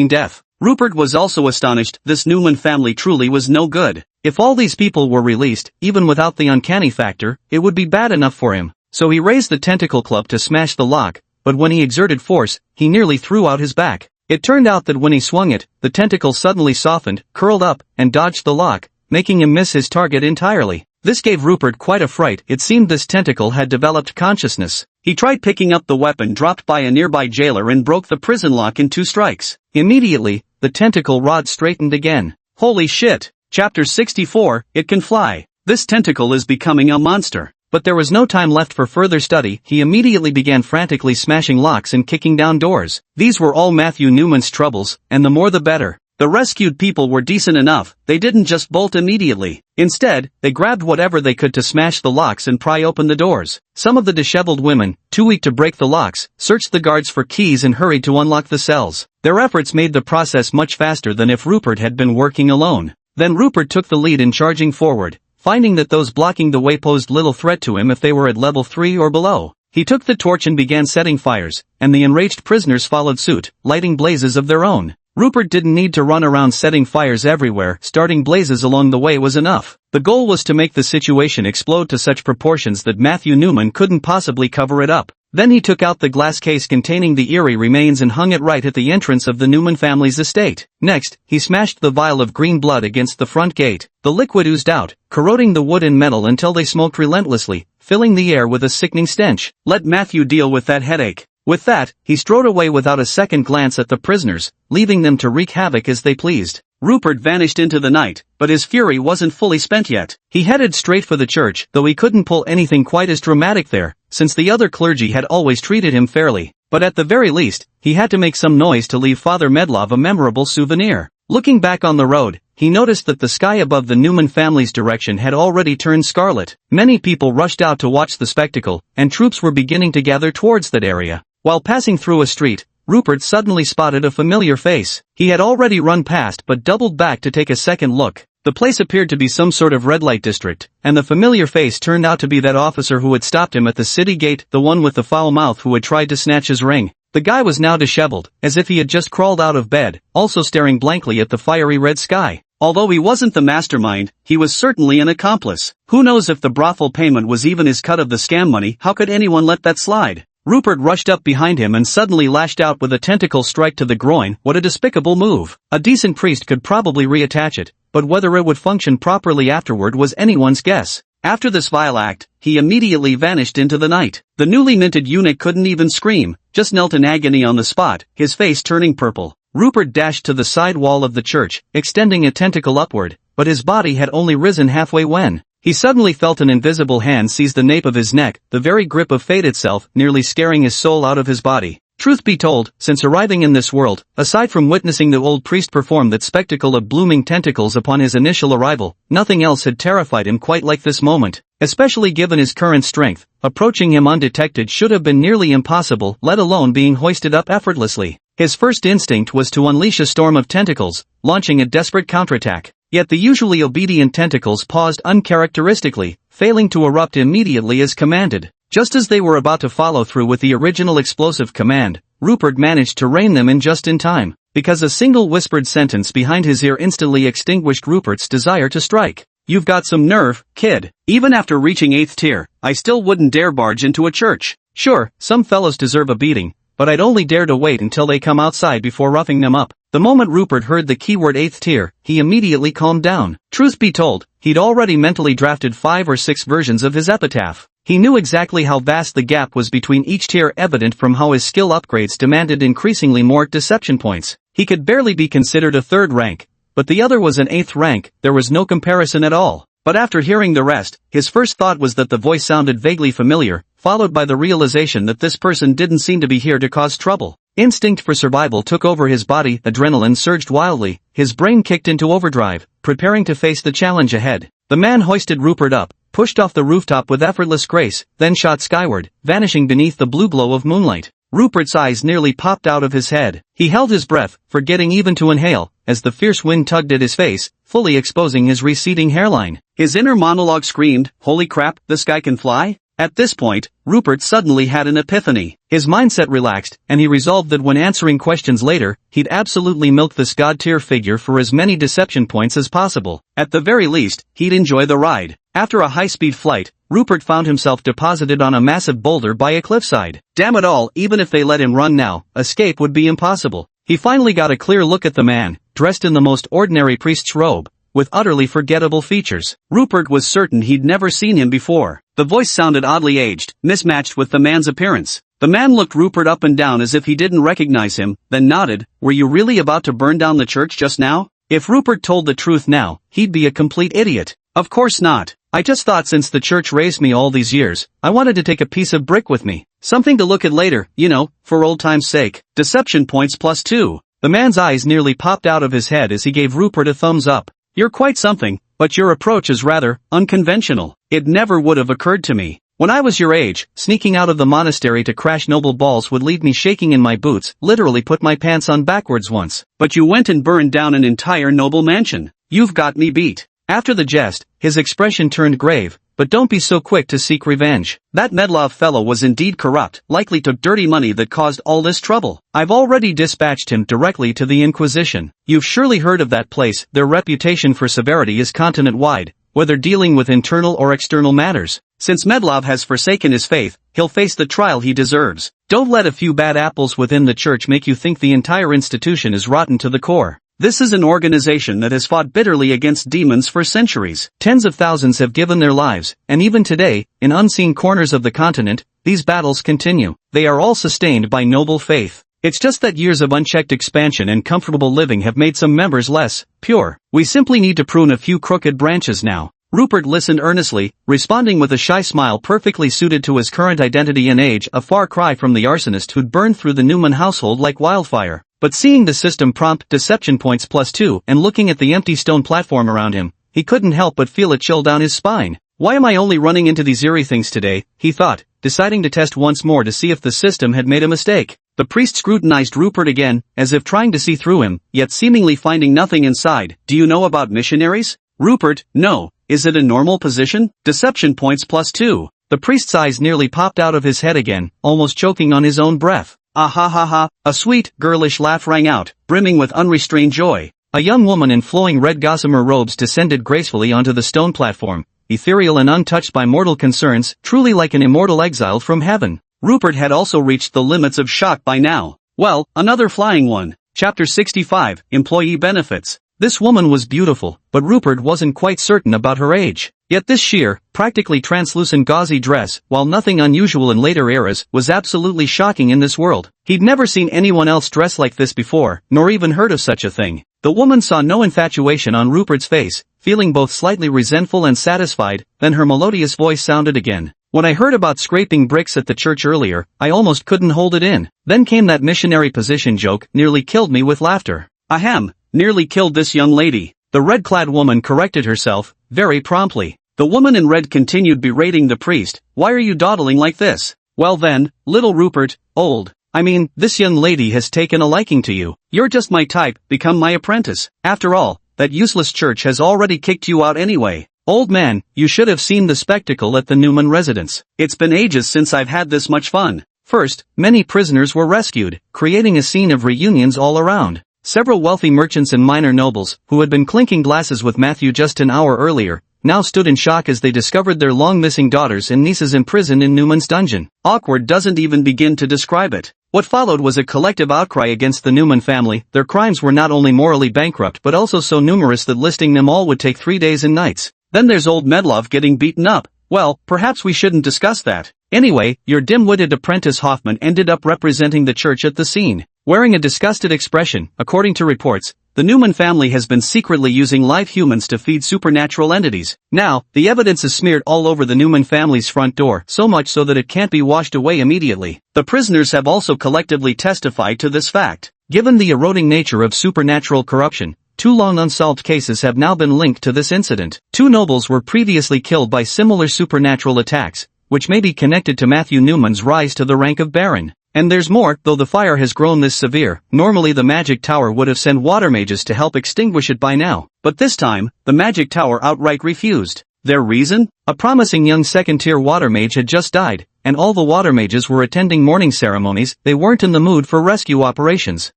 death. Rupert was also astonished. This Newman family truly was no good. If all these people were released, even without the uncanny factor, it would be bad enough for him. So he raised the tentacle club to smash the lock, but when he exerted force, he nearly threw out his back. It turned out that when he swung it, the tentacle suddenly softened, curled up, and dodged the lock, making him miss his target entirely. This gave Rupert quite a fright. It seemed this tentacle had developed consciousness. He tried picking up the weapon dropped by a nearby jailer and broke the prison lock in 2 strikes. Immediately, the tentacle rod straightened again. Holy shit! Chapter 64, It Can Fly. This tentacle is becoming a monster. But there was no time left for further study. He immediately began frantically smashing locks and kicking down doors. These were all Matthew Newman's troubles, and the more the better. The rescued people were decent enough. They didn't just bolt immediately. Instead, they grabbed whatever they could to smash the locks and pry open the doors. Some of the disheveled women, too weak to break the locks, searched the guards for keys and hurried to unlock the cells. Their efforts made the process much faster than if Rupert had been working alone. Then Rupert took the lead in charging forward, finding that those blocking the way posed little threat to him if they were at level 3 or below. He took the torch and began setting fires, and the enraged prisoners followed suit, lighting blazes of their own. Rupert didn't need to run around setting fires everywhere, starting blazes along the way was enough. The goal was to make the situation explode to such proportions that Matthew Newman couldn't possibly cover it up. Then he took out the glass case containing the eerie remains and hung it right at the entrance of the Newman family's estate. Next, he smashed the vial of green blood against the front gate. The liquid oozed out, corroding the wood and metal until they smoked relentlessly, filling the air with a sickening stench. Let Matthew deal with that headache. With that, he strode away without a second glance at the prisoners, leaving them to wreak havoc as they pleased. Rupert vanished into the night, but his fury wasn't fully spent yet. He headed straight for the church, though he couldn't pull anything quite as dramatic there, since the other clergy had always treated him fairly. But at the very least, he had to make some noise to leave Father Medlov a memorable souvenir. Looking back on the road, he noticed that the sky above the Newman family's direction had already turned scarlet. Many people rushed out to watch the spectacle, and troops were beginning to gather towards that area. While passing through a street, Rupert suddenly spotted a familiar face. He had already run past but doubled back to take a second look. The place appeared to be some sort of red light district, and the familiar face turned out to be that officer who had stopped him at the city gate, the one with the foul mouth who had tried to snatch his ring. The guy was now disheveled, as if he had just crawled out of bed, also staring blankly at the fiery red sky. Although he wasn't the mastermind, he was certainly an accomplice. Who knows if the brothel payment was even his cut of the scam money? How could anyone let that slide? Rupert rushed up behind him and suddenly lashed out with a tentacle strike to the groin. What a despicable move. A decent priest could probably reattach it, but whether it would function properly afterward was anyone's guess. After this vile act, he immediately vanished into the night. The newly minted eunuch couldn't even scream, just knelt in agony on the spot, his face turning purple. Rupert dashed to the side wall of the church, extending a tentacle upward, but his body had only risen halfway when he suddenly felt an invisible hand seize the nape of his neck, the very grip of fate itself, nearly scaring his soul out of his body. Truth be told, since arriving in this world, aside from witnessing the old priest perform that spectacle of blooming tentacles upon his initial arrival, nothing else had terrified him quite like this moment. Especially given his current strength, approaching him undetected should have been nearly impossible, let alone being hoisted up effortlessly. His first instinct was to unleash a storm of tentacles, launching a desperate counterattack. Yet the usually obedient tentacles paused uncharacteristically, failing to erupt immediately as commanded. Just as they were about to follow through with the original explosive command, Rupert managed to rein them in just in time, because a single whispered sentence behind his ear instantly extinguished Rupert's desire to strike. "You've got some nerve, kid. Even after reaching 8th tier, I still wouldn't dare barge into a church. Sure, some fellows deserve a beating, but I'd only dare to wait until they come outside before roughing them up." The moment Rupert heard the keyword 8th tier, he immediately calmed down. Truth be told, he'd already mentally drafted 5 or 6 versions of his epitaph. He knew exactly how vast the gap was between each tier, evident from how his skill upgrades demanded increasingly more deception points. He could barely be considered a 3rd rank, but the other was an 8th rank. There was no comparison at all. But after hearing the rest, his first thought was that the voice sounded vaguely familiar, followed by the realization that this person didn't seem to be here to cause trouble. Instinct for survival took over his body, adrenaline surged wildly, his brain kicked into overdrive, preparing to face the challenge ahead. The man hoisted Rupert up, pushed off the rooftop with effortless grace, then shot skyward, vanishing beneath the blue glow of moonlight. Rupert's eyes nearly popped out of his head. He held his breath, forgetting even to inhale, as the fierce wind tugged at his face, fully exposing his receding hairline. His inner monologue screamed, "Holy crap, this guy can fly?" At this point, Rupert suddenly had an epiphany. His mindset relaxed, and he resolved that when answering questions later, he'd absolutely milk this god-tier figure for as many deception points as possible. At the very least, he'd enjoy the ride. After a high-speed flight, Rupert found himself deposited on a massive boulder by a cliffside. Damn it all, even if they let him run now, escape would be impossible. He finally got a clear look at the man, dressed in the most ordinary priest's robe, with utterly forgettable features. Rupert was certain he'd never seen him before. The voice sounded oddly aged, mismatched with the man's appearance. The man looked Rupert up and down as if he didn't recognize him, then nodded. "Were you really about to burn down the church just now?" If Rupert told the truth now, he'd be a complete idiot. "Of course not. I just thought since the church raised me all these years, I wanted to take a piece of brick with me. Something to look at later, you know, for old time's sake." Deception points +2. The man's eyes nearly popped out of his head as he gave Rupert a thumbs up. "You're quite something, but your approach is rather unconventional. It never would have occurred to me. When I was your age, sneaking out of the monastery to crash noble balls would leave me shaking in my boots, literally put my pants on backwards once. But you went and burned down an entire noble mansion. You've got me beat." After the jest, his expression turned grave, but don't be so quick to seek revenge. That Medlov fellow was indeed corrupt, likely took dirty money that caused all this trouble. I've already dispatched him directly to the Inquisition. You've surely heard of that place. Their reputation for severity is continent-wide, whether dealing with internal or external matters. Since Medlov has forsaken his faith, he'll face the trial he deserves. Don't let a few bad apples within the church make you think the entire institution is rotten to the core. This is an organization that has fought bitterly against demons for centuries. Tens of thousands have given their lives, and even today, in unseen corners of the continent, these battles continue. They are all sustained by noble faith. It's just that years of unchecked expansion and comfortable living have made some members less pure. We simply need to prune a few crooked branches now. Rupert listened earnestly, responding with a shy smile perfectly suited to his current identity and age, a far cry from the arsonist who'd burned through the Newman household like wildfire. But seeing the system prompt deception points +2 and looking at the empty stone platform around him, he couldn't help but feel a chill down his spine. Why am I only running into these eerie things today, he thought, deciding to test once more to see if the system had made a mistake. The priest scrutinized Rupert again, as if trying to see through him, yet seemingly finding nothing inside. Do you know about missionaries? Rupert, no. Is it a normal position? Deception points +2. The priest's eyes nearly popped out of his head again, almost choking on his own breath. Ah ha ha ha. A sweet, girlish laugh rang out, brimming with unrestrained joy. A young woman in flowing red gossamer robes descended gracefully onto the stone platform, ethereal and untouched by mortal concerns, truly like an immortal exile from heaven. Rupert had also reached the limits of shock by now. Well, another flying one. Chapter 65, Employee Benefits. This woman was beautiful, but Rupert wasn't quite certain about her age. Yet this sheer, practically translucent gauzy dress, while nothing unusual in later eras, was absolutely shocking in this world. He'd never seen anyone else dress like this before, nor even heard of such a thing. The woman saw no infatuation on Rupert's face, feeling both slightly resentful and satisfied. Then her melodious voice sounded again. When I heard about scraping bricks at the church earlier, I almost couldn't hold it in. Then came that missionary position joke, nearly killed me with laughter. Ahem. Nearly killed this young lady. The red-clad woman corrected herself, very promptly. The woman in red continued berating the priest. Why are you dawdling like this? Well then, little Rupert, old. I mean, this young lady has taken a liking to you. You're just my type, become my apprentice. After all, that useless church has already kicked you out anyway. Old man, you should have seen the spectacle at the Newman residence. It's been ages since I've had this much fun. First, many prisoners were rescued, creating a scene of reunions all around. Several wealthy merchants and minor nobles, who had been clinking glasses with Matthew just an hour earlier, now stood in shock as they discovered their long-missing daughters and nieces imprisoned in Newman's dungeon. Awkward doesn't even begin to describe it. What followed was a collective outcry against the Newman family. Their crimes were not only morally bankrupt but also so numerous that listing them all would take 3 days and nights. Then there's old Medlov getting beaten up. Well, perhaps we shouldn't discuss that. Anyway, your dim-witted apprentice Hoffman ended up representing the church at the scene. Wearing a disgusted expression, according to reports, the Newman family has been secretly using live humans to feed supernatural entities. Now, the evidence is smeared all over the Newman family's front door, so much so that it can't be washed away immediately. The prisoners have also collectively testified to this fact. Given the eroding nature of supernatural corruption, 2 long unsolved cases have now been linked to this incident. 2 nobles were previously killed by similar supernatural attacks, which may be connected to Matthew Newman's rise to the rank of Baron. And there's more. Though the fire has grown this severe, normally the magic tower would have sent water mages to help extinguish it by now. But this time, the magic tower outright refused. Their reason? A promising young second-tier water mage had just died, and all the water mages were attending mourning ceremonies. They weren't in the mood for rescue operations.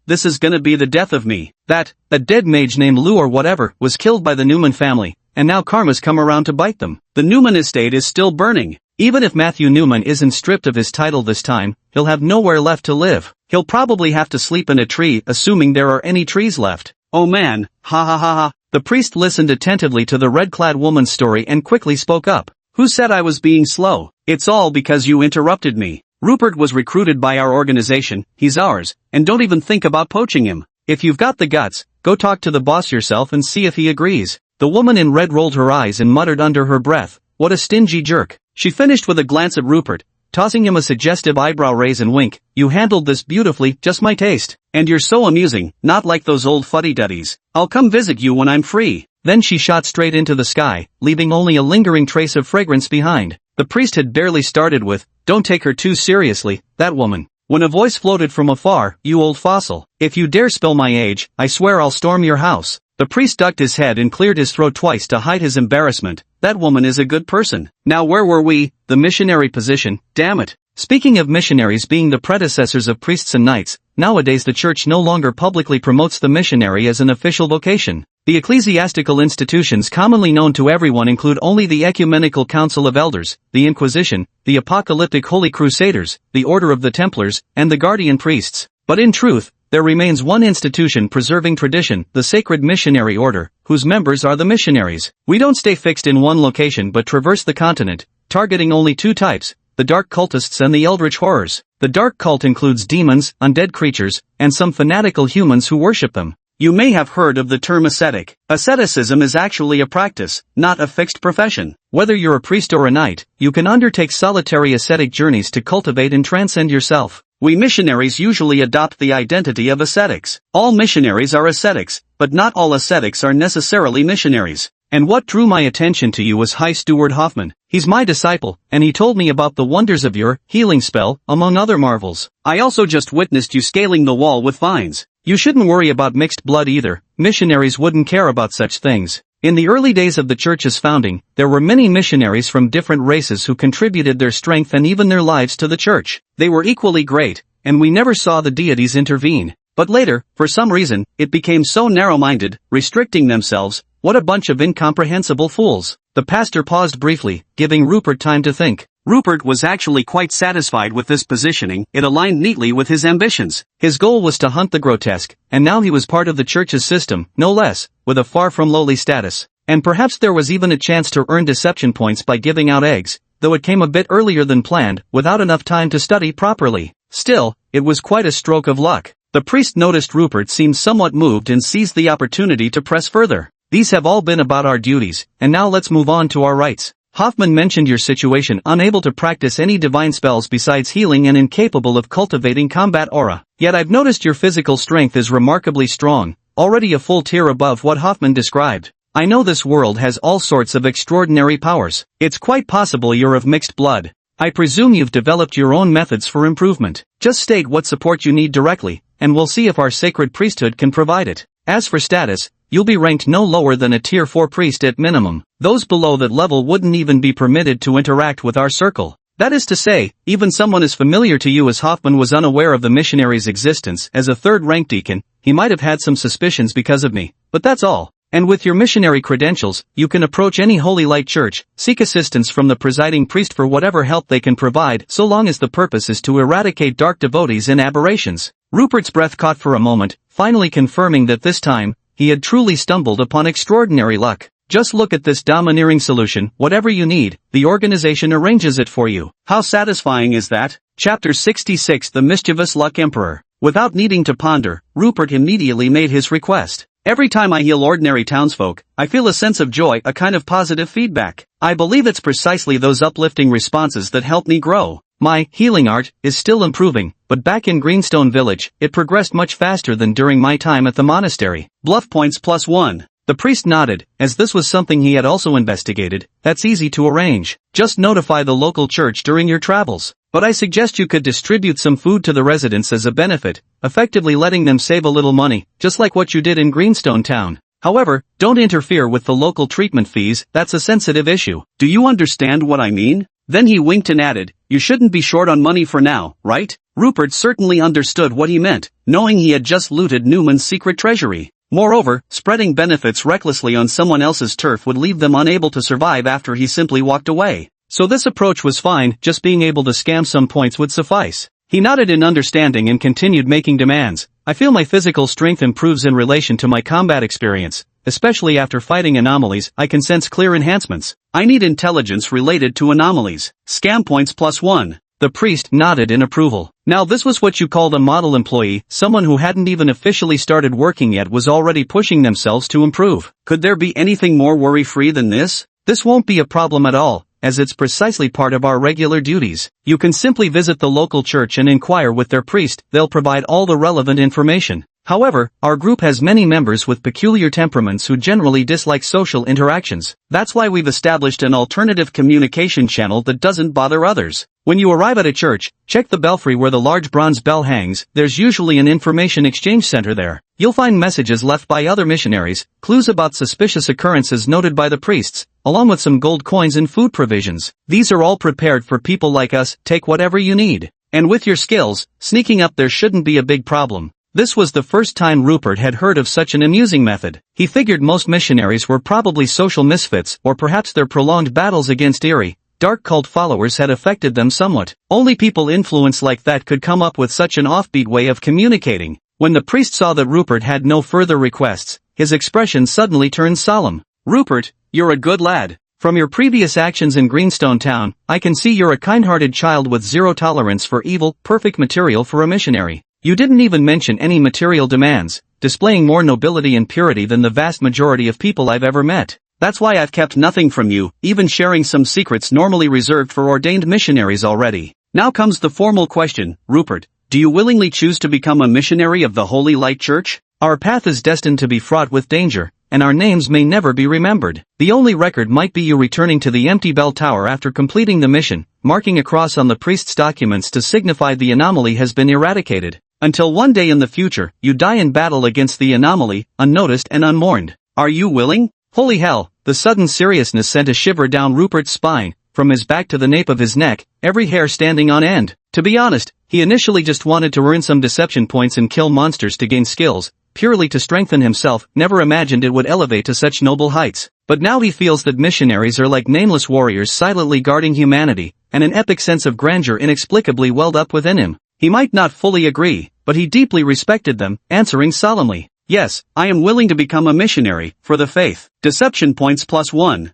This is gonna be the death of me. That dead mage named Lou or whatever was killed by the Newman family, and now karma's come around to bite them. The Newman estate is still burning. Even if Matthew Newman isn't stripped of his title this time, he'll have nowhere left to live. He'll probably have to sleep in a tree, assuming there are any trees left. Oh man, ha ha ha ha. The priest listened attentively to the red-clad woman's story and quickly spoke up. Who said I was being slow? It's all because you interrupted me. Rupert was recruited by our organization, he's ours, and don't even think about poaching him. If you've got the guts, go talk to the boss yourself and see if he agrees. The woman in red rolled her eyes and muttered under her breath, what a stingy jerk. She finished with a glance at Rupert, tossing him a suggestive eyebrow raise and wink. You handled this beautifully, just my taste. And you're so amusing, not like those old fuddy-duddies. I'll come visit you when I'm free. Then she shot straight into the sky, leaving only a lingering trace of fragrance behind. The priest had barely started with, don't take her too seriously, that woman, when a voice floated from afar, you old fossil. If you dare spill my age, I swear I'll storm your house. The priest ducked his head and cleared his throat twice to hide his embarrassment. That woman is a good person. Now where were we? The missionary position, damn it. Speaking of missionaries being the predecessors of priests and knights, nowadays the church no longer publicly promotes the missionary as an official vocation. The ecclesiastical institutions commonly known to everyone include only the Ecumenical Council of Elders, the Inquisition, the Apocalyptic Holy Crusaders, the Order of the Templars, and the Guardian Priests. But in truth, there remains one institution preserving tradition, the Sacred Missionary Order, whose members are the missionaries. We don't stay fixed in one location but traverse the continent, targeting only two types, the dark cultists and the eldritch horrors. The dark cult includes demons, undead creatures, and some fanatical humans who worship them. You may have heard of the term ascetic. Asceticism is actually a practice, not a fixed profession. Whether you're a priest or a knight, you can undertake solitary ascetic journeys to cultivate and transcend yourself. We missionaries usually adopt the identity of ascetics. All missionaries are ascetics, but not all ascetics are necessarily missionaries. And what drew my attention to you was High Steward Hoffman. He's my disciple, and he told me about the wonders of your healing spell, among other marvels. I also just witnessed you scaling the wall with vines. You shouldn't worry about mixed blood either. Missionaries wouldn't care about such things. In the early days of the church's founding, there were many missionaries from different races who contributed their strength and even their lives to the church. They were equally great, and we never saw the deities intervene. But later, for some reason, it became so narrow-minded, restricting themselves. What a bunch of incomprehensible fools. The pastor paused briefly, giving Rupert time to think. Rupert was actually quite satisfied with this positioning. It aligned neatly with his ambitions. His goal was to hunt the grotesque, and now he was part of the church's system, no less, with a far from lowly status. And perhaps there was even a chance to earn deception points by giving out eggs, though it came a bit earlier than planned, without enough time to study properly. Still, it was quite a stroke of luck. The priest noticed Rupert seemed somewhat moved and seized the opportunity to press further. These have all been about our duties, and now let's move on to our rights. Hoffman mentioned your situation, unable to practice any divine spells besides healing and incapable of cultivating combat aura. Yet I've noticed your physical strength is remarkably strong, already a full tier above what Hoffman described. I know this world has all sorts of extraordinary powers. It's quite possible you're of mixed blood. I presume you've developed your own methods for improvement. Just state what support you need directly, and we'll see if our sacred priesthood can provide it. As for status, you'll be ranked no lower than a tier 4 priest at minimum. Those below that level wouldn't even be permitted to interact with our circle. That is to say, even someone as familiar to you as Hoffman was unaware of the missionary's existence. As a third-rank deacon, he might have had some suspicions because of me, but that's all. And with your missionary credentials, you can approach any holy light church, seek assistance from the presiding priest for whatever help they can provide, so long as the purpose is to eradicate dark devotees and aberrations. Rupert's breath caught for a moment, finally confirming that this time, he had truly stumbled upon extraordinary luck. Just look at this domineering solution. Whatever you need, the organization arranges it for you. How satisfying is that? Chapter 66 The Mischievous Luck Emperor. Without needing to ponder, Rupert immediately made his request. Every time I heal ordinary townsfolk, I feel a sense of joy, a kind of positive feedback. I believe it's precisely those uplifting responses that help me grow. My healing art is still improving, but back in Greenstone Village, it progressed much faster than during my time at the monastery. Bluff points +1. The priest nodded, as this was something he had also investigated. That's easy to arrange. Just notify the local church during your travels. But I suggest you could distribute some food to the residents as a benefit, effectively letting them save a little money, just like what you did in Greenstone Town. However, don't interfere with the local treatment fees. That's a sensitive issue. Do you understand what I mean? Then he winked and added, you shouldn't be short on money for now, right? Rupert certainly understood what he meant, knowing he had just looted Newman's secret treasury. Moreover, spreading benefits recklessly on someone else's turf would leave them unable to survive after he simply walked away. So this approach was fine, just being able to scam some points would suffice. He nodded in understanding and continued making demands. I feel my physical strength improves in relation to my combat experience. Especially after fighting anomalies, I can sense clear enhancements. I need intelligence related to anomalies. Scam points +1. The priest nodded in approval. Now this was what you called a model employee. Someone who hadn't even officially started working yet was already pushing themselves to improve. Could there be anything more worry-free than this? This won't be a problem at all, as it's precisely part of our regular duties. You can simply visit the local church and inquire with their priest. They'll provide all the relevant information. However, our group has many members with peculiar temperaments who generally dislike social interactions. That's why we've established an alternative communication channel that doesn't bother others. When you arrive at a church, check the belfry where the large bronze bell hangs. There's usually an information exchange center there. You'll find messages left by other missionaries, clues about suspicious occurrences noted by the priests, along with some gold coins and food provisions. These are all prepared for people like us. Take whatever you need. And with your skills, sneaking up there shouldn't be a big problem. This was the first time Rupert had heard of such an amusing method. He figured most missionaries were probably social misfits, or perhaps their prolonged battles against eerie, dark cult followers had affected them somewhat. Only people influenced like that could come up with such an offbeat way of communicating. When the priest saw that Rupert had no further requests, his expression suddenly turned solemn. Rupert, you're a good lad. From your previous actions in Greenstone Town, I can see you're a kind-hearted child with zero tolerance for evil, perfect material for a missionary. You didn't even mention any material demands, displaying more nobility and purity than the vast majority of people I've ever met. That's why I've kept nothing from you, even sharing some secrets normally reserved for ordained missionaries already. Now comes the formal question, Rupert, do you willingly choose to become a missionary of the Holy Light Church? Our path is destined to be fraught with danger, and our names may never be remembered. The only record might be you returning to the empty bell tower after completing the mission, marking a cross on the priest's documents to signify the anomaly has been eradicated. Until one day in the future, you die in battle against the anomaly, unnoticed and unmourned. Are you willing? Holy hell, the sudden seriousness sent a shiver down Rupert's spine, from his back to the nape of his neck, every hair standing on end. To be honest, he initially just wanted to earn some deception points and kill monsters to gain skills, purely to strengthen himself, never imagined it would elevate to such noble heights. But now he feels that missionaries are like nameless warriors silently guarding humanity, and an epic sense of grandeur inexplicably welled up within him. He might not fully agree, but he deeply respected them, answering solemnly, yes, I am willing to become a missionary, for the faith. Deception points +1.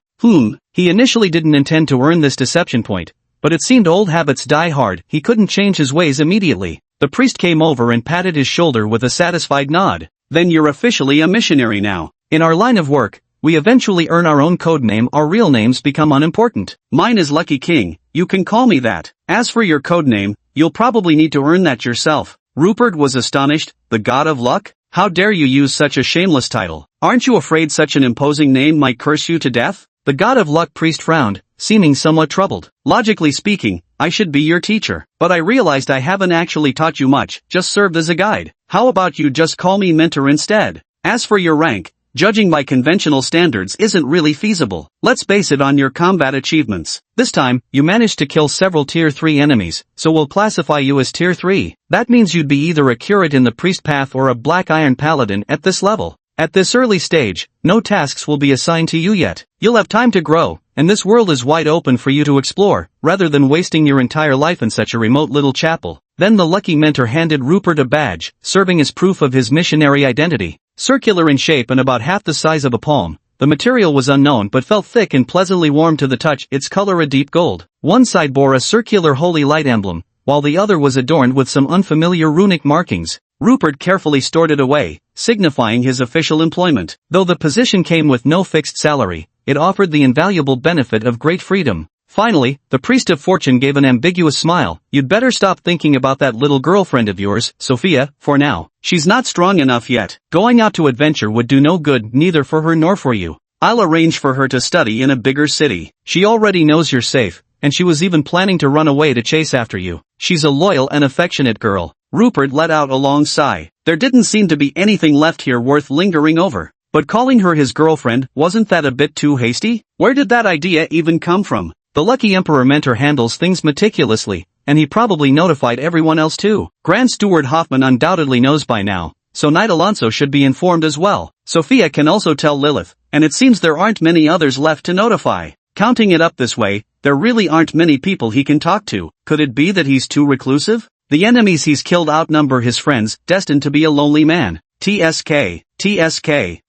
He initially didn't intend to earn this deception point, but it seemed old habits die hard. He couldn't change his ways immediately. The priest came over and patted his shoulder with a satisfied nod. Then you're officially a missionary now. In our line of work, we eventually earn our own code name. Our real names become unimportant. Mine is Lucky King, you can call me that. As for your code name, you'll probably need to earn that yourself. Rupert was astonished. The god of luck? How dare you use such a shameless title? Aren't you afraid such an imposing name might curse you to death? The god of luck priest frowned, seeming somewhat troubled. Logically speaking, I should be your teacher, but I realized I haven't actually taught you much, just served as a guide. How about you just call me mentor instead? As for your rank, judging by conventional standards isn't really feasible. Let's base it on your combat achievements. This time, you managed to kill several Tier 3 enemies, so we'll classify you as Tier 3. That means you'd be either a curate in the priest path or a black iron paladin at this level. At this early stage, no tasks will be assigned to you yet. You'll have time to grow, and this world is wide open for you to explore, rather than wasting your entire life in such a remote little chapel. Then the lucky mentor handed Rupert a badge, serving as proof of his missionary identity. Circular in shape and about half the size of a palm, the material was unknown but felt thick and pleasantly warm to the touch, its color a deep gold. One side bore a circular holy light emblem, while the other was adorned with some unfamiliar runic markings. Rupert carefully stored it away, signifying his official employment. Though the position came with no fixed salary, it offered the invaluable benefit of great freedom. Finally, the priest of fortune gave an ambiguous smile. You'd better stop thinking about that little girlfriend of yours, Sophia, for now. She's not strong enough yet. Going out to adventure would do no good, neither for her nor for you. I'll arrange for her to study in a bigger city. She already knows you're safe, and she was even planning to run away to chase after you. She's a loyal and affectionate girl. Rupert let out a long sigh. There didn't seem to be anything left here worth lingering over. But calling her his girlfriend, wasn't that a bit too hasty? Where did that idea even come from? The lucky Emperor mentor handles things meticulously, and he probably notified everyone else too. Grand Steward Hoffman undoubtedly knows by now, so Knight Alonso should be informed as well. Sophia can also tell Lilith, and it seems there aren't many others left to notify. Counting it up this way, there really aren't many people he can talk to. Could it be that he's too reclusive? The enemies he's killed outnumber his friends, destined to be a lonely man. TSK,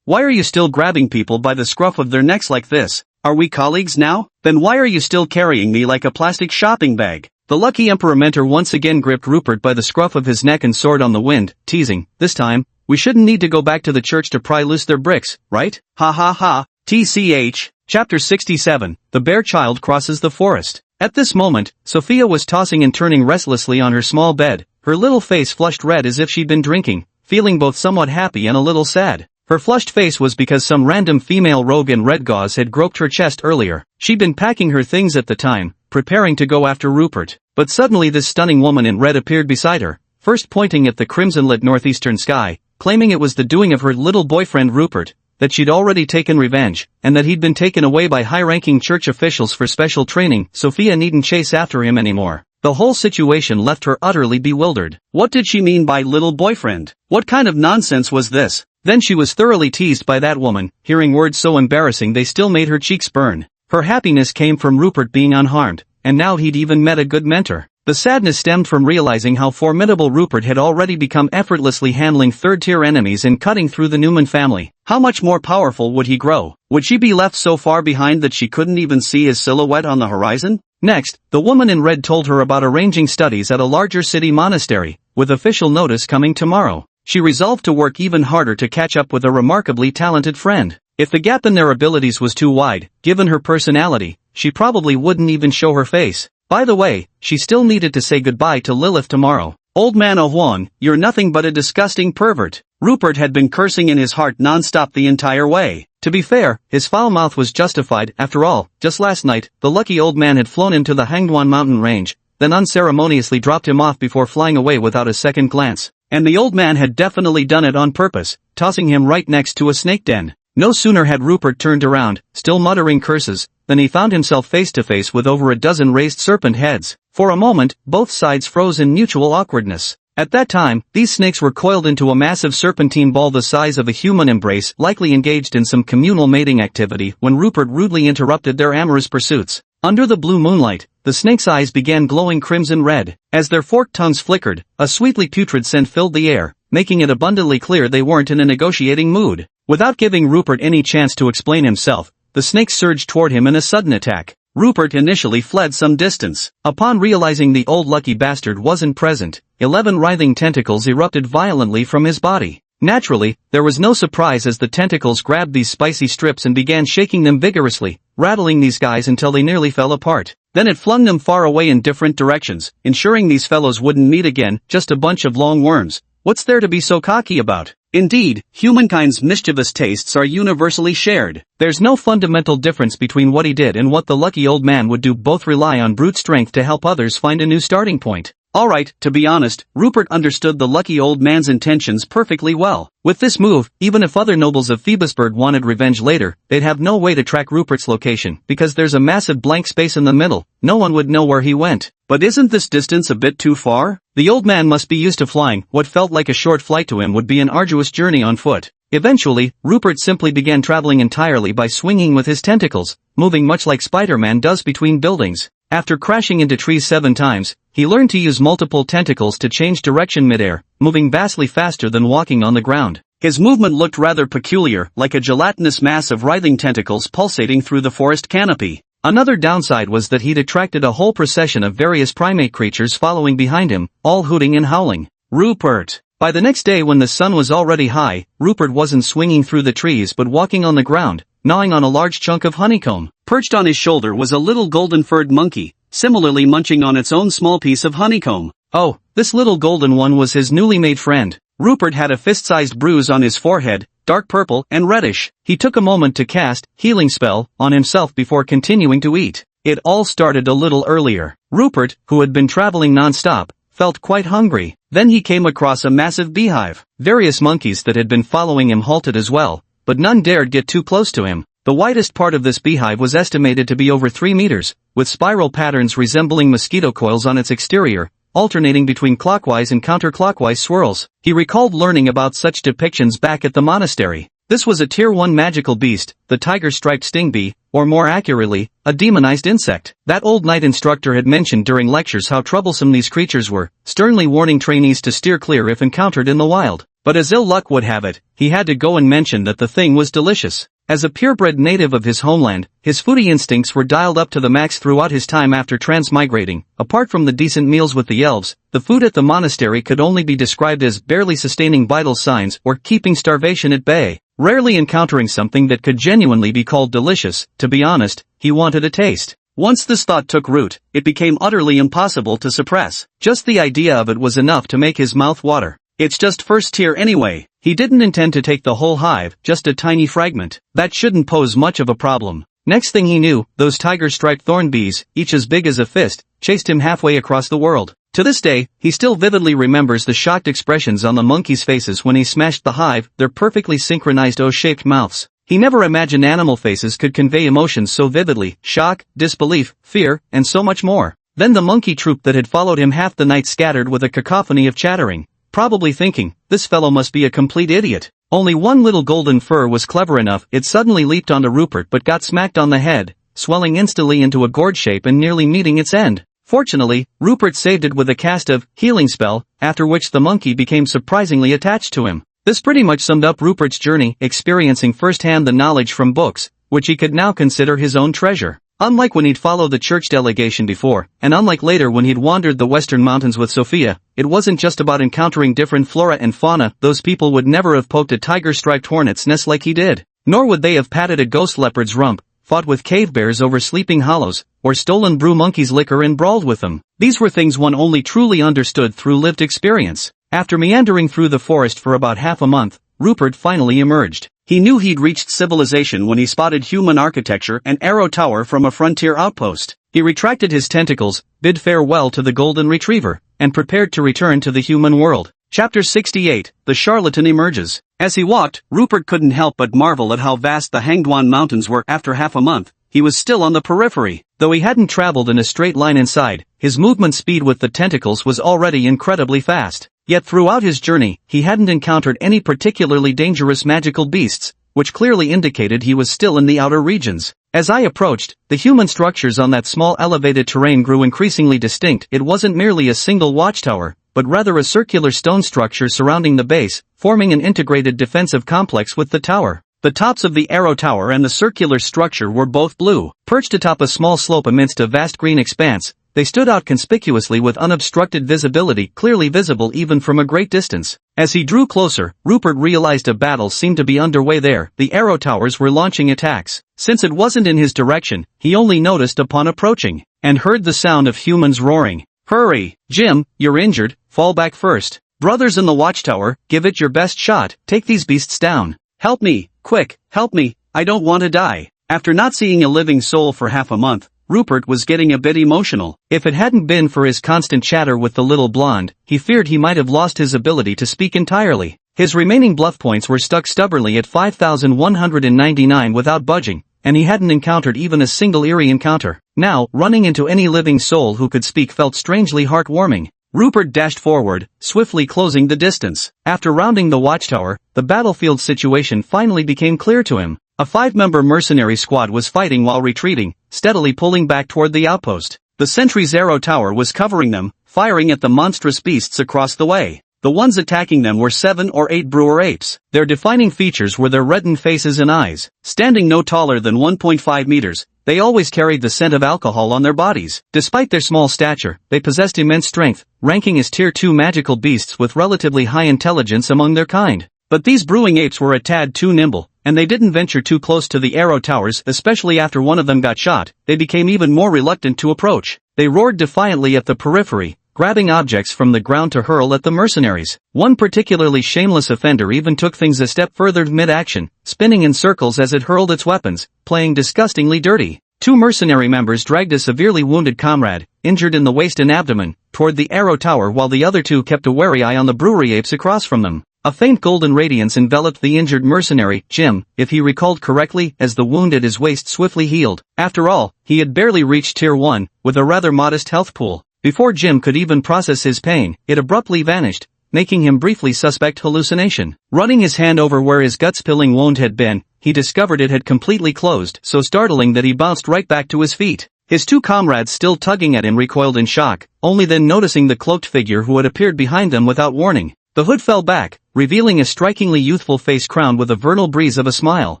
why are you still grabbing people by the scruff of their necks like this? Are we colleagues now? Then why are you still carrying me like a plastic shopping bag? The lucky Emperor mentor once again gripped Rupert by the scruff of his neck and soared on the wind, teasing, this time, we shouldn't need to go back to the church to pry loose their bricks, right? Ha ha ha. TCH. Chapter 67, The Bear Child Crosses the Forest. At this moment, Sophia was tossing and turning restlessly on her small bed, her little face flushed red as if she'd been drinking, feeling both somewhat happy and a little sad. Her flushed face was because some random female rogue in red gauze had groped her chest earlier. She'd been packing her things at the time, preparing to go after Rupert. But suddenly this stunning woman in red appeared beside her, first pointing at the crimson-lit northeastern sky, claiming it was the doing of her little boyfriend Rupert, that she'd already taken revenge, and that he'd been taken away by high-ranking church officials for special training. Sophia needn't chase after him anymore. The whole situation left her utterly bewildered. What did she mean by little boyfriend? What kind of nonsense was this? Then she was thoroughly teased by that woman, hearing words so embarrassing they still made her cheeks burn. Her happiness came from Rupert being unharmed, and now he'd even met a good mentor. The sadness stemmed from realizing how formidable Rupert had already become, effortlessly handling third-tier enemies and cutting through the Newman family. How much more powerful would he grow? Would she be left so far behind that she couldn't even see his silhouette on the horizon? Next, the woman in red told her about arranging studies at a larger city monastery, with official notice coming tomorrow. She resolved to work even harder to catch up with a remarkably talented friend. If the gap in their abilities was too wide, given her personality, she probably wouldn't even show her face. By the way, she still needed to say goodbye to Lilith tomorrow. Old man Ohuan, you're nothing but a disgusting pervert. Rupert had been cursing in his heart non-stop the entire way. To be fair, his foul mouth was justified. After all, just last night, the lucky old man had flown him to the Hangduan mountain range, then unceremoniously dropped him off before flying away without a second glance. And the old man had definitely done it on purpose, tossing him right next to a snake den. No sooner had Rupert turned around, still muttering curses, than he found himself face to face with over a dozen raised serpent heads. For a moment, both sides froze in mutual awkwardness. At that time, these snakes were coiled into a massive serpentine ball the size of a human embrace, likely engaged in some communal mating activity, when Rupert rudely interrupted their amorous pursuits. Under the blue moonlight, the snakes' eyes began glowing crimson red. As their forked tongues flickered, a sweetly putrid scent filled the air, making it abundantly clear they weren't in a negotiating mood. Without giving Rupert any chance to explain himself, the snakes surged toward him in a sudden attack. Rupert initially fled some distance. Upon realizing the old lucky bastard wasn't present, 11 writhing tentacles erupted violently from his body. Naturally, there was no surprise as the tentacles grabbed these spicy strips and began shaking them vigorously, rattling these guys until they nearly fell apart. Then it flung them far away in different directions, ensuring these fellows wouldn't meet again. Just a bunch of long worms. What's there to be so cocky about? Indeed, humankind's mischievous tastes are universally shared. There's no fundamental difference between what he did and what the lucky old man would do. Both rely on brute strength to help others find a new starting point. Alright, to be honest, Rupert understood the lucky old man's intentions perfectly well. With this move, even if other nobles of Phoebusburg wanted revenge later, they'd have no way to track Rupert's location, because there's a massive blank space in the middle. No one would know where he went. But isn't this distance a bit too far? The old man must be used to flying. What felt like a short flight to him would be an arduous journey on foot. Eventually, Rupert simply began traveling entirely by swinging with his tentacles, moving much like Spider-Man does between buildings. After crashing into trees 7 times, he learned to use multiple tentacles to change direction midair, moving vastly faster than walking on the ground. His movement looked rather peculiar, like a gelatinous mass of writhing tentacles pulsating through the forest canopy. Another downside was that he'd attracted a whole procession of various primate creatures following behind him, all hooting and howling. Rupert! By the next day when the sun was already high, Rupert wasn't swinging through the trees but walking on the ground, gnawing on a large chunk of honeycomb. Perched on his shoulder was a little golden-furred monkey, similarly munching on its own small piece of honeycomb. Oh, this little golden one was his newly made friend. Rupert had a fist-sized bruise on his forehead, dark purple and reddish. He took a moment to cast healing spell on himself before continuing to eat. It all started a little earlier. Rupert, who had been traveling non-stop, felt quite hungry. Then he came across a massive beehive. Various monkeys that had been following him halted as well, but none dared get too close to him. The widest part of this beehive was estimated to be over 3 meters, with spiral patterns resembling mosquito coils on its exterior, alternating between clockwise and counterclockwise swirls. He recalled learning about such depictions back at the monastery. This was a Tier 1 magical beast, the tiger-striped sting bee, or more accurately, a demonized insect. That old knight instructor had mentioned during lectures how troublesome these creatures were, sternly warning trainees to steer clear if encountered in the wild. But as ill luck would have it, he had to go and mention that the thing was delicious. As a purebred native of his homeland, his foodie instincts were dialed up to the max throughout his time after transmigrating. Apart from the decent meals with the elves, the food at the monastery could only be described as barely sustaining vital signs or keeping starvation at bay. Rarely encountering something that could genuinely be called delicious, to be honest, he wanted a taste. Once this thought took root, it became utterly impossible to suppress. Just the idea of it was enough to make his mouth water. It's just first tier anyway. He didn't intend to take the whole hive, just a tiny fragment. That shouldn't pose much of a problem. Next thing he knew, those tiger-striped thorn bees, each as big as a fist, chased him halfway across the world. To this day, he still vividly remembers the shocked expressions on the monkeys' faces when he smashed the hive, their perfectly synchronized O-shaped mouths. He never imagined animal faces could convey emotions so vividly: shock, disbelief, fear, and so much more. Then the monkey troop that had followed him half the night scattered with a cacophony of chattering, probably thinking, this fellow must be a complete idiot. Only one little golden fur was clever enough. It suddenly leaped onto Rupert but got smacked on the head, swelling instantly into a gourd shape and nearly meeting its end. Fortunately, Rupert saved it with a cast of healing spell, after which the monkey became surprisingly attached to him. This pretty much summed up Rupert's journey, experiencing firsthand the knowledge from books, which he could now consider his own treasure. Unlike when he'd followed the church delegation before, and unlike later when he'd wandered the western mountains with Sophia, it wasn't just about encountering different flora and fauna. Those people would never have poked a tiger-striped hornet's nest like he did. Nor would they have patted a ghost leopard's rump, fought with cave bears over sleeping hollows, or stolen brew monkey's liquor and brawled with them. These were things one only truly understood through lived experience. After meandering through the forest for about half a month, Rupert finally emerged. He knew he'd reached civilization when he spotted human architecture and arrow tower from a frontier outpost. He retracted his tentacles, bid farewell to the golden retriever, and prepared to return to the human world. Chapter 68, The Charlatan Emerges. As he walked, Rupert couldn't help but marvel at how vast the Hangduan Mountains were. After half a month, he was still on the periphery. Though he hadn't traveled in a straight line inside, his movement speed with the tentacles was already incredibly fast. Yet throughout his journey, he hadn't encountered any particularly dangerous magical beasts, which clearly indicated he was still in the outer regions. As I approached, the human structures on that small elevated terrain grew increasingly distinct. It wasn't merely a single watchtower, but rather a circular stone structure surrounding the base, forming an integrated defensive complex with the tower. The tops of the arrow tower and the circular structure were both blue. Perched atop a small slope amidst a vast green expanse, they stood out conspicuously with unobstructed visibility, clearly visible even from a great distance. As he drew closer, Rupert realized a battle seemed to be underway there. The arrow towers were launching attacks. Since it wasn't in his direction, he only noticed upon approaching, and heard the sound of humans roaring. "Hurry, Jim, you're injured, fall back first. Brothers in the watchtower, give it your best shot, take these beasts down. Help me, quick, help me, I don't want to die." After not seeing a living soul for half a month, Rupert was getting a bit emotional. If it hadn't been for his constant chatter with the little blonde, he feared he might have lost his ability to speak entirely. His remaining bluff points were stuck stubbornly at 5,199 without budging, and he hadn't encountered even a single eerie encounter. Now, running into any living soul who could speak felt strangely heartwarming. Rupert dashed forward, swiftly closing the distance. After rounding the watchtower, the battlefield situation finally became clear to him. A 5-member mercenary squad was fighting while retreating, steadily pulling back toward the outpost. The sentry's arrow tower was covering them, firing at the monstrous beasts across the way. The ones attacking them were 7 or 8 brewer apes. Their defining features were their reddened faces and eyes. Standing no taller than 1.5 meters, they always carried the scent of alcohol on their bodies. Despite their small stature, they possessed immense strength, ranking as Tier 2 magical beasts with relatively high intelligence among their kind. But these brewing apes were a tad too nimble, and they didn't venture too close to the arrow towers, especially after one of them got shot. They became even more reluctant to approach. They roared defiantly at the periphery, grabbing objects from the ground to hurl at the mercenaries. One particularly shameless offender even took things a step further mid-action, spinning in circles as it hurled its weapons, playing disgustingly dirty. 2 mercenary members dragged a severely wounded comrade, injured in the waist and abdomen, toward the arrow tower while the other 2 kept a wary eye on the brewery apes across from them. A faint golden radiance enveloped the injured mercenary, Jim, if he recalled correctly, as the wound at his waist swiftly healed. After all, he had barely reached Tier 1, with a rather modest health pool. Before Jim could even process his pain, it abruptly vanished, making him briefly suspect hallucination. Running his hand over where his gut-spilling wound had been, he discovered it had completely closed, so startling that he bounced right back to his feet. His 2 comrades still tugging at him recoiled in shock, only then noticing the cloaked figure who had appeared behind them without warning. The hood fell back, revealing a strikingly youthful face crowned with a vernal breeze of a smile.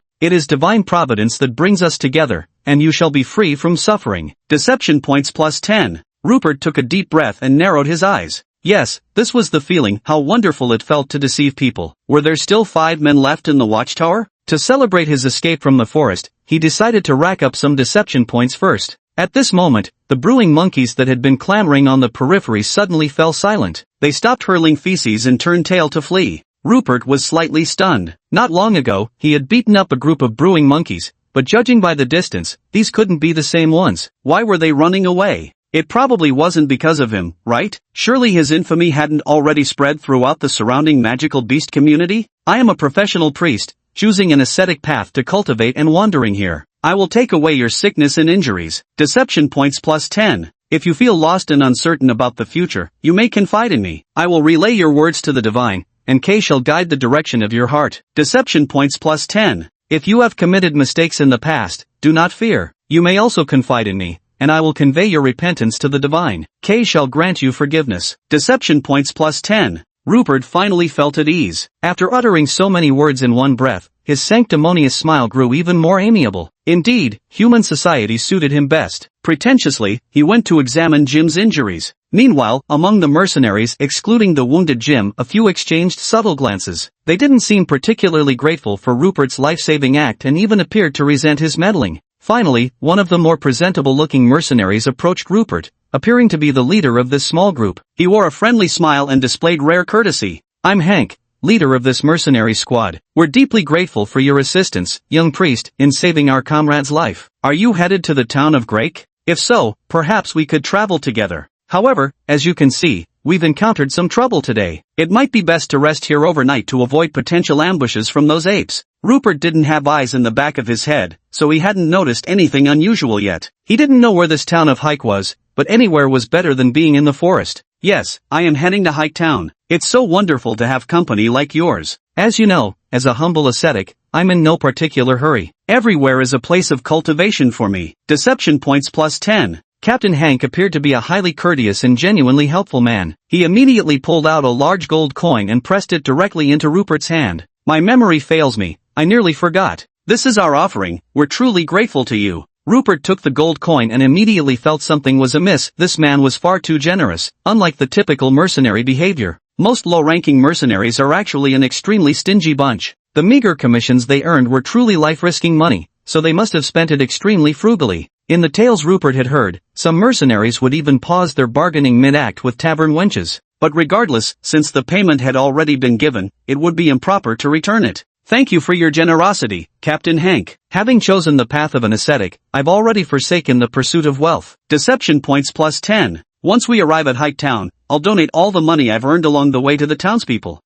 "It is divine providence that brings us together, and you shall be free from suffering." Deception points plus 10. Rupert took a deep breath and narrowed his eyes. Yes, this was the feeling. How wonderful it felt to deceive people. Were there still 5 men left in the watchtower? To celebrate his escape from the forest, he decided to rack up some deception points first. At this moment, the brewing monkeys that had been clamoring on the periphery suddenly fell silent. They stopped hurling feces and turned tail to flee. Rupert was slightly stunned. Not long ago, he had beaten up a group of brewing monkeys, but judging by the distance, these couldn't be the same ones. Why were they running away? It probably wasn't because of him, right? Surely his infamy hadn't already spread throughout the surrounding magical beast community? I am a professional priest, choosing an ascetic path to cultivate and wandering here. I will take away your sickness and injuries. Deception points plus 10. If you feel lost and uncertain about the future, you may confide in me. I will relay your words to the divine, and K shall guide the direction of your heart. Deception points plus 10. If you have committed mistakes in the past, do not fear. You may also confide in me, and I will convey your repentance to the divine. K shall grant you forgiveness. Deception points plus 10. Rupert finally felt at ease. After uttering so many words in one breath, his sanctimonious smile grew even more amiable. Indeed, human society suited him best. Pretentiously, he went to examine Jim's injuries. Meanwhile, among the mercenaries excluding the wounded Jim, a few exchanged subtle glances. They didn't seem particularly grateful for Rupert's life-saving act and even appeared to resent his meddling. Finally, one of the more presentable-looking mercenaries approached Rupert, appearing to be the leader of this small group. He wore a friendly smile and displayed rare courtesy. "I'm Hank, leader of this mercenary squad. We're deeply grateful for your assistance, young priest, in saving our comrade's life. Are you headed to the town of Grake? If so, perhaps we could travel together. However, as you can see, we've encountered some trouble today. It might be best to rest here overnight to avoid potential ambushes from those apes." Rupert didn't have eyes in the back of his head, so he hadn't noticed anything unusual yet. He didn't know where this town of Hike was, but anywhere was better than being in the forest. "Yes, I am heading to Hike Town. It's so wonderful to have company like yours. As you know, as a humble ascetic, I'm in no particular hurry. Everywhere is a place of cultivation for me." Deception points plus 10. Captain Hank appeared to be a highly courteous and genuinely helpful man. He immediately pulled out a large gold coin and pressed it directly into Rupert's hand. "My memory fails me, I nearly forgot. This is our offering, we're truly grateful to you." Rupert took the gold coin and immediately felt something was amiss. This man was far too generous, unlike the typical mercenary behavior. Most low-ranking mercenaries are actually an extremely stingy bunch. The meager commissions they earned were truly life-risking money, so they must have spent it extremely frugally. In the tales Rupert had heard, some mercenaries would even pause their bargaining mid-act with tavern wenches. But regardless, since the payment had already been given, it would be improper to return it. "Thank you for your generosity, Captain Hank. Having chosen the path of an ascetic, I've already forsaken the pursuit of wealth." Deception points plus 10. "Once we arrive at Hike Town, I'll donate all the money I've earned along the way to the townspeople."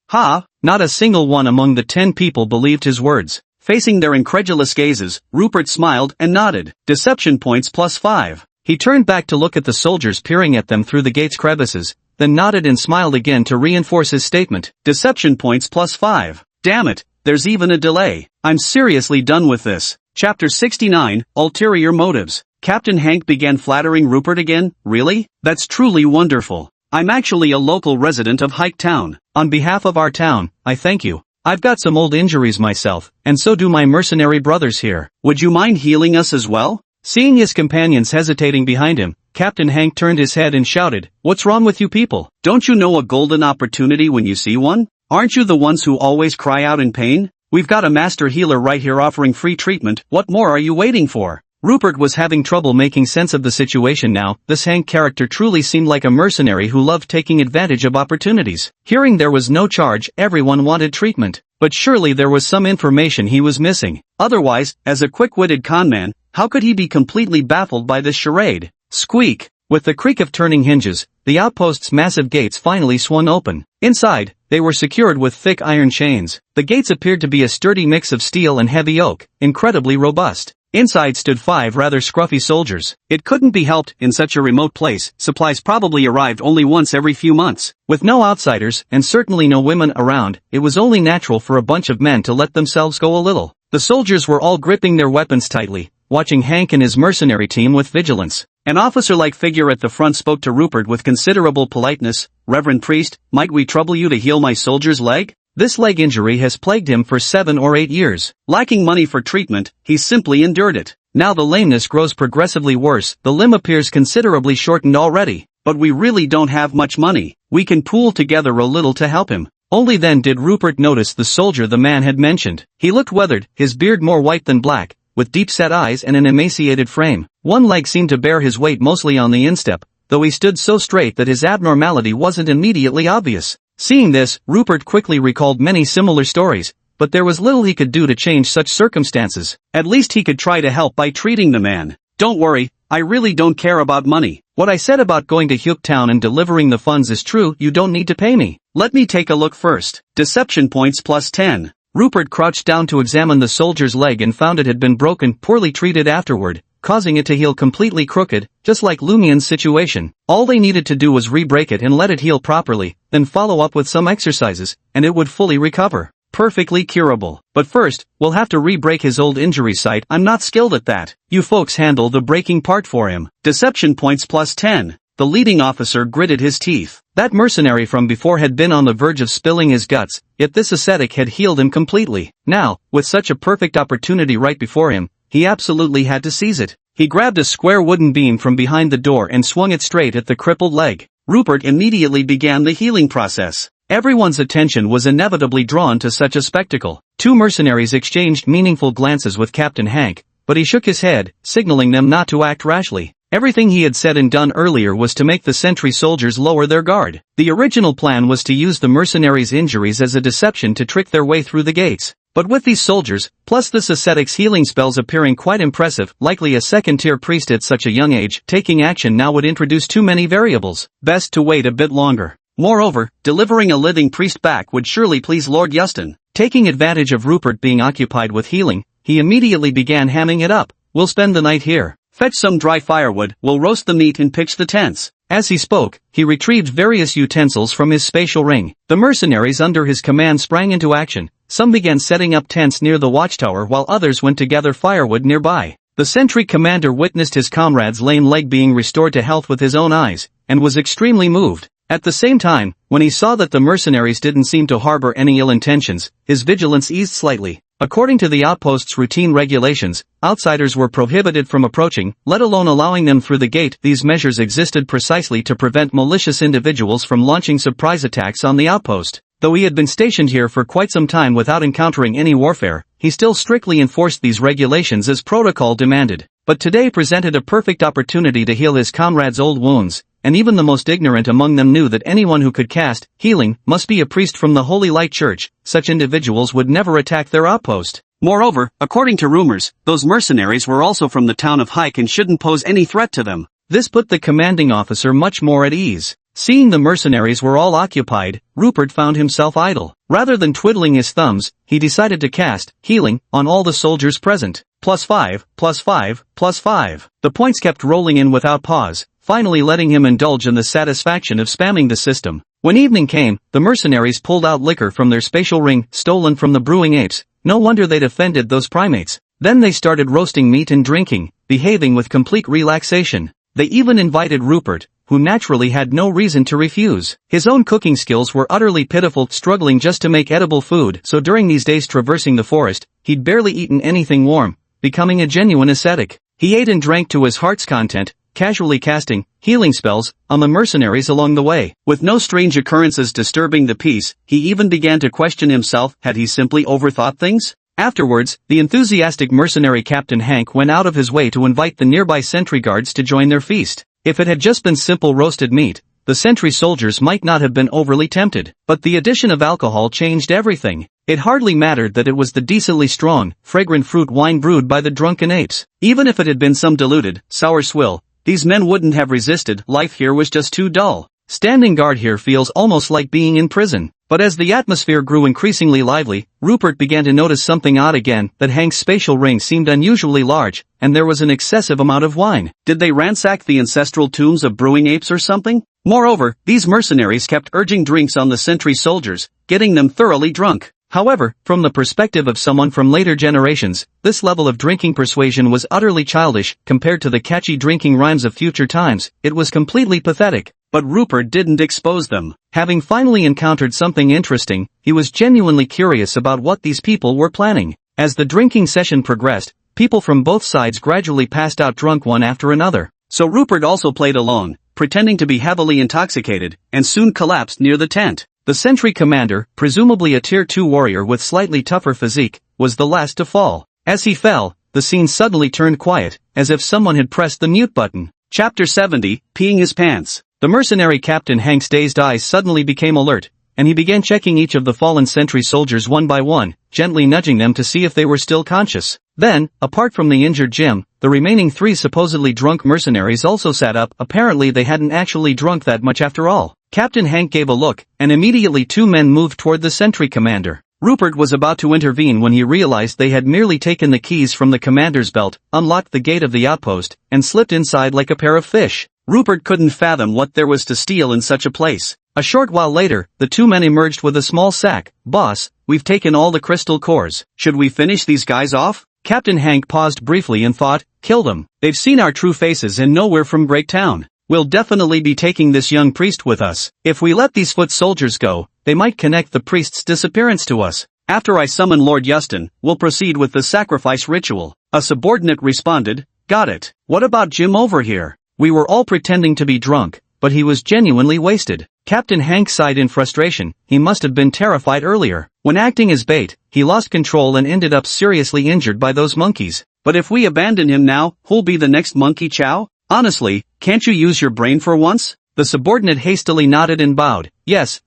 Ha! Not a single one among the 10 people believed his words. Facing their incredulous gazes, Rupert smiled and nodded. Deception points plus 5. He turned back to look at the soldiers peering at them through the gate's crevices, then nodded and smiled again to reinforce his statement. Deception points plus 5. Damn it, there's even a delay. I'm seriously done with this. Chapter 69, Ulterior Motives. Captain Hank began flattering Rupert again. "Really? That's truly wonderful. I'm actually a local resident of Hike Town. On behalf of our town, I thank you. I've got some old injuries myself, and so do my mercenary brothers here. Would you mind healing us as well?" Seeing his companions hesitating behind him, Captain Hank turned his head and shouted, "What's wrong with you people? Don't you know a golden opportunity when you see one? Aren't you the ones who always cry out in pain? We've got a master healer right here offering free treatment. What more are you waiting for?" Rupert was having trouble making sense of the situation now. This Hank character truly seemed like a mercenary who loved taking advantage of opportunities. Hearing there was no charge, everyone wanted treatment. But surely there was some information he was missing. Otherwise, as a quick-witted conman, how could he be completely baffled by this charade? Squeak! With the creak of turning hinges, the outpost's massive gates finally swung open. Inside, they were secured with thick iron chains. The gates appeared to be a sturdy mix of steel and heavy oak, incredibly robust. Inside stood 5 rather scruffy soldiers. It couldn't be helped, in such a remote place, supplies probably arrived only once every few months. With no outsiders, and certainly no women around, it was only natural for a bunch of men to let themselves go a little. The soldiers were all gripping their weapons tightly, watching Hank and his mercenary team with vigilance. An officer-like figure at the front spoke to Rupert with considerable politeness. "Reverend Priest, might we trouble you to heal my soldier's leg? This leg injury has plagued him for 7 or 8 years. Lacking money for treatment, he simply endured it. Now the lameness grows progressively worse, the limb appears considerably shortened already. But we really don't have much money. We can pool together a little to help him." Only then did Rupert notice the soldier the man had mentioned. He looked weathered, his beard more white than black, with deep-set eyes and an emaciated frame. One leg seemed to bear his weight mostly on the instep, though he stood so straight that his abnormality wasn't immediately obvious. Seeing this, Rupert quickly recalled many similar stories, but there was little he could do to change such circumstances. At least he could try to help by treating the man. "Don't worry, I really don't care about money. What I said about going to Hyuk Town and delivering the funds is true, you don't need to pay me. Let me take a look first. Deception points plus 10. Rupert crouched down to examine the soldier's leg and found it had been broken, poorly treated afterward, causing it to heal completely crooked, just like Lumian's situation. All they needed to do was re-break it and let it heal properly, then follow up with some exercises, and it would fully recover. Perfectly curable. But first, we'll have to re-break his old injury site. I'm not skilled at that. You folks handle the breaking part for him. Deception points plus 10. The leading officer gritted his teeth. That mercenary from before had been on the verge of spilling his guts, yet this ascetic had healed him completely. Now, with such a perfect opportunity right before him, he absolutely had to seize it. He grabbed a square wooden beam from behind the door and swung it straight at the crippled leg. Rupert immediately began the healing process. Everyone's attention was inevitably drawn to such a spectacle. Two mercenaries exchanged meaningful glances with Captain Hank, but he shook his head, signaling them not to act rashly. Everything he had said and done earlier was to make the sentry soldiers lower their guard. The original plan was to use the mercenaries' injuries as a deception to trick their way through the gates. But with these soldiers, plus this ascetic's healing spells appearing quite impressive, likely a second-tier priest at such a young age, taking action now would introduce too many variables. Best to wait a bit longer. Moreover, delivering a living priest back would surely please Lord Yustin. Taking advantage of Rupert being occupied with healing, he immediately began hamming it up. We'll spend the night here. Fetch some dry firewood, we'll roast the meat and pitch the tents. As he spoke, he retrieved various utensils from his spatial ring. The mercenaries under his command sprang into action. Some began setting up tents near the watchtower while others went to gather firewood nearby. The sentry commander witnessed his comrade's lame leg being restored to health with his own eyes, and was extremely moved. At the same time, when he saw that the mercenaries didn't seem to harbor any ill intentions, his vigilance eased slightly. According to the outpost's routine regulations, outsiders were prohibited from approaching, let alone allowing them through the gate. These measures existed precisely to prevent malicious individuals from launching surprise attacks on the outpost. Though he had been stationed here for quite some time without encountering any warfare, he still strictly enforced these regulations as protocol demanded. But today presented a perfect opportunity to heal his comrades' old wounds, and even the most ignorant among them knew that anyone who could cast healing must be a priest from the Holy Light Church. Such individuals would never attack their outpost. Moreover, according to rumors, those mercenaries were also from the town of Hike and shouldn't pose any threat to them. This put the commanding officer much more at ease. Seeing the mercenaries were all occupied, Rupert found himself idle. Rather than twiddling his thumbs, he decided to cast healing on all the soldiers present. +5, +5, +5. The points kept rolling in without pause, finally letting him indulge in the satisfaction of spamming the system. When evening came, the mercenaries pulled out liquor from their spatial ring, stolen from the brewing apes. No wonder they'd offended those primates. Then they started roasting meat and drinking, behaving with complete relaxation. They even invited Rupert, who naturally had no reason to refuse. His own cooking skills were utterly pitiful, struggling just to make edible food, so during these days traversing the forest, he'd barely eaten anything warm, becoming a genuine ascetic. He ate and drank to his heart's content, casually casting healing spells on the mercenaries along the way. With no strange occurrences disturbing the peace, he even began to question himself, had he simply overthought things? Afterwards, the enthusiastic mercenary Captain Hank went out of his way to invite the nearby sentry guards to join their feast. If it had just been simple roasted meat, the sentry soldiers might not have been overly tempted, but the addition of alcohol changed everything. It hardly mattered that it was the decently strong, fragrant fruit wine brewed by the drunken apes. Even if it had been some diluted, sour swill, these men wouldn't have resisted. Life here was just too dull. Standing guard here feels almost like being in prison. But as the atmosphere grew increasingly lively, Rupert began to notice something odd again, that Hank's spatial ring seemed unusually large, and there was an excessive amount of wine. Did they ransack the ancestral tombs of brewing apes or something? Moreover, these mercenaries kept urging drinks on the sentry soldiers, getting them thoroughly drunk. However, from the perspective of someone from later generations, this level of drinking persuasion was utterly childish compared to the catchy drinking rhymes of future times. It was completely pathetic. But Rupert didn't expose them. Having finally encountered something interesting, he was genuinely curious about what these people were planning. As the drinking session progressed, people from both sides gradually passed out drunk one after another. So Rupert also played along, pretending to be heavily intoxicated, and soon collapsed near the tent. The sentry commander, presumably a tier 2 warrior with slightly tougher physique, was the last to fall. As he fell, the scene suddenly turned quiet, as if someone had pressed the mute button. Chapter 70, Peeing His Pants. The mercenary Captain Hank's dazed eyes suddenly became alert, and he began checking each of the fallen sentry soldiers one by one, gently nudging them to see if they were still conscious. Then, apart from the injured Jim, The remaining 3 supposedly drunk mercenaries also sat up. Apparently they hadn't actually drunk that much after all. Captain Hank gave a look, and immediately 2 men moved toward the sentry commander. Rupert was about to intervene when he realized they had merely taken the keys from the commander's belt, unlocked the gate of the outpost, and slipped inside like a pair of fish. Rupert couldn't fathom what there was to steal in such a place. A short while later, the 2 men emerged with a small sack. "Boss, we've taken all the crystal cores. Should we finish these guys off?" Captain Hank paused briefly and thought, "Kill them. They've seen our true faces and know we're from Great Town. We'll definitely be taking this young priest with us. If we let these foot soldiers go, they might connect the priest's disappearance to us. After I summon Lord Yustin, we'll proceed with the sacrifice ritual." A subordinate responded, "Got it. What about Jim over here? We were all pretending to be drunk, but he was genuinely wasted." Captain Hank sighed in frustration. He must have been terrified earlier. When acting as bait, he lost control and ended up seriously injured by those monkeys. But if we abandon him now, who'll be the next monkey chow? Honestly, can't you use your brain for once? The subordinate hastily nodded and bowed. Yes,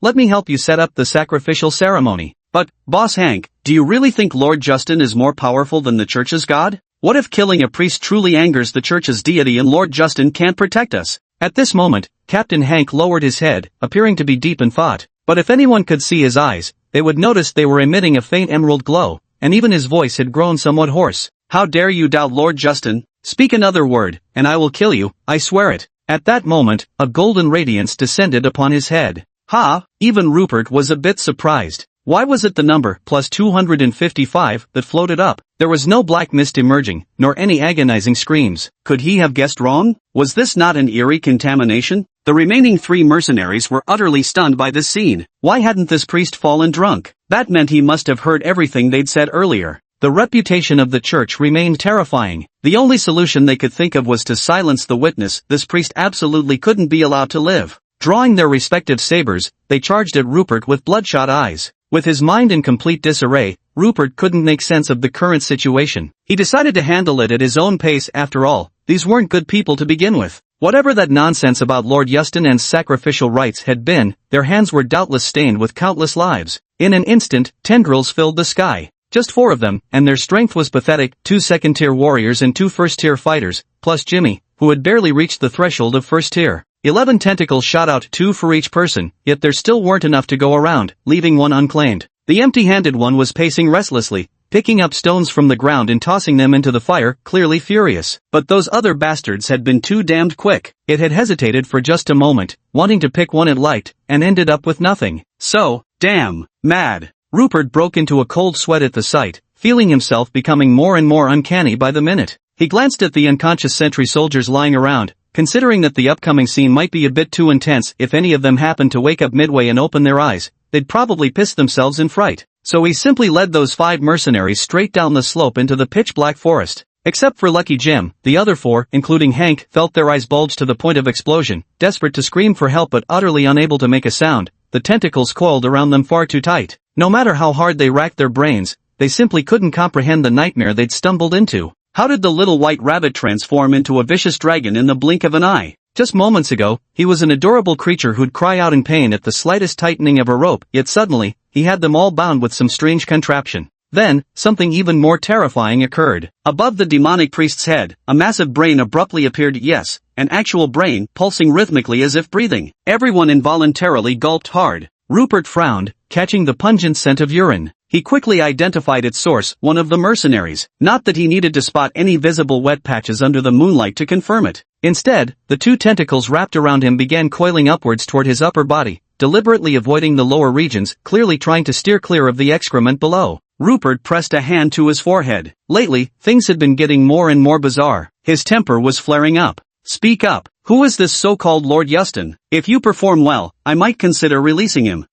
let me help you set up the sacrificial ceremony. But, Boss Hank, do you really think Lord Justin is more powerful than the church's god? What if killing a priest truly angers the church's deity and Lord Justin can't protect us? At this moment, Captain Hank lowered his head, appearing to be deep in thought. But if anyone could see his eyes, they would notice they were emitting a faint emerald glow, and even his voice had grown somewhat hoarse. "How dare you doubt Lord Justin? Speak another word, and I will kill you, I swear it." At that moment, a golden radiance descended upon his head. Even Rupert was a bit surprised. Why was it the number plus 255 that floated up? There was no black mist emerging, nor any agonizing screams. Could he have guessed wrong? Was this not an eerie contamination? The remaining 3 mercenaries were utterly stunned by this scene. Why hadn't this priest fallen drunk? That meant he must have heard everything they'd said earlier. The reputation of the church remained terrifying. The only solution they could think of was to silence the witness. This priest absolutely couldn't be allowed to live. Drawing their respective sabers, they charged at Rupert with bloodshot eyes. With his mind in complete disarray, Rupert couldn't make sense of the current situation. He decided to handle it at his own pace. After all, these weren't good people to begin with. Whatever that nonsense about Lord Yustin and sacrificial rites had been, their hands were doubtless stained with countless lives. In an instant, tendrils filled the sky. Just 4 of them, and their strength was pathetic. 2 second-tier warriors and 2 first-tier fighters, plus Jimmy, who had barely reached the threshold of first tier. 11 tentacles shot out, 2 for each person, yet there still weren't enough to go around, leaving one unclaimed. The empty-handed one was pacing restlessly, picking up stones from the ground and tossing them into the fire, clearly furious. But those other bastards had been too damned quick. It had hesitated for just a moment, wanting to pick one it liked, and ended up with nothing. So, damn, mad. Rupert broke into a cold sweat at the sight, feeling himself becoming more and more uncanny by the minute. He glanced at the unconscious sentry soldiers lying around, considering that the upcoming scene might be a bit too intense. If any of them happened to wake up midway and open their eyes, they'd probably piss themselves in fright. So he simply led those 5 mercenaries straight down the slope into the pitch-black forest. Except for Lucky Jim, the other 4, including Hank, felt their eyes bulge to the point of explosion, desperate to scream for help but utterly unable to make a sound. The tentacles coiled around them far too tight. No matter how hard they racked their brains, they simply couldn't comprehend the nightmare they'd stumbled into. How did the little white rabbit transform into a vicious dragon in the blink of an eye? Just moments ago, he was an adorable creature who'd cry out in pain at the slightest tightening of a rope, yet suddenly, he had them all bound with some strange contraption. Then, something even more terrifying occurred. Above the demonic priest's head, a massive brain abruptly appeared. Yes, an actual brain, pulsing rhythmically as if breathing. Everyone involuntarily gulped hard. Rupert frowned, catching the pungent scent of urine. He quickly identified its source, one of the mercenaries. Not that he needed to spot any visible wet patches under the moonlight to confirm it. Instead, the 2 tentacles wrapped around him began coiling upwards toward his upper body, deliberately avoiding the lower regions, clearly trying to steer clear of the excrement below. Rupert pressed a hand to his forehead. Lately, things had been getting more and more bizarre. His temper was flaring up. Speak up. Who is this so-called Lord Yustin? If you perform well, I might consider releasing him.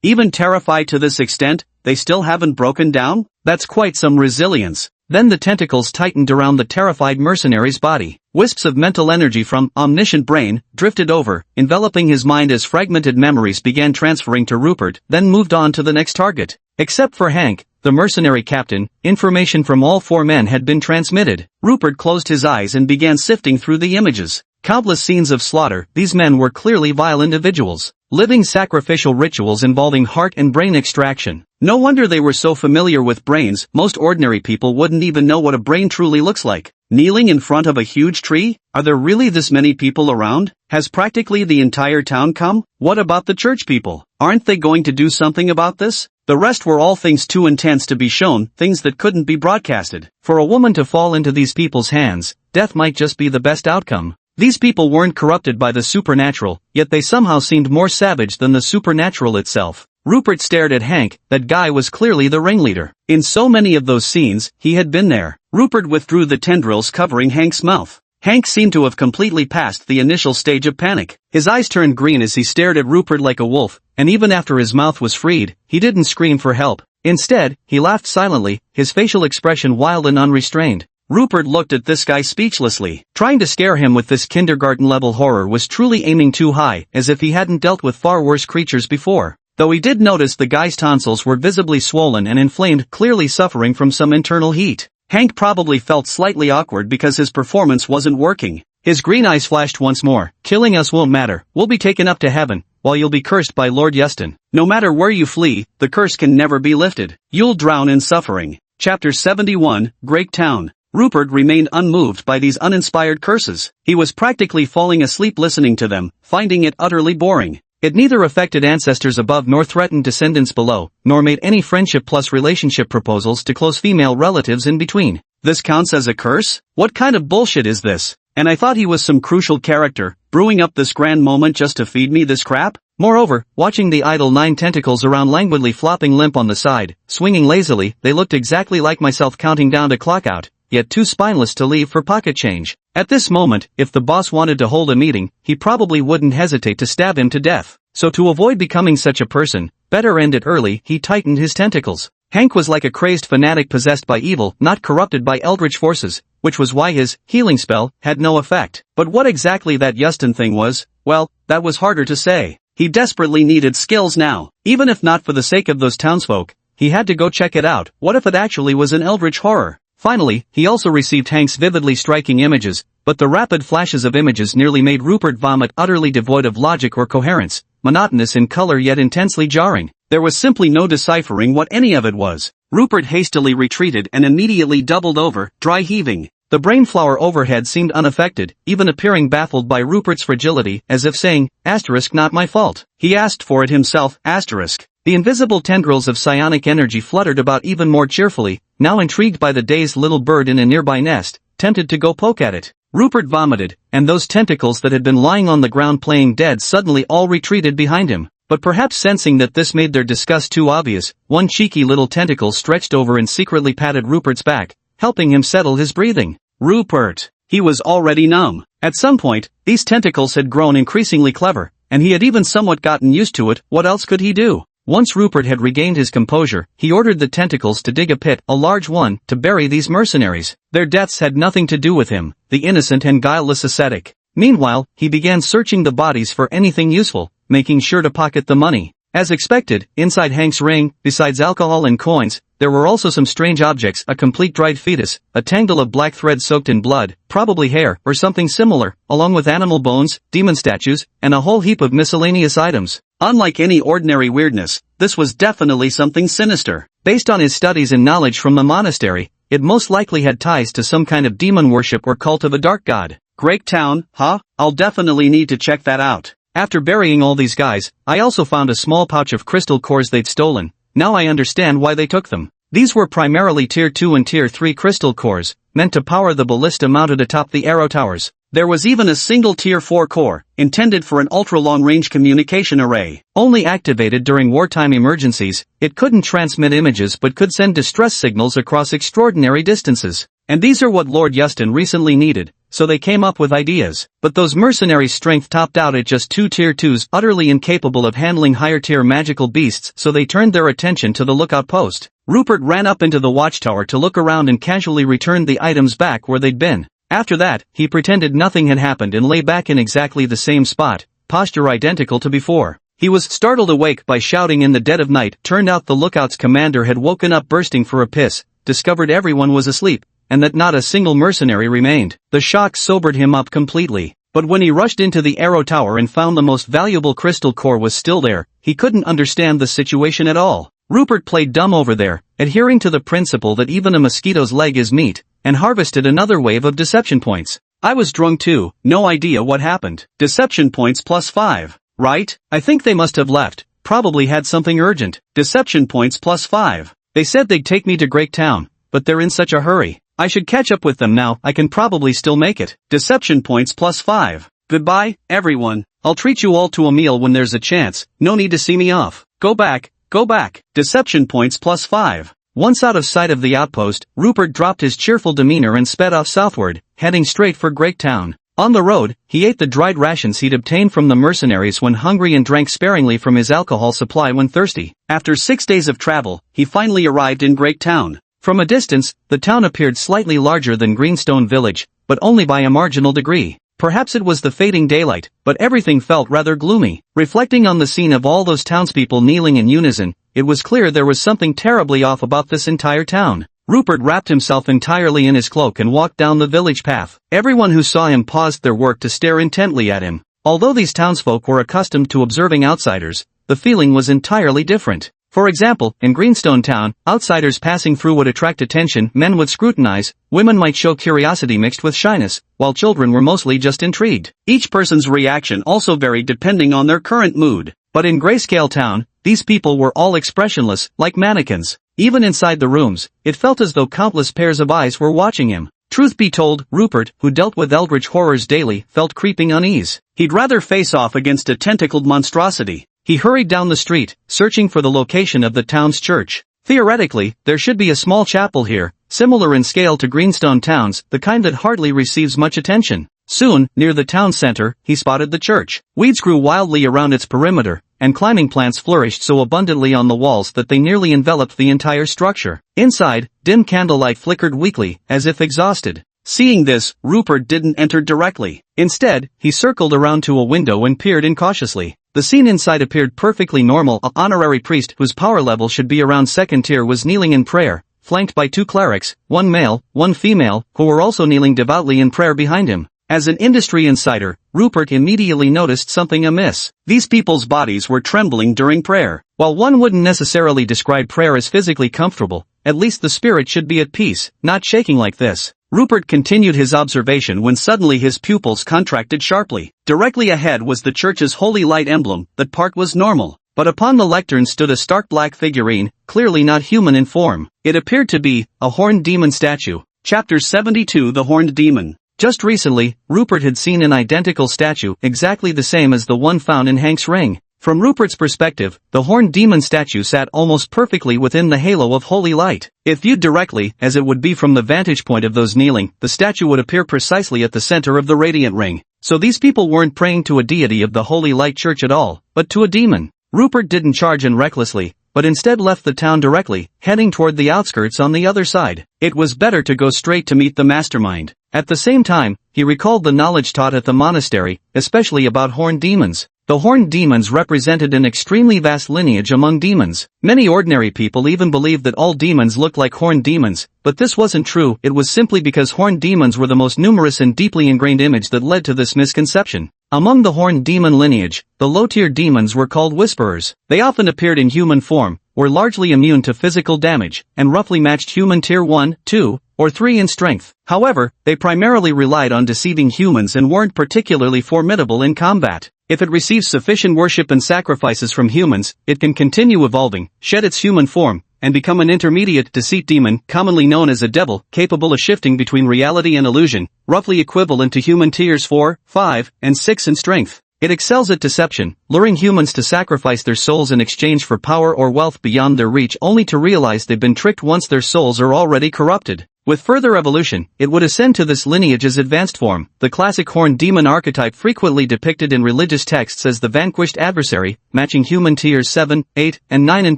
Even terrified to this extent, they still haven't broken down? That's quite some resilience. Then the tentacles tightened around the terrified mercenary's body. Wisps of mental energy from omniscient brain drifted over, enveloping his mind as fragmented memories began transferring to Rupert, then moved on to the next target. Except for Hank, the mercenary captain, information from all 4 men had been transmitted. Rupert closed his eyes and began sifting through the images. Countless scenes of slaughter. These men were clearly vile individuals, living sacrificial rituals involving heart and brain extraction. No wonder they were so familiar with brains. Most ordinary people wouldn't even know what a brain truly looks like. Kneeling in front of a huge tree? Are there really this many people around? Has practically the entire town come? What about the church people? Aren't they going to do something about this? The rest were all things too intense to be shown, things that couldn't be broadcasted. For a woman to fall into these people's hands, death might just be the best outcome. These people weren't corrupted by the supernatural, yet they somehow seemed more savage than the supernatural itself. Rupert stared at Hank. That guy was clearly the ringleader. In so many of those scenes, he had been there. Rupert withdrew the tendrils covering Hank's mouth. Hank seemed to have completely passed the initial stage of panic. His eyes turned green as he stared at Rupert like a wolf, and even after his mouth was freed, he didn't scream for help. Instead, he laughed silently, his facial expression wild and unrestrained. Rupert looked at this guy speechlessly. Trying to scare him with this kindergarten-level horror was truly aiming too high, as if he hadn't dealt with far worse creatures before. Though he did notice the guy's tonsils were visibly swollen and inflamed, clearly suffering from some internal heat. Hank probably felt slightly awkward because his performance wasn't working. His green eyes flashed once more. Killing us won't matter. We'll be taken up to heaven, while you'll be cursed by Lord Yustin. No matter where you flee, the curse can never be lifted. You'll drown in suffering. Chapter 71, Great Town. Rupert remained unmoved by these uninspired curses. He was practically falling asleep listening to them, finding it utterly boring. It neither affected ancestors above nor threatened descendants below, nor made any friendship plus relationship proposals to close female relatives in between. This counts as a curse? What kind of bullshit is this? And I thought he was some crucial character, brewing up this grand moment just to feed me this crap? Moreover, watching the idle 9 tentacles around languidly flopping limp on the side, swinging lazily, they looked exactly like myself counting down to clock out, yet too spineless to leave for pocket change. At this moment, if the boss wanted to hold a meeting, he probably wouldn't hesitate to stab him to death. So to avoid becoming such a person, better end it early, he tightened his tentacles. Hank was like a crazed fanatic possessed by evil, not corrupted by eldritch forces, which was why his healing spell had no effect. But what exactly that Yustin thing was, well, that was harder to say. He desperately needed skills now. Even if not for the sake of those townsfolk, he had to go check it out. What if it actually was an eldritch horror? Finally, he also received Hank's vividly striking images, but the rapid flashes of images nearly made Rupert vomit, utterly devoid of logic or coherence, monotonous in color yet intensely jarring. There was simply no deciphering what any of it was. Rupert hastily retreated and immediately doubled over, dry heaving. The brain flower overhead seemed unaffected, even appearing baffled by Rupert's fragility, as if saying, asterisk, not my fault. He asked for it himself, asterisk. The invisible tendrils of psionic energy fluttered about even more cheerfully, now intrigued by the dazed little bird in a nearby nest, tempted to go poke at it. Rupert vomited, and those tentacles that had been lying on the ground playing dead suddenly all retreated behind him. But perhaps sensing that this made their disgust too obvious, one cheeky little tentacle stretched over and secretly patted Rupert's back, helping him settle his breathing. Rupert! He was already numb. At some point, these tentacles had grown increasingly clever, and he had even somewhat gotten used to it. What else could he do? Once Rupert had regained his composure, he ordered the tentacles to dig a pit, a large one, to bury these mercenaries. Their deaths had nothing to do with him, the innocent and guileless ascetic. Meanwhile, he began searching the bodies for anything useful, making sure to pocket the money. As expected, inside Hank's ring, besides alcohol and coins, there were also some strange objects, a complete dried fetus, a tangle of black thread soaked in blood, probably hair, or something similar, along with animal bones, demon statues, and a whole heap of miscellaneous items. Unlike any ordinary weirdness, this was definitely something sinister. Based on his studies and knowledge from the monastery, it most likely had ties to some kind of demon worship or cult of a dark god. Great town, huh? I'll definitely need to check that out. After burying all these guys, I also found a small pouch of crystal cores they'd stolen. Now I understand why they took them. These were primarily Tier 2 and Tier 3 crystal cores, meant to power the ballista mounted atop the arrow towers. There was even a single Tier 4 core, intended for an ultra-long-range communication array. Only activated during wartime emergencies, it couldn't transmit images but could send distress signals across extraordinary distances. And these are what Lord Yustin recently needed, so they came up with ideas. But those mercenaries' strength topped out at just 2 Tier 2s, utterly incapable of handling higher-tier magical beasts, so they turned their attention to the lookout post. Rupert ran up into the watchtower to look around and casually returned the items back where they'd been. After that, he pretended nothing had happened and lay back in exactly the same spot, posture identical to before. He was startled awake by shouting in the dead of night. Turned out the lookout's commander had woken up bursting for a piss, discovered everyone was asleep, and that not a single mercenary remained. The shock sobered him up completely. But when he rushed into the arrow tower and found the most valuable crystal core was still there, he couldn't understand the situation at all. Rupert played dumb over there, adhering to the principle that even a mosquito's leg is meat, and harvested another wave of deception points. I was drunk too, no idea what happened. Deception points +5. Right? I think they must have left, probably had something urgent. Deception points +5. They said they'd take me to Great Town, but they're in such a hurry. I should catch up with them now, I can probably still make it. Deception points +5. Goodbye, everyone. I'll treat you all to a meal when there's a chance, no need to see me off. Go back, go back. Deception points +5. Once out of sight of the outpost, Rupert dropped his cheerful demeanor and sped off southward, heading straight for Great Town. On the road, he ate the dried rations he'd obtained from the mercenaries when hungry and drank sparingly from his alcohol supply when thirsty. After 6 days of travel, he finally arrived in Great Town. From a distance, the town appeared slightly larger than Greenstone Village, but only by a marginal degree. Perhaps it was the fading daylight, but everything felt rather gloomy. Reflecting on the scene of all those townspeople kneeling in unison, it was clear there was something terribly off about this entire town. Rupert wrapped himself entirely in his cloak and walked down the village path. Everyone who saw him paused their work to stare intently at him. Although these townsfolk were accustomed to observing outsiders, the feeling was entirely different. For example, in Greenstone Town, outsiders passing through would attract attention, men would scrutinize, women might show curiosity mixed with shyness, while children were mostly just intrigued. Each person's reaction also varied depending on their current mood. But in Grayscale Town, these people were all expressionless, like mannequins. Even inside the rooms, it felt as though countless pairs of eyes were watching him. Truth be told, Rupert, who dealt with eldritch horrors daily, felt creeping unease. He'd rather face off against a tentacled monstrosity. He hurried down the street, searching for the location of the town's church. Theoretically, there should be a small chapel here, similar in scale to Greenstone Town's, the kind that hardly receives much attention. Soon, near the town center, he spotted the church. Weeds grew wildly around its perimeter, and climbing plants flourished so abundantly on the walls that they nearly enveloped the entire structure. Inside, dim candlelight flickered weakly, as if exhausted. Seeing this, Rupert didn't enter directly. Instead, he circled around to a window and peered in cautiously. The scene inside appeared perfectly normal. An honorary priest whose power level should be around second tier was kneeling in prayer, flanked by 2 clerics, one male, one female, who were also kneeling devoutly in prayer behind him. As an industry insider, Rupert immediately noticed something amiss. These people's bodies were trembling during prayer. While one wouldn't necessarily describe prayer as physically comfortable, at least the spirit should be at peace, not shaking like this. Rupert continued his observation when suddenly his pupils contracted sharply. Directly ahead was the church's holy light emblem. That part was normal. But upon the lectern stood a stark black figurine, clearly not human in form. It appeared to be a horned demon statue. Chapter 72: The Horned Demon. Just recently, Rupert had seen an identical statue, exactly the same as the one found in Hank's ring. From Rupert's perspective, the horned demon statue sat almost perfectly within the halo of holy light. If viewed directly, as it would be from the vantage point of those kneeling, the statue would appear precisely at the center of the radiant ring. So these people weren't praying to a deity of the Holy Light Church at all, but to a demon. Rupert didn't charge in recklessly, but instead left the town directly, heading toward the outskirts on the other side. It was better to go straight to meet the mastermind. At the same time, he recalled the knowledge taught at the monastery, especially about horned demons. The horned demons represented an extremely vast lineage among demons. Many ordinary people even believed that all demons looked like horned demons, but this wasn't true. It was simply because horned demons were the most numerous and deeply ingrained image that led to this misconception. Among the horned demon lineage, the low-tier demons were called whisperers. They often appeared in human form, were largely immune to physical damage, and roughly matched human tier 1, 2, or 3 in strength. However, they primarily relied on deceiving humans and weren't particularly formidable in combat. If it receives sufficient worship and sacrifices from humans, it can continue evolving, shed its human form, and become an intermediate deceit demon, commonly known as a devil, capable of shifting between reality and illusion, roughly equivalent to human tiers 4, 5, and 6 in strength. It excels at deception, luring humans to sacrifice their souls in exchange for power or wealth beyond their reach, only to realize they've been tricked once their souls are already corrupted. With further evolution, it would ascend to this lineage's advanced form, the classic horned demon archetype frequently depicted in religious texts as the vanquished adversary, matching human tiers 7, 8, and 9 in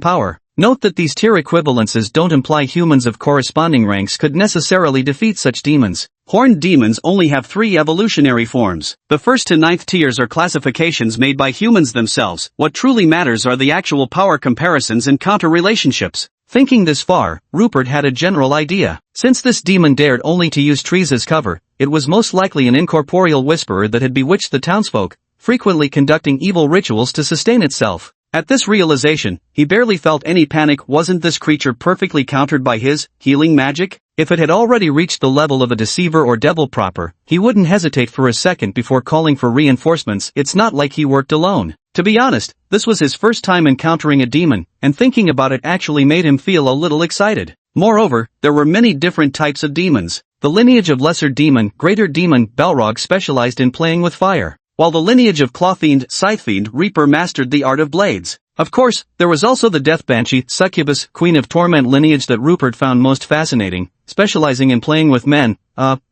power. Note that these tier equivalences don't imply humans of corresponding ranks could necessarily defeat such demons. Horned demons only have 3 evolutionary forms. The 1st to 9th tiers are classifications made by humans themselves. What truly matters are the actual power comparisons and counter-relationships. Thinking this far, Rupert had a general idea. Since this demon dared only to use trees as cover, it was most likely an incorporeal whisperer that had bewitched the townsfolk, frequently conducting evil rituals to sustain itself. At this realization, he barely felt any panic. Wasn't this creature perfectly countered by his healing magic? If it had already reached the level of a deceiver or devil proper, he wouldn't hesitate for a second before calling for reinforcements. It's not like he worked alone. To be honest, this was his first time encountering a demon, and thinking about it actually made him feel a little excited. Moreover, there were many different types of demons. The lineage of Lesser Demon, Greater Demon, Balrog specialized in playing with fire, while the lineage of Clawfiend, Scythefiend, Reaper mastered the art of blades. Of course, there was also the Death Banshee, Succubus, Queen of Torment lineage that Rupert found most fascinating, specializing in playing with men,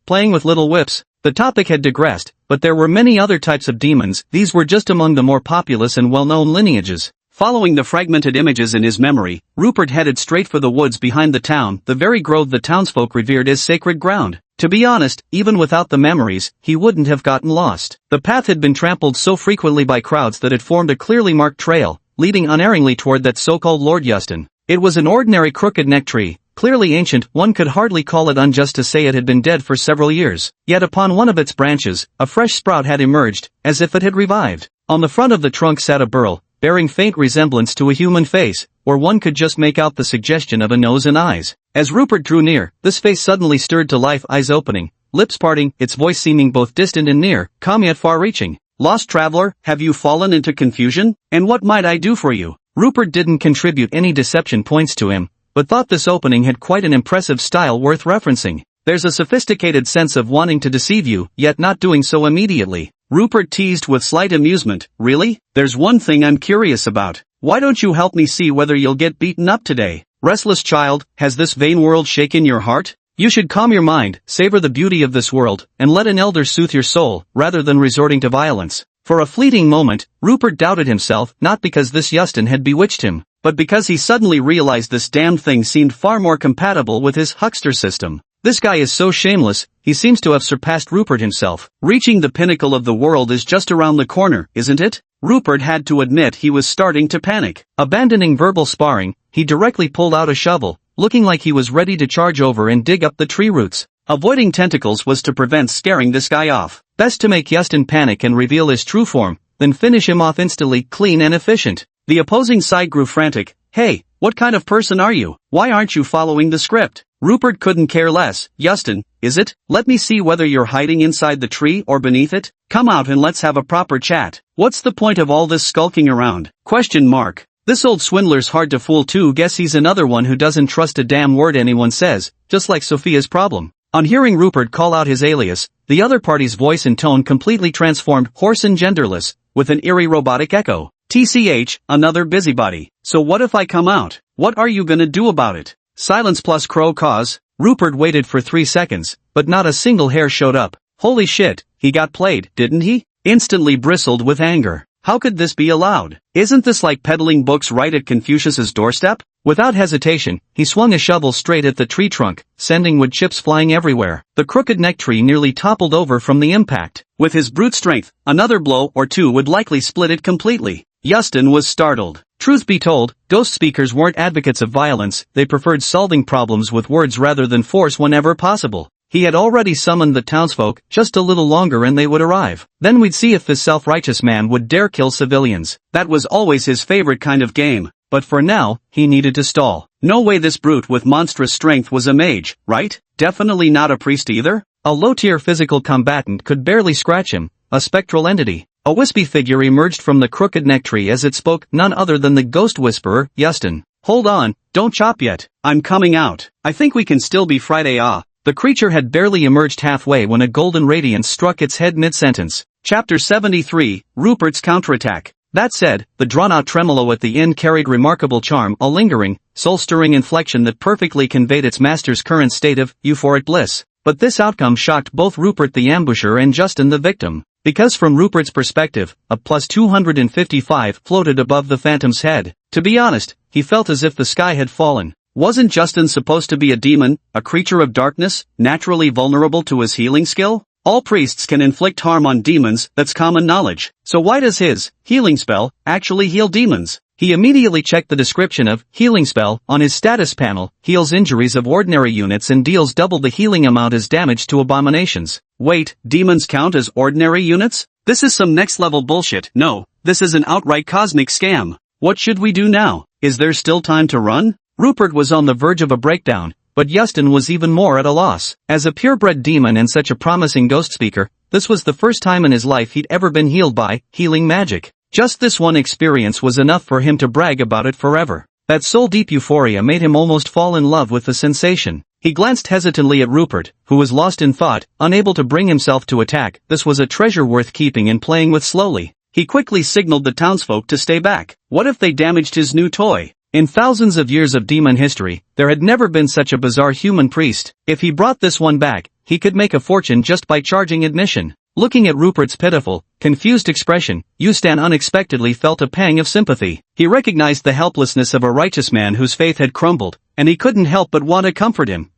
playing with little whips. The topic had digressed, but there were many other types of demons. These were just among the more populous and well-known lineages. Following the fragmented images in his memory, Rupert headed straight for the woods behind the town, the very grove the townsfolk revered as sacred ground. To be honest, even without the memories, he wouldn't have gotten lost. The path had been trampled so frequently by crowds that it formed a clearly marked trail, leading unerringly toward that so-called Lord Yustin. It was an ordinary crooked neck tree, clearly ancient. One could hardly call it unjust to say it had been dead for several years. Yet upon one of its branches, a fresh sprout had emerged, as if it had revived. On the front of the trunk sat a burl, bearing faint resemblance to a human face, or one could just make out the suggestion of a nose and eyes. As Rupert drew near, this face suddenly stirred to life, eyes opening, lips parting, its voice seeming both distant and near, calm yet far-reaching. "Lost traveler, have you fallen into confusion? And what might I do for you?" Rupert didn't contribute any deception points to him, but thought this opening had quite an impressive style worth referencing. There's a sophisticated sense of wanting to deceive you, yet not doing so immediately. Rupert teased with slight amusement. "Really? There's one thing I'm curious about. Why don't you help me see whether you'll get beaten up today? Restless child, has this vain world shaken your heart? You should calm your mind, savor the beauty of this world, and let an elder soothe your soul, rather than resorting to violence." For a fleeting moment, Rupert doubted himself, not because this Yustin had bewitched him, but because he suddenly realized this damned thing seemed far more compatible with his huckster system. This guy is so shameless, he seems to have surpassed Rupert himself. Reaching the pinnacle of the world is just around the corner, isn't it? Rupert had to admit he was starting to panic. Abandoning verbal sparring, he directly pulled out a shovel, looking like he was ready to charge over and dig up the tree roots. Avoiding tentacles was to prevent scaring this guy off. Best to make Yustin panic and reveal his true form, then finish him off instantly, clean and efficient. The opposing side grew frantic. "Hey, what kind of person are you? Why aren't you following the script?" Rupert couldn't care less. "Yustin, is it? Let me see whether you're hiding inside the tree or beneath it. Come out and let's have a proper chat. What's the point of all this skulking around? Question mark. This old swindler's hard to fool too. Guess he's another one who doesn't trust a damn word anyone says, just like Sophia's problem." On hearing Rupert call out his alias, the other party's voice and tone completely transformed, hoarse and genderless, with an eerie robotic echo. "TCH, another busybody. So what if I come out? What are you gonna do about it?" Silence plus crow cause. Rupert waited for 3 seconds, but not a single hair showed up. Holy shit, he got played, didn't he? Instantly bristled with anger. How could this be allowed? Isn't this like peddling books right at Confucius's doorstep? Without hesitation, he swung a shovel straight at the tree trunk, sending wood chips flying everywhere. The crooked neck tree nearly toppled over from the impact. With his brute strength, another blow or two would likely split it completely. Yustin was startled. Truth be told, ghost speakers weren't advocates of violence, they preferred solving problems with words rather than force whenever possible. He had already summoned the townsfolk, just a little longer and they would arrive. Then we'd see if this self-righteous man would dare kill civilians. That was always his favorite kind of game. But for now, he needed to stall. No way this brute with monstrous strength was a mage, right? Definitely not a priest either? A low-tier physical combatant could barely scratch him, a spectral entity. A wispy figure emerged from the crooked neck tree as it spoke, none other than the ghost whisperer, Yustin. "Hold on, don't chop yet. I'm coming out. I think we can still be Friday ah." The creature had barely emerged halfway when a golden radiance struck its head mid-sentence. Chapter 73, Rupert's Counterattack. That said, the drawn-out tremolo at the end carried remarkable charm, a lingering, soul-stirring inflection that perfectly conveyed its master's current state of euphoric bliss. But this outcome shocked both Rupert the ambusher and Justin the victim. Because from Rupert's perspective, a plus 255 floated above the phantom's head. To be honest, he felt as if the sky had fallen. Wasn't Justin supposed to be a demon, a creature of darkness, naturally vulnerable to his healing skill? All priests can inflict harm on demons, that's common knowledge. So why does his healing spell actually heal demons? He immediately checked the description of healing spell on his status panel, heals injuries of ordinary units and deals double the healing amount as damage to abominations. Wait, demons count as ordinary units? This is some next level bullshit. No, this is an outright cosmic scam. What should we do now? Is there still time to run? Rupert was on the verge of a breakdown, but Justin was even more at a loss. As a purebred demon and such a promising ghost speaker, this was the first time in his life he'd ever been healed by healing magic. Just this one experience was enough for him to brag about it forever. That soul-deep euphoria made him almost fall in love with the sensation. He glanced hesitantly at Rupert, who was lost in thought, unable to bring himself to attack. This was a treasure worth keeping and playing with slowly. He quickly signaled the townsfolk to stay back. What if they damaged his new toy? In thousands of years of demon history, there had never been such a bizarre human priest. If he brought this one back, he could make a fortune just by charging admission. Looking at Rupert's pitiful, confused expression, Justin unexpectedly felt a pang of sympathy. He recognized the helplessness of a righteous man whose faith had crumbled, and he couldn't help but want to comfort him.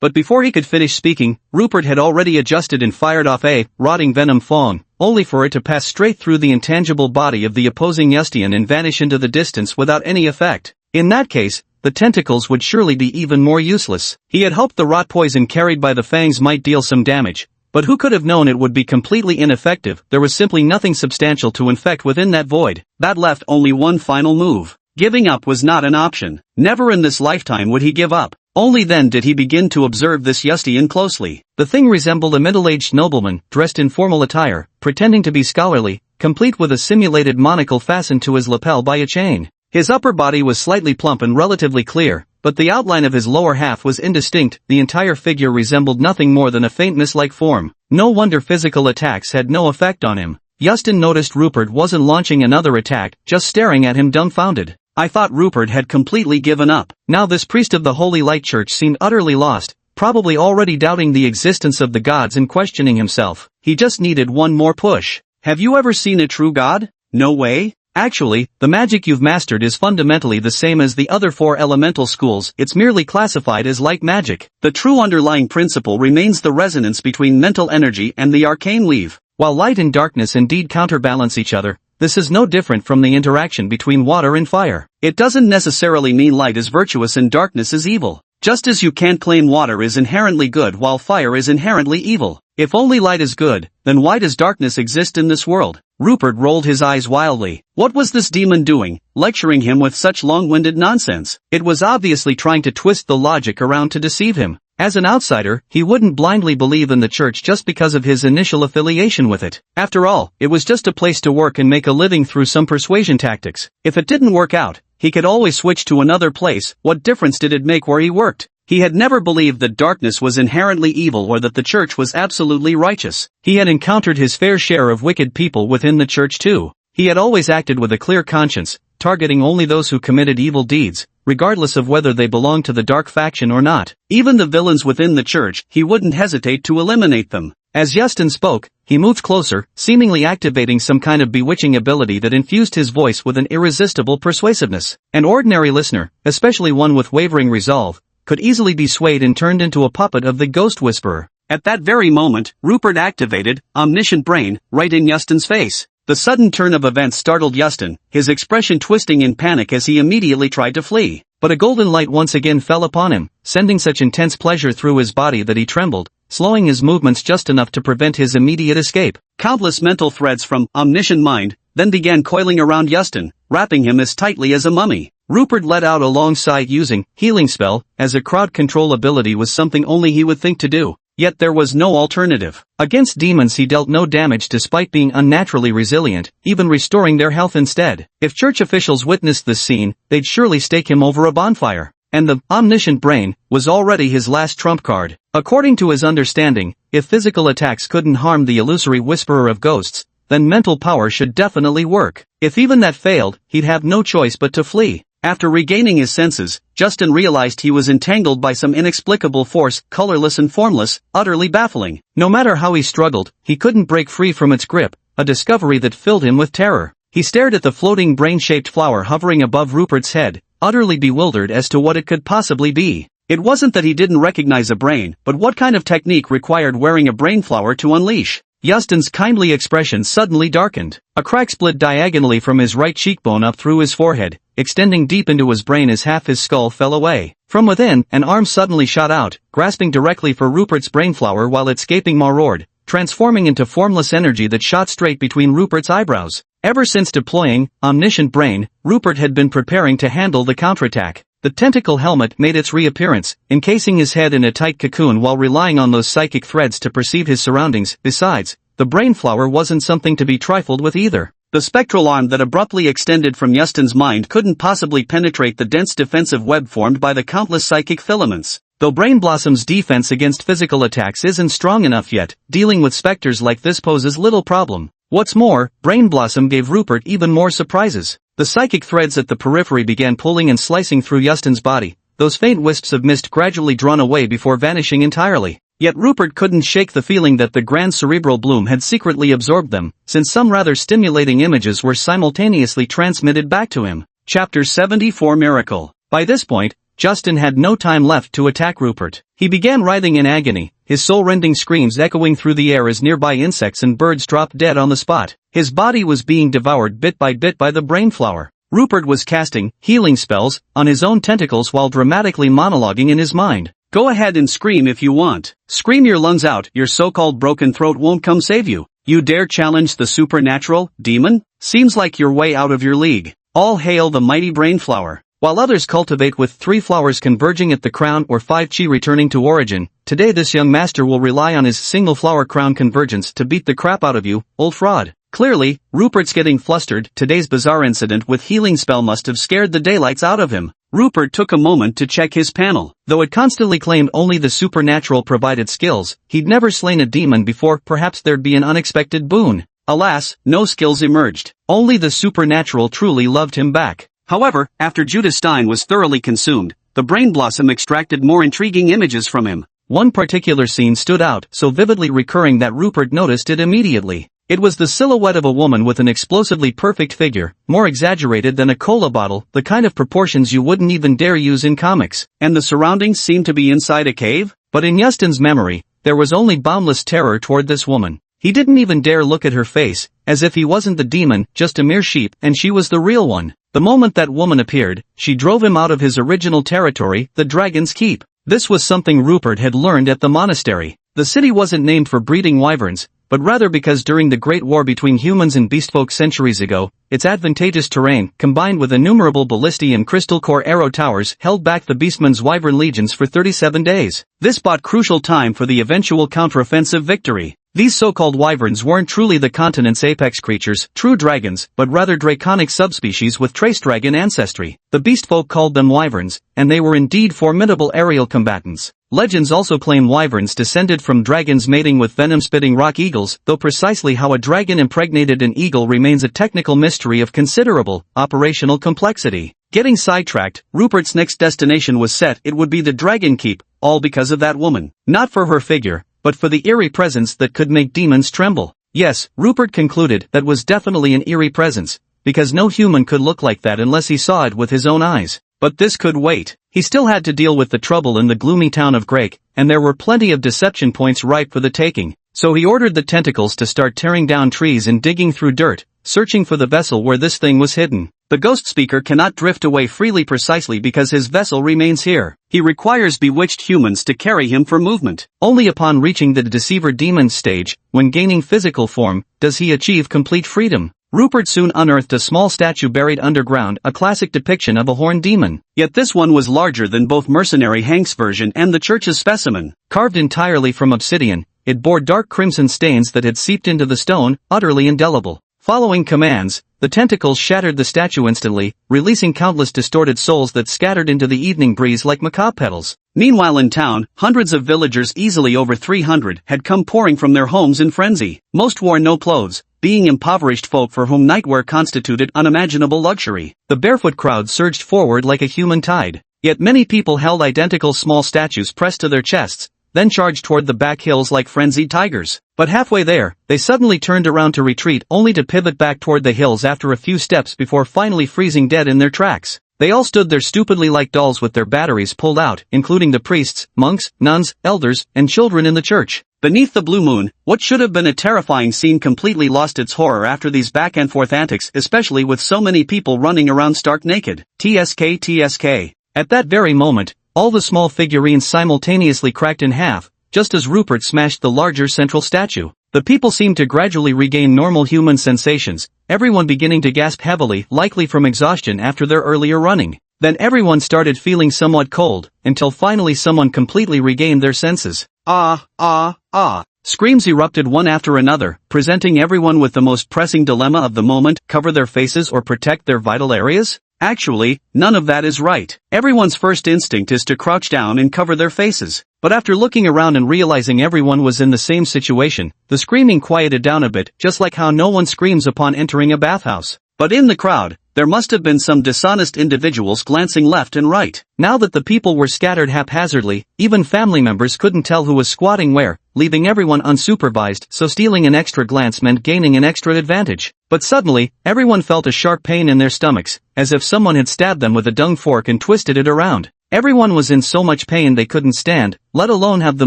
But before he could finish speaking, Rupert had already adjusted and fired off a rotting venom thong, only for it to pass straight through the intangible body of the opposing Justin and vanish into the distance without any effect. In that case, the tentacles would surely be even more useless. He had hoped the rot poison carried by the fangs might deal some damage, but who could have known it would be completely ineffective? There was simply nothing substantial to infect within that void. That left only one final move. Giving up was not an option. Never in this lifetime would he give up. Only then did he begin to observe this Justin closely. The thing resembled a middle-aged nobleman, dressed in formal attire, pretending to be scholarly, complete with a simulated monocle fastened to his lapel by a chain. His upper body was slightly plump and relatively clear, but the outline of his lower half was indistinct. The entire figure resembled nothing more than a faint mist-like form. No wonder physical attacks had no effect on him. Justin noticed Rupert wasn't launching another attack, just staring at him dumbfounded. I thought Rupert had completely given up. Now this priest of the Holy Light Church seemed utterly lost, probably already doubting the existence of the gods and questioning himself. He just needed one more push. Have you ever seen a true god? No way. Actually, the magic you've mastered is fundamentally the same as the other 4 elemental schools. It's merely classified as light magic. The true underlying principle remains the resonance between mental energy and the arcane weave. While light and darkness indeed counterbalance each other, this is no different from the interaction between water and fire. It doesn't necessarily mean light is virtuous and darkness is evil. Just as you can't claim water is inherently good while fire is inherently evil. If only light is good, then why does darkness exist in this world? Rupert rolled his eyes wildly. What was this demon doing, lecturing him with such long-winded nonsense? It was obviously trying to twist the logic around to deceive him. As an outsider, he wouldn't blindly believe in the church just because of his initial affiliation with it. After all, it was just a place to work and make a living through some persuasion tactics. If it didn't work out, he could always switch to another place. What difference did it make where he worked? He had never believed that darkness was inherently evil or that the church was absolutely righteous. He had encountered his fair share of wicked people within the church too. He had always acted with a clear conscience, targeting only those who committed evil deeds, regardless of whether they belonged to the dark faction or not. Even the villains within the church, he wouldn't hesitate to eliminate them. As Justin spoke, he moved closer, seemingly activating some kind of bewitching ability that infused his voice with an irresistible persuasiveness. An ordinary listener, especially one with wavering resolve, could easily be swayed and turned into a puppet of the ghost whisperer. At that very moment, Rupert activated omniscient brain right in Justin's face. The sudden turn of events startled Justin, his expression twisting in panic as he immediately tried to flee. But a golden light once again fell upon him, sending such intense pleasure through his body that he trembled, slowing his movements just enough to prevent his immediate escape. Countless mental threads from omniscient mind then began coiling around Justin, wrapping him as tightly as a mummy. Rupert let out a long sigh using healing spell, as a crowd control ability was something only he would think to do. Yet there was no alternative. Against demons he dealt no damage despite being unnaturally resilient, even restoring their health instead. If church officials witnessed this scene, they'd surely stake him over a bonfire. And the omniscient brain was already his last trump card. According to his understanding, if physical attacks couldn't harm the illusory whisperer of ghosts, then mental power should definitely work. If even that failed, he'd have no choice but to flee. After regaining his senses, Justin realized he was entangled by some inexplicable force, colorless and formless, utterly baffling. No matter how he struggled, he couldn't break free from its grip, a discovery that filled him with terror. He stared at the floating brain-shaped flower hovering above Rupert's head, utterly bewildered as to what it could possibly be. It wasn't that he didn't recognize a brain, but what kind of technique required wearing a brain flower to unleash? Justin's kindly expression suddenly darkened. A crack split diagonally from his right cheekbone up through his forehead, extending deep into his brain as half his skull fell away. From within, an arm suddenly shot out, grasping directly for Rupert's brainflower while its gaping maw roared, transforming into formless energy that shot straight between Rupert's eyebrows. Ever since deploying Omniscient Brain, Rupert had been preparing to handle the counterattack. The tentacle helmet made its reappearance, encasing his head in a tight cocoon while relying on those psychic threads to perceive his surroundings. Besides, the brain flower wasn't something to be trifled with either. The spectral arm that abruptly extended from Yustin's mind couldn't possibly penetrate the dense defensive web formed by the countless psychic filaments. Though Brain Blossom's defense against physical attacks isn't strong enough yet, dealing with specters like this poses little problem. What's more, Brain Blossom gave Rupert even more surprises. The psychic threads at the periphery began pulling and slicing through Yustin's body, those faint wisps of mist gradually drawn away before vanishing entirely. Yet Rupert couldn't shake the feeling that the grand cerebral bloom had secretly absorbed them, since some rather stimulating images were simultaneously transmitted back to him. Chapter 74 Miracle. By this point, Justin had no time left to attack Rupert. He began writhing in agony, his soul-rending screams echoing through the air as nearby insects and birds dropped dead on the spot. His body was being devoured bit by the brain flower. Rupert was casting healing spells on his own tentacles while dramatically monologuing in his mind. Go ahead and scream if you want. Scream your lungs out, your so-called broken throat won't come save you. You dare challenge the supernatural, demon? Seems like you're way out of your league. All hail the mighty brain flower. While others cultivate with 3 flowers converging at the crown or 5 chi returning to origin, today this young master will rely on his single flower crown convergence to beat the crap out of you, old fraud. Clearly, Rupert's getting flustered. Today's bizarre incident with healing spell must have scared the daylights out of him. Rupert took a moment to check his panel. Though it constantly claimed only the supernatural provided skills, he'd never slain a demon before. Perhaps there'd be an unexpected boon. Alas, no skills emerged. Only the supernatural truly loved him back. However, after Judas Stein was thoroughly consumed, the Brain Blossom extracted more intriguing images from him. One particular scene stood out, so vividly recurring that Rupert noticed it immediately. It was the silhouette of a woman with an explosively perfect figure, more exaggerated than a cola bottle, the kind of proportions you wouldn't even dare use in comics. And the surroundings seemed to be inside a cave? But in Yustin's memory, there was only boundless terror toward this woman. He didn't even dare look at her face, as if he wasn't the demon, just a mere sheep, and she was the real one. The moment that woman appeared, she drove him out of his original territory, the Dragon's Keep. This was something Rupert had learned at the monastery. The city wasn't named for breeding wyverns, but rather because during the Great War between humans and beastfolk centuries ago, its advantageous terrain, combined with innumerable ballistae and crystal core arrow towers, held back the beastmen's wyvern legions for 37 days. This bought crucial time for the eventual counteroffensive victory. These so-called wyverns weren't truly the continent's apex creatures, true dragons, but rather draconic subspecies with trace dragon ancestry. The beastfolk called them wyverns, and they were indeed formidable aerial combatants. Legends also claim wyverns descended from dragons mating with venom-spitting rock eagles, though precisely how a dragon impregnated an eagle remains a technical mystery of considerable operational complexity. Getting sidetracked, Rupert's next destination was set. It would be the Dragon Keep, all because of that woman. Not for her figure, but for the eerie presence that could make demons tremble. Yes, Rupert concluded that was definitely an eerie presence, because no human could look like that unless he saw it with his own eyes. But this could wait. He still had to deal with the trouble in the gloomy town of Grake, and there were plenty of deception points ripe for the taking. So he ordered the tentacles to start tearing down trees and digging through dirt, searching for the vessel where this thing was hidden. The ghost speaker cannot drift away freely precisely because his vessel remains here. He requires bewitched humans to carry him for movement. Only upon reaching the deceiver demon stage, when gaining physical form, does he achieve complete freedom. Rupert soon unearthed a small statue buried underground, a classic depiction of a horned demon. Yet this one was larger than both Mercenary Hank's version and the church's specimen. Carved entirely from obsidian, it bore dark crimson stains that had seeped into the stone, utterly indelible. Following commands, the tentacles shattered the statue instantly, releasing countless distorted souls that scattered into the evening breeze like macaw petals. Meanwhile in town, hundreds of villagers, easily over 300, had come pouring from their homes in frenzy. Most wore no clothes, being impoverished folk for whom nightwear constituted unimaginable luxury. The barefoot crowd surged forward like a human tide. Yet many people held identical small statues pressed to their chests, then charged toward the back hills like frenzied tigers. But halfway there, they suddenly turned around to retreat only to pivot back toward the hills after a few steps before finally freezing dead in their tracks. They all stood there stupidly like dolls with their batteries pulled out, including the priests, monks, nuns, elders, and children in the church. Beneath the blue moon, what should have been a terrifying scene completely lost its horror after these back-and-forth antics, especially with so many people running around stark naked. TSK TSK. At that very moment, all the small figurines simultaneously cracked in half, just as Rupert smashed the larger central statue. The people seemed to gradually regain normal human sensations, everyone beginning to gasp heavily, likely from exhaustion after their earlier running. Then everyone started feeling somewhat cold, until finally someone completely regained their senses. Ah, ah, ah. Screams erupted one after another, presenting everyone with the most pressing dilemma of the moment: cover their faces or protect their vital areas? Actually, none of that is right. Everyone's first instinct is to crouch down and cover their faces. But after looking around and realizing everyone was in the same situation, the screaming quieted down a bit, just like how no one screams upon entering a bathhouse. But in the crowd, there must have been some dishonest individuals glancing left and right. Now that the people were scattered haphazardly, even family members couldn't tell who was squatting where, leaving everyone unsupervised, so stealing an extra glance meant gaining an extra advantage. But suddenly, everyone felt a sharp pain in their stomachs, as if someone had stabbed them with a dung fork and twisted it around. Everyone was in so much pain they couldn't stand, let alone have the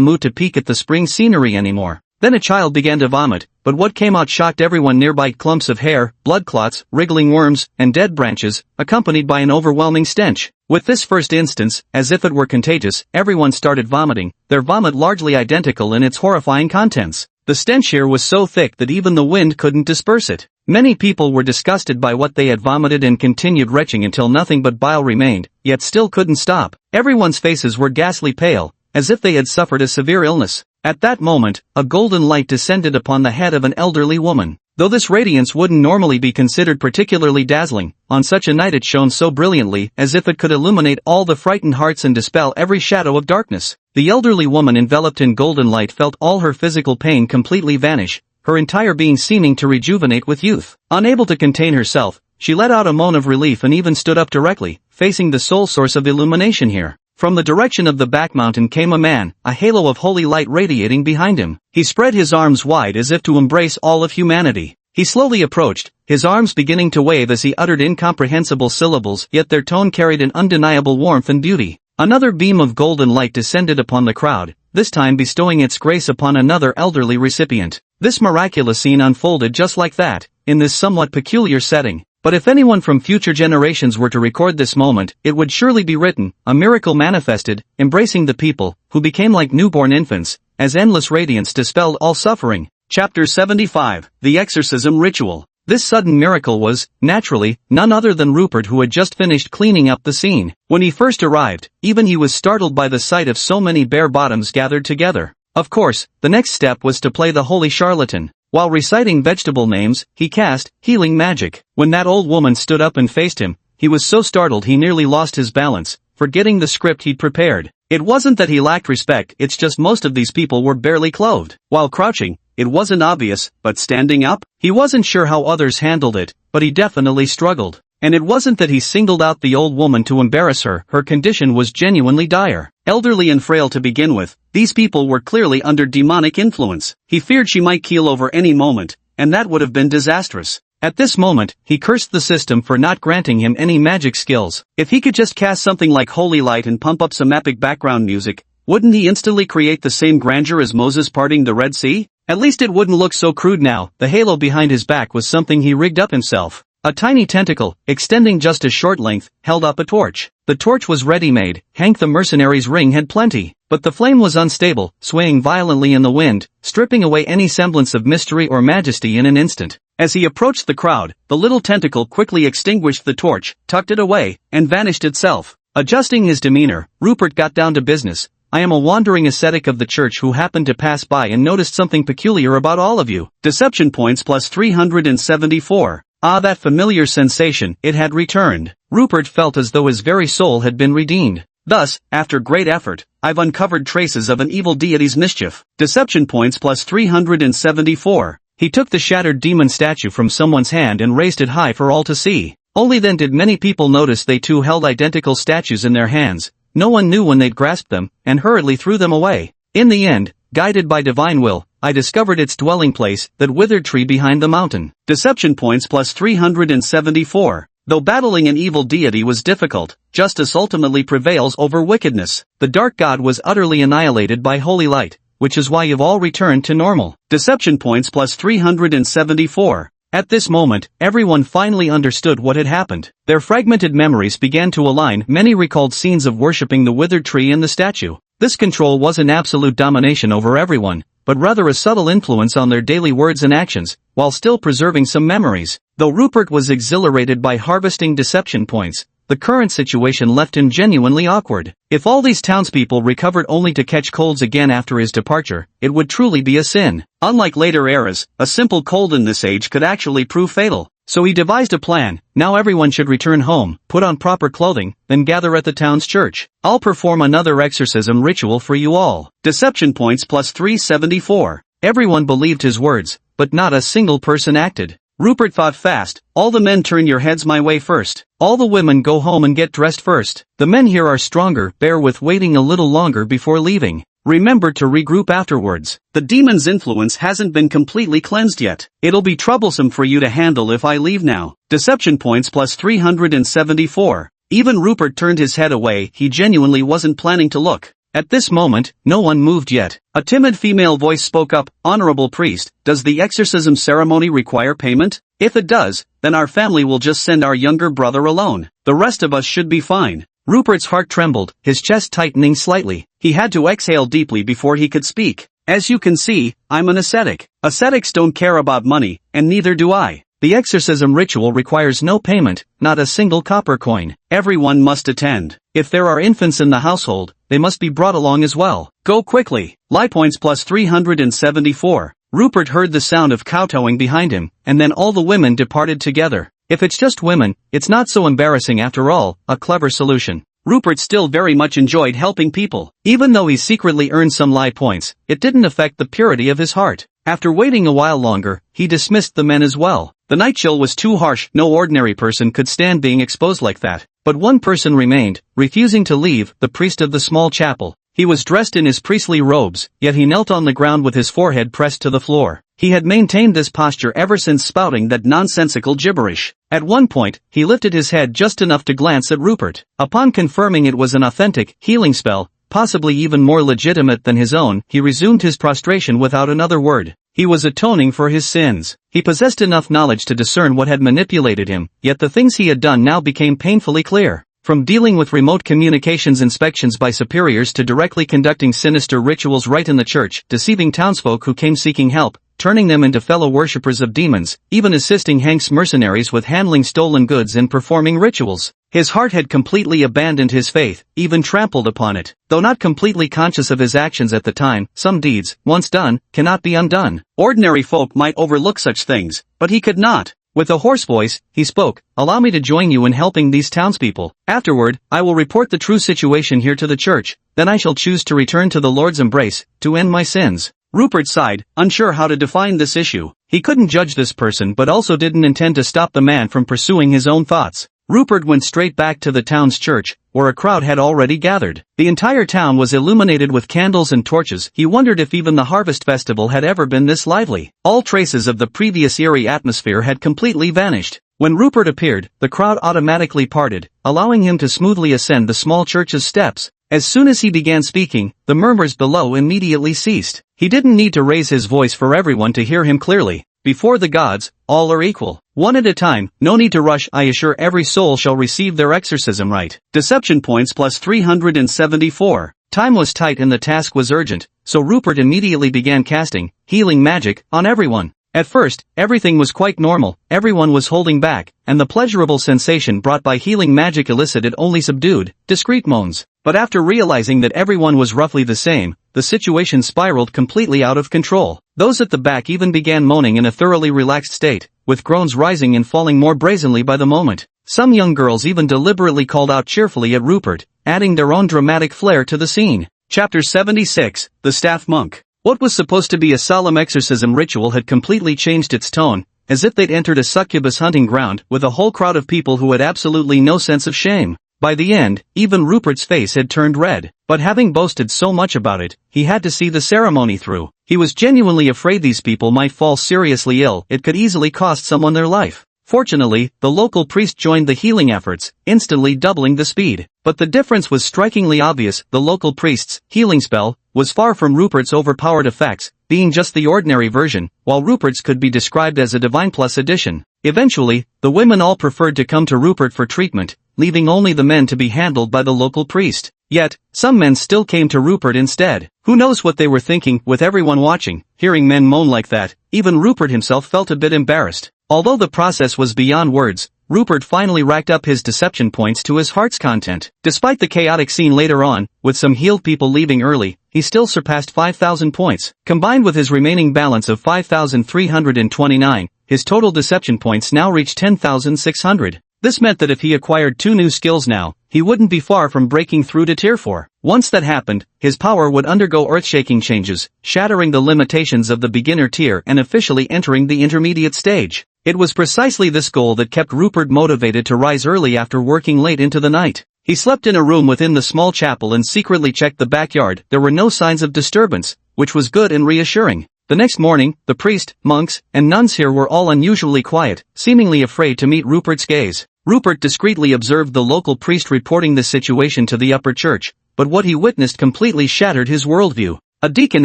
mood to peek at the spring scenery anymore. Then a child began to vomit, but what came out shocked everyone nearby: clumps of hair, blood clots, wriggling worms, and dead branches, accompanied by an overwhelming stench. With this first instance, as if it were contagious, everyone started vomiting, their vomit largely identical in its horrifying contents. The stench here was so thick that even the wind couldn't disperse it. Many people were disgusted by what they had vomited and continued retching until nothing but bile remained, yet still couldn't stop. Everyone's faces were ghastly pale, as if they had suffered a severe illness. At that moment, a golden light descended upon the head of an elderly woman. Though this radiance wouldn't normally be considered particularly dazzling, on such a night it shone so brilliantly as if it could illuminate all the frightened hearts and dispel every shadow of darkness. The elderly woman enveloped in golden light felt all her physical pain completely vanish, her entire being seeming to rejuvenate with youth. Unable to contain herself, she let out a moan of relief and even stood up directly, facing the sole source of illumination here. From the direction of the back mountain came a man, a halo of holy light radiating behind him. He spread his arms wide as if to embrace all of humanity. He slowly approached, his arms beginning to wave as he uttered incomprehensible syllables, yet their tone carried an undeniable warmth and beauty. Another beam of golden light descended upon the crowd, this time bestowing its grace upon another elderly recipient. This miraculous scene unfolded just like that, in this somewhat peculiar setting. But if anyone from future generations were to record this moment, it would surely be written: a miracle manifested, embracing the people, who became like newborn infants, as endless radiance dispelled all suffering. Chapter 75, The Exorcism Ritual. This sudden miracle was, naturally, none other than Rupert, who had just finished cleaning up the scene. When he first arrived, even he was startled by the sight of so many bare bottoms gathered together. Of course, the next step was to play the holy charlatan. While reciting vegetable names, he cast healing magic. When that old woman stood up and faced him, he was so startled he nearly lost his balance, forgetting the script he'd prepared. It wasn't that he lacked respect, it's just most of these people were barely clothed. While crouching, it wasn't obvious, but standing up? He wasn't sure how others handled it, but he definitely struggled. And it wasn't that he singled out the old woman to embarrass her, her condition was genuinely dire. Elderly and frail to begin with, these people were clearly under demonic influence. He feared she might keel over any moment, and that would have been disastrous. At this moment, he cursed the system for not granting him any magic skills. If he could just cast something like holy light and pump up some epic background music, wouldn't he instantly create the same grandeur as Moses parting the Red Sea? At least it wouldn't look so crude now. The halo behind his back was something he rigged up himself. A tiny tentacle, extending just a short length, held up a torch. The torch was ready-made. Hank the mercenary's ring had plenty. But the flame was unstable, swaying violently in the wind, stripping away any semblance of mystery or majesty in an instant. As he approached the crowd, the little tentacle quickly extinguished the torch, tucked it away, and vanished itself. Adjusting his demeanor, Rupert got down to business. I am a wandering ascetic of the church who happened to pass by and noticed something peculiar about all of you. Deception points plus 374. Ah, that familiar sensation, it had returned. Rupert felt as though his very soul had been redeemed. Thus, after great effort, I've uncovered traces of an evil deity's mischief. Deception points plus 374. He took the shattered demon statue from someone's hand and raised it high for all to see. Only then did many people notice they too held identical statues in their hands. No one knew when they'd grasped them, and hurriedly threw them away. In the end, guided by divine will, I discovered its dwelling place, that withered tree behind the mountain. Deception points plus 374. Though battling an evil deity was difficult, justice ultimately prevails over wickedness. The dark god was utterly annihilated by holy light, which is why you've all returned to normal. Deception points plus 374. At this moment, everyone finally understood what had happened. Their fragmented memories began to align. Many recalled scenes of worshipping the withered tree and the statue. This control wasn't absolute domination over everyone, but rather a subtle influence on their daily words and actions, while still preserving some memories. Though Rupert was exhilarated by harvesting deception points, the current situation left him genuinely awkward. If all these townspeople recovered only to catch colds again after his departure, it would truly be a sin. Unlike later eras, a simple cold in this age could actually prove fatal. So he devised a plan. Now everyone should return home, put on proper clothing, then gather at the town's church. I'll perform another exorcism ritual for you all. Deception points plus 374. Everyone believed his words, but not a single person acted. Rupert thought fast. All the men turn your heads my way first. All the women go home and get dressed first. The men here are stronger, bear with waiting a little longer before leaving. Remember to regroup afterwards. The demon's influence hasn't been completely cleansed yet. It'll be troublesome for you to handle if I leave now. Deception points plus 374. Even Rupert turned his head away. He genuinely wasn't planning to look. At this moment, no one moved yet. A timid female voice spoke up. Honorable priest, does the exorcism ceremony require payment? If it does, then our family will just send our younger brother alone. The rest of us should be fine. Rupert's heart trembled, his chest tightening slightly. He had to exhale deeply before he could speak. As you can see, I'm an ascetic. Ascetics don't care about money, and neither do I. The exorcism ritual requires no payment, not a single copper coin. Everyone must attend. If there are infants in the household, they must be brought along as well. Go quickly. Lie points plus 374. Rupert heard the sound of kowtowing behind him, and then all the women departed together. If it's just women, it's not so embarrassing after all. A clever solution. Rupert still very much enjoyed helping people. Even though he secretly earned some lie points, it didn't affect the purity of his heart. After waiting a while longer, he dismissed the men as well. The night chill was too harsh. No ordinary person could stand being exposed like that. But one person remained, refusing to leave, the priest of the small chapel. He was dressed in his priestly robes, yet he knelt on the ground with his forehead pressed to the floor. He had maintained this posture ever since spouting that nonsensical gibberish. At one point, he lifted his head just enough to glance at Rupert. Upon confirming it was an authentic, healing spell, possibly even more legitimate than his own, he resumed his prostration without another word. He was atoning for his sins. He possessed enough knowledge to discern what had manipulated him, yet the things he had done now became painfully clear. From dealing with remote communications inspections by superiors to directly conducting sinister rituals right in the church, deceiving townsfolk who came seeking help, turning them into fellow worshippers of demons, even assisting Hank's mercenaries with handling stolen goods and performing rituals. His heart had completely abandoned his faith, even trampled upon it. Though not completely conscious of his actions at the time, some deeds, once done, cannot be undone. Ordinary folk might overlook such things, but he could not. With a hoarse voice, he spoke, "Allow me to join you in helping these townspeople. Afterward, I will report the true situation here to the church, then I shall choose to return to the Lord's embrace, to end my sins." Rupert sighed, unsure how to define this issue. He couldn't judge this person but also didn't intend to stop the man from pursuing his own thoughts. Rupert went straight back to the town's church, where a crowd had already gathered. The entire town was illuminated with candles and torches. He wondered if even the harvest festival had ever been this lively. All traces of the previous eerie atmosphere had completely vanished. When Rupert appeared, the crowd automatically parted, allowing him to smoothly ascend the small church's steps. As soon as he began speaking, the murmurs below immediately ceased. He didn't need to raise his voice for everyone to hear him clearly. Before the gods, all are equal. One at a time, no need to rush. I assure every soul shall receive their exorcism right. Deception points plus 374. Time was tight and the task was urgent, so Rupert immediately began casting healing magic on everyone. At first, everything was quite normal, everyone was holding back, and the pleasurable sensation brought by healing magic elicited only subdued, discreet moans. But after realizing that everyone was roughly the same, the situation spiraled completely out of control. Those at the back even began moaning in a thoroughly relaxed state, with groans rising and falling more brazenly by the moment. Some young girls even deliberately called out cheerfully at Rupert, adding their own dramatic flair to the scene. Chapter 76, The Staff Monk. What was supposed to be a solemn exorcism ritual had completely changed its tone, as if they'd entered a succubus hunting ground with a whole crowd of people who had absolutely no sense of shame. By the end, even Rupert's face had turned red, but having boasted so much about it, he had to see the ceremony through. He was genuinely afraid these people might fall seriously ill. It could easily cost someone their life. Fortunately, the local priest joined the healing efforts, instantly doubling the speed. But the difference was strikingly obvious. The local priest's healing spell was far from Rupert's overpowered effects, being just the ordinary version, while Rupert's could be described as a divine plus addition. Eventually, the women all preferred to come to Rupert for treatment, leaving only the men to be handled by the local priest. Yet, some men still came to Rupert instead. Who knows what they were thinking, with everyone watching. Hearing men moan like that, even Rupert himself felt a bit embarrassed. Although the process was beyond words, Rupert finally racked up his deception points to his heart's content. Despite the chaotic scene later on, with some healed people leaving early, he still surpassed 5,000 points. Combined with his remaining balance of 5,329, his total deception points now reached 10,600. This meant that if he acquired 2 new skills now, he wouldn't be far from breaking through to Tier 4. Once that happened, his power would undergo earth-shaking changes, shattering the limitations of the beginner tier and officially entering the intermediate stage. It was precisely this goal that kept Rupert motivated to rise early after working late into the night. He slept in a room within the small chapel and secretly checked the backyard. There were no signs of disturbance, which was good and reassuring. The next morning, the priest, monks, and nuns here were all unusually quiet, seemingly afraid to meet Rupert's gaze. Rupert discreetly observed the local priest reporting the situation to the upper church, but what he witnessed completely shattered his worldview. A deacon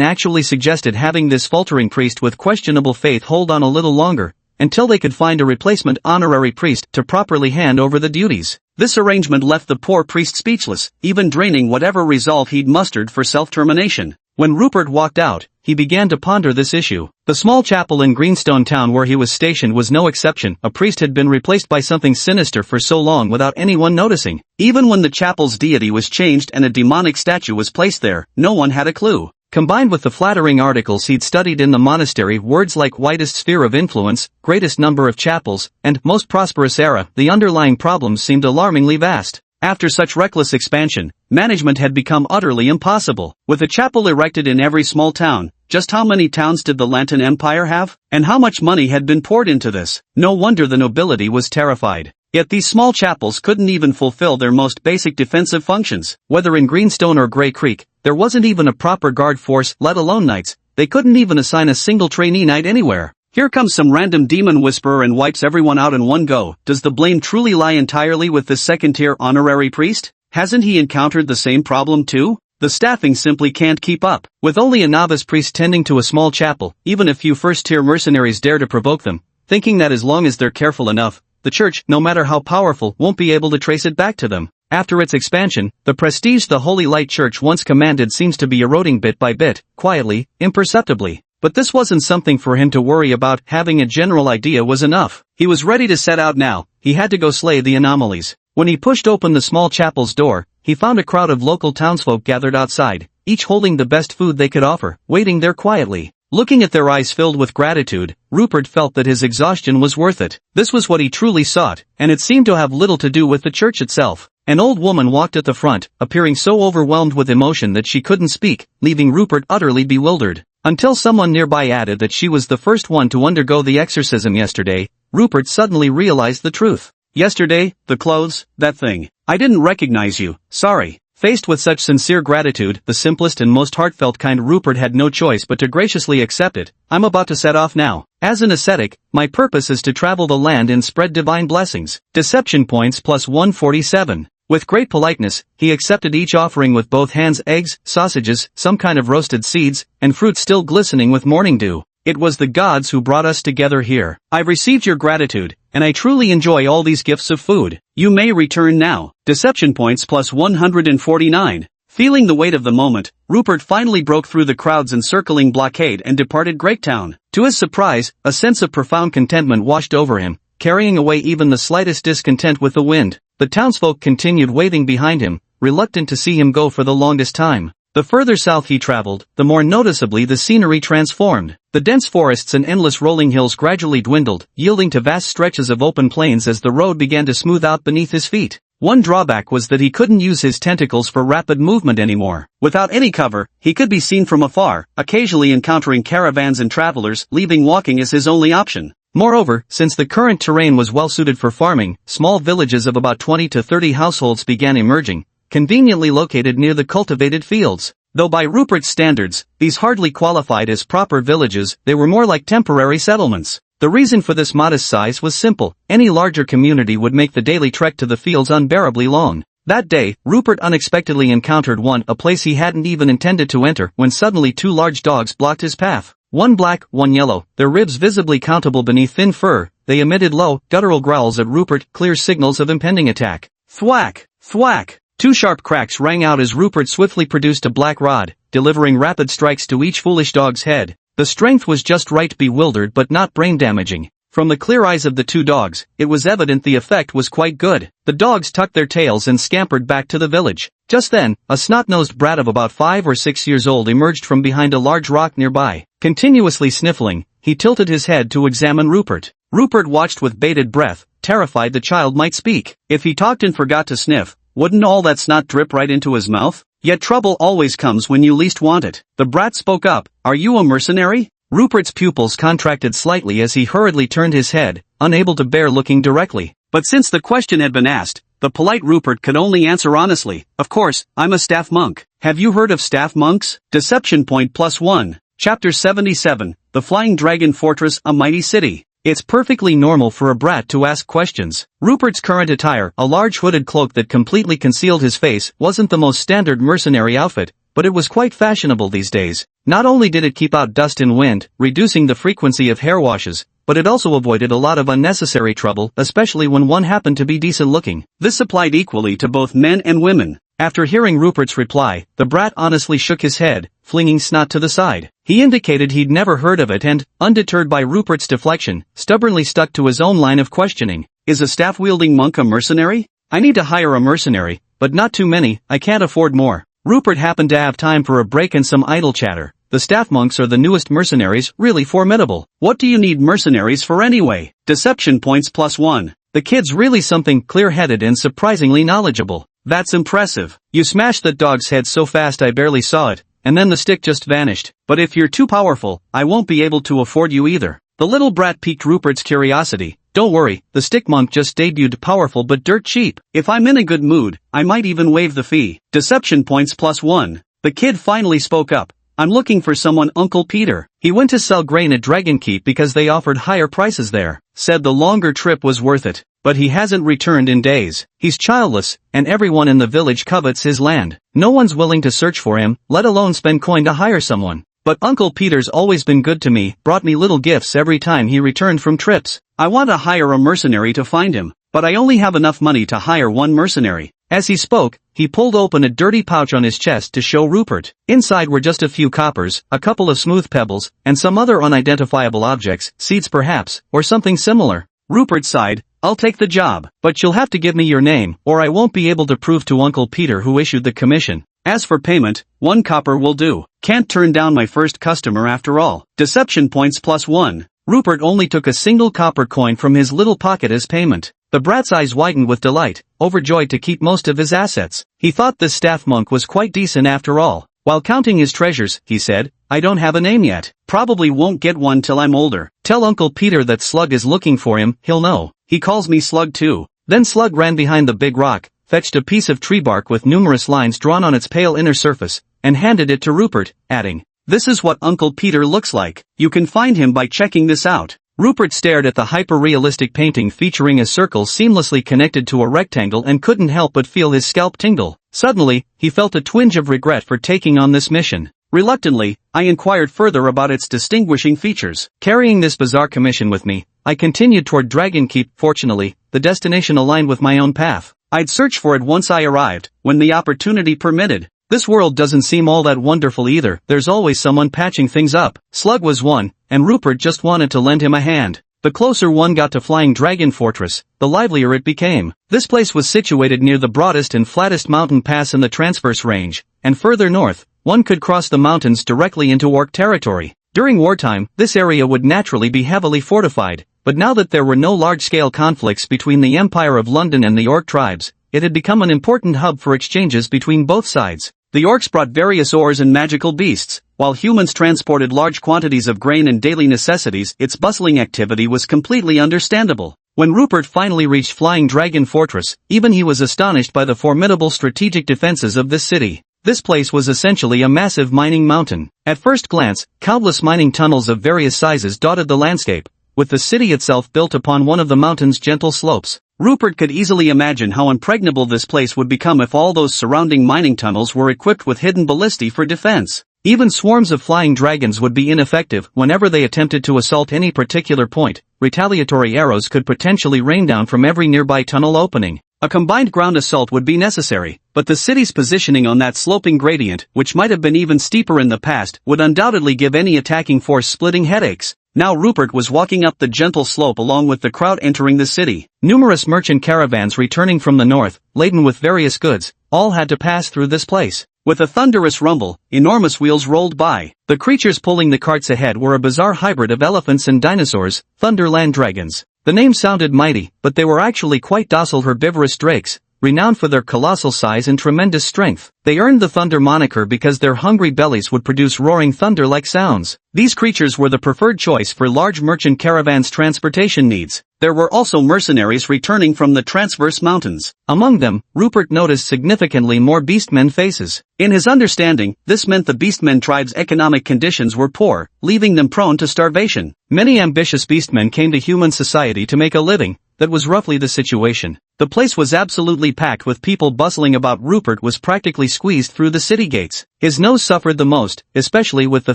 actually suggested having this faltering priest with questionable faith hold on a little longer, until they could find a replacement honorary priest to properly hand over the duties. This arrangement left the poor priest speechless, even draining whatever resolve he'd mustered for self-termination. When Rupert walked out, he began to ponder this issue. The small chapel in Greenstone Town where he was stationed was no exception. A priest had been replaced by something sinister for so long without anyone noticing. Even when the chapel's deity was changed and a demonic statue was placed there, no one had a clue. Combined with the flattering articles he'd studied in the monastery, words like widest sphere of influence, greatest number of chapels, and most prosperous era, the underlying problems seemed alarmingly vast. After such reckless expansion, management had become utterly impossible. With a chapel erected in every small town, just how many towns did the Lantan Empire have? And how much money had been poured into this? No wonder the nobility was terrified. Yet these small chapels couldn't even fulfill their most basic defensive functions. Whether in Greenstone or Grey Creek, there wasn't even a proper guard force, let alone knights. They couldn't even assign a single trainee knight anywhere. Here comes some random demon whisperer and wipes everyone out in one go. Does the blame truly lie entirely with this second-tier honorary priest? Hasn't he encountered the same problem too? The staffing simply can't keep up. With only a novice priest tending to a small chapel, even a few first-tier mercenaries dare to provoke them, thinking that as long as they're careful enough, the church, no matter how powerful, won't be able to trace it back to them. After its expansion, the prestige the Holy Light Church once commanded seems to be eroding bit by bit, quietly, imperceptibly. But this wasn't something for him to worry about. Having a general idea was enough. He was ready to set out now. He had to go slay the anomalies. When he pushed open the small chapel's door, he found a crowd of local townsfolk gathered outside, each holding the best food they could offer, waiting there quietly. Looking at their eyes filled with gratitude, Rupert felt that his exhaustion was worth it. This was what he truly sought, and it seemed to have little to do with the church itself. An old woman walked at the front, appearing so overwhelmed with emotion that she couldn't speak, leaving Rupert utterly bewildered. Until someone nearby added that she was the first one to undergo the exorcism yesterday, Rupert suddenly realized the truth. Yesterday, the clothes, that thing. I didn't recognize you, sorry. Faced with such sincere gratitude, the simplest and most heartfelt kind, Rupert had no choice but to graciously accept it. I'm about to set off now. As an ascetic, my purpose is to travel the land and spread divine blessings. Deception points plus 147. With great politeness, he accepted each offering with both hands: eggs, sausages, some kind of roasted seeds, and fruit still glistening with morning dew. It was the gods who brought us together here. I've received your gratitude, and I truly enjoy all these gifts of food. You may return now. Deception points plus 149. Feeling the weight of the moment, Rupert finally broke through the crowd's encircling blockade and departed Greyktown. To his surprise, a sense of profound contentment washed over him, carrying away even the slightest discontent with the wind. The townsfolk continued waving behind him, reluctant to see him go for the longest time. The further south he traveled, the more noticeably the scenery transformed. The dense forests and endless rolling hills gradually dwindled, yielding to vast stretches of open plains as the road began to smooth out beneath his feet. One drawback was that he couldn't use his tentacles for rapid movement anymore. Without any cover, he could be seen from afar, occasionally encountering caravans and travelers, leaving walking as his only option. Moreover, since the current terrain was well suited for farming, small villages of about 20 to 30 households began emerging, conveniently located near the cultivated fields. Though by Rupert's standards, these hardly qualified as proper villages, they were more like temporary settlements. The reason for this modest size was simple: any larger community would make the daily trek to the fields unbearably long. That day, Rupert unexpectedly encountered a place he hadn't even intended to enter, when suddenly 2 large dogs blocked his path. One black, one yellow, their ribs visibly countable beneath thin fur. They emitted low, guttural growls at Rupert, clear signals of impending attack. Thwack! Thwack! Two sharp cracks rang out as Rupert swiftly produced a black rod, delivering rapid strikes to each foolish dog's head. The strength was just right, bewildered but not brain-damaging. From the clear eyes of the two dogs, it was evident the effect was quite good. The dogs tucked their tails and scampered back to the village. Just then, a snot-nosed brat of about 5 or 6 years old emerged from behind a large rock nearby. Continuously sniffling, he tilted his head to examine Rupert. Rupert watched with bated breath, terrified the child might speak. If he talked and forgot to sniff, wouldn't all that snot drip right into his mouth? Yet trouble always comes when you least want it. The brat spoke up. "Are you a mercenary?" Rupert's pupils contracted slightly as he hurriedly turned his head, unable to bear looking directly. But since the question had been asked, the polite Rupert could only answer honestly, "Of course, I'm a staff monk." Have you heard of staff monks? Deception point +1. Chapter 77, The Flying Dragon Fortress, a Mighty City. It's perfectly normal for a brat to ask questions. Rupert's current attire, a large hooded cloak that completely concealed his face, wasn't the most standard mercenary outfit, but it was quite fashionable these days. Not only did it keep out dust and wind, reducing the frequency of hair washes, but it also avoided a lot of unnecessary trouble, especially when one happened to be decent looking. This applied equally to both men and women. After hearing Rupert's reply, the brat honestly shook his head, flinging snot to the side. He indicated he'd never heard of it and, undeterred by Rupert's deflection, stubbornly stuck to his own line of questioning. "Is a staff-wielding monk a mercenary? I need to hire a mercenary, but not too many, I can't afford more." Rupert happened to have time for a break and some idle chatter. "The staff monks are the newest mercenaries, really formidable. What do you need mercenaries for anyway?" Deception points +1. The kid's really something, clear-headed and surprisingly knowledgeable. "That's impressive. You smashed that dog's head so fast I barely saw it, and then the stick just vanished. But if you're too powerful, I won't be able to afford you either." The little brat piqued Rupert's curiosity. "Don't worry, the stick monk just debuted, powerful but dirt cheap. If I'm in a good mood, I might even waive the fee." Deception points +1. The kid finally spoke up. "I'm looking for someone, Uncle Peter. He went to sell grain at Dragon Keep because they offered higher prices there. Said the longer trip was worth it, but he hasn't returned in days. He's childless, and everyone in the village covets his land. No one's willing to search for him, let alone spend coin to hire someone. But Uncle Peter's always been good to me, brought me little gifts every time he returned from trips. I want to hire a mercenary to find him, but I only have enough money to hire one mercenary." As he spoke, he pulled open a dirty pouch on his chest to show Rupert. Inside were just a few coppers, a couple of smooth pebbles, and some other unidentifiable objects, seeds perhaps, or something similar. Rupert sighed. "I'll take the job, but you'll have to give me your name, or I won't be able to prove to Uncle Peter who issued the commission. As for payment, 1 copper will do. Can't turn down my first customer after all." Deception points +1. Rupert only took a single copper coin from his little pocket as payment. The brat's eyes widened with delight, overjoyed to keep most of his assets. He thought this staff monk was quite decent after all. While counting his treasures, he said, "I don't have a name yet. Probably won't get one till I'm older. Tell Uncle Peter that Slug is looking for him, he'll know. He calls me Slug too." Then Slug ran behind the big rock, fetched a piece of tree bark with numerous lines drawn on its pale inner surface, and handed it to Rupert, adding, "This is what Uncle Peter looks like. You can find him by checking this out." Rupert stared at the hyper-realistic painting featuring a circle seamlessly connected to a rectangle and couldn't help but feel his scalp tingle. Suddenly, he felt a twinge of regret for taking on this mission. Reluctantly, I inquired further about its distinguishing features. Carrying this bizarre commission with me, I continued toward Dragon Keep. Fortunately, the destination aligned with my own path. I'd search for it once I arrived, when the opportunity permitted. This world doesn't seem all that wonderful either. There's always someone patching things up. Slug was one, and Rupert just wanted to lend him a hand. The closer one got to Flying Dragon Fortress, the livelier it became. This place was situated near the broadest and flattest mountain pass in the Transverse Range, and further north, one could cross the mountains directly into Orc territory. During wartime, this area would naturally be heavily fortified, but now that there were no large-scale conflicts between the Empire of London and the Orc tribes, it had become an important hub for exchanges between both sides. The Orcs brought various ores and magical beasts, while humans transported large quantities of grain and daily necessities. Its bustling activity was completely understandable. When Rupert finally reached Flying Dragon Fortress, even he was astonished by the formidable strategic defenses of this city. This place was essentially a massive mining mountain. At first glance, countless mining tunnels of various sizes dotted the landscape, with the city itself built upon one of the mountain's gentle slopes. Rupert could easily imagine how impregnable this place would become if all those surrounding mining tunnels were equipped with hidden ballistae for defense. Even swarms of flying dragons would be ineffective whenever they attempted to assault any particular point. Retaliatory arrows could potentially rain down from every nearby tunnel opening. A combined ground assault would be necessary, but the city's positioning on that sloping gradient, which might have been even steeper in the past, would undoubtedly give any attacking force splitting headaches. Now Rupert was walking up the gentle slope along with the crowd entering the city. Numerous merchant caravans returning from the north, laden with various goods, all had to pass through this place. With a thunderous rumble, enormous wheels rolled by. The creatures pulling the carts ahead were a bizarre hybrid of elephants and dinosaurs, Thunderland dragons. The name sounded mighty, but they were actually quite docile herbivorous drakes, renowned for their colossal size and tremendous strength. They earned the Thunder moniker because their hungry bellies would produce roaring thunder-like sounds. These creatures were the preferred choice for large merchant caravans' transportation needs. There were also mercenaries returning from the Transverse Mountains. Among them, Rupert noticed significantly more beastmen faces. In his understanding, this meant the beastmen tribe's economic conditions were poor, leaving them prone to starvation. Many ambitious beastmen came to human society to make a living. That was roughly the situation. The place was absolutely packed with people bustling about. Rupert was practically squeezed through the city gates. His nose suffered the most, especially with the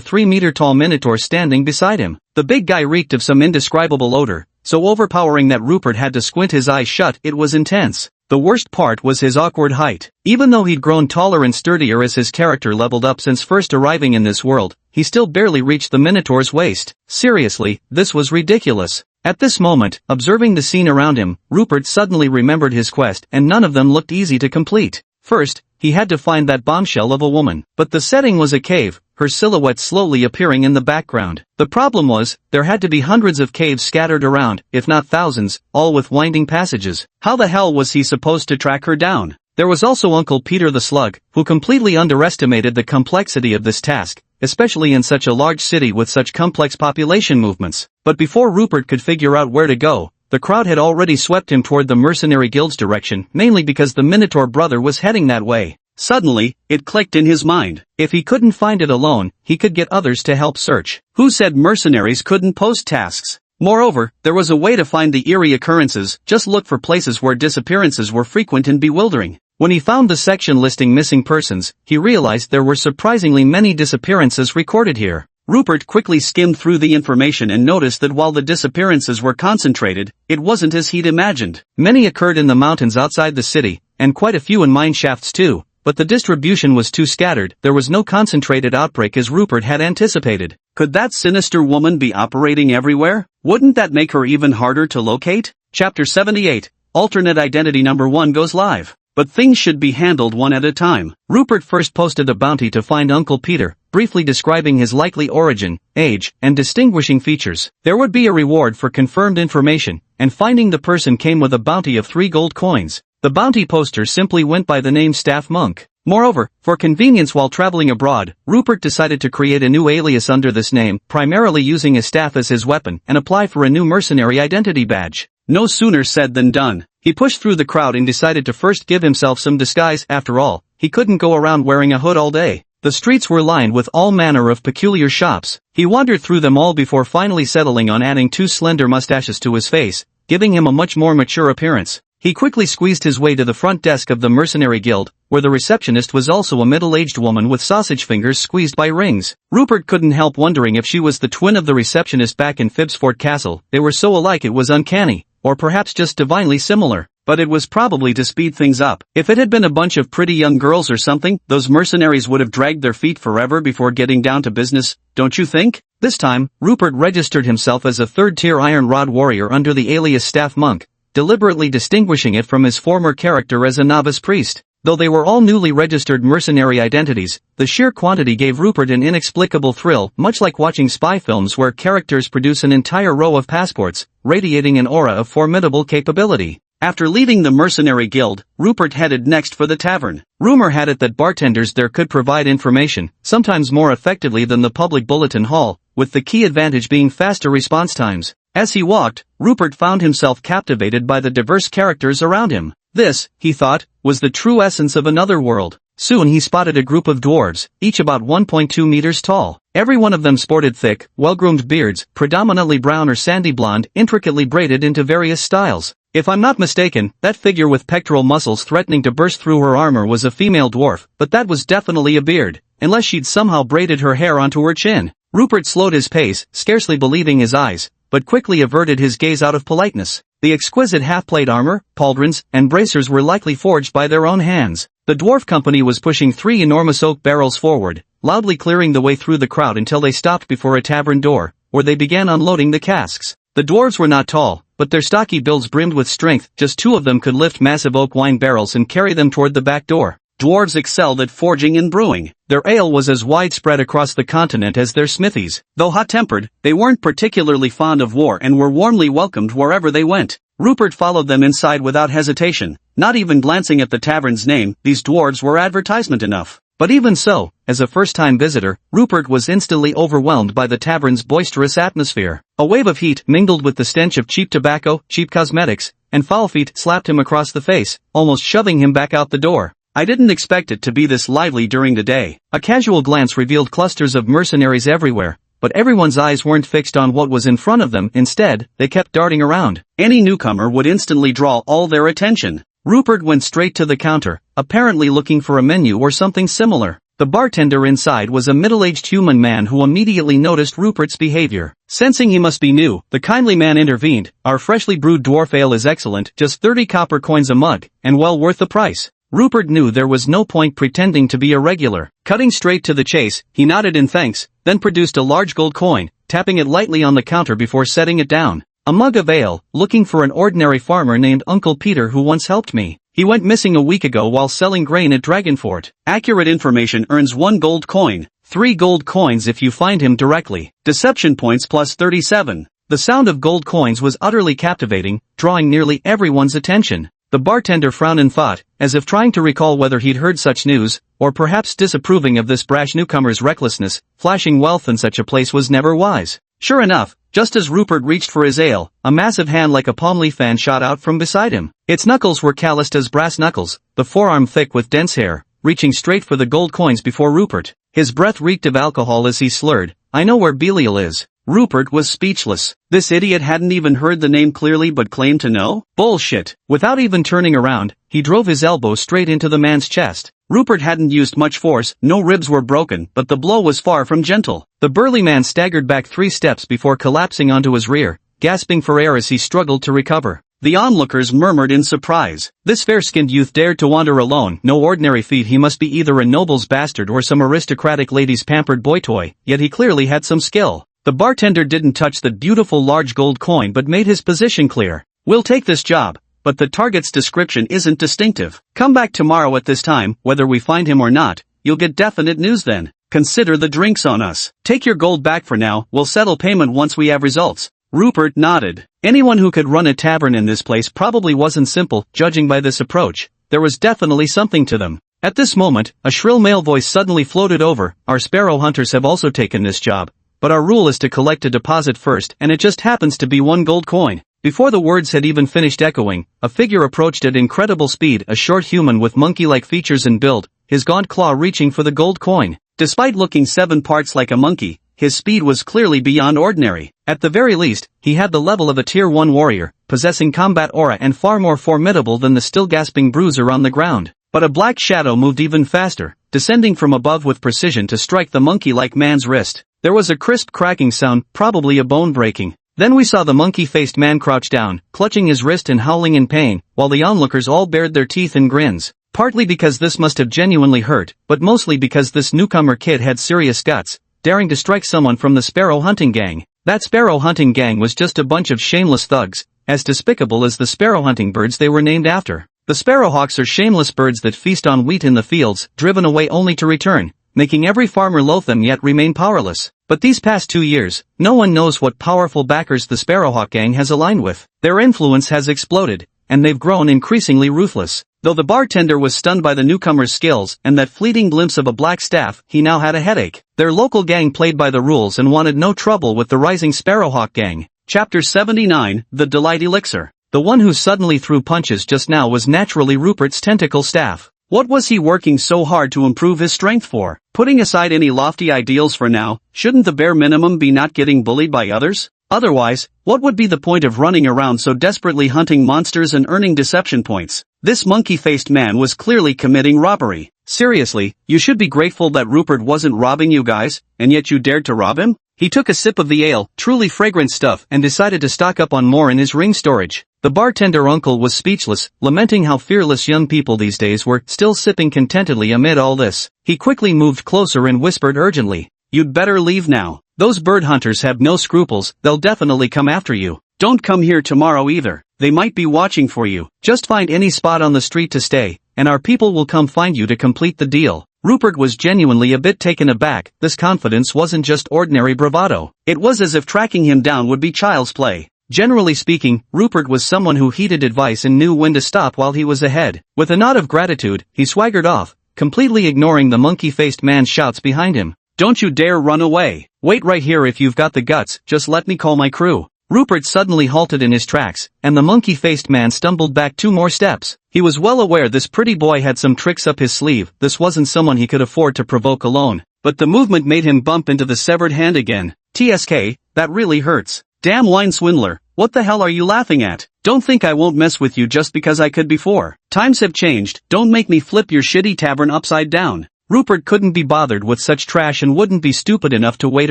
3-meter-tall minotaur standing beside him. The big guy reeked of some indescribable odor, so overpowering that Rupert had to squint his eyes shut. It was intense. The worst part was his awkward height. Even though he'd grown taller and sturdier as his character leveled up since first arriving in this world, he still barely reached the Minotaur's waist. Seriously, this was ridiculous. At this moment, observing the scene around him, Rupert suddenly remembered his quest, and none of them looked easy to complete. First, he had to find that bombshell of a woman. But the setting was a cave, her silhouette slowly appearing in the background. The problem was, there had to be hundreds of caves scattered around, if not thousands, all with winding passages. How the hell was he supposed to track her down? There was also Uncle Peter the Slug, who completely underestimated the complexity of this task, especially in such a large city with such complex population movements. But before Rupert could figure out where to go, the crowd had already swept him toward the mercenary guild's direction, mainly because the Minotaur brother was heading that way. Suddenly, it clicked in his mind. If he couldn't find it alone, he could get others to help search. Who said mercenaries couldn't post tasks? Moreover, there was a way to find the eerie occurrences. Just look for places where disappearances were frequent and bewildering. When he found the section listing missing persons, he realized there were surprisingly many disappearances recorded here. Rupert quickly skimmed through the information and noticed that while the disappearances were concentrated, it wasn't as he'd imagined. Many occurred in the mountains outside the city, and quite a few in mine shafts too, but the distribution was too scattered. There was no concentrated outbreak as Rupert had anticipated. Could that sinister woman be operating everywhere? Wouldn't that make her even harder to locate? Chapter 78, Alternate Identity Number 1 goes live. But things should be handled one at a time. Rupert first posted a bounty to find Uncle Peter, briefly describing his likely origin, age, and distinguishing features. There would be a reward for confirmed information, and finding the person came with a bounty of 3 gold coins. The bounty poster simply went by the name Staff Monk. Moreover, for convenience while traveling abroad, Rupert decided to create a new alias under this name, primarily using a staff as his weapon, and apply for a new mercenary identity badge. No sooner said than done. He pushed through the crowd and decided to first give himself some disguise. After all, he couldn't go around wearing a hood all day. The streets were lined with all manner of peculiar shops. He wandered through them all before finally settling on adding 2 slender mustaches to his face, giving him a much more mature appearance. He quickly squeezed his way to the front desk of the Mercenary Guild, where the receptionist was also a middle-aged woman with sausage fingers squeezed by rings. Rupert couldn't help wondering if she was the twin of the receptionist back in Phibbsfort Castle. They were so alike it was uncanny, or perhaps just divinely similar. But it was probably to speed things up. If it had been a bunch of pretty young girls or something, those mercenaries would have dragged their feet forever before getting down to business, don't you think? This time, Rupert registered himself as a 3rd-tier Iron Rod warrior under the alias Staff Monk, deliberately distinguishing it from his former character as a novice priest. Though they were all newly registered mercenary identities, the sheer quantity gave Rupert an inexplicable thrill, much like watching spy films where characters produce an entire row of passports, radiating an aura of formidable capability. After leaving the Mercenary Guild, Rupert headed next for the tavern. Rumor had it that bartenders there could provide information, sometimes more effectively than the public bulletin hall, with the key advantage being faster response times. As he walked, Rupert found himself captivated by the diverse characters around him. This, he thought, was the true essence of another world. Soon he spotted a group of dwarves, each about 1.2 meters tall. Every one of them sported thick, well-groomed beards, predominantly brown or sandy blonde, intricately braided into various styles. If I'm not mistaken, that figure with pectoral muscles threatening to burst through her armor was a female dwarf, but that was definitely a beard. unless she'd somehow braided her hair onto her chin. Rupert slowed his pace, scarcely believing his eyes, but quickly averted his gaze out of politeness. The exquisite half-plate armor, pauldrons, and bracers were likely forged by their own hands. The dwarf company was pushing 3 enormous oak barrels forward, loudly clearing the way through the crowd until they stopped before a tavern door, where they began unloading the casks. The dwarves were not tall, but their stocky builds brimmed with strength. Just 2 of them could lift massive oak wine barrels and carry them toward the back door. Dwarves excelled at forging and brewing. Their ale was as widespread across the continent as their smithies. Though hot-tempered, they weren't particularly fond of war and were warmly welcomed wherever they went. Rupert followed them inside without hesitation, not even glancing at the tavern's name. These dwarves were advertisement enough. But even so, as a first-time visitor, Rupert was instantly overwhelmed by the tavern's boisterous atmosphere. A wave of heat mingled with the stench of cheap tobacco, cheap cosmetics, and foul feet slapped him across the face, almost shoving him back out the door. I didn't expect it to be this lively during the day. A casual glance revealed clusters of mercenaries everywhere, but everyone's eyes weren't fixed on what was in front of them. Instead, they kept darting around. Any newcomer would instantly draw all their attention. Rupert went straight to the counter, apparently looking for a menu or something similar. The bartender inside was a middle-aged human man who immediately noticed Rupert's behavior. Sensing he must be new, the kindly man intervened. "Our freshly brewed dwarf ale is excellent, just 30 copper coins a mug, and well worth the price." Rupert knew there was no point pretending to be a regular. Cutting straight to the chase, he nodded in thanks, then produced a large gold coin, tapping it lightly on the counter before setting it down. "A mug of ale, looking for an ordinary farmer named Uncle Peter who once helped me. He went missing a week ago while selling grain at Dragonfort. Accurate information earns 1 gold coin, 3 gold coins if you find him directly. Deception points plus 37. The sound of gold coins was utterly captivating, drawing nearly everyone's attention. The bartender frowned in thought, as if trying to recall whether he'd heard such news, or perhaps disapproving of this brash newcomer's recklessness. Flashing wealth in such a place was never wise. Sure enough, just as Rupert reached for his ale, a massive hand like a palm leaf fan shot out from beside him. Its knuckles were calloused as brass knuckles, the forearm thick with dense hair, reaching straight for the gold coins before Rupert. His breath reeked of alcohol as he slurred, "I know where Belial is." Rupert was speechless. This idiot hadn't even heard the name clearly but claimed to know? Bullshit. Without even turning around, he drove his elbow straight into the man's chest. Rupert hadn't used much force, no ribs were broken, but the blow was far from gentle. The burly man staggered back 3 steps before collapsing onto his rear, gasping for air as he struggled to recover. The onlookers murmured in surprise. This fair-skinned youth dared to wander alone. No ordinary feat. He must be either a noble's bastard or some aristocratic lady's pampered boy toy, yet he clearly had some skill. The bartender didn't touch the beautiful large gold coin but made his position clear. "We'll take this job, but the target's description isn't distinctive. Come back tomorrow at this time, whether we find him or not. You'll get definite news then. Consider the drinks on us. Take your gold back for now, we'll settle payment once we have results." Rupert nodded. Anyone who could run a tavern in this place probably wasn't simple. Judging by this approach, there was definitely something to them. At this moment, a shrill male voice suddenly floated over. "Our sparrow hunters have also taken this job. But our rule is to collect a deposit first, and it just happens to be 1 gold coin." Before the words had even finished echoing, a figure approached at incredible speed, a short human with monkey-like features and build, his gaunt claw reaching for the gold coin. Despite looking 7 parts like a monkey, his speed was clearly beyond ordinary. At the very least, he had the level of a Tier 1 warrior, possessing combat aura and far more formidable than the still gasping bruiser on the ground. But a black shadow moved even faster, descending from above with precision to strike the monkey-like man's wrist. There was a crisp cracking sound, probably a bone breaking. Then we saw the monkey-faced man crouch down, clutching his wrist and howling in pain, while the onlookers all bared their teeth in grins. Partly because this must have genuinely hurt, but mostly because this newcomer kid had serious guts, daring to strike someone from the sparrow hunting gang. That sparrow hunting gang was just a bunch of shameless thugs, as despicable as the sparrow hunting birds they were named after. The sparrowhawks are shameless birds that feast on wheat in the fields, driven away only to return, making every farmer loathe them yet remain powerless. But these past 2 years, no one knows what powerful backers the Sparrowhawk gang has aligned with. Their influence has exploded, and they've grown increasingly ruthless. Though the bartender was stunned by the newcomer's skills and that fleeting glimpse of a black staff, he now had a headache. Their local gang played by the rules and wanted no trouble with the rising Sparrowhawk gang. Chapter 79, The Delight Elixir. The one who suddenly threw punches just now was naturally Rupert's tentacle staff. What was he working so hard to improve his strength for? Putting aside any lofty ideals for now, shouldn't the bare minimum be not getting bullied by others? Otherwise, what would be the point of running around so desperately hunting monsters and earning deception points? This monkey-faced man was clearly committing robbery. Seriously, you should be grateful that Rupert wasn't robbing you guys, and yet you dared to rob him? He took a sip of the ale, truly fragrant stuff, and decided to stock up on more in his ring storage. The bartender uncle was speechless, lamenting how fearless young people these days were, still sipping contentedly amid all this. He quickly moved closer and whispered urgently, "You'd better leave now. Those bird hunters have no scruples, they'll definitely come after you. Don't come here tomorrow either. They might be watching for you. Just find any spot on the street to stay, and our people will come find you to complete the deal." Rupert was genuinely a bit taken aback. This confidence wasn't just ordinary bravado. It was as if tracking him down would be child's play. Generally speaking, Rupert was someone who heeded advice and knew when to stop while he was ahead. With a nod of gratitude, he swaggered off, completely ignoring the monkey-faced man's shouts behind him. "Don't you dare run away. Wait right here if you've got the guts, just let me call my crew." Rupert suddenly halted in his tracks, and the monkey-faced man stumbled back 2 more steps. He was well aware this pretty boy had some tricks up his sleeve. This wasn't someone he could afford to provoke alone. But the movement made him bump into the severed hand again. "TSK, that really hurts. Damn wine swindler, what the hell are you laughing at? Don't think I won't mess with you just because I could before. Times have changed, don't make me flip your shitty tavern upside down." Rupert couldn't be bothered with such trash and wouldn't be stupid enough to wait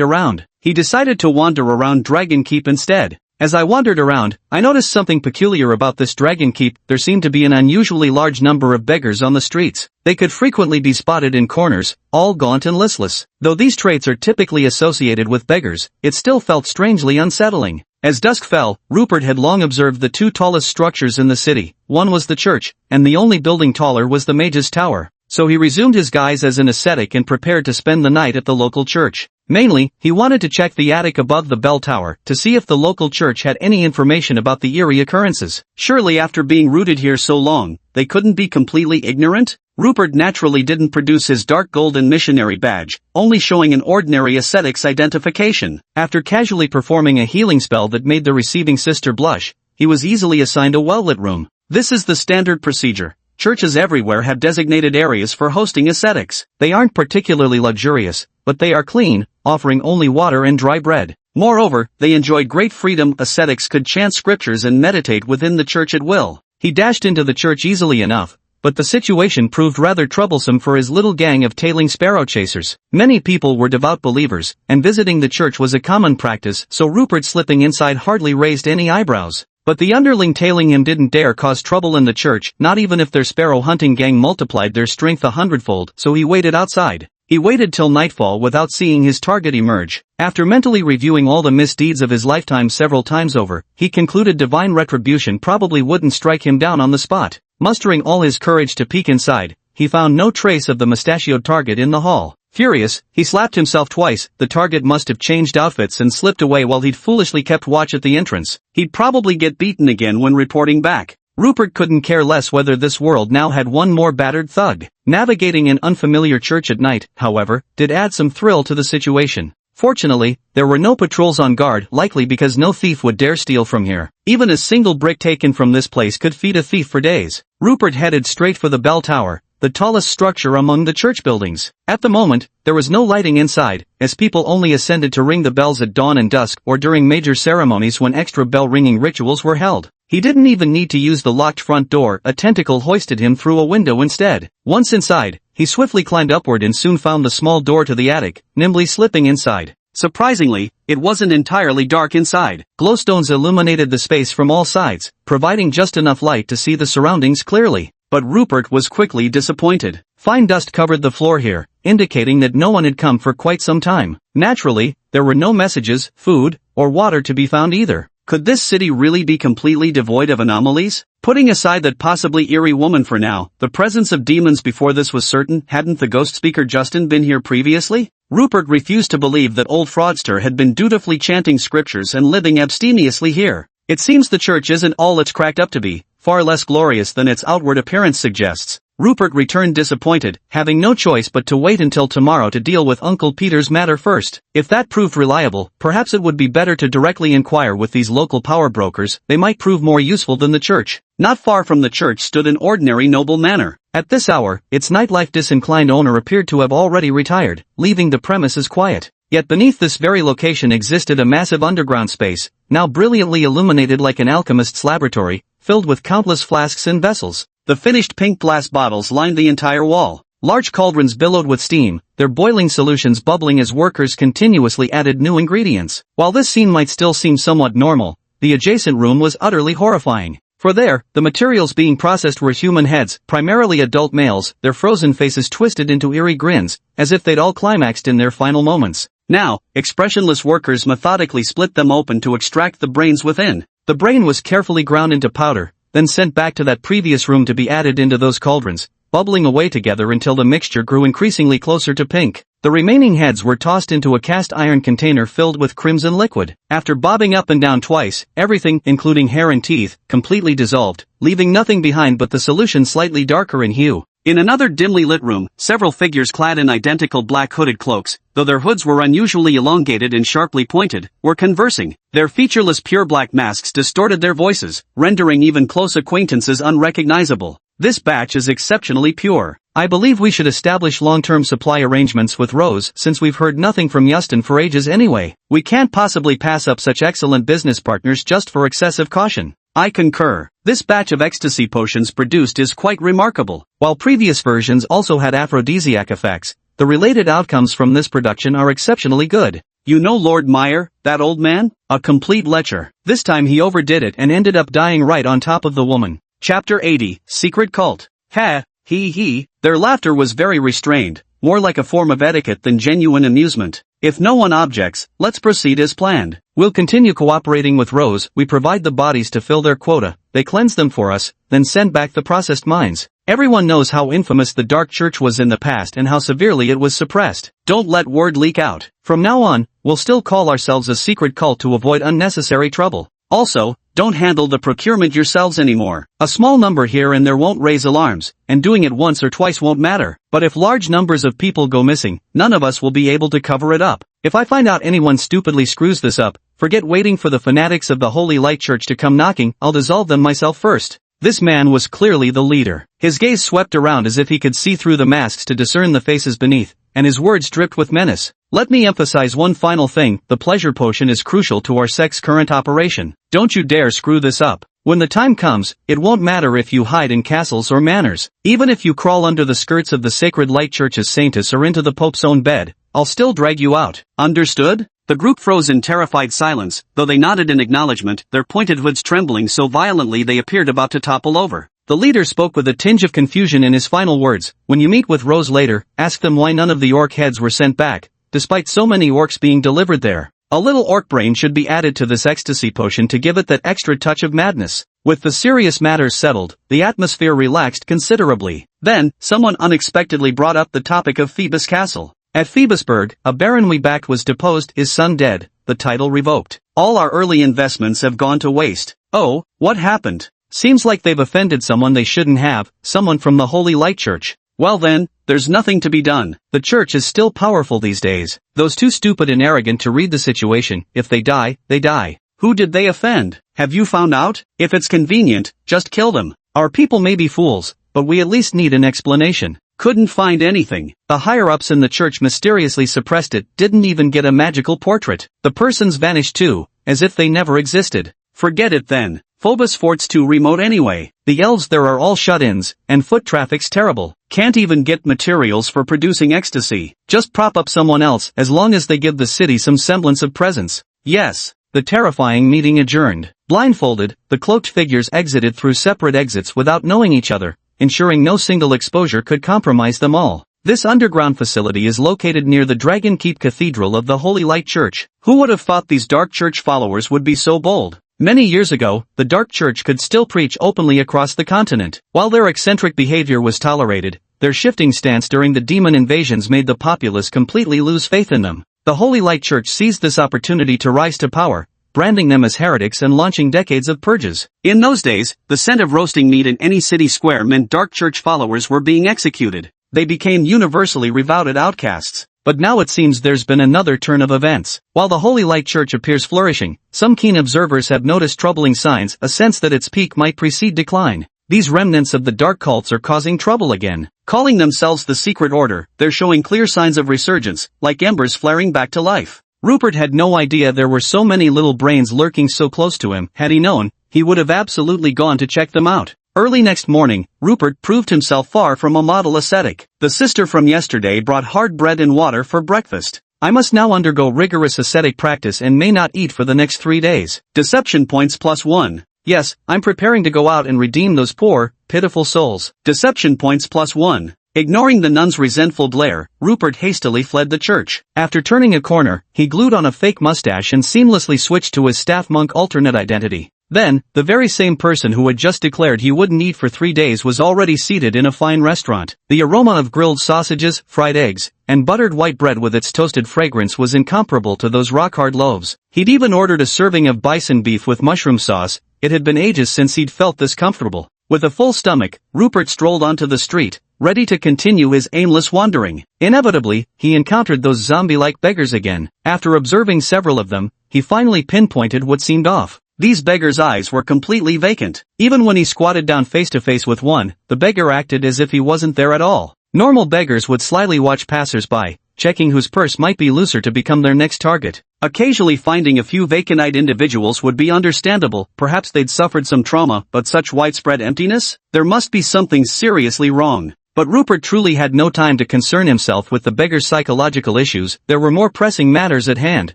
around. He decided to wander around Dragon Keep instead. As I wandered around, I noticed something peculiar about this Dragon Keep. There seemed to be an unusually large number of beggars on the streets. They could frequently be spotted in corners, all gaunt and listless. Though these traits are typically associated with beggars, it still felt strangely unsettling. As dusk fell, Rupert had long observed the 2 tallest structures in the city. One was the church, and the only building taller was the Mage's Tower. So he resumed his guise as an ascetic and prepared to spend the night at the local church. Mainly, he wanted to check the attic above the bell tower to see if the local church had any information about the eerie occurrences. Surely after being rooted here so long, they couldn't be completely ignorant? Rupert naturally didn't produce his dark golden missionary badge, only showing an ordinary ascetic's identification. After casually performing a healing spell that made the receiving sister blush, he was easily assigned a well-lit room. This is the standard procedure. Churches everywhere have designated areas for hosting ascetics. They aren't particularly luxurious, but they are clean, offering only water and dry bread. Moreover, they enjoy great freedom. Ascetics could chant scriptures and meditate within the church at will. He dashed into the church easily enough, but the situation proved rather troublesome for his little gang of tailing sparrow chasers. Many people were devout believers, and visiting the church was a common practice, so Rupert slipping inside hardly raised any eyebrows. But the underling tailing him didn't dare cause trouble in the church, not even if their sparrow hunting gang multiplied their strength 100-fold, so he waited outside. He waited till nightfall without seeing his target emerge. After mentally reviewing all the misdeeds of his lifetime several times over, he concluded divine retribution probably wouldn't strike him down on the spot. Mustering all his courage to peek inside, he found no trace of the mustachioed target in the hall. Furious, he slapped himself twice. The target must have changed outfits and slipped away while he'd foolishly kept watch at the entrance. He'd probably get beaten again when reporting back. Rupert couldn't care less whether this world now had one more battered thug. Navigating an unfamiliar church at night, however, did add some thrill to the situation. Fortunately, there were no patrols on guard, likely because no thief would dare steal from here. Even a single brick taken from this place could feed a thief for days. Rupert headed straight for the bell tower, the tallest structure among the church buildings. At the moment, there was no lighting inside, as people only ascended to ring the bells at dawn and dusk or during major ceremonies when extra bell-ringing rituals were held. He didn't even need to use the locked front door. A tentacle hoisted him through a window instead. Once inside, he swiftly climbed upward and soon found the small door to the attic, nimbly slipping inside. Surprisingly, it wasn't entirely dark inside. Glowstones illuminated the space from all sides, providing just enough light to see the surroundings clearly. But Rupert was quickly disappointed. Fine dust covered the floor here, indicating that no one had come for quite some time. Naturally, there were no messages, food, or water to be found either. Could this city really be completely devoid of anomalies? Putting aside that possibly eerie woman for now, the presence of demons before this was certain. Hadn't the ghost speaker Justin been here previously? Rupert refused to believe that old fraudster had been dutifully chanting scriptures and living abstemiously here. It seems the church isn't all it's cracked up to be, far less glorious than its outward appearance suggests. Rupert returned disappointed, having no choice but to wait until tomorrow to deal with Uncle Peter's matter first. If that proved reliable, perhaps it would be better to directly inquire with these local power brokers. They might prove more useful than the church. Not far from the church stood an ordinary noble manor. At this hour, its nightlife disinclined owner appeared to have already retired, leaving the premises quiet. Yet beneath this very location existed a massive underground space, now brilliantly illuminated like an alchemist's laboratory, filled with countless flasks and vessels. The finished pink glass bottles lined the entire wall. Large cauldrons billowed with steam, their boiling solutions bubbling as workers continuously added new ingredients. While this scene might still seem somewhat normal, the adjacent room was utterly horrifying. For there, the materials being processed were human heads, primarily adult males, their frozen faces twisted into eerie grins, as if they'd all climaxed in their final moments. Now, expressionless workers methodically split them open to extract the brains within. The brain was carefully ground into powder, then sent back to that previous room to be added into those cauldrons, bubbling away together until the mixture grew increasingly closer to pink. The remaining heads were tossed into a cast iron container filled with crimson liquid. After bobbing up and down twice, everything, including hair and teeth, completely dissolved, leaving nothing behind but the solution slightly darker in hue. In another dimly lit room, several figures clad in identical black hooded cloaks, though their hoods were unusually elongated and sharply pointed, were conversing. Their featureless pure black masks distorted their voices, rendering even close acquaintances unrecognizable. This batch is exceptionally pure. I believe we should establish long-term supply arrangements with Rose since we've heard nothing from Yustin for ages anyway. We can't possibly pass up such excellent business partners just for excessive caution. I concur. This batch of ecstasy potions produced is quite remarkable. While previous versions also had aphrodisiac effects, the related outcomes from this production are exceptionally good. You know Lord Meyer, that old man? A complete lecher. This time he overdid it and ended up dying right on top of the woman. Chapter 80, Secret Cult. Ha, he. Their laughter was very restrained, more like a form of etiquette than genuine amusement. If no one objects, let's proceed as planned. We'll continue cooperating with Rose, we provide the bodies to fill their quota, they cleanse them for us, then send back the processed minds. Everyone knows how infamous the Dark Church was in the past and how severely it was suppressed. Don't let word leak out. From now on, we'll still call ourselves a secret cult to avoid unnecessary trouble. Also, don't handle the procurement yourselves anymore. A small number here and there won't raise alarms, and doing it once or twice won't matter. But if large numbers of people go missing, none of us will be able to cover it up. If I find out anyone stupidly screws this up, forget waiting for the fanatics of the Holy Light Church to come knocking, I'll dissolve them myself first. This man was clearly the leader. His gaze swept around as if he could see through the masks to discern the faces beneath, and his words dripped with menace. Let me emphasize one final thing, the pleasure potion is crucial to our sect's current operation. Don't you dare screw this up. When the time comes, it won't matter if you hide in castles or manors. Even if you crawl under the skirts of the Sacred Light Church's saintess or into the Pope's own bed, I'll still drag you out. Understood? The group froze in terrified silence, though they nodded in acknowledgement, their pointed hoods trembling so violently they appeared about to topple over. The leader spoke with a tinge of confusion in his final words. When you meet with Rose later, ask them why none of the orc heads were sent back, despite so many orcs being delivered there. A little orc brain should be added to this ecstasy potion to give it that extra touch of madness. With the serious matters settled, the atmosphere relaxed considerably. Then, someone unexpectedly brought up the topic of Phoebus Castle. At Phoebusburg, a baron we backed was deposed, his son dead, the title revoked. All our early investments have gone to waste. Oh, what happened? Seems like they've offended someone they shouldn't have, someone from the Holy Light Church. Well then, there's nothing to be done. The church is still powerful these days. Those too stupid and arrogant to read the situation, if they die, they die. Who did they offend? Have you found out? If it's convenient, just kill them. Our people may be fools, but we at least need an explanation. Couldn't find anything. The higher-ups in the church mysteriously suppressed it, didn't even get a magical portrait. The persons vanished too, as if they never existed. Forget it then. Phobos Fort's too remote anyway. The elves there are all shut-ins, and foot traffic's terrible. Can't even get materials for producing ecstasy. Just prop up someone else as long as they give the city some semblance of presence. Yes. The terrifying meeting adjourned. Blindfolded, the cloaked figures exited through separate exits without knowing each other, ensuring no single exposure could compromise them all. This underground facility is located near the Dragon Keep Cathedral of the Holy Light Church. Who would have thought these Dark Church followers would be so bold? Many years ago, the Dark Church could still preach openly across the continent. While their eccentric behavior was tolerated, their shifting stance during the demon invasions made the populace completely lose faith in them. The Holy Light Church seized this opportunity to rise to power, branding them as heretics and launching decades of purges. In those days, the scent of roasting meat in any city square meant Dark Church followers were being executed. They became universally reviled outcasts. But now it seems there's been another turn of events. While the Holy Light Church appears flourishing, some keen observers have noticed troubling signs, a sense that its peak might precede decline. These remnants of the dark cults are causing trouble again. Calling themselves the Secret Order, they're showing clear signs of resurgence, like embers flaring back to life. Rupert had no idea there were so many little brains lurking so close to him. Had he known, he would have absolutely gone to check them out. Early next morning, Rupert proved himself far from a model ascetic. The sister from yesterday brought hard bread and water for breakfast. I must now undergo rigorous ascetic practice and may not eat for the next 3 days. Deception points +1. Yes, I'm preparing to go out and redeem those poor, pitiful souls. Deception points +1. Ignoring the nun's resentful glare, Rupert hastily fled the church. After turning a corner, he glued on a fake mustache and seamlessly switched to his staff monk alternate identity. Then, the very same person who had just declared he wouldn't eat for 3 days was already seated in a fine restaurant. The aroma of grilled sausages, fried eggs, and buttered white bread with its toasted fragrance was incomparable to those rock-hard loaves. He'd even ordered a serving of bison beef with mushroom sauce. It had been ages since he'd felt this comfortable. With a full stomach, Rupert strolled onto the street, ready to continue his aimless wandering. Inevitably, he encountered those zombie-like beggars again. After observing several of them, he finally pinpointed what seemed off. These beggars' eyes were completely vacant. Even when he squatted down face-to-face with one, the beggar acted as if he wasn't there at all. Normal beggars would slyly watch passers-by, checking whose purse might be looser to become their next target. Occasionally finding a few vacant-eyed individuals would be understandable, perhaps they'd suffered some trauma, but such widespread emptiness? There must be something seriously wrong. But Rupert truly had no time to concern himself with the beggar's psychological issues. There were more pressing matters at hand.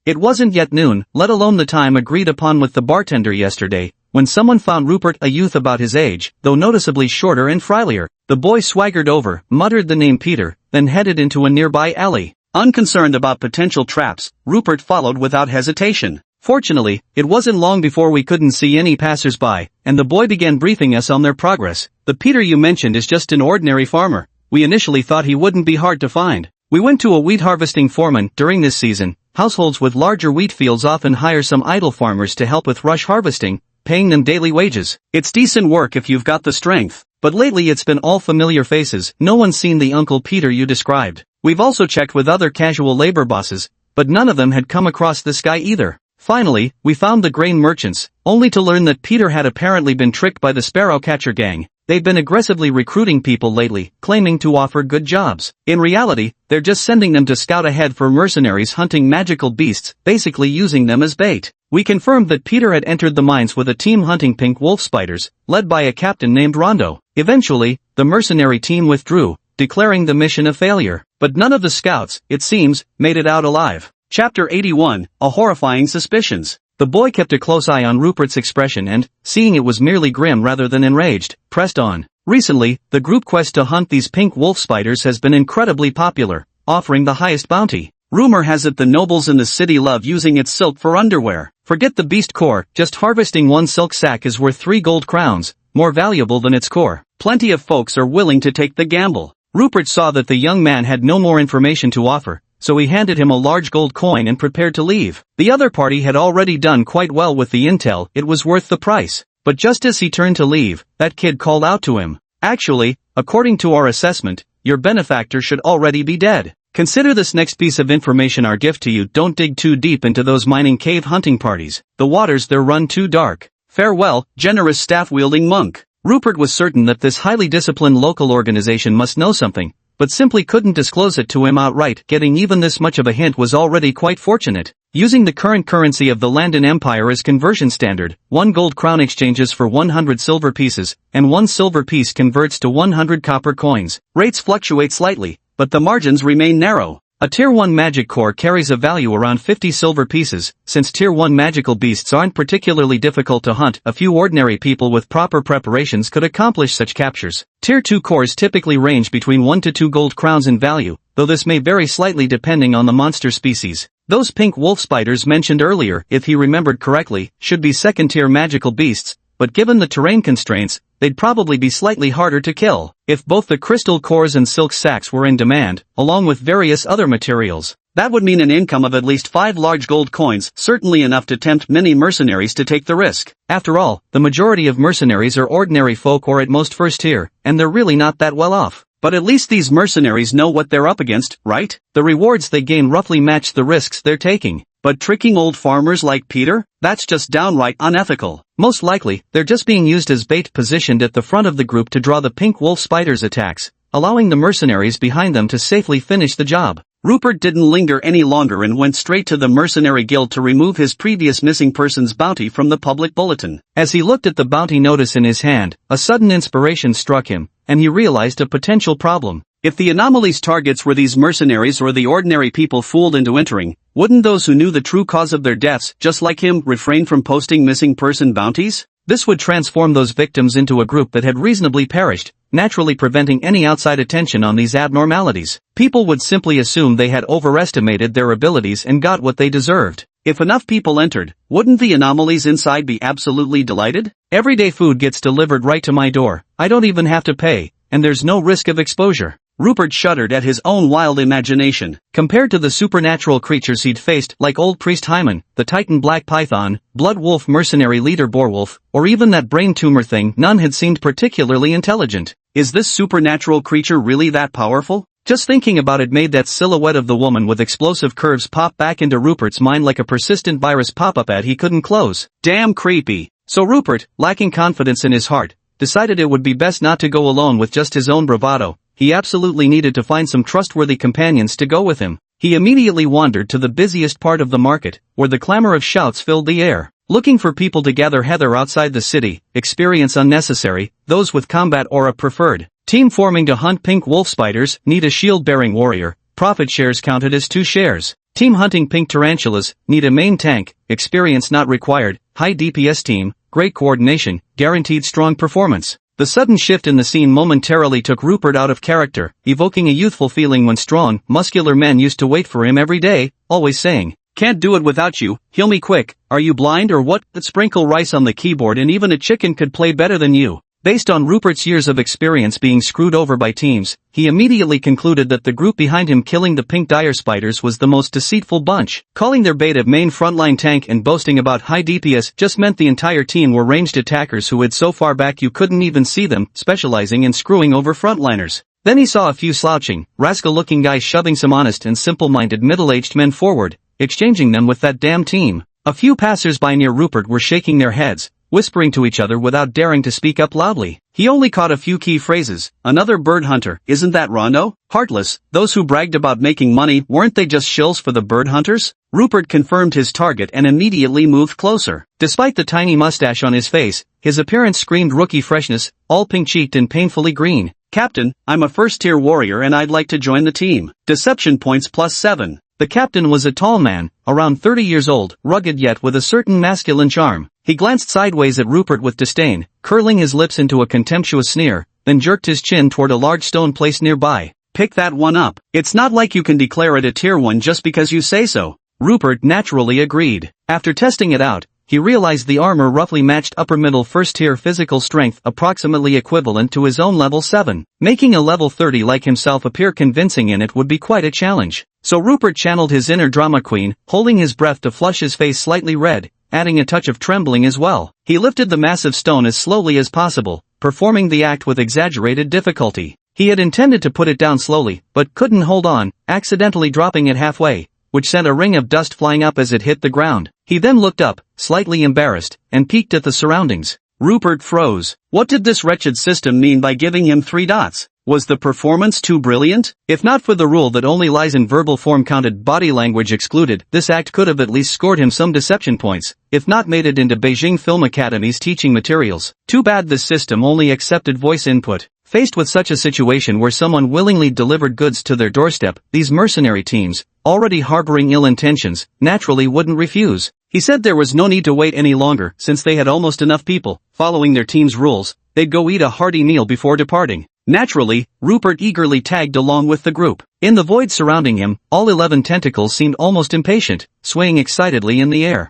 It wasn't yet noon, let alone the time agreed upon with the bartender yesterday, when someone found Rupert, a youth about his age, though noticeably shorter and frilier. The boy swaggered over, muttered the name Peter, then headed into a nearby alley. Unconcerned about potential traps, Rupert followed without hesitation. Fortunately, it wasn't long before we couldn't see any passers-by, and the boy began briefing us on their progress. The Peter you mentioned is just an ordinary farmer. We initially thought he wouldn't be hard to find. We went to a wheat harvesting foreman. During this season, households with larger wheat fields often hire some idle farmers to help with rush harvesting, paying them daily wages. It's decent work if you've got the strength. But lately it's been all familiar faces. No one's seen the Uncle Peter you described. We've also checked with other casual labor bosses, but none of them had come across this guy either. Finally, we found the grain merchants, only to learn that Peter had apparently been tricked by the sparrow catcher gang. They've been aggressively recruiting people lately, claiming to offer good jobs. In reality, they're just sending them to scout ahead for mercenaries hunting magical beasts, basically using them as bait. We confirmed that Peter had entered the mines with a team hunting pink wolf spiders, led by a captain named Rondo. Eventually, the mercenary team withdrew, declaring the mission a failure. But none of the scouts, it seems, made it out alive. Chapter 81, A Horrifying Suspicions. The boy kept a close eye on Rupert's expression and, seeing it was merely grim rather than enraged, pressed on. Recently, the group quest to hunt these pink wolf spiders has been incredibly popular, offering the highest bounty. Rumor has it the nobles in the city love using its silk for underwear. Forget the beast core, just harvesting one silk sack is worth 3 gold crowns, more valuable than its core. Plenty of folks are willing to take the gamble. Rupert saw that the young man had no more information to offer, so he handed him a large gold coin and prepared to leave. The other party had already done quite well with the intel, it was worth the price. But just as he turned to leave, that kid called out to him. Actually, according to our assessment, your benefactor should already be dead. Consider this next piece of information our gift to you. Don't dig too deep into those mining cave hunting parties. The waters there run too dark. Farewell, generous staff-wielding monk. Rupert was certain that this highly disciplined local organization must know something, but simply couldn't disclose it to him outright. Getting even this much of a hint was already quite fortunate. Using the current currency of the Landon Empire as conversion standard, 1 gold crown exchanges for 100 silver pieces, and 1 silver piece converts to 100 copper coins. Rates fluctuate slightly, but the margins remain narrow. A Tier 1 magic core carries a value around 50 silver pieces. Since Tier 1 magical beasts aren't particularly difficult to hunt, a few ordinary people with proper preparations could accomplish such captures. Tier 2 cores typically range between 1 to 2 gold crowns in value, though this may vary slightly depending on the monster species. Those pink wolf spiders mentioned earlier, if he remembered correctly, should be second-tier magical beasts, but given the terrain constraints, they'd probably be slightly harder to kill. If both the crystal cores and silk sacks were in demand, along with various other materials, that would mean an income of at least 5 large gold coins, certainly enough to tempt many mercenaries to take the risk. After all, the majority of mercenaries are ordinary folk or at most first tier, and they're really not that well off. But at least these mercenaries know what they're up against, right? The rewards they gain roughly match the risks they're taking. But tricking old farmers like Peter? That's just downright unethical. Most likely, they're just being used as bait, positioned at the front of the group to draw the pink wolf spiders' attacks, allowing the mercenaries behind them to safely finish the job. Rupert didn't linger any longer and went straight to the mercenary guild to remove his previous missing persons bounty from the public bulletin. As he looked at the bounty notice in his hand, a sudden inspiration struck him, and he realized a potential problem. If the anomaly's targets were these mercenaries or the ordinary people fooled into entering, wouldn't those who knew the true cause of their deaths, just like him, refrain from posting missing person bounties? This would transform those victims into a group that had reasonably perished, naturally preventing any outside attention on these abnormalities. People would simply assume they had overestimated their abilities and got what they deserved. If enough people entered, wouldn't the anomalies inside be absolutely delighted? Everyday food gets delivered right to my door, I don't even have to pay, and there's no risk of exposure. Rupert shuddered at his own wild imagination. Compared to the supernatural creatures he'd faced, like old priest Hyman, the Titan Black Python, Blood Wolf mercenary leader Boarwolf, or even that brain tumor thing, none had seemed particularly intelligent. Is this supernatural creature really that powerful? Just thinking about it made that silhouette of the woman with explosive curves pop back into Rupert's mind like a persistent virus pop-up ad he couldn't close. Damn creepy. So Rupert, lacking confidence in his heart, decided it would be best not to go alone with just his own bravado. He absolutely needed to find some trustworthy companions to go with him. He immediately wandered to the busiest part of the market, where the clamor of shouts filled the air. Looking for people to gather heather outside the city, experience unnecessary, those with combat aura preferred. Team forming to hunt pink wolf spiders, need a shield-bearing warrior, profit shares counted as 2 shares. Team hunting pink tarantulas, need a main tank, experience not required, high DPS team, great coordination, guaranteed strong performance. The sudden shift in the scene momentarily took Rupert out of character, evoking a youthful feeling when strong, muscular men used to wait for him every day, always saying, "Can't do it without you, heal me quick, are you blind or what? Sprinkle rice on the keyboard and even a chicken could play better than you." Based on Rupert's years of experience being screwed over by teams, he immediately concluded that the group behind him killing the pink dire spiders was the most deceitful bunch. Calling their bait a main frontline tank and boasting about high DPS just meant the entire team were ranged attackers who hid so far back you couldn't even see them, specializing in screwing over frontliners. Then he saw a few slouching, rascal-looking guys shoving some honest and simple-minded middle-aged men forward, exchanging them with that damn team. A few passers-by near Rupert were shaking their heads, whispering to each other without daring to speak up loudly. He only caught a few key phrases. Another bird hunter, isn't that Rondo? Heartless, those who bragged about making money, weren't they just shills for the bird hunters? Rupert confirmed his target and immediately moved closer. Despite the tiny mustache on his face, his appearance screamed rookie freshness, all pink-cheeked and painfully green. "Captain, I'm a first-tier warrior and I'd like to join the team. Deception points +7. The captain was a tall man, around 30 years old, rugged yet with a certain masculine charm. He glanced sideways at Rupert with disdain, curling his lips into a contemptuous sneer, then jerked his chin toward a large stone placed nearby. "Pick that one up. It's not like you can declare it a tier 1 just because you say so." Rupert naturally agreed. After testing it out, he realized the armor roughly matched upper-middle first-tier physical strength approximately equivalent to his own level 7. Making a level 30 like himself appear convincing in it would be quite a challenge. So Rupert channeled his inner drama queen, holding his breath to flush his face slightly red, adding a touch of trembling as well. He lifted the massive stone as slowly as possible, performing the act with exaggerated difficulty. He had intended to put it down slowly, but couldn't hold on, accidentally dropping it halfway, which sent a ring of dust flying up as it hit the ground. He then looked up, slightly embarrassed, and peeked at the surroundings. Rupert froze. What did this wretched system mean by giving him 3 dots? Was the performance too brilliant? If not for the rule that only lies in verbal form counted, body language excluded, this act could have at least scored him some deception points, if not made it into Beijing Film Academy's teaching materials. Too bad this system only accepted voice input. Faced with such a situation where someone willingly delivered goods to their doorstep, these mercenary teams, already harboring ill intentions, naturally wouldn't refuse. He said there was no need to wait any longer since they had almost enough people. Following their team's rules, they'd go eat a hearty meal before departing. Naturally, Rupert eagerly tagged along with the group. In the void surrounding him, all 11 tentacles seemed almost impatient, swaying excitedly in the air.